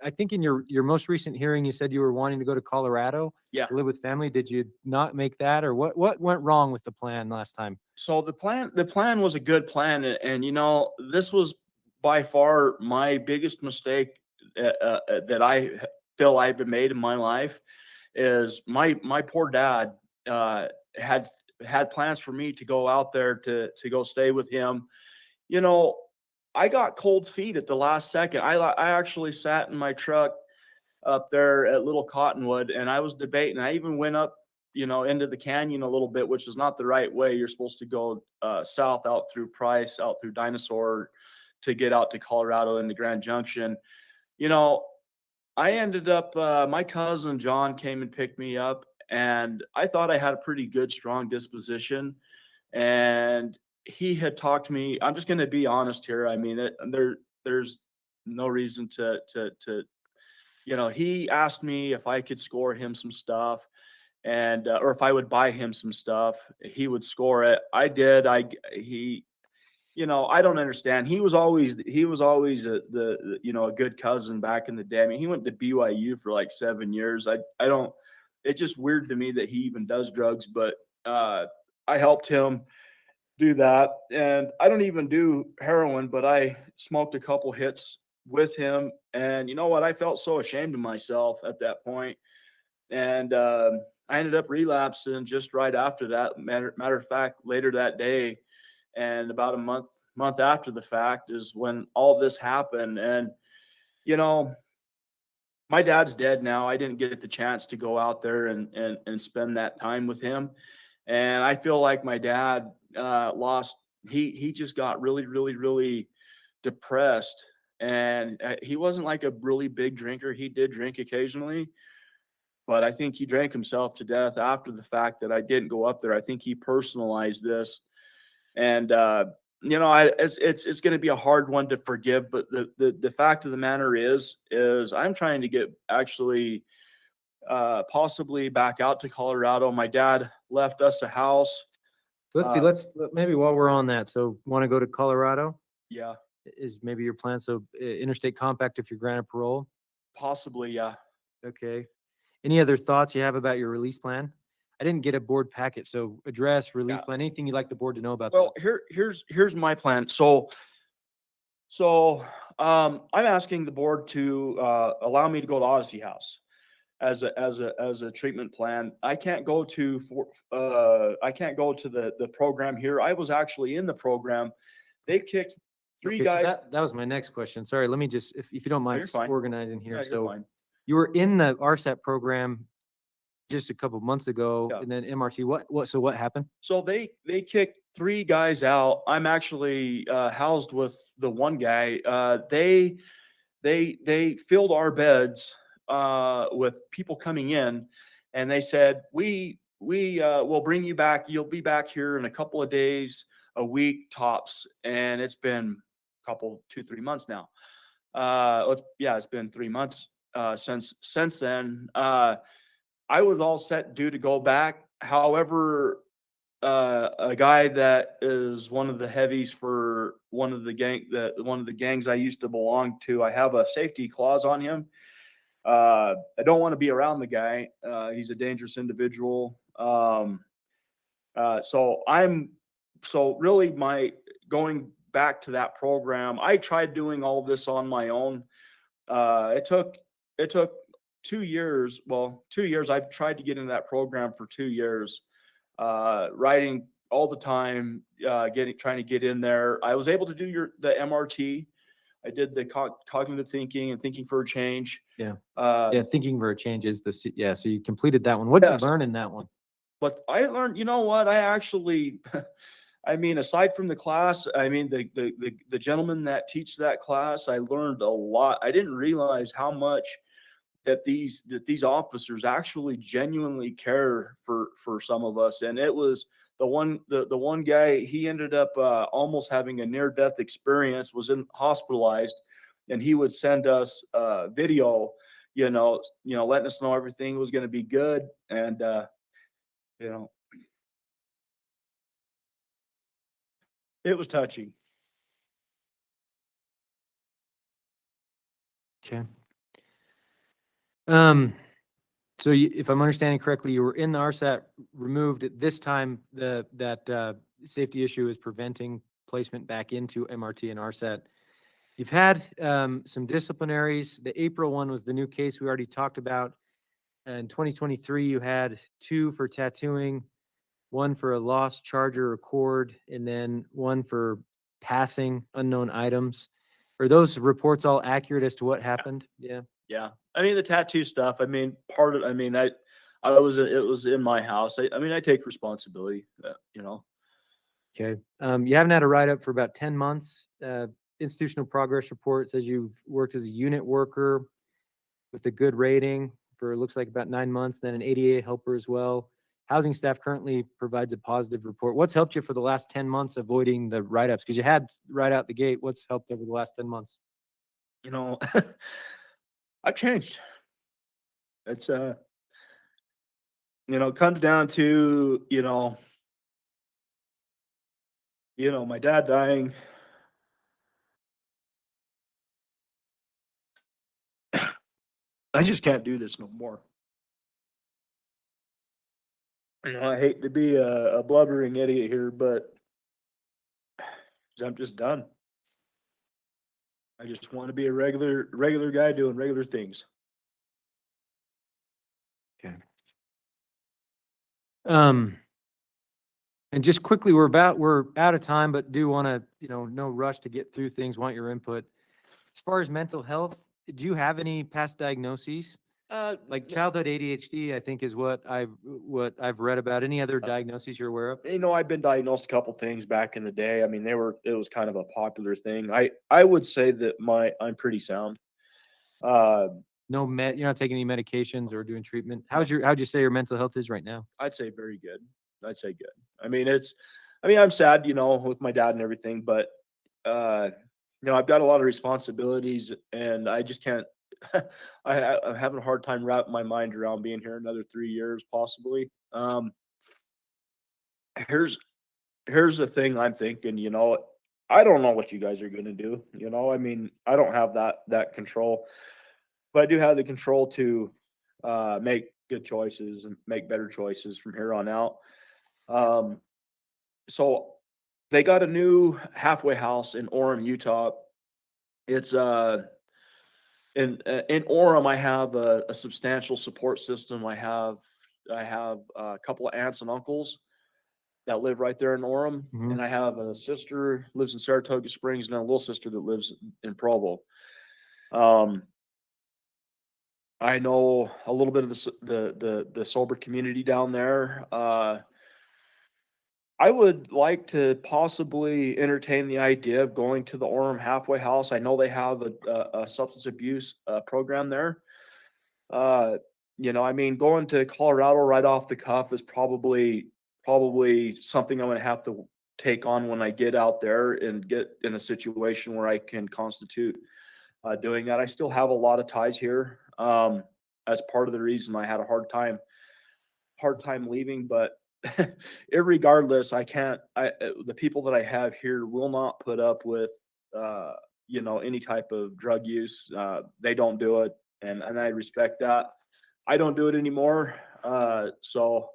I think in your most recent hearing, you said you were wanting to go to Colorado to live with family. Did you not make that, or what went wrong with the plan last time? So the plan was a good plan. And you know, this was by far my biggest mistake that I feel I've made in my life. Is my poor dad had plans for me to go out there to go stay with him. You know, I got cold feet at the last second. I actually sat in my truck up there at Little Cottonwood, and I was debating. I even went up, you know, into the canyon a little bit, which is not the right way. You're supposed to go south, out through Price, out through Dinosaur, to get out to Colorado into Grand Junction. You know, I ended up, my cousin John came and picked me up, and I thought I had a pretty good, strong disposition. And he had talked to me. I'm just going to be honest here. I mean, there's no reason to, he asked me if I could score him some stuff and, or if I would buy him some stuff, he would score it. I did. I don't understand. He was always a good cousin back in the day. I mean, he went to BYU for like 7 years. It's just weird to me that he even does drugs, but, I helped him do that. And I don't even do heroin, but I smoked a couple hits with him. And you know what? I felt so ashamed of myself at that point. And, I ended up relapsing just right after that. Matter of fact, later that day, and about a month after the fact is when all this happened. And my dad's dead now. I didn't get the chance to go out there and spend that time with him. And I feel like my dad he just got really, really, really depressed. And he wasn't like a really big drinker. He did drink occasionally, but I think he drank himself to death after the fact that I didn't go up there. I think he personalized this. And it's going to be a hard one to forgive, but the fact of the matter is I'm trying to get actually possibly back out to Colorado. My dad left us a house. So maybe while we're on that, so want to go to Colorado? Yeah, Is maybe your plan? So interstate compact if you're granted parole? possibly. Yeah. Okay. Any other thoughts you have about your release plan? I didn't get a board packet, so address, release plan, anything you'd like the board to know about Well, that? here's my plan. So I'm asking the board to allow me to go to Odyssey House as a treatment plan. I can't go to the program here. I was actually in the program. They kicked three Okay, so guys. that was my next question. Sorry, let me just, if you don't mind you're just fine. organizing here. Yeah, you're So fine. you were in the RSAT program just a couple months ago, Yeah. and then MRT, so what happened? So they kicked three guys out. I'm actually housed with the one guy. They filled our beds with people coming in, and they said we will bring you back. You'll be back here in a couple of days, a week tops, and it's been a couple 2-3 months now. It's been 3 months since then. I was all set due to go back. However, a guy that is one of the heavies for one of the gangs I used to belong to, I have a safety clause on him. I don't want to be around the guy. He's a dangerous individual. So really my going back to that program, I tried doing all this on my own. It took 2 years. Well, 2 years. I've tried to get into that program for 2 years, writing all the time, trying to get in there. I was able to do the MRT. I did the cognitive thinking and thinking for a change. Yeah. Thinking for a change is so you completed that one. What did you learn in that one? But I learned, you know what? I actually, I mean, aside from the class, I mean, the gentlemen that teach that class, I learned a lot. I didn't realize how much that these officers actually genuinely care for some of us. And it was the one guy, he ended up almost having a near-death experience, was hospitalized, and he would send us video, letting us know everything was going to be good. And it was touching. Okay. So if I'm understanding correctly, you were in the RSAT, removed at this time. That safety issue is preventing placement back into MRT and RSAT. You've had some disciplinaries. The April one was the new case we already talked about. In 2023, you had 2 for tattooing, 1 for a lost charger or cord, and then 1 for passing unknown items. Are those reports all accurate as to what happened? Yeah. Yeah. I mean, the tattoo stuff, I mean, it was in my house. I take responsibility, Okay. You haven't had a write-up for about 10 months. Institutional progress report says you've worked as a unit worker with a good rating for, it looks like about 9 months, then an ADA helper as well. Housing staff currently provides a positive report. What's helped you for the last 10 months avoiding the write-ups? Because you had right out the gate. What's helped over the last 10 months? You know, I've changed. It's it comes down to, my dad dying. I just can't do this no more. I hate to be a blubbering idiot here, but I'm just done. I just want to be a regular guy doing regular things. Okay. And just quickly, we're out of time, but do want to, no rush to get through things, want your input. As far as mental health, do you have any past diagnoses? Like childhood ADHD, I think is what I've read about. Any other diagnoses you're aware of? I've been diagnosed a couple things back in the day. I mean, it was kind of a popular thing. I would say that I'm pretty sound. You're not taking any medications or doing treatment. How'd you say your mental health is right now? I'd say very good. I'd say good. I mean, I'm sad, with my dad and everything, but I've got a lot of responsibilities and I just can't. I'm having a hard time wrapping my mind around being here another 3 years, possibly. Here's the thing I'm thinking, I don't know what you guys are going to do. I mean, I don't have that control, but I do have the control to make good choices and make better choices from here on out. So they got a new halfway house in Orem, Utah. It's in Orem, I have a substantial support system. I have a couple of aunts and uncles that live right there in Orem, and I have a sister lives in Saratoga Springs and a little sister that lives in Provo. I know a little bit of the sober community down there. I would like to possibly entertain the idea of going to the Orem halfway house. I know they have a substance abuse program there. I mean, going to Colorado right off the cuff is probably something I'm going to have to take on when I get out there and get in a situation where I can constitute doing that. I still have a lot of ties here. As part of the reason I had a hard time leaving, but irregardless, the people that I have here will not put up with, any type of drug use. They don't do it. And I respect that. I don't do it anymore. So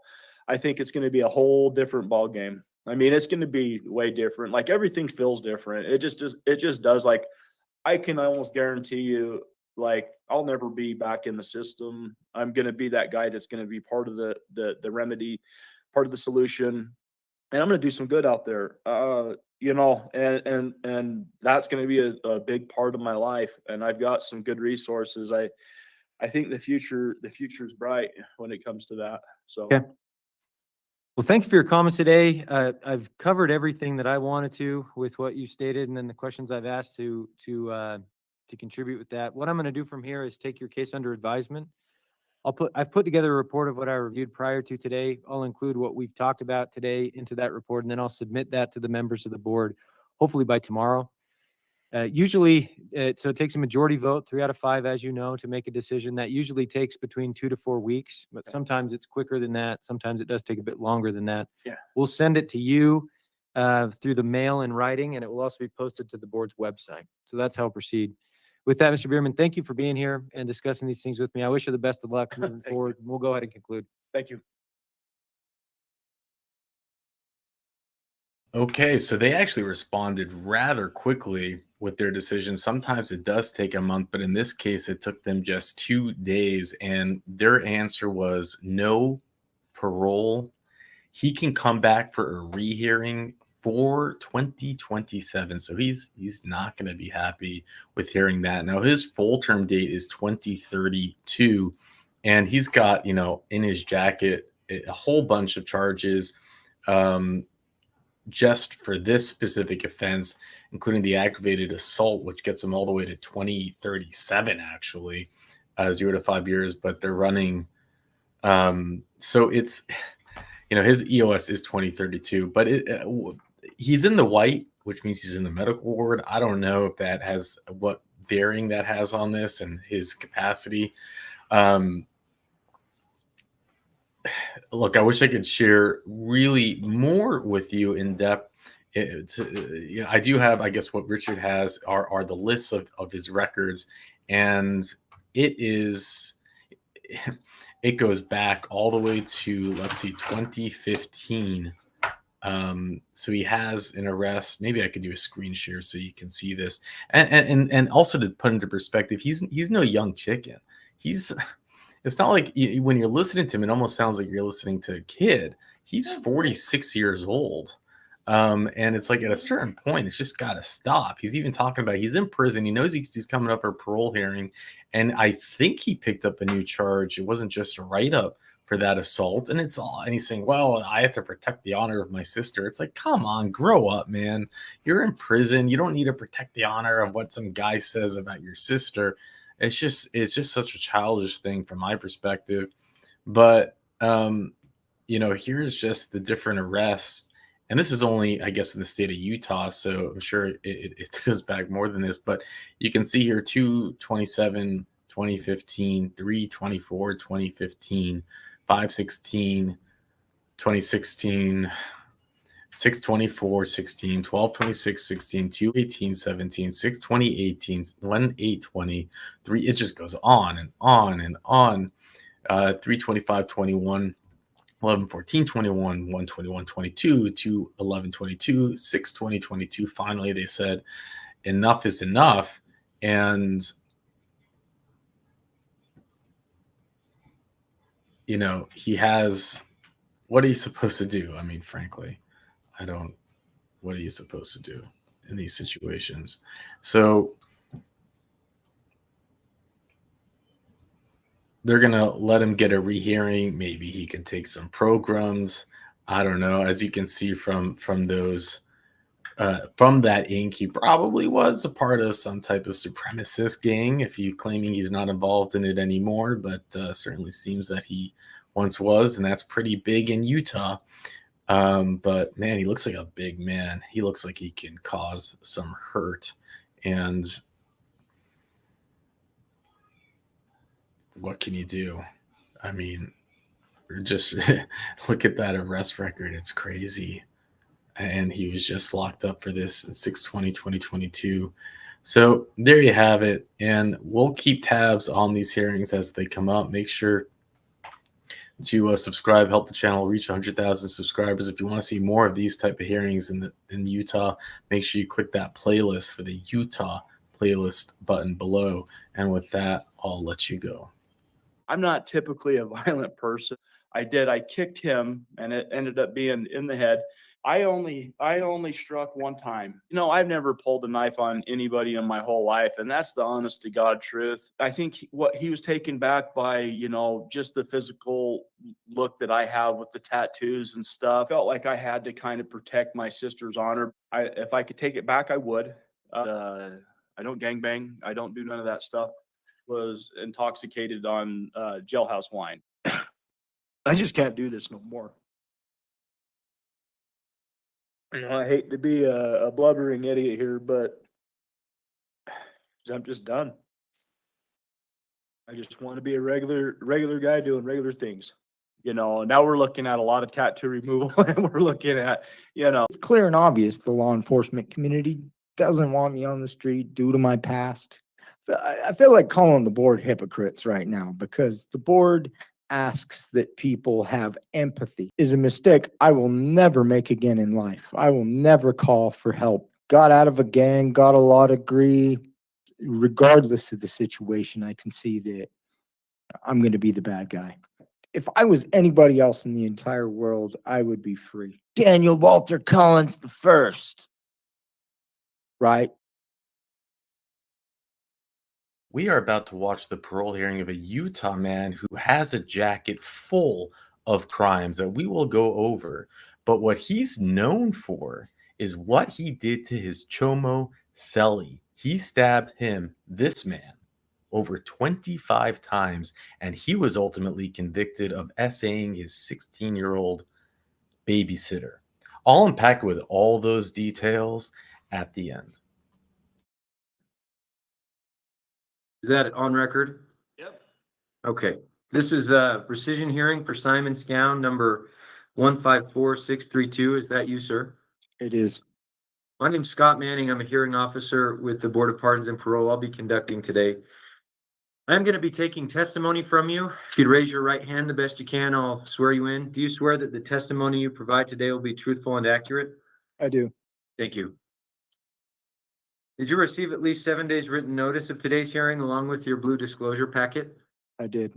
I think it's going to be a whole different ball game. I mean, it's going to be way different. Like everything feels different. It just does. Like I can almost guarantee you, like I'll never be back in the system. I'm going to be that guy that's going to be part of the remedy, part of the solution, and I'm going to do some good out there. And that's going to be a big part of my life. And I've got some good resources. I think the future is bright when it comes to that. So. Okay. Well, thank you for your comments today. I've covered everything that I wanted to with what you stated, and then the questions I've asked to contribute with that. What I'm going to do from here is take your case under advisement. I've put together a report of what I reviewed prior to today. I'll include what we've talked about today into that report, and then I'll submit that to the members of the board, hopefully by tomorrow. Usually, so it takes a majority vote, 3 out of 5, as you know, to make a decision. That usually takes between 2 to 4 weeks, but sometimes it's quicker than that. Sometimes it does take a bit longer than that. Yeah. We'll send it to you through the mail in writing, and it will also be posted to the board's website. So that's how we'll proceed. With that, Mr. Bierman, thank you for being here and discussing these things with me. I wish you the best of luck moving forward. We'll go ahead and conclude. Thank you. Okay, so they actually responded rather quickly with their decision. Sometimes it does take a month, but in this case, it took them just 2 days, and their answer was no parole. He can come back for a rehearing for 2027. So he's not going to be happy with hearing that. Now his full term date is 2032, and he's got, in his jacket a whole bunch of charges. Just for this specific offense, including the aggravated assault, which gets them all the way to 2037, actually, 0 to 5 years, but they're running. So you know, his EOS is 2032, but he's in the white, which means he's in the medical ward. I don't know if that has what bearing that has on this and his capacity. Look, I wish I could share really more with you in depth. I do have, I guess, what Richard has are the lists of his records, and it goes back all the way to, let's see, 2015. So he has an arrest. Maybe I could do a screen share so you can see this, and also to put into perspective, he's no young chicken. It's not like when you're listening to him, it almost sounds like you're listening to a kid. He's 46 years old. And it's like at a certain point, it's just got to stop. He's even talking about he's in prison. He knows he's coming up for a parole hearing. And I think he picked up a new charge. It wasn't just a write-up for that assault. And he's saying, well, I have to protect the honor of my sister. It's like, come on, grow up, man. You're in prison. You don't need to protect the honor of what some guy says about your sister. It's just such a childish thing from my perspective. But here's just the different arrests. And this is only, I guess, in the state of Utah, so I'm sure it goes back more than this. But you can see here 2/27, 2015, 3/24, 2015, 5/16, 2016, 6/24/16, 12/26/16, 2/18/17, 6/20/18, 1/8/20, 3. It just goes on and on and on. 3/25/21. 11/14/21, 1/21/22, 2/11/22, 6/20/22. Finally, they said enough is enough, and he has. What are you supposed to do? I mean, frankly, I don't. What are you supposed to do in these situations? So they're going to let him get a rehearing. Maybe he can take some programs. I don't know. As you can see from those, from that ink, he probably was a part of some type of supremacist gang, if he's claiming he's not involved in it anymore, but certainly seems that he once was, and that's pretty big in Utah. But man, he looks like a big man. He looks like he can cause some hurt. And what can you do? I mean, just look at that arrest record. It's crazy. And he was just locked up for this in 6/20/2022. So there you have it. And we'll keep tabs on these hearings as they come up. Make sure to subscribe, help the channel reach 100,000 subscribers. If you want to see more of these type of hearings in Utah, make sure you click that playlist for the Utah playlist button below. And with that, I'll let you go. I'm not typically a violent person. I kicked him and it ended up being in the head. I only struck one time. I've never pulled a knife on anybody in my whole life, and that's the honest to God truth. I think what he was taken back by, just the physical look that I have with the tattoos and stuff. Felt like I had to kind of protect my sister's honor. If I could take it back, I would. I don't gangbang. I don't do none of that stuff. Was intoxicated on jailhouse wine. I just can't do this no more. I hate to be a blubbering idiot here, but I'm just done. I just want to be a regular guy doing regular things. Now we're looking at a lot of tattoo removal, and we're looking at, It's clear and obvious the law enforcement community doesn't want me on the street due to my past. I feel like calling the board hypocrites right now, because the board asks that people have empathy. Is a mistake I will never make again in life. I will never call for help. Got out of a gang, got a law degree. Regardless of the situation, I can see that I'm going to be the bad guy. If I was anybody else in the entire world, I would be free. Daniel Walter Collins the first, right? We are about to watch the parole hearing of a Utah man who has a jacket full of crimes that we will go over. But what he's known for is what he did to his chomo, Selly. He stabbed him, this man, over 25 times, and he was ultimately convicted of essaying his 16-year-old babysitter. I'll unpack with all those details at the end. Is that on record? Yep. Okay, this is a rescission hearing for Simon Scown, number 154632. Is that you, sir? It is. My name's Scott Manning. I'm a hearing officer with the Board of Pardons and Parole. I'll be conducting today. I'm going to be taking testimony from you. If you'd raise your right hand the best you can, I'll swear you in. Do you swear that the testimony you provide today will be truthful and accurate? I do. Thank you. Did you receive at least 7 days written notice of today's hearing along with your blue disclosure packet? I did.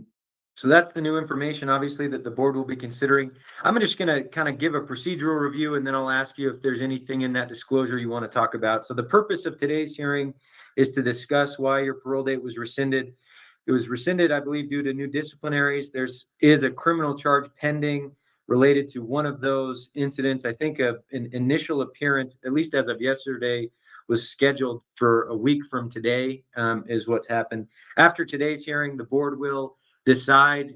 So that's the new information, obviously, that the board will be considering. I'm just going to kind of give a procedural review, and then I'll ask you if there's anything in that disclosure you want to talk about. So the purpose of today's hearing is to discuss why your parole date was rescinded. It was rescinded, I believe, due to new disciplinaries. Is a criminal charge pending related to one of those incidents. I think an initial appearance, at least as of yesterday, was scheduled for a week from today, is what's happened. After today's hearing, the board will decide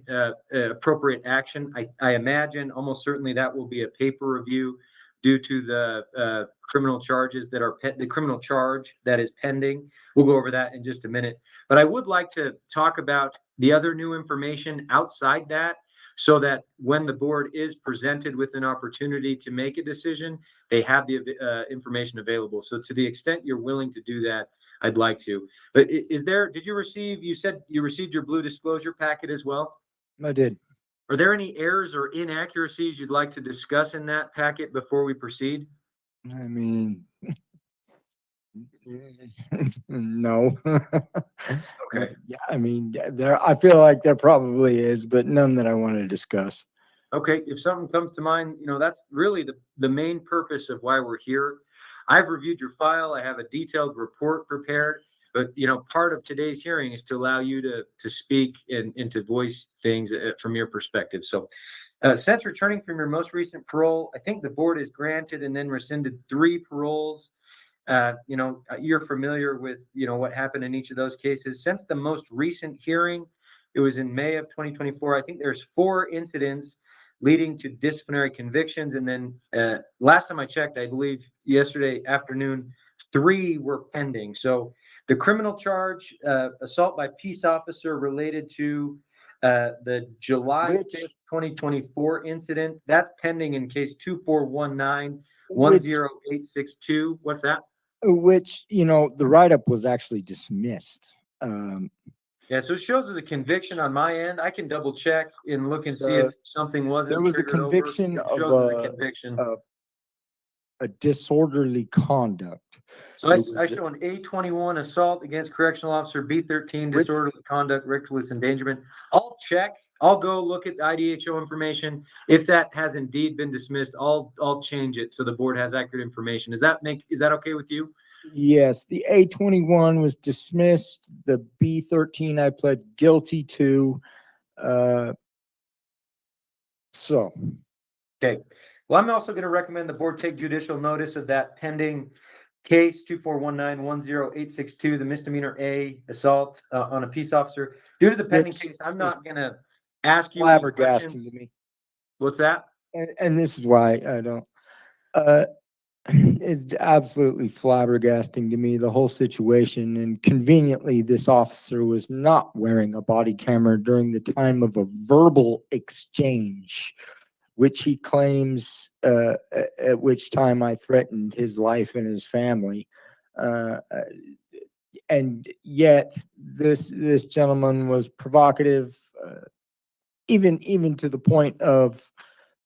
appropriate action. I imagine almost certainly that will be a paper review due to the criminal charges that are the criminal charge that is pending. We'll go over that in just a minute. But I would like to talk about the other new information outside that, so that when the board is presented with an opportunity to make a decision, they have the information available. So to the extent you're willing to do that, I'd like to. But did you receive, you said you received your blue disclosure packet as well? I did. Are there any errors or inaccuracies you'd like to discuss in that packet before we proceed? I mean, no. Okay. Yeah, I mean, I feel like there probably is, but none that I want to discuss. Okay, if something comes to mind, that's really the main purpose of why we're here. I've reviewed your file. I have a detailed report prepared, but part of today's hearing is to allow you to speak and to voice things from your perspective. So since returning from your most recent parole, I think the board has granted and then rescinded 3 paroles. You're familiar with, what happened in each of those cases. Since the most recent hearing, it was in May of 2024. I think there's 4 incidents leading to disciplinary convictions. And then last time I checked, I believe yesterday afternoon, 3 were pending. So the criminal charge, assault by peace officer related to the July 5th, 2024 incident, that's pending in case 2419-10862. What's that? Which, the write-up was actually dismissed. Yeah, so it shows as a conviction on my end. I can double check and look and see if something wasn't. There was a triggered over. conviction It of shows as a conviction. a disorderly conduct. So I show an A21 assault against correctional officer, B13 disorderly conduct, reckless endangerment. I'll check. I'll go look at the IDHO information. If that has indeed been dismissed, I'll change it so the board has accurate information. Is that okay with you? Yes, the A21 was dismissed. The B13 I pled guilty to. Okay. Well, I'm also going to recommend the board take judicial notice of that pending case 2419-10862, the misdemeanor A assault on a peace officer. Due to the pending case, I'm not going to ask you any questions. To me. What's that? And this is why I don't. It's absolutely flabbergasting to me, the whole situation. And conveniently, this officer was not wearing a body camera during the time of a verbal exchange, which he claims at which time I threatened his life and his family. And yet this gentleman was provocative, even to the point of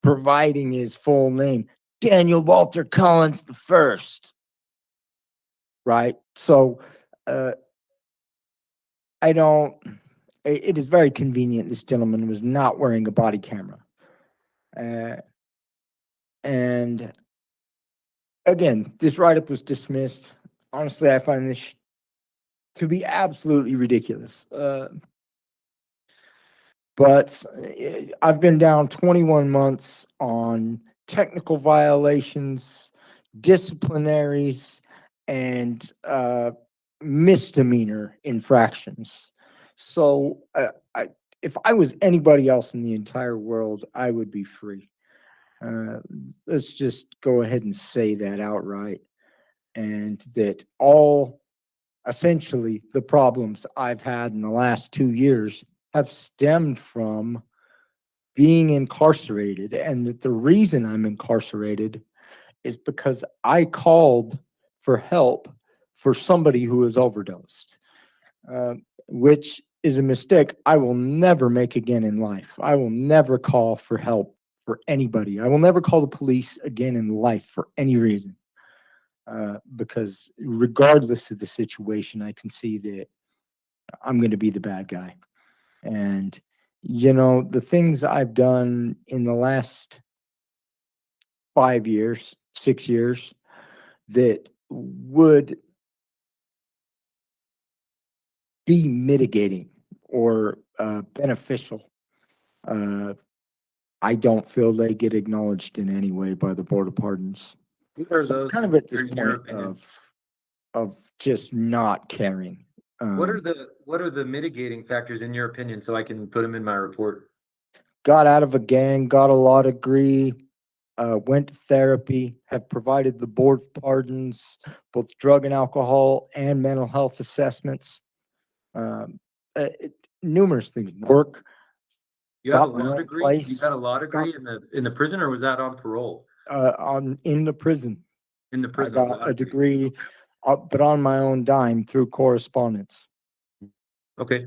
providing his full name, Daniel Walter Collins the First. Right? So it is very convenient this gentleman was not wearing a body camera. And again, this write-up was dismissed. Honestly, I find this to be absolutely ridiculous. But I've been down 21 months on technical violations, disciplinaries, and misdemeanor infractions. So if I was anybody else in the entire world, I would be free. Let's just go ahead and say that outright. And that all essentially the problems I've had in the last 2 years have stemmed from being incarcerated. And that the reason I'm incarcerated is because I called for help for somebody who was overdosed, which is a mistake I will never make again in life. I will never call for help for anybody. I will never call the police again in life for any reason. Because regardless of the situation, I can see that I'm going to be the bad guy. And, you know, the things I've done in the last 5 years, 6 years, that would be mitigating or beneficial, I don't feel they get acknowledged in any way by the Board of Pardons. What are So I'm those kind of at this in your point opinion? of just not caring. What are the mitigating factors in your opinion, so I can put them in my report? Got out of a gang, got a law degree, went to therapy, have provided the Board of Pardons both drug and alcohol and mental health assessments. Numerous things. Work. You have a Got my law own degree? You place. got a law I've got- degree in the prison, or was that on parole? in the prison. In the I prison. got a degree, but on my own dime through correspondence. Okay.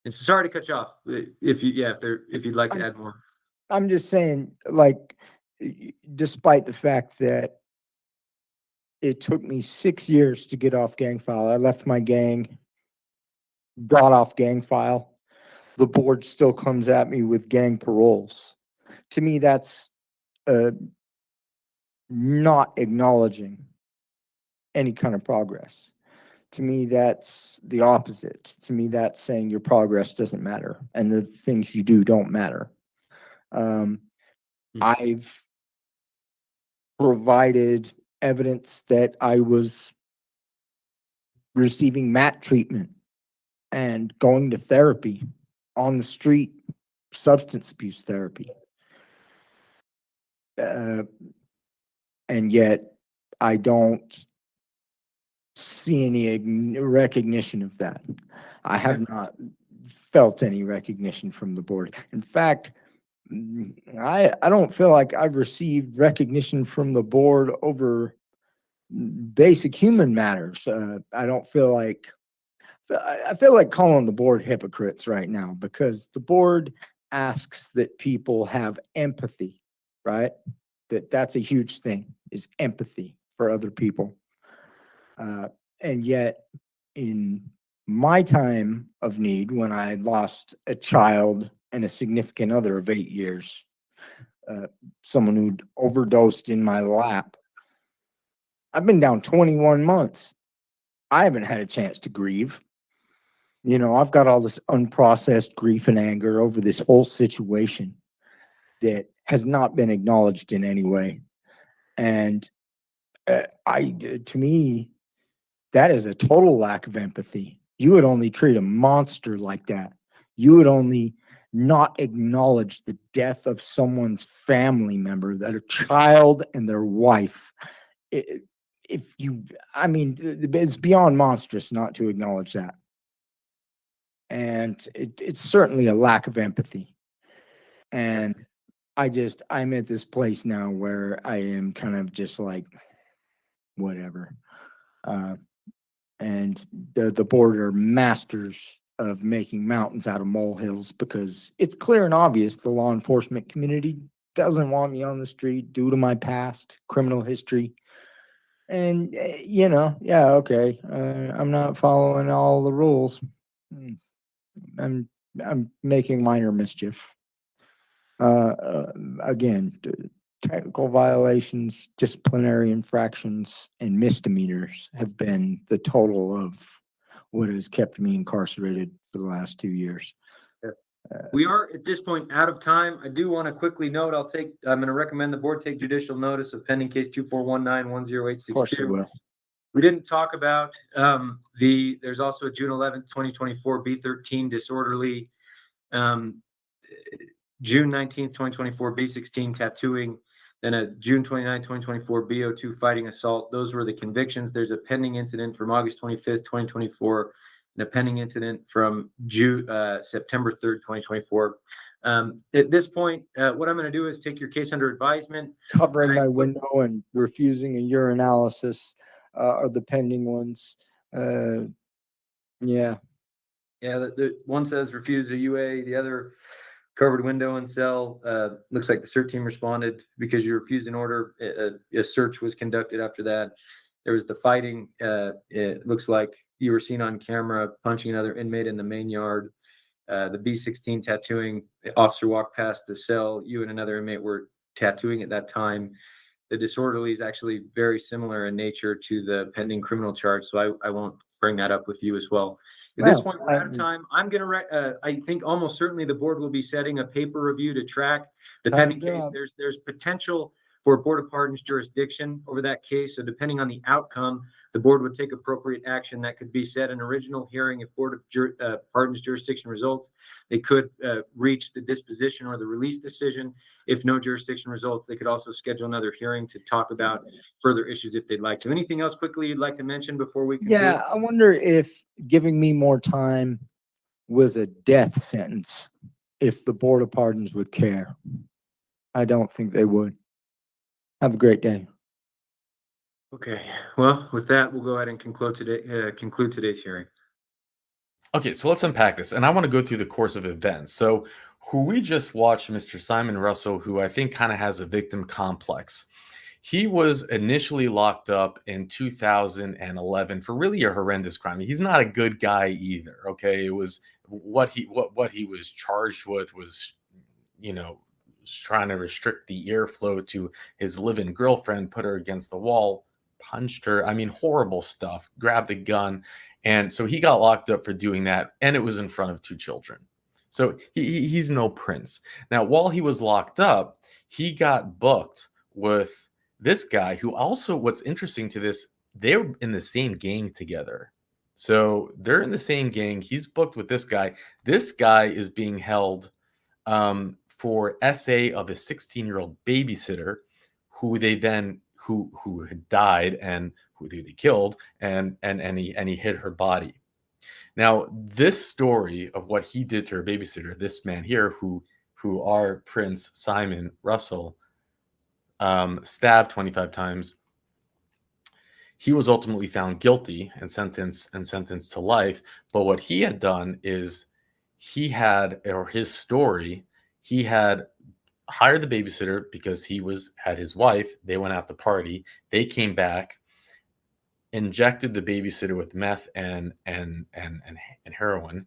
And sorry to cut you off. If you'd like to add more. I'm just saying, like, despite the fact that it took me 6 years to get off gang file, I left my gang, got off gang file. The board still comes at me with gang paroles. To me, that's not acknowledging any kind of progress. To me, that's the opposite. To me, that's saying your progress doesn't matter and the things you do don't matter. I've provided evidence that I was receiving MAT treatment and going to therapy on the street, substance abuse therapy. And yet I don't see any recognition of that. I have not felt any recognition from the board. In fact, I don't feel like I've received recognition from the board over basic human matters. I don't feel like, I feel like calling the board hypocrites right now, because the board asks that people have empathy, right? That's a huge thing, is empathy for other people. And yet in my time of need, when I lost a child and a significant other of 8 years, someone who'd overdosed in my lap, I've been down 21 months. I haven't had a chance to grieve. You know, I've got all this unprocessed grief and anger over this whole situation that has not been acknowledged in any way. And to me, that is a total lack of empathy. You would only treat a monster like that. You would only not acknowledge the death of someone's family member, that a child and their wife. I mean, it's beyond monstrous not to acknowledge that. And it's certainly a lack of empathy. And I'm at this place now where I am kind of just like, whatever. And the board are masters of making mountains out of molehills, because it's clear and obvious the law enforcement community doesn't want me on the street due to my past criminal history. And, you know, yeah, okay, I'm not following all the rules. I'm making minor mischief. Again, technical violations, disciplinary infractions, and misdemeanors have been the total of what has kept me incarcerated for the last 2 years. We are at this point out of time. I do want to quickly note, I'm going to recommend the board take judicial notice of pending case 24191086. Of course I will. We didn't talk about there's also a June 11th, 2024 B13 disorderly June 19th, 2024, B16 tattooing, then a June 29th, 2024, BO2 fighting assault. Those were the convictions. There's a pending incident from August 25th, 2024, and a pending incident from September 3rd, 2024. At this point, what I'm going to do is take your case under advisement. Covering my window and refusing a urinalysis are the pending ones. Yeah. Yeah, the one says refuse a UA, the other covered window and cell. Looks like the CERT team responded because you refused an order. A search was conducted after that. There was the fighting. It looks like you were seen on camera punching another inmate in the main yard. The B16 tattooing, the officer walked past the cell. You and another inmate were tattooing at that time. The disorderly is actually very similar in nature to the pending criminal charge, so I won't bring that up with you as well. At this point, we're out of time. I'm going to, I think almost certainly the board will be setting a paper review to track the pending case. There's potential for Board of Pardons jurisdiction over that case. So depending on the outcome, the board would take appropriate action. That could be set an original hearing. If Board of Pardons jurisdiction results, they could reach the disposition or the release decision. If no jurisdiction results, they could also schedule another hearing to talk about further issues if they'd like to. Anything else quickly you'd like to mention before we conclude? Yeah, I wonder if giving me more time was a death sentence, if the Board of Pardons would care. I don't think they would. Have a great day. Okay, well, with that, we'll go ahead and conclude today's hearing. Okay, so let's unpack this. And I want to go through the course of events. So who we just watched, Mr. Simon Russell, who I think kind of has a victim complex. He was initially locked up in 2011 for really a horrendous crime. He's not a good guy either. Okay, it was what he was charged with was, trying to restrict the airflow to his live-in girlfriend, put her against the wall, punched her. I mean, horrible stuff. Grabbed a gun, and so he got locked up for doing that, and it was in front of two children. So he's no prince. Now, while he was locked up, he got booked with this guy who also, what's interesting to this, they're in the same gang together. So they're in the same gang. He's booked with this guy. This guy is being held for SA of a 16-year-old babysitter who had died and who they killed, and he hid her body. Now, this story of what he did to her babysitter, this man here, who our Prince Simon Russell stabbed 25 times, he was ultimately found guilty and sentenced to life. But what he had done is he had hired the babysitter because he had his wife. They went out to party. They came back, injected the babysitter with meth and heroin,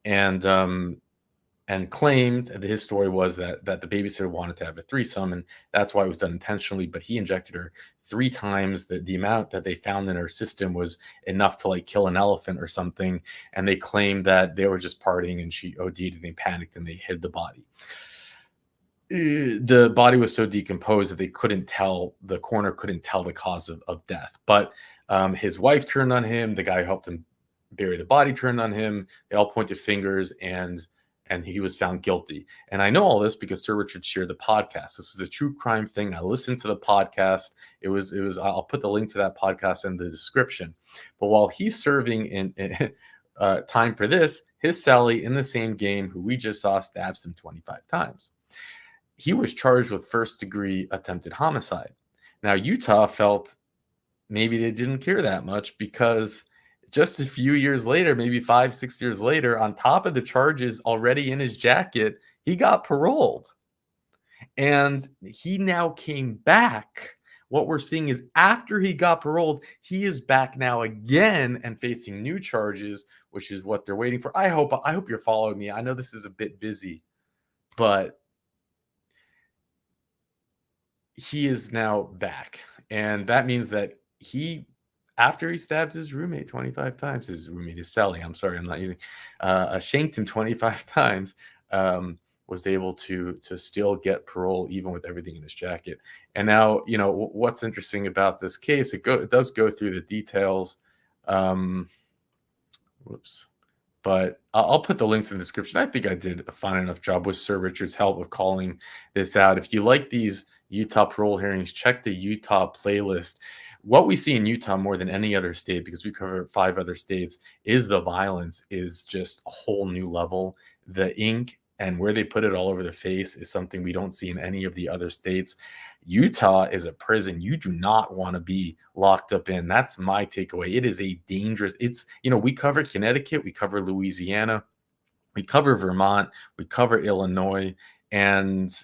and claimed that his story was that the babysitter wanted to have a threesome, and that's why it was done intentionally. But he injected her 3 times. The amount that they found in her system was enough to kill an elephant or something. And they claimed that they were just partying and she OD'd and they panicked and they hid the body. The body was so decomposed that the coroner couldn't tell the cause of death. But his wife turned on him. The guy who helped him bury the body turned on him. They all pointed fingers, and he was found guilty. And I know all this because Sir Richard shared the podcast. This was a true crime thing. I listened to the podcast. It was. I'll put the link to that podcast in the description. But while he's serving in time for this, his Sally in the same game, who we just saw, stabs him 25 times. He was charged with first-degree attempted homicide. Now, Utah felt maybe they didn't care that much because just a few years later, maybe 5-6 years later, on top of the charges already in his jacket, he got paroled. And he now came back. What we're seeing is after he got paroled, he is back now again and facing new charges, which is what they're waiting for. I hope you're following me. I know this is a bit busy, but he is now back. And that means that after he stabbed his roommate 25 times, his roommate is Sally, I'm sorry, I'm not using, shanked him 25 times, was able to still get parole even with everything in his jacket. And now, what's interesting about this case, it does go through the details. But but I'll put the links in the description. I think I did a fine enough job with Sir Richard's help of calling this out. If you like these Utah parole hearings, check the Utah playlist. What we see in Utah more than any other state, because we cover 5 other states, is the violence is just a whole new level. The ink and where they put it all over the face is something we don't see in any of the other states. Utah is a prison you do not want to be locked up in. That's my takeaway. It is a dangerous, we cover Connecticut, we cover Louisiana, we cover Vermont, we cover Illinois, and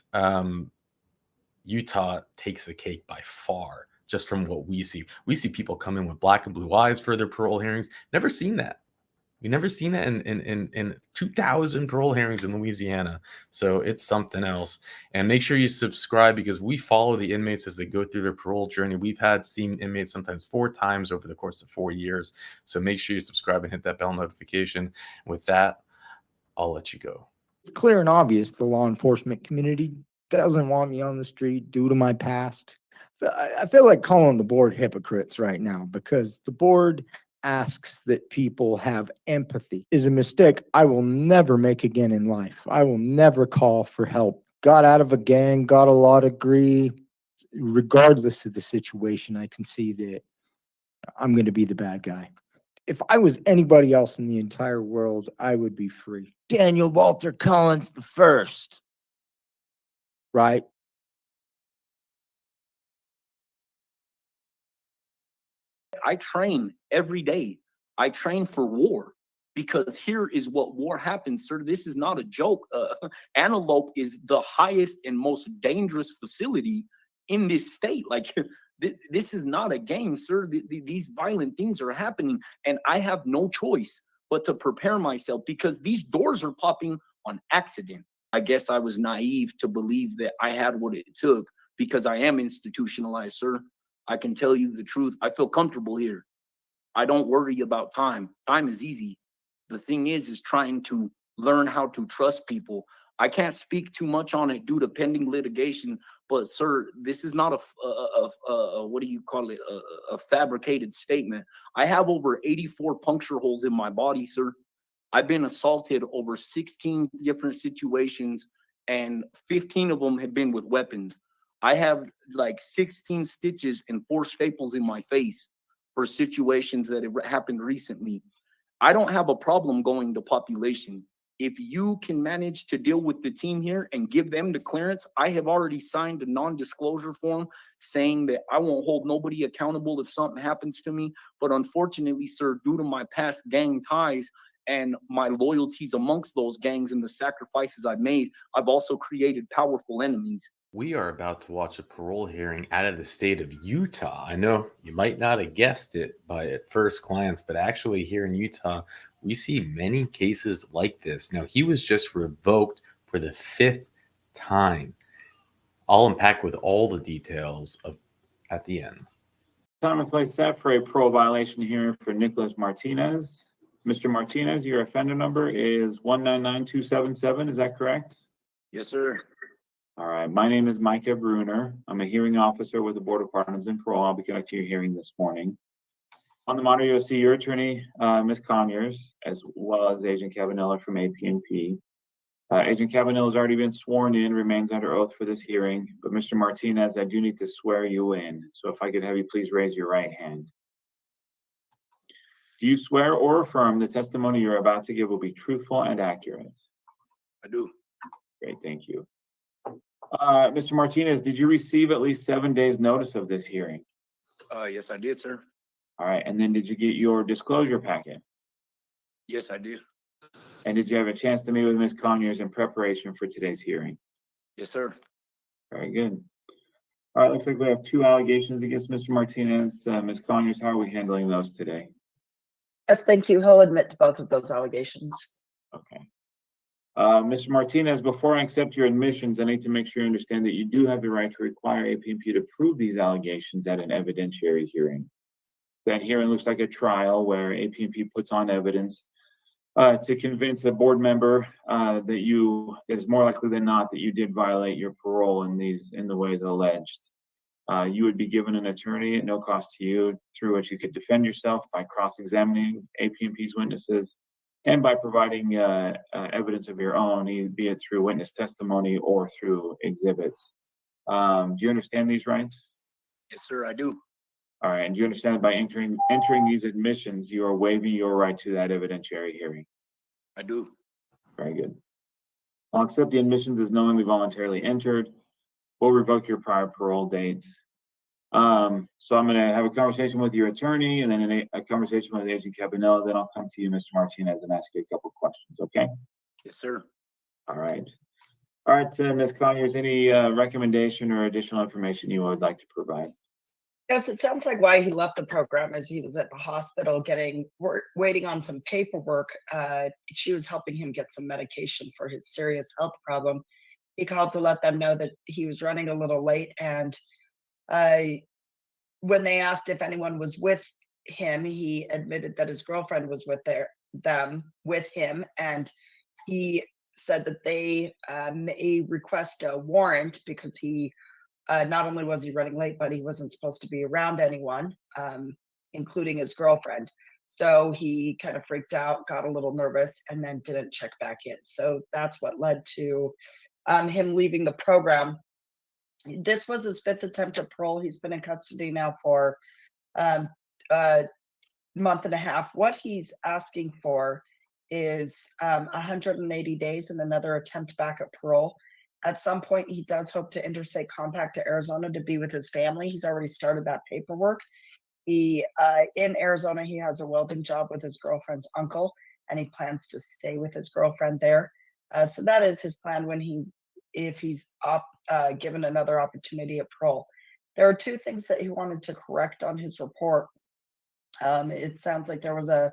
Utah takes the cake by far, just from what we see. We see people come in with black and blue eyes for their parole hearings. Never seen that. We never seen that in 2,000 parole hearings in Louisiana. So it's something else. And make sure you subscribe, because we follow the inmates as they go through their parole journey. We've seen inmates sometimes 4 times over the course of 4 years. So make sure you subscribe and hit that bell notification. With that, I'll let you go. It's clear and obvious the law enforcement community doesn't want me on the street due to my past. But I feel like calling the board hypocrites right now, because the board asks that people have empathy. Is a mistake I will never make again in life. I will never call for help. Got out of a gang, got a law degree. Regardless of the situation, I can see that I'm going to be the bad guy. If I was anybody else in the entire world, I would be free. Daniel Walter Collins the first, right? I train every day. I train for war, because here is what war happens, sir. This is not a joke. Antelope is the highest and most dangerous facility in this state. Like, this is not a game, sir. These violent things are happening, and I have no choice but to prepare myself, because these doors are popping on accident. I guess I was naive to believe that I had what it took, because I am institutionalized, sir. I can tell you the truth. I feel comfortable here. I don't worry about time. Time is easy. The thing is trying to learn how to trust people. I can't speak too much on it due to pending litigation, but sir, this is not what do you call it? A fabricated statement. I have over 84 puncture holes in my body, sir. I've been assaulted over 16 different situations, and 15 of them have been with weapons. I have like 16 stitches and 4 staples in my face for situations that have happened recently. I don't have a problem going to population. If you can manage to deal with the team here and give them the clearance, I have already signed a non-disclosure form saying that I won't hold nobody accountable if something happens to me. But unfortunately, sir, due to my past gang ties and my loyalties amongst those gangs and the sacrifices I've made, I've also created powerful enemies. We are about to watch a parole hearing out of the state of Utah. I know you might not have guessed it by at first glance, but actually here in Utah, we see many cases like this. Now, he was just revoked for the 5th time. I'll unpack with all the details at the end. Time and place set for a parole violation hearing for Nicholas Martinez. Mr. Martinez, your offender number is 199277. Is that correct? Yes, sir. All right. My name is Micah Bruner. I'm a hearing officer with the Board of Pardons and Parole. I'll be conducting your hearing this morning. On the monitor, you'll see your attorney, Ms. Conyers, as well as Agent Cabanilla from APNP. Agent Cabanilla has already been sworn in, remains under oath for this hearing. But Mr. Martinez, I do need to swear you in. So if I could have you please raise your right hand. Do you swear or affirm the testimony you're about to give will be truthful and accurate? I do. Great, thank you. Mr. Martinez, did you receive at least 7 days notice of this hearing? Yes, I did, sir. All right, and then did you get your disclosure packet? Yes, I did. And did you have a chance to meet with Ms. Conyers in preparation for today's hearing? Yes, sir. Very good. All right, looks like we have 2 allegations against Mr. Martinez. Ms. Conyers, how are we handling those today? Yes, thank you. He'll admit to both of those allegations. Okay. Mr. Martinez, before I accept your admissions, I need to make sure you understand that you do have the right to require APNP to prove these allegations at an evidentiary hearing. That hearing looks like a trial where APNP puts on evidence to convince a board member that is more likely than not that you did violate your parole in the ways alleged. You would be given an attorney at no cost to you, through which you could defend yourself by cross-examining APNP's witnesses and by providing evidence of your own, be it through witness testimony or through exhibits. Do you understand these rights? Yes, sir, I do. All right, and do you understand that by entering these admissions, you are waiving your right to that evidentiary hearing? I do. Very good. I'll accept the admissions as knowingly voluntarily entered. We'll revoke your prior parole dates. So I'm gonna have a conversation with your attorney and then a conversation with Agent Cabanella, then I'll come to you, Mr. Martinez, and ask you a couple questions, okay? Yes, sir. All right. All right, Ms. Conyers, any recommendation or additional information you would like to provide? Yes, it sounds like why he left the program is he was at the hospital waiting on some paperwork. She was helping him get some medication for his serious health problem. He called to let them know that he was running a little late, and when they asked if anyone was with him, he admitted that his girlfriend was with him, and he said that they may request a warrant because he not only was he running late, but he wasn't supposed to be around anyone, including his girlfriend. So he kind of freaked out, got a little nervous, and then didn't check back in. So that's what led to him leaving the program. This was his 5th attempt at parole. He's been in custody now for a month and a half. What he's asking for is 180 days and another attempt back at parole. At some point, he does hope to interstate compact to Arizona to be with his family. He's already started that paperwork. In Arizona, he has a welding job with his girlfriend's uncle, and he plans to stay with his girlfriend there. So that is his plan if he's given another opportunity at parole. There are 2 things that he wanted to correct on his report. It sounds like there was in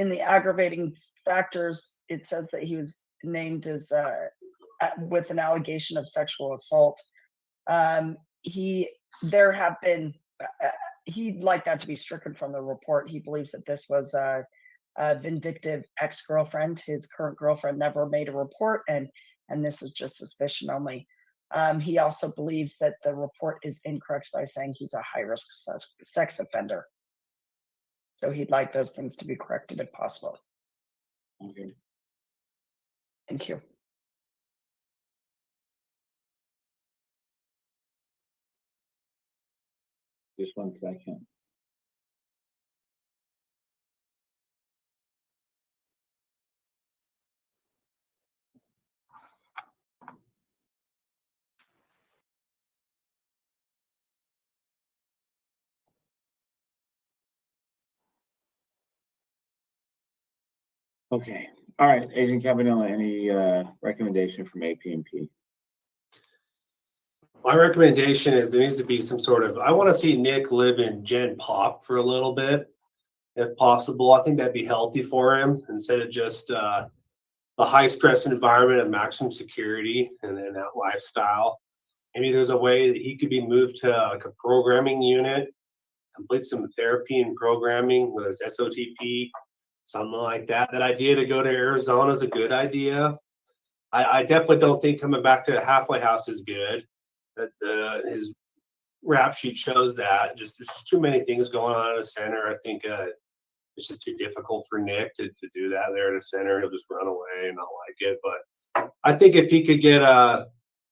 the aggravating factors, it says that he was named as with an allegation of sexual assault. He'd like that to be stricken from the report. He believes that this was a vindictive ex-girlfriend. His current girlfriend never made a report, and this is just suspicion only. He also believes that the report is incorrect by saying he's a high-risk sex offender. So he'd like those things to be corrected if possible. Okay. Thank you. Just 1 second. Okay. All right, Agent Cabanella, any recommendation from APMP? My recommendation is there needs to be some sort of, I want to see Nick live in Gen Pop for a little bit, if possible. I think that'd be healthy for him instead of just the high stress environment of maximum security and then that lifestyle. Maybe there's a way that he could be moved to like a programming unit, complete some therapy and programming, whether it's SOTP, something like that. That idea to go to Arizona is a good idea. I definitely don't think coming back to a halfway house is good. That his rap sheet shows that. There's just too many things going on in a center. I think it's just too difficult for Nick to do that there at a center. He'll just run away and not like it. But I think if he could get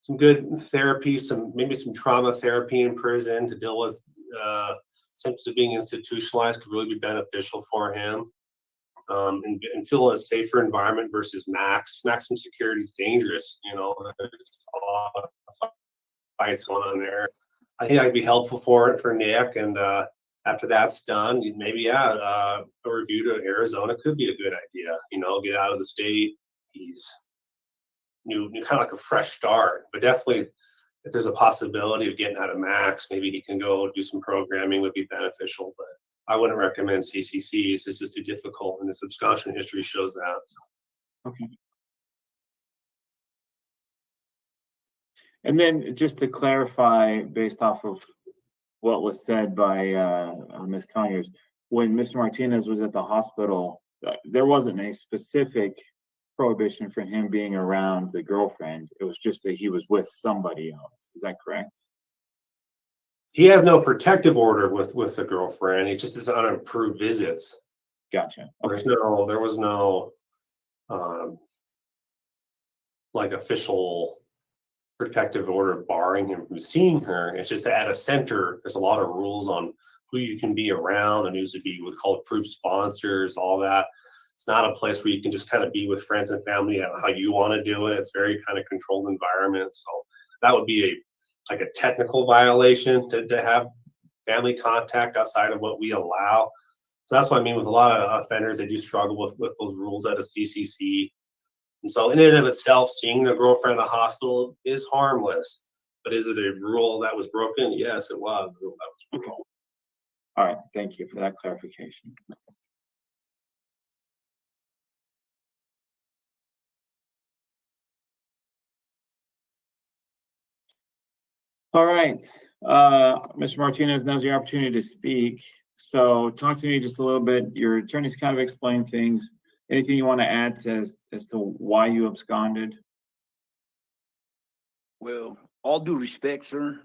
some good therapy, maybe some trauma therapy in prison to deal with symptoms of being institutionalized could really be beneficial for him. And feel a safer environment versus maximum security is dangerous. You know, there's a lot of fights going on there. I think that'd be helpful for Nick. And after that's done, maybe a review to Arizona could be a good idea. You know, get out of the state. He's new kind of like a fresh start. But definitely, if there's a possibility of getting out of max, maybe he can go do some programming would be beneficial. But I wouldn't recommend CCCs. This is too difficult, and the subconscious history shows that. Okay. And then just to clarify, based off of what was said by Ms. Conyers, when Mr. Martinez was at the hospital, there wasn't a specific prohibition for him being around the girlfriend. It was just that he was with somebody else. Is that correct? He has no protective order with the girlfriend. He just is unapproved visits. Gotcha. Okay. There was no, like official protective order barring him from seeing her. It's just that at a center, there's a lot of rules on who you can be around and who's to be with called approved sponsors, all that. It's not a place where you can just kind of be with friends and family how you want to do it. It's very kind of controlled environment. So that would be like a technical violation to have family contact outside of what we allow. So that's what I mean with a lot of offenders, they do struggle with those rules at a CCC. And so in and of itself, seeing the girlfriend in the hospital is harmless. But is it a rule that was broken? Yes, it was a rule that was broken. All right. Thank you for that clarification. All right, Mr. Martinez, now's your opportunity to speak. So talk to me just a little bit. Your attorneys kind of explained things. Anything you want to add as to why you absconded? Well, all due respect, sir.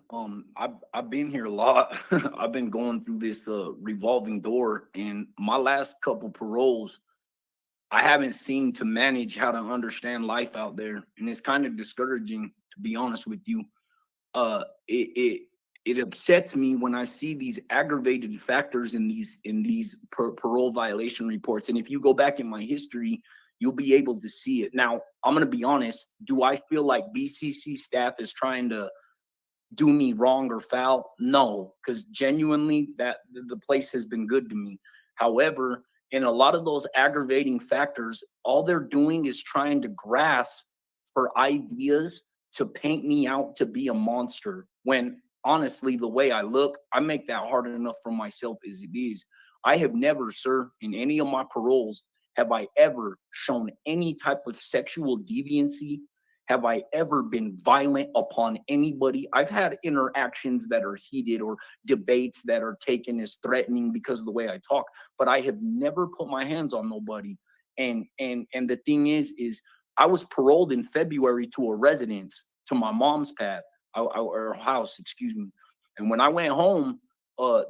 I've been here a lot. I've been going through this revolving door, and my last couple paroles, I haven't seen to manage how to understand life out there, and it's kind of discouraging, to be honest with you. It upsets me when I see these aggravated factors in these parole violation reports. And if you go back in my history, you'll be able to see it. Now, I'm gonna be honest. Do I feel like BCC staff is trying to do me wrong or foul? No, because genuinely that the place has been good to me. However, in a lot of those aggravating factors, all they're doing is trying to grasp for ideas to paint me out to be a monster, when honestly, the way I look, I make that hard enough for myself as it is. I have never, sir, in any of my paroles, have I ever shown any type of sexual deviancy? Have I ever been violent upon anybody? I've had interactions that are heated or debates that are taken as threatening because of the way I talk, but I have never put my hands on nobody. And the thing is I was paroled in February to a residence, to my mom's pad, or house, excuse me. And when I went home,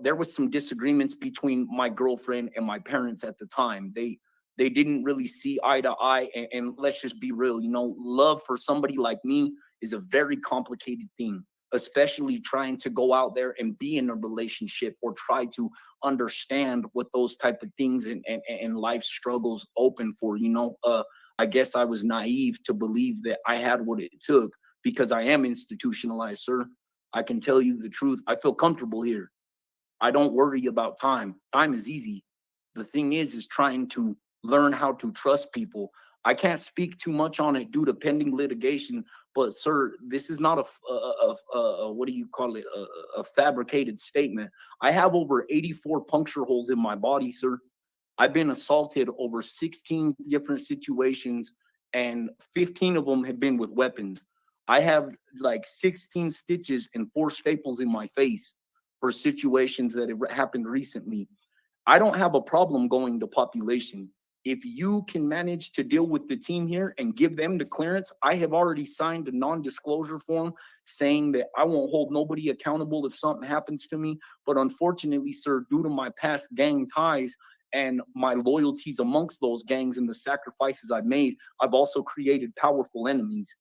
there was some disagreements between my girlfriend and my parents at the time. They didn't really see eye to eye, and let's just be real, you know, love for somebody like me is a very complicated thing, especially trying to go out there and be in a relationship or try to understand what those type of things and life struggles open for, you know. I guess I was naive to believe that I had what it took because I am institutionalized, sir. I can tell you the truth. I feel comfortable here. I don't worry about time. Time is easy. The thing is trying to learn how to trust people. I can't speak too much on it due to pending litigation, but sir, this is not a what do you call it? A fabricated statement. I have over 84 puncture holes in my body, sir. I've been assaulted over 16 different situations, and 15 of them have been with weapons. I have like 16 stitches and 4 staples in my face for situations that have happened recently. I don't have a problem going to population. If you can manage to deal with the team here and give them the clearance, I have already signed a non-disclosure form saying that I won't hold nobody accountable if something happens to me. But unfortunately, sir, due to my past gang ties and my loyalties amongst those gangs and the sacrifices I've made, I've also created powerful enemies.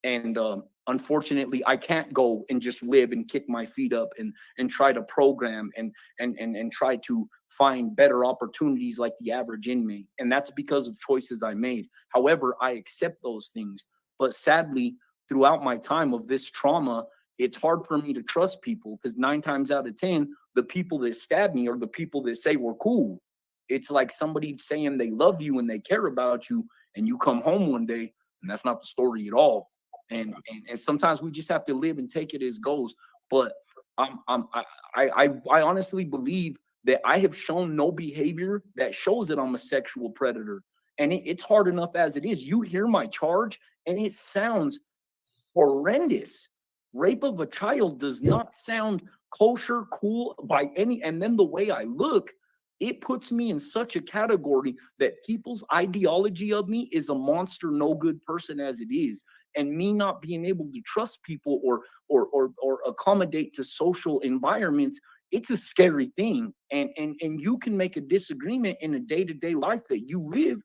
And unfortunately, I can't go and just live and kick my feet up and try to program and try to find better opportunities like the average inmate. And that's because of choices I made. However, I accept those things. But sadly, throughout my time of this trauma, it's hard for me to trust people because 9 times out of 10, the people that stab me are the people that say we're cool. It's like somebody saying they love you and they care about you, and you come home one day and that's not the story at all. And sometimes we just have to live and take it as goes. But I honestly believe that I have shown no behavior that shows that I'm a sexual predator. And it's hard enough as it is. You hear my charge and it sounds horrendous. Rape of a child does not sound kosher, cool by any, and then the way I look, it puts me in such a category that people's ideology of me is a monster, no good person as it is. And me not being able to trust people or accommodate to social environments it's a scary thing. And you can make a disagreement in a day-to-day life that you live,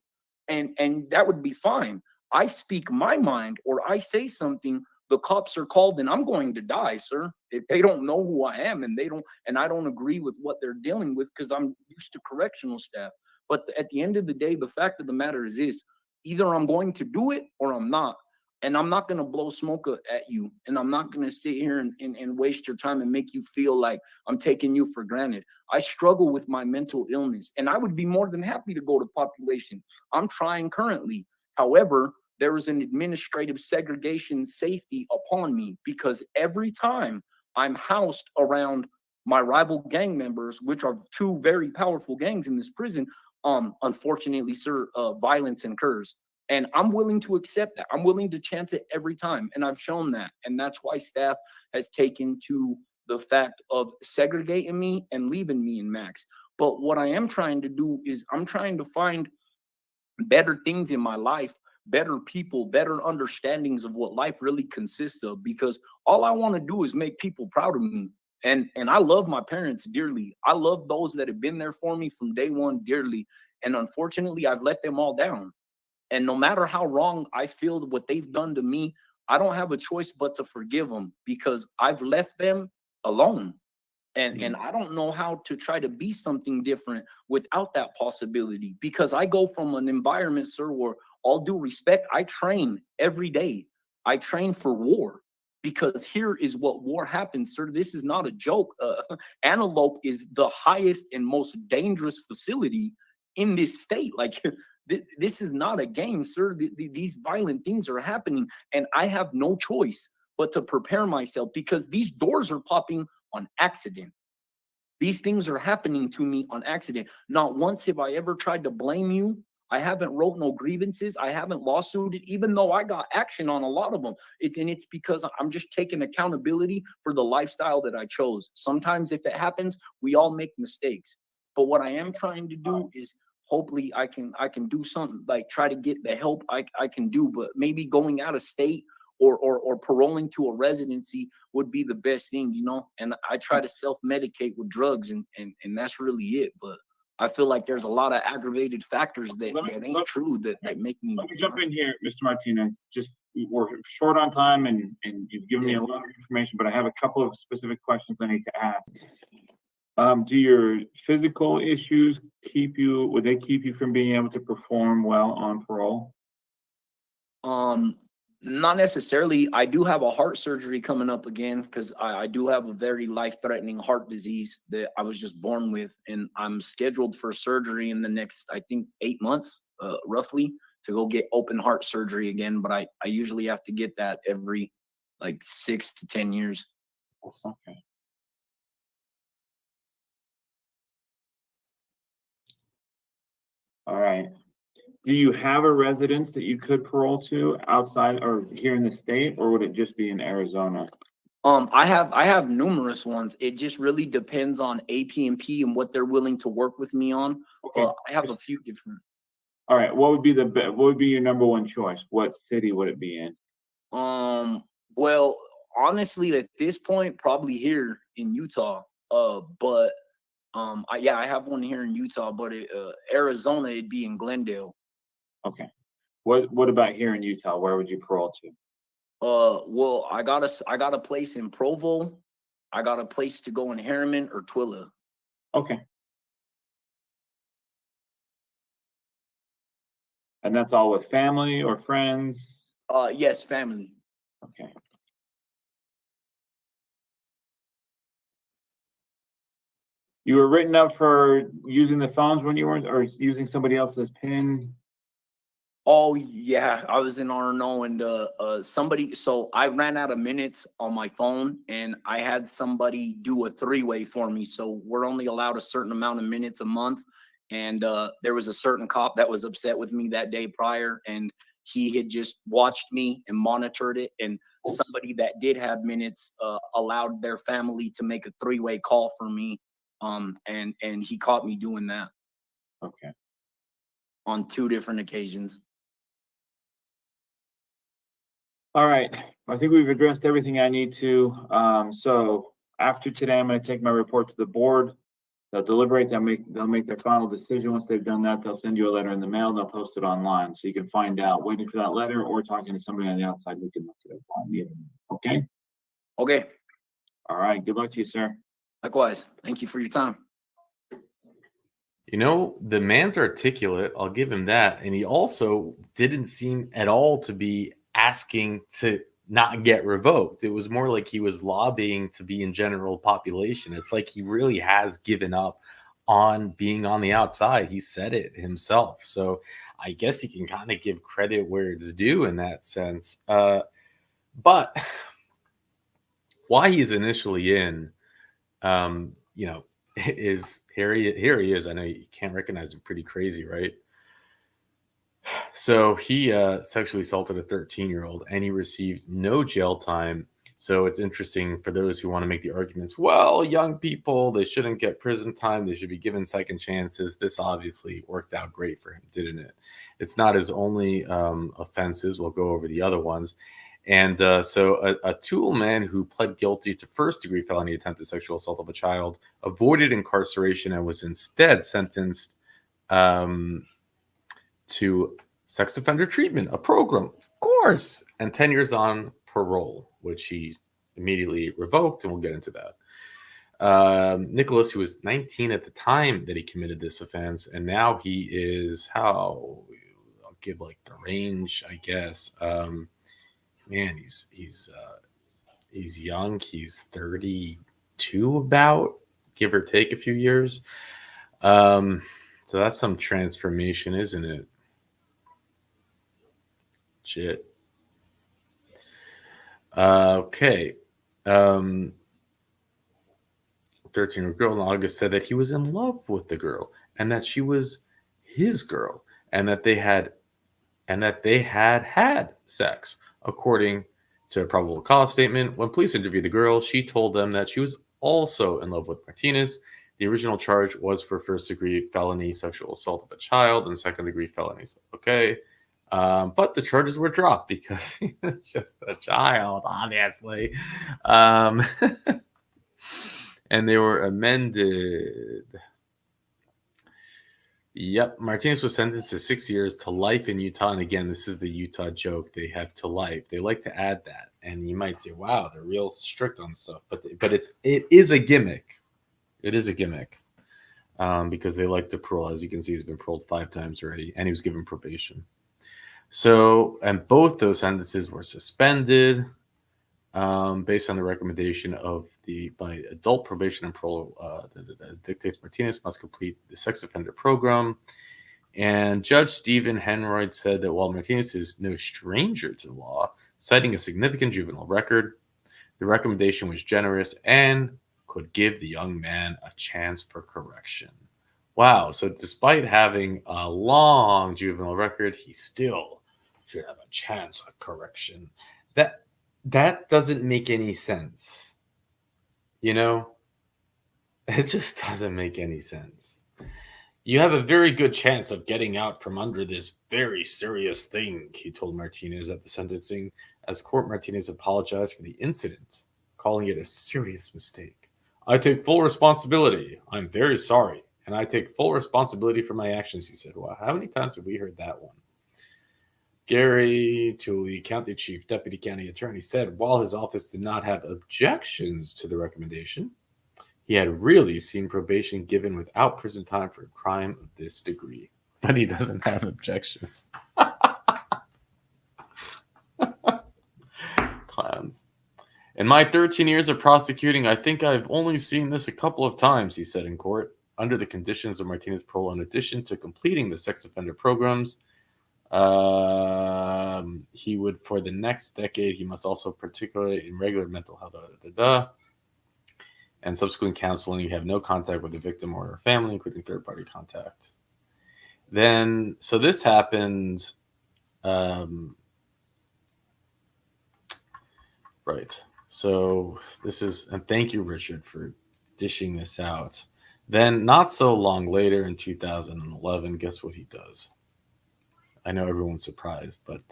and that would be fine. I speak my mind or I say something, the cops are called and I'm going to die, sir. If they don't know who I am and I don't agree with what they're dealing with, because I'm used to correctional staff. But at the end of the day, the fact of the matter is this: either I'm going to do it or I'm not. And I'm not going to blow smoke at you. And I'm not going to sit here and waste your time and make you feel like I'm taking you for granted. I struggle with my mental illness, and I would be more than happy to go to population. I'm trying currently. However, there is an administrative segregation safety upon me, because every time I'm housed around my rival gang members, which are two very powerful gangs in this prison, unfortunately, sir, violence occurs. And I'm willing to accept that. I'm willing to chance it every time. And I've shown that. And that's why staff has taken to the fact of segregating me and leaving me in max. But what I am trying to do is I'm trying to find better things in my life, better people, better understandings of what life really consists of, because all I want to do is make people proud of me. And I love my parents dearly. I love those that have been there for me from day one dearly. And unfortunately, I've let them all down. And no matter how wrong I feel what they've done to me, I don't have a choice but to forgive them, because I've left them alone. And I don't know how to try to be something different without that possibility, because I go from an environment, sir, where, all due respect, I train every day. I train for war, because here is what war happens, sir. This is not a joke. Antelope is the highest and most dangerous facility in this state. Like, this is not a game, sir. These violent things are happening, and I have no choice but to prepare myself, because these doors are popping on accident. These things are happening to me on accident. Not once have I ever tried to blame you. I haven't wrote no grievances. I haven't lawsuited, even though I got action on a lot of them. It's because I'm just taking accountability for the lifestyle that I chose. Sometimes if it happens, we all make mistakes. But what I am trying to do is, hopefully I can do something, like try to get the help I can do. But maybe going out of state or paroling to a residency would be the best thing, you know. And I try to self-medicate with drugs, and that's really it. But I feel like there's a lot of aggravated factors that ain't true that make me. Let me jump in here, Mr. Martinez. Just, we're short on time, and you've given me a lot of information, but I have a couple of specific questions I need to ask. Do your physical issues would they keep you from being able to perform well on parole? Not necessarily. I do have a heart surgery coming up again, because I do have a very life-threatening heart disease that I was just born with, and I'm scheduled for surgery in the next, I think, 8 months, roughly, to go get open heart surgery again. But I usually have to get that every like 6 to 10 years. Okay. All right. Do you have a residence that you could parole to outside or here in the state, or would it just be in Arizona? I have numerous ones. It just really depends on AP&P and what they're willing to work with me on. Okay. I have a few different. All right. What would be your number one choice? What city would it be in? Well, honestly, at this point, probably here in Utah. But I have one here in Utah, but Arizona, it'd be in Glendale. Okay. What about here in Utah? Where would you parole to? Well, I got a place in Provo. I got a place to go in Harriman or Twilla. Okay. And that's all with family or friends? Yes, family. Okay. You were written up for using the phones when you weren't, or using somebody else's PIN? Oh yeah, I was in RNO, and so I ran out of minutes on my phone, and I had somebody do a 3-way for me. So we're only allowed a certain amount of minutes a month, and there was a certain cop that was upset with me that day prior, and he had just watched me and monitored it, and somebody that did have minutes allowed their family to make a 3-way call for me, and he caught me doing that. Okay. On 2 different occasions. All right, I think we've addressed everything I need to. So After today, I'm going to take my report to the board. They'll deliberate, they'll make their final decision. Once they've done that, they'll send you a letter in the mail, and they'll post it online. So you can find out waiting for that letter or talking to somebody on the outside who can look it up on the internet. Okay? Okay, All right. Good luck to you, sir. likewise. Thank you for your time. You know, the man's articulate, I'll give him that. And he also didn't seem at all to be asking to not get revoked. It was more like he was lobbying to be in general population. It's like he really has given up on being on the outside. He said it himself. So I guess he can kind of give credit where it's due in that sense. But why he's initially in, you know, is here he is. I know you can't recognize him. Pretty crazy, right? So he sexually assaulted a 13-year-old and he received no jail time. So it's interesting for those who want to make the arguments, well, young people, they shouldn't get prison time. They should be given second chances. This obviously worked out great for him, didn't it? It's not his only offenses. We'll go over the other ones. And so a Tool man who pled guilty to first-degree felony attempted sexual assault of a child avoided incarceration and was instead sentenced to sex offender treatment, a program, of course, and 10 years on parole, which he immediately revoked, and we'll get into that. Nicholas, who was 19 at the time that he committed this offense, and now he is, I'll give like the range, I guess. Man, he's young. He's 32, about, give or take a few years. So that's some transformation, isn't it? Shit. Okay. 13-year-old girl in August said that he was in love with the girl and that she was his girl and that they had had sex. According to a probable cause statement, when police interviewed the girl, she told them that she was also in love with Martinez. The original charge was for first-degree felony sexual assault of a child and second-degree felonies. Okay. But the charges were dropped because he was just a child, obviously. And they were amended. Yep, Martinez was sentenced to 6 years to life in Utah. And again, this is the Utah joke. They have to life. They like to add that. And you might say, wow, they're real strict on stuff. But it is a gimmick. It is a gimmick. Because they like to parole. As you can see, he's been paroled 5 times already. And he was given probation. So, and both those sentences were suspended based on the recommendation by adult probation and parole that dictates Martinez must complete the sex offender program. And Judge Stephen Henroyd said that while Martinez is no stranger to the law, citing a significant juvenile record, the recommendation was generous and could give the young man a chance for correction. Wow. So despite having a long juvenile record, he still should have a chance at correction. That doesn't make any sense. You know? It just doesn't make any sense. You have a very good chance of getting out from under this very serious thing, he told Martinez at the sentencing. As court, Martinez apologized for the incident, calling it a serious mistake. I take full responsibility. I'm very sorry. And I take full responsibility for my actions, he said. Wow, how many times have we heard that one? Gary Tooley, County Chief, Deputy County Attorney, said while his office did not have objections to the recommendation, he had really seen probation given without prison time for a crime of this degree. But he doesn't have objections. Clowns. In my 13 years of prosecuting, I think I've only seen this a couple of times, he said in court. Under the conditions of Martinez parole, in addition to completing the sex offender programs, he would, for the next decade, he must also particularly in regular mental health, and subsequent counseling, have no contact with the victim or her family, including third-party contact. Then, so this happened, right. So this is, and thank you, Richard, for dishing this out. Then, not so long later in 2011, guess what he does? I know everyone's surprised, but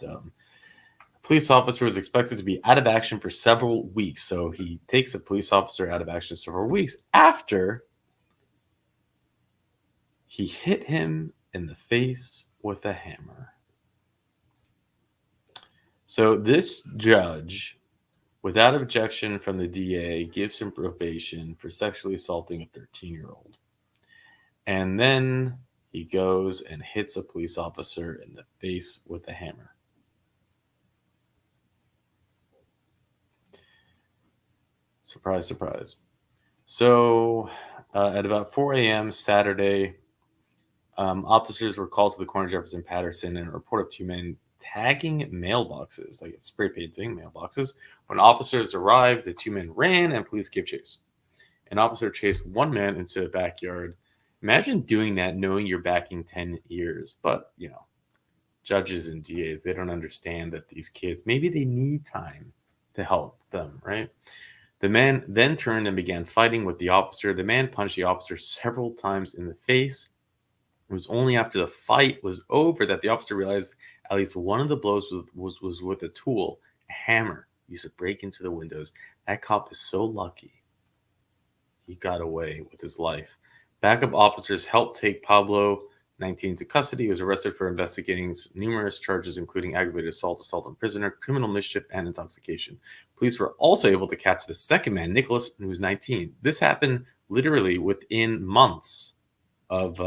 Police officer was expected to be out of action for several weeks. So he takes a police officer out of action several weeks after he hit him in the face with a hammer. So this judge, without objection from the DA, gives him probation for sexually assaulting a 13-year-old. And then he goes and hits a police officer in the face with a hammer. Surprise, surprise. So at about 4 a.m. Saturday, officers were called to the corner of Jefferson Patterson and a report of two men tagging mailboxes, like spray painting mailboxes. When officers arrived, the two men ran and police gave chase. An officer chased one man into a backyard. Imagine doing that knowing you're backing 10 years. But, you know, judges and DAs, they don't understand that these kids, maybe they need time to help them, right? The man then turned and began fighting with the officer. The man punched the officer several times in the face. It was only after the fight was over that the officer realized at least one of the blows was with a tool, a hammer, used to break into the windows. That cop is so lucky he got away with his life. Backup officers helped take Pablo, 19, to custody. He was arrested for investigating numerous charges, including aggravated assault, assault on prisoner, criminal mischief, and intoxication. Police were also able to catch the second man, Nicholas, who was 19. This happened literally within months of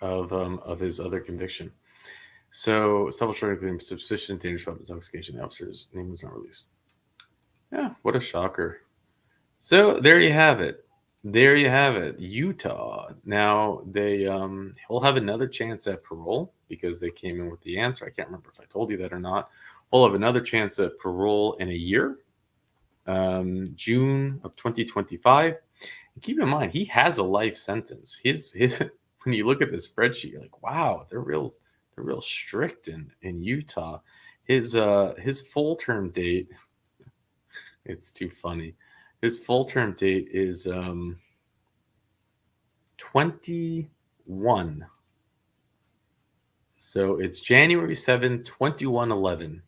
of his other conviction. So, several charges including suspicion, dangerous weapon, intoxication. The officer's name was not released. Yeah, what a shocker. So there you have it. There you have it. Utah. Now they will have another chance at parole because they came in with the answer. I can't remember if I told you that or not. We'll have another chance at parole in a year, June of 2025. And keep in mind, he has a life sentence. His when you look at the spreadsheet, you're like, wow, they're real strict in Utah. His full term date, it's too funny. His full term date is 21. So it's January 7, 2111.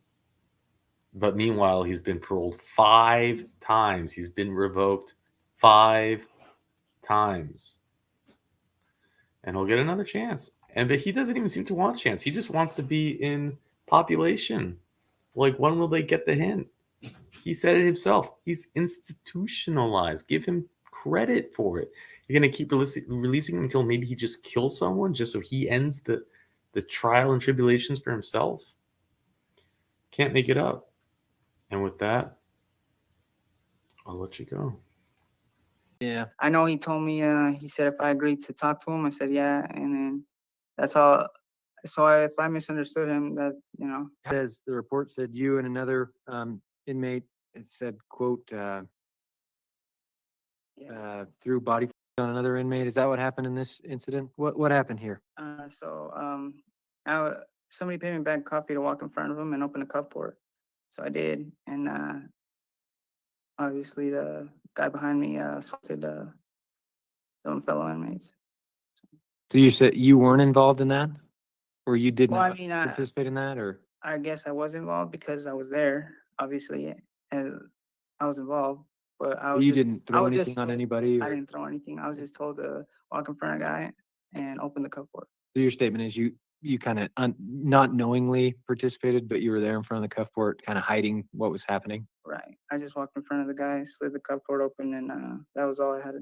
But meanwhile, he's been paroled 5 times. He's been revoked 5 times. And he'll get another chance. But he doesn't even seem to want a chance. He just wants to be in population. Like, when will they get the hint? He said it himself. He's institutionalized. Give him credit for it. You're going to keep releasing him until maybe he just kills someone just so he ends the trial and tribulations for himself? Can't make it up. And with that, I'll let you go. Yeah. I know he told me, he said if I agreed to talk to him, I said yeah. And then that's all. So if I misunderstood him, that, you know. As the report said, you and another inmate, it said, quote, threw body on another inmate. Is that what happened in this incident? What happened here? Somebody paid me back coffee to walk in front of him and open the cupboard. So I did. And obviously the guy behind me assaulted some fellow inmates. So you said you weren't involved in that? Or you didn't Well, I mean, participate in that? Or I guess I was involved because I was there, obviously, and I was involved. But I was you just, didn't I throw was anything just on told- anybody? I Or? didn't throw anything. I was just told to walk in front of a guy and open the cupboard. So your statement is you kind of not knowingly participated, but you were there in front of the cuffport, kind of hiding what was happening. Right. I just walked in front of the guy, slid the cupboard open, and that was all I had.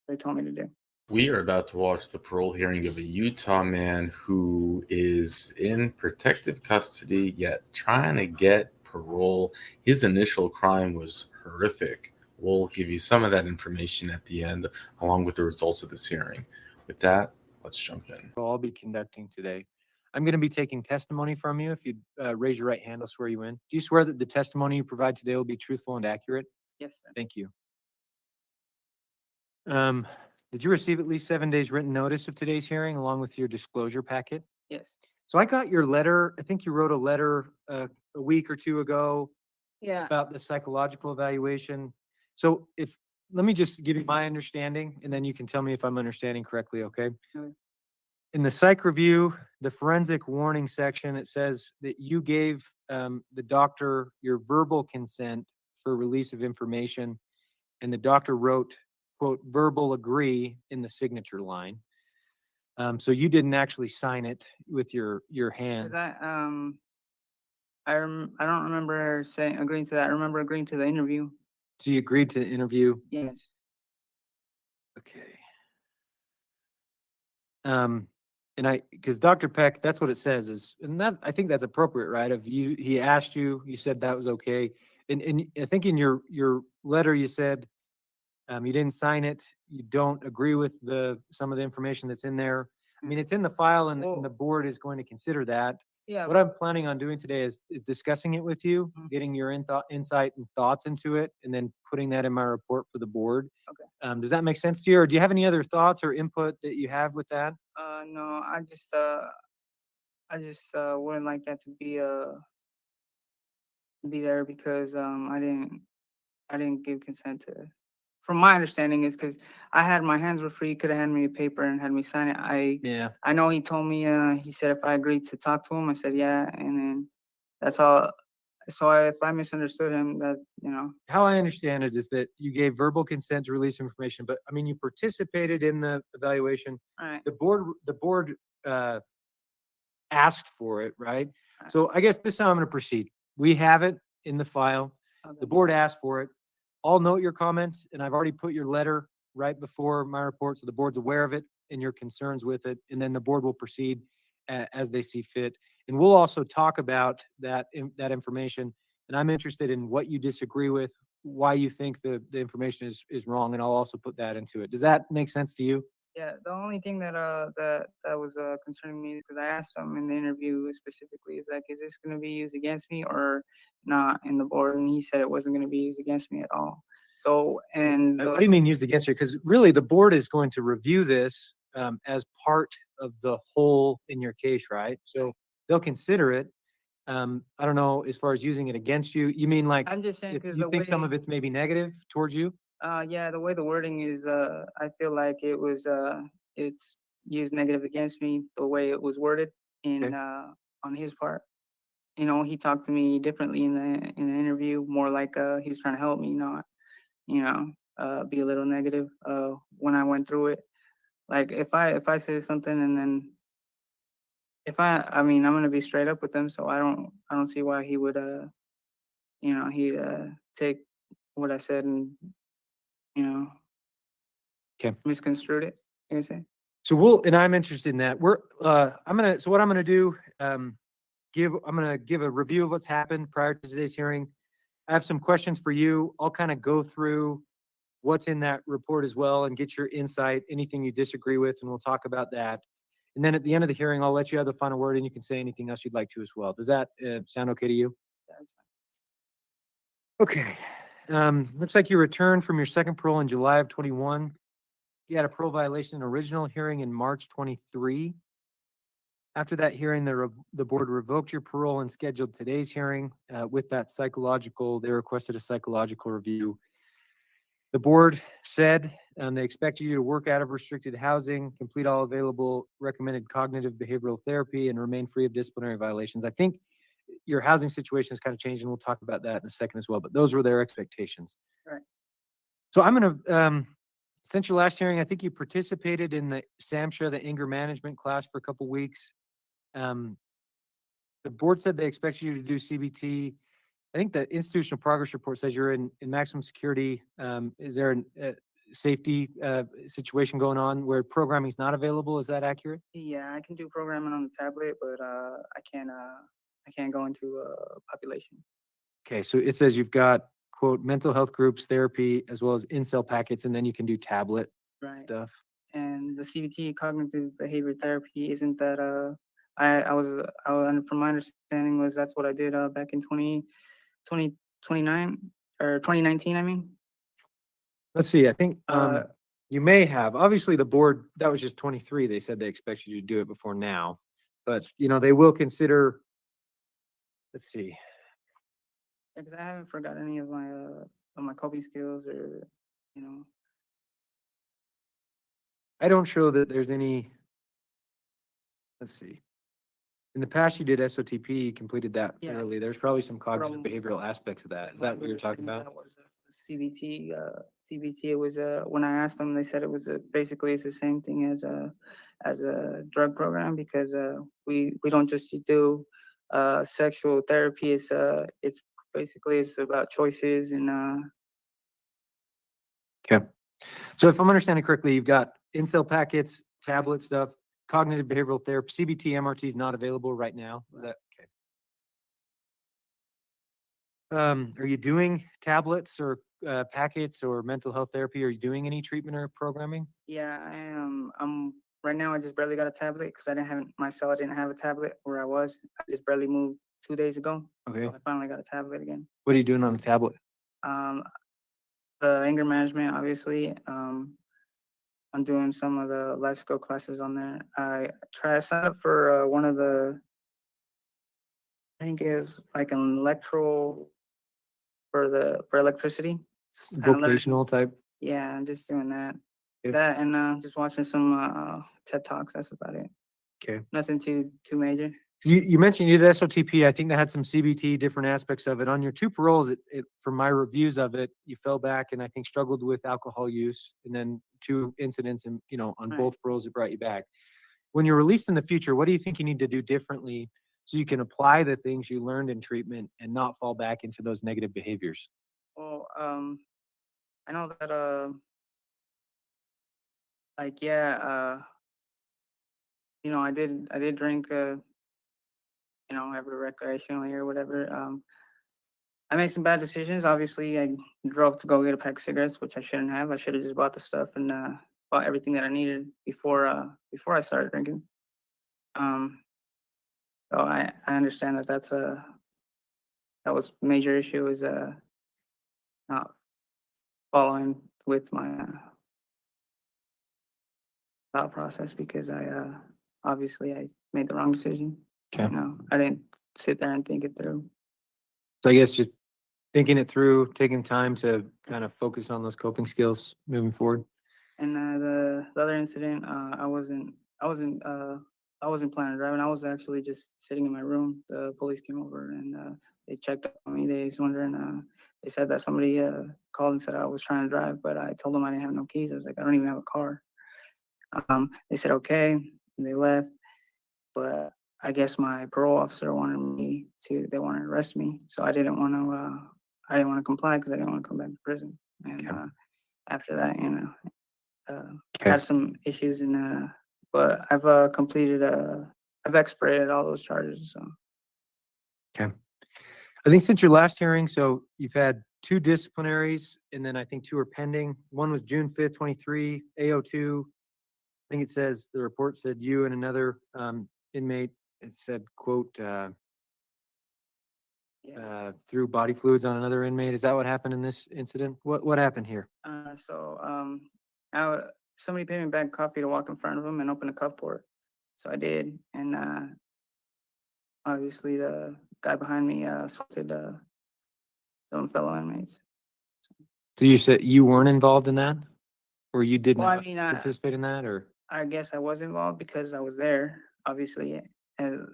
They told me to do. We are about to watch the parole hearing of a Utah man who is in protective custody, yet trying to get parole. His initial crime was horrific. We'll give you some of that information at the end, along with the results of this hearing. With that, let's jump in. I'll be conducting today. I'm going to be taking testimony from you. If you raise your right hand, I'll swear you in. Do you swear that the testimony you provide today will be truthful and accurate? Yes, sir. Thank you. Did you receive at least 7 days written notice of today's hearing along with your disclosure packet? Yes. So I got your letter. I think you wrote a letter a week or two ago Yeah. about the psychological evaluation. So let me just give you my understanding and then you can tell me if I'm understanding correctly, okay? Okay. In the psych review, the forensic warning section, it says that you gave the doctor your verbal consent for release of information, and the doctor wrote, quote, verbal agree in the signature line. So you didn't actually sign it with your hand. Cause I don't remember agreeing to that. I remember agreeing to the interview. So you agreed to the interview? Yes. Okay. And because Dr. Peck, that's what it says is, and that, I think that's appropriate, right? If he asked you, you said that was okay. And I think in your letter, you said, you didn't sign it. You don't agree with some of the information that's in there. I mean, it's in the file and the board is going to consider that. Yeah. What I'm planning on doing today is discussing it with you, getting your insight and thoughts into it, and then putting that in my report for the board. Okay. Does that make sense to you? Or do you have any other thoughts or input that you have with that? No, I just wouldn't like that to be there because I didn't give consent to. From my understanding is because I had my hands were free, could have handed me a paper and had me sign it. I know he told me he said if I agreed to talk to him, I said yeah, and then that's all. So if I misunderstood him, that How I understand it is that you gave verbal consent to release information, but I mean, you participated in the evaluation. Alright. The board asked for it, right? So I guess this is how I'm going to proceed. We have it in the file. The board asked for it. I'll note your comments, and I've already put your letter right before my report, so the board's aware of it and your concerns with it, and then the board will proceed as they see fit. And we'll also talk about that information, and I'm interested in what you disagree with, why you think the information is wrong, and I'll also put that into it. Does that make sense to you? Yeah, the only thing that was concerning me is because I asked him in the interview specifically is like, is this going to be used against me or not in the board? And he said it wasn't going to be used against me at all. So, and What do you mean used against you? Because really the board is going to review this as part of the whole in your case, right? So they'll consider it. I don't know, as far as using it against you, you mean like I'm just saying if because you think some of it's maybe negative towards you? yeah, the way the wording is, I feel like it's used negative against me, the way it was worded on his part. He talked to me differently in the interview, more like he was trying to help me, not, be a little negative when I went through it. Like if I say something and then I mean, I'm gonna be straight up with them, so I don't see why he would he take what I said and misconstrued it. You know what I'm saying? So and I'm interested in that. So what I'm gonna do, I'm gonna give a review of what's happened prior to today's hearing. I have some questions for you. I'll kind of go through what's in that report as well and get your insight, anything you disagree with, and we'll talk about that. And then at the end of the hearing, I'll let you have the final word and you can say anything else you'd like to as well. Does that sound okay to you? Okay. Looks like you returned from your second parole in July of 21. You had a parole violation original hearing in March 23. After that hearing, the board revoked your parole and scheduled today's hearing with that they requested a psychological review. The board said they expect you to work out of restricted housing, complete all available recommended cognitive behavioral therapy, and remain free of disciplinary violations. I think your housing situation has kind of changed, and we'll talk about that in a second as well, but those were their expectations. Right. So I'm going to, since your last hearing, I think you participated in the SAMHSA, the anger management class for a couple weeks. The board said they expect you to do CBT. I think the institutional progress report says you're in maximum security. Is there a safety situation going on where programming is not available? Is that accurate? Yeah, I can do programming on the tablet, but I can't go into population. Okay, so it says you've got, quote, mental health groups, therapy, as well as in-cell packets, and then you can do tablet stuff. And the CBT, cognitive behavior therapy, isn't that from my understanding was that's what I did back in 2019, I mean. Let's see, I think you may have. Obviously, the board, that was just 23. They said they expect you to do it before now. But, they will consider, let's see. Because I haven't forgot any of my coping skills or, you know. I don't show that there's any, let's see. In the past, you did SOTP, you completed that Yeah. thoroughly. There's probably some cognitive From- behavioral aspects of that. Is that what you're talking about? That was CBT. CBT. It was when I asked them, they said it was basically it's the same thing as a drug program because we don't just do sexual therapy. It's basically it's about choices and Okay. So if I'm understanding correctly, you've got incel packets, tablet stuff, cognitive behavioral therapy, CBT, MRT is not available right now. Is that okay? Are you doing tablets or packets or mental health therapy? Are you doing any treatment or programming? yeah, I am. Right now. I just barely got a tablet because I didn't have a tablet where I was. I just barely moved 2 days ago. Okay. So I finally got a tablet again. What are you doing on the tablet? Anger management, obviously. I'm doing some of the life skill classes on there. I signed up for one of the, I think it's like an electoral for electricity. Kinda learning- Vocational type? Yeah, I'm just doing that. Okay. That and just watching some TED Talks. That's about it. Okay. Nothing too major. You mentioned you did SOTP. I think that had some CBT, different aspects of it. On your two paroles, from my reviews of it, you fell back and I think struggled with alcohol use, and then 2 incidents, and on Right. both paroles it brought you back. When you're released in the future, what do you think you need to do differently so you can apply the things you learned in treatment and not fall back into those negative behaviors? Well, I know that like yeah, I did drink every recreationally or whatever. I made some bad decisions. Obviously, I drove to go get a pack of cigarettes, which I shouldn't have. I should have just bought the stuff and bought everything that I needed before I started drinking. So I understand that that was a major issue is not following with my thought process because I obviously I made the wrong decision. Okay. I didn't sit there and think it through. So I guess just thinking it through, taking time to kind of focus on those coping skills moving forward. And the other incident, I wasn't planning on driving. I was actually just sitting in my room. The police came over and they checked up on me. They was wondering. They said that somebody called and said I was trying to drive, but I told them I didn't have no keys. I was like, I don't even have a car. They said okay, and they left. But I guess my parole officer wanted they wanted to arrest me, so I didn't want to comply because I didn't want to come back to prison. And after that, had some issues but I've completed I've expedited all those charges. So Okay. I think since your last hearing, so you've had 2 disciplinaries, and then I think 2 are pending. One was June 5th, 23, AO2. I think it says, the report said you and another inmate, it said, quote, threw body fluids on another inmate. Is that what happened in this incident? What happened here? Somebody paid me back coffee to walk in front of him and open the cup port. So I did, and obviously the guy behind me assaulted some fellow inmates. So you said you weren't involved in that? Or you did Well, I not mean, participate in that, or? I guess I was involved because I was there, obviously, and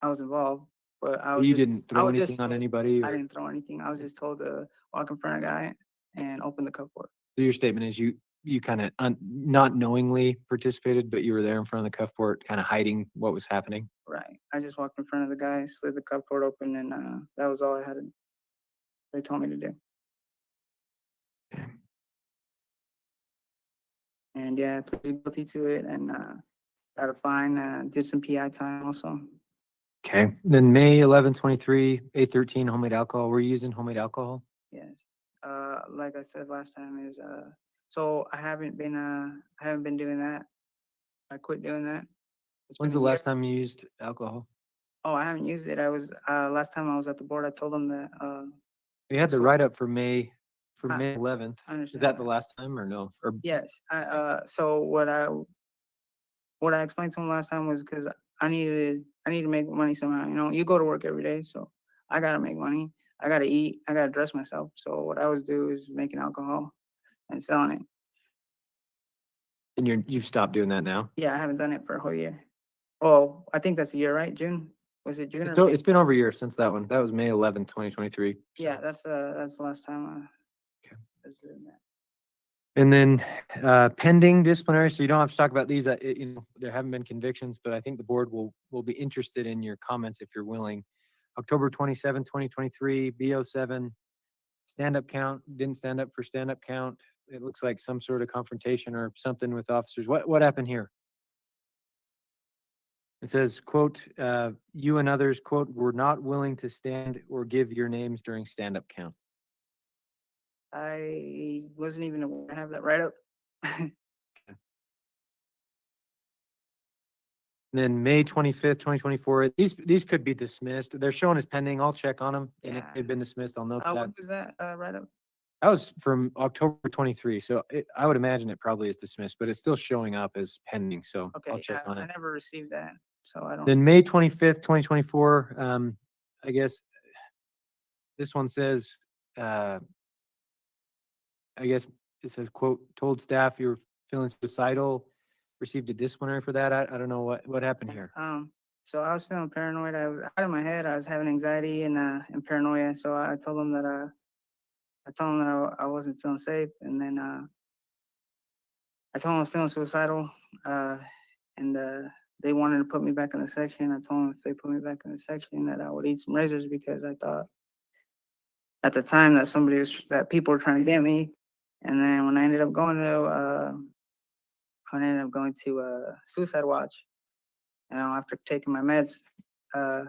I was involved. But I was You just, didn't I throw was anything just on told- anybody? I Or didn't throw anything. I was just told to walk in front of a guy and open the cup port. so your statement is you kind of not knowingly participated, but you were there in front of the cuff port, kind of hiding what was happening? Right. I just walked in front of the guy, slid the cup port open, and that was all they told me to do. And yeah, I pleaded guilty to it and got a fine, did some PI time also. Okay. Then May 11, 23, 813 homemade alcohol. Were you using homemade alcohol? Yes. Like I said last time is so I haven't been doing that. I quit doing that. It's When's been the a last year. time you used alcohol? Oh, I haven't used it. I was last time I was at the board, I told them that You had the write-up for May I- 11th. I Is understand that the that. last time or no? Or yes. So what I explained to him last time was because I need to make money somehow. You go to work every day, so I gotta make money. I gotta eat, I gotta dress myself. So what I always do is making alcohol and selling it. And you've stopped doing that now? Yeah, I haven't done it for a whole year. Well, I think that's a year, right? June? Was it June or So May? it's been over a year since that one. That was May 11th, 2023. Yeah, that's the last time I was doing that. And then pending disciplinary, so you don't have to talk about these. There haven't been convictions, but I think the board will be interested in your comments if you're willing. October 27, 2023, B07, stand-up count, didn't stand up for stand-up count. It looks like some sort of confrontation or something with officers. What happened here? It says, quote, you and others, quote, were not willing to stand or give your names during stand-up count. I wasn't even aware I have that right up. Then May 25th, 2024, these could be dismissed. They're shown as pending. I'll check on them. And if Yeah. they've been dismissed, I'll note that. What was that right up? That was from October 23. So I would imagine it probably is dismissed, but it's still showing up as pending. So Okay, I'll check on I it. never received that, so I don't. Then May 25th, 2024, I guess this one says, I guess it says, quote, told staff you're feeling suicidal, received a disciplinary for that. I don't know what happened here. So I was feeling paranoid. I was out of my head. I was having anxiety and paranoia. So I told them that I wasn't feeling safe, and then I told them I was feeling suicidal. And they wanted to put me back in the section. I told them if they put me back in the section that I would eat some razors because I thought at the time that people were trying to get me. And then when I ended up going to Suicide Watch, after taking my meds, and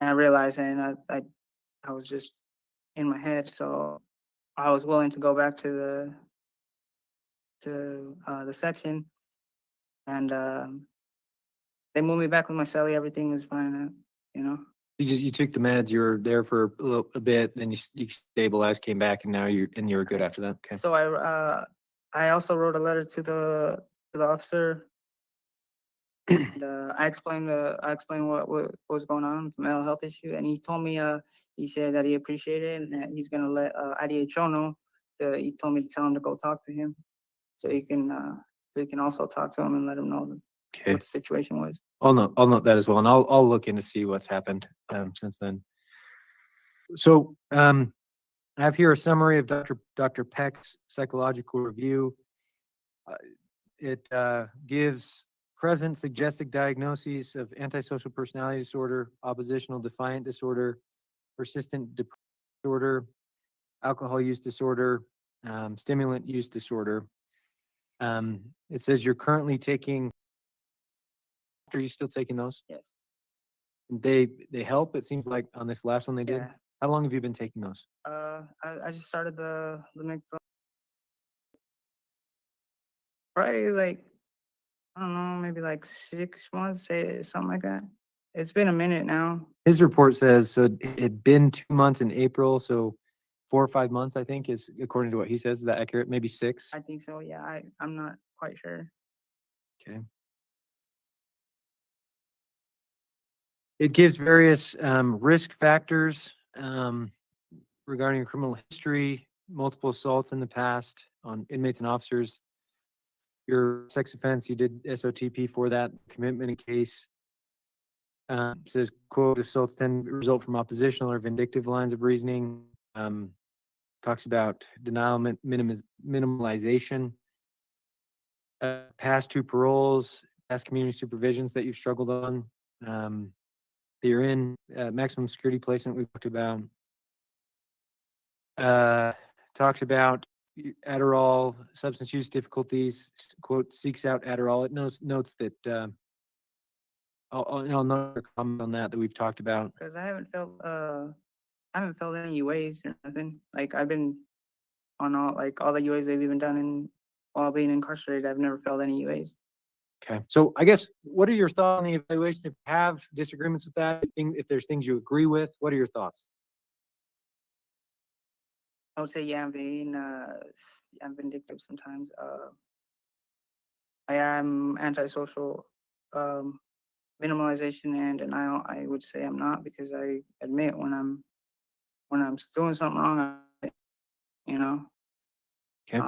I realized and I was just in my head, so I was willing to go back to the section, and they moved me back with my cellie. Everything was fine, You took the meds, you were there for a bit, then you stabilized, came back, and now you were good after that. Okay. So I also wrote a letter to the officer. And I explained what was going on with the mental health issue, and he told me he said that he appreciated it and that he's gonna let IDHO know. He told me to tell him to go talk to him, so he can also talk to him and let him know what the situation was. I'll note that as well, and I'll look in to see what's happened since then. So I have here a summary of Dr. Peck's psychological review. It gives present suggested diagnoses of antisocial personality disorder, oppositional defiant disorder, persistent depression disorder, alcohol use disorder, stimulant use disorder. It says you're currently taking. Are you still taking those? Yes. They help. It seems like on this last one they did. Yeah. How long have you been taking those? I just started the next probably like I don't know, maybe like 6 months, something like that. It's been a minute now. His report says so it had been 2 months in April, so 4 or 5 months, I think, is according to what he says. Is that accurate? Maybe 6? I think so. Yeah, I'm not quite sure. Okay. It gives various risk factors regarding your criminal history, multiple assaults in the past on inmates and officers. Your sex offense, you did SOTP for that, commitment in case. Says, quote, assaults tend to result from oppositional or vindictive lines of reasoning. Talks about denial, minimalization, past 2 paroles, past community supervisions that you've struggled on. That you're in maximum security placement we talked about. Talks about Adderall, substance use difficulties, quote, seeks out Adderall. It notes that I'll note a comment on that we've talked about. Because I haven't felt any UAs or nothing. Like I've been on all the UAs they've even done while being incarcerated. I've never felt any UAs. Okay. So I guess, what are your thoughts on the evaluation? If you have disagreements with that, if there's things you agree with, what are your thoughts? I would say, yeah, I'm vindictive sometimes. I am antisocial, minimalization and denial. I would say I'm not because I admit when I'm when I'm doing something wrong, you know, Okay.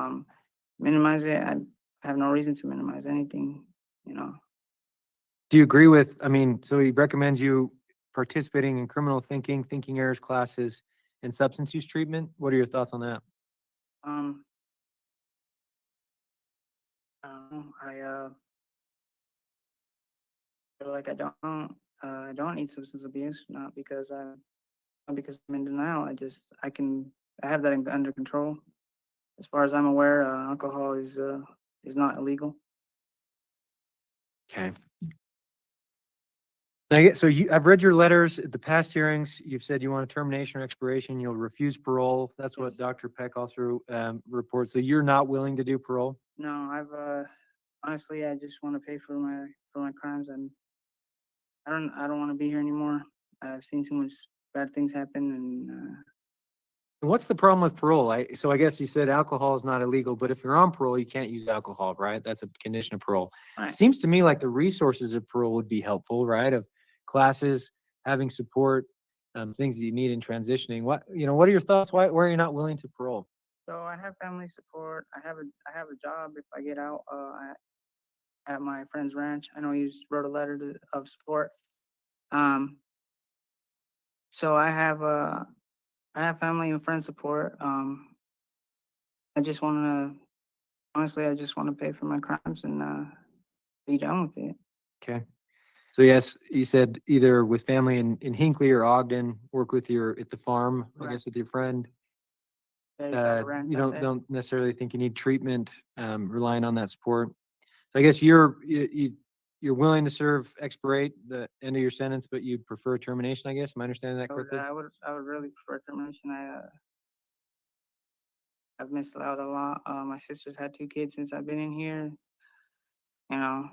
minimize it. I have no reason to minimize anything, you know. Do you agree with, I mean, so he recommends you participating in criminal thinking errors classes, and substance use treatment? What are your thoughts on that? I don't know. I feel like I don't need substance abuse, not because I'm in denial. I have that under control. As far as I'm aware, alcohol is not illegal. Okay. So I've read your letters at the past hearings. You've said you want a termination or expiration. You'll refuse parole. That's what Dr. Peck also reports. So you're not willing to do parole? No, honestly, I just want to pay for my crimes, and I don't want to be here anymore. I've seen too much bad things happen, and What's the problem with parole? I guess you said alcohol is not illegal, but if you're on parole, you can't use alcohol, right? That's a condition of parole. Right. Seems to me like the resources of parole would be helpful, right? Of classes, having support, things that you need in transitioning. What are your thoughts? Why are you not willing to parole? so I have family support. I have a job. If I get out, at my friend's ranch. I know you just wrote a letter of support. So I have family and friend support. I just want to pay for my crimes and be done with it. Okay. So yes, you said either with family in Hinckley or Ogden, work with at the farm, I Right. guess with your friend. Yeah, you got a ranch You out there. don't necessarily think you need treatment, relying on that support. So I guess you're willing to serve expirate the end of your sentence, but you'd prefer termination, I guess. Am I understanding that correctly? I would really prefer termination. I've missed out a lot. My sister's had 2 kids since I've been in here. You know,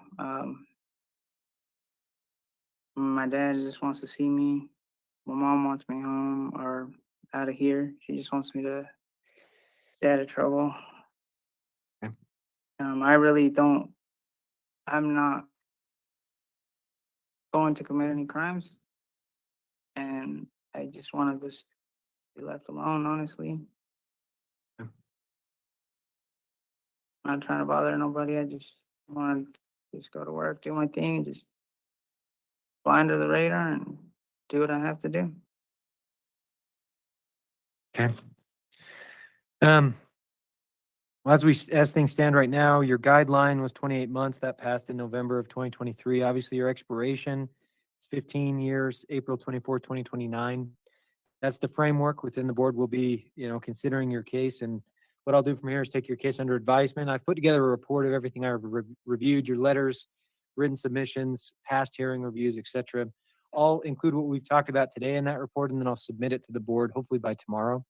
my dad just wants to see me. My mom wants me home or out of here. She just wants me to stay out of trouble. Okay. I really don't. I'm not going to commit any crimes, and I just want to just be left alone. Honestly, Okay. I'm not trying to bother nobody. I just want to just go to work, do my thing, and just fly under the radar and do what I have to do. Okay. Well, as things stand right now, your guideline was 28 months. That passed in November of 2023. Obviously, your expiration is 15 years, April 24, 2029. That's the framework within the board. Will be, considering your case. And what I'll do from here is take your case under advisement. I've put together a report of everything I've reviewed, your letters, written submissions, past hearing reviews, etc. I'll include what we've talked about today in that report, and then I'll submit it to the board hopefully by tomorrow.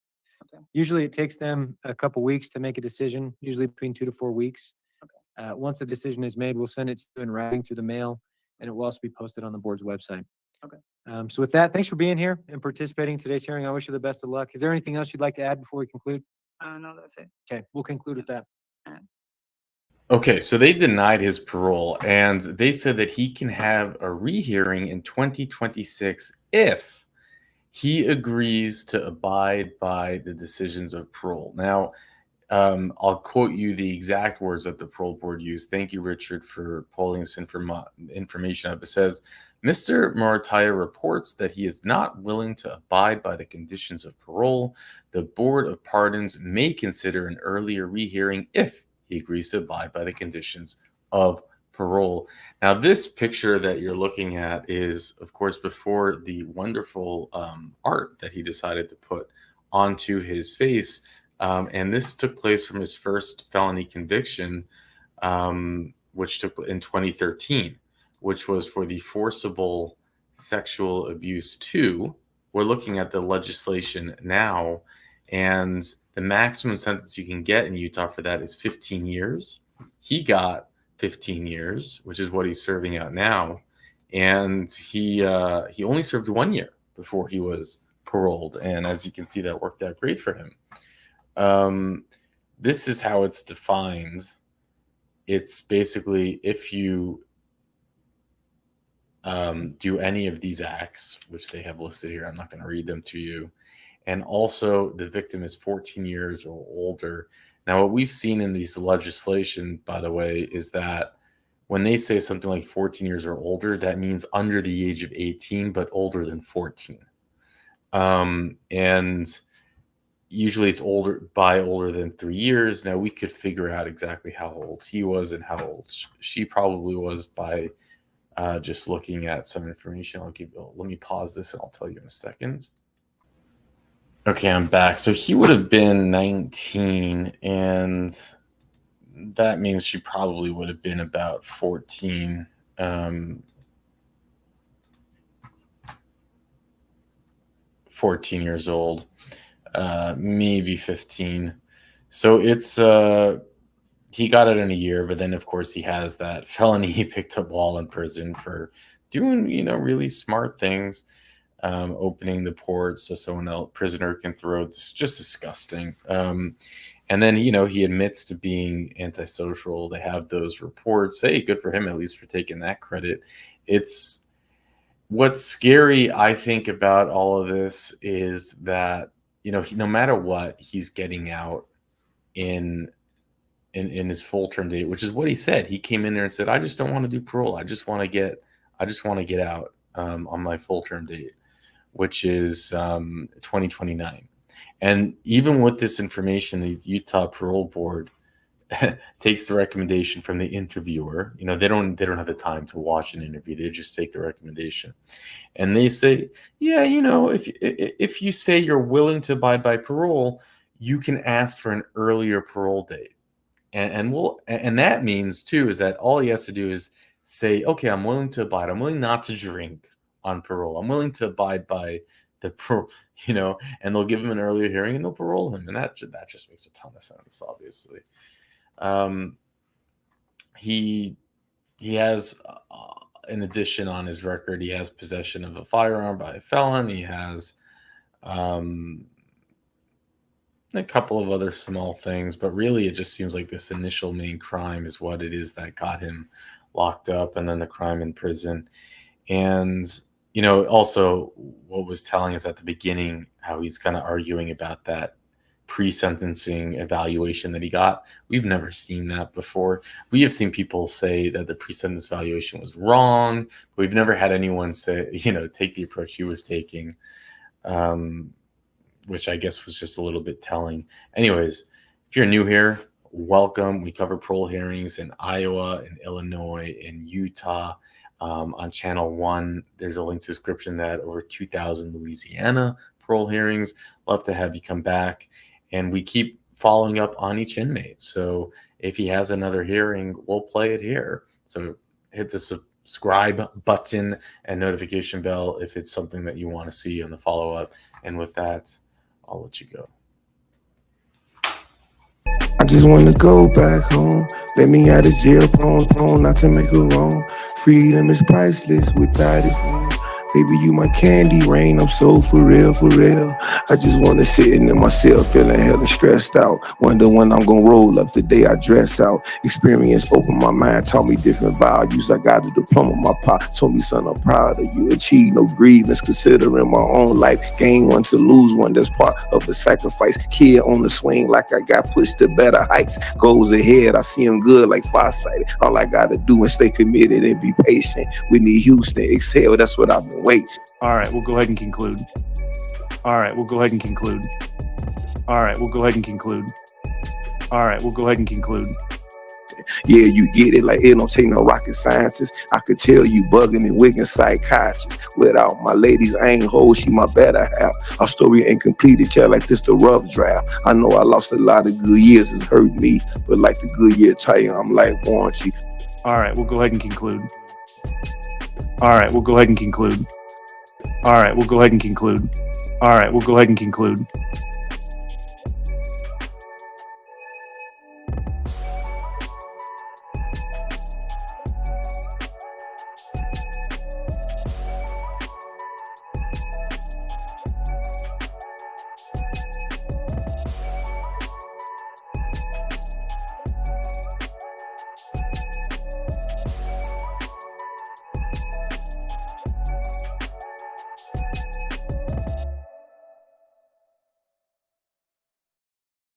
Okay. Usually it takes them a couple weeks to make a decision, usually between 2 to 4 weeks. Okay. Once a decision is made, we'll send it to you in writing through the mail, and it will also be posted on the board's website. Okay. So with that, thanks for being here and participating in today's hearing. I wish you the best of luck. Is there anything else you'd like to add before we conclude? No, that's it. Okay, we'll conclude with that. Okay, so they denied his parole, and they said that he can have a rehearing in 2026 if he agrees to abide by the decisions of parole. Now, I'll quote you the exact words that the parole board used. Thank you, Richard, for pulling this information up. It says, Mr. Marataya reports that he is not willing to abide by the conditions of parole. The Board of Pardons may consider an earlier rehearing if he agrees to abide by the conditions of parole. Now, this picture that you're looking at is, of course, before the wonderful art that he decided to put onto his face. And this took place from his first felony conviction, which took in 2013, which was for the forcible sexual abuse 2. We're looking at the legislation now, and the maximum sentence you can get in Utah for that is 15 years. He got 15 years, which is what he's serving out now. And he only served 1 year before he was paroled. And as you can see, that worked out great for him. This is how it's defined. It's basically if you do any of these acts, which they have listed here, I'm not going to read them to you, and also the victim is 14 years or older. Now, what we've seen in these legislation, by the way, is that when they say something like 14 years or older, that means under the age of 18, but older than 14. And usually it's older than 3 years. Now, we could figure out exactly how old he was and how old she probably was by just looking at some information. Let me pause this and I'll tell you in a second. Okay, I'm back. So he would have been 19, and that means she probably would have been about 14. 14 years old, maybe 15. So it's he got it in a year, but then of course he has that felony he picked up while in prison for doing, really smart things. Opening the ports so someone else, prisoner, can throw. It's just disgusting. And then, he admits to being antisocial. They have those reports. Hey, good for him, at least, for taking that credit. It's what's scary, I think, about all of this is that, no matter what, he's getting out in his full term date, which is what he said. He came in there and said, I just don't want to do parole. I just want to get out on my full term date, which is 2029. And even with this information, the Utah Parole Board takes the recommendation from the interviewer. They don't have the time to watch an interview. They just take the recommendation. And they say, yeah, if you say you're willing to abide by parole, you can ask for an earlier parole date. And that means too, is that all he has to do is say, okay, I'm willing to abide. I'm willing not to drink on parole. I'm willing to abide by the parole, and they'll give him an earlier hearing and they'll parole him. And that just makes a ton of sense, obviously. He has, in addition on his record, he has possession of a firearm by a felon. He has a couple of other small things, but really it just seems like this initial main crime is what it is that got him locked up, and then the crime in prison. And also what was telling us at the beginning, how he's kind of arguing about that pre-sentencing evaluation that he got. We've never seen that before. We have seen people say that the pre-sentence evaluation was wrong, but we've never had anyone say, take the approach he was taking, which I guess was just a little bit telling. Anyways, if you're new here, welcome. We cover parole hearings in Iowa, in Illinois, in Utah. On channel 1, there's a link to description that over 2,000 Louisiana parole hearings. Love to have you come back. And we keep following up on each inmate. So if he has another hearing, we'll play it here. So hit the subscribe button and notification bell if it's something that you want to see on the follow-up. And with that, I'll let you go. I just wanna go back home. Let me out of jail, prone not to make a wrong. Freedom is priceless without its own. Baby, you my candy rain, I'm so for real. I just wanna sit in myself, feeling hella stressed out. Wonder when I'm gonna roll up the day I dress out. Experience opened my mind, taught me different values. I got a diploma, my pop told me, son, I'm proud of you. Achieve no grievance, considering my own life. Gain one to lose one, that's part of the sacrifice. Kid on the swing like I got pushed to better heights. Goals ahead, I see him good like farsighted. All I gotta do is stay committed and be patient. Whitney Houston, exhale, that's what I've been waiting. All right, we'll go ahead and conclude. All right, we'll go ahead and conclude. All right, we'll go ahead and conclude. All right, we'll go ahead and conclude. Yeah, you get it, like it don't take no rocket scientist. I could tell you bugging and wigging psychiatrist. Without my ladies, I ain't whole, she my better half. Our story ain't completed yet, like this the rough draft. I know I lost a lot of good years, it's hurt me. But like the good year tire, I'm like warranty. All right, we'll go ahead and conclude. All right, we'll go ahead and conclude. All right, we'll go ahead and conclude. All right, we'll go ahead and conclude.